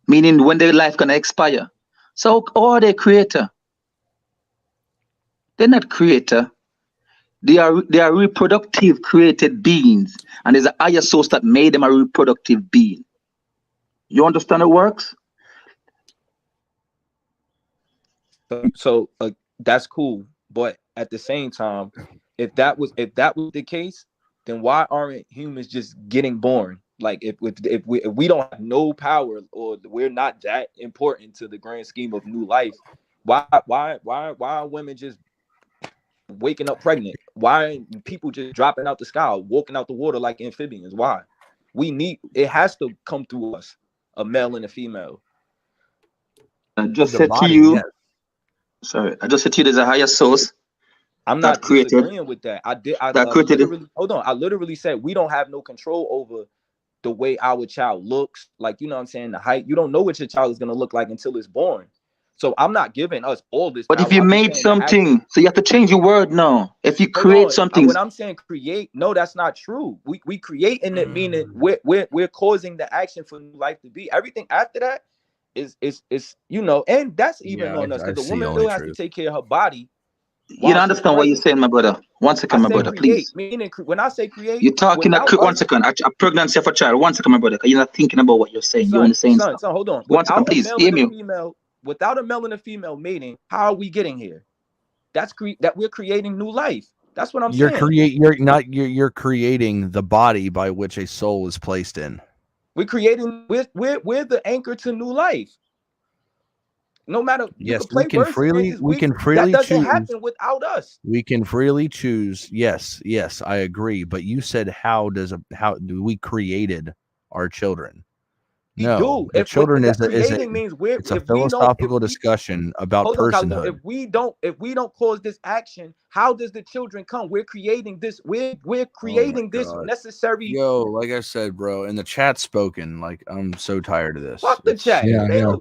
Meaning when their life gonna expire. So how are they creator? They're not creator. They are reproductive created beings, and there's a higher source that made them a reproductive being. You understand how it works? So that's cool, but at the same time, if that was the case, then why aren't humans just getting born? Like if we don't have no power or we're not that important to the grand scheme of new life, why are women just waking up pregnant? Why are people just dropping out the sky, walking out the water like amphibians? Why? It has to come through us, a male and a female. I just said to you, there's a higher source. I'm not disagreeing with that. I literally said we don't have no control over the way our child looks. Like, you know what I'm saying? The height. You don't know what your child is going to look like until it's born. So I'm not giving us all this. But if you made something, so you have to change your word now. If you create something. When I'm saying create, no, that's not true. We create in it, meaning we're causing the action for new life to be. Everything after that is and that's even on us, because the woman still has to take care of her body. You don't understand what you're saying, my brother. 1 second, my brother, please. Meaning, when I say create, you're talking 1 second. A pregnancy of a child. 1 second, my brother. You're not thinking about what you're saying. You're only saying stuff. Hold on. 1 second, please. Hear me. Without a male and a female mating, how are we getting here? That we're creating new life. That's what I'm saying. You're creating the body by which a soul is placed in. We're creating. We're the anchor to new life. No matter. Yes, we can freely that doesn't choose. happen without us. We can freely choose. Yes, I agree. But you said how we created our children? No, the children is a philosophical discussion about personhood. If we don't cause this action, how does the children come? We're creating this. We're creating this necessary. Yo, like I said, bro, in the chat spoken. Like, I'm so tired of this. Fuck the chat. Yeah.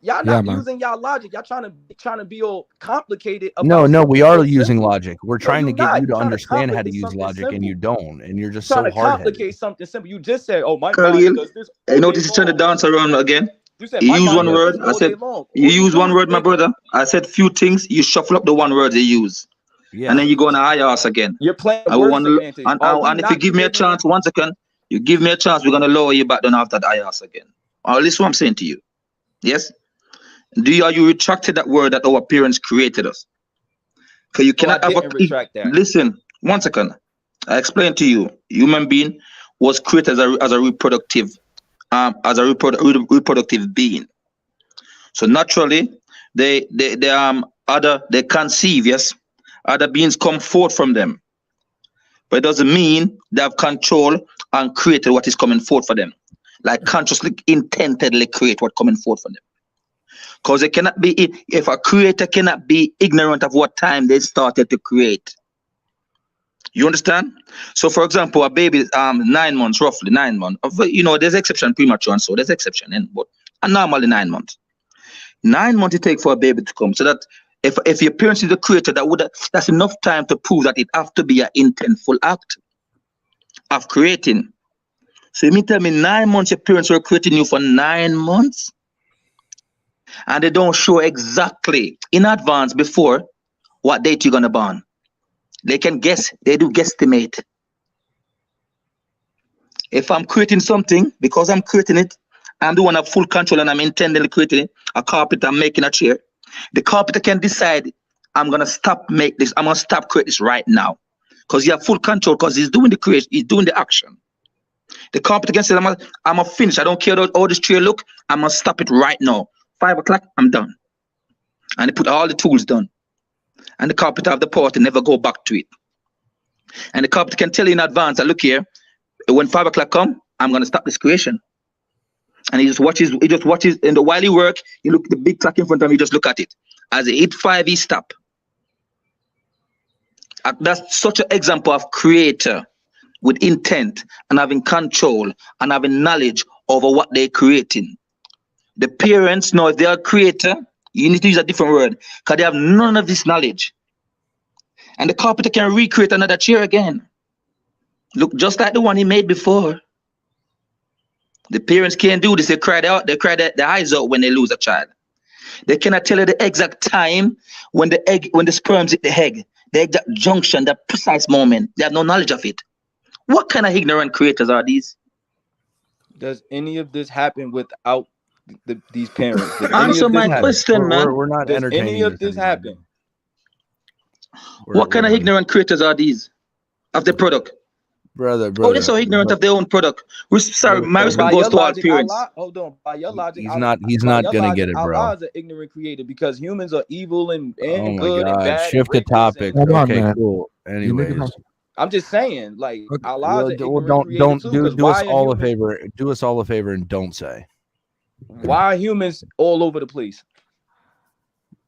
Y'all not using y'all logic. Y'all trying to be all complicated. No, we are using logic. We're trying to get you to understand how to use logic, and you don't. And you're just trying so to complicate something simple. You just said, "Oh, my Khalid, does this." I notice you trying to dance around again. You use one word. I said you use one word, my brother. I said few things. You shuffle up the one word they use. Yeah. And then you go on IAS again. You're playing I will word want semantics. and if you give me a chance, 1 second, you give me a chance, we're gonna lower you back down after the IAS again. Or listen what I'm saying to you. Yes? Are you retracted that word that our parents created us? Because you cannot retract that. Listen, 1 second. I explained to you, human being was created as a reproductive reproductive being. So naturally, they conceive, yes. Other beings come forth from them. But it doesn't mean they have control and created what is coming forth for them. Like consciously, intentedly create what coming forth for them. Because they cannot be, if a creator cannot be ignorant of what time they started to create. You understand? So for example, a baby is 9 months, roughly 9 months. You know, there's exception premature and so there's exception, but normally 9 months. 9 months it takes for a baby to come. So that if your parents is the creator, that's enough time to prove that it have to be an intentful act of creating. So you mean tell me 9 months your parents were creating you for 9 months? And they don't show exactly in advance before what date you're gonna born. They can guess, they do guesstimate. If I'm creating something, because I'm creating it, I'm the one have full control and I'm intending creating it, a carpenter, I'm making a chair. The carpenter can decide, I'm gonna stop make this, I'm gonna stop create this right now. Because you have full control, because he's doing the creation, he's doing the action. The carpenter can say, I'm gonna finish, I don't care how this chair look, I'm gonna stop it right now. 5 o'clock, I'm done. And they put all the tools done. And the carpenter have the power to never go back to it. And the carpenter can tell you in advance that look here, when 5 o'clock come, I'm gonna stop this creation. And he just watches, and while he work, you look at the big clock in front of him, you just look at it. As he hit 5, he stop. That's such an example of creator with intent and having control and having knowledge over what they're creating. The parents know if they are creator, you need to use a different word, because they have none of this knowledge. And the carpenter can recreate another chair again. Look just like the one he made before. The parents can't do this. They cry their eyes out when they lose a child. They cannot tell you the exact time when the sperms hit the egg, the exact junction, the precise moment. They have no knowledge of it. What kind of ignorant creators are these? Does any of this happen without these parents? Answer my question, man. We're not Does entertaining any of this happen? What kind of ignorant creators are these of the product? Brother. Oh, they're so ignorant of their own product. Sorry, my respect goes to all parents. Hold on, by your logic, he's not gonna get it, bro. Allah is an ignorant creator because humans are evil and Oh my good and God! bad. Shift the topic. Come on, Okay, man. cool. Anyways, I'm just saying, like Allah is an ignorant don't creator too, do us why are all a humans- favor. Do us all a favor and don't say. Why are humans all over the place?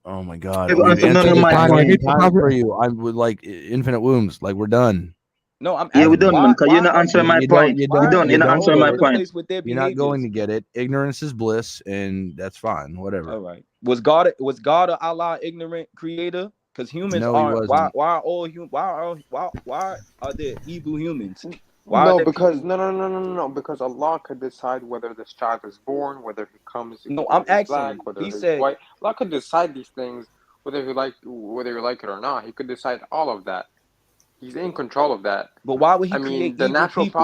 Oh my God! Hey, We've answer none answered of this my time questions. for you. I would like infinite wombs. Like we're done. No, I'm Yeah, asking, we're done, man, because you're not answering my point. We're done, you're not answering my point. You're not going to get it. Ignorance is bliss, and that's fine. Whatever. All right. Was God or Allah ignorant creator? Because humans No, he aren't. wasn't. Why are all why are there evil humans? No, because no. Because Allah could decide whether this child is born, whether he comes. No, I'm he's asking black, you. whether He he's said- white. Allah could decide these things, whether you like it or not. He could decide all of that. He's in control of that. But why would he I mean, create the evil natural people?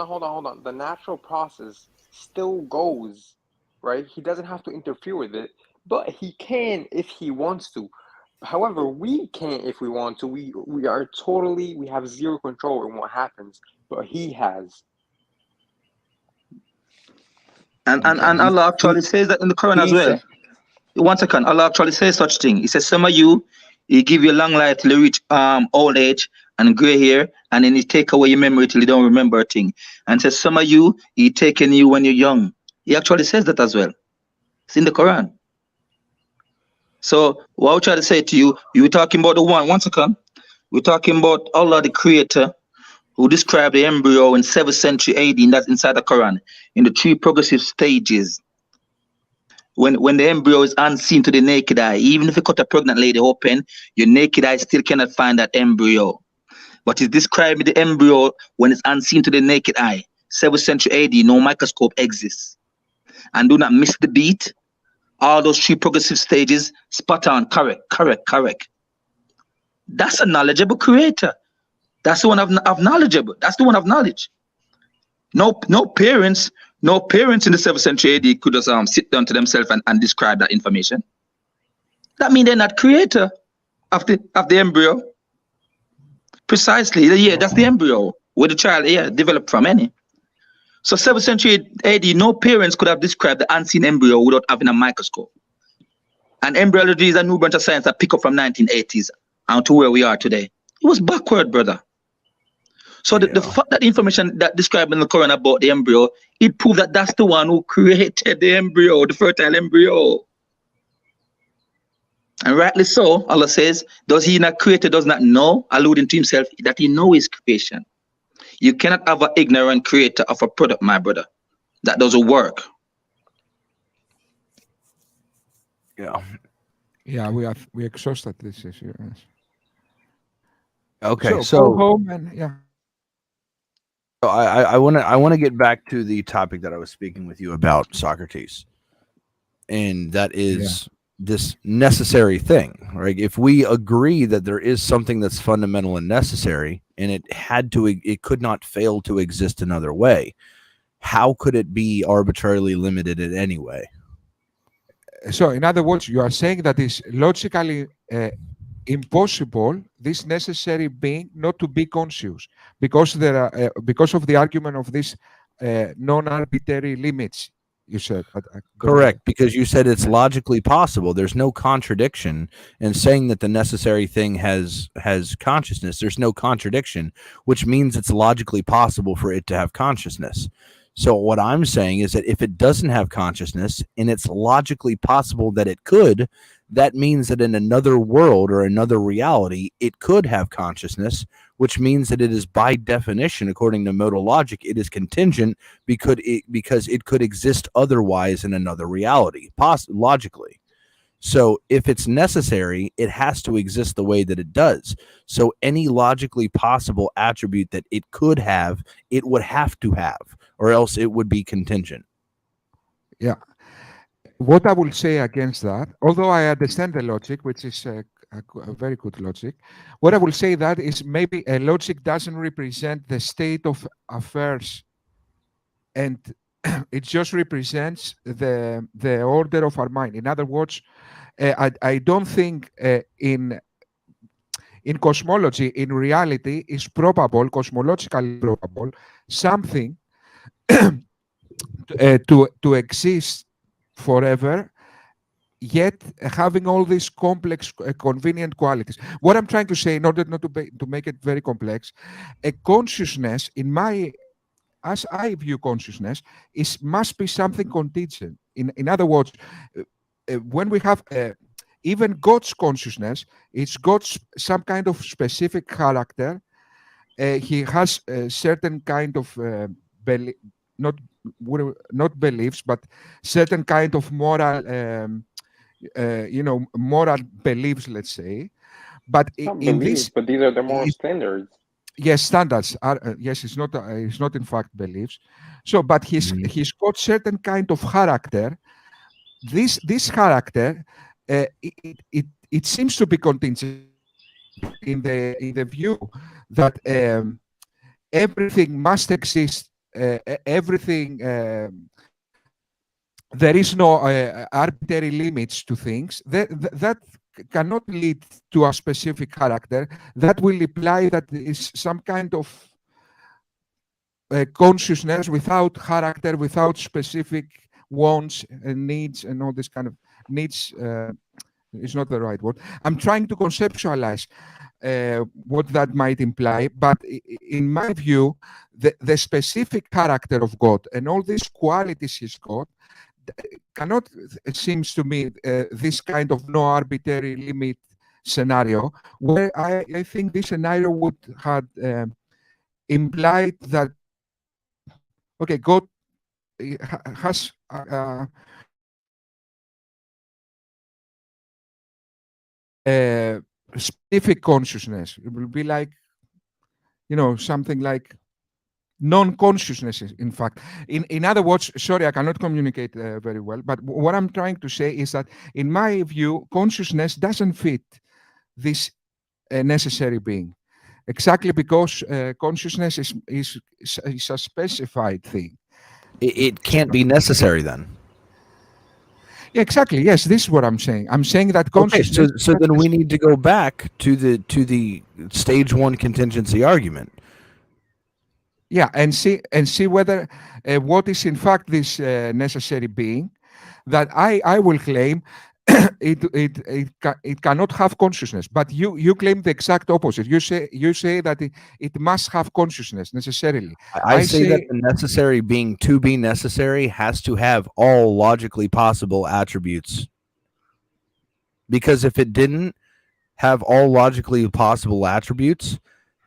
hold on. The natural process still goes, right? He doesn't have to interfere with it, but he can if he wants to. However, we can't if we want to. We have zero control in what happens, but he has. And Allah actually says that in the Quran as well. 1 second, Allah actually says such thing. He says, some of you, he give you long life till you reach old age and gray hair, and then he take away your memory till you don't remember a thing. And says, some of you, he taken you when you're young. He actually says that as well. It's in the Quran. So what I try to say to you, you were talking about the one second. We're talking about Allah, the creator, who described the embryo in 7th century AD, and that's inside the Quran, in the 3 progressive stages. When the embryo is unseen to the naked eye, even if you cut a pregnant lady open, your naked eye still cannot find that embryo. But it's describing the embryo when it's unseen to the naked eye. 7th century AD, no microscope exists. And do not miss the beat. All those 3 progressive stages, spot on, correct. That's a knowledgeable creator. That's the one of knowledgeable. That's the one of knowledge. No parents in the 7th century AD could just sit down to themselves and describe that information. That means they're not creator of the embryo. Precisely, yeah, that's the embryo where the child developed from any. So 7th century AD, no parents could have described the unseen embryo without having a microscope. And embryology is a new branch of science that picked up from 1980s and to where we are today. It was backward, brother. So the fact that the information that described in the Quran about the embryo, it proved that that's the one who created the embryo, the fertile embryo. And rightly so, Allah says, does he not create, does not know, alluding to himself that he knows his creation. You cannot have an ignorant creator of a product, my brother. That doesn't work. Yeah. Yeah, we exhausted this issue. Yes. Okay, so go home and yeah. So I want to get back to the topic that I was speaking with you about, Socrates, and that is this necessary thing, right? If we agree that there is something that's fundamental and necessary, and it could not fail to exist another way, how could it be arbitrarily limited in any way? So, in other words, you are saying that it's logically impossible, this necessary being not to be conscious, because there are because of the argument of these non-arbitrary limits. You said correct, because you said it's logically possible. There's no contradiction in saying that the necessary thing has consciousness. There's no contradiction, which means it's logically possible for it to have consciousness. So what I'm saying is that if it doesn't have consciousness and it's logically possible that it could, that means that in another world or another reality, it could have consciousness, which means that it is by definition, according to modal logic, it is contingent because it could exist otherwise in another reality, logically. So if it's necessary, it has to exist the way that it does. So any logically possible attribute that it could have, it would have to have, or else it would be contingent. Yeah. What I will say against that, although I understand the logic, which is a very good logic, what I will say that is maybe a logic doesn't represent the state of affairs, and it just represents the order of our mind. In other words, I don't think in cosmology, in reality, is probable, cosmologically probable, something to exist forever, yet having all these complex, convenient qualities. What I'm trying to say, in order not to make it very complex, a consciousness, as I view consciousness, must be something contingent. In other words, when we have even God's consciousness, it's God's some kind of specific character. He has a certain kind of not beliefs, but certain kind of moral, moral beliefs, let's say. But these are the moral standards. Yes, standards are. Yes, it's not in fact beliefs. So, but he's got certain kind of character. This character, it seems to be contingent in the view that everything must exist. Everything, there is no arbitrary limits to things. That cannot lead to a specific character. That will imply that is some kind of consciousness without character, without specific wants and needs, and all this kind of needs is not the right word. I'm trying to conceptualize what that might imply, but in my view, the specific character of God and all these qualities he's got cannot, it seems to me, this kind of no arbitrary limit scenario, where I think this scenario would have implied that, okay, God has specific consciousness. It will be like, something like non-consciousness, in fact. In other words, sorry, I cannot communicate very well, but what I'm trying to say is that, in my view, consciousness doesn't fit this a necessary being. Exactly because consciousness is a specified thing. It can't be necessary then. Yeah, exactly. Yes, this is what I'm saying. I'm saying that consciousness. Okay, so then we need to go back to the stage one contingency argument. Yeah, and see whether what is in fact this necessary being that I will claim it cannot have consciousness, but you claim the exact opposite. You say that it must have consciousness necessarily. I say that the necessary being to be necessary has to have all logically possible attributes. Because if it didn't have all logically possible attributes,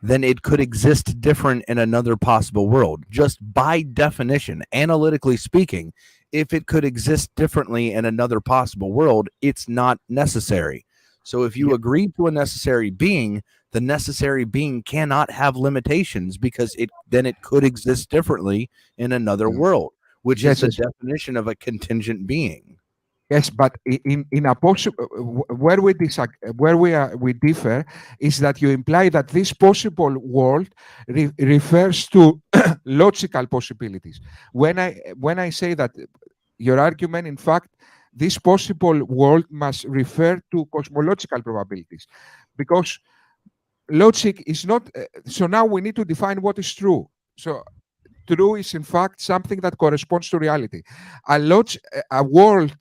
then it could exist different in another possible world. Just by definition, analytically speaking, if it could exist differently in another possible world, it's not necessary. So if you agree to a necessary being, the necessary being cannot have limitations because it could exist differently in another world, which is the definition of a contingent being. Yes, but in a possible where we differ is that you imply that this possible world refers to logical possibilities. When I say that your argument, in fact, this possible world must refer to cosmological probabilities, because logic is not. So now we need to define what is true. So true is in fact something that corresponds to reality. A world.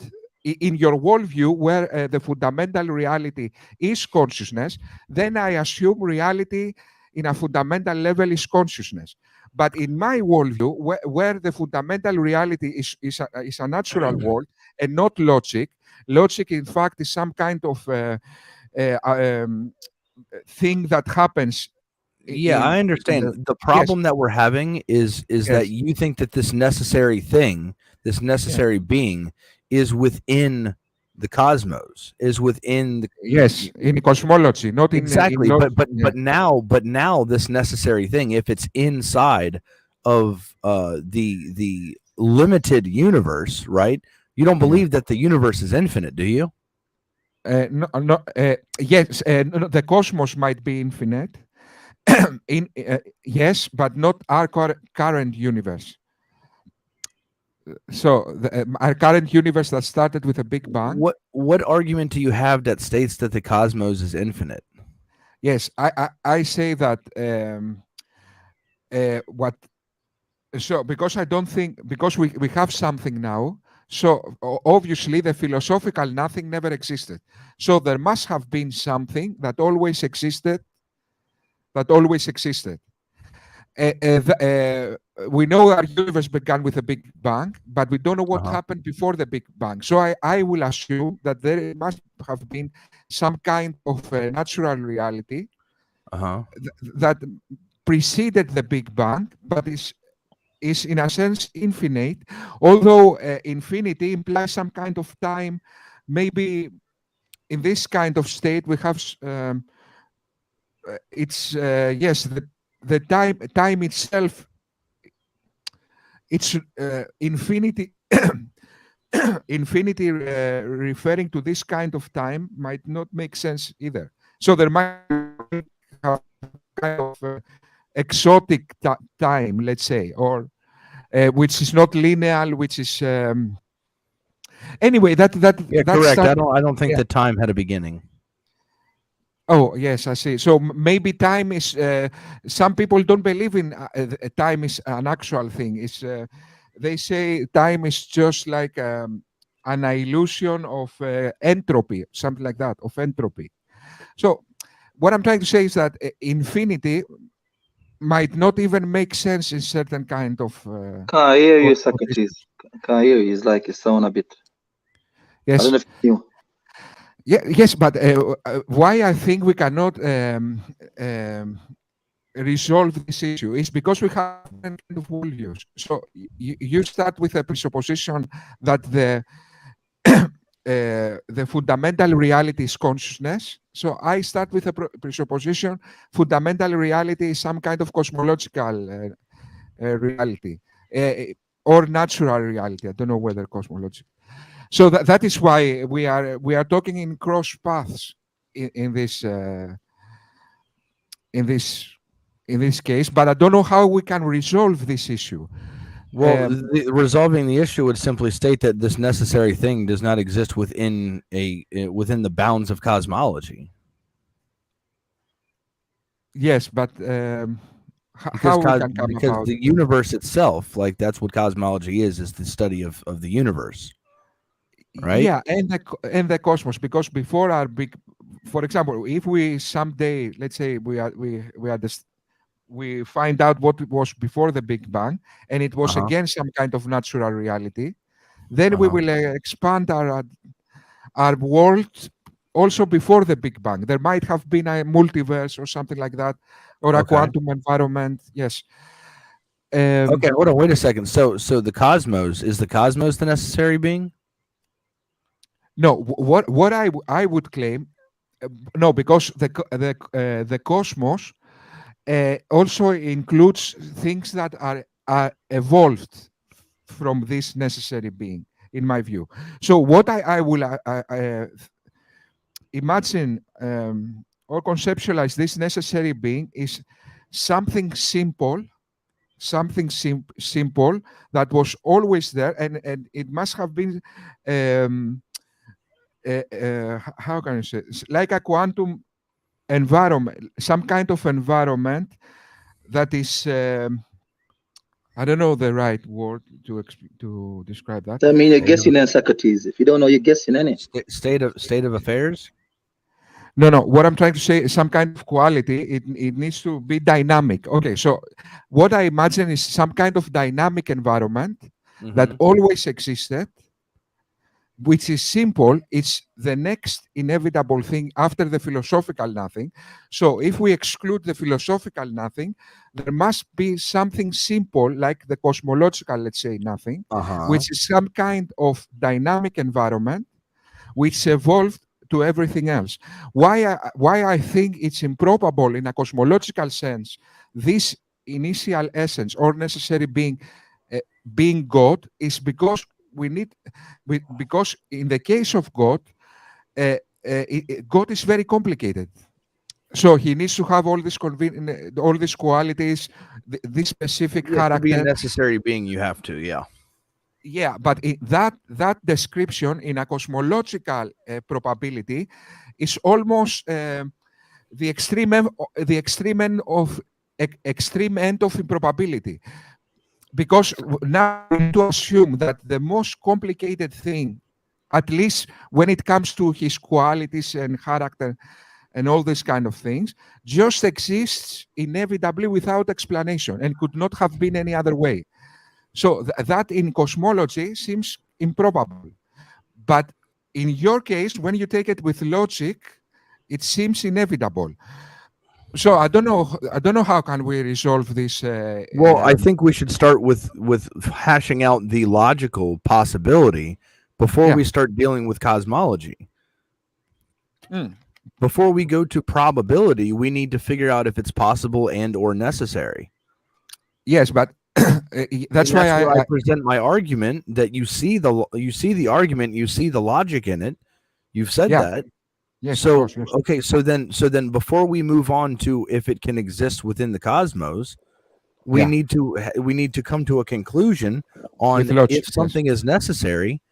In your worldview, where the fundamental reality is consciousness, then I assume reality in a fundamental level is consciousness. But in my worldview, where the fundamental reality is a natural world and not logic, logic in fact is some kind of thing that happens. I understand. The problem that we're having is that you think that this necessary thing, this necessary being, is within the cosmos, is within the in cosmology, not exactly. But now this necessary thing, if it's inside of the limited universe, right? You don't believe that the universe is infinite, do you? Yes, the cosmos might be infinite. Yes, but not our current universe. So our current universe that started with a Big Bang. What argument do you have that states that the cosmos is infinite? Yes, I say that because I don't think, because we have something now. So obviously the philosophical nothing never existed. So there must have been something that always existed. We know our universe began with a Big Bang, but we don't know what happened before the Big Bang. So I will assume that there must have been some kind of natural reality that preceded the Big Bang, but is in a sense infinite, although infinity implies some kind of time. Maybe in this kind of state we have the time itself, it's infinity. Infinity referring to this kind of time might not make sense either. So there might be a kind of exotic time, let's say, or which is not linear, which is anyway. That's correct. I don't think that time had a beginning. Oh, yes, I see. So maybe time is, some people don't believe in time is an actual thing. It's, they say time is just like an illusion of entropy, something like that, of entropy. So what I'm trying to say is that infinity might not even make sense in certain kind of... Can I hear you, Socrates? Can I hear you? It's like it's sound a bit... Yes. I don't know if you... Yeah, yes, but why I think we cannot resolve this issue is because we have different kind of worldviews. So you start with a presupposition that the fundamental reality is consciousness. So I start with a presupposition fundamental reality is some kind of cosmological reality or natural reality. I don't know whether cosmological. So that is why we are talking in cross paths in this in this case, but I don't know how we can resolve this issue. Well, resolving the issue would simply state that this necessary thing does not exist within the bounds of cosmology. Yes, but how we can come because about the universe itself, like that's what cosmology is the study of the universe, right? Yeah, and the cosmos, because before our big, for example, if we someday, let's say we find out what it was before the Big Bang, and it was again some kind of natural reality, then we will expand our world also before the Big Bang. There might have been a multiverse or something like that, or a quantum environment. Yes. Okay, hold on, wait a second. So the cosmos, is the cosmos the necessary being? No, what I would claim, no, because the cosmos also includes things that are evolved from this necessary being, in my view. So what I will imagine or conceptualize this necessary being is something simple, simple that was always there, and it must have been how can I say, like a quantum environment, some kind of environment that is I don't know the right word to describe that. I mean, you're guessing in Socrates. If you don't know, you're guessing in it. State of affairs. No, what I'm trying to say is some kind of quality. It needs to be dynamic. Okay, so what I imagine is some kind of dynamic environment that always existed, which is simple. It's the next inevitable thing after the philosophical nothing. So if we exclude the philosophical nothing, there must be something simple like the cosmological, let's say, nothing, which is some kind of dynamic environment which evolved to everything else. Why I think it's improbable in a cosmological sense, this initial essence or necessary being God, is because because in the case of God, God is very complicated. So he needs to have all these qualities, this specific character. To be a necessary being, you have to, yeah. Yeah, but that description in a cosmological probability is almost the extreme end of improbability. Because now we need to assume that the most complicated thing, at least when it comes to his qualities and character and all these kind of things, just exists inevitably without explanation and could not have been any other way. So that in cosmology seems improbable. But in your case, when you take it with logic, it seems inevitable. So I don't know how can we resolve this. Well, I think we should start with hashing out the logical possibility before we start dealing with cosmology. Before we go to probability, we need to figure out if it's possible and or necessary. Yes, but that's why I present my argument that you see the argument, you see the logic in it. You've said that. Yes. So of course, yes. okay, so then before we move on to if it can exist within the cosmos, we need to come to a conclusion on if something is necessary.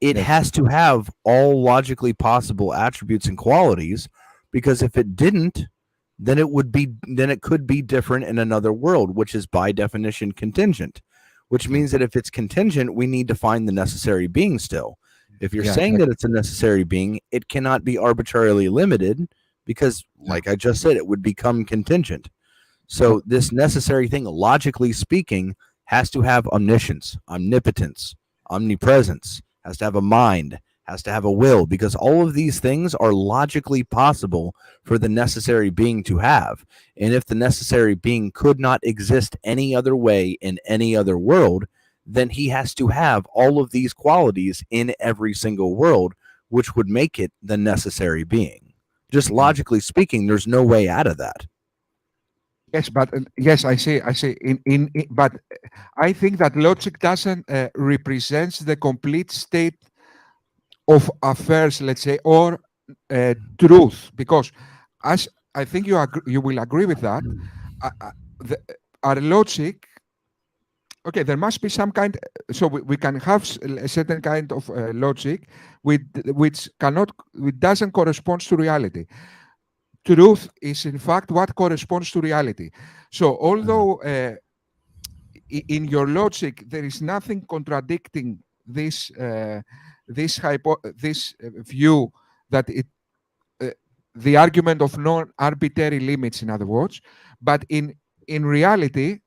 It has to have all logically possible attributes and qualities, because if it didn't, then it could be different in another world, which is by definition contingent, which means that if it's contingent, we need to find the necessary being still. If you're saying that it's a necessary being, it cannot be arbitrarily limited because, like I just said, it would become contingent. So this necessary thing, logically speaking, has to have omniscience, omnipotence, omnipresence, has to have a mind, has to have a will, because all of these things are logically possible for the necessary being to have. And if the necessary being could not exist any other way in any other world, then he has to have all of these qualities in every single world, which would make it the necessary being. Just logically speaking, there's no way out of that. Yes, but yes, I say, but I think that logic doesn't represent the complete state of affairs, let's say, or truth, because I think you will agree with that. Our logic. Okay, there must be some kind. So we can have a certain kind of logic, which doesn't correspond to reality. Truth is, in fact, what corresponds to reality. So, although in your logic there is nothing contradicting this view that the argument of non-arbitrary limits, in other words, but in reality,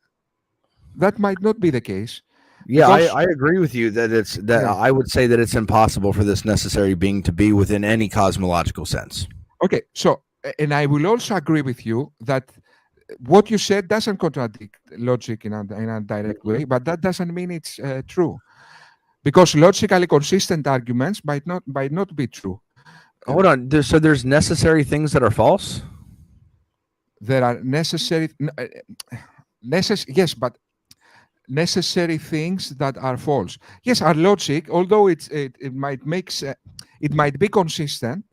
that might not be the case. Yeah, I agree with you that I would say that it's impossible for this necessary being to be within any cosmological sense. Okay, so, and I will also agree with you that what you said doesn't contradict logic in a direct way, but that doesn't mean it's true, because logically consistent arguments might not be true. Hold on. So there's necessary things that are false? There are necessary, yes, but necessary things that are false. Yes, our logic, although it might be consistent,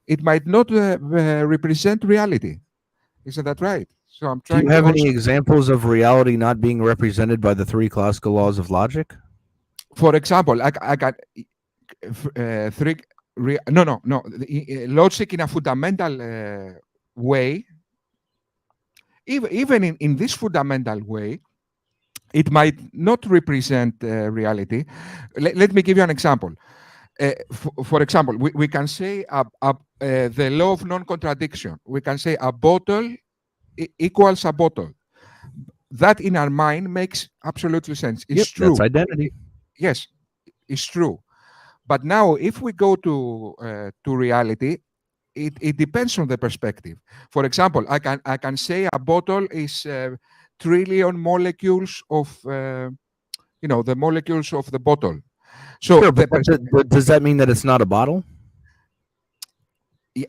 it might not represent reality. Isn't that right? So I'm trying. Do you have any examples of reality not being represented by the three classical laws of logic? For example, I got three. No. Logic in a fundamental way, even in this fundamental way, it might not represent reality. Let me give you an example. For example, we can say the law of non-contradiction. We can say a bottle equals a bottle. That in our mind makes absolutely sense. It's true. That's identity. Yes, it's true. But now, if we go to reality, it depends on the perspective. For example, I can say a bottle is trillion molecules of the molecules of the bottle. So sure, but does that mean that it's not a bottle?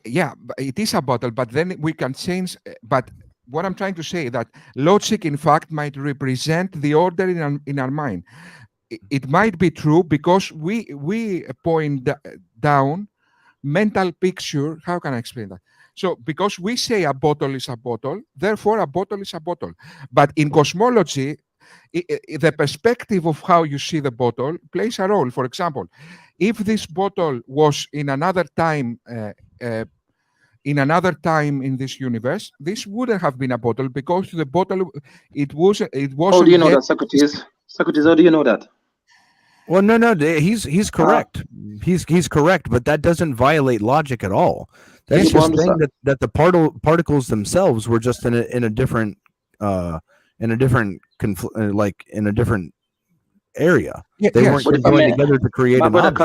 Yeah, it is a bottle, but then we can change. But what I'm trying to say is that logic, in fact, might represent the order in our mind. It might be true because we point down mental picture. How can I explain that? So because we say a bottle is a bottle, therefore a bottle is a bottle. But in cosmology, the perspective of how you see the bottle plays a role. For example, if this bottle was in another time in this universe, this wouldn't have been a bottle because the bottle it wasn't. How do you know that, Socrates? Socrates, how do you know that? Well, no, he's correct. He's correct, but that doesn't violate logic at all. That's just saying that the particles themselves were just in a different area. Yeah, they weren't joined together to create an object.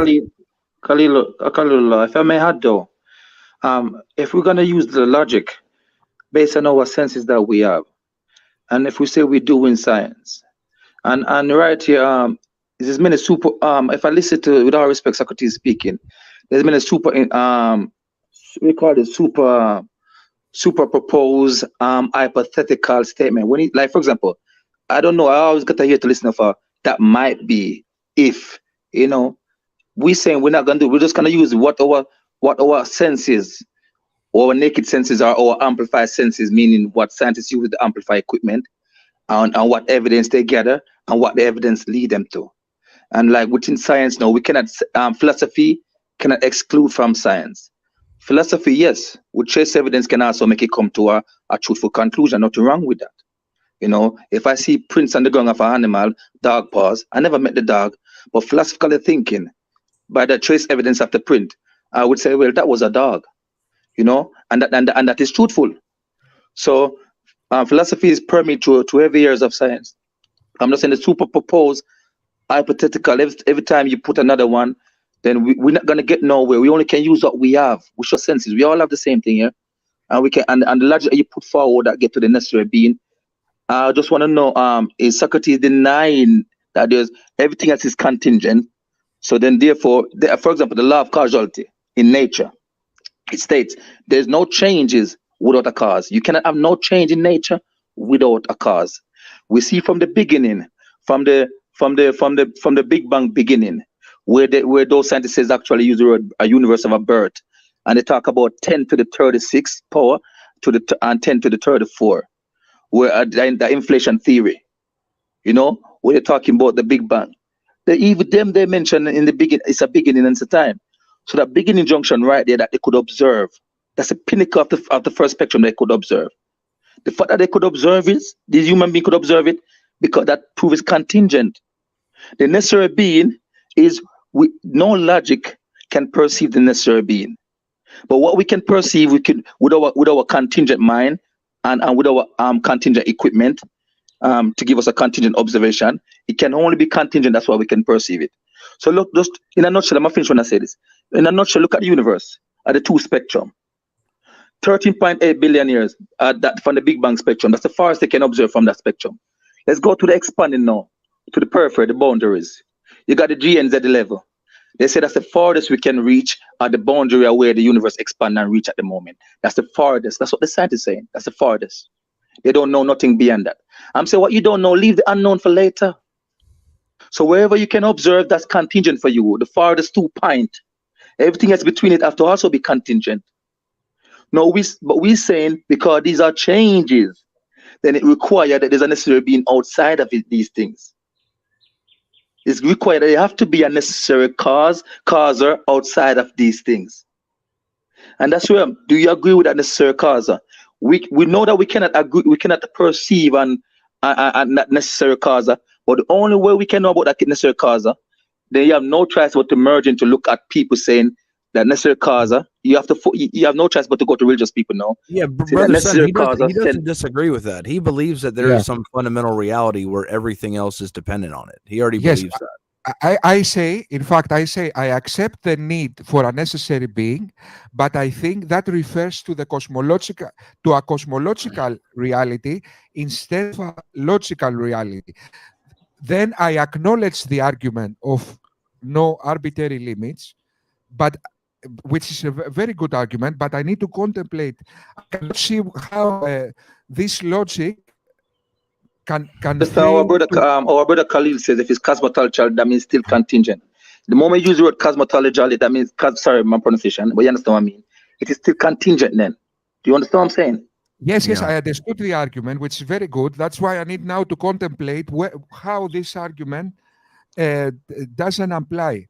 Khalid, if I may add though, if we're gonna use the logic based on our senses that we have, and if we say we do in science, and right here, there's many super. If I listen to, with all respect, Socrates speaking, there's many super. We call it super proposed hypothetical statement. When like for example, I don't know. I always got to hear to listen for that might be if we saying we're not gonna do. We're just gonna use what our senses, our naked senses are, our amplified senses, meaning what scientists use to amplify equipment, and what evidence they gather and what the evidence lead them to. And like within science now, we cannot philosophy cannot exclude from science. Philosophy, yes, with trace evidence can also make it come to a truthful conclusion. Nothing wrong with that. If I see prints on the ground of an animal, dog paws, I never met the dog, but philosophically thinking, by the trace evidence of the print, I would say, well, that was a dog, and that is truthful. So philosophy is permeated to every areas of science. I'm not saying the super proposed hypothetical. Every time you put another one, then we're not gonna get nowhere. We only can use what we have, which are senses. We all have the same thing here, and we can. And the logic you put forward that get to the necessary being. I just want to know: is Socrates denying that there's everything else is contingent? So then, therefore, for example, the law of causality in nature, it states there's no changes without a cause. You cannot have no change in nature without a cause. We see from the beginning, from the Big Bang beginning, where those scientists actually use the word a universe of a birth, and they talk about 10 to the 36 power, to the and 10 to the 34, where the inflation theory, where they're talking about the Big Bang. They mention in the beginning, it's a beginning and it's a time. So that beginning junction right there that they could observe, that's the pinnacle of the first spectrum they could observe. The fact that they could observe it, these human beings could observe it, because that proves contingent. The necessary being is no logic can perceive the necessary being. But what we can perceive, we can with our contingent mind and with our contingent equipment to give us a contingent observation. It can only be contingent. That's why we can perceive it. So look, just in a nutshell, I'm gonna finish when I say this. In a nutshell, look at the universe at the two spectrum. 13.8 billion years that from the Big Bang spectrum. That's the farthest they can observe from that spectrum. Let's go to the expanding now, to the periphery, the boundaries. You got the G and Z level. They say that's the farthest we can reach at the boundary of where the universe expands and reach at the moment. That's the farthest. That's what the scientists are saying. That's the farthest. They don't know nothing beyond that. I'm saying what you don't know, leave the unknown for later. So wherever you can observe, that's contingent for you. The farthest 2 point. Everything that's between it have to also be contingent. No, but we're saying because these are changes, then it requires that there's a necessary being outside of these things. It's required that there have to be a necessary causer outside of these things. And that's where, do you agree with that necessary causer? We know that we cannot agree, we cannot perceive and that necessary causer, but the only way we can know about that necessary causer, then you have no choice but to merge into look at people saying that necessary causer. You have no choice but to go to religious people now. Yeah, brother, son, he doesn't disagree with that. He believes that there is some fundamental reality where everything else is dependent on it. He already believes that. I say, in fact, I accept the need for a necessary being, but I think that refers to a cosmological reality instead of a logical reality. Then I acknowledge the argument of no arbitrary limits, but which is a very good argument, but I need to contemplate. I cannot see how this logic can our brother Khalid says if it's cosmological, that means still contingent. The moment you use the word cosmological, that means, sorry, my pronunciation, but you understand what I mean. It is still contingent then. Do you understand what I'm saying? Yes, I understood the argument, which is very good. That's why I need now to contemplate how this argument doesn't apply.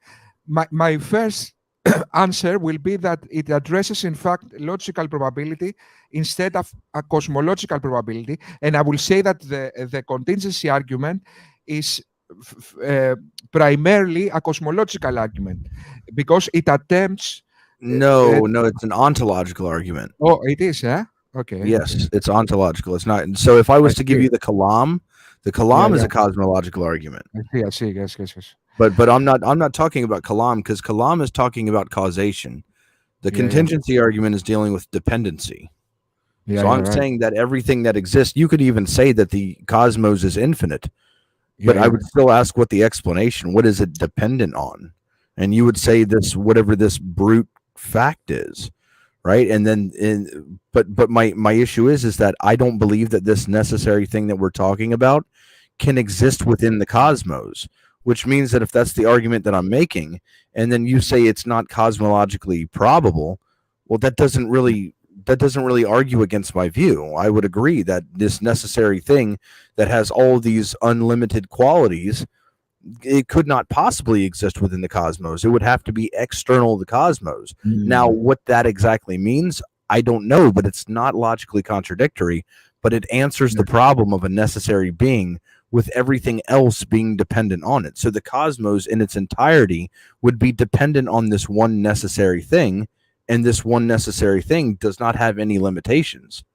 My first answer will be that it addresses, in fact, logical probability instead of a cosmological probability. And I will say that the contingency argument is primarily a cosmological argument because it attempts... No, it's an ontological argument. Oh, it is, huh? Okay. Yes, it's ontological. It's not. So if I was to give you the Kalam is a cosmological argument. I see. Yes. But I'm not talking about Kalam, because Kalam is talking about causation. The contingency argument is dealing with dependency. So I'm saying that everything that exists, you could even say that the cosmos is infinite, but I would still ask what the explanation, what is it dependent on? And you would say this, whatever this brute fact is, right? And then, but my issue is that I don't believe that this necessary thing that we're talking about can exist within the cosmos. Which means that if that's the argument that I'm making, and then you say it's not cosmologically probable, well, that doesn't really argue against my view. I would agree that this necessary thing that has all these unlimited qualities, it could not possibly exist within the cosmos. It would have to be external to the cosmos. Now, what that exactly means, I don't know, but it's not logically contradictory, but it answers the problem of a necessary being with everything else being dependent on it. So the cosmos in its entirety would be dependent on this one necessary thing, and this one necessary thing does not have any limitations.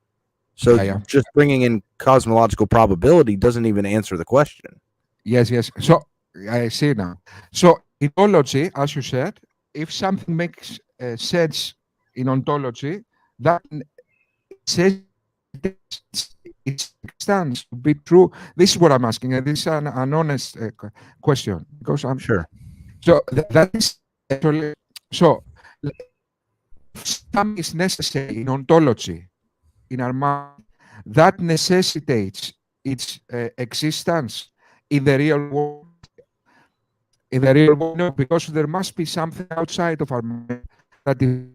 So just bringing in cosmological probability doesn't even answer the question. Yes. So I see now. So in ontology, as you said, if something makes sense in ontology, that says it stands to be true. This is what I'm asking, and this is an honest question, because I'm sure. So that is actually so. Something is necessary in ontology, in our mind, that necessitates its existence in the real world. In the real world, no, because there must be something outside of our mind that is.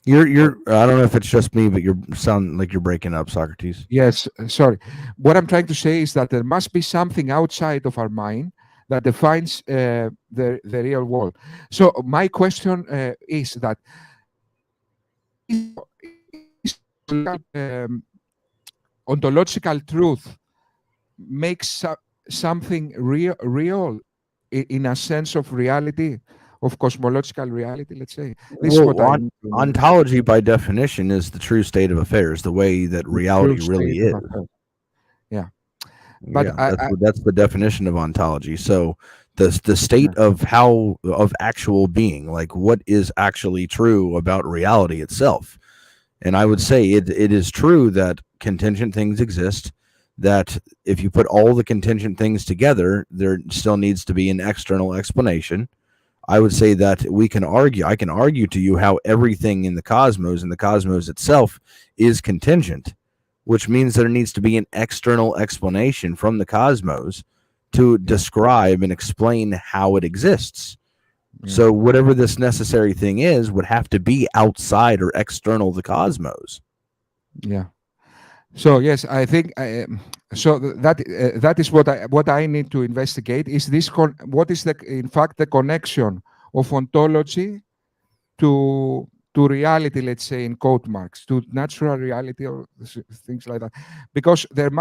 You're. I don't know if it's just me, but you sound like you're breaking up, Socrates. Yes, sorry. What I'm trying to say is that there must be something outside of our mind that defines the real world. So my question is that ontological truth makes something real in a sense of reality, of cosmological reality, let's say. This is what ontology by definition is the true state of affairs, the way that reality really is. Yeah. But that's the definition of ontology. So the state of actual being, like what is actually true about reality itself. And I would say it is true that contingent things exist, that if you put all the contingent things together, there still needs to be an external explanation. I would say that I can argue to you how everything in the cosmos and the cosmos itself is contingent, which means there needs to be an external explanation from the cosmos to describe and explain how it exists. So whatever this necessary thing is would have to be outside or external the cosmos. Yeah. So yes, I think so. That is what I need to investigate. Is this what is in fact the connection of ontology to reality? Let's say in quote marks, to natural reality or things like that, because there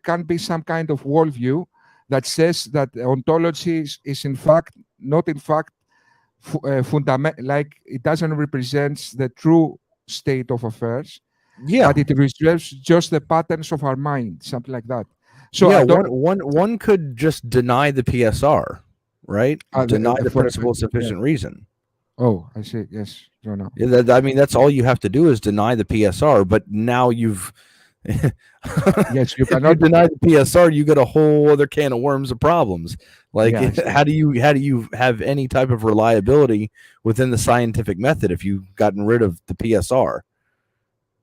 can be some kind of worldview that says that ontology is in fact not in fact fundamental, like it doesn't represent the true state of affairs. Yeah, but it reserves just the patterns of our mind, something like that. So yeah, I don't, one could just deny the PSR, right? Deny the principle of sufficient reason. Oh, I see. Yes, no. Yeah, I mean, that's all you have to do is deny the PSR. But now you've yes, you cannot deny the PSR. You get a whole other can of worms of problems. Like, how do you have any type of reliability within the scientific method if you've gotten rid of the PSR?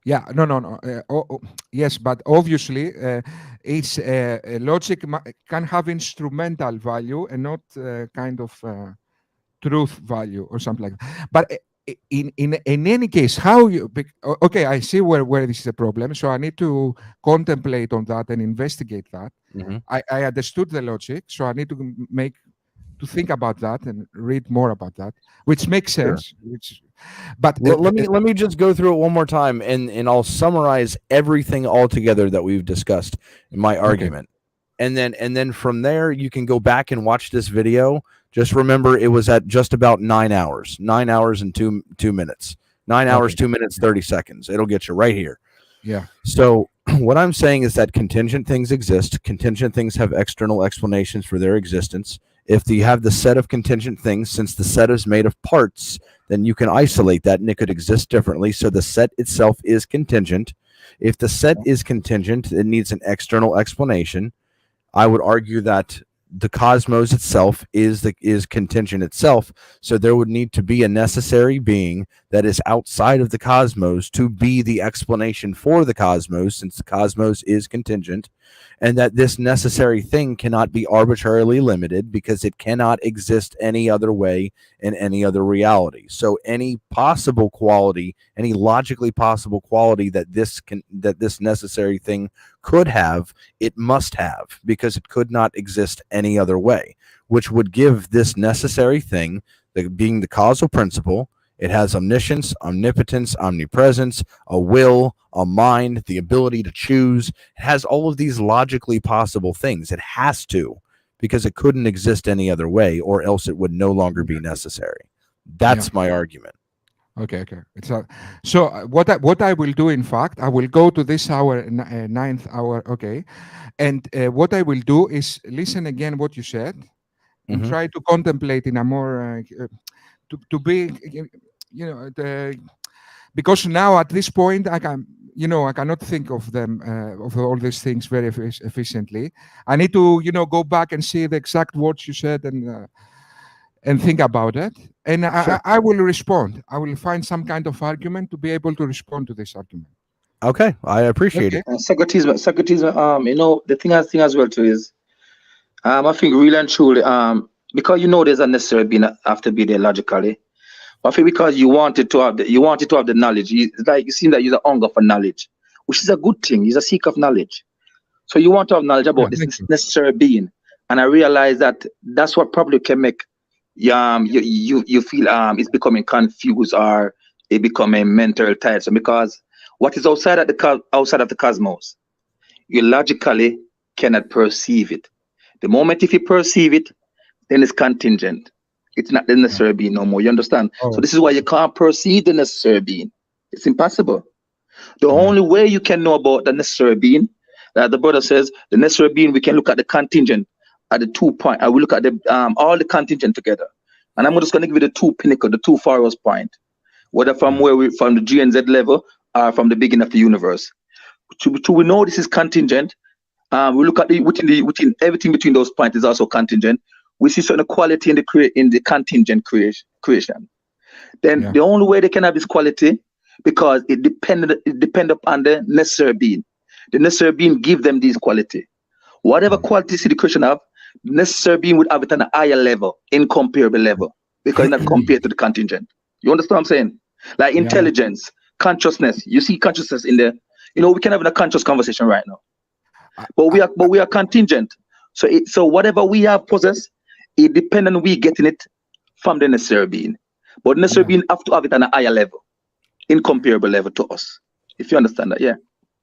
Yeah, no. Yes, but obviously, it's logic can have instrumental value and not kind of truth value or something like that. But in any case, how you okay? I see where this is a problem. So I need to contemplate on that and investigate that. Mm-hmm. I understood the logic, so I need to think about that and read more about that, which makes sense. Sure. But let me just go through it one more time, and I'll summarize everything all together that we've discussed in my argument, and then from there you can go back and watch this video. Just remember, it was at just about 9 hours, 9 hours and 2 minutes, 9 hours 2 minutes 30 seconds. It'll get you right here. Yeah. So what I'm saying is that contingent things exist. Contingent things have external explanations for their existence. If you have the set of contingent things, since the set is made of parts, then you can isolate that and it could exist differently. So the set itself is contingent. If the set is contingent, it needs an external explanation. I would argue that the cosmos itself is contingent itself. So there would need to be a necessary being that is outside of the cosmos to be the explanation for the cosmos, since the cosmos is contingent, and that this necessary thing cannot be arbitrarily limited because it cannot exist any other way in any other reality. So any possible quality, any logically possible quality that this necessary thing could have, it must have, because it could not exist any other way, which would give this necessary thing, being the causal principle, it has omniscience, omnipotence, omnipresence, a will, a mind, the ability to choose. It has all of these logically possible things. It has to, because it couldn't exist any other way, or else it would no longer be necessary. That's my argument. Okay. So what I will do, in fact, I will go to this hour, 9th hour, okay, and what I will do is listen again what you said, and try to contemplate in a more to be, because now at this point I cannot think of them of all these things very efficiently. I need to go back and see the exact words you said and think about it, and sure. I will respond. I will find some kind of argument to be able to respond to this argument. Okay, I appreciate it. Socrates, the thing as well too is, I think really and truly, because there's a necessary being have to be there logically, I think because you wanted to have the knowledge. It's like you seem that you're a hunger for knowledge, which is a good thing. He's a seeker of knowledge. So you want to have knowledge about this necessary being. And I realize that that's what probably can make you feel it's becoming confused or it becoming mental tiresome, because what is outside of the cosmos, you logically cannot perceive it. The moment if you perceive it, then it's contingent. It's not the necessary being no more. You understand? So this is why you can't perceive the necessary being. It's impossible. The only way you can know about the necessary being, the brother says, the necessary being, we can look at the contingent at the 2 point. I will look at the all the contingent together. And I'm just going to give you the 2 pinnacle, the 2 farthest point, whether from from the GNZ level or from the beginning of the universe. We know this is contingent. We look at within everything between those points is also contingent. We see certain quality in the contingent creation. Then the only way they can have this quality, because it depend upon the necessary being. The necessary being give them these quality. Whatever qualities the creation have, the necessary being would have it on a higher level, incomparable level, because it's not compared to the contingent. You understand what I'm saying? Like intelligence, consciousness. You see consciousness in there. You know, we can have a conscious conversation right now, but we are contingent. So whatever we have possessed, it depends on we getting it from the necessary being. But the necessary being have to have it on a higher level, incomparable level to us. If you understand that,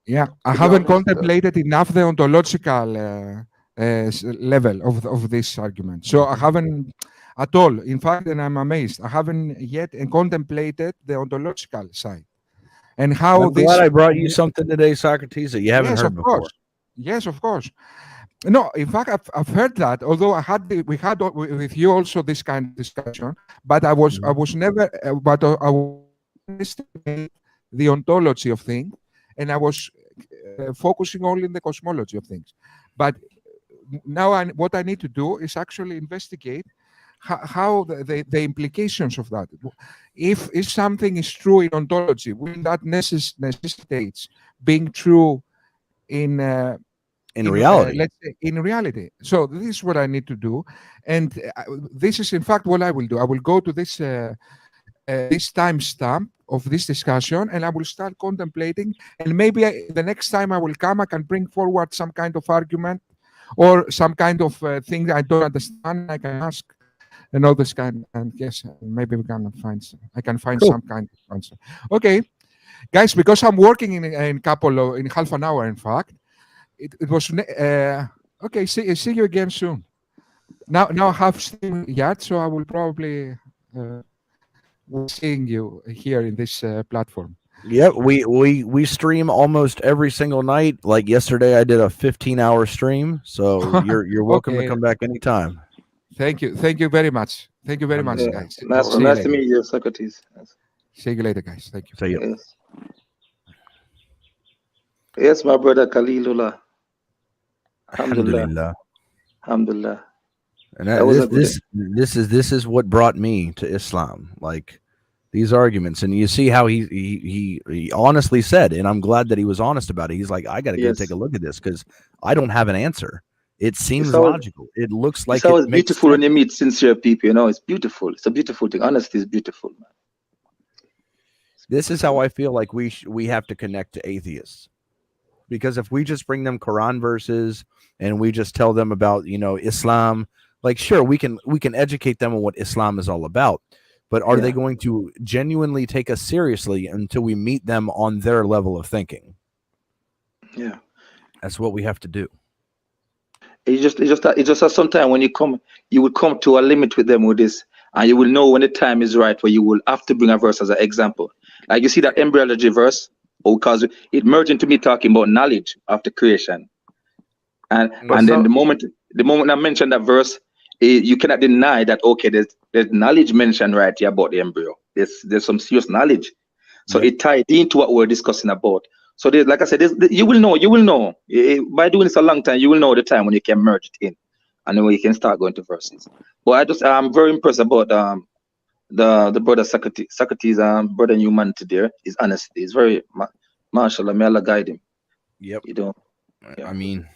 Yeah, I haven't contemplated enough the ontological level of this argument. So I haven't at all. In fact, and I'm amazed, I haven't yet contemplated the ontological side. And how I'm glad I brought you something today, Socrates, that you haven't heard before. Yes, of course. No, in fact, I've heard that. Although we had with you also this kind of discussion, but I was never. But I underestimate the ontology of things, and I was focusing only in the cosmology of things. But now, what I need to do is actually investigate how the implications of that. If something is true in ontology, will that necessitates being true in reality? Let's say in reality. So this is what I need to do, and this is in fact what I will do. I will go to this this timestamp of this discussion, and I will start contemplating. And maybe the next time I will come, I can bring forward some kind of argument or some kind of thing that I don't understand. I can ask. And all this kind, and yes, maybe we can find. I can find some kind of answer. Okay, guys, because I'm working in half an hour. In fact, it was okay. See you again soon. Now I have stream yet, so I will probably seeing you here in this platform. Yep, we stream almost every single night. Like yesterday, I did a 15-hour stream, so you're welcome to come back anytime. Thank you very much. Thank you very much, guys. Nice to meet you, Socrates. See you later, guys. Thank you. See you. Yes, my brother Khalilullah. Alhamdulillah. Alhamdulillah. And this is what brought me to Islam. Like these arguments, and you see how he honestly said, and I'm glad that he was honest about it. He's like, I got to go take a look at this because I don't have an answer. It seems logical. It looks like it's always beautiful when you meet sincere people. You know, it's beautiful. It's a beautiful thing. Honesty is beautiful, man. This is how I feel like we have to connect to atheists, because if we just bring them Quran verses and we just tell them about Islam, like sure we can educate them on what Islam is all about, but are they going to genuinely take us seriously until we meet them on their level of thinking? Yeah, that's what we have to do. It's just that sometimes when you will come to a limit with them with this, and you will know when the time is right where you will have to bring a verse as an example. Like you see that embryology verse, because it merged into me talking about knowledge after creation, and then the moment I mentioned that verse, you cannot deny that there's knowledge mentioned right here about the embryo. There's some serious knowledge, so it tied into what we're discussing about. So like I said, you will know by doing this a long time. You will know the time when you can merge it in, and then when you can start going to verses. But I'm very impressed about the brother Socrates, brother in humanity. There, his honesty is very, mashallah. May Allah guide him. Yep. I mean.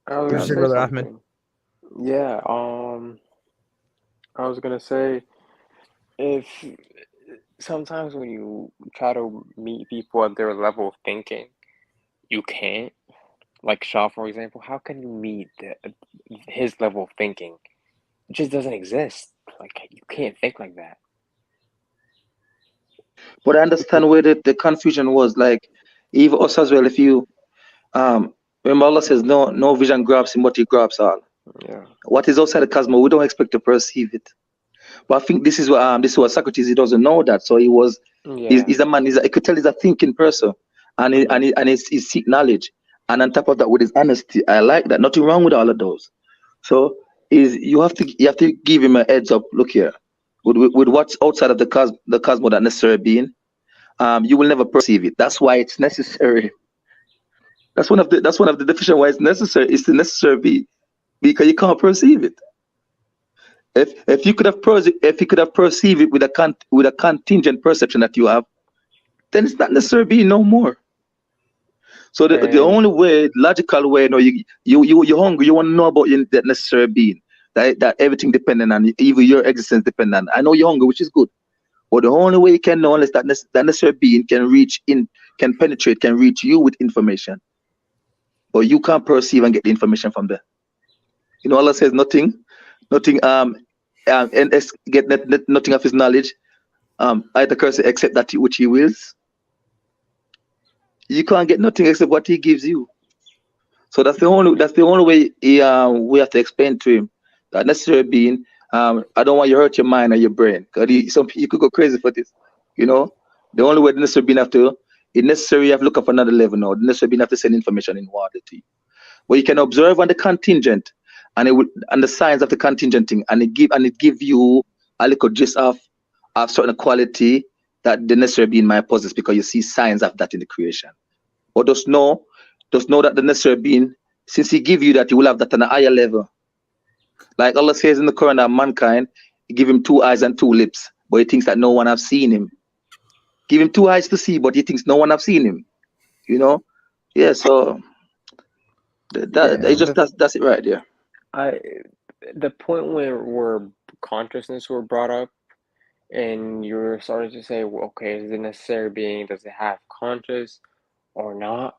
I was gonna say brother something. Ahmed. Yeah. I was gonna say, if sometimes when you try to meet people at their level of thinking, you can't. Like Shah, for example, how can you meet his level of thinking? It just doesn't exist. Like, you can't think like that. But I understand where the confusion was. Like, even us as well, if you remember, Allah says no vision grabs him, but he grabs all. Yeah. What is outside the cosmos, we don't expect to perceive it. But I think this is what Socrates, he doesn't know that. So he's a man, I could tell he's a thinking person, and he seek knowledge. And on top of that, with his honesty, I like that. Nothing wrong with all of those. So you have to give him a heads up. Look here, with what's outside of the cosmos, that necessary being, you will never perceive it. That's why it's necessary. That's one of the definition why it's necessary. It's the necessary be, because you can't perceive it. If you could have perceived it with a contingent perception that you have, then it's not necessary being no more. So the only way, logical way, you're hungry, you want to know about that necessary being, that everything dependent on, even your existence dependent on. I know you're hungry, which is good, but the only way you can know is that necessary being can penetrate, can reach you with information, but you can't perceive and get the information from there. Allah says nothing, and get nothing of His knowledge, either curse except that which He wills. You can't get nothing except what He gives you. So that's the only way we have to explain to him that necessary being. I don't want you to hurt your mind or your brain, because you could go crazy for this. The only way the necessary being it's necessary you have to look up another level now. The necessary being have to send information in water to you, where you can observe on the contingent and the signs of the contingent thing, and it give you a little gist of certain quality that the necessary being might possess, because you see signs of that in the creation. But just know that the necessary being, since He give you that, you will have that on a higher level. Like Allah says in the Quran that mankind, He give him 2 eyes and 2 lips, but he thinks that no one have seen him. Give him 2 eyes to see, but he thinks no one have seen him. Yeah. So that's it right there. The point where consciousness were brought up, and you're starting to say, well, okay, is it necessary being? Does it have conscious or not?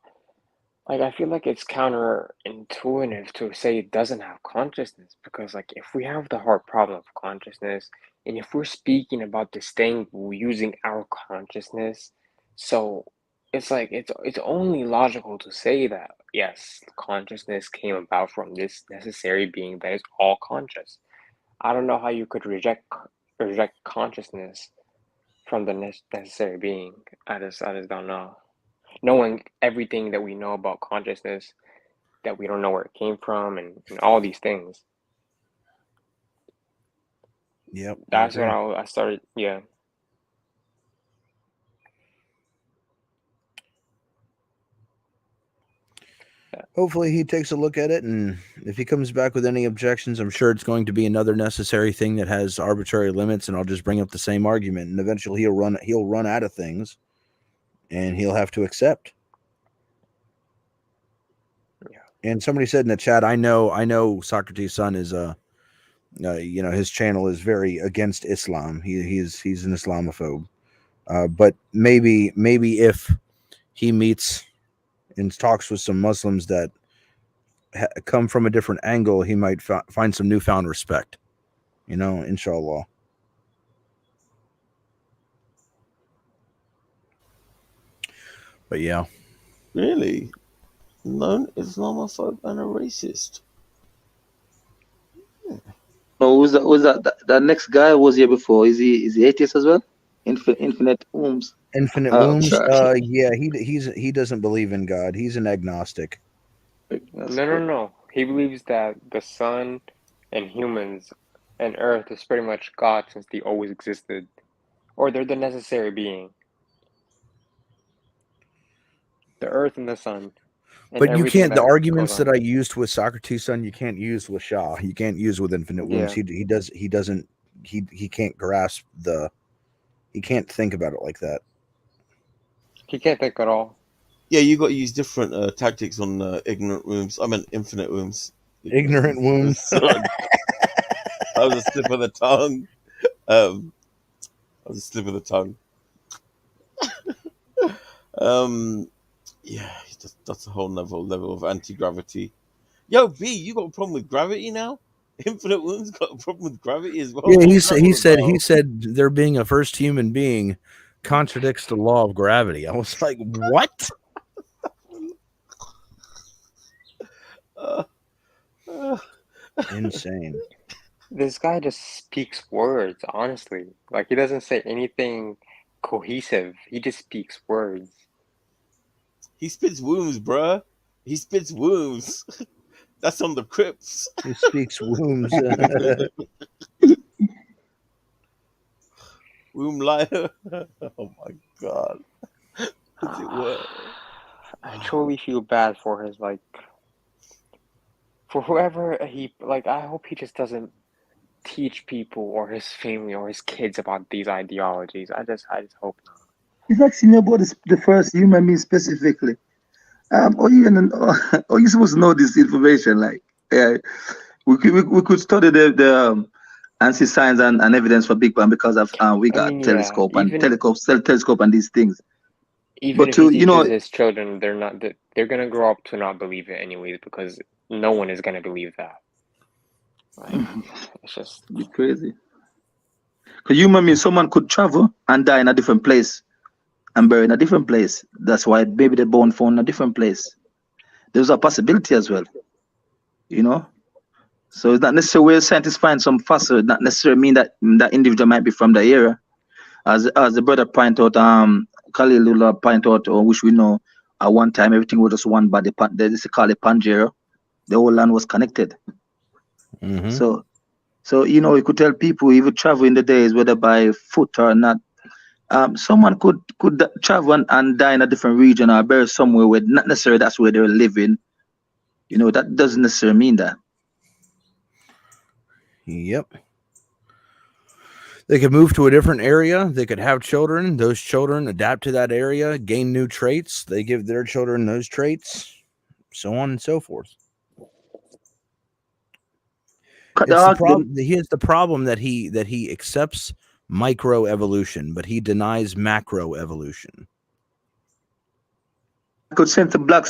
Like, I feel like it's counterintuitive to say it doesn't have consciousness, because, like, if we have the hard problem of consciousness, and if we're speaking about this thing using our consciousness, so it's like it's only logical to say that yes, consciousness came about from this necessary being that is all conscious. I don't know how you could reject consciousness from the necessary being. I just don't know. Knowing everything that we know about consciousness, that we don't know where it came from, and all these things. Yep. That's what I started. Yeah. Hopefully he takes a look at it, and if he comes back with any objections, I'm sure it's going to be another necessary thing that has arbitrary limits, and I'll just bring up the same argument, and eventually he'll run out of things, and he'll have to accept. Yeah. And somebody said in the chat, I know Socrates' son is his channel is very against Islam. He's an Islamophobe, but maybe if he meets and talks with some Muslims that come from a different angle, he might find some newfound respect, inshallah. But yeah. Really? Known Islamophobe and a racist. No, who's that next guy was here before? Is he atheist as well? Infinite Wombs. Infinite Wombs? Yeah, he doesn't believe in God. He's an agnostic. No. He believes that the sun and humans and Earth is pretty much God since they always existed. Or they're the necessary being. The Earth and the sun. But you can't, the arguments that I used with Socrates' son, you can't use with Shah. You can't use with Infinite Wombs. Yeah. He can't grasp he can't think about it like that. He can't think at all. Yeah, you got to use different tactics on ignorant wombs. I mean, infinite wombs. Ignorant wombs. I was a slip of the tongue. was a slip of the tongue. Yeah, that's a whole level of anti-gravity. Yo, B, you got a problem with gravity now? Infinite Wounds got a problem with gravity as well. Yeah, he What's said there being a first human being contradicts the law of gravity. I was like, what? Insane. This guy just speaks words, honestly. Like, he doesn't say anything cohesive. He just speaks words. He spits wombs, bruh. He spits wombs. That's on the Crips. He speaks wombs. Womb liar. Oh my god. Does it work? I truly feel bad for his, like, for whoever he, like, I hope he just doesn't teach people or his family or his kids about these ideologies. I just hope not. It's actually about the first human being specifically. Or you're supposed to know this information. Like, we could study the and signs and evidence for Big Bang because of we got telescope and these things. Even if he teaches his children, they're gonna grow up to not believe it anyways, because no one is gonna believe that. Like, it's just crazy. Because human being, someone could travel and die in a different place and bury in a different place. That's why maybe they're born from a different place. There's a possibility as well, you know. So it's not necessarily where scientists find some fossil. It not necessarily mean that that individual might be from the area. As the brother point out, Khalid point out, or which we know, at one time everything was just one body. They used to call it Pangea. The whole land was connected. Mm-hmm. So you know, you could tell people even travel in the days, whether by foot or not. Someone could travel and die in a different region or bury somewhere where not necessarily that's where they're living. You know, that doesn't necessarily mean that. Yep. They could move to a different area. They could have children. Those children adapt to that area, gain new traits. They give their children those traits, so on and so forth. He has the problem that he accepts microevolution, but he denies macroevolution. I could sense some black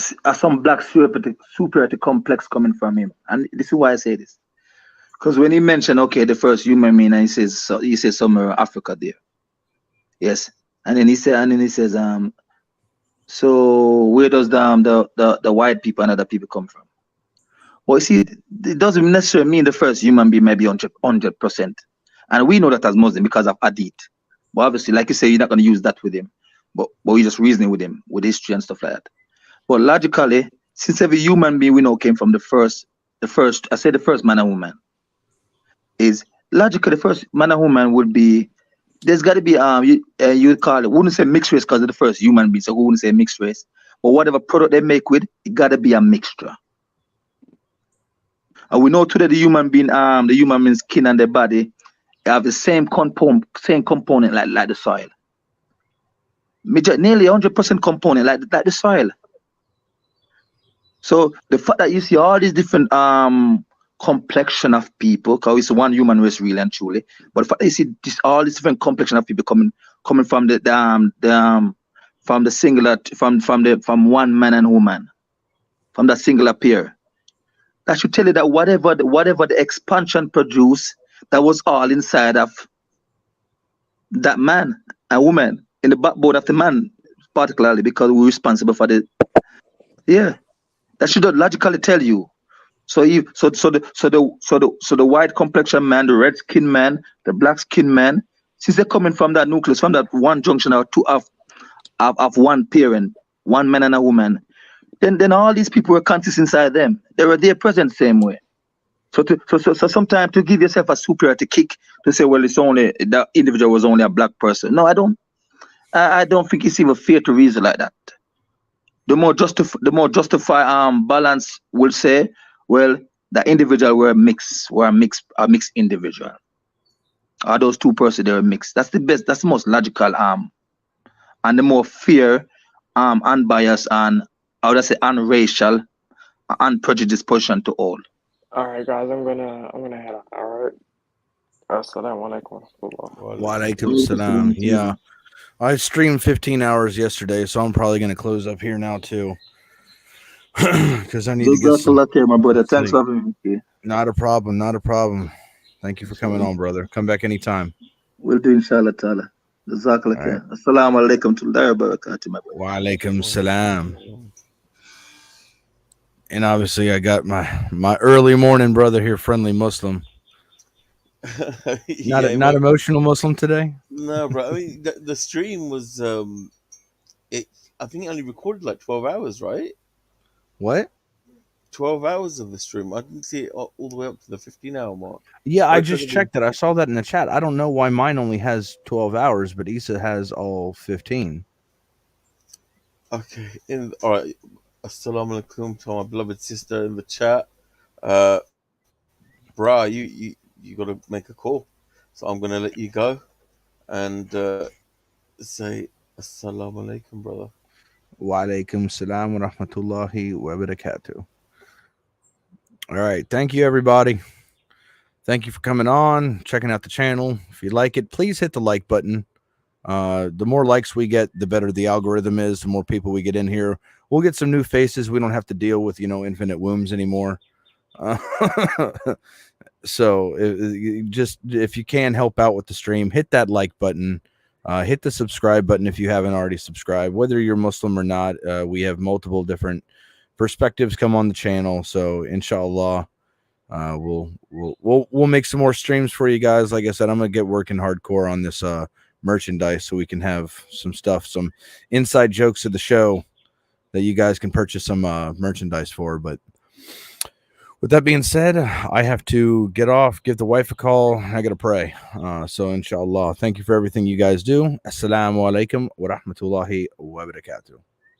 superiority complex coming from him, and this is why I say this. Because when he mentioned, okay, the first human being, and he says somewhere Africa there, yes, and then he says, so where does the white people and other people come from? Well, you see, it doesn't necessarily mean the first human being may be 100%, and we know that as Muslims because of Hadith. But obviously, like you say, you're not going to use that with him, but you're just reasoning with him with history and stuff like that. But logically, since every human being we know came from the first man and woman. Is logically the first man and woman would be, there's got to be you call it, wouldn't say mixed race because of the first human being, so who wouldn't say mixed race, but whatever product they make with it got to be a mixture. And we know today the human being's skin and their body have the same component like the soil, nearly 100% component like the soil. So the fact that you see all these different complexion of people, because it's one human race really and truly, but if you see all these different complexion of people coming from the singular from one man and woman, from that singular pair, that should tell you that whatever the expansion produced, that was all inside of that man and woman, in the backbone of the man particularly, because we're responsible for the that should logically tell you. So the white complexion man, the red skin man, the black skin man, since they're coming from that nucleus, from that one junction or two of one parent, one man and a woman, then all these people were conscious inside them. They were there present same way. So sometimes to give yourself a superiority kick to say, well, it's only that individual was only a black person. No, I don't think it's even fair to reason like that. The more justify balance will say, well, the individual were a mixed individual. Are those two persons they were mixed? That's the best, that's the most logical and the more fair unbiased and I would say unracial, unprejudiced position to all. All right, guys, I'm gonna head out. All right. Assalamu alaikum. Wa alaikum salam. Yeah. I streamed 15 hours yesterday, so I'm probably going to close up here now too. Because I need to get some Jazakallah khair, my brother. Thanks sleep. for having me. Not a problem. Not a problem. Thank you for coming on, brother. Come back anytime. We'll do inshallah ta'ala. Jazakallah khair. Assalamu alaikum to wa barakatuh, my brother. Wa alaikum salam. And obviously, I got my early morning brother here, friendly Muslim. Not emotional Muslim today. No, bro. I mean, the stream was I think it only recorded like 12 hours, right? What? 12 hours of the stream. I didn't see it all the way up to the 15-hour mark. Yeah, I just checked it. I saw that in the chat. I don't know why mine only has 12 hours, but Issa has all 15. Okay. All right. Assalamu alaikum to my beloved sister in the chat. Bruh, you got to make a call. So I'm going to let you go and say assalamu alaikum, brother. Wa alaikum salam wa rahmatullahi wa barakatuh. All right. Thank you, everybody. Thank you for coming on, checking out the channel. If you like it, please hit the like button. The more likes we get, the better the algorithm is, the more people we get in here. We'll get some new faces. We don't have to deal with, infinite wombs anymore. So if you can help out with the stream, hit that like button. Hit the subscribe button if you haven't already subscribed. Whether you're Muslim or not, we have multiple different perspectives come on the channel. So inshallah, we'll make some more streams for you guys. Like I said, I'm gonna get working hardcore on this merchandise so we can have some stuff, some inside jokes of the show that you guys can purchase some merchandise for. But with that being said, I have to get off, give the wife a call. I got to pray. So inshallah, thank you for everything you guys do. Assalamu alaikum wa rahmatullahi wa barakatuh.